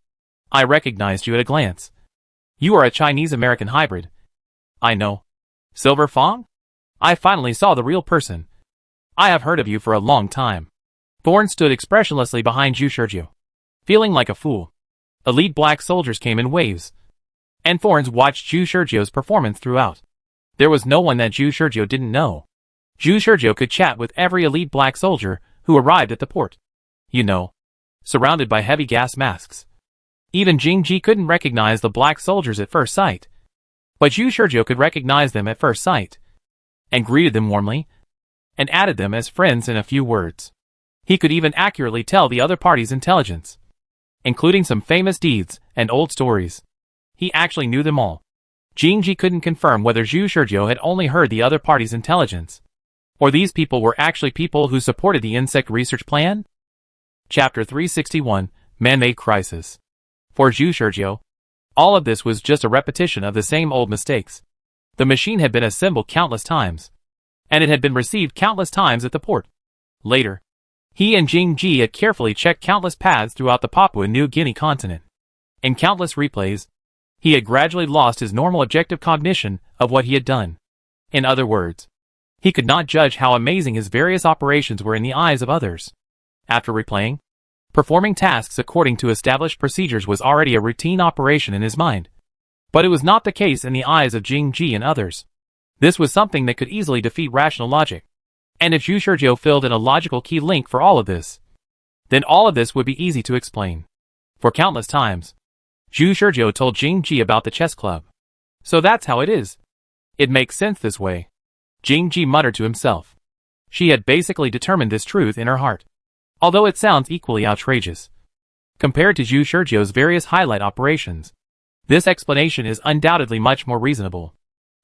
I recognized you at a glance. You are a Chinese-American hybrid. I know. Silver Fong? I finally saw the real person. I have heard of you for a long time. Thorn stood expressionlessly behind Zhu Shurjiu, feeling like a fool. Elite black soldiers came in waves, and Thorns watched Zhu Shurjiu's performance throughout. There was no one that Zhu Shurjiu didn't know. Zhu Shurjiu could chat with every elite black soldier who arrived at the port. You know, surrounded by heavy gas masks. Even Jing Ji couldn't recognize the black soldiers at first sight. But Zhu Shurjiu could recognize them at first sight, and greeted them warmly, and added them as friends in a few words. He could even accurately tell the other party's intelligence, including some famous deeds and old stories. He actually knew them all. Jing Ji couldn't confirm whether Zhu Shurjiu had only heard the other party's intelligence, or these people were actually people who supported the insect research plan? Chapter 361, Man-Made Crisis. For Zhu Shurjiu, all of this was just a repetition of the same old mistakes. The machine had been assembled countless times, and it had been received countless times at the port. Later, he and Jing Ji had carefully checked countless paths throughout the Papua New Guinea continent. In countless replays, he had gradually lost his normal objective cognition of what he had done. In other words, he could not judge how amazing his various operations were in the eyes of others. After replaying, performing tasks according to established procedures was already a routine operation in his mind. But it was not the case in the eyes of Jing Ji and others. This was something that could easily defeat rational logic. And if Zhu Shurjiu filled in a logical key link for all of this, then all of this would be easy to explain. For countless times, Zhu Shurjiu told Jing Ji about the chess club. So that's how it is. It makes sense this way. Jing-ji muttered to himself. She had basically determined this truth in her heart. Although it sounds equally outrageous. Compared to Zhu Shurjio's various highlight operations, this explanation is undoubtedly much more reasonable.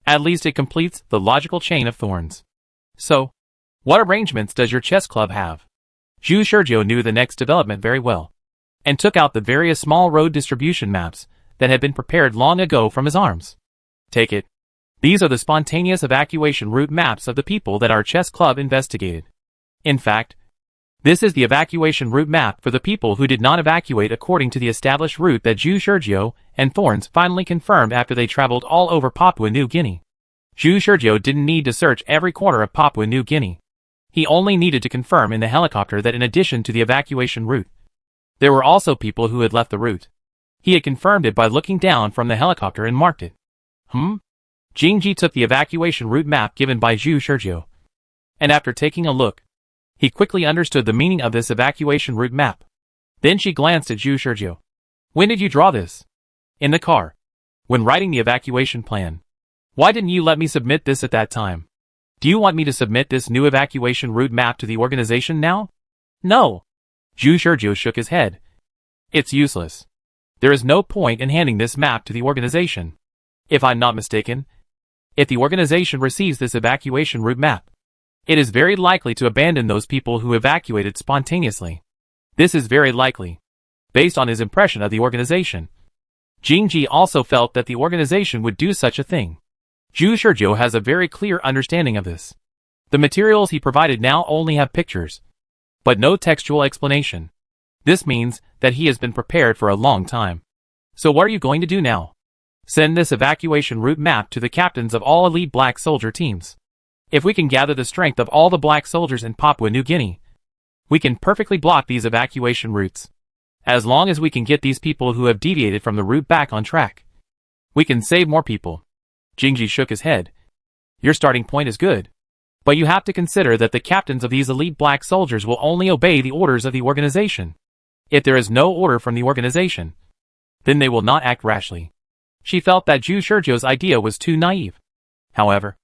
At least it completes the logical chain of thorns. So, what arrangements does your chess club have? Zhu Shurjio knew the next development very well, and took out the various small road distribution maps that had been prepared long ago from his arms. Take it. These are the spontaneous evacuation route maps of the people that our chess club investigated. In fact, this is the evacuation route map for the people who did not evacuate according to the established route that Zhu Shurjio and Thorns finally confirmed after they traveled all over Papua New Guinea. Zhu Shurjio didn't need to search every corner of Papua New Guinea. He only needed to confirm in the helicopter that in addition to the evacuation route, there were also people who had left the route. He had confirmed it by looking down from the helicopter and marked it. Jing-ji took the evacuation route map given by Zhu Shurjio. And after taking a look, he quickly understood the meaning of this evacuation route map. Then she glanced at Zhu Shurjio. When did you draw this? In the car. When writing the evacuation plan. Why didn't you let me submit this at that time? Do you want me to submit this new evacuation route map to the organization now? No. Zhu Shurjio shook his head. It's useless. There is no point in handing this map to the organization. If I'm not mistaken, if the organization receives this evacuation route map, it is very likely to abandon those people who evacuated spontaneously. This is very likely, based on his impression of the organization. Jing-ji also felt that the organization would do such a thing. Zhu Shurjio has a very clear understanding of this. The materials he provided now only have pictures, but no textual explanation. This means that he has been prepared for a long time. So what are you going to do now? Send this evacuation route map to the captains of all elite black soldier teams. If we can gather the strength of all the black soldiers in Papua New Guinea, we can perfectly block these evacuation routes. As long as we can get these people who have deviated from the route back on track, we can save more people. Jing-ji shook his head. Your starting point is good, but you have to consider that the captains of these elite black soldiers will only obey the orders of the organization. If there is no order from the organization, then they will not act rashly. She felt that Zhu Shurjio's idea was too naive. However,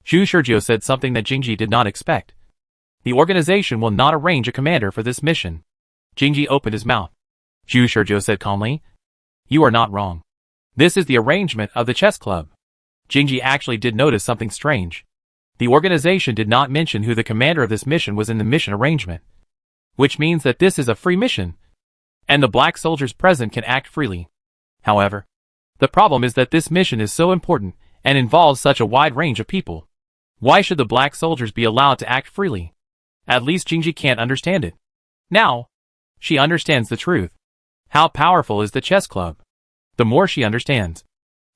Zhu Shurjio said something that Jing-ji did not expect. The organization will not arrange a commander for this mission. Jing-ji opened his mouth. Zhu Shurjio said calmly, You are not wrong. This is the arrangement of the chess club. Jing-ji actually did notice something strange. The organization did not mention who the commander of this mission was in the mission arrangement, which means that this is a free mission, and the black soldiers present can act freely. However, the problem is that this mission is so important and involves such a wide range of people. Why should the black soldiers be allowed to act freely? At least Jing-ji can't understand it. Now, she understands the truth. How powerful is the chess club? The more she understands,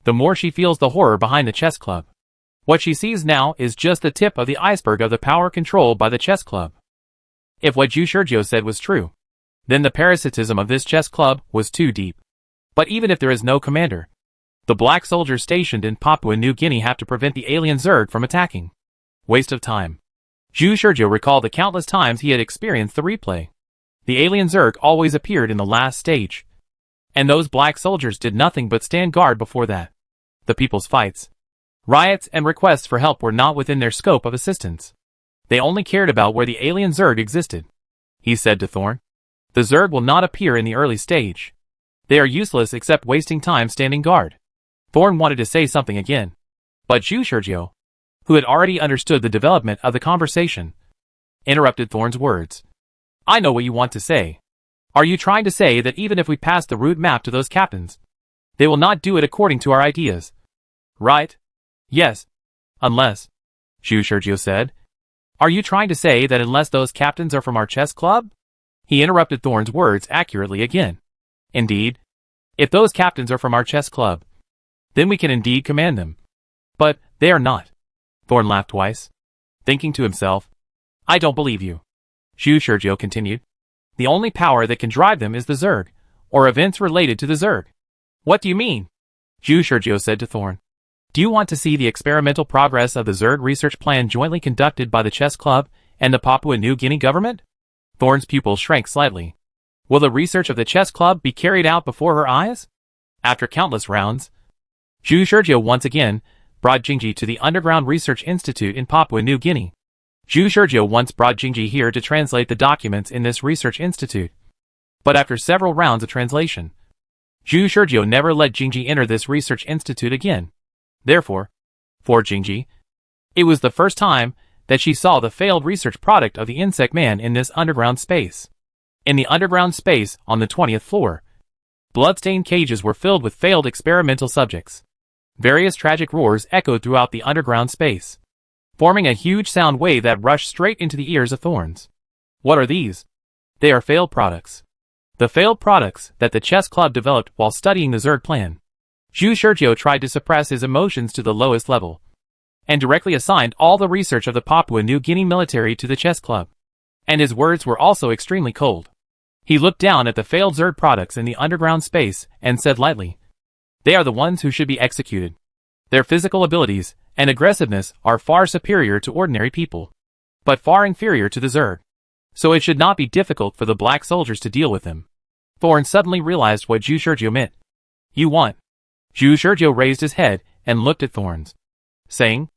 the more she feels the horror behind the chess club. What she sees now is just the tip of the iceberg of the power controlled by the chess club. If what Zhu Shurjio said was true, then the parasitism of this chess club was too deep. But even if there is no commander, the black soldiers stationed in Papua New Guinea have to prevent the alien Zerg from attacking. Waste of time. Zhu Shurjio recalled the countless times he had experienced the replay. The alien Zerg always appeared in the last stage, and those black soldiers did nothing but stand guard before that. The people's fights, riots, and requests for help were not within their scope of assistance. They only cared about where the alien Zerg existed. He said to Thorn, The Zerg will not appear in the early stage. They are useless except wasting time standing guard. Thorn wanted to say something again, but Zhu Shurjio, who had already understood the development of the conversation, interrupted Thorn's words. I know what you want to say. Are you trying to say that even if we pass the route map to those captains, they will not do it according to our ideas? Right? Yes. Unless, Zhu Shurjio said. Are you trying to say that unless those captains are from our chess club? He interrupted Thorn's words accurately again. Indeed. If those captains are from our chess club, then we can indeed command them. But they are not. Thorn laughed twice, thinking to himself, I don't believe you. Zhu Shurjio continued. The only power that can drive them is the Zerg, or events related to the Zerg. What do you mean? Zhu Shurjio said to Thorn. Do you want to see the experimental progress of the Zerg research plan jointly conducted by the chess club and the Papua New Guinea government? Thorn's pupils shrank slightly. Will the research of the chess club be carried out before her eyes? After countless rounds, Zhu Shurjio once again brought Jingji to the Underground Research Institute in Papua New Guinea. Zhu Shurjo once brought Jingji here to translate the documents in this research institute. But after several rounds of translation, Zhu Shurjo never let Jingji enter this research institute again. Therefore, for Jingji, it was the first time that she saw the failed research product of the insect man in this underground space. In the underground space on the 20th floor, bloodstained cages were filled with failed experimental subjects. Various tragic roars echoed throughout the underground space, forming a huge sound wave that rushed straight into the ears of Thorns. What are these? They are failed products. The failed products that the chess club developed while studying the Zerg plan. Zhu Shurjo tried to suppress his emotions to the lowest level, and directly assigned all the research of the Papua New Guinea military to the chess club. And his words were also extremely cold. He looked down at the failed Zerg products in the underground space and said lightly, "They are the ones who should be executed. Their physical abilities and aggressiveness are far superior to ordinary people, but far inferior to the Zerg. So it should not be difficult for the black soldiers to deal with them." Thorn suddenly realized what Zhu Shurjo meant. "You want?" Zhu Shurjo raised his head and looked at Thorns, saying,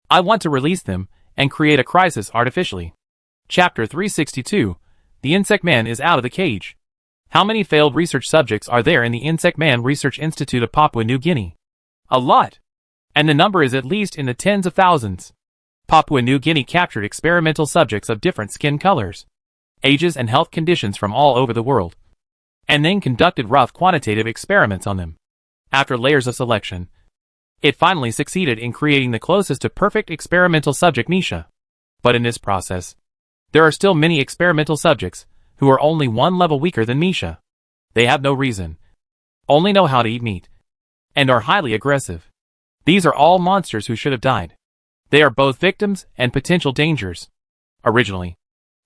"I want to release them and create a crisis artificially." Chapter 362, The Insect Man is out of the cage. How many failed research subjects are there in the Insect Man Research Institute of Papua New Guinea? A lot. And the number is at least in the tens of thousands. Papua New Guinea captured experimental subjects of different skin colors, ages and health conditions from all over the world, and then conducted rough quantitative experiments on them. After layers of selection, it finally succeeded in creating the closest to perfect experimental subject Misha. But in this process, there are still many experimental subjects who are only one level weaker than Misha. They have no reason, only know how to eat meat, and are highly aggressive. These are all monsters who should have died. They are both victims and potential dangers. Originally,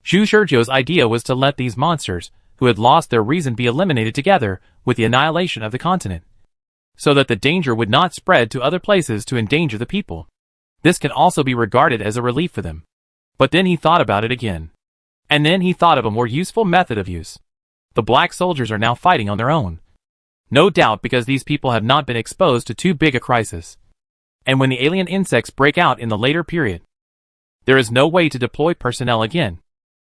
Zhu Shurjo's idea was to let these monsters, who had lost their reason, be eliminated together with the annihilation of the continent, so that the danger would not spread to other places to endanger the people. This can also be regarded as a relief for them. But then he thought about it again. And then he thought of a more useful method of use. The black soldiers are now fighting on their own. No doubt because these people have not been exposed to too big a crisis. And when the alien insects break out in the later period, there is no way to deploy personnel again.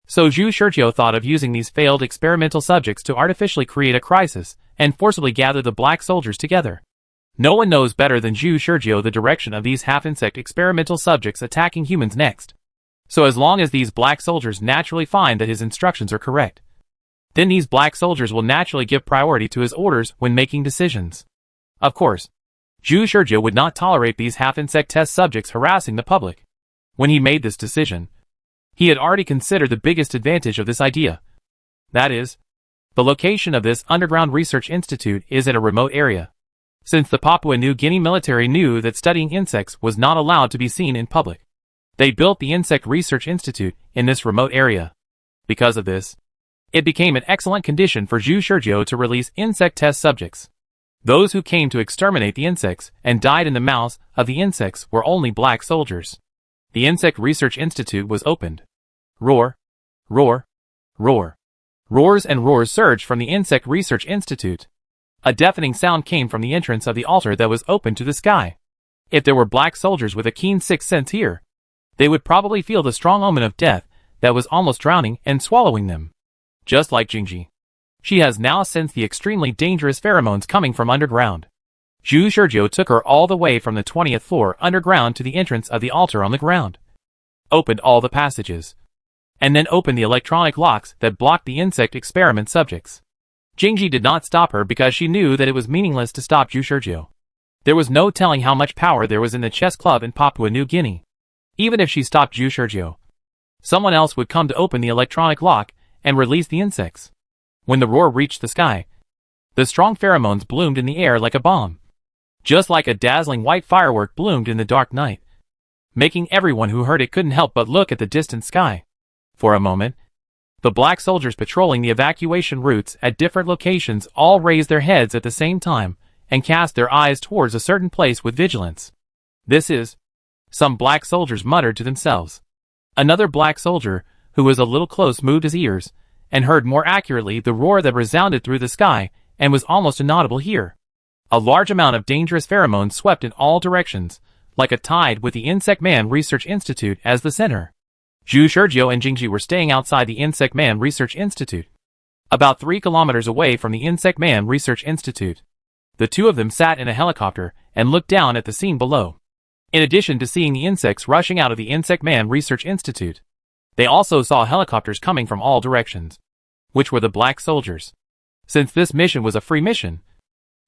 So Zhu Shurjo thought of using these failed experimental subjects to artificially create a crisis and forcibly gather the black soldiers together. No one knows better than Zhu Shurjo the direction of these half-insect experimental subjects attacking humans next. So as long as these black soldiers naturally find that his instructions are correct, then these black soldiers will naturally give priority to his orders when making decisions. Of course, Zhu Shurjo would not tolerate these half-insect test subjects harassing the public. When he made this decision, he had already considered the biggest advantage of this idea. That is, the location of this underground research institute is at a remote area. Since the Papua New Guinea military knew that studying insects was not allowed to be seen in public, they built the Insect Research Institute in this remote area. Because of this, it became an excellent condition for Zhu Shurjo to release insect test subjects. Those who came to exterminate the insects and died in the mouths of the insects were only black soldiers. The Insect Research Institute was opened. Roar, roar, roar. Roars and roars surged from the Insect Research Institute. A deafening sound came from the entrance of the altar that was open to the sky. If there were black soldiers with a keen sixth sense here, they would probably feel the strong omen of death that was almost drowning and swallowing them. Just like Jingji, she has now sensed the extremely dangerous pheromones coming from underground. Zhu Shurjo took her all the way from the 20th floor underground to the entrance of the altar on the ground, opened all the passages, and then opened the electronic locks that blocked the insect experiment subjects. Jingji did not stop her because she knew that it was meaningless to stop Zhu Shurjo. There was no telling how much power there was in the chess club in Papua New Guinea. Even if she stopped Zhu Shurjo, someone else would come to open the electronic lock and release the insects. When the roar reached the sky, the strong pheromones bloomed in the air like a bomb, just like a dazzling white firework bloomed in the dark night, making everyone who heard it couldn't help but look at the distant sky. For a moment, the black soldiers patrolling the evacuation routes at different locations all raised their heads at the same time and cast their eyes towards a certain place with vigilance. This is, some black soldiers muttered to themselves. Another black soldier, who was a little close, moved his ears, and heard more accurately the roar that resounded through the sky and was almost inaudible here. A large amount of dangerous pheromones swept in all directions, like a tide with the Insect Man Research Institute as the center. Zhu Shurjiu and Jingji were staying outside the Insect Man Research Institute, about 3 kilometers away from the Insect Man Research Institute. The two of them sat in a helicopter and looked down at the scene below. In addition to seeing the insects rushing out of the Insect Man Research Institute, they also saw helicopters coming from all directions, which were the black soldiers. Since this mission was a free mission,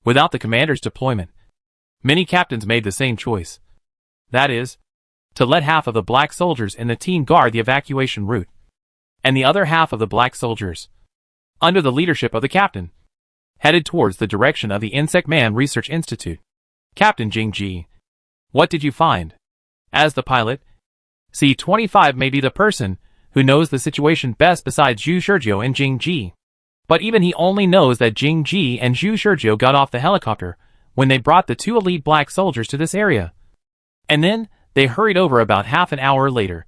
without the commander's deployment, many captains made the same choice. That is, to let half of the black soldiers in the team guard the evacuation route, and the other half of the black soldiers, under the leadership of the captain, headed towards the direction of the Insect Man Research Institute. Captain Jingji, what did you find? As the pilot, C-25 may be the person who knows the situation best besides Zhu Shurjiu and Jingji. But even he only knows that Jingji and Zhu Shurjiu got off the helicopter when they brought the 2 elite black soldiers to this area. And then, they hurried over about half an hour later,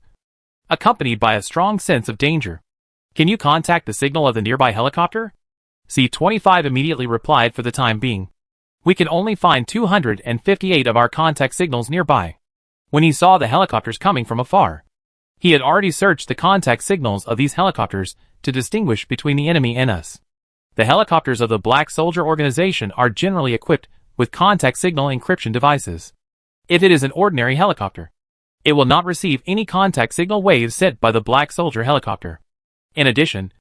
accompanied by a strong sense of danger. Can you contact the signal of the nearby helicopter? C-25 immediately replied, for the time being, we can only find 258 of our contact signals nearby. When he saw the helicopters coming from afar, he had already searched the contact signals of these helicopters to distinguish between the enemy and us. The helicopters of the Black Soldier Organization are generally equipped with contact signal encryption devices. If it is an ordinary helicopter, it will not receive any contact signal waves sent by the Black Soldier helicopter. In addition,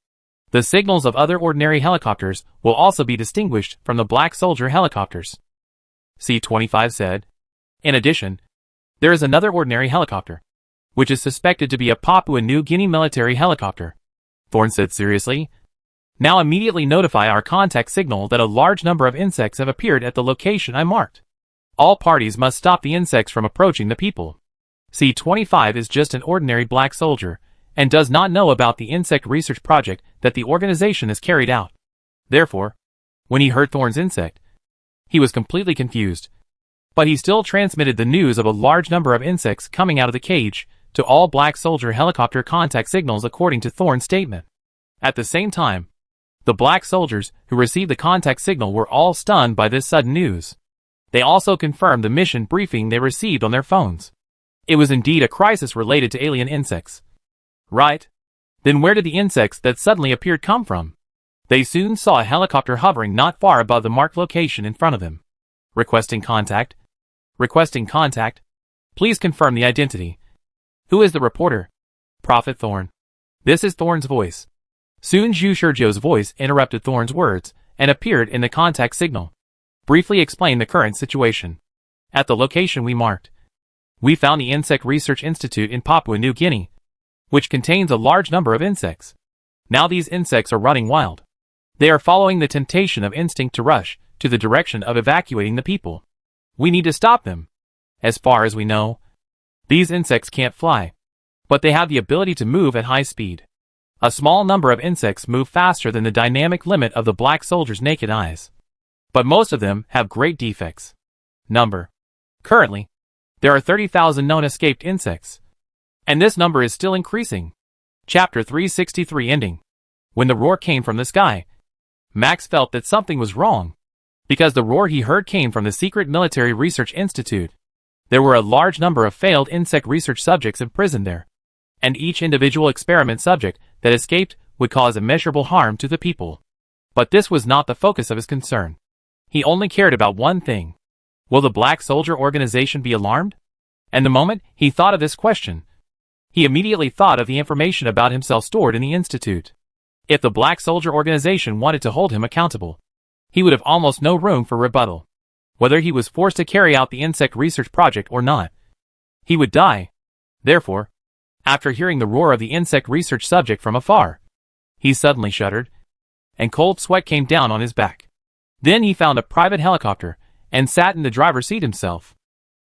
the signals of other ordinary helicopters will also be distinguished from the Black Soldier helicopters. C-25 said. In addition, there is another ordinary helicopter, which is suspected to be a Papua New Guinea military helicopter. Thorne said seriously. Now immediately notify our contact signal that a large number of insects have appeared at the location I marked. All parties must stop the insects from approaching the people. C-25 is just an ordinary black soldier, and does not know about the insect research project that the organization has carried out. Therefore, when he heard Thorne's insect, he was completely confused. But he still transmitted the news of a large number of insects coming out of the cage to all Black Soldier helicopter contact signals according to Thorne's statement. At the same time, the Black Soldiers who received the contact signal were all stunned by this sudden news. They also confirmed the mission briefing they received on their phones. It was indeed a crisis related to alien insects. Right? Then where did the insects that suddenly appeared come from? They soon saw a helicopter hovering not far above the marked location in front of them. Requesting contact. Requesting contact. Please confirm the identity. Who is the reporter? Prophet Thorne. This is Thorne's voice. Soon Zhu Shurjiu's voice interrupted Thorne's words and appeared in the contact signal. Briefly explain the current situation. At the location we marked, we found the Insect Research Institute in Papua New Guinea, which contains a large number of insects. Now these insects are running wild. They are following the temptation of instinct to rush to the direction of evacuating the people. We need to stop them. As far as we know, these insects can't fly, but they have the ability to move at high speed. A small number of insects move faster than the dynamic limit of the Black Soldier's naked eyes. But most of them have great defects. Number. Currently, there are 30,000 known escaped insects. And this number is still increasing. Chapter 363 ending. When the roar came from the sky, Max felt that something was wrong, because the roar he heard came from the secret military research institute. There were a large number of failed insect research subjects imprisoned there, and each individual experiment subject that escaped would cause immeasurable harm to the people. But this was not the focus of his concern. He only cared about one thing. Will the Black Soldier Organization be alarmed? And the moment he thought of this question, he immediately thought of the information about himself stored in the institute. If the Black Soldier Organization wanted to hold him accountable, he would have almost no room for rebuttal. Whether he was forced to carry out the insect research project or not, he would die. Therefore, after hearing the roar of the insect research subject from afar, he suddenly shuddered, and cold sweat came down on his back. Then he found a private helicopter, and sat in the driver's seat himself.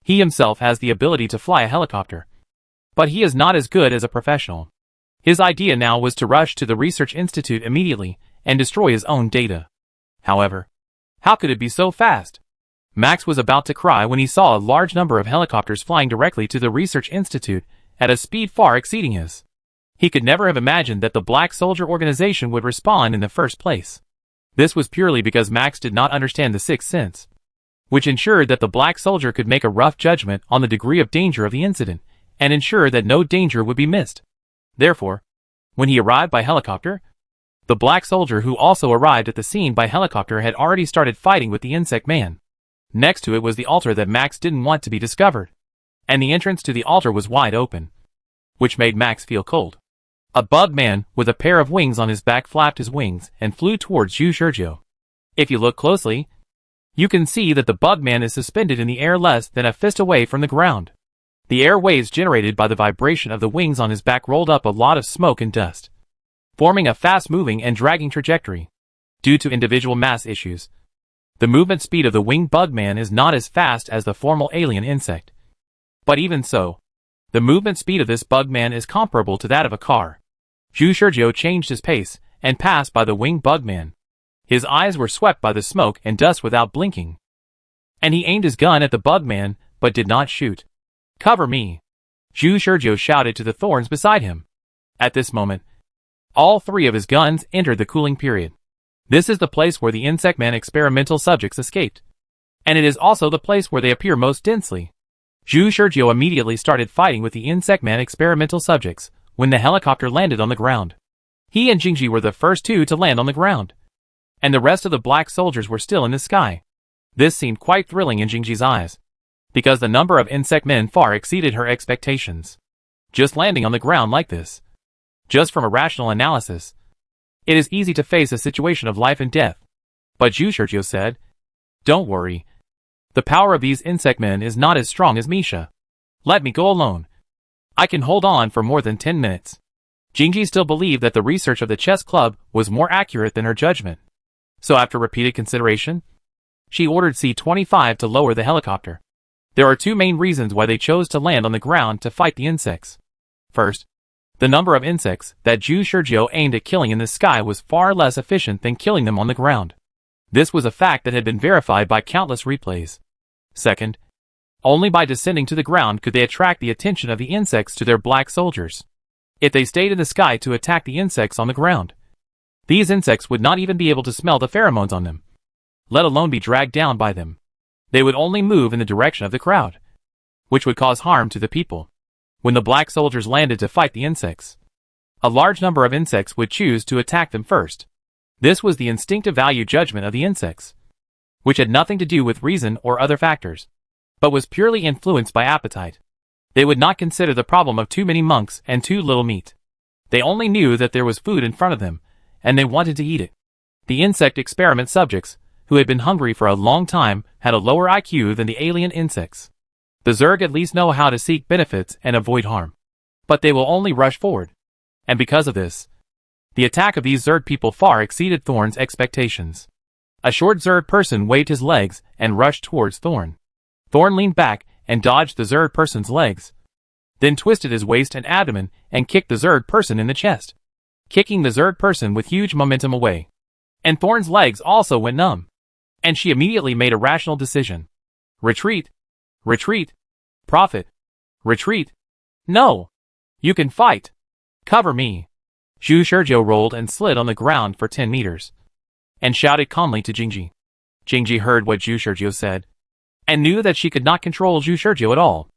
He himself has the ability to fly a helicopter, but he is not as good as a professional. His idea now was to rush to the research institute immediately, and destroy his own data. However, how could it be so fast? Max was about to cry when he saw a large number of helicopters flying directly to the research institute at a speed far exceeding his. He could never have imagined that the Black Soldier Organization would respond in the first place. This was purely because Max did not understand the sixth sense. which ensured that the black soldier could make a rough judgment on the degree of danger of the incident, and ensure that no danger would be missed. Therefore, when he arrived by helicopter, the black soldier who also arrived at the scene by helicopter had already started fighting with the insect man. Next to it was the altar that Max didn't want to be discovered, and the entrance to the altar was wide open, which made Max feel cold. A bug man with a pair of wings on his back flapped his wings and flew towards Zhu Shurjiu. If you look closely, you can see that the bug man is suspended in the air less than a fist away from the ground. The air waves generated by the vibration of the wings on his back rolled up a lot of smoke and dust, forming a fast-moving and dragging trajectory. Due to individual mass issues, the movement speed of the winged bug man is not as fast as the formal alien insect. But even so, the movement speed of this bug man is comparable to that of a car. Zhu Shurjiu changed his pace and passed by the winged bug man. His eyes were swept by the smoke and dust without blinking, and he aimed his gun at the bug man but did not shoot. "Cover me!" Zhu Shurjiu shouted to the thorns beside him. At this moment, all three of his guns entered the cooling period. This is the place where the insect man experimental subjects escaped, and it is also the place where they appear most densely. Zhu Shurjiu immediately started fighting with the insect man experimental subjects when the helicopter landed on the ground. He and Jingji were the first two to land on the ground, and the rest of the black soldiers were still in the sky. This seemed quite thrilling in Jingji's eyes, because the number of insect men far exceeded her expectations. Just landing on the ground like this, just from a rational analysis, it is easy to face a situation of life and death. But Zhu Shurjiu said, "Don't worry. The power of these insect men is not as strong as Misha. Let me go alone. I can hold on for more than 10 minutes." Jingji still believed that the research of the chess club was more accurate than her judgment. So after repeated consideration, she ordered C-25 to lower the helicopter. There are two main reasons why they chose to land on the ground to fight the insects. First, the number of insects that Zhu Shurjiu aimed at killing in the sky was far less efficient than killing them on the ground. This was a fact that had been verified by countless replays. Second, only by descending to the ground could they attract the attention of the insects to their black soldiers. If they stayed in the sky to attack the insects on the ground, these insects would not even be able to smell the pheromones on them, let alone be dragged down by them. They would only move in the direction of the crowd, which would cause harm to the people. When the black soldiers landed to fight the insects, a large number of insects would choose to attack them first. This was the instinctive value judgment of the insects, which had nothing to do with reason or other factors, but was purely influenced by appetite. They would not consider the problem of too many monks and too little meat. They only knew that there was food in front of them, and they wanted to eat it. The insect experiment subjects, who had been hungry for a long time, had a lower IQ than the alien insects. The Zerg at least know how to seek benefits and avoid harm, but they will only rush forward. And because of this, the attack of these Zerg people far exceeded Thorn's expectations. A short Zerg person waved his legs and rushed towards Thorn. Thorn leaned back and dodged the Zerg person's legs, then twisted his waist and abdomen and kicked the Zerg person in the chest, kicking the Zerg person with huge momentum away. And Thorn's legs also went numb, and she immediately made a rational decision. Retreat! Retreat! Prophet! Retreat! No! You can fight! Cover me! Zhu Shurjiu rolled and slid on the ground for 10 meters, and shouted calmly to Jingji. Jingji heard what Zhu Shurjiu said, and knew that she could not control Zhu Shurjiu at all.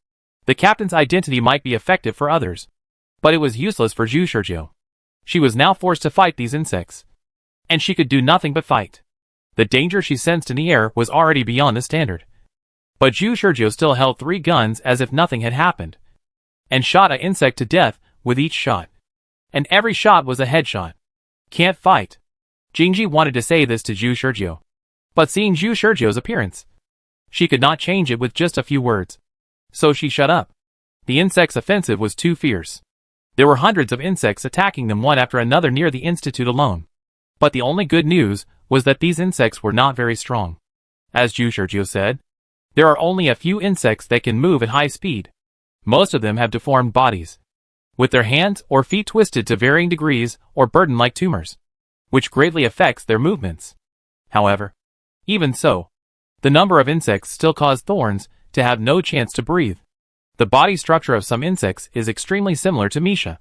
The captain's identity might be effective for others, but it was useless for Zhu Shurjiu. She was now forced to fight these insects, and she could do nothing but fight. The danger she sensed in the air was already beyond the standard. But Zhu Shurjiu still held 3 guns as if nothing had happened, and shot an insect to death with each shot. And every shot was a headshot. Can't fight. Jingji wanted to say this to Zhu Shurjiu, but seeing Zhu Shurjiu's appearance, she could not change it with just a few words. So she shut up. The insect's offensive was too fierce. There were hundreds of insects attacking them one after another near the institute alone. But the only good news was that these insects were not very strong. As Zhu Shurjiu said, there are only a few insects that can move at high speed. Most of them have deformed bodies, with their hands or feet twisted to varying degrees or burdened like tumors, which greatly affects their movements. However, even so, the number of insects still cause thorns to have no chance to breathe. The body structure of some insects is extremely similar to Misha.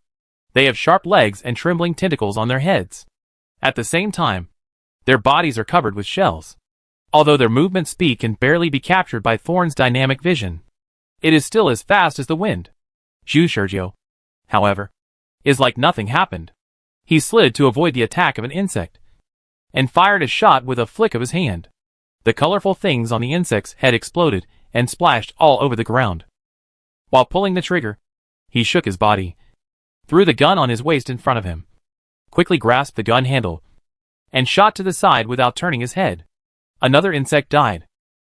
They have sharp legs and trembling tentacles on their heads. At the same time, their bodies are covered with shells. Although their movement speed can barely be captured by Thorn's dynamic vision, it is still as fast as the wind. Zhu Shurjiu, however, is like nothing happened. He slid to avoid the attack of an insect, and fired a shot with a flick of his hand. The colorful things on the insect's head exploded and splashed all over the ground. While pulling the trigger, he shook his body, threw the gun on his waist in front of him, quickly grasped the gun handle, and shot to the side without turning his head. Another insect died.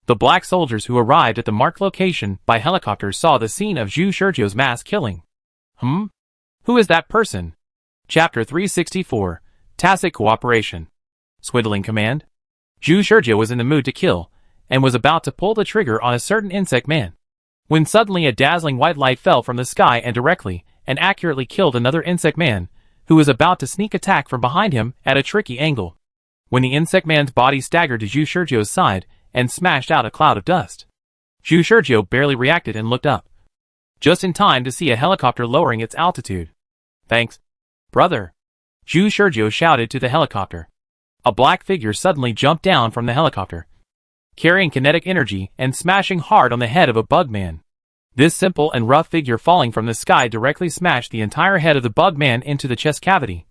The black soldiers who arrived at the marked location by helicopter saw the scene of Zhu Shurjiu's mass killing. Who is that person? Chapter 364, Tacit Cooperation. Swindling command? Zhu Shurjiu was in the mood to kill, and was about to pull the trigger on a certain insect man, when suddenly a dazzling white light fell from the sky and directly and accurately killed another insect man, who was about to sneak attack from behind him at a tricky angle. When the insect man's body staggered to Zhu Shurjiu's side and smashed out a cloud of dust, Zhu Shurjiu barely reacted and looked up, just in time to see a helicopter lowering its altitude. Thanks, brother, Zhu Shurjiu shouted to the helicopter. A black figure suddenly jumped down from the helicopter, carrying kinetic energy and smashing hard on the head of a bug man. This simple and rough figure falling from the sky directly smashed the entire head of the bug man into the chest cavity.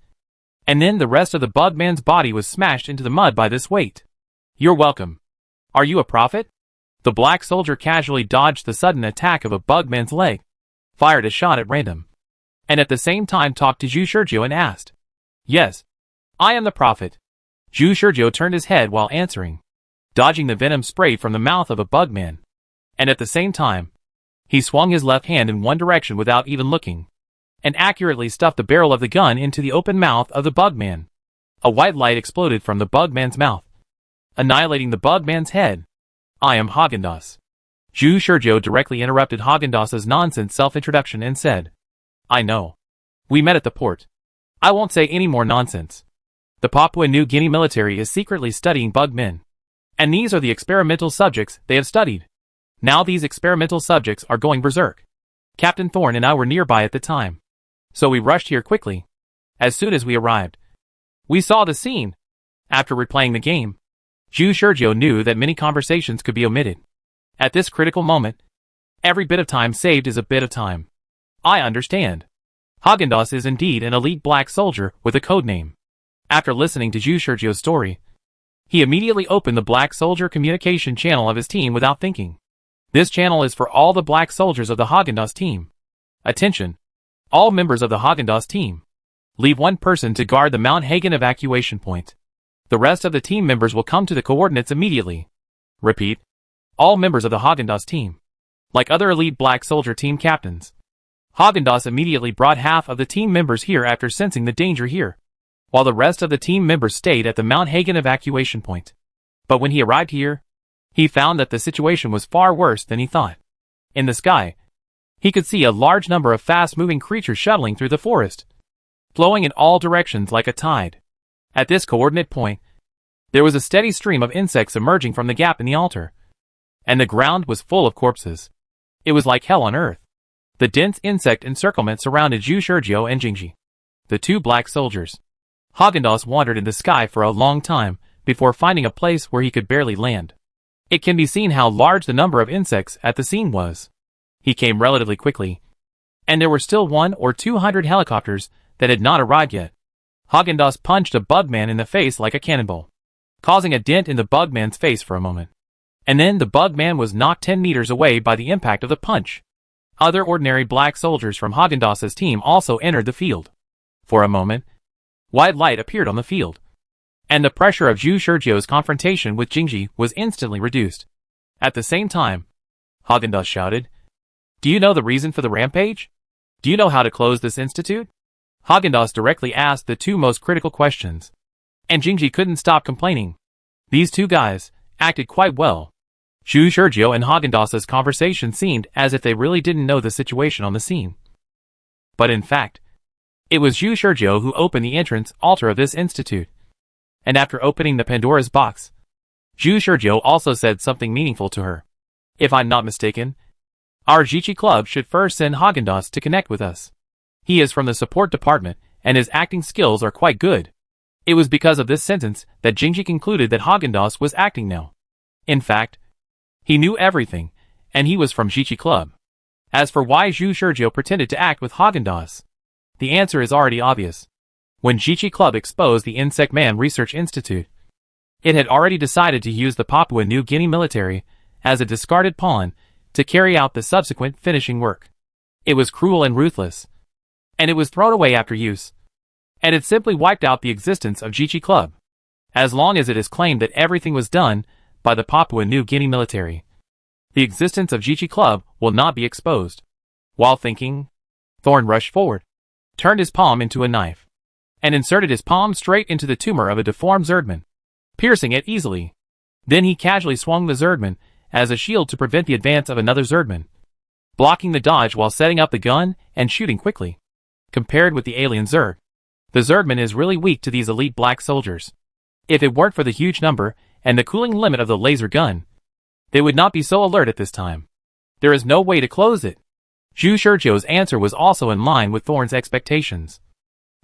And then the rest of the bug man's body was smashed into the mud by this weight. You're welcome. Are you a prophet? The black soldier casually dodged the sudden attack of a bug man's leg, fired a shot at random, and at the same time talked to Zhu Shurjiu and asked, Yes, I am the prophet. Zhu Shurjiu turned his head while answering, dodging the venom spray from the mouth of a bug man, and at the same time, he swung his left hand in one direction without even looking, and accurately stuffed the barrel of the gun into the open mouth of the bug man. A white light exploded from the bug man's mouth, annihilating the bug man's head. I am Haagen-Dazs. Zhu Shurjiu directly interrupted Haagen-Dazs's nonsense self-introduction and said, I know. We met at the port. I won't say any more nonsense. The Papua New Guinea military is secretly studying bug men, and these are the experimental subjects they have studied. Now these experimental subjects are going berserk. Captain Thorn and I were nearby at the time, so we rushed here quickly. As soon as we arrived, we saw the scene. After replaying the game, Zhu Shurjiu knew that many conversations could be omitted. At this critical moment, every bit of time saved is a bit of time. I understand. Haagen-Dazs is indeed an elite black soldier with a code name. After listening to Zhu Shurjiu's story, he immediately opened the black soldier communication channel of his team without thinking. This channel is for all the black soldiers of the Haagen-Dazs team. Attention! All members of the Haagen-Dazs team. Leave one person to guard the Mount Hagen evacuation point. The rest of the team members will come to the coordinates immediately. Repeat. All members of the Haagen-Dazs team. Like other elite black soldier team captains, Haagen-Dazs immediately brought half of the team members here after sensing the danger here, while the rest of the team members stayed at the Mount Hagen evacuation point. But when he arrived here, he found that the situation was far worse than he thought. In the sky, he could see a large number of fast-moving creatures shuttling through the forest, flowing in all directions like a tide. At this coordinate point, there was a steady stream of insects emerging from the gap in the altar, and the ground was full of corpses. It was like hell on earth. The dense insect encirclement surrounded Zhu Shurjiu and Jingji, the two black soldiers. Haagen-Dazs wandered in the sky for a long time before finding a place where he could barely land. It can be seen how large the number of insects at the scene was. He came relatively quickly, and there were still 100 or 200 helicopters that had not arrived yet. Haagen-Dazs punched a bug man in the face like a cannonball, causing a dent in the bug man's face for a moment. And then the bug man was knocked 10 meters away by the impact of the punch. Other ordinary black soldiers from Haagen-Dazs's team also entered the field. For a moment, white light appeared on the field, and the pressure of Zhu Shurjiu's confrontation with Jingji was instantly reduced. At the same time, Haagen-Dazs shouted, Do you know the reason for the rampage? Do you know how to close this institute? Haagen-Dazs directly asked the two most critical questions, and Jingji couldn't stop complaining. These two guys acted quite well. Zhu Shurjiu and Haagen-Dazs's conversation seemed as if they really didn't know the situation on the scene. But in fact, it was Zhu Shurjiu who opened the entrance altar of this institute. And after opening the Pandora's box, Zhu Shurjiu also said something meaningful to her. If I'm not mistaken, our Jichi Club should first send Haagen-Dazs to connect with us. He is from the support department, and his acting skills are quite good. It was because of this sentence that Jingji concluded that Haagen-Dazs was acting now. In fact, he knew everything, and he was from Jichi Club. As for why Zhu Shurjo pretended to act with Haagen-Dazs, the answer is already obvious. When Jichi Club exposed the Insect Man Research Institute, it had already decided to use the Papua New Guinea military as a discarded pawn to carry out the subsequent finishing work. It was cruel and ruthless, and it was thrown away after use, and it simply wiped out the existence of Jichi Club, as long as it is claimed that everything was done by the Papua New Guinea military. The existence of Jichi Club will not be exposed. While thinking, Thorn rushed forward, turned his palm into a knife, and inserted his palm straight into the tumor of a deformed Zerdman, piercing it easily. Then he casually swung the Zerdman as a shield to prevent the advance of another Zerdman, blocking the dodge while setting up the gun and shooting quickly. Compared with the alien Zerg, the Zerdman is really weak to these elite black soldiers. If it weren't for the huge number and the cooling limit of the laser gun, they would not be so alert at this time. There is no way to close it. Zhu Shurjo's answer was also in line with Thorn's expectations.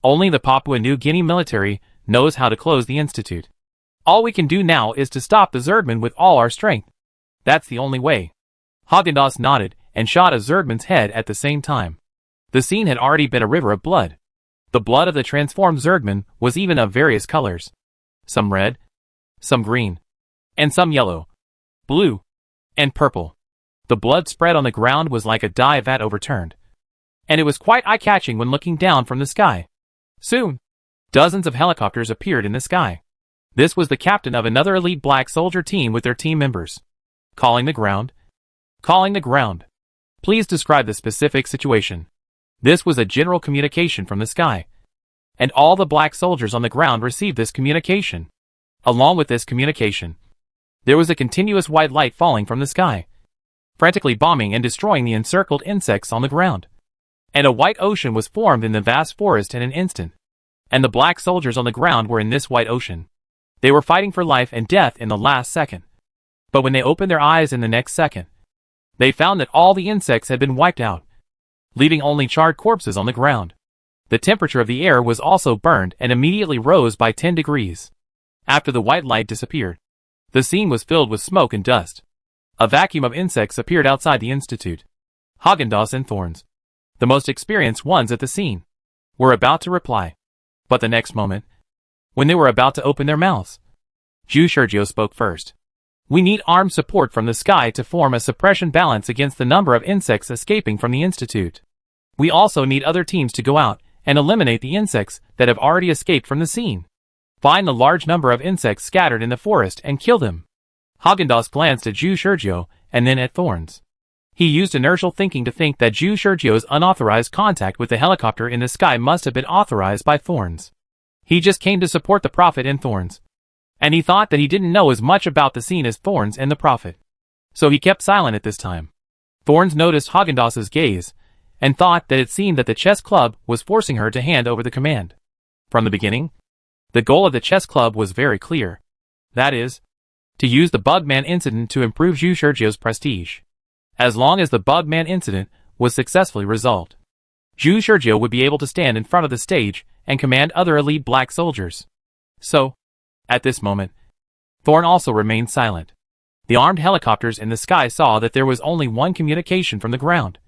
Only the Papua New Guinea military knows how to close the institute. All we can do now is to stop the Zerdman with all our strength. That's the only way. Haagen-Dazs nodded and shot a Zerdman's head at the same time. The scene had already been a river of blood. The blood of the transformed Zerdman was even of various colors. Some red, some green, and some yellow, blue, and purple. The blood spread on the ground was like a dye vat overturned, and it was quite eye-catching when looking down from the sky. Soon, dozens of helicopters appeared in the sky. This was the captain of another elite black soldier team with their team members. Calling the ground. Calling the ground. Please describe the specific situation. This was a general communication from the sky, and all the black soldiers on the ground received this communication. Along with this communication, there was a continuous white light falling from the sky, frantically bombing and destroying the encircled insects on the ground. And a white ocean was formed in the vast forest in an instant. And the black soldiers on the ground were in this white ocean. They were fighting for life and death in the last second. But when they opened their eyes in the next second, they found that all the insects had been wiped out, leaving only charred corpses on the ground. The temperature of the air was also burned and immediately rose by 10 degrees. After the white light disappeared, the scene was filled with smoke and dust. A vacuum of insects appeared outside the institute. Haagen-Dazs and Thorns, the most experienced ones at the scene, were about to reply. But the next moment, when they were about to open their mouths, Zhu Shurjo spoke first. We need armed support from the sky to form a suppression balance against the number of insects escaping from the institute. We also need other teams to go out and eliminate the insects that have already escaped from the scene. Find the large number of insects scattered in the forest and kill them. Haagen-Dazs glanced at Zhu Shurjo and then at Thorns. He used inertial thinking to think that Zhu Shurjo's unauthorized contact with the helicopter in the sky must have been authorized by Thorns. He just came to support the Prophet and Thorns, and he thought that he didn't know as much about the scene as Thorns and the Prophet. So he kept silent at this time. Thorns noticed Haagen-Dazs's gaze and thought that it seemed that the chess club was forcing her to hand over the command. From the beginning, the goal of the chess club was very clear. That is, to use the Bugman incident to improve Zhu Shurjo's prestige. As long as the Bugman incident was successfully resolved, Zhu Shurjo would be able to stand in front of the stage and command other elite black soldiers. So, at this moment, Thorn also remained silent. The armed helicopters in the sky saw that there was only one communication from the ground,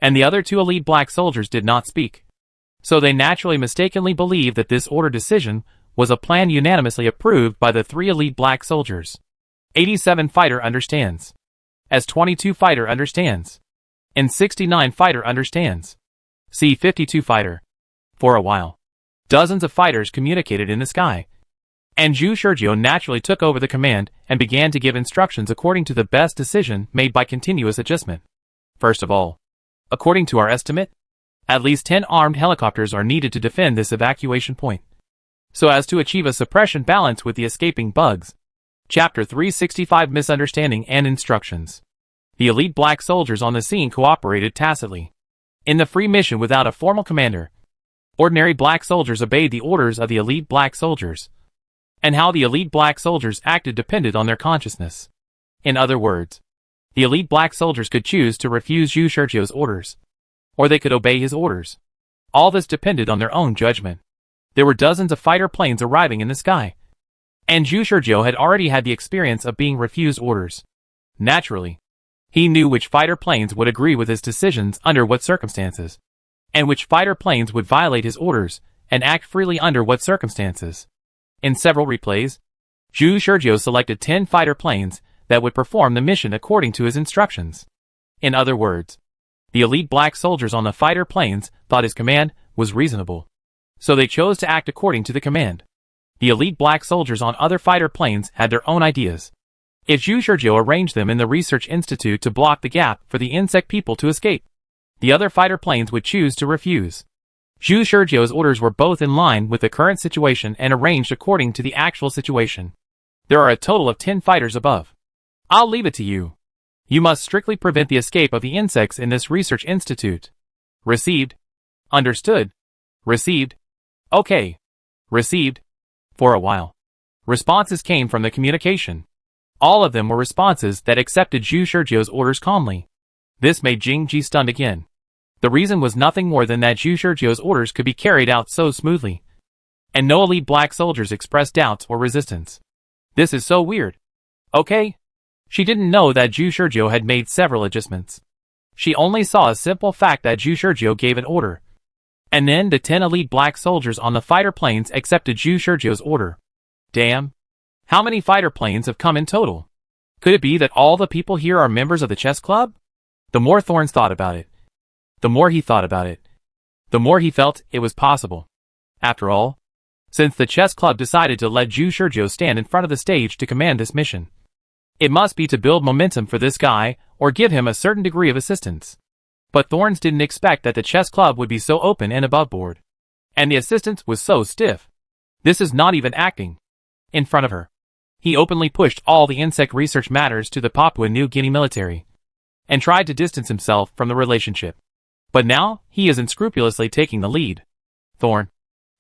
and the other two elite black soldiers did not speak. So they naturally mistakenly believed that this order decision was a plan unanimously approved by the 3 elite black soldiers. 87 fighter understands. As 22 fighter understands. And 69 fighter understands. See 52 fighter. For a while, dozens of fighters communicated in the sky, and Zhu Shurjo naturally took over the command and began to give instructions according to the best decision made by continuous adjustment. First of all, according to our estimate, at least 10 armed helicopters are needed to defend this evacuation point, so as to achieve a suppression balance with the escaping bugs. Chapter 365 Misunderstanding and Instructions. The elite black soldiers on the scene cooperated tacitly. In the free mission without a formal commander, ordinary black soldiers obeyed the orders of the elite black soldiers, and how the elite black soldiers acted depended on their consciousness. In other words, the elite black soldiers could choose to refuse Zhu Shurjo's orders, or they could obey his orders. All this depended on their own judgment. There were dozens of fighter planes arriving in the sky, And Zhu Shizhou had already had the experience of being refused orders. Naturally, he knew which fighter planes would agree with his decisions under what circumstances, and which fighter planes would violate his orders and act freely under what circumstances. In several replays, Zhu Shizhou selected 10 fighter planes that would perform the mission according to his instructions. In other words, the elite black soldiers on the fighter planes thought his command was reasonable, so they chose to act according to the command. The elite black soldiers on other fighter planes had their own ideas. If Zhu Shizhou arranged them in the research institute to block the gap for the insect people to escape, the other fighter planes would choose to refuse. Zhu Shizhou's orders were both in line with the current situation and arranged according to the actual situation. There are a total of 10 fighters above. I'll leave it to you. You must strictly prevent the escape of the insects in this research institute. Received. Understood. Received. Okay. Received. For a while, responses came from the communication. All of them were responses that accepted Zhu Shizhou's orders calmly. This made Jing Ji stunned again. The reason was nothing more than that Zhu Shizhou's orders could be carried out so smoothly, and no elite black soldiers expressed doubts or resistance. This is so weird. Okay. She didn't know that Zhu Shizhou had made several adjustments. She only saw a simple fact that Zhu Shizhou gave an order. And then the 10 elite black soldiers on the fighter planes accepted Zhu Shizhou's order. Damn. How many fighter planes have come in total? Could it be that all the people here are members of the chess club? The more Thorns thought about it, the more he thought about it, the more he felt it was possible. After all, since the chess club decided to let Zhu Shizhou stand in front of the stage to command this mission, it must be to build momentum for this guy or give him a certain degree of assistance. But Thorns didn't expect that the chess club would be so open and above board. And the assistant was so stiff. This is not even acting. In front of her, he openly pushed all the insect research matters to the Papua New Guinea military, and tried to distance himself from the relationship. But now, he is unscrupulously taking the lead. Thorn,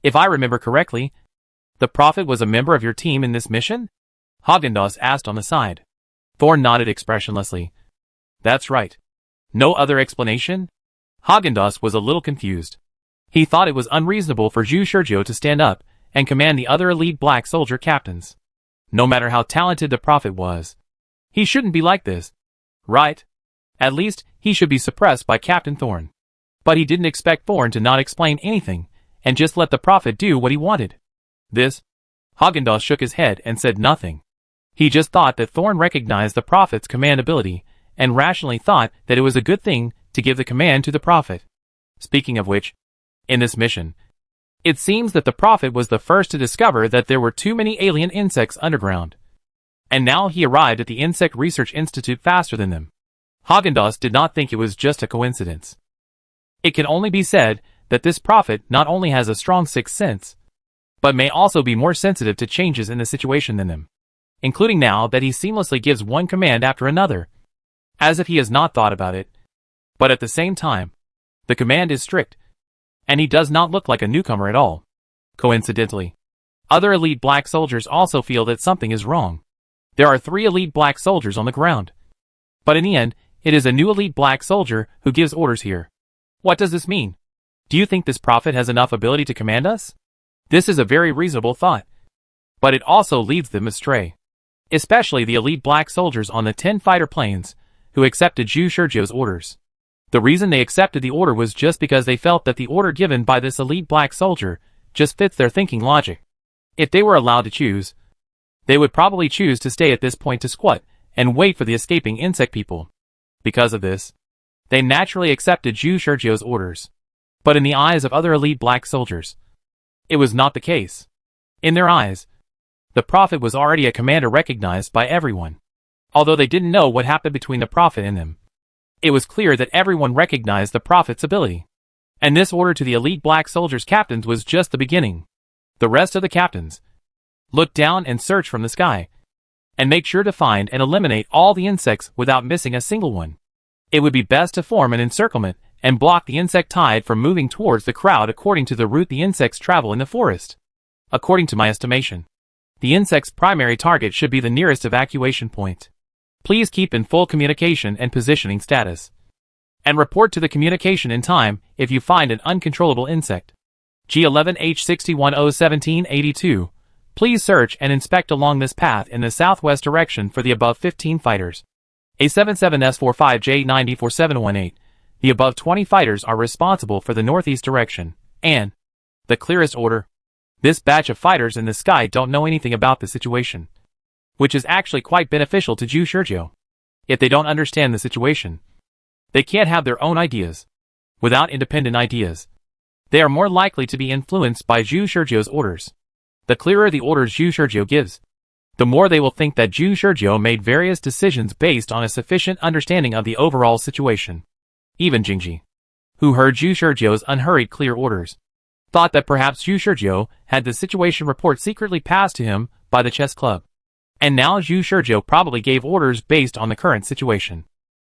if I remember correctly, the Prophet was a member of your team in this mission? Haagen-Dazs asked on the side. Thorn nodded expressionlessly. That's right. No other explanation? Haagen-Dazs was a little confused. He thought it was unreasonable for Zhu Shizhou to stand up and command the other elite black soldier captains. No matter how talented the Prophet was, he shouldn't be like this. Right? At least, he should be suppressed by Captain Thorn. But he didn't expect Thorn to not explain anything, and just let the Prophet do what he wanted. This? Haagen-Dazs shook his head and said nothing. He just thought that Thorn recognized the Prophet's command ability, and rationally thought that it was a good thing to give the command to the Prophet. Speaking of which, in this mission, it seems that the Prophet was the first to discover that there were too many alien insects underground. And now he arrived at the Insect Research Institute faster than them. Haagen-Dazs did not think it was just a coincidence. It can only be said that this Prophet not only has a strong sixth sense, but may also be more sensitive to changes in the situation than them, including now that he seamlessly gives one command after another, as if he has not thought about it. But at the same time, the command is strict, and he does not look like a newcomer at all. Coincidentally, other elite black soldiers also feel that something is wrong. There are 3 elite black soldiers on the ground. But in the end, it is a new elite black soldier who gives orders here. What does this mean? Do you think this Prophet has enough ability to command us? This is a very reasonable thought. But it also leads them astray. Especially the elite black soldiers on the 10 fighter planes, who accepted Zhu Shizhou's orders. The reason they accepted the order was just because they felt that the order given by this elite black soldier just fits their thinking logic. If they were allowed to choose, they would probably choose to stay at this point to squat and wait for the escaping insect people. Because of this, they naturally accepted Zhu Shizhou's orders. But in the eyes of other elite black soldiers, it was not the case. In their eyes, the Prophet was already a commander recognized by everyone. Although they didn't know what happened between the Prophet and them, it was clear that everyone recognized the Prophet's ability. And this order to the elite black soldiers' captains was just the beginning. The rest of the captains look down and search from the sky, and make sure to find and eliminate all the insects without missing a single one. It would be best to form an encirclement and block the insect tide from moving towards the crowd according to the route the insects travel in the forest. According to my estimation, the insect's primary target should be the nearest evacuation point. Please keep in full communication and positioning status, and report to the communication in time if you find an uncontrollable insect. G11H6101782, Please search and inspect along this path in the southwest direction for the above 15 fighters. A77S45J904718. The above 20 fighters are responsible for the northeast direction, and the clearest order. This batch of fighters in the sky don't know anything about the situation, which is actually quite beneficial to Zhu Shizhou. If they don't understand the situation, they can't have their own ideas. Without independent ideas, they are more likely to be influenced by Zhu Shizhou's orders. The clearer the orders Zhu Shizhou gives, the more they will think that Zhu Shizhou made various decisions based on a sufficient understanding of the overall situation. Even Jingji, who heard Zhu Shizhou's unhurried clear orders, thought that perhaps Zhu Shizhou had the situation report secretly passed to him by the chess club. And now Zhu Shizhou probably gave orders based on the current situation.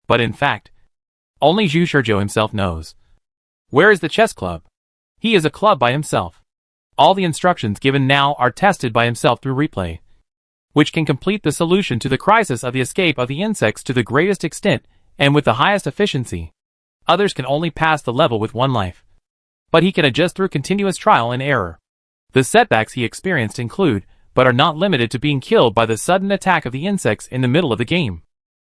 But in fact, only Zhu Shizhou himself knows. Where is the chess club? He is a club by himself. All the instructions given now are tested by himself through replay, which can complete the solution to the crisis of the escape of the insects to the greatest extent and with the highest efficiency. Others can only pass the level with one life, but he can adjust through continuous trial and error. The setbacks he experienced include, but are not limited to, being killed by the sudden attack of the insects in the middle of the game,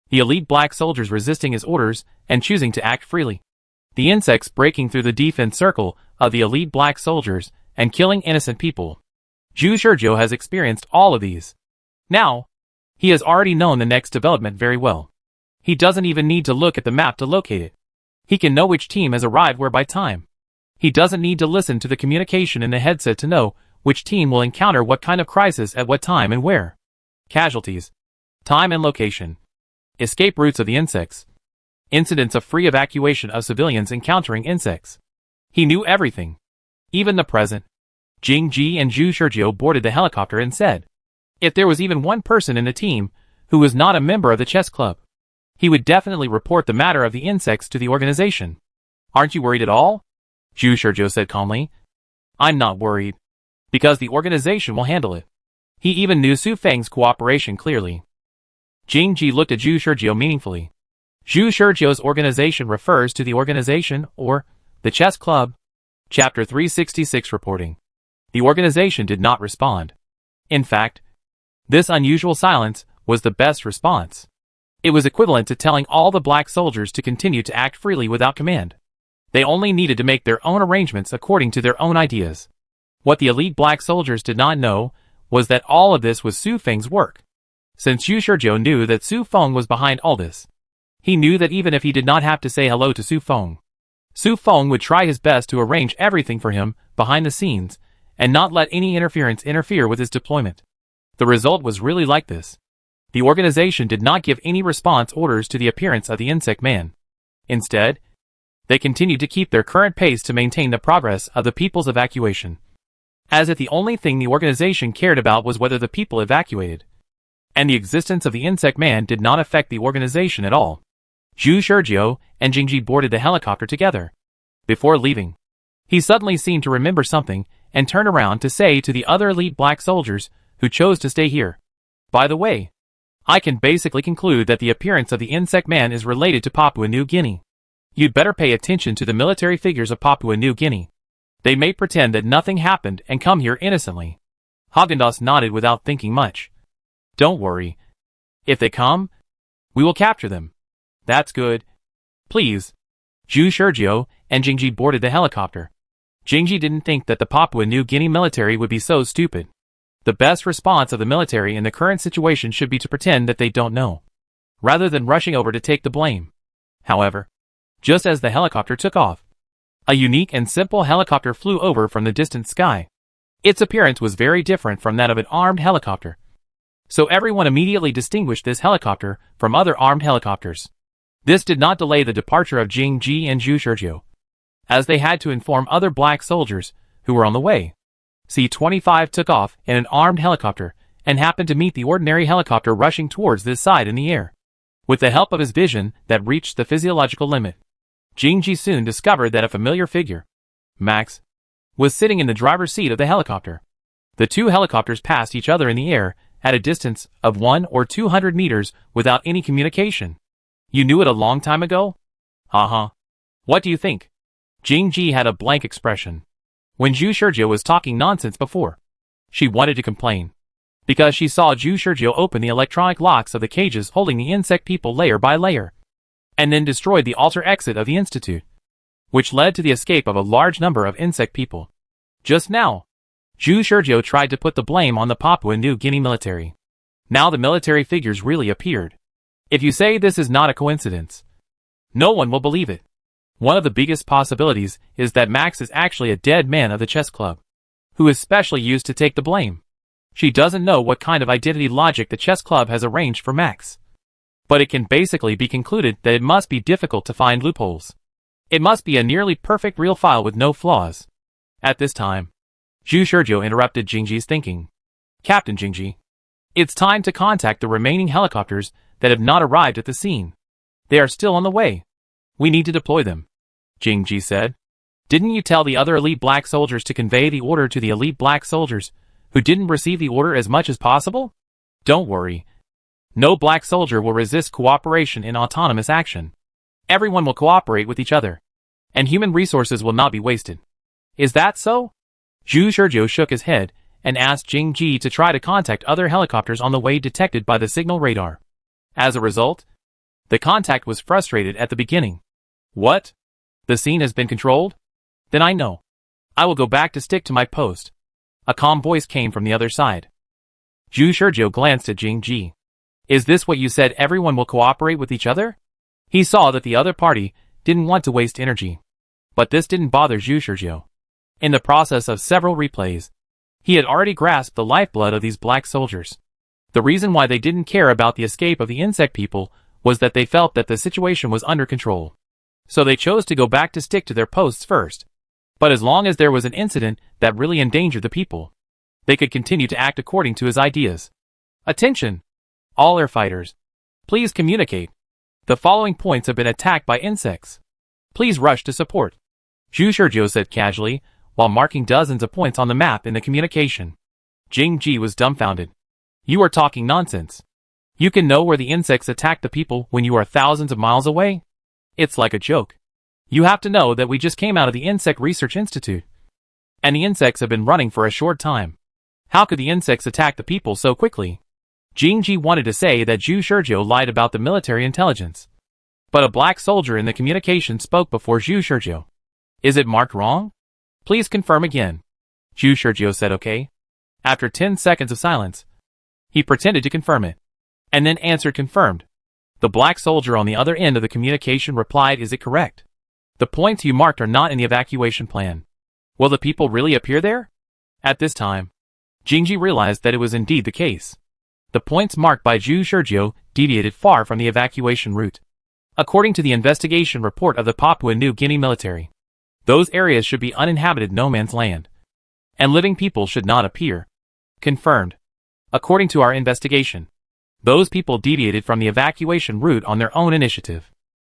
the elite black soldiers resisting his orders and choosing to act freely, the insects breaking through the defense circle of the elite black soldiers and killing innocent people. Zhu Shizhou has experienced all of these. Now, he has already known the next development very well. He doesn't even need to look at the map to locate it. He can know which team has arrived where by time. He doesn't need to listen to the communication in the headset to know which team will encounter what kind of crisis at what time and where. Casualties, time and location, escape routes of the insects, incidents of free evacuation of civilians encountering insects. He knew everything, even the present. Jingji and Zhu Shizhou boarded the helicopter and said, if there was even one person in the team who was not a member of the chess club, he would definitely report the matter of the insects to the organization. Aren't you worried at all? Zhu Shizhou said calmly. I'm not worried, because the organization will handle it. He even knew Su Feng's cooperation clearly. Jingji looked at Zhu Shizhou meaningfully. Zhu Shizhou's organization refers to the organization, or the chess club. Chapter 366 reporting. The organization did not respond. In fact, this unusual silence was the best response. It was equivalent to telling all the black soldiers to continue to act freely without command. They only needed to make their own arrangements according to their own ideas. What the elite black soldiers did not know was that all of this was Su Feng's work. Since Zhu Shizhou knew that Su Feng was behind all this, he knew that even if he did not have to say hello to Su Feng would try his best to arrange everything for him behind the scenes and not let any interference interfere with his deployment. The result was really like this. The organization did not give any response orders to the appearance of the insect man. Instead, they continued to keep their current pace to maintain the progress of the people's evacuation, as if the only thing the organization cared about was whether the people evacuated. And the existence of the insect man did not affect the organization at all. Zhu Shizhou and Jingji boarded the helicopter together. Before leaving, he suddenly seemed to remember something and turned around to say to the other elite black soldiers who chose to stay here, by the way, I can basically conclude that the appearance of the insect man is related to Papua New Guinea. You'd better pay attention to the military figures of Papua New Guinea. They may pretend that nothing happened and come here innocently. Haagen-Dazs nodded without thinking much. Don't worry. If they come, we will capture them. That's good. Please. Zhu Shizhou and Jingji boarded the helicopter. Jingji didn't think that the Papua New Guinea military would be so stupid. The best response of the military in the current situation should be to pretend that they don't know, rather than rushing over to take the blame. However, just as the helicopter took off, a unique and simple helicopter flew over from the distant sky. Its appearance was very different from that of an armed helicopter, so everyone immediately distinguished this helicopter from other armed helicopters. This did not delay the departure of Jingji and Zhu Shizhou, as they had to inform other black soldiers who were on the way. C-25 took off in an armed helicopter and happened to meet the ordinary helicopter rushing towards this side in the air. With the help of his vision that reached the physiological limit, Jingji soon discovered that a familiar figure, Max, was sitting in the driver's seat of the helicopter. The two helicopters passed each other in the air at a distance of 100 or 200 meters without any communication. You knew it a long time ago? Haha. What do you think? Jingji had a blank expression. When Zhu Shizhou was talking nonsense before, She wanted to complain, because she saw Zhu Shizhou open the electronic locks of the cages holding the insect people layer by layer, and then destroyed the altar exit of the institute, which led to the escape of a large number of insect people. Just now, Zhu Shizhou tried to put the blame on the Papua New Guinea military. Now the military figures really appeared. If you say this is not a coincidence, no one will believe it. One of the biggest possibilities is that Max is actually a dead man of the chess club, who is specially used to take the blame. She doesn't know what kind of identity logic the chess club has arranged for Max, but it can basically be concluded that it must be difficult to find loopholes. It must be a nearly perfect real file with no flaws. At this time, Zhu Shizhou interrupted Jingji's thinking. Captain Jingji, it's time to contact the remaining helicopters that have not arrived at the scene. They are still on the way. We need to deploy them, Jingji said. Didn't you tell the other elite black soldiers to convey the order to the elite black soldiers who didn't receive the order as much as possible? Don't worry. No black soldier will resist cooperation in autonomous action. Everyone will cooperate with each other, and human resources will not be wasted. Is that so? Zhu Shizhou shook his head and asked Jingji to try to contact other helicopters on the way detected by the signal radar. As a result, the contact was frustrated at the beginning. What? The scene has been controlled? Then I know. I will go back to stick to my post. A calm voice came from the other side. Zhu Shizhou glanced at Jingji. Is this what you said, everyone will cooperate with each other? He saw that the other party didn't want to waste energy. But this didn't bother Zhu Shizhou. In the process of several replays, he had already grasped the lifeblood of these black soldiers. The reason why they didn't care about the escape of the insect people was that they felt that the situation was under control. So they chose to go back to stick to their posts first. But as long as there was an incident that really endangered the people, they could continue to act according to his ideas. Attention! All air fighters, please communicate. The following points have been attacked by insects. Please rush to support, Zhu Shizhou said casually, while marking dozens of points on the map in the communication. Jingji was dumbfounded. You are talking nonsense. You can know where the insects attack the people when you are thousands of miles away? It's like a joke. You have to know that we just came out of the Insect Research Institute, and the insects have been running for a short time. How could the insects attack the people so quickly? Jingji wanted to say that Zhu Shizhou lied about the military intelligence, but a black soldier in the communication spoke before Zhu Shizhou. Is it marked wrong? Please confirm again. Zhu Shizhou said okay. After 10 seconds of silence, he pretended to confirm it, and then answered confirmed. The black soldier on the other end of the communication replied, is it correct? The points you marked are not in the evacuation plan. Will the people really appear there? At this time, Jingji realized that it was indeed the case. The points marked by Zhu Shizhou deviated far from the evacuation route. According to the investigation report of the Papua New Guinea military, those areas should be uninhabited no man's land, and living people should not appear. Confirmed. According to our investigation, those people deviated from the evacuation route on their own initiative.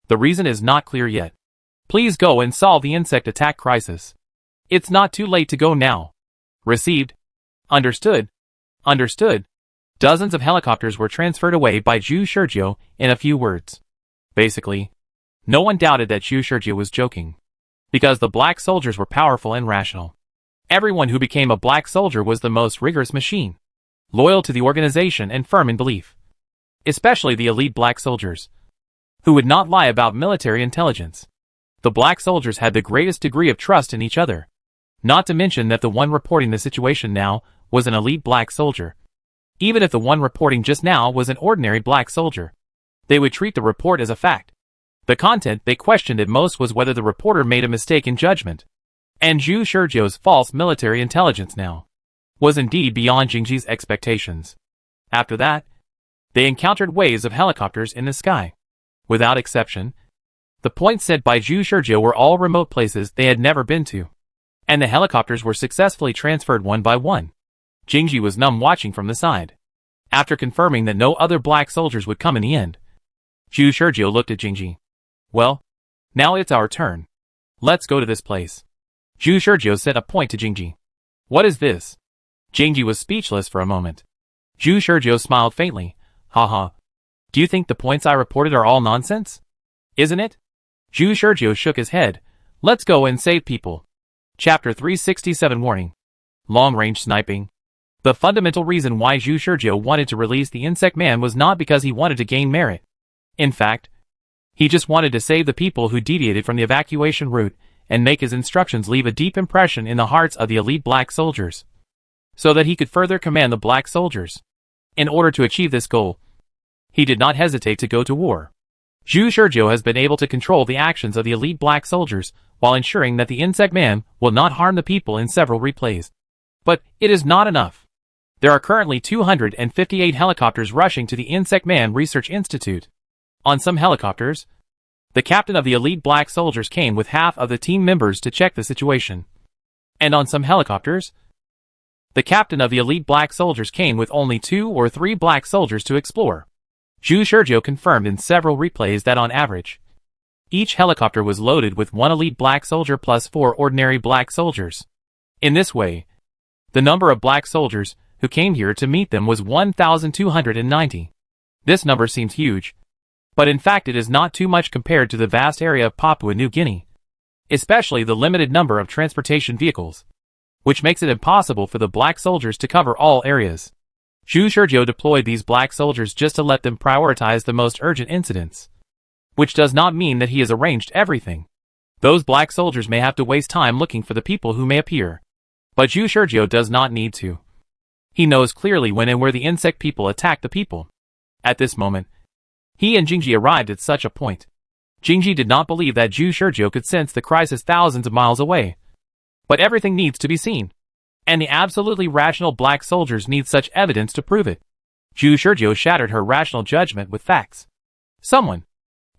The reason is not clear yet. Please go and solve the insect attack crisis. It's not too late to go now. Received. Understood. Understood. Dozens of helicopters were transferred away by Zhu Shizhou in a few words. Basically, no one doubted that Zhu Shizhou was joking, because the black soldiers were powerful and rational. Everyone who became a black soldier was the most rigorous machine, loyal to the organization and firm in belief. Especially the elite black soldiers, who would not lie about military intelligence. The black soldiers had the greatest degree of trust in each other. Not to mention that the one reporting the situation now was an elite black soldier. Even if the one reporting just now was an ordinary black soldier, they would treat the report as a fact. The content they questioned at most was whether the reporter made a mistake in judgment. And Zhu Shizhou's false military intelligence now was indeed beyond Jingji's expectations. After that, they encountered waves of helicopters in the sky. Without exception, the points set by Zhu Shizhou were all remote places they had never been to, and the helicopters were successfully transferred one by one. Jingji was numb watching from the side. After confirming that no other black soldiers would come in the end, Zhu Shizhou looked at Jingji. Well, now it's our turn. Let's go to this place. Zhu Shizhou set a point to Jingji. What is this? Jingji was speechless for a moment. Zhu Shizhou smiled faintly. Haha. Do you think the points I reported are all nonsense? Isn't it? Zhu Shizhou shook his head. Let's go and save people. Chapter 367 Warning. Long-range sniping. The fundamental reason why Zhu Shizhou wanted to release the insect man was not because he wanted to gain merit. In fact, he just wanted to save the people who deviated from the evacuation route and make his instructions leave a deep impression in the hearts of the elite black soldiers, so that he could further command the black soldiers. In order to achieve this goal, he did not hesitate to go to war. Zhu Shizhou has been able to control the actions of the elite black soldiers while ensuring that the insect man will not harm the people in several replays. But it is not enough. There are currently 258 helicopters rushing to the Insect Man Research Institute. On some helicopters, the captain of the elite black soldiers came with half of the team members to check the situation. And on some helicopters, the captain of the elite black soldiers came with only 2 or 3 black soldiers to explore. Zhu Shizhou confirmed in several replays that on average, each helicopter was loaded with 1 elite black soldier plus 4 ordinary black soldiers. In this way, the number of black soldiers who came here to meet them was 1,290. This number seems huge, but in fact it is not too much compared to the vast area of Papua New Guinea, especially the limited number of transportation vehicles, which makes it impossible for the black soldiers to cover all areas. Zhu Shizhou deployed these black soldiers just to let them prioritize the most urgent incidents, which does not mean that he has arranged everything. Those black soldiers may have to waste time looking for the people who may appear, but Zhu Shizhou does not need to. He knows clearly when and where the insect people attack the people. At this moment, he and Jingji arrived at such a point. Jingji did not believe that Zhu Shizhou could sense the crisis thousands of miles away. But everything needs to be seen, and the absolutely rational black soldiers need such evidence to prove it. Zhu Shizhou shattered her rational judgment with facts. Someone.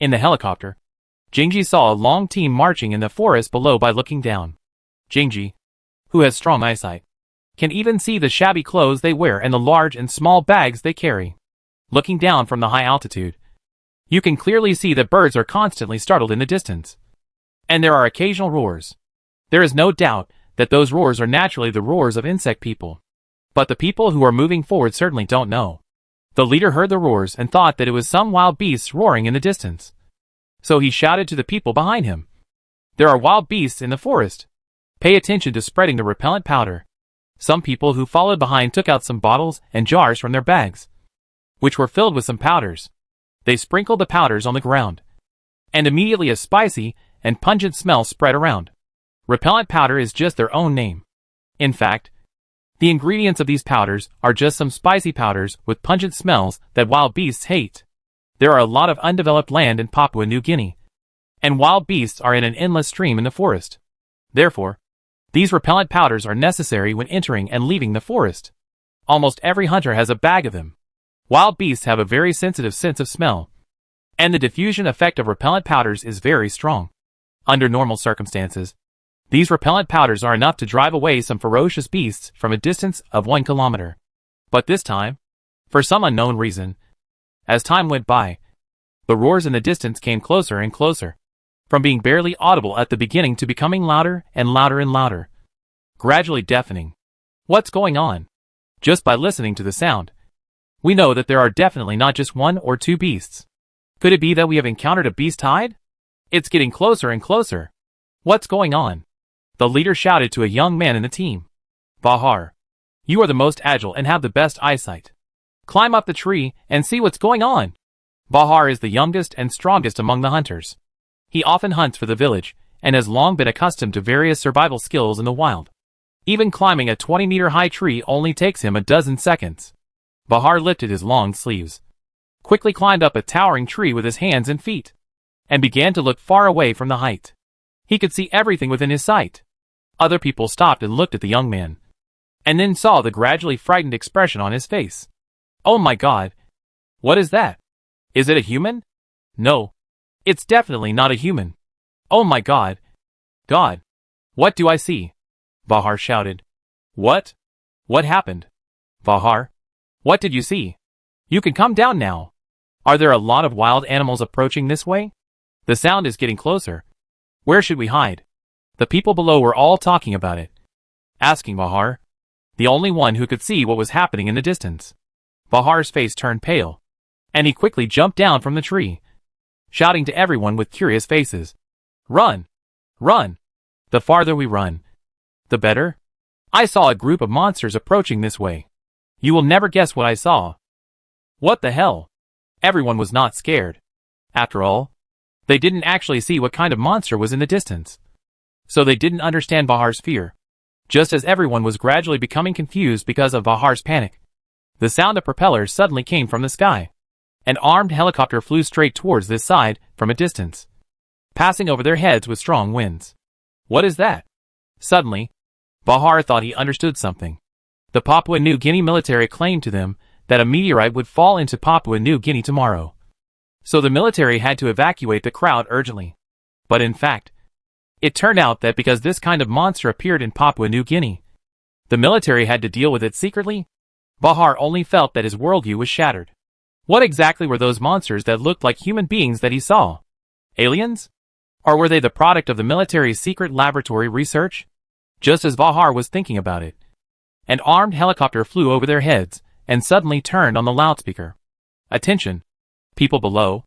In the helicopter, Jingji saw a long team marching in the forest below by looking down. Jingji, who has strong eyesight, can even see the shabby clothes they wear and the large and small bags they carry. Looking down from the high altitude, you can clearly see that birds are constantly startled in the distance. And there are occasional roars. There is no doubt that those roars are naturally the roars of insect people. But the people who are moving forward certainly don't know. The leader heard the roars and thought that it was some wild beasts roaring in the distance. So he shouted to the people behind him. There are wild beasts in the forest. Pay attention to spreading the repellent powder. Some people who followed behind took out some bottles and jars from their bags, which were filled with some powders. They sprinkled the powders on the ground, and immediately a spicy and pungent smell spread around. Repellent powder is just their own name. In fact, the ingredients of these powders are just some spicy powders with pungent smells that wild beasts hate. There are a lot of undeveloped land in Papua New Guinea, and wild beasts are in an endless stream in the forest. Therefore, these repellent powders are necessary when entering and leaving the forest. Almost every hunter has a bag of them. Wild beasts have a very sensitive sense of smell, and the diffusion effect of repellent powders is very strong. Under normal circumstances, these repellent powders are enough to drive away some ferocious beasts from a distance of 1 kilometer. But this time, for some unknown reason, as time went by, the roars in the distance came closer and closer, from being barely audible at the beginning to becoming louder and louder and louder, gradually deafening. What's going on? Just by listening to the sound, we know that there are definitely not just 1 or 2 beasts. Could it be that we have encountered a beast tide? It's getting closer and closer. What's going on? The leader shouted to a young man in the team. Bahar, you are the most agile and have the best eyesight. Climb up the tree and see what's going on. Bahar is the youngest and strongest among the hunters. He often hunts for the village, and has long been accustomed to various survival skills in the wild. Even climbing a 20-meter high tree only takes him a dozen seconds. Bahar lifted his long sleeves, quickly climbed up a towering tree with his hands and feet, and began to look far away from the height. He could see everything within his sight. Other people stopped and looked at the young man, and then saw the gradually frightened expression on his face. Oh my God! What is that? Is it a human? No. It's definitely not a human. Oh my God! God! What do I see? Bahar shouted. What? What happened? Bahar? What did you see? You can come down now. Are there a lot of wild animals approaching this way? The sound is getting closer. Where should we hide? The people below were all talking about it, asking Bahar, the only one who could see what was happening in the distance. Bahar's face turned pale, and he quickly jumped down from the tree, shouting to everyone with curious faces. Run! Run! The farther we run, the better. I saw a group of monsters approaching this way. You will never guess what I saw. What the hell? Everyone was not scared. After all, they didn't actually see what kind of monster was in the distance. So they didn't understand Bahar's fear. Just as everyone was gradually becoming confused because of Bahar's panic, the sound of propellers suddenly came from the sky. An armed helicopter flew straight towards this side from a distance, passing over their heads with strong winds. What is that? Suddenly, Bahar thought he understood something. The Papua New Guinea military claimed to them that a meteorite would fall into Papua New Guinea tomorrow. So the military had to evacuate the crowd urgently. But in fact, it turned out that because this kind of monster appeared in Papua New Guinea, the military had to deal with it secretly. Bahar only felt that his worldview was shattered. What exactly were those monsters that looked like human beings that he saw? Aliens? Or were they the product of the military's secret laboratory research? Just as Bahar was thinking about it, an armed helicopter flew over their heads and suddenly turned on the loudspeaker. Attention, people below.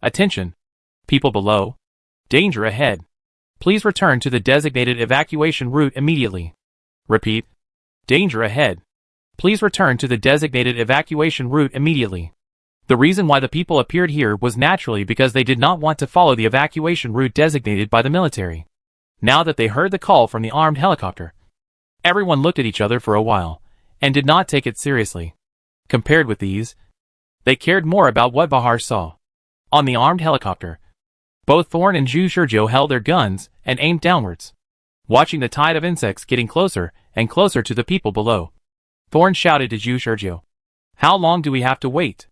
Attention, people below. Danger ahead. Please return to the designated evacuation route immediately. Repeat. Danger ahead. Please return to the designated evacuation route immediately. The reason why the people appeared here was naturally because they did not want to follow the evacuation route designated by the military. Now that they heard the call from the armed helicopter, everyone looked at each other for a while, and did not take it seriously. Compared with these, they cared more about what Bahar saw. On the armed helicopter, both Thorn and Zhu Shurjo held their guns and aimed downwards, watching the tide of insects getting closer and closer to the people below. Thorn shouted to Zhu Shurjo, "How long do we have to wait?"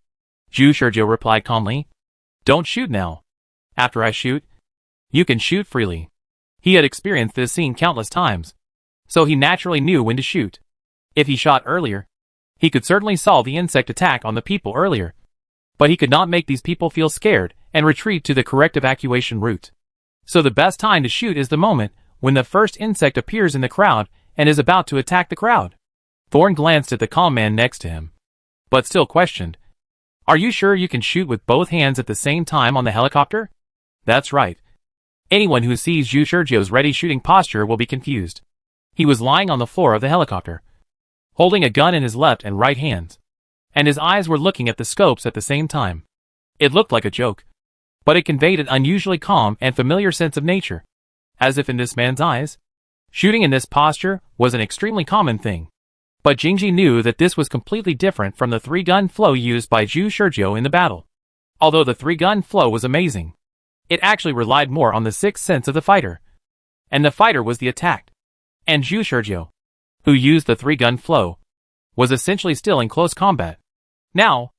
Zhu Shurjo replied calmly, "Don't shoot now. After I shoot, you can shoot freely." He had experienced this scene countless times, so he naturally knew when to shoot. If he shot earlier, he could certainly solve the insect attack on the people earlier. But he could not make these people feel scared and retreat to the correct evacuation route. So the best time to shoot is the moment when the first insect appears in the crowd and is about to attack the crowd. Thorn glanced at the calm man next to him, but still questioned, "Are you sure you can shoot with both hands at the same time on the helicopter?" That's right. Anyone who sees Zhu Shurjo's ready shooting posture will be confused. He was lying on the floor of the helicopter, holding a gun in his left and right hands, and his eyes were looking at the scopes at the same time. It looked like a joke, but it conveyed an unusually calm and familiar sense of nature, as if in this man's eyes, shooting in this posture was an extremely common thing. But Jingji knew that this was completely different from the three-gun flow used by Zhu Shurjo in the battle. Although the three-gun flow was amazing, it actually relied more on the sixth sense of the fighter. And the fighter was the attacked. And Zhu Shurjo, who used the three-gun flow, was essentially still in close combat. Now,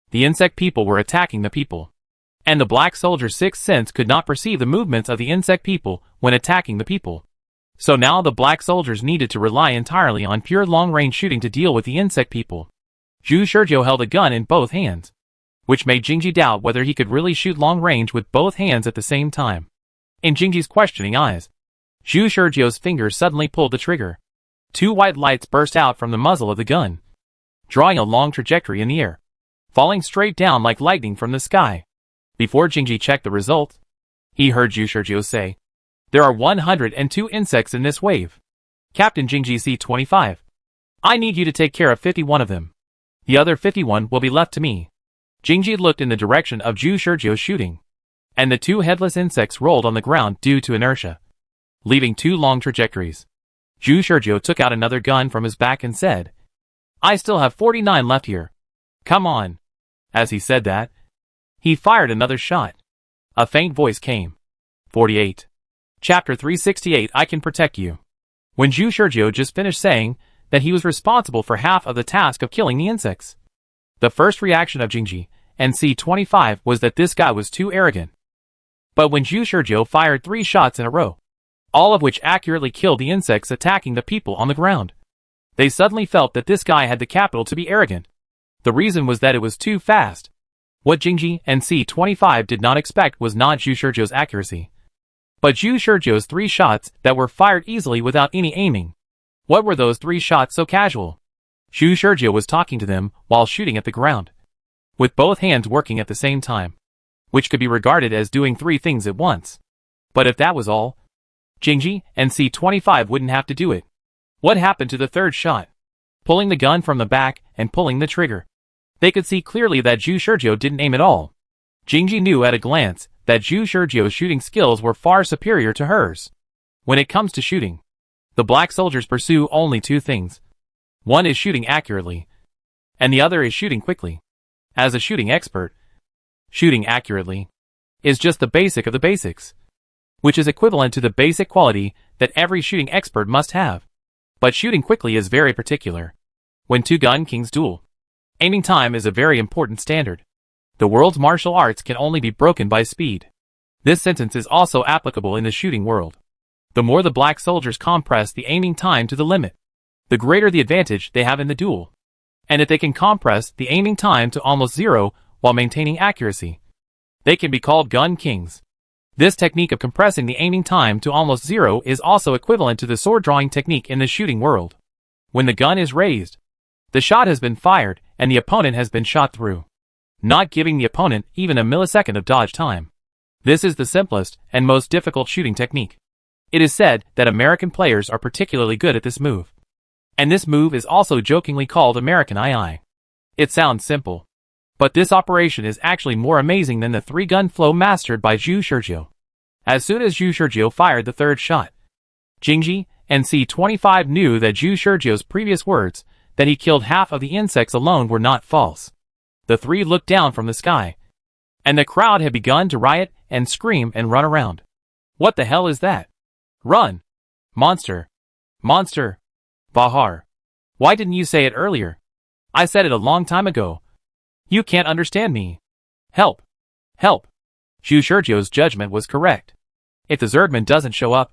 the insect people were attacking the people. And the black soldier's sixth sense could not perceive the movements of the insect people when attacking the people. So now the black soldiers needed to rely entirely on pure long-range shooting to deal with the insect people. Zhu Shurjo held a gun in both hands, which made Jingji doubt whether he could really shoot long-range with both hands at the same time. In Jingji's questioning eyes, Zhu Shurjo's fingers suddenly pulled the trigger. Two white lights burst out from the muzzle of the gun, drawing a long trajectory in the air, falling straight down like lightning from the sky. Before Jingji checked the result, he heard Zhu Shurjo say, "There are 102 insects in this wave. Captain Jingji C-25. I need you to take care of 51 of them. The other 51 will be left to me." Jingji looked in the direction of Zhu Shurjo's shooting, and the two headless insects rolled on the ground due to inertia, leaving two long trajectories. Zhu Shurjo took out another gun from his back and said, "I still have 49 left here. Come on." As he said that, he fired another shot. A faint voice came. 48. Chapter 368 I Can Protect You. When Zhu Shurjo just finished saying that he was responsible for half of the task of killing the insects, the first reaction of Jingji and C-25 was that this guy was too arrogant. But when Zhu Shurjo fired 3 shots in a row, all of which accurately killed the insects attacking the people on the ground, they suddenly felt that this guy had the capital to be arrogant. The reason was that it was too fast. What Jingji and C-25 did not expect was not Zhu Shurjo's accuracy, but Zhu Shurjo's 3 shots that were fired easily without any aiming. What were those 3 shots so casual? Zhu Shurjo was talking to them while shooting at the ground, with both hands working at the same time, which could be regarded as doing 3 things at once. But if that was all, Jingji and C-25 wouldn't have to do it. What happened to the 3rd shot? pulling the gun from the back and pulling the trigger. They could see clearly that Zhu Shurjiu didn't aim at all. Jingji knew at a glance that Zhu Shurjiu's shooting skills were far superior to hers. When it comes to shooting, the black soldiers pursue only two things. One is shooting accurately, and the other is shooting quickly. As a shooting expert, shooting accurately is just the basic of the basics, which is equivalent to the basic quality that every shooting expert must have. But shooting quickly is very particular. When two gun kings duel, aiming time is a very important standard. The world's martial arts can only be broken by speed. This sentence is also applicable in the shooting world. The more the black soldiers compress the aiming time to the limit, the greater the advantage they have in the duel. And if they can compress the aiming time to almost zero while maintaining accuracy, they can be called gun kings. This technique of compressing the aiming time to almost zero is also equivalent to the sword drawing technique in the shooting world. When the gun is raised, the shot has been fired and the opponent has been shot through, not giving the opponent even a millisecond of dodge time. This is the simplest and most difficult shooting technique. It is said that American players are particularly good at this move. And this move is also jokingly called American II. It sounds simple, but this operation is actually more amazing than the three-gun flow mastered by Zhu Shurjiu. As soon as Zhu Shurjiu fired the third shot, Jingji and C-25 knew that Zhu Shurjiu's previous words, that he killed half of the insects alone, were not false. The three looked down from the sky, and the crowd had begun to riot and scream and run around. What the hell is that? Run! Monster! Monster! Bahar! Why didn't you say it earlier? I said it a long time ago. You can't understand me. Help! Help! Zhu Shurjiu's judgment was correct. If the Zerdman doesn't show up,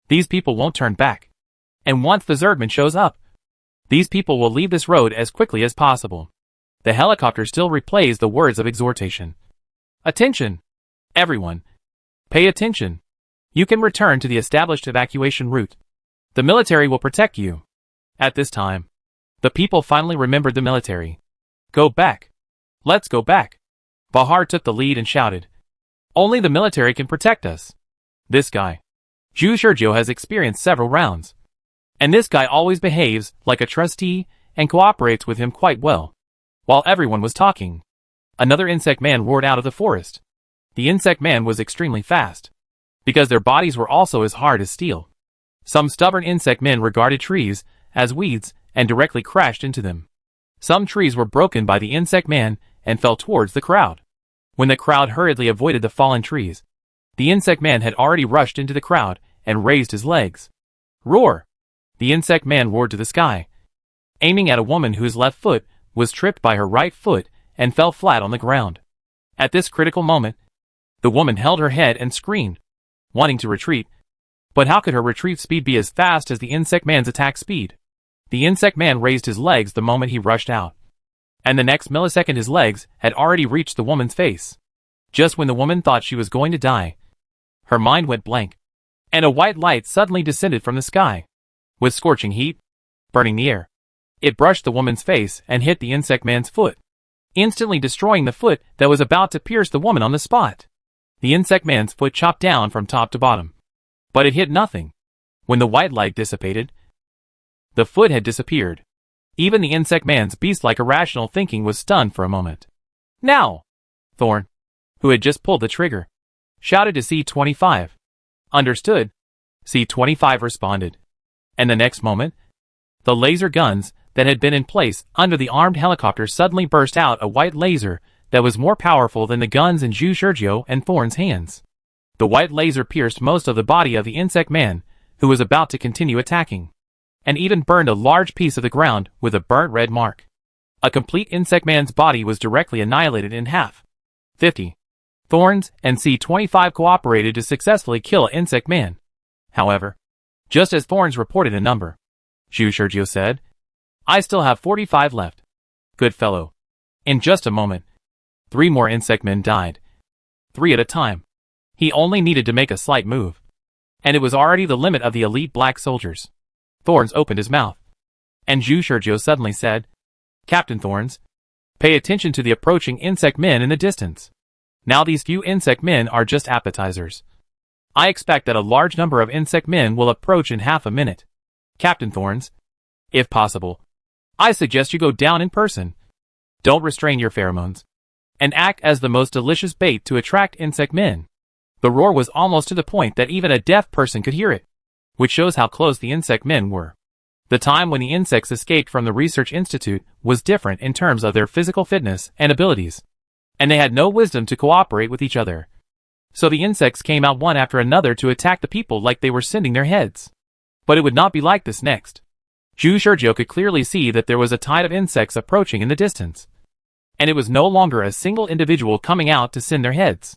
these people won't turn back. And once the Zerdman shows up, these people will leave this road as quickly as possible. The helicopter still replays the words of exhortation. Attention! Everyone! Pay attention! You can return to the established evacuation route. The military will protect you. At this time, the people finally remembered the military. Go back! Let's go back! Bahar took the lead and shouted. Only the military can protect us. This guy, Zhu Shurjiu, has experienced several rounds. And this guy always behaves like a trustee and cooperates with him quite well. While everyone was talking, another insect man roared out of the forest. The insect man was extremely fast, because their bodies were also as hard as steel. Some stubborn insect men regarded trees as weeds and directly crashed into them. Some trees were broken by the insect man and fell towards the crowd. When the crowd hurriedly avoided the fallen trees, the insect man had already rushed into the crowd and raised his legs. Roar! The insect man roared to the sky, aiming at a woman whose left foot was tripped by her right foot and fell flat on the ground. At this critical moment, the woman held her head and screamed, wanting to retreat. But how could her retreat speed be as fast as the insect man's attack speed? The insect man raised his legs the moment he rushed out, and the next millisecond his legs had already reached the woman's face. Just when the woman thought she was going to die, her mind went blank, and a white light suddenly descended from the sky, with scorching heat, burning the air. It brushed the woman's face and hit the insect man's foot, instantly destroying the foot that was about to pierce the woman on the spot. The insect man's foot chopped down from top to bottom, but it hit nothing. When the white light dissipated, the foot had disappeared. Even the insect man's beast-like irrational thinking was stunned for a moment. Now! Thorn, who had just pulled the trigger, shouted to C-25. Understood, C-25 responded. And the next moment, the laser guns that had been in place under the armed helicopter suddenly burst out a white laser that was more powerful than the guns in Zhu Shurjiu and Thorn's hands. The white laser pierced most of the body of the insect man, who was about to continue attacking, and even burned a large piece of the ground with a burnt red mark. A complete insect man's body was directly annihilated in half. 50. Thorns and C-25 cooperated to successfully kill an insect man. However, just as Thorns reported a number, Zhu Shurjiu said, I still have 45 left. Good fellow. In just a moment, 3 more insect men died. 3 at a time. He only needed to make a slight move, and it was already the limit of the elite black soldiers. Thorns opened his mouth, and Zhu Shurjiu suddenly said, Captain Thorns, pay attention to the approaching insect men in the distance. Now these few insect men are just appetizers. I expect that a large number of insect men will approach in half a minute. Captain Thorns, if possible, I suggest you go down in person. Don't restrain your pheromones. And act as the most delicious bait to attract insect men. The roar was almost to the point that even a deaf person could hear it, which shows how close the insect men were. The time when the insects escaped from the research institute was different in terms of their physical fitness and abilities, and they had no wisdom to cooperate with each other. So the insects came out one after another to attack the people like they were sending their heads. But it would not be like this next. Zhu Shurjiu could clearly see that there was a tide of insects approaching in the distance. And it was no longer a single individual coming out to send their heads.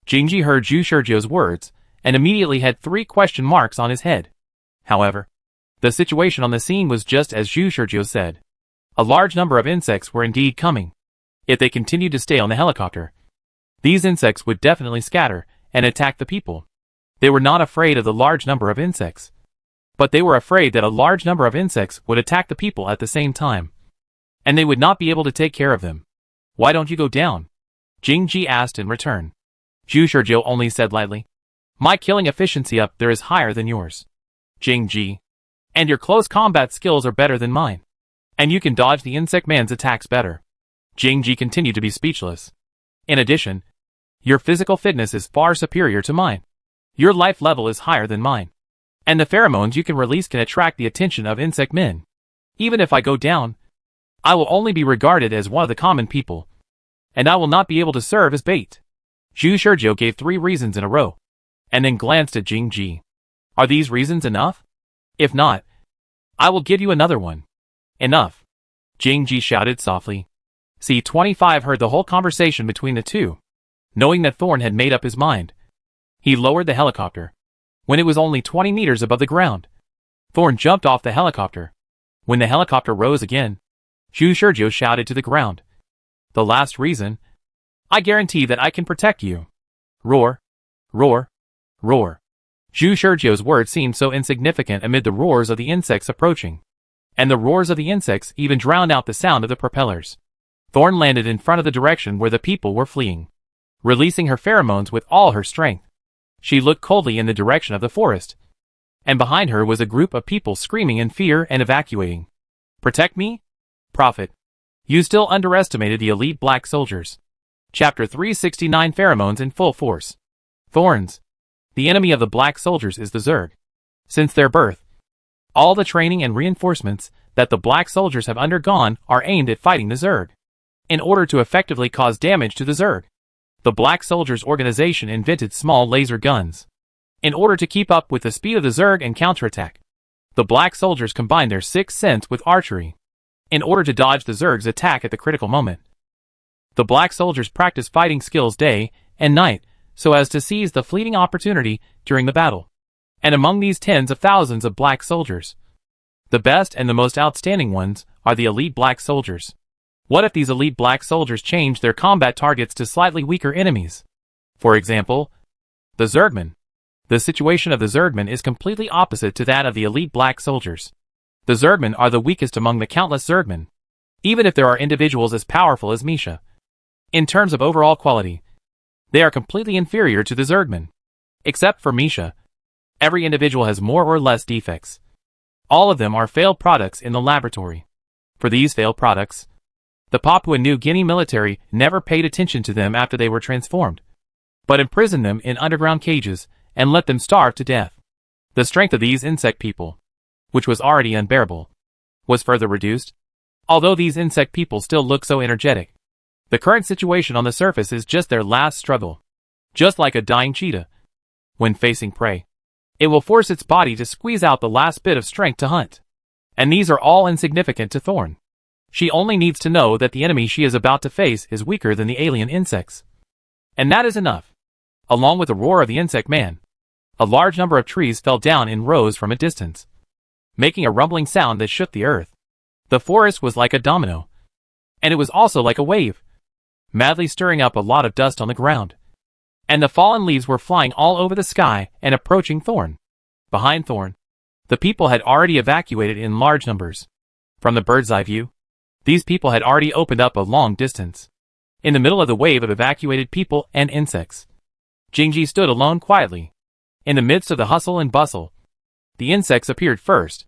Jingji heard Zhu Shurjiu's words, and immediately had 3 question marks on his head. However, the situation on the scene was just as Zhu Shurjiu said. A large number of insects were indeed coming. If they continued to stay on the helicopter, these insects would definitely scatter and attack the people. They were not afraid of the large number of insects, but they were afraid that a large number of insects would attack the people at the same time, and they would not be able to take care of them. Why don't you go down? Jingji asked in return. Zhu Shurjiu only said lightly, my killing efficiency up there is higher than yours, Jingji. And your close combat skills are better than mine. And you can dodge the insect man's attacks better. Jingji continued to be speechless. In addition, your physical fitness is far superior to mine. Your life level is higher than mine. And the pheromones you can release can attract the attention of insect men. Even if I go down, I will only be regarded as one of the common people, and I will not be able to serve as bait. Zhu Shurjiu gave 3 reasons in a row, and then glanced at Jingji. Are these reasons enough? If not, I will give you another one. Enough. Jingji shouted softly. C-25 heard the whole conversation between the two. Knowing that Thorn had made up his mind, he lowered the helicopter. When it was only 20 meters above the ground, Thorn jumped off the helicopter. When the helicopter rose again, Zhu Shurjiu shouted to the ground. The last reason? I guarantee that I can protect you. Roar. Roar. Roar. Zhu Shurjiu's words seemed so insignificant amid the roars of the insects approaching. And the roars of the insects even drowned out the sound of the propellers. Thorn landed in front of the direction where the people were fleeing. Releasing her pheromones with all her strength, she looked coldly in the direction of the forest. And behind her was a group of people screaming in fear and evacuating. Protect me? Prophet. You still underestimated the elite black soldiers. Chapter 369 Pheromones in full force. Thorns. The enemy of the black soldiers is the Zerg. Since their birth, all the training and reinforcements that the black soldiers have undergone are aimed at fighting the Zerg. In order to effectively cause damage to the Zerg, the black soldiers organization invented small laser guns. In order to keep up with the speed of the Zerg and counterattack, the black soldiers combined their 6th sense with archery. In order to dodge the Zerg's attack at the critical moment, the black soldiers practice fighting skills day and night so as to seize the fleeting opportunity during the battle. And among these tens of thousands of black soldiers, the best and the most outstanding ones are the elite black soldiers. What if these elite black soldiers change their combat targets to slightly weaker enemies? For example, the Zergmen. The situation of the Zergmen is completely opposite to that of the elite black soldiers. The Zergmen are the weakest among the countless Zergmen, even if there are individuals as powerful as Misha. In terms of overall quality, they are completely inferior to the Zergmen. Except for Misha, every individual has more or less defects. All of them are failed products in the laboratory. For these failed products, the Papua New Guinea military never paid attention to them after they were transformed, but imprisoned them in underground cages and let them starve to death. The strength of these insect people, which was already unbearable, was further reduced. Although these insect people still look so energetic, the current situation on the surface is just their last struggle. Just like a dying cheetah, when facing prey, it will force its body to squeeze out the last bit of strength to hunt. And these are all insignificant to Thorn. She only needs to know that the enemy she is about to face is weaker than the alien insects. And that is enough. Along with the roar of the insect man, a large number of trees fell down in rows from a distance, making a rumbling sound that shook the earth. The forest was like a domino, and it was also like a wave, madly stirring up a lot of dust on the ground. And the fallen leaves were flying all over the sky and approaching Thorn. Behind Thorn, the people had already evacuated in large numbers. From the bird's eye view, these people had already opened up a long distance. In the middle of the wave of evacuated people and insects, Jingji stood alone quietly. In the midst of the hustle and bustle, the insects appeared first.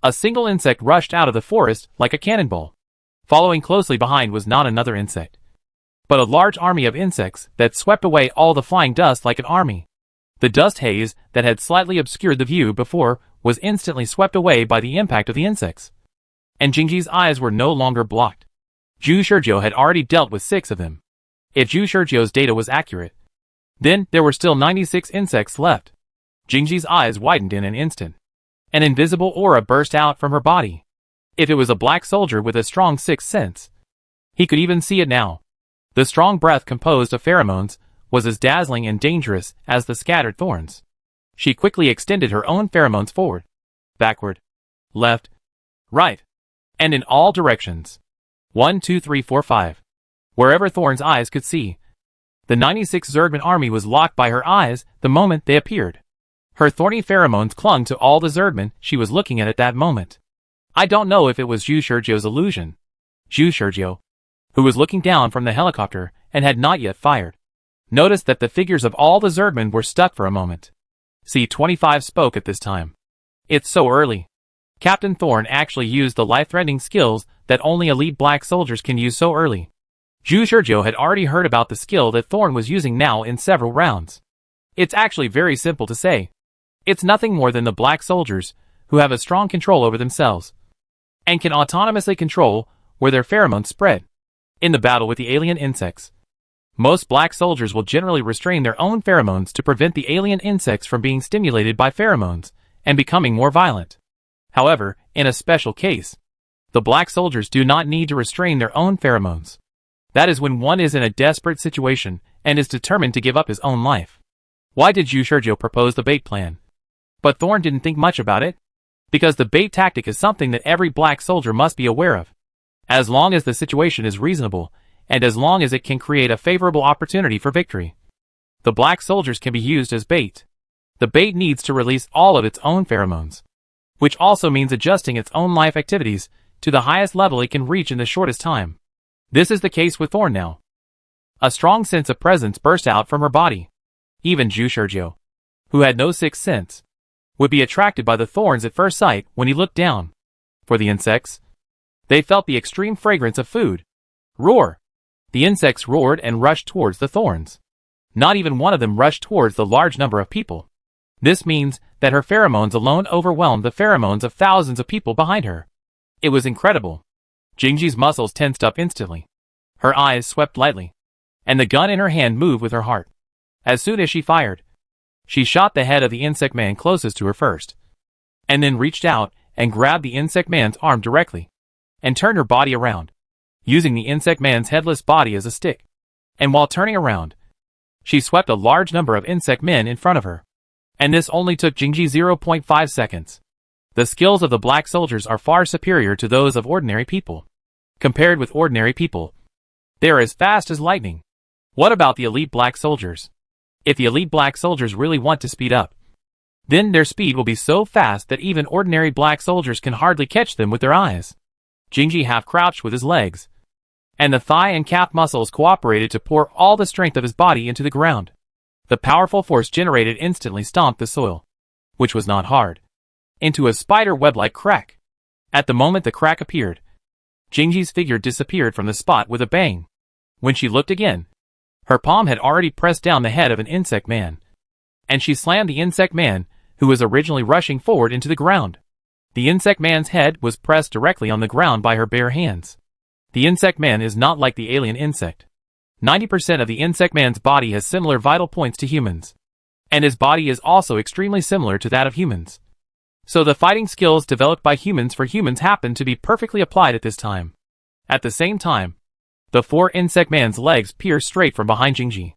A single insect rushed out of the forest like a cannonball. Following closely behind was not another insect, but a large army of insects that swept away all the flying dust like an army. The dust haze that had slightly obscured the view before was instantly swept away by the impact of the insects. And Jingji's eyes were no longer blocked. Zhu Shizhou had already dealt with 6 of them. If Zhu Shizhou's data was accurate, then there were still 96 insects left. Jingji's eyes widened in an instant. An invisible aura burst out from her body. If it was a black soldier with a strong sixth sense, he could even see it now. The strong breath composed of pheromones was as dazzling and dangerous as the scattered thorns. She quickly extended her own pheromones forward, backward, left, right, and in all directions. 1, 2, 3, 4, 5. Wherever Thorn's eyes could see. The 96 Zergman army was locked by her eyes the moment they appeared. Her thorny pheromones clung to all the Zergman she was looking at that moment. I don't know if it was Zhu Shizhou's illusion. Zhu Shizhou, who was looking down from the helicopter and had not yet fired, noticed that the figures of all the Zergman were stuck for a moment. C-25 spoke at this time. It's so early. Captain Thorn actually used the life-threatening skills that only elite black soldiers can use so early. Zhu Shizhou had already heard about the skill that Thorn was using now in several rounds. It's actually very simple to say. It's nothing more than the black soldiers who have a strong control over themselves and can autonomously control where their pheromones spread. In the battle with the alien insects, most black soldiers will generally restrain their own pheromones to prevent the alien insects from being stimulated by pheromones and becoming more violent. However, in a special case, the black soldiers do not need to restrain their own pheromones. That is when one is in a desperate situation and is determined to give up his own life. Why did Zhu Shizhou propose the bait plan? But Thorn didn't think much about it, because the bait tactic is something that every black soldier must be aware of. As long as the situation is reasonable, and as long as it can create a favorable opportunity for victory, the black soldiers can be used as bait. The bait needs to release all of its own pheromones, which also means adjusting its own life activities to the highest level it can reach in the shortest time. This is the case with Thorn now. A strong sense of presence burst out from her body. Even Zhu Shizhou, who had no sixth sense, would be attracted by the thorns at first sight when he looked down. For the insects, they felt the extreme fragrance of food. Roar! The insects roared and rushed towards the thorns. Not even one of them rushed towards the large number of people. This means that her pheromones alone overwhelmed the pheromones of thousands of people behind her. It was incredible. Jingji's muscles tensed up instantly. Her eyes swept lightly, and the gun in her hand moved with her heart. As soon as she fired, she shot the head of the insect man closest to her first, and then reached out and grabbed the insect man's arm directly, and turned her body around, using the insect man's headless body as a stick. And while turning around, she swept a large number of insect men in front of her. And this only took Jingji 0.5 seconds. The skills of the black soldiers are far superior to those of ordinary people. Compared with ordinary people, they are as fast as lightning. What about the elite black soldiers? If the elite black soldiers really want to speed up, then their speed will be so fast that even ordinary black soldiers can hardly catch them with their eyes. Jingji half crouched with his legs, and the thigh and calf muscles cooperated to pour all the strength of his body into the ground. The powerful force generated instantly stomped the soil, which was not hard, into a spider web-like crack. At the moment the crack appeared, Jingji's figure disappeared from the spot with a bang. When she looked again, her palm had already pressed down the head of an insect man, and she slammed the insect man, who was originally rushing forward, into the ground. The insect man's head was pressed directly on the ground by her bare hands. The insect man is not like the alien insect. 90% of the insect man's body has similar vital points to humans, and his body is also extremely similar to that of humans. So the fighting skills developed by humans for humans happen to be perfectly applied at this time. At the same time, the 4 insect man's legs pierced straight from behind Jingji.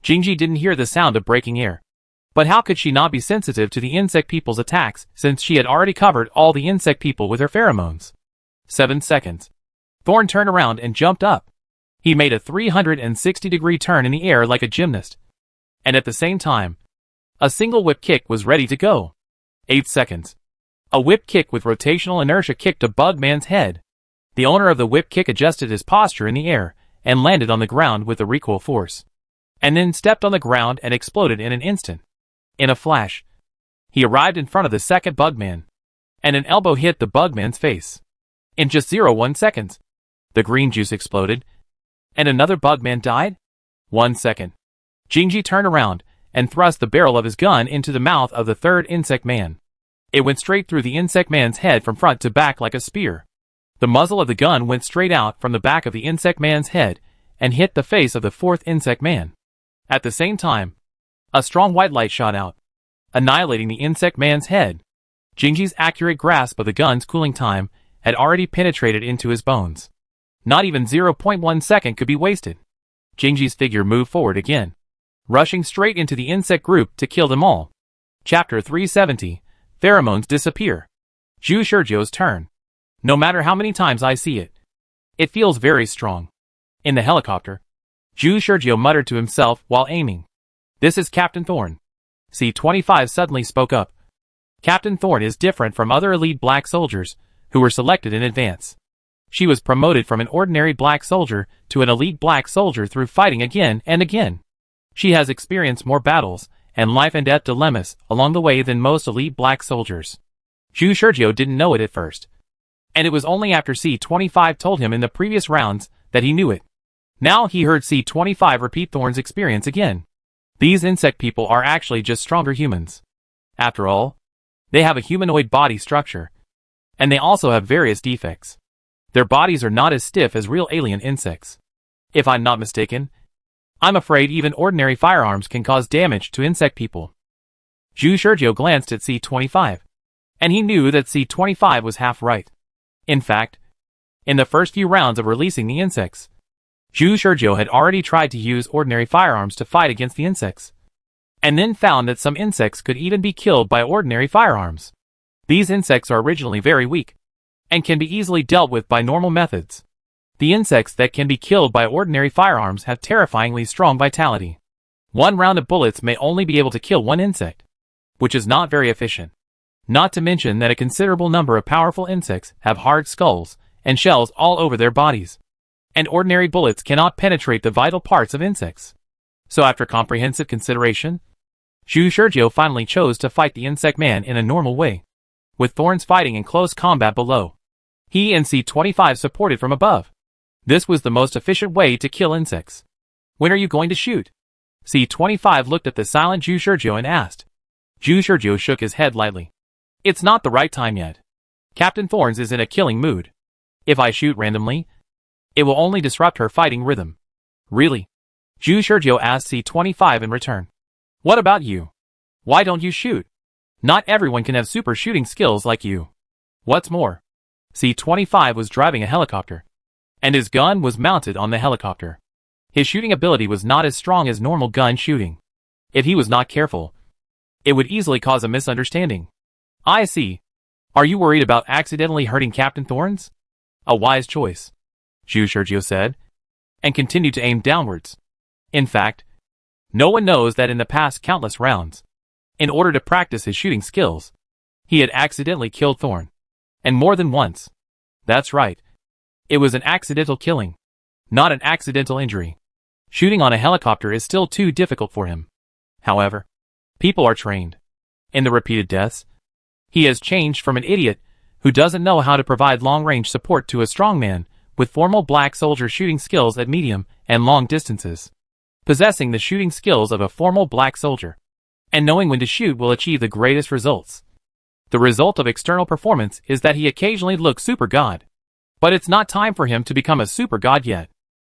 Jingji didn't hear the sound of breaking air. But how could she not be sensitive to the insect people's attacks, since she had already covered all the insect people with her pheromones? 7 seconds. Thorn turned around and jumped up. He made a 360-degree turn in the air like a gymnast. And at the same time, a single whip kick was ready to go. 8 seconds. A whip kick with rotational inertia kicked a bug man's head. The owner of the whip kick adjusted his posture in the air and landed on the ground with the recoil force, and then stepped on the ground and exploded in an instant. In a flash, he arrived in front of the second bug man, and an elbow hit the bugman's face. In just 0.1 seconds, the green juice exploded, and another bugman died? 1 second. Jingji turned around and thrust the barrel of his gun into the mouth of the third insect man. It went straight through the insect man's head from front to back like a spear. The muzzle of the gun went straight out from the back of the insect man's head and hit the face of the fourth insect man. At the same time, a strong white light shot out, annihilating the insect man's head. Jingji's accurate grasp of the gun's cooling time had already penetrated into his bones. Not even 0.1 second could be wasted. Jingji's figure moved forward again, rushing straight into the insect group to kill them all. Chapter 370. Pheromones disappear. Zhu Shizhou's turn. No matter how many times I see it, it feels very strong. In the helicopter, Zhu Shizhou muttered to himself while aiming. This is Captain Thorn. C-25 suddenly spoke up. Captain Thorn is different from other elite black soldiers who were selected in advance. She was promoted from an ordinary black soldier to an elite black soldier through fighting again and again. She has experienced more battles and life and death dilemmas along the way than most elite black soldiers. Zhu Shizhou didn't know it at first, and it was only after C-25 told him in the previous rounds that he knew it. Now he heard C-25 repeat Thorn's experience again. These insect people are actually just stronger humans. After all, they have a humanoid body structure, and they also have various defects. Their bodies are not as stiff as real alien insects. If I'm not mistaken, I'm afraid even ordinary firearms can cause damage to insect people. Zhu Shizhou glanced at C-25, and he knew that C-25 was half right. In fact, in the first few rounds of releasing the insects, Zhu Shizhou had already tried to use ordinary firearms to fight against the insects, and then found that some insects could even be killed by ordinary firearms. These insects are originally very weak, and can be easily dealt with by normal methods. The insects that can be killed by ordinary firearms have terrifyingly strong vitality. One round of bullets may only be able to kill one insect, which is not very efficient. Not to mention that a considerable number of powerful insects have hard skulls and shells all over their bodies, and ordinary bullets cannot penetrate the vital parts of insects. So after comprehensive consideration, Zhu Shizhou finally chose to fight the insect man in a normal way, with Thorns fighting in close combat below. He and C-25 supported from above. This was the most efficient way to kill insects. When are you going to shoot? C-25 looked at the silent Zhu Shizhou and asked. Zhu Shizhou shook his head lightly. It's not the right time yet. Captain Thorns is in a killing mood. If I shoot randomly, it will only disrupt her fighting rhythm. Really? Zhu Shizhou asked C-25 in return. What about you? Why don't you shoot? Not everyone can have super shooting skills like you. What's more, C-25 was driving a helicopter, and his gun was mounted on the helicopter. His shooting ability was not as strong as normal gun shooting. If he was not careful, it would easily cause a misunderstanding. I see. Are you worried about accidentally hurting Captain Thorns? A wise choice, Zhu Shizhou said, and continued to aim downwards. In fact, no one knows that in the past countless rounds, in order to practice his shooting skills, he had accidentally killed Thorn. And more than once. That's right. It was an accidental killing, not an accidental injury. Shooting on a helicopter is still too difficult for him. However, people are trained. In the repeated deaths, he has changed from an idiot who doesn't know how to provide long-range support to a strongman with formal black soldier shooting skills at medium and long distances. Possessing the shooting skills of a formal black soldier and knowing when to shoot will achieve the greatest results. The result of external performance is that he occasionally looks super god. But it's not time for him to become a super god yet.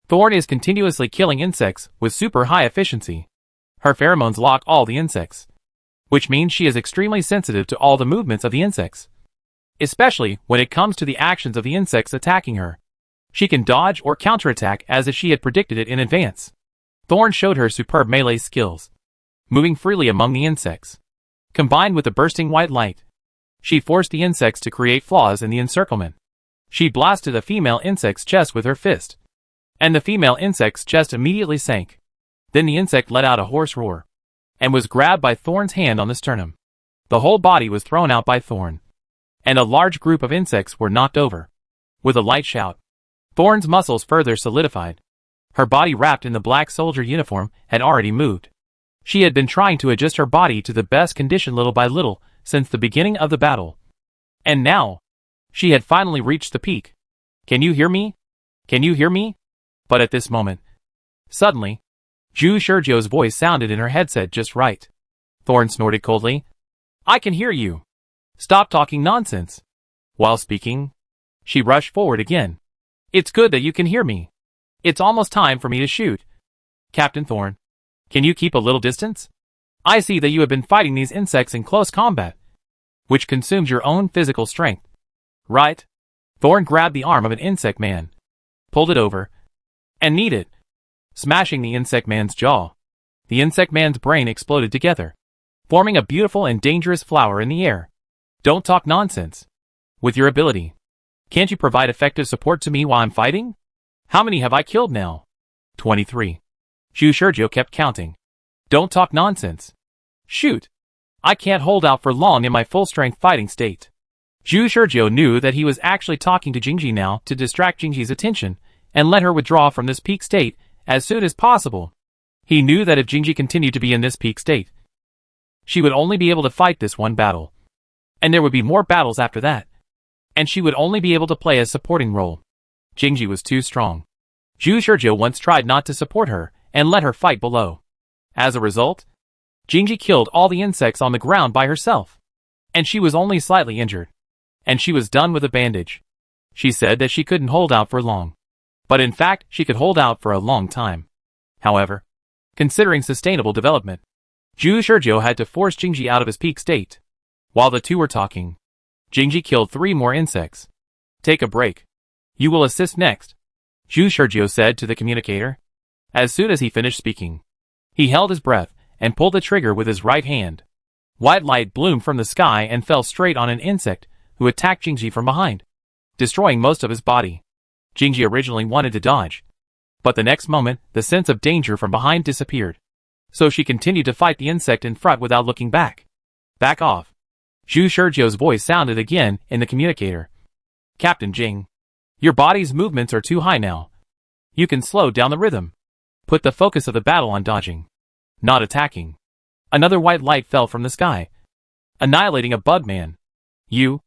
Thorn is continuously killing insects with super high efficiency. Her pheromones lock all the insects, which means she is extremely sensitive to all the movements of the insects, especially when it comes to the actions of the insects attacking her. She can dodge or counterattack as if she had predicted it in advance. Thorn showed her superb melee skills, moving freely among the insects. Combined with the bursting white light, she forced the insects to create flaws in the encirclement. She blasted a female insect's chest with her fist, and the female insect's chest immediately sank. Then the insect let out a hoarse roar, and was grabbed by Thorn's hand on the sternum. The whole body was thrown out by Thorn, and a large group of insects were knocked over. With a light shout, Thorn's muscles further solidified. Her body wrapped in the black soldier uniform had already moved. She had been trying to adjust her body to the best condition little by little since the beginning of the battle, And now, she had finally reached the peak. Can you hear me? Can you hear me? But at this moment, suddenly, Zhu Shurjo's voice sounded in her headset just right. Thorn snorted coldly. I can hear you. Stop talking nonsense. While speaking, she rushed forward again. It's good that you can hear me. It's almost time for me to shoot. Captain Thorn, can you keep a little distance? I see that you have been fighting these insects in close combat, which consumes your own physical strength. Right? Thorn grabbed the arm of an insect man, pulled it over, and kneed it, smashing the insect man's jaw. The insect man's brain exploded together, forming a beautiful and dangerous flower in the air. Don't talk nonsense. With your ability, can't you provide effective support to me while I'm fighting? How many have I killed now? 23. Zhu Shurjo kept counting. Don't talk nonsense. Shoot. I can't hold out for long in my full-strength fighting state. Zhu Shurjo knew that he was actually talking to Jingji now to distract Jingji's attention and let her withdraw from this peak state as soon as possible. He knew that if Jingji continued to be in this peak state, she would only be able to fight this one battle. And there would be more battles after that. And she would only be able to play a supporting role. Jingji was too strong. Zhu Shurjo once tried not to support her and let her fight below. As a result, Jingji killed all the insects on the ground by herself. And she was only slightly injured. And she was done with a bandage. She said that she couldn't hold out for long. But in fact, she could hold out for a long time. However, considering sustainable development, Zhu Shurjo had to force Jingji out of his peak state. While the two were talking, Jingji killed 3 more insects. Take a break. You will assist next, Zhu Shurjo said to the communicator. As soon as he finished speaking, he held his breath and pulled the trigger with his right hand. White light bloomed from the sky and fell straight on an insect who attacked Jingji from behind, destroying most of his body. Jingji originally wanted to dodge, but the next moment, the sense of danger from behind disappeared. So she continued to fight the insect in front without looking back. Back off. Zhu Shurjo's voice sounded again in the communicator. Captain Jing, your body's movements are too high now. You can slow down the rhythm. Put the focus of the battle on dodging, not attacking. Another white light fell from the sky, annihilating a bug man. You?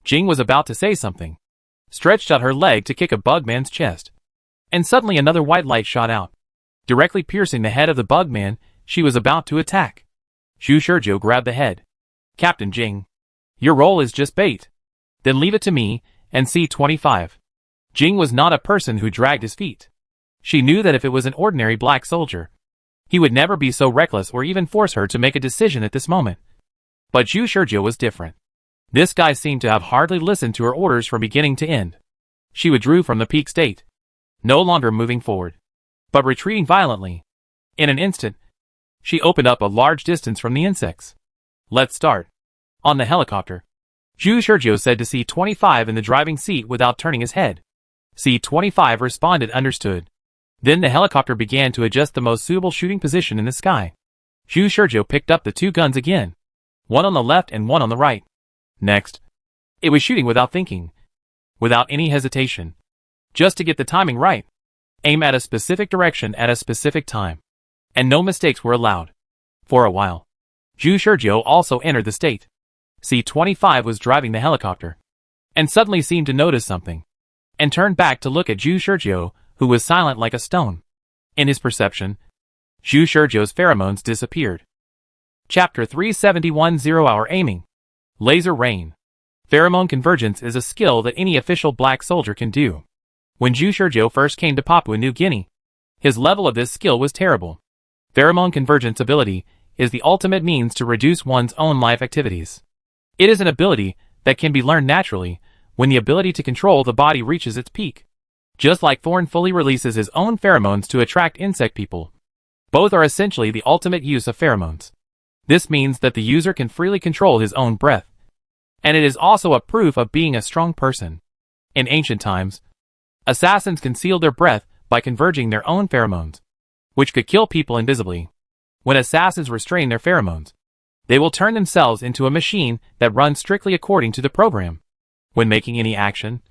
Jing was about to say something, stretched out her leg to kick a bug man's chest. And suddenly another white light shot out, directly piercing the head of the bug man she was about to attack. Zhu Shurjo grabbed the head. Captain Jing, your role is just bait. Then leave it to me and C-25. Jing was not a person who dragged his feet. She knew that if it was an ordinary black soldier, he would never be so reckless or even force her to make a decision at this moment. But Zhu Shurjo was different. This guy seemed to have hardly listened to her orders from beginning to end. She withdrew from the peak state, no longer moving forward, but retreating violently. In an instant, she opened up a large distance from the insects. Let's start. On the helicopter, Zhu Shurjo said to C-25 in the driving seat without turning his head. C-25 responded understood. Then the helicopter began to adjust the most suitable shooting position in the sky. Zhu Shurjo picked up the 2 guns again, one on the left and one on the right. Next, it was shooting without thinking, without any hesitation, just to get the timing right. Aim at a specific direction at a specific time, and no mistakes were allowed. For a while, Zhu Shurjo also entered the state. C-25 was driving the helicopter, and suddenly seemed to notice something, and turned back to look at Zhu Shurjo, who was silent like a stone. In his perception, Zhu Shurjo's pheromones disappeared. Chapter 371 0-Hour Aiming. Laser Rain. Pheromone convergence is a skill that any official black soldier can do. When Zhu Shurjo first came to Papua New Guinea, his level of this skill was terrible. Pheromone convergence ability is the ultimate means to reduce one's own life activities. It is an ability that can be learned naturally when the ability to control the body reaches its peak. Just like Thorn fully releases his own pheromones to attract insect people. Both are essentially the ultimate use of pheromones. This means that the user can freely control his own breath. And it is also a proof of being a strong person. In ancient times, assassins concealed their breath by converging their own pheromones, which could kill people invisibly. When assassins restrain their pheromones, they will turn themselves into a machine that runs strictly according to the program. When making any action,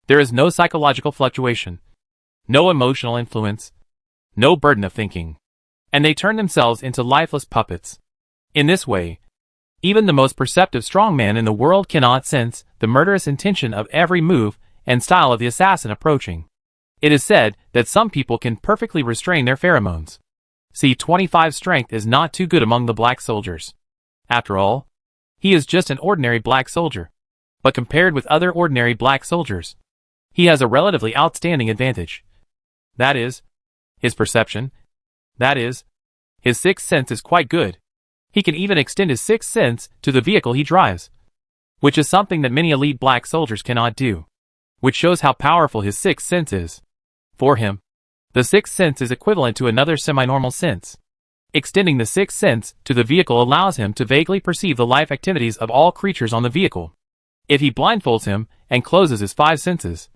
there is no psychological fluctuation, no emotional influence, no burden of thinking, and they turn themselves into lifeless puppets. In this way, Even the most perceptive strongman in the world cannot sense the murderous intention of every move and style of the assassin approaching. It is said that some people can perfectly restrain their pheromones. C-25's strength is not too good among the black soldiers. After all, he is just an ordinary black soldier. But compared with other ordinary black soldiers, he has a relatively outstanding advantage. That is, his perception. That is, his sixth sense is quite good. He can even extend his sixth sense to the vehicle he drives, which is something that many elite black soldiers cannot do, which shows how powerful his sixth sense is. For him, the sixth sense is equivalent to another semi-normal sense. Extending the sixth sense to the vehicle allows him to vaguely perceive the life activities of all creatures on the vehicle. If he blindfolds him and closes his five senses,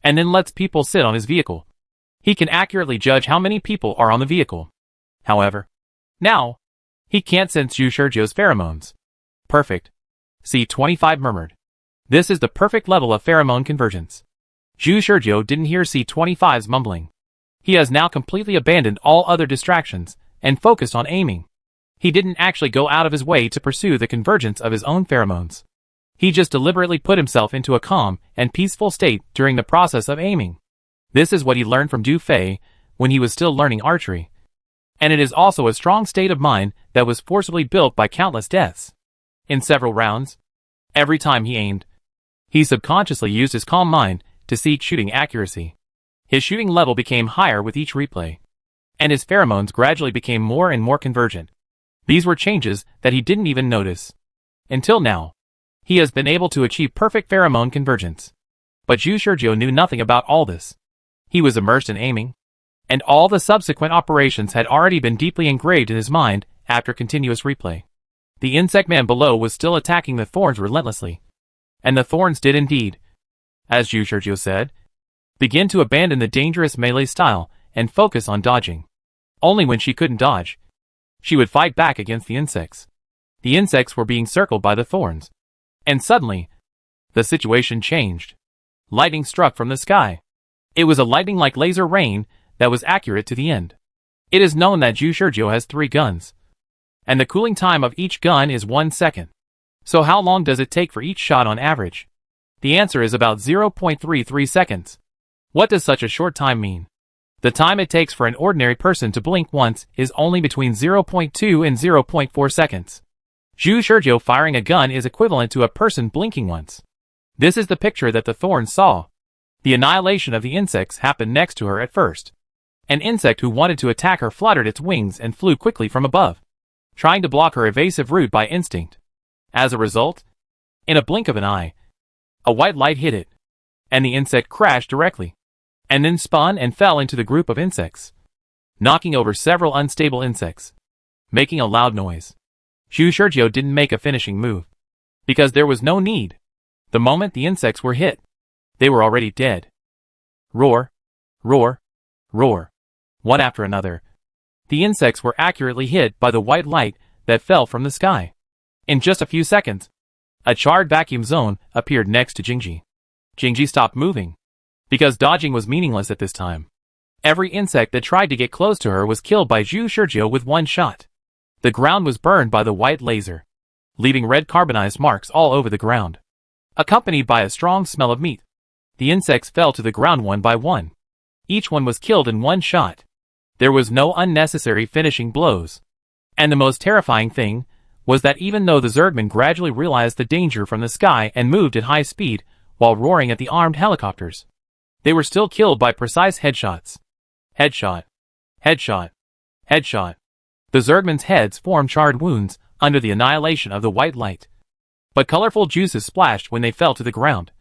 and then lets people sit on his vehicle, he can accurately judge how many people are on the vehicle. However, now, he can't sense Zhu Shurjiu's pheromones. Perfect. C-25 murmured. This is the perfect level of pheromone convergence. Zhu Shurjiu didn't hear C-25's mumbling. He has now completely abandoned all other distractions and focused on aiming. He didn't actually go out of his way to pursue the convergence of his own pheromones. He just deliberately put himself into a calm and peaceful state during the process of aiming. This is what he learned from Du Fei when he was still learning archery. And it is also a strong state of mind that was forcibly built by countless deaths. In several rounds, every time he aimed, he subconsciously used his calm mind to seek shooting accuracy. His shooting level became higher with each replay, and his pheromones gradually became more and more convergent. These were changes that he didn't even notice. Until now, he has been able to achieve perfect pheromone convergence. But Zhu Shurjiu knew nothing about all this. He was immersed in aiming, and all the subsequent operations had already been deeply engraved in his mind after continuous replay. The insect man below was still attacking the thorns relentlessly. And the thorns did indeed, as Zhu Shurjiu said, begin to abandon the dangerous melee style and focus on dodging. Only when she couldn't dodge, she would fight back against the insects. The insects were being circled by the thorns. And suddenly, the situation changed. Lightning struck from the sky. It was a lightning-like laser rain that was accurate to the end. It is known that Zhu Shurjiu has 3 guns, and the cooling time of each gun is 1 second. So how long does it take for each shot on average? The answer is about 0.33 seconds. What does such a short time mean? The time it takes for an ordinary person to blink once is only between 0.2 and 0.4 seconds. Zhu Shurjiu firing a gun is equivalent to a person blinking once. This is the picture that the thorns saw. The annihilation of the insects happened next to her at first. An insect who wanted to attack her fluttered its wings and flew quickly from above, trying to block her evasive route by instinct. As a result, in a blink of an eye, a white light hit it, and the insect crashed directly, and then spun and fell into the group of insects, knocking over several unstable insects, making a loud noise. Zhu Shurjiu didn't make a finishing move, because there was no need. The moment the insects were hit, they were already dead. Roar, roar, roar. One after another, the insects were accurately hit by the white light that fell from the sky. In just a few seconds, a charred vacuum zone appeared next to Jingji. Jingji stopped moving, because dodging was meaningless at this time. Every insect that tried to get close to her was killed by Zhu Shurjiu with one shot. The ground was burned by the white laser, leaving red carbonized marks all over the ground, accompanied by a strong smell of meat. The insects fell to the ground one by one. Each one was killed in one shot. There was no unnecessary finishing blows. And the most terrifying thing was that even though the Zergmen gradually realized the danger from the sky and moved at high speed while roaring at the armed helicopters, they were still killed by precise headshots. Headshot. Headshot. Headshot. The Zergmen's heads formed charred wounds under the annihilation of the white light. But colorful juices splashed when they fell to the ground,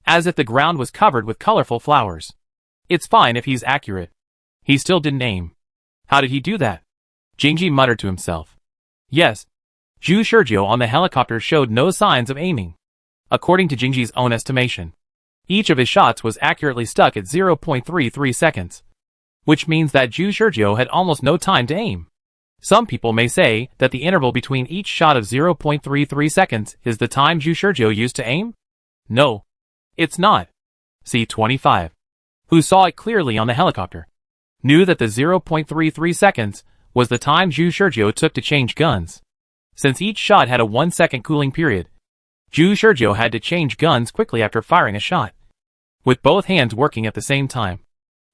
as if the ground was covered with colorful flowers. It's fine if he's accurate. He still didn't aim. How did he do that? Jingji muttered to himself. Yes, Zhu Shurjiu on the helicopter showed no signs of aiming. According to Jingji's own estimation, each of his shots was accurately stuck at 0.33 seconds, which means that Zhu Shurjiu had almost no time to aim. Some people may say that the interval between each shot of 0.33 seconds is the time Zhu Shurjiu used to aim. No, it's not. C-25, who saw it clearly on the helicopter, knew that the 0.33 seconds was the time Zhu Shurjiu took to change guns. Since each shot had a 1-second cooling period, Zhu Shizhou had to change guns quickly after firing a shot, with both hands working at the same time.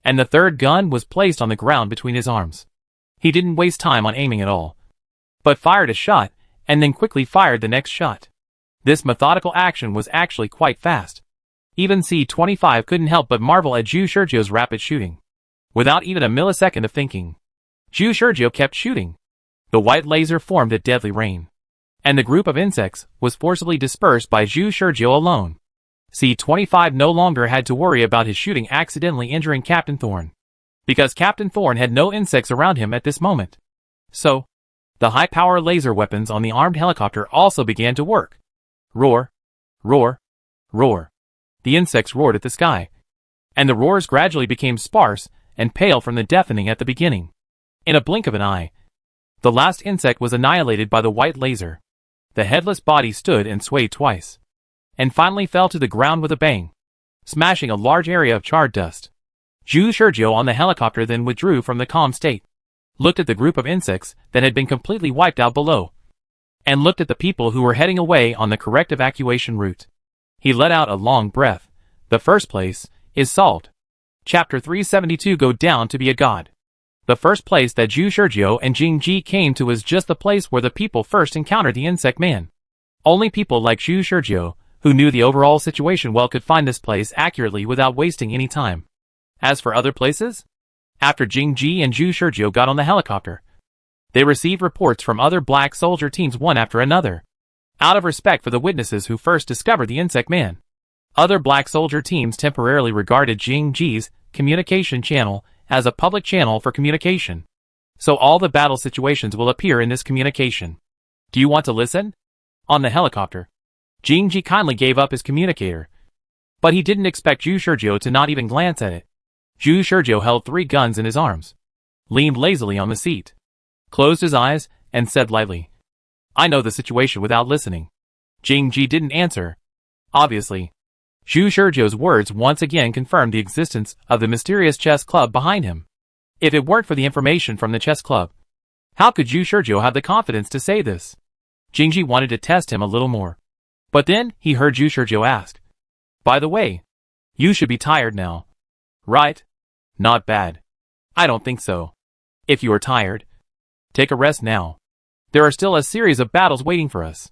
And the third gun was placed on the ground between his arms. He didn't waste time on aiming at all, but fired a shot, and then quickly fired the next shot. This methodical action was actually quite fast. Even C-25 couldn't help but marvel at Zhu Shizhou's rapid shooting. Without even a millisecond of thinking, Zhu Shizhou kept shooting. The white laser formed a deadly rain, and the group of insects was forcibly dispersed by Zhu Shizhou alone. C-25 no longer had to worry about his shooting accidentally injuring Captain Thorne, because Captain Thorne had no insects around him at this moment. So, the high-power laser weapons on the armed helicopter also began to work. Roar, roar, roar. The insects roared at the sky, and the roars gradually became sparse and pale from the deafening at the beginning. In a blink of an eye, the last insect was annihilated by the white laser. The headless body stood and swayed twice, and finally fell to the ground with a bang, smashing a large area of charred dust. Zhu Shizhou on the helicopter then withdrew from the calm state, looked at the group of insects that had been completely wiped out below, and looked at the people who were heading away on the correct evacuation route. He let out a long breath. The first place is solved. Chapter 372 Go Down to be a God. The first place that Zhu Shizhou and Jing Ji came to was just the place where the people first encountered the insect man. Only people like Zhu Shizhou, who knew the overall situation well, could find this place accurately without wasting any time. As for other places, after Jing Ji and Zhu Shizhou got on the helicopter, they received reports from other black soldier teams one after another. Out of respect for the witnesses who first discovered the insect man, other black soldier teams temporarily regarded Jing Ji's communication channel as a public channel for communication. So all the battle situations will appear in this communication. Do you want to listen? On the helicopter, Jing Ji kindly gave up his communicator, but he didn't expect Zhu Shizhou to not even glance at it. Zhu Shizhou held 3 guns in his arms, leaned lazily on the seat, closed his eyes, and said lightly, "I know the situation," without listening. Jing Ji didn't answer. Obviously, Zhu Shizhou's words once again confirmed the existence of the mysterious chess club behind him. If it weren't for the information from the chess club, how could Zhu Shizhou have the confidence to say this? Jing Ji wanted to test him a little more. But then he heard Zhu Shizhou ask, "By the way, you should be tired now, right?" "Not bad. I don't think so. If you are tired, take a rest now. There are still a series of battles waiting for us."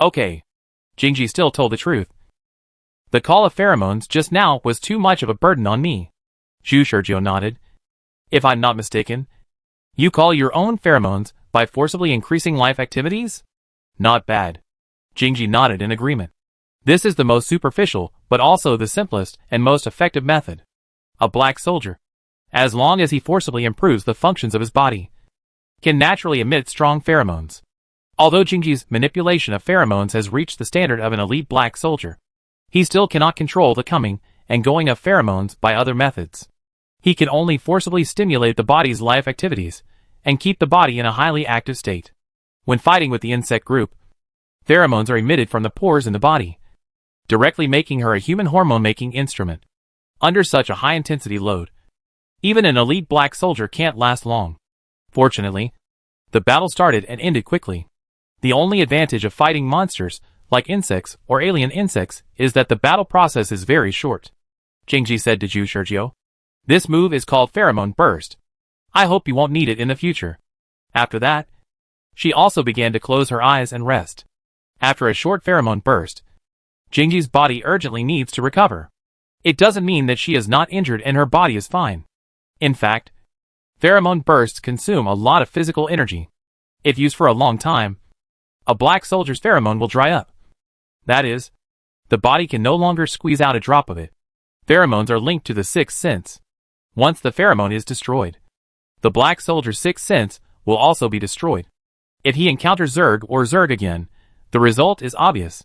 "Okay." Jing Ji still told the truth. "The call of pheromones just now was too much of a burden on me." Zhu Shizhou nodded. "If I'm not mistaken, you call your own pheromones by forcibly increasing life activities?" "Not bad." Jing Ji nodded in agreement. "This is the most superficial, but also the simplest and most effective method. A black soldier, as long as he forcibly improves the functions of his body, can naturally emit strong pheromones." Although Jing Ji's manipulation of pheromones has reached the standard of an elite black soldier, he still cannot control the coming and going of pheromones by other methods. He can only forcibly stimulate the body's life activities and keep the body in a highly active state. When fighting with the insect group, pheromones are emitted from the pores in the body, directly making her a human hormone-making instrument. Under such a high-intensity load, even an elite black soldier can't last long. Fortunately, the battle started and ended quickly. The only advantage of fighting monsters like insects or alien insects is that the battle process is very short. Jing Ji said to Zhu Shizhou, "This move is called pheromone burst. I hope you won't need it in the future." After that, she also began to close her eyes and rest. After a short pheromone burst, Jing Ji's body urgently needs to recover. It doesn't mean that she is not injured and her body is fine. In fact, pheromone bursts consume a lot of physical energy. If used for a long time, a black soldier's pheromone will dry up. That is, the body can no longer squeeze out a drop of it. Pheromones are linked to the sixth sense. Once the pheromone is destroyed, the black soldier's sixth sense will also be destroyed. If he encounters Zerg or Zerg again, the result is obvious.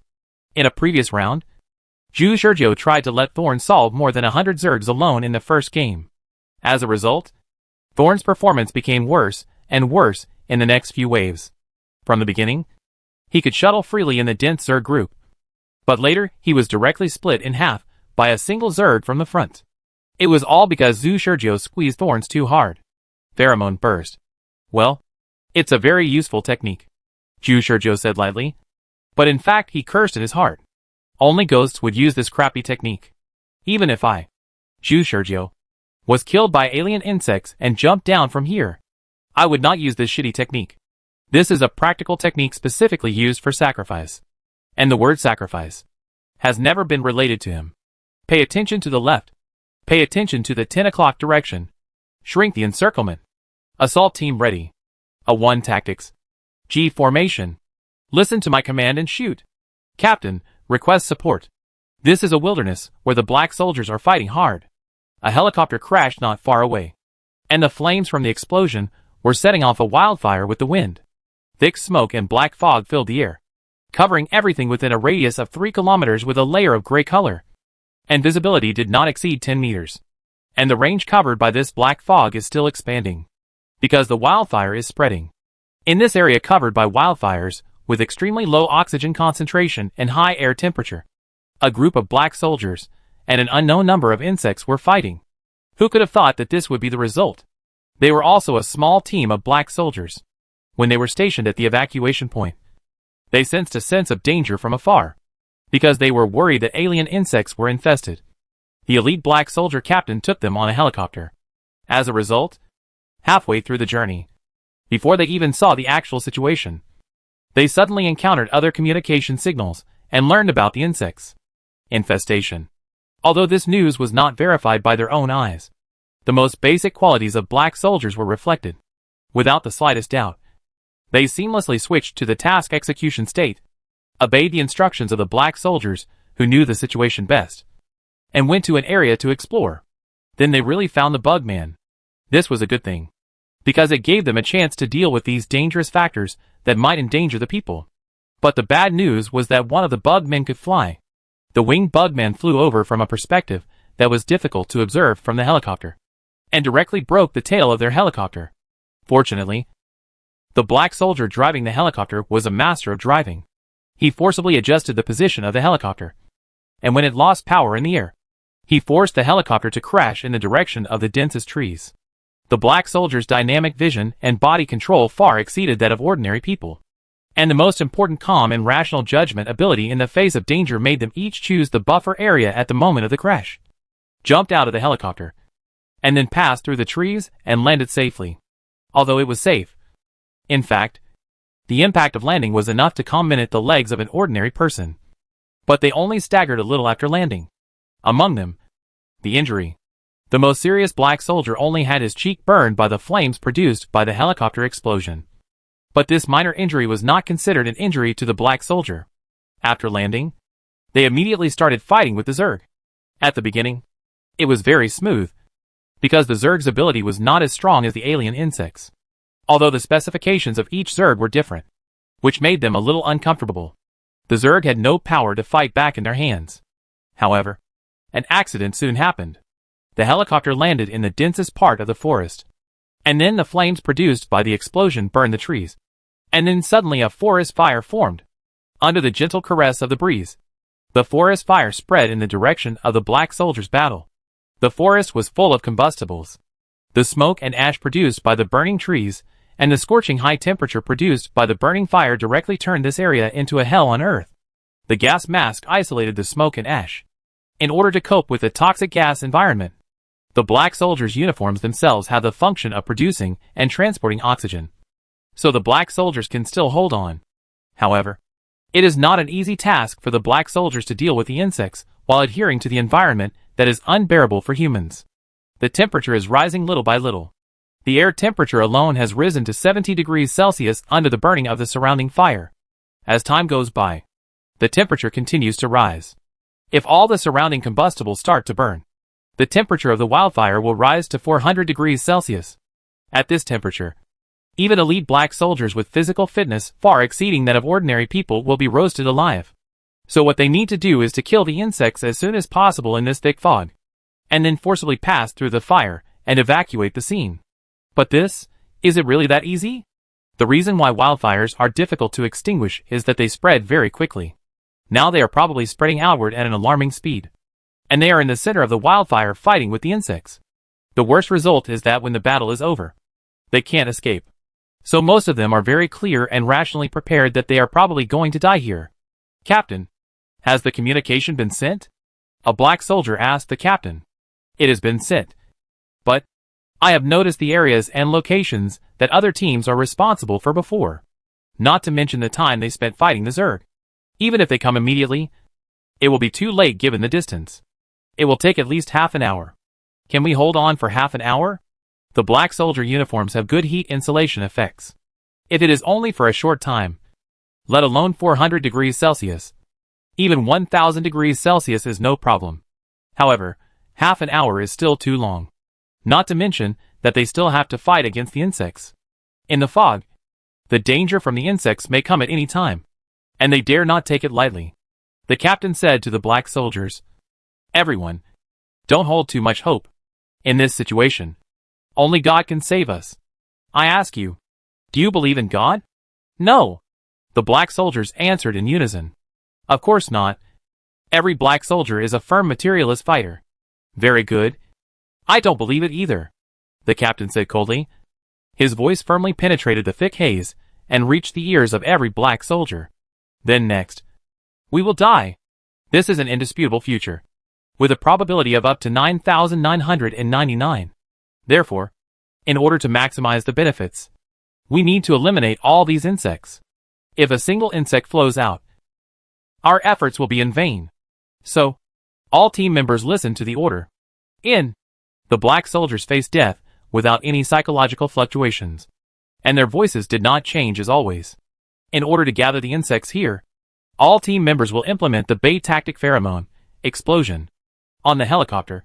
In a previous round, Zhu Shizhou tried to let Thorne solve more than 100 Zergs alone in the first game. As a result, Thorne's performance became worse and worse in the next few waves. From the beginning, he could shuttle freely in the dense Zerg group, but later he was directly split in half by a single Zerg from the front. It was all because Zhu Shizhou squeezed Thorns too hard. Pheromone burst. Well, it's a very useful technique. Zhu Shizhou said lightly. But in fact he cursed in his heart. Only ghosts would use this crappy technique. Even if I, Zhu Shizhou, was killed by alien insects and jumped down from here, I would not use this shitty technique. This is a practical technique specifically used for sacrifice. And the word sacrifice has never been related to him. Pay attention to the left. Pay attention to the 10 o'clock direction. Shrink the encirclement. Assault team ready. A1 tactics. G formation. Listen to my command and shoot. Captain, request support. This is a wilderness where the black soldiers are fighting hard. A helicopter crashed not far away. And the flames from the explosion were setting off a wildfire with the wind. Thick smoke and black fog filled the air, covering everything within a radius of 3 kilometers with a layer of gray color. And visibility did not exceed 10 meters. And the range covered by this black fog is still expanding, because the wildfire is spreading. In this area covered by wildfires, with extremely low oxygen concentration and high air temperature, a group of black soldiers and an unknown number of insects were fighting. Who could have thought that this would be the result? They were also a small team of black soldiers. When they were stationed at the evacuation point, they sensed a sense of danger from afar, because they were worried that alien insects were infested. The elite black soldier captain took them on a helicopter. As a result, halfway through the journey, before they even saw the actual situation, they suddenly encountered other communication signals and learned about the insects' infestation. Although this news was not verified by their own eyes, the most basic qualities of black soldiers were reflected. Without the slightest doubt, they seamlessly switched to the task execution state, obeyed the instructions of the black soldiers who knew the situation best, and went to an area to explore. Then they really found the bug man. This was a good thing, because it gave them a chance to deal with these dangerous factors that might endanger the people. But the bad news was that one of the bug men could fly. The winged bug man flew over from a perspective that was difficult to observe from the helicopter, and directly broke the tail of their helicopter. Fortunately, the black soldier driving the helicopter was a master of driving. He forcibly adjusted the position of the helicopter, and when it lost power in the air, he forced the helicopter to crash in the direction of the densest trees. The black soldier's dynamic vision and body control far exceeded that of ordinary people. And the most important calm and rational judgment ability in the face of danger made them each choose the buffer area at the moment of the crash, jumped out of the helicopter, and then passed through the trees and landed safely. Although it was safe, in fact, the impact of landing was enough to commit the legs of an ordinary person. But they only staggered a little after landing. Among them, the injury. The most serious black soldier only had his cheek burned by the flames produced by the helicopter explosion. But this minor injury was not considered an injury to the black soldier. After landing, they immediately started fighting with the Zerg. At the beginning, it was very smooth, because the Zerg's ability was not as strong as the alien insects. Although the specifications of each Zerg were different, which made them a little uncomfortable. The Zerg had no power to fight back in their hands. However, an accident soon happened. The helicopter landed in the densest part of the forest. And then the flames produced by the explosion burned the trees. And then suddenly a forest fire formed. Under the gentle caress of the breeze, the forest fire spread in the direction of the black soldiers' battle. The forest was full of combustibles. The smoke and ash produced by the burning trees and the scorching high temperature produced by the burning fire directly turned this area into a hell on earth. The gas mask isolated the smoke and ash. In order to cope with the toxic gas environment, the black soldiers' uniforms themselves have the function of producing and transporting oxygen. So the black soldiers can still hold on. However, it is not an easy task for the black soldiers to deal with the insects while adhering to the environment that is unbearable for humans. The temperature is rising little by little. The air temperature alone has risen to 70 degrees Celsius under the burning of the surrounding fire. As time goes by, the temperature continues to rise. If all the surrounding combustibles start to burn, the temperature of the wildfire will rise to 400 degrees Celsius. At this temperature, even elite black soldiers with physical fitness far exceeding that of ordinary people will be roasted alive. So what they need to do is to kill the insects as soon as possible in this thick fog, and then forcibly pass through the fire and evacuate the scene. But is it really that easy? The reason why wildfires are difficult to extinguish is that they spread very quickly. Now they are probably spreading outward at an alarming speed. And they are in the center of the wildfire fighting with the insects. The worst result is that when the battle is over, they can't escape. So most of them are very clear and rationally prepared that they are probably going to die here. Captain, has the communication been sent? A black soldier asked the captain. It has been sent. But I have noticed the areas and locations that other teams are responsible for before. Not to mention the time they spent fighting the Zerg. Even if they come immediately, it will be too late given the distance. It will take at least half an hour. Can we hold on for half an hour? The black soldier uniforms have good heat insulation effects. If it is only for a short time, let alone 400 degrees Celsius, even 1000 degrees Celsius is no problem. However, half an hour is still too long. Not to mention that they still have to fight against the insects. In the fog, the danger from the insects may come at any time, and they dare not take it lightly. The captain said to the black soldiers, "Everyone, don't hold too much hope. In this situation, only God can save us. I ask you, do you believe in God?" "No," the black soldiers answered in unison. "Of course not. Every black soldier is a firm materialist fighter." "Very good. I don't believe it either," the captain said coldly. His voice firmly penetrated the thick haze and reached the ears of every black soldier. Then next, we will die. This is an indisputable future, with a probability of up to 9,999. Therefore, in order to maximize the benefits, we need to eliminate all these insects. If a single insect flows out, our efforts will be in vain. So, all team members listen to the order. In. The black soldiers faced death without any psychological fluctuations, and their voices did not change as always. In order to gather the insects here, all team members will implement the bait tactic pheromone explosion. On the helicopter,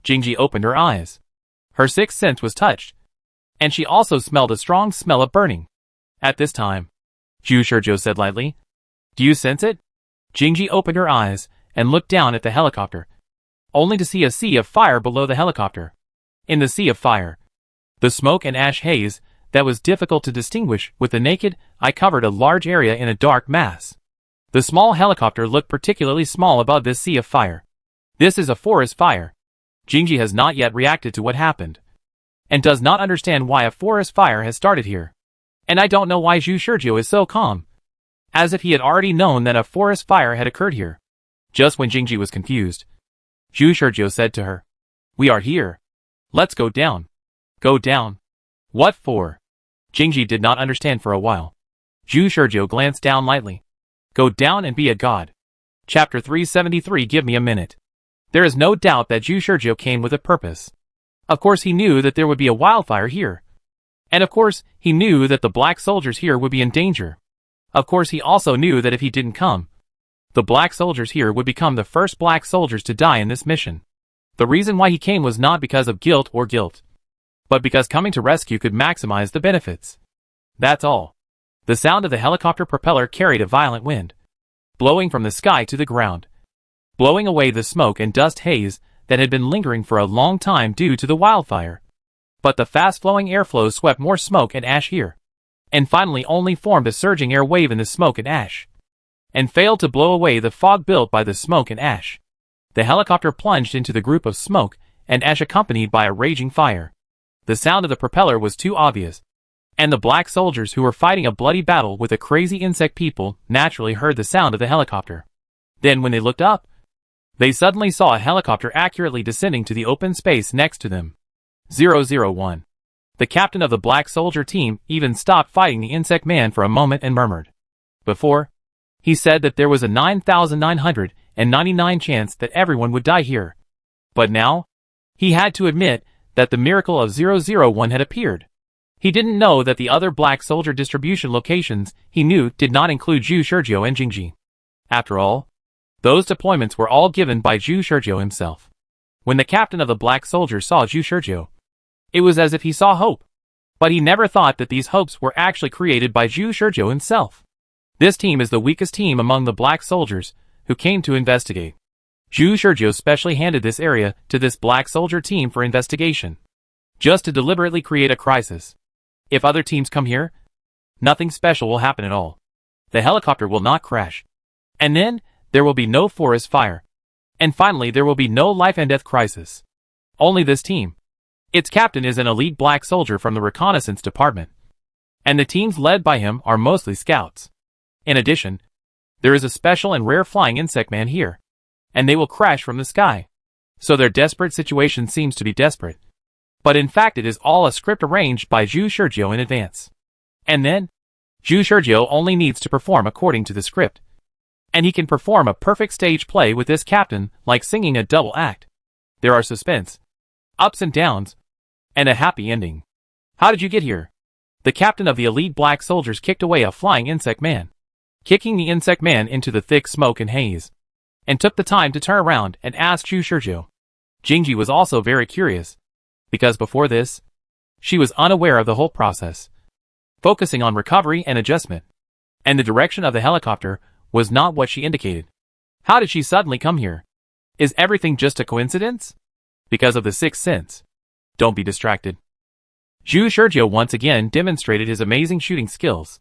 Jingji opened her eyes. Her sixth sense was touched, and she also smelled a strong smell of burning. At this time, Zhu Shizhou said lightly, "Do you sense it?" Jingji opened her eyes and looked down at the helicopter, only to see a sea of fire below the helicopter. In the sea of fire, the smoke and ash haze that was difficult to distinguish with the naked eye covered a large area in a dark mass. The small helicopter looked particularly small above this sea of fire. This is a forest fire. Jingji has not yet reacted to what happened, and does not understand why a forest fire has started here. And I don't know why Zhu Shizhou is so calm, as if he had already known that a forest fire had occurred here. Just when Jingji was confused, Zhu Shizhou said to her, "We are here. Let's go down." "Go down? What for?" Jingji did not understand for a while. Zhu Shizhou glanced down lightly. "Go down and be a god." Chapter 373. Give me a minute. There is no doubt that Zhu Shizhou came with a purpose. Of course he knew that there would be a wildfire here. And of course he knew that the black soldiers here would be in danger. Of course he also knew that if he didn't come, the black soldiers here would become the first black soldiers to die in this mission. The reason why he came was not because of guilt, but because coming to rescue could maximize the benefits. That's all. The sound of the helicopter propeller carried a violent wind, blowing from the sky to the ground, blowing away the smoke and dust haze that had been lingering for a long time due to the wildfire. But the fast-flowing airflow swept more smoke and ash here, and finally only formed a surging air wave in the smoke and ash, and failed to blow away the fog built by the smoke and ash. The helicopter plunged into the group of smoke and ash accompanied by a raging fire. The sound of the propeller was too obvious, and the black soldiers who were fighting a bloody battle with the crazy insect people naturally heard the sound of the helicopter. Then when they looked up, they suddenly saw a helicopter accurately descending to the open space next to them. 001. The captain of the black soldier team even stopped fighting the insect man for a moment and murmured. Before, he said that there was a 9,999 chance that everyone would die here. But now, he had to admit that the miracle of 001 had appeared. He didn't know that the other black soldier distribution locations he knew did not include Zhu Shizhou and Jingji. After all, those deployments were all given by Zhu Shizhou himself. When the captain of the black soldiers saw Zhu Shizhou, it was as if he saw hope. But he never thought that these hopes were actually created by Zhu Shizhou himself. This team is the weakest team among the black soldiers who came to investigate. Zhu Shizhou specially handed this area to this black soldier team for investigation, just to deliberately create a crisis. If other teams come here, nothing special will happen at all. The helicopter will not crash. And then, there will be no forest fire. And finally there will be no life and death crisis. Only this team. Its captain is an elite black soldier from the reconnaissance department. and the teams led by him are mostly scouts. In addition, there is a special and rare flying insect man here, and they will crash from the sky. So their desperate situation seems to be desperate. But in fact it is all a script arranged by Zhu Shurjiu in advance. And then, Zhu Shurjiu only needs to perform according to the script. And he can perform a perfect stage play with this captain like singing a double act. There are suspense, ups and downs, and a happy ending. How did you get here? The captain of the elite black soldiers kicked away a flying insect man, kicking the insect man into the thick smoke and haze, and took the time to turn around and ask Zhu Shurjiu. Jingji was also very curious, because before this, she was unaware of the whole process, focusing on recovery and adjustment, and the direction of the helicopter was not what she indicated. How did she suddenly come here? Is everything just a coincidence? Because of the sixth sense. Don't be distracted. Zhu Shurjiu once again demonstrated his amazing shooting skills.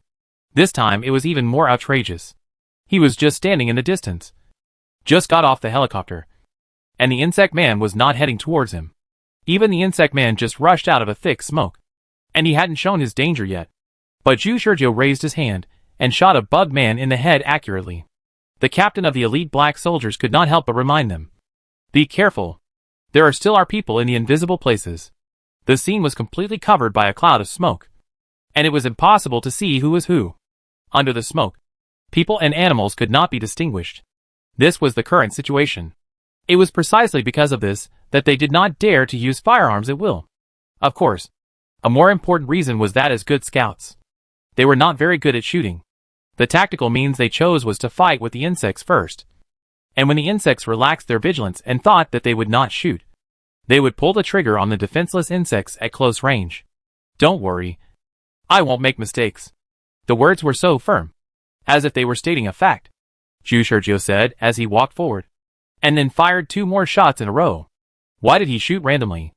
This time it was even more outrageous. He was just standing in the distance, just got off the helicopter, and the insect man was not heading towards him. Even the insect man just rushed out of a thick smoke, and he hadn't shown his danger yet. But Zhu Shurjiu raised his hand and shot a bug man in the head accurately. The captain of the elite black soldiers could not help but remind them. Be careful. There are still people in the invisible places. The scene was completely covered by a cloud of smoke, and it was impossible to see who was who. Under the smoke, people and animals could not be distinguished. This was the current situation. It was precisely because of this that they did not dare to use firearms at will. Of course, a more important reason was that as good scouts, they were not very good at shooting. The tactical means they chose was to fight with the insects first. And when the insects relaxed their vigilance and thought that they would not shoot, they would pull the trigger on the defenseless insects at close range. Don't worry. I won't make mistakes. The words were so firm, as if they were stating a fact, Zhu Shurjiu said as he walked forward, and then fired 2 more shots in a row. Why did he shoot randomly?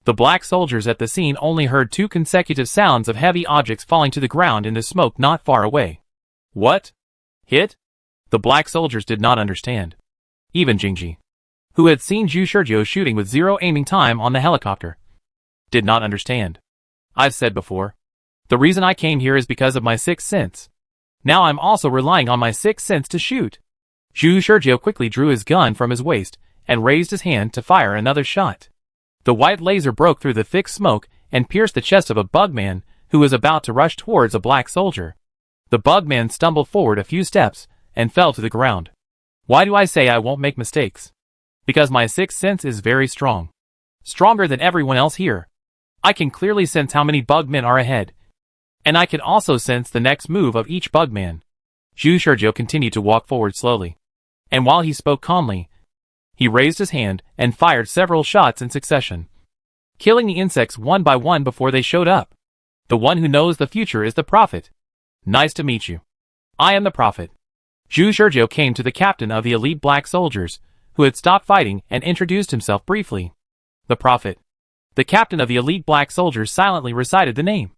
The black soldiers at the scene only heard 2 consecutive sounds of heavy objects falling to the ground in the smoke not far away. What? Hit? The black soldiers did not understand. Even Jingji, who had seen Zhu Shurjiu shooting with 0 aiming time on the helicopter, did not understand. I've said before, the reason I came here is because of my sixth sense. Now I'm also relying on my sixth sense to shoot. Zhu Shurjiu quickly drew his gun from his waist and raised his hand to fire another shot. The white laser broke through the thick smoke and pierced the chest of a bugman who was about to rush towards a black soldier. The bugman stumbled forward a few steps and fell to the ground. Why do I say I won't make mistakes? Because my sixth sense is very strong. Stronger than everyone else here. I can clearly sense how many bugmen are ahead. And I can also sense the next move of each bugman. Zhu Shurjiu continued to walk forward slowly. And while he spoke calmly, he raised his hand and fired several shots in succession, killing the insects one by one before they showed up. The one who knows the future is the prophet. Nice to meet you. I am the prophet. Zhu Shurjiu came to the captain of the elite black soldiers, who had stopped fighting, and introduced himself briefly. The prophet. The captain of the elite black soldiers silently recited the name,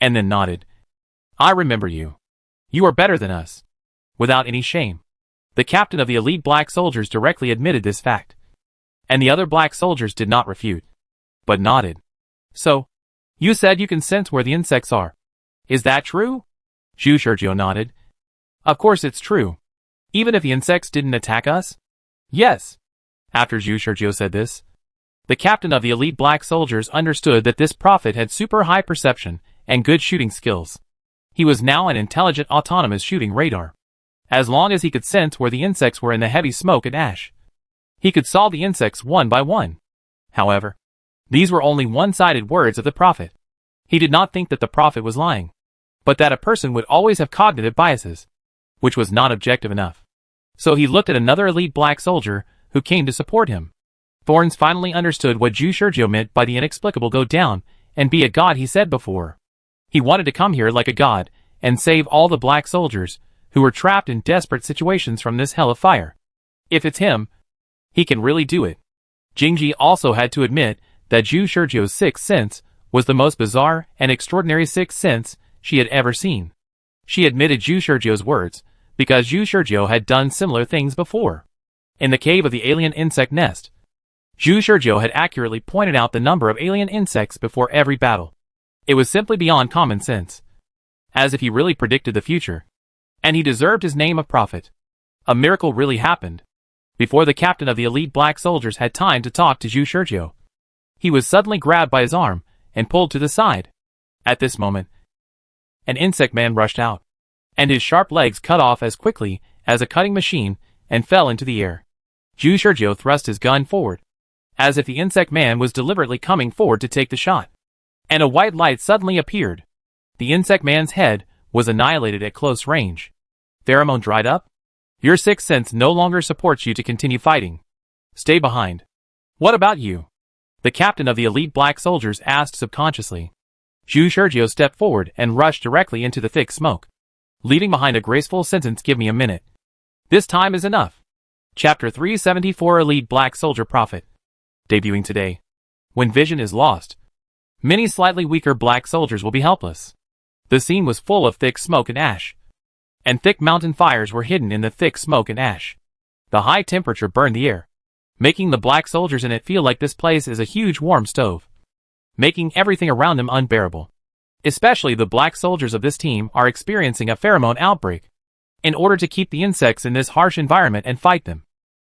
and then nodded. I remember you. You are better than us. Without any shame. The captain of the elite black soldiers directly admitted this fact. And the other black soldiers did not refute, but nodded. So, you said you can sense where the insects are. Is that true? Zhu Shurjiu nodded. Of course it's true. Even if the insects didn't attack us? Yes. After Zhu Shurjiu said this, the captain of the elite black soldiers understood that this prophet had super high perception and good shooting skills. He was now an intelligent autonomous shooting radar. As long as he could sense where the insects were in the heavy smoke and ash, he could solve the insects one by one. However, these were only one-sided words of the prophet. He did not think that the prophet was lying, but that a person would always have cognitive biases, which was not objective enough. So he looked at another elite black soldier who came to support him. Thorns finally understood what Zhu Shurjiu meant by the inexplicable go down and be a god he said before. He wanted to come here like a god and save all the black soldiers who were trapped in desperate situations from this hell of fire. If it's him, he can really do it. Jingji also had to admit that Zhu Shurjiu's sixth sense was the most bizarre and extraordinary sixth sense she had ever seen. She admitted Zhu Shurjiu's words because Zhu Shurjiu had done similar things before. In the cave of the alien insect nest, Zhu Shurjiu had accurately pointed out the number of alien insects before every battle. It was simply beyond common sense. as if he really predicted the future. And he deserved his name of prophet. A miracle really happened. Before the captain of the elite black soldiers had time to talk to Zhu Shizhou, he was suddenly grabbed by his arm and pulled to the side. At this moment, an insect man rushed out, and his sharp legs cut off as quickly as a cutting machine and fell into the air. Zhu Shizhou thrust his gun forward, as if the insect man was deliberately coming forward to take the shot. And a white light suddenly appeared. The insect man's head was annihilated at close range. Pheromone dried up? Your sixth sense no longer supports you to continue fighting. Stay behind. What about you? The captain of the elite black soldiers asked subconsciously. Zhu Shizhou stepped forward and rushed directly into the thick smoke, leaving behind a graceful sentence, "Give me a minute. This time is enough." Chapter 374 Elite Black Soldier Prophet. Debuting today. When vision is lost, many slightly weaker black soldiers will be helpless. The scene was full of thick smoke and ash, and thick mountain fires were hidden in the thick smoke and ash. The high temperature burned the air, making the black soldiers in it feel like this place is a huge warm stove, making everything around them unbearable. Especially the black soldiers of this team are experiencing a pheromone outbreak. In order to keep the insects in this harsh environment and fight them,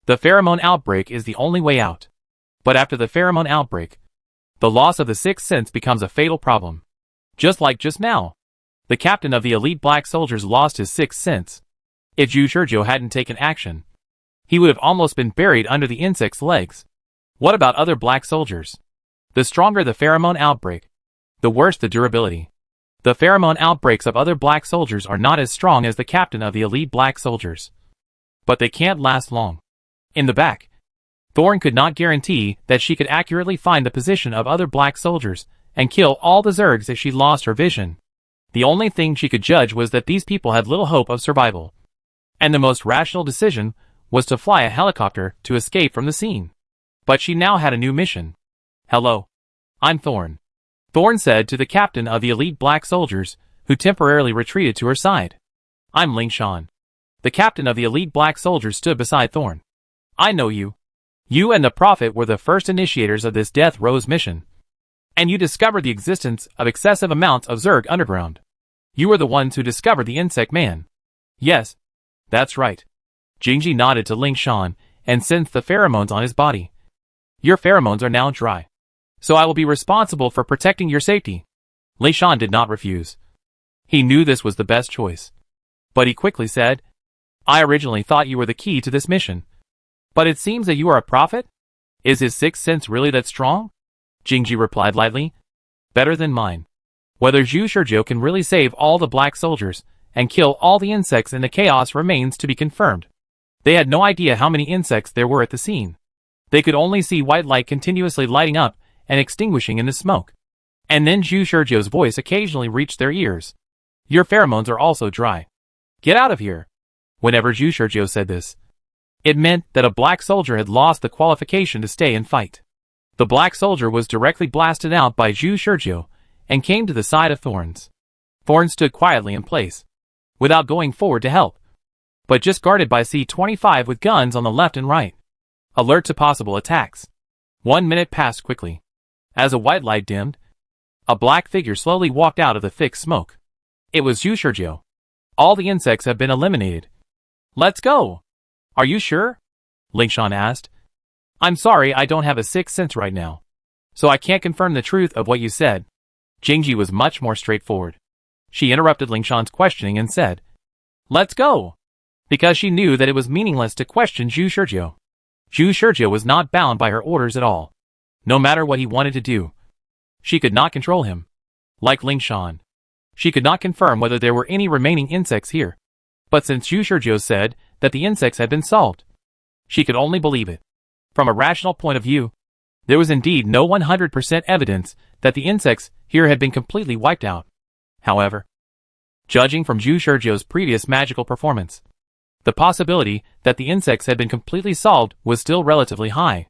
the pheromone outbreak is the only way out. But after the pheromone outbreak, the loss of the sixth sense becomes a fatal problem. Just like just now, the captain of the elite black soldiers lost his sixth sense. If Zhu Shizhou hadn't taken action, he would have almost been buried under the insect's legs. What about other black soldiers? The stronger the pheromone outbreak, the worse the durability. The pheromone outbreaks of other black soldiers are not as strong as the captain of the elite black soldiers, but they can't last long. In the back, Thorn could not guarantee that she could accurately find the position of other black soldiers and kill all the Zergs if she lost her vision. The only thing she could judge was that these people had little hope of survival, and the most rational decision was to fly a helicopter to escape from the scene. But she now had a new mission. "Hello. I'm Thorn," Thorn said to the captain of the elite black soldiers, who temporarily retreated to her side. "I'm Ling Shan." The captain of the elite black soldiers stood beside Thorn. "I know you. You and the Prophet were the first initiators of this Death Rose mission, and you discovered the existence of excessive amounts of Zerg underground. You were the ones who discovered the insect man." "Yes, that's right." Jingji nodded to Ling Shan and sensed the pheromones on his body. "Your pheromones are now dry, so I will be responsible for protecting your safety." Ling Shan did not refuse. He knew this was the best choice. But he quickly said, "I originally thought you were the key to this mission. But it seems that you are a prophet? Is his sixth sense really that strong?" Jingji replied lightly. "Better than mine. Whether Zhu Shizhou can really save all the black soldiers and kill all the insects in the chaos remains to be confirmed." They had no idea how many insects there were at the scene. They could only see white light continuously lighting up and extinguishing in the smoke. And then Zhu Shizhou's voice occasionally reached their ears. "Your pheromones are also dry. Get out of here." Whenever Zhu Shizhou said this, it meant that a black soldier had lost the qualification to stay and fight. The black soldier was directly blasted out by Zhu Shizhou and came to the side of Thorn's. Thorn stood quietly in place, without going forward to help, but just guarded by C-25 with guns on the left and right, alert to possible attacks. 1 minute passed quickly. As a white light dimmed, a black figure slowly walked out of the thick smoke. It was Zhu Shizhou. "All the insects have been eliminated. Let's go." "Are you sure?" Ling Shan asked. "I'm sorry, I don't have a sixth sense right now, so I can't confirm the truth of what you said." Jingji was much more straightforward. She interrupted Ling Shan's questioning and said, "Let's go," because she knew that it was meaningless to question Zhu Shizhou. Zhu Shizhou was not bound by her orders at all. No matter what he wanted to do, she could not control him. Like Ling Shan, she could not confirm whether there were any remaining insects here. But since Zhu Shizhou said that the insects had been solved, she could only believe it. From a rational point of view, there was indeed no 100% evidence that the insects here had been completely wiped out. However, judging from Zhu Shizhou's previous magical performance, the possibility that the insects had been completely solved was still relatively high.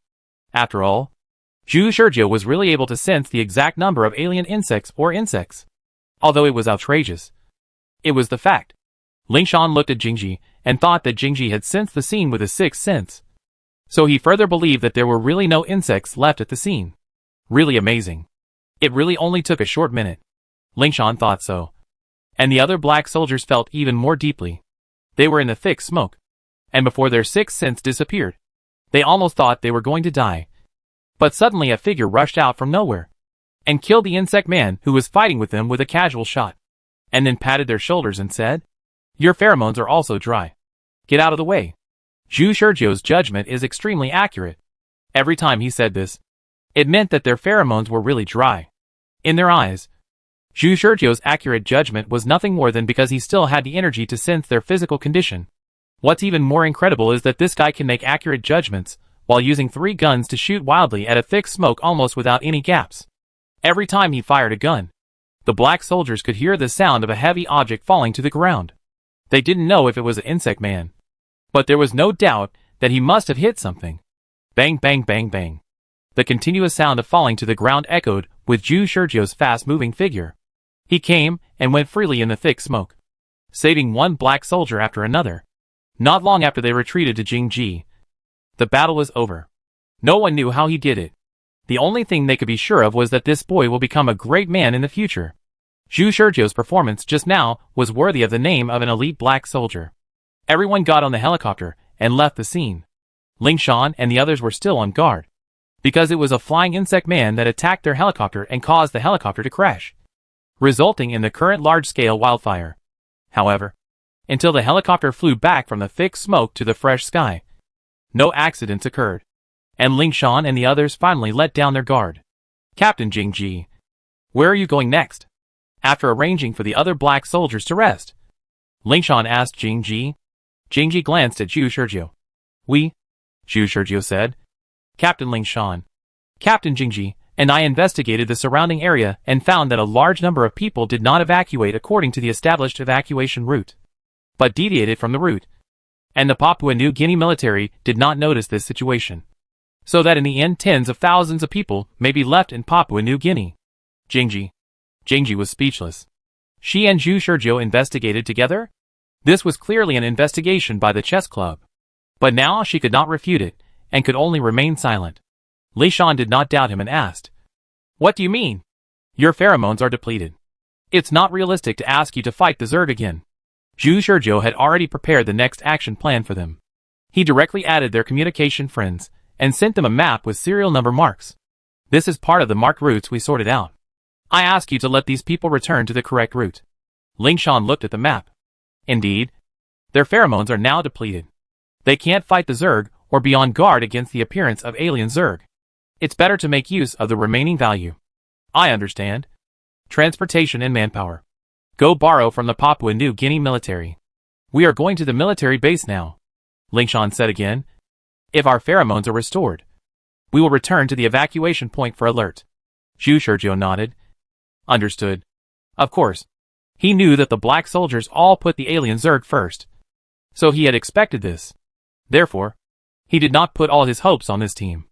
After all, Zhu Shizhou was really able to sense the exact number of alien insects or insects. Although it was outrageous, it was the fact. Ling Shan looked at Jingji and thought that Jingji had sensed the scene with his sixth sense. So he further believed that there were really no insects left at the scene. Really amazing. It really only took a short minute. Ling Shan thought so. And the other black soldiers felt even more deeply. They were in the thick smoke. And before their sixth sense disappeared, they almost thought they were going to die. But suddenly a figure rushed out from nowhere and killed the insect man who was fighting with them with a casual shot, and then patted their shoulders and said, "Your pheromones are also dry. Get out of the way." Zhu Shurjio's judgment is extremely accurate. Every time he said this, it meant that their pheromones were really dry. In their eyes, Zhu Shurjio's accurate judgment was nothing more than because he still had the energy to sense their physical condition. What's even more incredible is that this guy can make accurate judgments while using 3 guns to shoot wildly at a thick smoke almost without any gaps. Every time he fired a gun, the black soldiers could hear the sound of a heavy object falling to the ground. They didn't know if it was an insect man, but there was no doubt that he must have hit something. Bang, bang, bang, bang. The continuous sound of falling to the ground echoed with Zhu Shurjio's fast-moving figure. He came and went freely in the thick smoke, saving one black soldier after another. Not long after they retreated to Jingji, the battle was over. No one knew how he did it. The only thing they could be sure of was that this boy will become a great man in the future. Zhu Shurjio's performance just now was worthy of the name of an elite black soldier. Everyone got on the helicopter and left the scene. Ling Shan and the others were still on guard, because it was a flying insect man that attacked their helicopter and caused the helicopter to crash, resulting in the current large-scale wildfire. However, until the helicopter flew back from the thick smoke to the fresh sky, no accidents occurred, and Ling Shan and the others finally let down their guard. "Captain Jingji, where are you going next?" After arranging for the other black soldiers to rest, Ling Shan asked Jingji. Jingji glanced at Zhu Shurjio. Zhu Shurjio said. "Captain Ling Shan, Captain Jingji, and I investigated the surrounding area and found that a large number of people did not evacuate according to the established evacuation route, but deviated from the route. And the Papua New Guinea military did not notice this situation, so that in the end tens of thousands of people may be left in Papua New Guinea." Jingji was speechless. She and Zhu Shurjio investigated together? This was clearly an investigation by the chess club. But now she could not refute it, and could only remain silent. Li Shan did not doubt him and asked, "What do you mean? Your pheromones are depleted. It's not realistic to ask you to fight the Zerg again." Zhu Shurjio had already prepared the next action plan for them. He directly added their communication friends, and sent them a map with serial number marks. "This is part of the marked routes we sorted out. I ask you to let these people return to the correct route." Ling Shan looked at the map. Indeed, their pheromones are now depleted. They can't fight the Zerg or be on guard against the appearance of alien Zerg. It's better to make use of the remaining value. I understand. Transportation and manpower. Go borrow from the Papua New Guinea military. We are going to the military base now, Ling Shan said again. If our pheromones are restored, we will return to the evacuation point for alert. Zhu Shurjio nodded. Understood. Of course. He knew that the black soldiers all put the alien Zerg first, so he had expected this. Therefore, he did not put all his hopes on this team.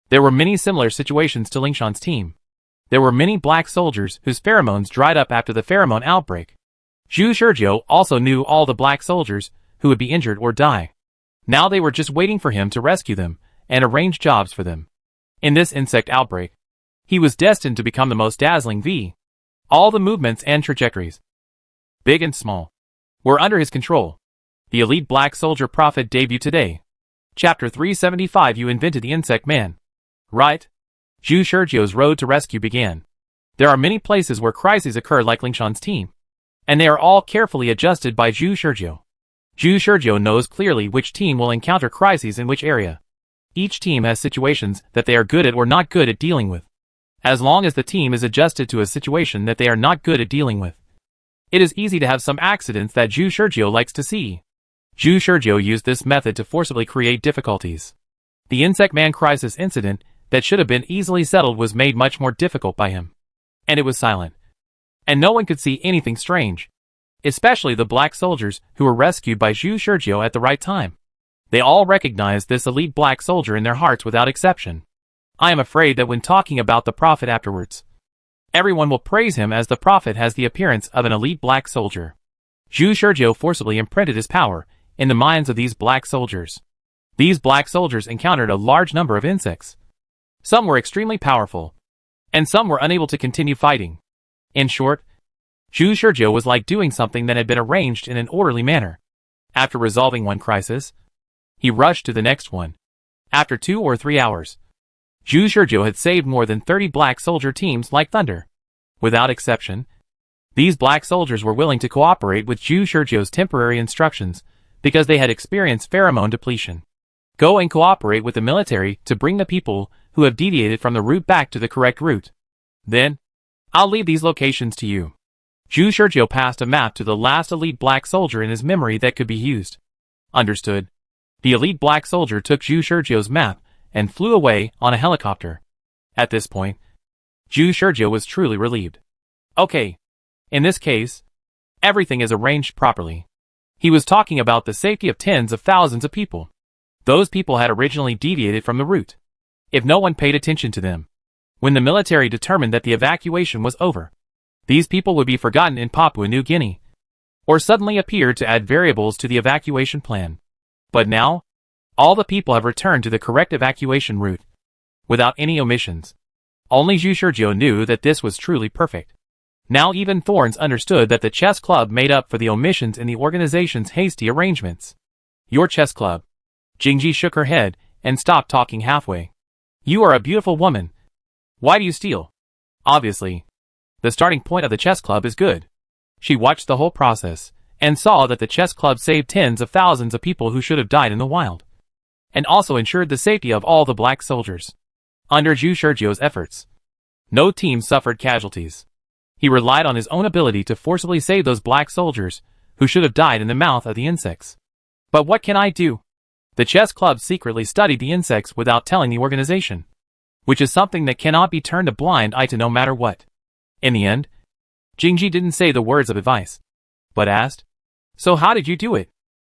There were many similar situations to Ling Shan's team. There were many black soldiers whose pheromones dried up after the pheromone outbreak. Zhu Shurjio also knew all the black soldiers who would be injured or die. Now they were just waiting for him to rescue them and arrange jobs for them. In this insect outbreak, he was destined to become the most dazzling V. All the movements and trajectories, big and small, were under his control. The elite black soldier prophet debuted today. Chapter 375. You invented the insect man, right? Zhu Shurjio's road to rescue began. There are many places where crises occur like Ling Shan's team, and they are all carefully adjusted by Zhu Shurjio. Zhu Shurjio knows clearly which team will encounter crises in which area. Each team has situations that they are good at or not good at dealing with. As long as the team is adjusted to a situation that they are not good at dealing with, it is easy to have some accidents that Zhu Shurjio likes to see. Zhu Shurjio used this method to forcibly create difficulties. The Insect Man crisis incident that should have been easily settled was made much more difficult by him. And it was silent. And no one could see anything strange. Especially the black soldiers who were rescued by Zhu Shurjio at the right time. They all recognized this elite black soldier in their hearts without exception. I am afraid that when talking about the prophet afterwards, everyone will praise him as the prophet has the appearance of an elite black soldier. Zhu Shurjio forcibly imprinted his power in the minds of these black soldiers. These black soldiers encountered a large number of insects. Some were extremely powerful, and some were unable to continue fighting. In short, Zhu Shizhou was like doing something that had been arranged in an orderly manner. After resolving one crisis, he rushed to the next one. After 2 or 3 hours, Zhu Shizhou had saved more than 30 black soldier teams like thunder. Without exception, these black soldiers were willing to cooperate with Zhu Shizhou's temporary instructions because they had experienced pheromone depletion. Go and cooperate with the military to bring the people who have deviated from the route back to the correct route. Then, I'll leave these locations to you. Zhu Shizhou passed a map to the last elite black soldier in his memory that could be used. Understood. The elite black soldier took Zhu Shizhou's map and flew away on a helicopter. At this point, Zhu Shizhou was truly relieved. Okay. In this case, everything is arranged properly. He was talking about the safety of tens of thousands of people. Those people had originally deviated from the route. If no one paid attention to them, when the military determined that the evacuation was over, these people would be forgotten in Papua New Guinea, or suddenly appear to add variables to the evacuation plan. But now, all the people have returned to the correct evacuation route, without any omissions. Only Zhu Shizhou knew that this was truly perfect. Now even Thorns understood that the chess club made up for the omissions in the organization's hasty arrangements. Your chess club. Jingji shook her head and stopped talking halfway. You are a beautiful woman. Why do you steal? Obviously, the starting point of the chess club is good. She watched the whole process and saw that the chess club saved tens of thousands of people who should have died in the wild, and also ensured the safety of all the black soldiers. Under Zhu Shizhou's efforts, no team suffered casualties. He relied on his own ability to forcibly save those black soldiers who should have died in the mouth of the insects. But what can I do? The chess club secretly studied the insects without telling the organization, which is something that cannot be turned a blind eye to no matter what. In the end, Jingji didn't say the words of advice, but asked, So how did you do it?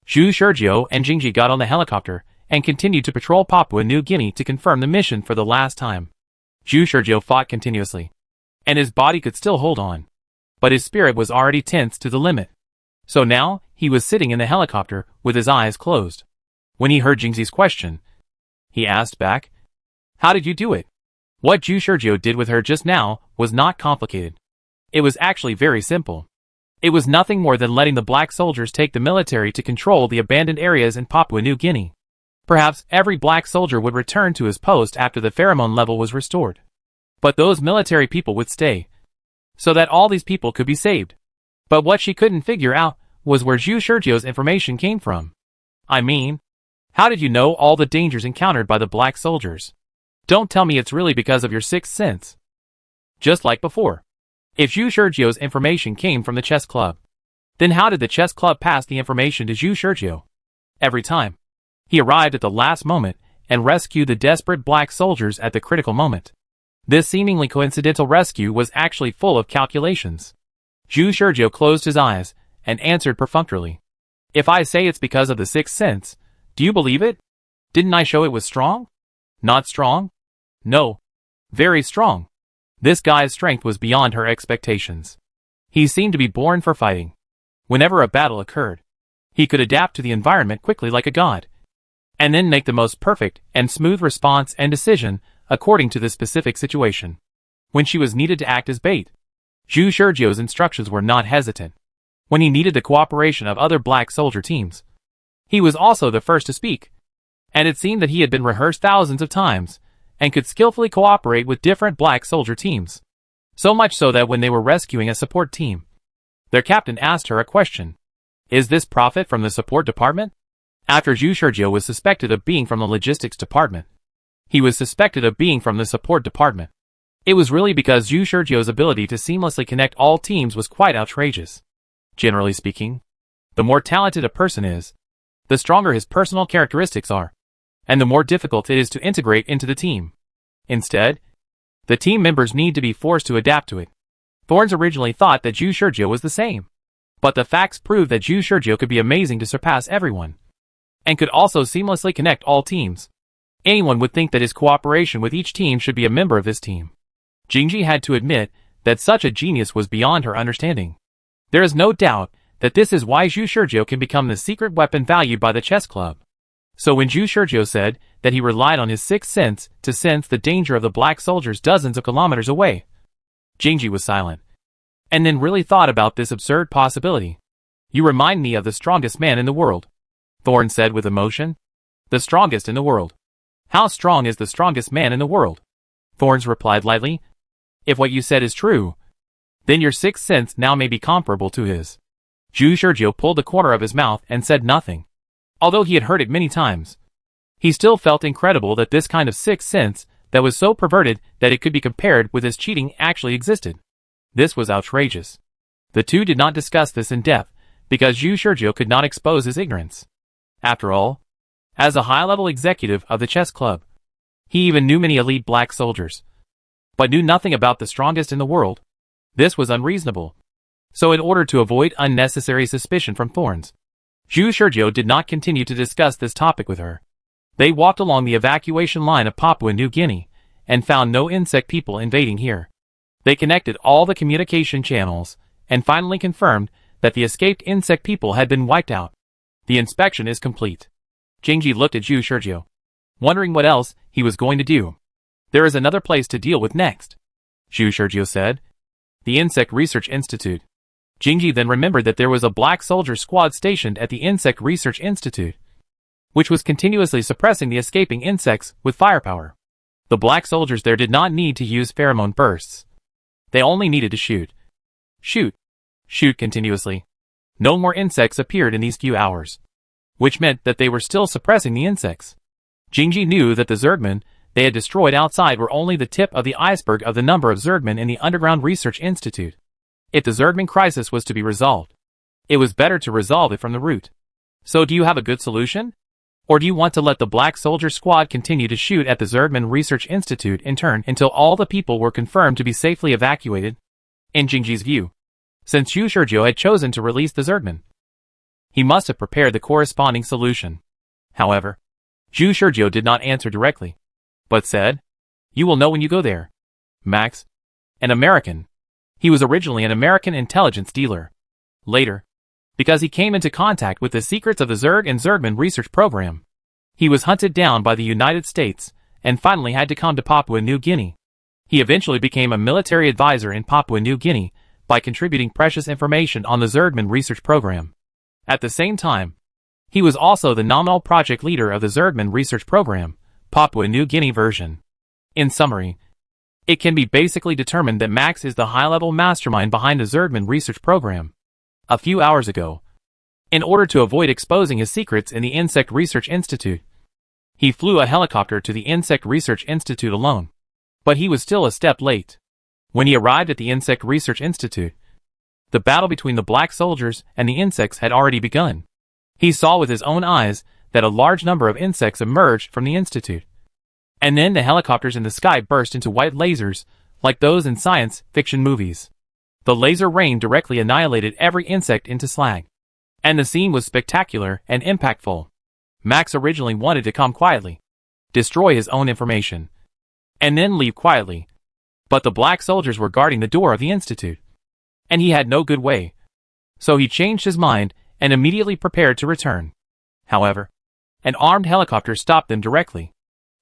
Zhu Shizhou and Jingji got on the helicopter and continued to patrol Papua New Guinea to confirm the mission for the last time. Zhu Shizhou fought continuously, and his body could still hold on, but his spirit was already tense to the limit. So now, he was sitting in the helicopter with his eyes closed. When he heard Jingji's question, he asked back, How did you do it? What Zhu Shizhou did with her just now was not complicated. It was actually very simple. It was nothing more than letting the black soldiers take the military to control the abandoned areas in Papua New Guinea. Perhaps every black soldier would return to his post after the pheromone level was restored. But those military people would stay, so that all these people could be saved. But what she couldn't figure out was where Zhu Shizhou's information came from. I mean, how did you know all the dangers encountered by the black soldiers? Don't tell me it's really because of your sixth sense. Just like before. If Zhu Shizhou's information came from the chess club, then how did the chess club pass the information to Zhu Shizhou? Every time, he arrived at the last moment and rescued the desperate black soldiers at the critical moment. This seemingly coincidental rescue was actually full of calculations. Zhu Shizhou closed his eyes and answered perfunctorily. If I say it's because of the sixth sense, do you believe it? Didn't I show it was strong? Not strong? No. Very strong. This guy's strength was beyond her expectations. He seemed to be born for fighting. Whenever a battle occurred, he could adapt to the environment quickly like a god, and then make the most perfect and smooth response and decision according to the specific situation. When she was needed to act as bait, Zhu Shizhou's instructions were not hesitant. When he needed the cooperation of other black soldier teams, he was also the first to speak, and it seemed that he had been rehearsed thousands of times and could skillfully cooperate with different black soldier teams. So much so that when they were rescuing a support team, their captain asked her a question. Is this prophet from the support department? After Zhu Shizhou was suspected of being from the logistics department, he was suspected of being from the support department. It was really because Zhu Shizhou's ability to seamlessly connect all teams was quite outrageous. Generally speaking, the more talented a person is, the stronger his personal characteristics are, and the more difficult it is to integrate into the team. Instead, the team members need to be forced to adapt to it. Thorns originally thought that Zhu Shizhou was the same, but the facts prove that Zhu Shizhou could be amazing to surpass everyone, and could also seamlessly connect all teams. Anyone would think that his cooperation with each team should be a member of this team. Jingji had to admit that such a genius was beyond her understanding. There is no doubt that this is why Zhu Shizhou can become the secret weapon valued by the chess club. So when Zhu Shizhou said that he relied on his sixth sense to sense the danger of the black soldiers dozens of kilometers away, Jingji was silent. and then really thought about this absurd possibility. You remind me of the strongest man in the world, Thorne said with emotion. The strongest in the world. How strong is the strongest man in the world? Thorne replied lightly. If what you said is true, then your sixth sense now may be comparable to his. Zhu Shurjiu pulled the corner of his mouth and said nothing. Although he had heard it many times, he still felt incredible that this kind of sixth sense that was so perverted that it could be compared with his cheating actually existed. This was outrageous. The two did not discuss this in depth, because Zhu Shurjiu could not expose his ignorance. After all, as a high-level executive of the chess club, he even knew many elite black soldiers, but knew nothing about the strongest in the world. This was unreasonable. So in order to avoid unnecessary suspicion from Thorns, Zhu Shurjiu did not continue to discuss this topic with her. They walked along the evacuation line of Papua New Guinea, and found no insect people invading here. They connected all the communication channels, and finally confirmed that the escaped insect people had been wiped out. The inspection is complete. Jingji looked at Zhu Shurjiu, wondering what else he was going to do. There is another place to deal with next, Zhu Shurjiu said. The Insect Research Institute. Jingji then remembered that there was a black soldier squad stationed at the Insect Research Institute, which was continuously suppressing the escaping insects with firepower. The black soldiers there did not need to use pheromone bursts. They only needed to shoot. Shoot. Shoot continuously. No more insects appeared in these few hours, which meant that they were still suppressing the insects. Jingji knew that the Zergmen they had destroyed outside were only the tip of the iceberg of the number of Zergmen in the Underground Research Institute. If the Zergmen crisis was to be resolved, it was better to resolve it from the root. So do you have a good solution? Or do you want to let the Black Soldier Squad continue to shoot at the Zergmen Research Institute in turn until all the people were confirmed to be safely evacuated? In Jingji's view, since Zhu Shurjiu had chosen to release the Zergmen, he must have prepared the corresponding solution. However, Zhu Shurjiu did not answer directly, but said, "You will know when you go there." Max, an American. He was originally an American intelligence dealer. Later, because he came into contact with the secrets of the Zerg and Zergmen research program, he was hunted down by the United States and finally had to come to Papua New Guinea. He eventually became a military advisor in Papua New Guinea by contributing precious information on the Zergmen research program. At the same time, he was also the nominal project leader of the Zergmen research program, Papua New Guinea version. In summary, it can be basically determined that Max is the high-level mastermind behind the Zergmen research program. A few hours ago, in order to avoid exposing his secrets in the Insect Research Institute, he flew a helicopter to the Insect Research Institute alone. But he was still a step late. When he arrived at the Insect Research Institute, the battle between the black soldiers and the insects had already begun. He saw with his own eyes that a large number of insects emerged from the institute. And then the helicopters in the sky burst into white lasers, like those in science fiction movies. The laser rain directly annihilated every insect into slag. And the scene was spectacular and impactful. Max originally wanted to come quietly, destroy his own information, and then leave quietly. But the black soldiers were guarding the door of the institute, and he had no good way. So he changed his mind and immediately prepared to return. However, an armed helicopter stopped them directly.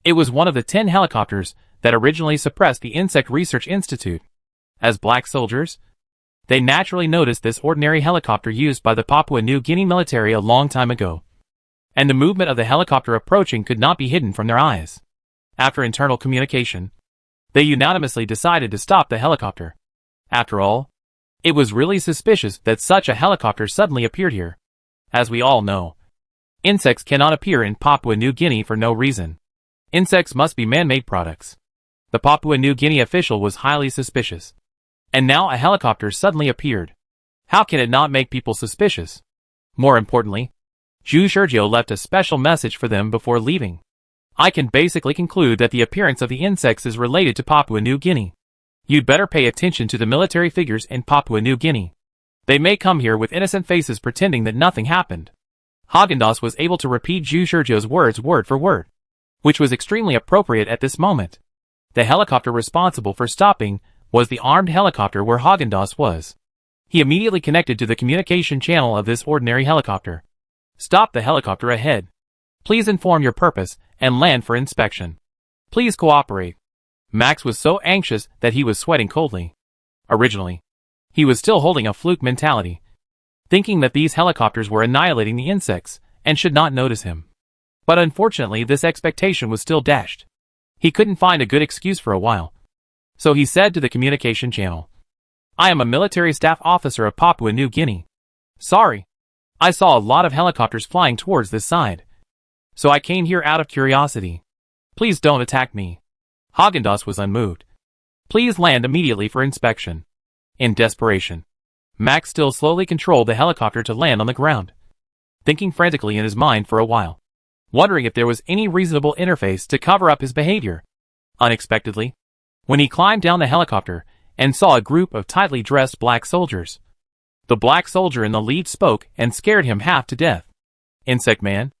It was one of the 10 helicopters that originally suppressed the Insect Research Institute. As black soldiers, they naturally noticed this ordinary helicopter used by the Papua New Guinea military a long time ago. And the movement of the helicopter approaching could not be hidden from their eyes. After internal communication, they unanimously decided to stop the helicopter. After all, it was really suspicious that such a helicopter suddenly appeared here. As we all know, insects cannot appear in Papua New Guinea for no reason. Insects must be man-made products. The Papua New Guinea official was highly suspicious. And now a helicopter suddenly appeared. How can it not make people suspicious? More importantly, Zhu Shurjiu left a special message for them before leaving. I can basically conclude that the appearance of the insects is related to Papua New Guinea. You'd better pay attention to the military figures in Papua New Guinea. They may come here with innocent faces pretending that nothing happened. Haagen-Dazs was able to repeat Zhu Shurjiu's words word for word, which was extremely appropriate at this moment. The helicopter responsible for stopping was the armed helicopter where Haagen-Dazs was. He immediately connected to the communication channel of this ordinary helicopter. Stop the helicopter ahead. Please inform your purpose and land for inspection. Please cooperate. Max was so anxious that he was sweating coldly. Originally, He was still holding a fluke mentality, thinking that these helicopters were annihilating the insects and should not notice him. But unfortunately, this expectation was still dashed. He couldn't find a good excuse for a while. So he said to the communication channel, "I am a military staff officer of Papua New Guinea. Sorry. I saw a lot of helicopters flying towards this side. So I came here out of curiosity. Please don't attack me." Haagen-Dazs was unmoved. "Please land immediately for inspection." In desperation, Max still slowly controlled the helicopter to land on the ground, thinking frantically in his mind for a while, wondering if there was any reasonable interface to cover up his behavior. Unexpectedly, when he climbed down the helicopter and saw a group of tightly dressed black soldiers, the black soldier in the lead spoke and scared him half to death. "Insect Man?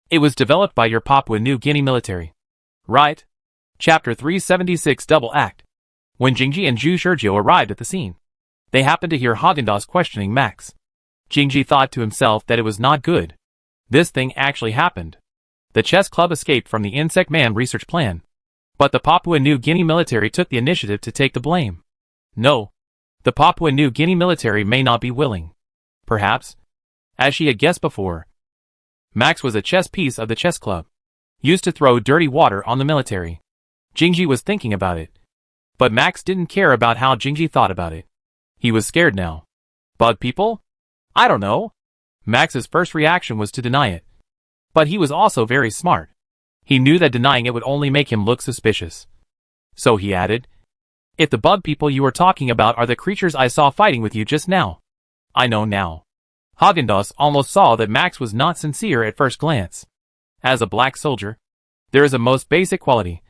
It was developed by your Papua New Guinea military, right?" Chapter 376 Double Act. When Jingji and Zhu Shizhou arrived at the scene, they happened to hear Haagen-Dazs questioning Max. Jingji thought to himself that it was not good. This thing actually happened. The chess club escaped from the Insect Man research plan. But the Papua New Guinea military took the initiative to take the blame. No. The Papua New Guinea military may not be willing. Perhaps, as she had guessed before, Max was a chess piece of the chess club, used to throw dirty water on the military. Jingji was thinking about it. But Max didn't care about how Jingji thought about it. He was scared now. Bug people? I don't know. Max's first reaction was to deny it. But he was also very smart. He knew that denying it would only make him look suspicious. So he added, "If the bug people you were talking about are the creatures I saw fighting with you just now, I know now." Haagen-Dazs almost saw that Max was not sincere at first glance. As a black soldier, there is a most basic quality.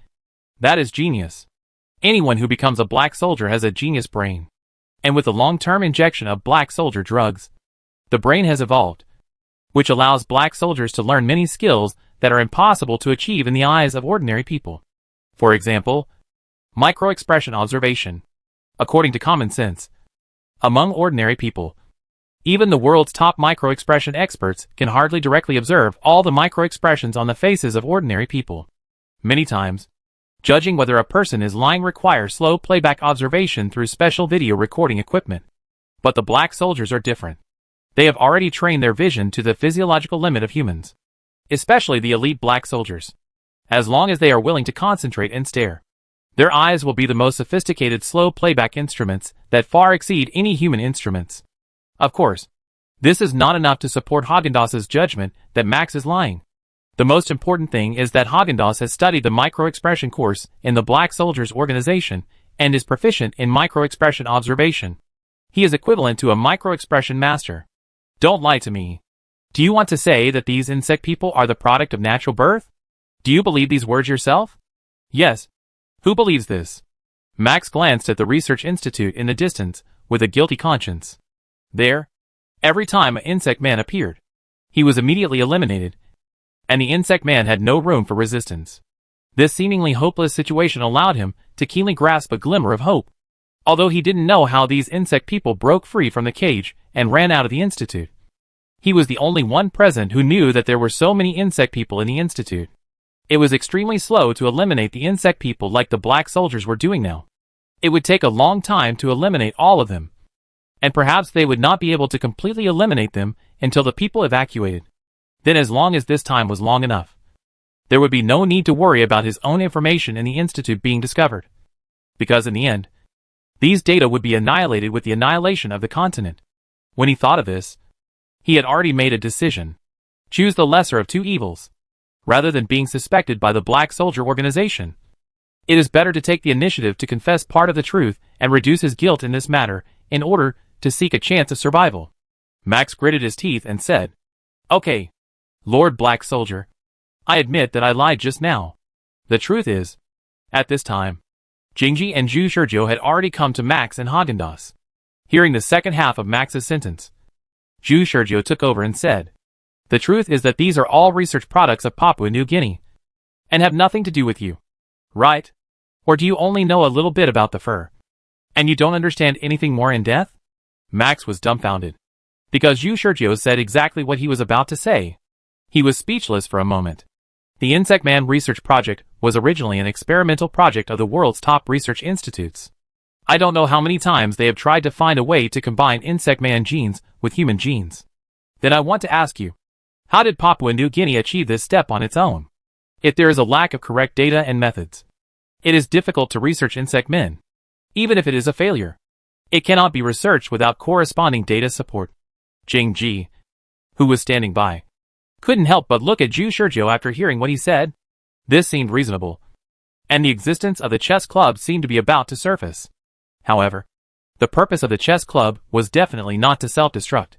That is genius. Anyone who becomes a black soldier has a genius brain. And with the long-term injection of black soldier drugs, the brain has evolved, which allows black soldiers to learn many skills that are impossible to achieve in the eyes of ordinary people. For example, micro-expression observation. According to common sense, among ordinary people, even the world's top micro-expression experts can hardly directly observe all the micro-expressions on the faces of ordinary people. Many times, judging whether a person is lying requires slow playback observation through special video recording equipment. But the black soldiers are different. They have already trained their vision to the physiological limit of humans, especially the elite black soldiers. As long as they are willing to concentrate and stare, their eyes will be the most sophisticated slow playback instruments that far exceed any human instruments. Of course, this is not enough to support Haagen-Dazs' judgment that Max is lying. The most important thing is that Haagen-Dazs has studied the micro-expression course in the Black Soldiers organization and is proficient in micro-expression observation. He is equivalent to a micro-expression master. Don't lie to me. Do you want to say that these insect people are the product of natural birth? Do you believe these words yourself? Yes. Who believes this? Max glanced at the research institute in the distance with a guilty conscience. There, every time an insect man appeared, he was immediately eliminated, and the insect man had no room for resistance. This seemingly hopeless situation allowed him to keenly grasp a glimmer of hope, although he didn't know how these insect people broke free from the cage and ran out of the institute. He was the only one present who knew that there were so many insect people in the institute. It was extremely slow to eliminate the insect people like the black soldiers were doing now. It would take a long time to eliminate all of them, and perhaps they would not be able to completely eliminate them until the people evacuated. Then as long as this time was long enough, there would be no need to worry about his own information in the institute being discovered. Because in the end, these data would be annihilated with the annihilation of the continent. When he thought of this, he had already made a decision. Choose the lesser of two evils, rather than being suspected by the Black Soldier organization. It is better to take the initiative to confess part of the truth and reduce his guilt in this matter in order to seek a chance of survival. Max gritted his teeth and said, "Okay, Lord Black Soldier, I admit that I lied just now. The truth is, at this time, Jingji and Zhu Shizhou had already come to Max and Haagen-Dazs." Hearing the second half of Max's sentence, Zhu Shizhou took over and said, "The truth is that these are all research products of Papua New Guinea, and have nothing to do with you. Right? Or do you only know a little bit about the fur, and you don't understand anything more in depth?" Max was dumbfounded, because Zhu Shizhou said exactly what he was about to say. He was speechless for a moment. The Insect Man research project was originally an experimental project of the world's top research institutes. I don't know how many times they have tried to find a way to combine insect man genes with human genes. Then I want to ask you, how did Papua New Guinea achieve this step on its own? If there is a lack of correct data and methods, it is difficult to research insect men. Even if it is a failure, it cannot be researched without corresponding data support. Jing Ji, who was standing by, couldn't help but look at Zhu Shurjiu after hearing what he said. This seemed reasonable, and the existence of the chess club seemed to be about to surface. However, the purpose of the chess club was definitely not to self-destruct.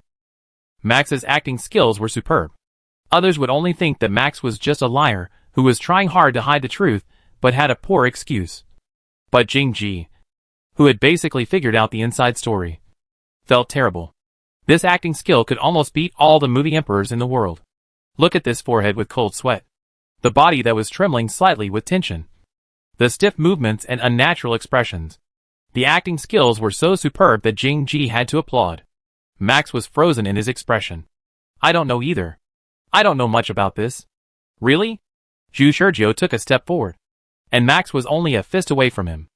Max's acting skills were superb. Others would only think that Max was just a liar who was trying hard to hide the truth but had a poor excuse. But Jing Ji, who had basically figured out the inside story, felt terrible. This acting skill could almost beat all the movie emperors in the world. Look at this forehead with cold sweat. The body that was trembling slightly with tension. The stiff movements and unnatural expressions. The acting skills were so superb that Jing Ji had to applaud. Max was frozen in his expression. I don't know either. I don't know much about this. Really? Zhu Shurjiu took a step forward, and Max was only a fist away from him.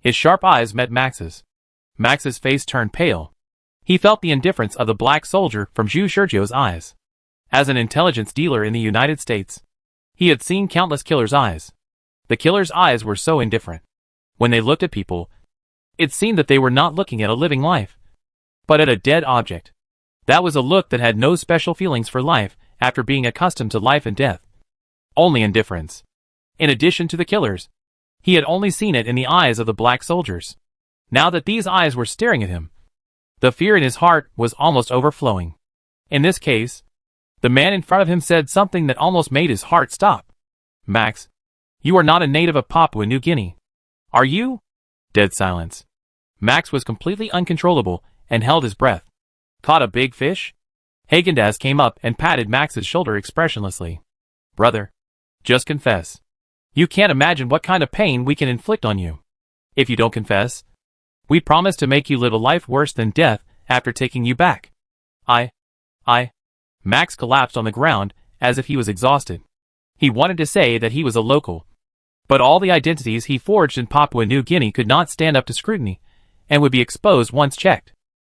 His sharp eyes met Max's. Max's face turned pale. He felt the indifference of the black soldier from Zhu Shurjiu's eyes. As an intelligence dealer in the United States, he had seen countless killers' eyes. The killers' eyes were so indifferent. When they looked at people, it seemed that they were not looking at a living life, but at a dead object. That was a look that had no special feelings for life after being accustomed to life and death. Only indifference. In addition to the killers, he had only seen it in the eyes of the black soldiers. Now that these eyes were staring at him, the fear in his heart was almost overflowing. In this case, the man in front of him said something that almost made his heart stop. Max, you are not a native of Papua New Guinea, are you? Dead silence. Max was completely uncontrollable and held his breath. Caught a big fish? Haagen-Dazs came up and patted Max's shoulder expressionlessly. Brother, just confess. You can't imagine what kind of pain we can inflict on you. If you don't confess, we promise to make you live a life worse than death after taking you back. Max collapsed on the ground as if he was exhausted. He wanted to say that he was a local, but all the identities he forged in Papua New Guinea could not stand up to scrutiny and would be exposed once checked.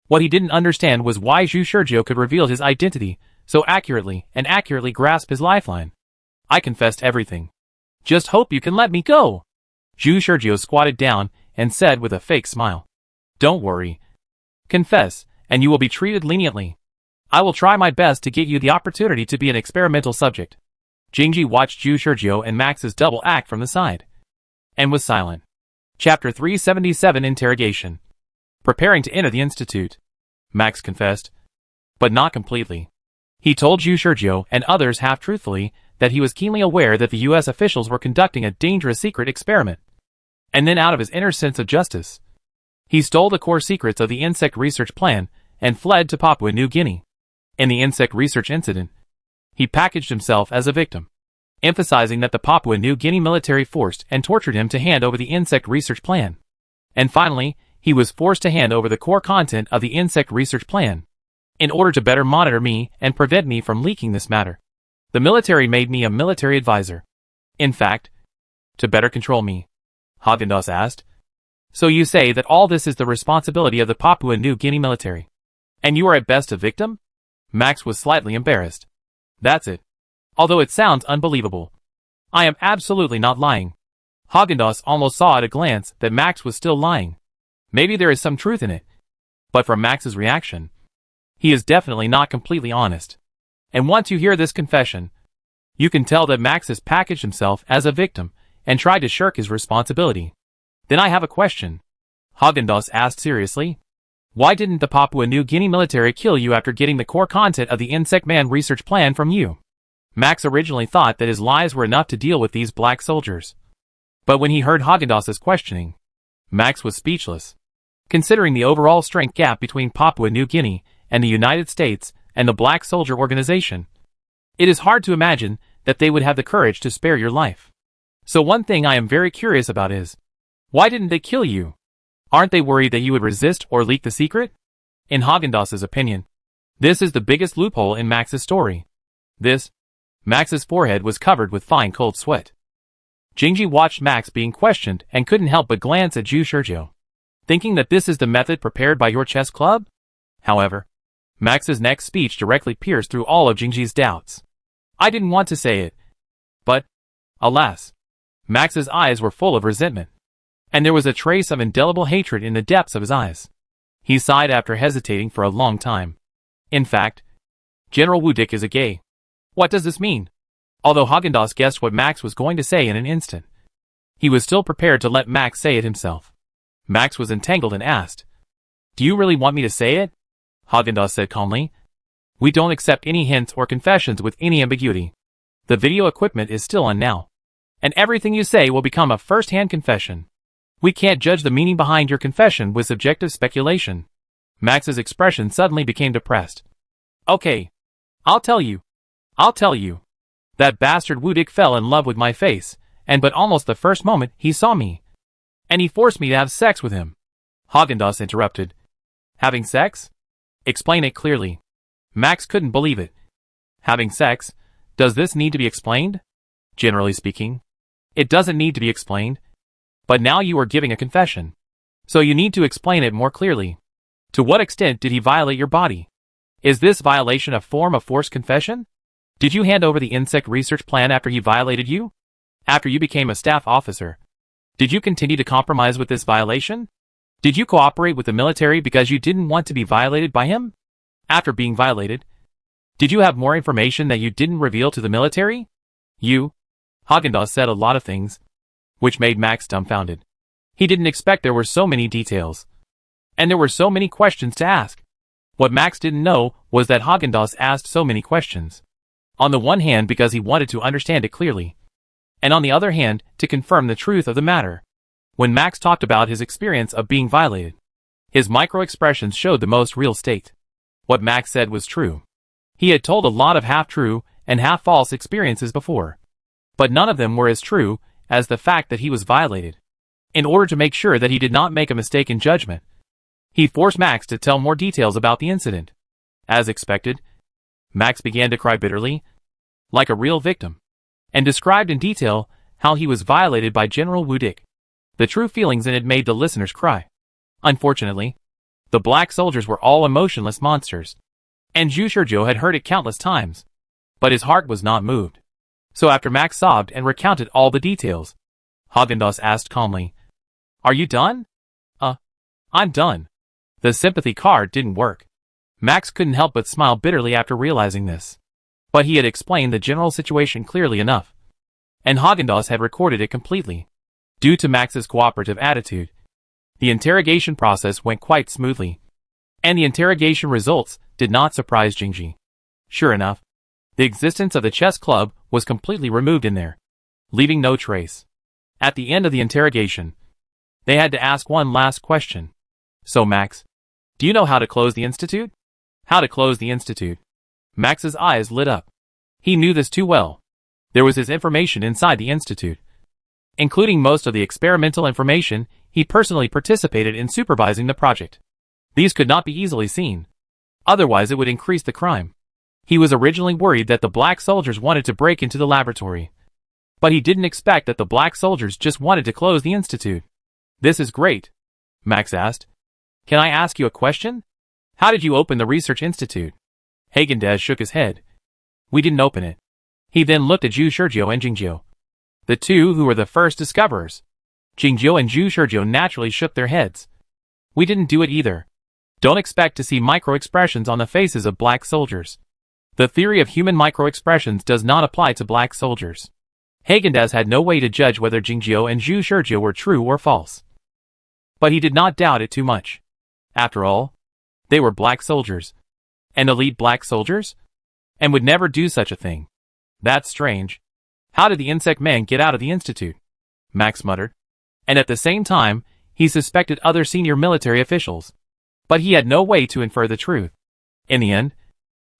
What he didn't understand was why Zhu Shurjiu could reveal his identity so accurately and accurately grasp his lifeline. I confessed everything. Just hope you can let me go. Zhu Shurjiu squatted down and said with a fake smile. Don't worry. Confess, and you will be treated leniently. I will try my best to get you the opportunity to be an experimental subject. Jingji watched Zhu Shurjiu and Max's double act from the side, and was silent. Chapter 377 Interrogation. Preparing to enter the institute. Max confessed, but not completely. He told Zhu Shurjiu and others half-truthfully that he was keenly aware that the U.S. officials were conducting a dangerous secret experiment. And then out of his inner sense of justice, he stole the core secrets of the insect research plan and fled to Papua New Guinea. In the insect research incident, he packaged himself as a victim, emphasizing that the Papua New Guinea military forced and tortured him to hand over the insect research plan. And finally, he was forced to hand over the core content of the insect research plan, in order to better monitor me and prevent me from leaking this matter. The military made me a military advisor. In fact, to better control me. Haagen-Dazs asked. So you say that all this is the responsibility of the Papua New Guinea military, and you are at best a victim? Max was slightly embarrassed. That's it. Although it sounds unbelievable, I am absolutely not lying. Haagen-Dazs almost saw at a glance that Max was still lying. Maybe there is some truth in it, but from Max's reaction, he is definitely not completely honest. And once you hear this confession, you can tell that Max has packaged himself as a victim and tried to shirk his responsibility. Then I have a question. Haagen-Dazs asked seriously. Why didn't the Papua New Guinea military kill you after getting the core content of the Insect Man research plan from you? Max originally thought that his lies were enough to deal with these black soldiers. But when he heard Haagen-Dazs' questioning, Max was speechless. Considering the overall strength gap between Papua New Guinea and the United States and the Black Soldier Organization, it is hard to imagine that they would have the courage to spare your life. So one thing I am very curious about is, why didn't they kill you? Aren't they worried that you would resist or leak the secret? In Haagen-Dazs' opinion, this is the biggest loophole in Max's story. Max's forehead was covered with fine cold sweat. Jingji watched Max being questioned and couldn't help but glance at Zhu Shurjiu. thinking that this is the method prepared by your chess club? However, Max's next speech directly pierced through all of Jingji's doubts. I didn't want to say it, but, alas, Max's eyes were full of resentment, and there was a trace of indelible hatred in the depths of his eyes. He sighed after hesitating for a long time. In fact, General Wudik is a gay. What does this mean? Although Häagen-Dazs guessed what Max was going to say in an instant, he was still prepared to let Max say it himself. Max was entangled and asked, "Do you really want me to say it?" Häagen-Dazs said calmly, "We don't accept any hints or confessions with any ambiguity. The video equipment is still on now, and everything you say will become a first-hand confession. We can't judge the meaning behind your confession with subjective speculation." Max's expression suddenly became depressed. "Okay. I'll tell you. That bastard Wudik fell in love with my face, but almost the first moment he saw me. And he forced me to have sex with him." Häagen-Dazs interrupted. "Having sex? Explain it clearly." Max couldn't believe it. "Having sex? Does this need to be explained?" "Generally speaking, it doesn't need to be explained. But now you are giving a confession, so you need to explain it more clearly. To what extent did he violate your body? Is this violation a form of forced confession? Did you hand over the insect research plan after he violated you? After you became a staff officer, did you continue to compromise with this violation? Did you cooperate with the military because you didn't want to be violated by him? After being violated, did you have more information that you didn't reveal to the military? Häagen-Dazs said a lot of things, which made Max dumbfounded. He didn't expect there were so many details, and there were so many questions to ask. What Max didn't know was that Häagen-Dazs asked so many questions. On the one hand because he wanted to understand it clearly, and on the other hand to confirm the truth of the matter. When Max talked about his experience of being violated, his micro-expressions showed the most real state. What Max said was true. He had told a lot of half-true and half-false experiences before, but none of them were as true as the fact that he was violated. In order to make sure that he did not make a mistake in judgment, he forced Max to tell more details about the incident. As expected, Max began to cry bitterly, like a real victim, and described in detail how he was violated by General Wudik. The true feelings in it made the listeners cry. Unfortunately, the black soldiers were all emotionless monsters, and Zhu Shizhou had heard it countless times, but his heart was not moved. So after Max sobbed and recounted all the details, Häagen-Dazs asked calmly, "Are you done?" I'm done." The sympathy card didn't work. Max couldn't help but smile bitterly after realizing this. But he had explained the general situation clearly enough, and Häagen-Dazs had recorded it completely. Due to Max's cooperative attitude, the interrogation process went quite smoothly, and the interrogation results did not surprise Jingji. Sure enough, the existence of the chess club was completely removed in there, leaving no trace. At the end of the interrogation, they had to ask one last question. "So Max, do you know how to close the institute?" How to close the institute. Max's eyes lit up. He knew this too well. There was his information inside the institute, including most of the experimental information. He personally participated in supervising the project. These could not be easily seen. Otherwise it would increase the crime. He was originally worried that the black soldiers wanted to break into the laboratory, but he didn't expect that the black soldiers just wanted to close the institute. "This is great," Max asked. "Can I ask you a question? How did you open the research institute?" Häagen-Dazs shook his head. "We didn't open it." He then looked at Zhu Shizhou and Jingjiu, the two who were the first discoverers. Jingjiu and Zhu Shizhou naturally shook their heads. "We didn't do it either. Don't expect to see micro-expressions on the faces of black soldiers. The theory of human micro-expressions does not apply to black soldiers." Häagen-Dazs had no way to judge whether Jingjiu and Zhu Shizhou were true or false, but he did not doubt it too much. After all, they were black soldiers, and elite black soldiers, and would never do such a thing. "That's strange. How did the insect man get out of the institute?" Max muttered. And at the same time, he suspected other senior military officials, but he had no way to infer the truth. In the end,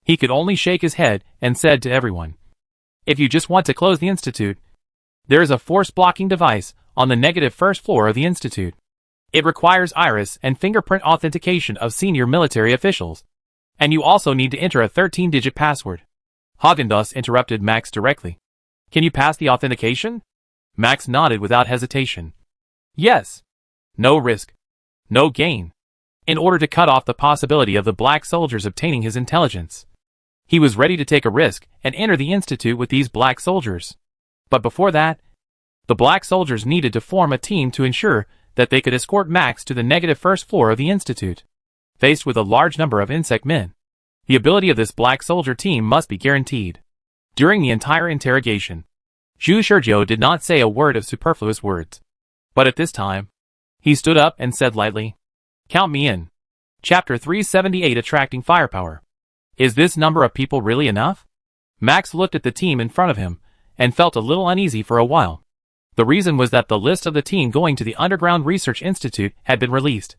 he could only shake his head and said to everyone, "If you just want to close the institute, there is a force-blocking device on the negative first floor of the institute. It requires iris and fingerprint authentication of senior military officials, and you also need to enter a 13-digit password." Häagen-Dazs interrupted Max directly. "Can you pass the authentication?" Max nodded without hesitation. "Yes. No risk. no gain. In order to cut off the possibility of the black soldiers obtaining his intelligence, he was ready to take a risk and enter the institute with these black soldiers. But before that, the black soldiers needed to form a team to ensure that they could escort Max to the negative first floor of the institute. Faced with a large number of insect men, the ability of this black soldier team must be guaranteed. During the entire interrogation, Zhu Shurjiu did not say a word of superfluous words. But at this time, he stood up and said lightly, "Count me in." Chapter 378, Attracting Firepower. Is this number of people really enough? Max looked at the team in front of him and felt a little uneasy for a while. The reason was that the list of the team going to the Underground Research Institute had been released,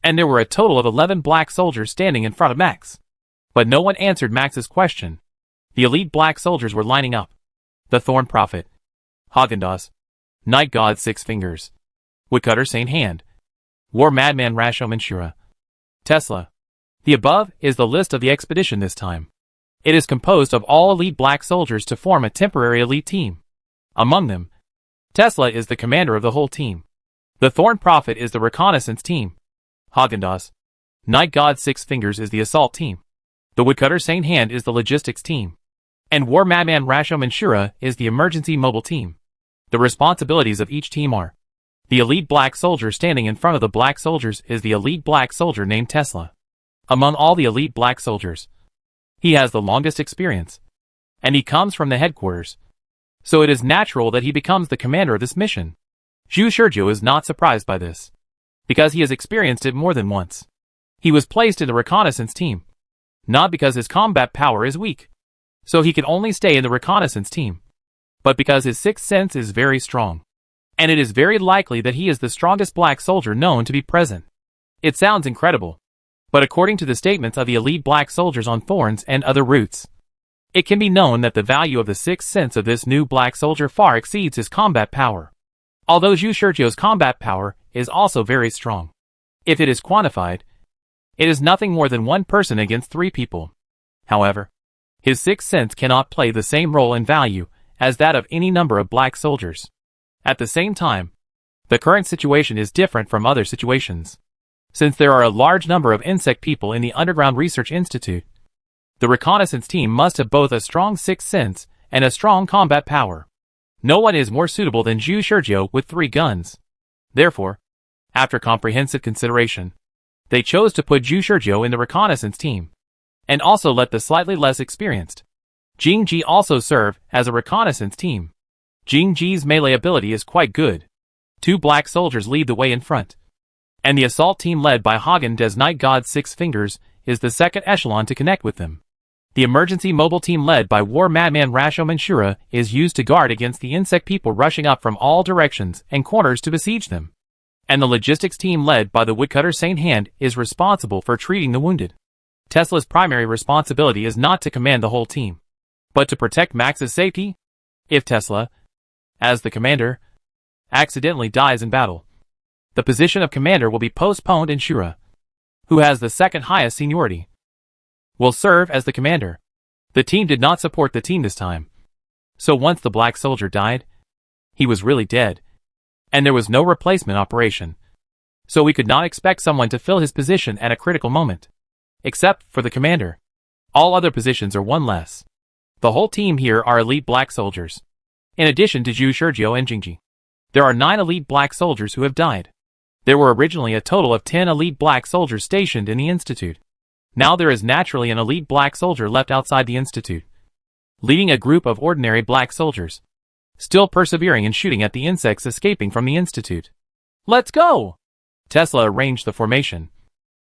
and there were a total of 11 black soldiers standing in front of Max. But no one answered Max's question. The elite black soldiers were lining up. The Thorn Prophet, Haagen-Dazs, Night God Six Fingers, Woodcutter Saint Hand, War Madman Rasho Manshura, Tesla. The above is the list of the expedition this time. It is composed of all elite black soldiers to form a temporary elite team. Among them, Tesla is the commander of the whole team. The Thorn Prophet is the reconnaissance team. Haagen-Dazs, Night God Six Fingers is the assault team. The Woodcutter Saint Hand is the logistics team. And War Madman Rasho Manshura is the emergency mobile team. The responsibilities of each team are: the elite black soldier standing in front of the black soldiers is the elite black soldier named Tesla. Among all the elite black soldiers, he has the longest experience, and he comes from the headquarters, so it is natural that he becomes the commander of this mission. Zhu Shurjiu is not surprised by this, because he has experienced it more than once. He was placed in the reconnaissance team, not because his combat power is weak, so he can only stay in the reconnaissance team, but because his sixth sense is very strong, and it is very likely that he is the strongest black soldier known to be present. It sounds incredible, but according to the statements of the elite black soldiers on Thorns and other routes, it can be known that the value of the sixth sense of this new black soldier far exceeds his combat power. Although Zhu Shurjiu's combat power is also very strong, if it is quantified, it is nothing more than one person against 3 people. However, his sixth sense cannot play the same role and value as that of any number of black soldiers. At the same time, the current situation is different from other situations. Since there are a large number of insect people in the Underground Research Institute, the reconnaissance team must have both a strong sixth sense and a strong combat power. No one is more suitable than Zhu Shurjiu with 3 guns. Therefore, after comprehensive consideration, they chose to put Zhu Shurjiu in the reconnaissance team, and also let the slightly less experienced Jing Ji also serve as a reconnaissance team. Jing Ji's melee ability is quite good. 2 black soldiers lead the way in front, and the assault team led by Haagen-Dazs Night God Six Fingers is the second echelon to connect with them. The emergency mobile team led by War Madman Rasho Manshura is used to guard against the insect people rushing up from all directions and corners to besiege them. And the logistics team led by the Woodcutter Saint Hand is responsible for treating the wounded. Tesla's primary responsibility is not to command the whole team, but to protect Max's safety. If Tesla, as the commander, accidentally dies in battle, the position of commander will be postponed and Shura, who has the second highest seniority, will serve as the commander. The team did not support the team this time, so once the black soldier died, he was really dead, and there was no replacement operation, so we could not expect someone to fill his position at a critical moment. Except for the commander, all other positions are one less. The whole team here are elite black soldiers. In addition to Zhu Shurjiu and Jingji, there are 9 elite black soldiers who have died. There were originally a total of 10 elite black soldiers stationed in the institute. Now there is naturally an elite black soldier left outside the institute, leading a group of ordinary black soldiers, still persevering in shooting at the insects escaping from the institute. "Let's go!" Tesla arranged the formation,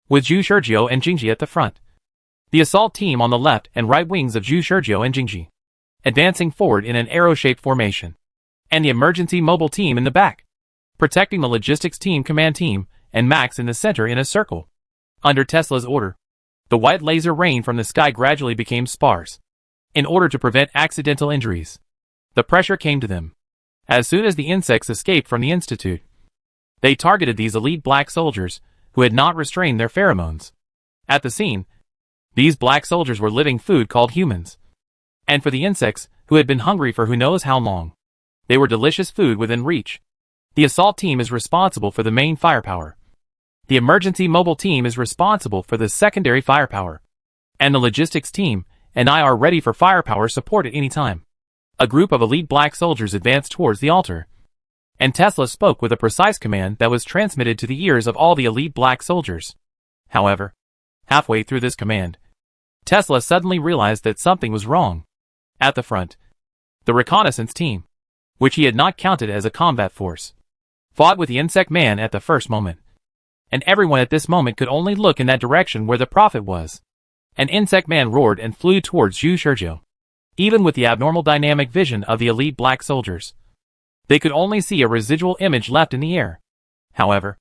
with Zhu Shurjiu and Jingji at the front, the assault team on the left and right wings of Zhu Shurjiu and Jingji, advancing forward in an arrow-shaped formation, and the emergency mobile team in the back, protecting the logistics team command team, and Max in the center in a circle. Under Tesla's order, the white laser rain from the sky gradually became sparse. In order to prevent accidental injuries, the pressure came to them. As soon as the insects escaped from the institute, they targeted these elite black soldiers who had not restrained their pheromones. At the scene, these black soldiers were living food called humans. And for the insects, who had been hungry for who knows how long, they were delicious food within reach. The assault team is responsible for the main firepower. The emergency mobile team is responsible for the secondary firepower. And the logistics team and I are ready for firepower support at any time. A group of elite black soldiers advanced towards the altar. And Tesla spoke with a precise command that was transmitted to the ears of all the elite black soldiers. However, halfway through this command, Tesla suddenly realized that something was wrong. At the front, the reconnaissance team, which he had not counted as a combat force, fought with the insect man at the first moment. And everyone at this moment could only look in that direction where the prophet was. An insect man roared and flew towards Zhu Shizhou. Even with the abnormal dynamic vision of the elite black soldiers, they could only see a residual image left in the air. However,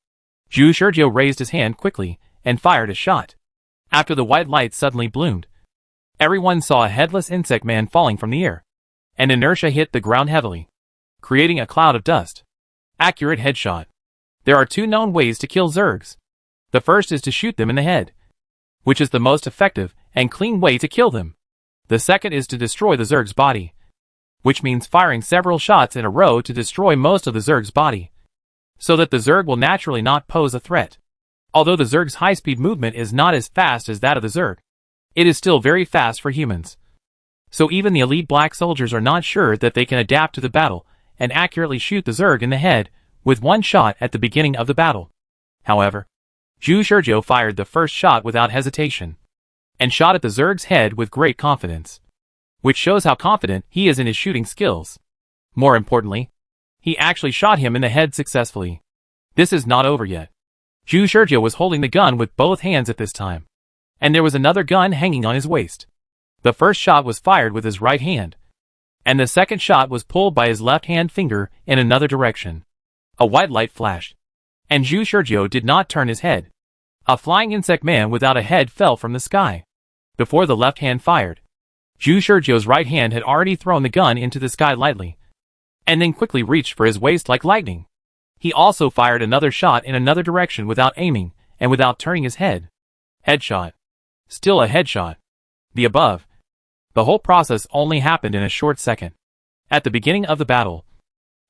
Zhu Shizhou raised his hand quickly and fired a shot. After the white light suddenly bloomed, everyone saw a headless insect man falling from the air, and inertia hit the ground heavily, creating a cloud of dust. Accurate headshot. There are two known ways to kill Zergs. The first is to shoot them in the head, which is the most effective and clean way to kill them. The second is to destroy the Zerg's body, which means firing several shots in a row to destroy most of the Zerg's body, so that the Zerg will naturally not pose a threat. Although the Zerg's high-speed movement is not as fast as that of the Zerg, it is still very fast for humans. So even the elite black soldiers are not sure that they can adapt to the battle and accurately shoot the Zerg in the head with one shot at the beginning of the battle. However, Zhu Shizhou fired the first shot without hesitation, and shot at the Zerg's head with great confidence, which shows how confident he is in his shooting skills. More importantly, he actually shot him in the head successfully. This is not over yet. Zhu Shizhou was holding the gun with both hands at this time, and there was another gun hanging on his waist. The first shot was fired with his right hand, and the second shot was pulled by his left hand finger in another direction. A white light flashed, and Zhu Shizhou did not turn his head. A flying insect man without a head fell from the sky. Before the left hand fired, Zhu Shizhou's right hand had already thrown the gun into the sky lightly, and then quickly reached for his waist like lightning. He also fired another shot in another direction without aiming and without turning his head. Headshot. Still a headshot. The above. The whole process only happened in a short second. At the beginning of the battle,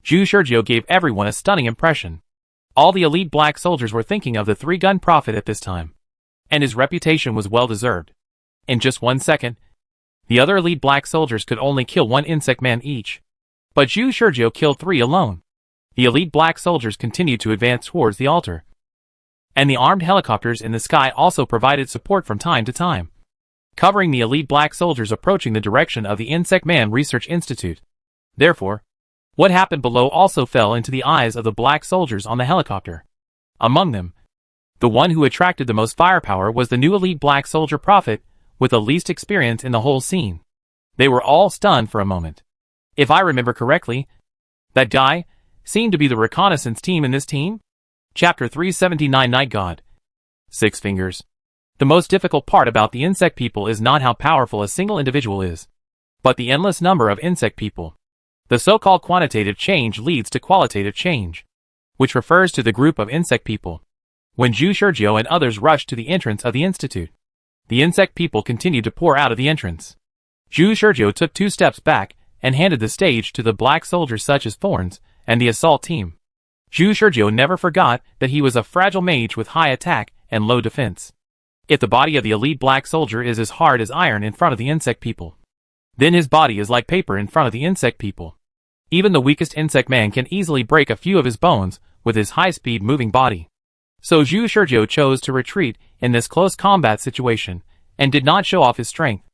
Zhu Shizhou gave everyone a stunning impression. All the elite black soldiers were thinking of the three-gun prophet at this time, and his reputation was well deserved. In just 1 second, the other elite black soldiers could only kill one insect man each, but Zhu Shizhou killed 3 alone. The elite black soldiers continued to advance towards the altar, and the armed helicopters in the sky also provided support from time to time, covering the elite black soldiers approaching the direction of the Insect Man Research Institute. Therefore, what happened below also fell into the eyes of the black soldiers on the helicopter. Among them, the one who attracted the most firepower was the new elite black soldier prophet with the least experience in the whole scene. They were all stunned for a moment. If I remember correctly, that guy seemed to be the reconnaissance team in this team? Chapter 379 Night God. 6 Fingers. The most difficult part about the insect people is not how powerful a single individual is, but the endless number of insect people. The so-called quantitative change leads to qualitative change, which refers to the group of insect people. When Zhu Shizhou and others rushed to the entrance of the institute, the insect people continued to pour out of the entrance. Zhu Shizhou took 2 steps back and handed the stage to the black soldiers such as Thorns and the assault team. Zhu Shizhou never forgot that he was a fragile mage with high attack and low defense. If the body of the elite black soldier is as hard as iron in front of the insect people, then his body is like paper in front of the insect people. Even the weakest insect man can easily break a few of his bones with his high-speed moving body. So Zhu Shizhou chose to retreat in this close combat situation and did not show off his strength.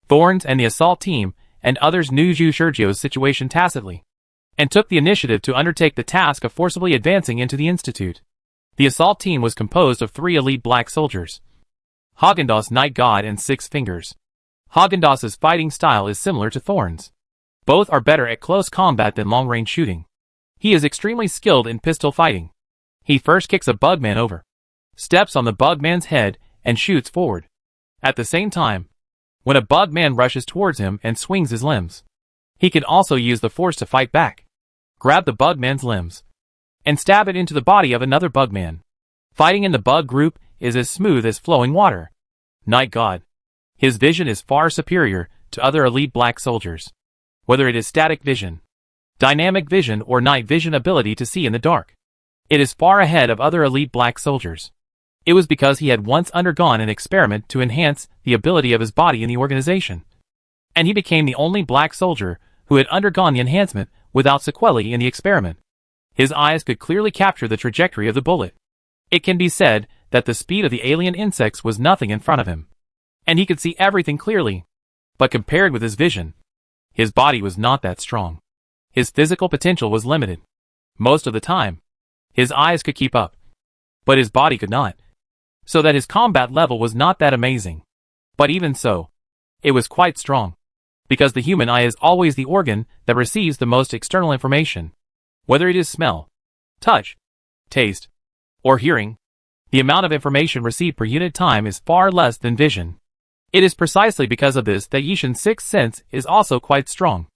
Thorns and the assault team and others knew Zhu Shizhou's situation tacitly, and took the initiative to undertake the task of forcibly advancing into the institute. The assault team was composed of 3 elite black soldiers, Haagen-Dazs, Night God, and 6 Fingers. Haagen-Dazs's fighting style is similar to Thorns. Both are better at close combat than long-range shooting. He is extremely skilled in pistol fighting. He first kicks a bugman over, steps on the bugman's head, and shoots forward. At the same time, when a bugman rushes towards him and swings his limbs, he can also use the force to fight back, grab the bugman's limbs, and stab it into the body of another bugman. Fighting in the bug group is as smooth as flowing water. Night God. His vision is far superior to other elite black soldiers. Whether it is static vision, dynamic vision, or night vision ability to see in the dark, it is far ahead of other elite black soldiers. It was because he had once undergone an experiment to enhance the ability of his body in the organization. And he became the only black soldier who had undergone the enhancement without sequelae in the experiment. His eyes could clearly capture the trajectory of the bullet. It can be said that the speed of the alien insects was nothing in front of him. And he could see everything clearly. But compared with his vision, his body was not that strong. His physical potential was limited. Most of the time, his eyes could keep up, but his body could not. So that his combat level was not that amazing. But even so, it was quite strong. Because the human eye is always the organ that receives the most external information. Whether it is smell, touch, taste, or hearing, the amount of information received per unit time is far less than vision. It is precisely because of this that Yishin's sixth sense is also quite strong.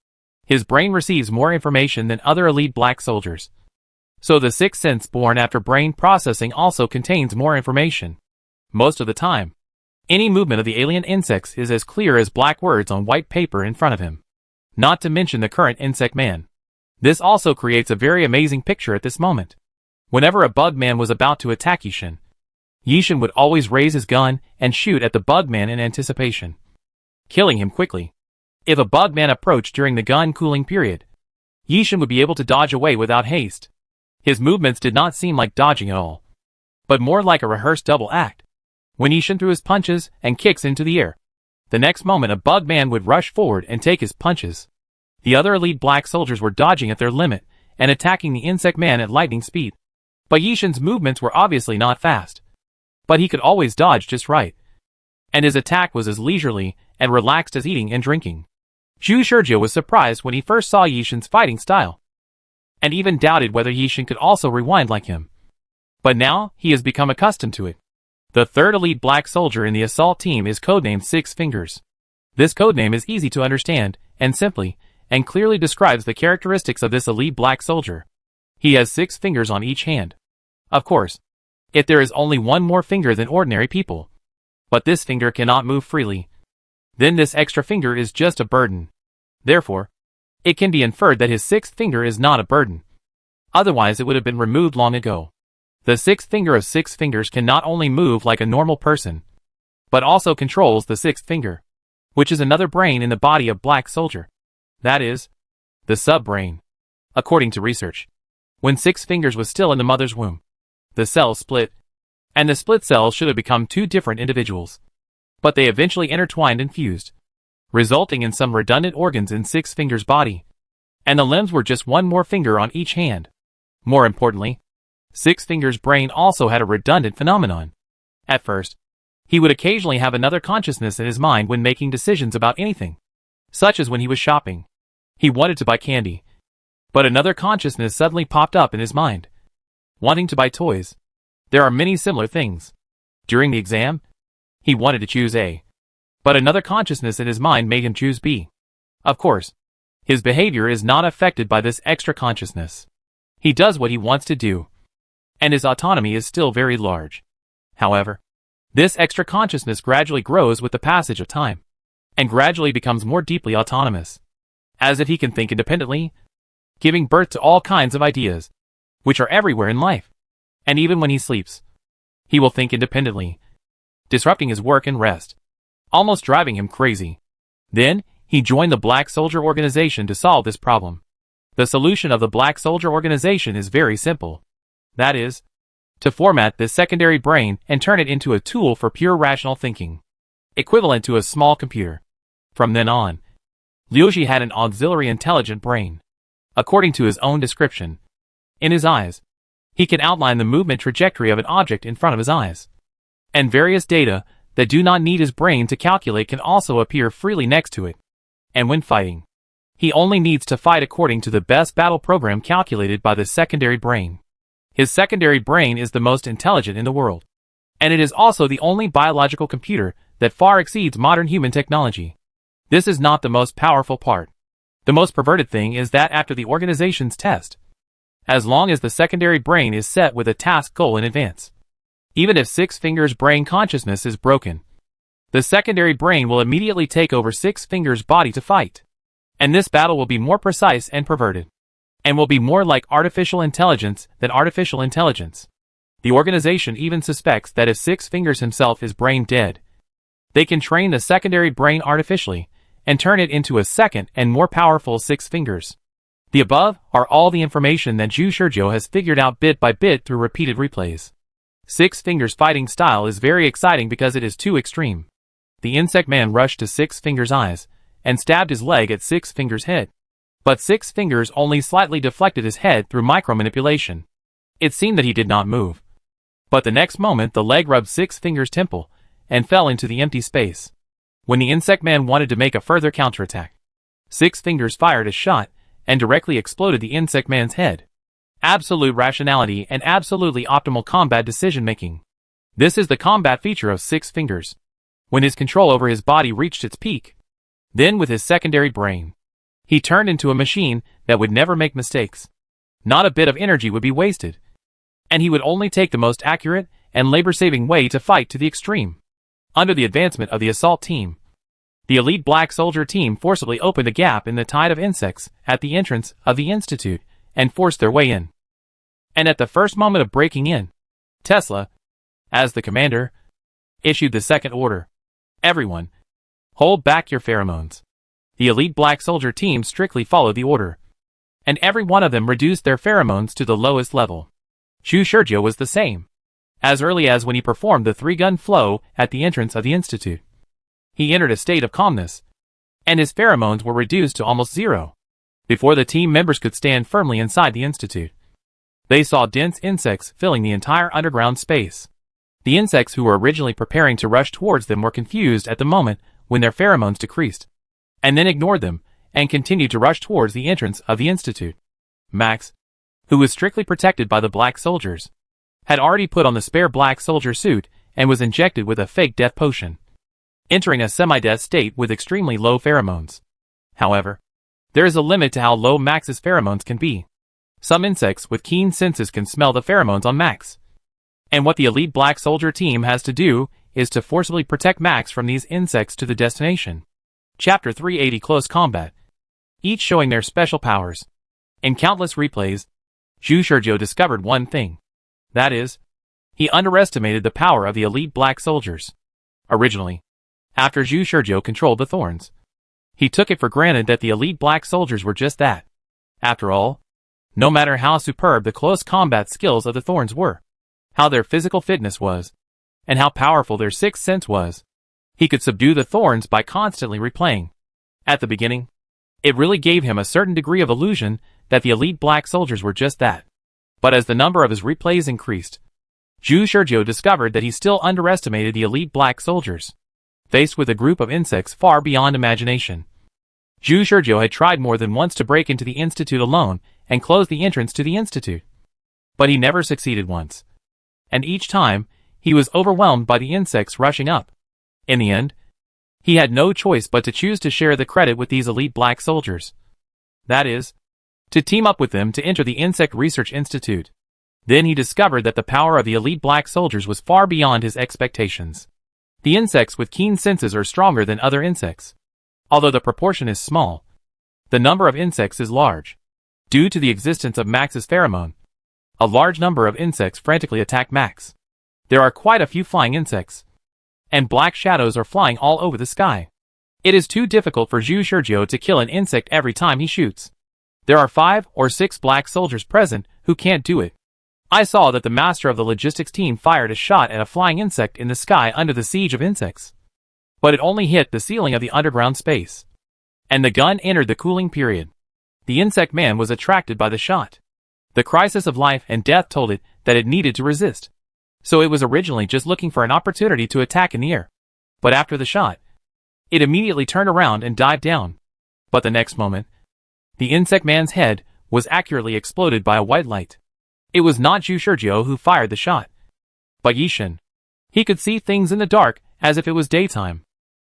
His brain receives more information than other elite black soldiers. So the sixth sense born after brain processing also contains more information. Most of the time, any movement of the alien insects is as clear as black words on white paper in front of him. Not to mention the current insect man. This also creates a very amazing picture at this moment. Whenever a bug man was about to attack Yishin, Yishin would always raise his gun and shoot at the bug man in anticipation, killing him quickly. If a bug man approached during the gun cooling period, Yishin would be able to dodge away without haste. His movements did not seem like dodging at all, but more like a rehearsed double act. When Yishin threw his punches and kicks into the air, the next moment a bug man would rush forward and take his punches. The other elite black soldiers were dodging at their limit and attacking the insect man at lightning speed. But Yishin's movements were obviously not fast. But he could always dodge just right. And his attack was as leisurely and relaxed as eating and drinking. Zhu Shurjiu was surprised when he first saw Yishin's fighting style, and even doubted whether Yishin could also rewind like him. But now, he has become accustomed to it. The third elite black soldier in the assault team is codenamed Six Fingers. This codename is easy to understand, and simply, and clearly describes the characteristics of this elite black soldier. He has 6 fingers on each hand. Of course, if there is only one more finger than ordinary people, but this finger cannot move freely, then this extra finger is just a burden. Therefore, it can be inferred that his 6th finger is not a burden. Otherwise it would have been removed long ago. The 6th finger of 6 fingers can not only move like a normal person, but also controls the 6th finger, which is another brain in the body of black soldier. That is, the sub-brain. According to research, when 6 fingers was still in the mother's womb, the cells split, and the split cells should have become 2 different individuals. But they eventually intertwined and fused, resulting in some redundant organs in 6 fingers' body, and the limbs were just one more finger on each hand. More importantly, 6 fingers' brain also had a redundant phenomenon. At first, he would occasionally have another consciousness in his mind when making decisions about anything, such as when he was shopping. He wanted to buy candy, but another consciousness suddenly popped up in his mind, wanting to buy toys. There are many similar things. During the exam, he wanted to choose A, but another consciousness in his mind made him choose B. Of course, his behavior is not affected by this extra consciousness. He does what he wants to do, and his autonomy is still very large. However, this extra consciousness gradually grows with the passage of time, and gradually becomes more deeply autonomous, as if he can think independently, giving birth to all kinds of ideas, which are everywhere in life. And even when he sleeps, he will think independently, disrupting his work and rest, almost driving him crazy. Then, he joined the Black Soldier Organization to solve this problem. The solution of the Black Soldier Organization is very simple. That is, to format this secondary brain and turn it into a tool for pure rational thinking, equivalent to a small computer. From then on, Liuji had an auxiliary intelligent brain. According to his own description, in his eyes, he can outline the movement trajectory of an object in front of his eyes. And various data that do not need his brain to calculate can also appear freely next to it. And when fighting, he only needs to fight according to the best battle program calculated by the secondary brain. His secondary brain is the most intelligent in the world, and it is also the only biological computer that far exceeds modern human technology. This is not the most powerful part. The most perverted thing is that after the organization's test, as long as the secondary brain is set with a task goal in advance, even if 6 fingers' brain consciousness is broken, the secondary brain will immediately take over 6 fingers' body to fight. And this battle will be more precise and perverted, and will be more like artificial intelligence than artificial intelligence. The organization even suspects that if Six Fingers himself is brain dead, they can train the secondary brain artificially and turn it into a second and more powerful Six Fingers. The above are all the information that Zhu Shizhou has figured out bit by bit through repeated replays. Six Fingers' fighting style is very exciting because it is too extreme. The insect man rushed to Six Fingers' eyes and stabbed his leg at Six Fingers' head. But Six Fingers only slightly deflected his head through micromanipulation. It seemed that he did not move. But the next moment the leg rubbed Six Fingers' temple and fell into the empty space. When the insect man wanted to make a further counterattack, Six Fingers fired a shot and directly exploded the insect man's head. Absolute rationality and absolutely optimal combat decision-making. This is the combat feature of Six Fingers. When his control over his body reached its peak, then with his secondary brain, he turned into a machine that would never make mistakes. Not a bit of energy would be wasted. And he would only take the most accurate and labor-saving way to fight to the extreme. Under the advancement of the assault team, the elite black soldier team forcibly opened a gap in the tide of insects at the entrance of the institute and forced their way in. And at the first moment of breaking in, Tesla, as the commander, issued the second order. Everyone, hold back your pheromones. The elite black soldier team strictly followed the order, and every one of them reduced their pheromones to the lowest level. Zhu Shizhou was the same. As early as when he performed the three-gun flow at the entrance of the institute, he entered a state of calmness, and his pheromones were reduced to almost zero. Before the team members could stand firmly inside the institute, they saw dense insects filling the entire underground space. The insects who were originally preparing to rush towards them were confused at the moment when their pheromones decreased, and then ignored them and continued to rush towards the entrance of the institute. Max, who was strictly protected by the black soldiers, had already put on the spare black soldier suit and was injected with a fake death potion, entering a semi-death state with extremely low pheromones. However, there is a limit to how low Max's pheromones can be. Some insects with keen senses can smell the pheromones on Max. And what the elite black soldier team has to do is to forcibly protect Max from these insects to the destination. Chapter 380 Close Combat. Each showing their special powers. In countless replays, Zhu Shizhou discovered one thing. That is, he underestimated the power of the elite black soldiers. Originally, after Zhu Shizhou controlled the thorns, he took it for granted that the elite black soldiers were just that. After all, no matter how superb the close combat skills of the thorns were, how their physical fitness was, and how powerful their sixth sense was, he could subdue the thorns by constantly replaying. At the beginning, it really gave him a certain degree of illusion that the elite black soldiers were just that. But as the number of his replays increased, Zhu Shizhou discovered that he still underestimated the elite black soldiers. Faced with a group of insects far beyond imagination, Zhu Shizhou had tried more than once to break into the institute alone and close the entrance to the institute. But he never succeeded once. And each time, he was overwhelmed by the insects rushing up. In the end, he had no choice but to choose to share the credit with these elite black soldiers. That is, to team up with them to enter the Insect Research Institute. Then he discovered that the power of the elite black soldiers was far beyond his expectations. The insects with keen senses are stronger than other insects. Although the proportion is small, the number of insects is large. Due to the existence of Max's pheromone, a large number of insects frantically attack Max. There are quite a few flying insects, and black shadows are flying all over the sky. It is too difficult for Zhu Shizhou to kill an insect every time he shoots. There are 5 or 6 black soldiers present who can't do it. I saw that the master of the logistics team fired a shot at a flying insect in the sky under the siege of insects. But it only hit the ceiling of the underground space, and the gun entered the cooling period. The insect man was attracted by the shot. The crisis of life and death told it that it needed to resist. So it was originally just looking for an opportunity to attack in the air. But after the shot, it immediately turned around and dived down. But the next moment, the insect man's head was accurately exploded by a white light. It was not Zhu Shizhou who fired the shot, but Yishin. He could see things in the dark as if it was daytime,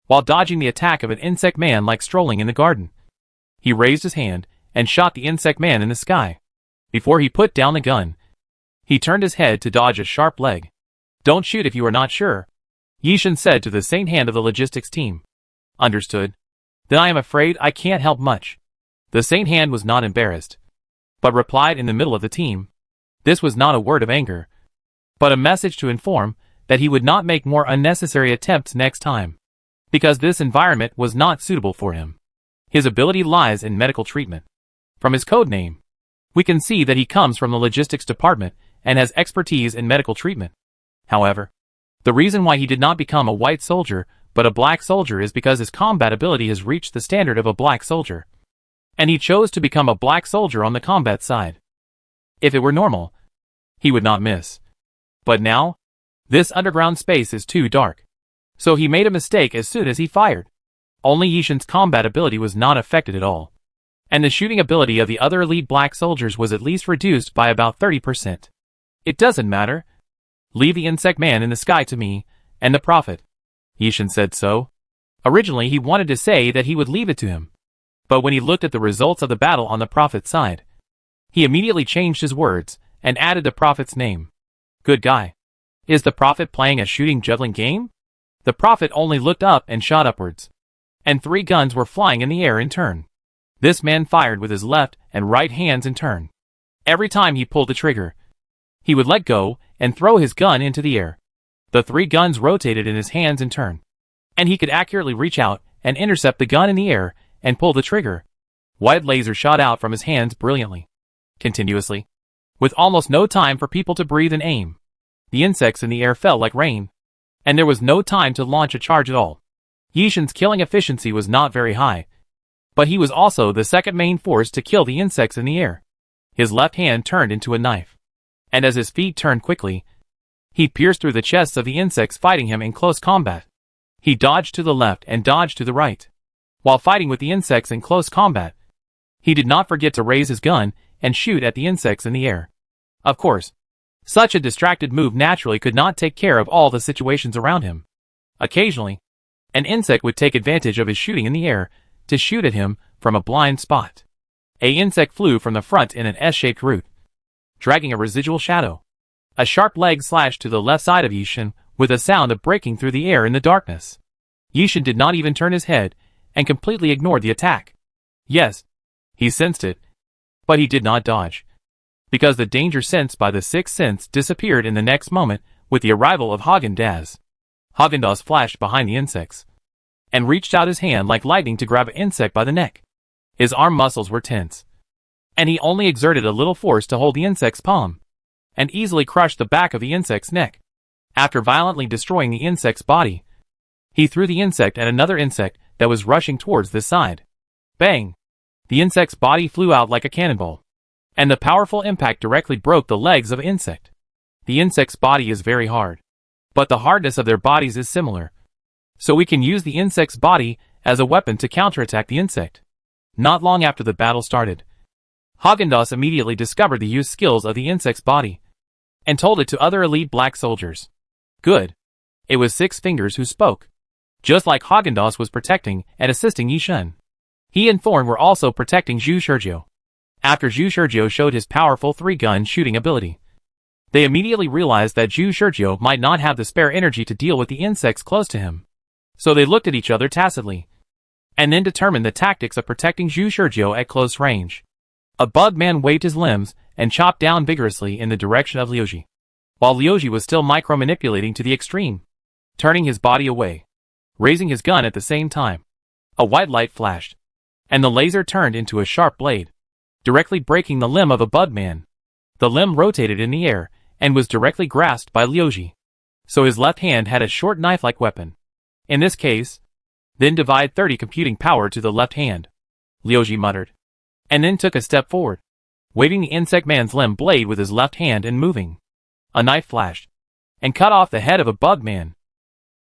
while dodging the attack of an insect man like strolling in the garden. He raised his hand and shot the insect man in the sky. Before he put down the gun, he turned his head to dodge a sharp leg. "Don't shoot if you are not sure," Yishin said to the saint hand of the logistics team. "Understood. Then I am afraid I can't help much." The saint hand was not embarrassed, but replied in the middle of the team. This was not a word of anger. but a message to inform that he would not make more unnecessary attempts next time, because this environment was not suitable for him. His ability lies in medical treatment. From his code name, we can see that he comes from the logistics department and has expertise in medical treatment. However, the reason why he did not become a white soldier but a black soldier is because his combat ability has reached the standard of a black soldier, and he chose to become a black soldier on the combat side. If it were normal, he would not miss. But now, this underground space is too dark. So he made a mistake as soon as he fired. Only Yishin's combat ability was not affected at all, and the shooting ability of the other elite black soldiers was at least reduced by about 30%. It doesn't matter. Leave the insect man in the sky to me, and the prophet. Yishin said so. Originally he wanted to say that he would leave it to him, but when he looked at the results of the battle on the prophet's side, he immediately changed his words and added the prophet's name. Good guy. Is the prophet playing a shooting javelin game? The prophet only looked up and shot upwards, and 3 guns were flying in the air in turn. This man fired with his left and right hands in turn. Every time he pulled the trigger, he would let go and throw his gun into the air. The 3 guns rotated in his hands in turn, and he could accurately reach out and intercept the gun in the air and pull the trigger. White laser shot out from his hands brilliantly, continuously, with almost no time for people to breathe and aim. The insects in the air fell like rain, and there was no time to launch a charge at all. Yishin's killing efficiency was not very high, but he was also the second main force to kill the insects in the air. His left hand turned into a knife, and as his feet turned quickly, he pierced through the chests of the insects fighting him in close combat. He dodged to the left and dodged to the right. While fighting with the insects in close combat, he did not forget to raise his gun and shoot at the insects in the air. Of course, such a distracted move naturally could not take care of all the situations around him. Occasionally, an insect would take advantage of his shooting in the air to shoot at him from a blind spot. An insect flew from the front in an S-shaped route, dragging a residual shadow. A sharp leg slashed to the left side of Yishin with a sound of breaking through the air in the darkness. Yishin did not even turn his head and completely ignored the attack. Yes, he sensed it, but he did not dodge, because the danger sensed by the sixth sense disappeared in the next moment with the arrival of Haagen-Dazs. Haagen-Dazs flashed behind the insects and reached out his hand like lightning to grab an insect by the neck. His arm muscles were tense, and he only exerted a little force to hold the insect's palm, and easily crushed the back of the insect's neck. After violently destroying the insect's body, he threw the insect at another insect that was rushing towards this side. Bang! The insect's body flew out like a cannonball, and the powerful impact directly broke the legs of the insect. The insect's body is very hard, but the hardness of their bodies is similar, so we can use the insect's body as a weapon to counterattack the insect. Not long after the battle started, Haagen-Dazs immediately discovered the use skills of the insect's body, and told it to other elite black soldiers. Good. It was Six Fingers who spoke. Just like Haagen-Dazs was protecting and assisting Yishin, he and Thorn were also protecting Zhu Shurjo. After Zhu Shurjo showed his powerful 3-gun shooting ability, they immediately realized that Zhu Shurjo might not have the spare energy to deal with the insects close to him. So they looked at each other tacitly, and then determined the tactics of protecting Zhu Shurjo at close range. A bug man waved his limbs and chopped down vigorously in the direction of Liuji, while Liuji was still micromanipulating to the extreme, turning his body away, raising his gun at the same time. A white light flashed, and the laser turned into a sharp blade, directly breaking the limb of a bug man. The limb rotated in the air and was directly grasped by Liuji, so his left hand had a short knife-like weapon. In this case, then divide 30 computing power to the left hand, Liuji muttered, and then took a step forward, waving the insect man's limb blade with his left hand and moving. A knife flashed, and cut off the head of a bug man.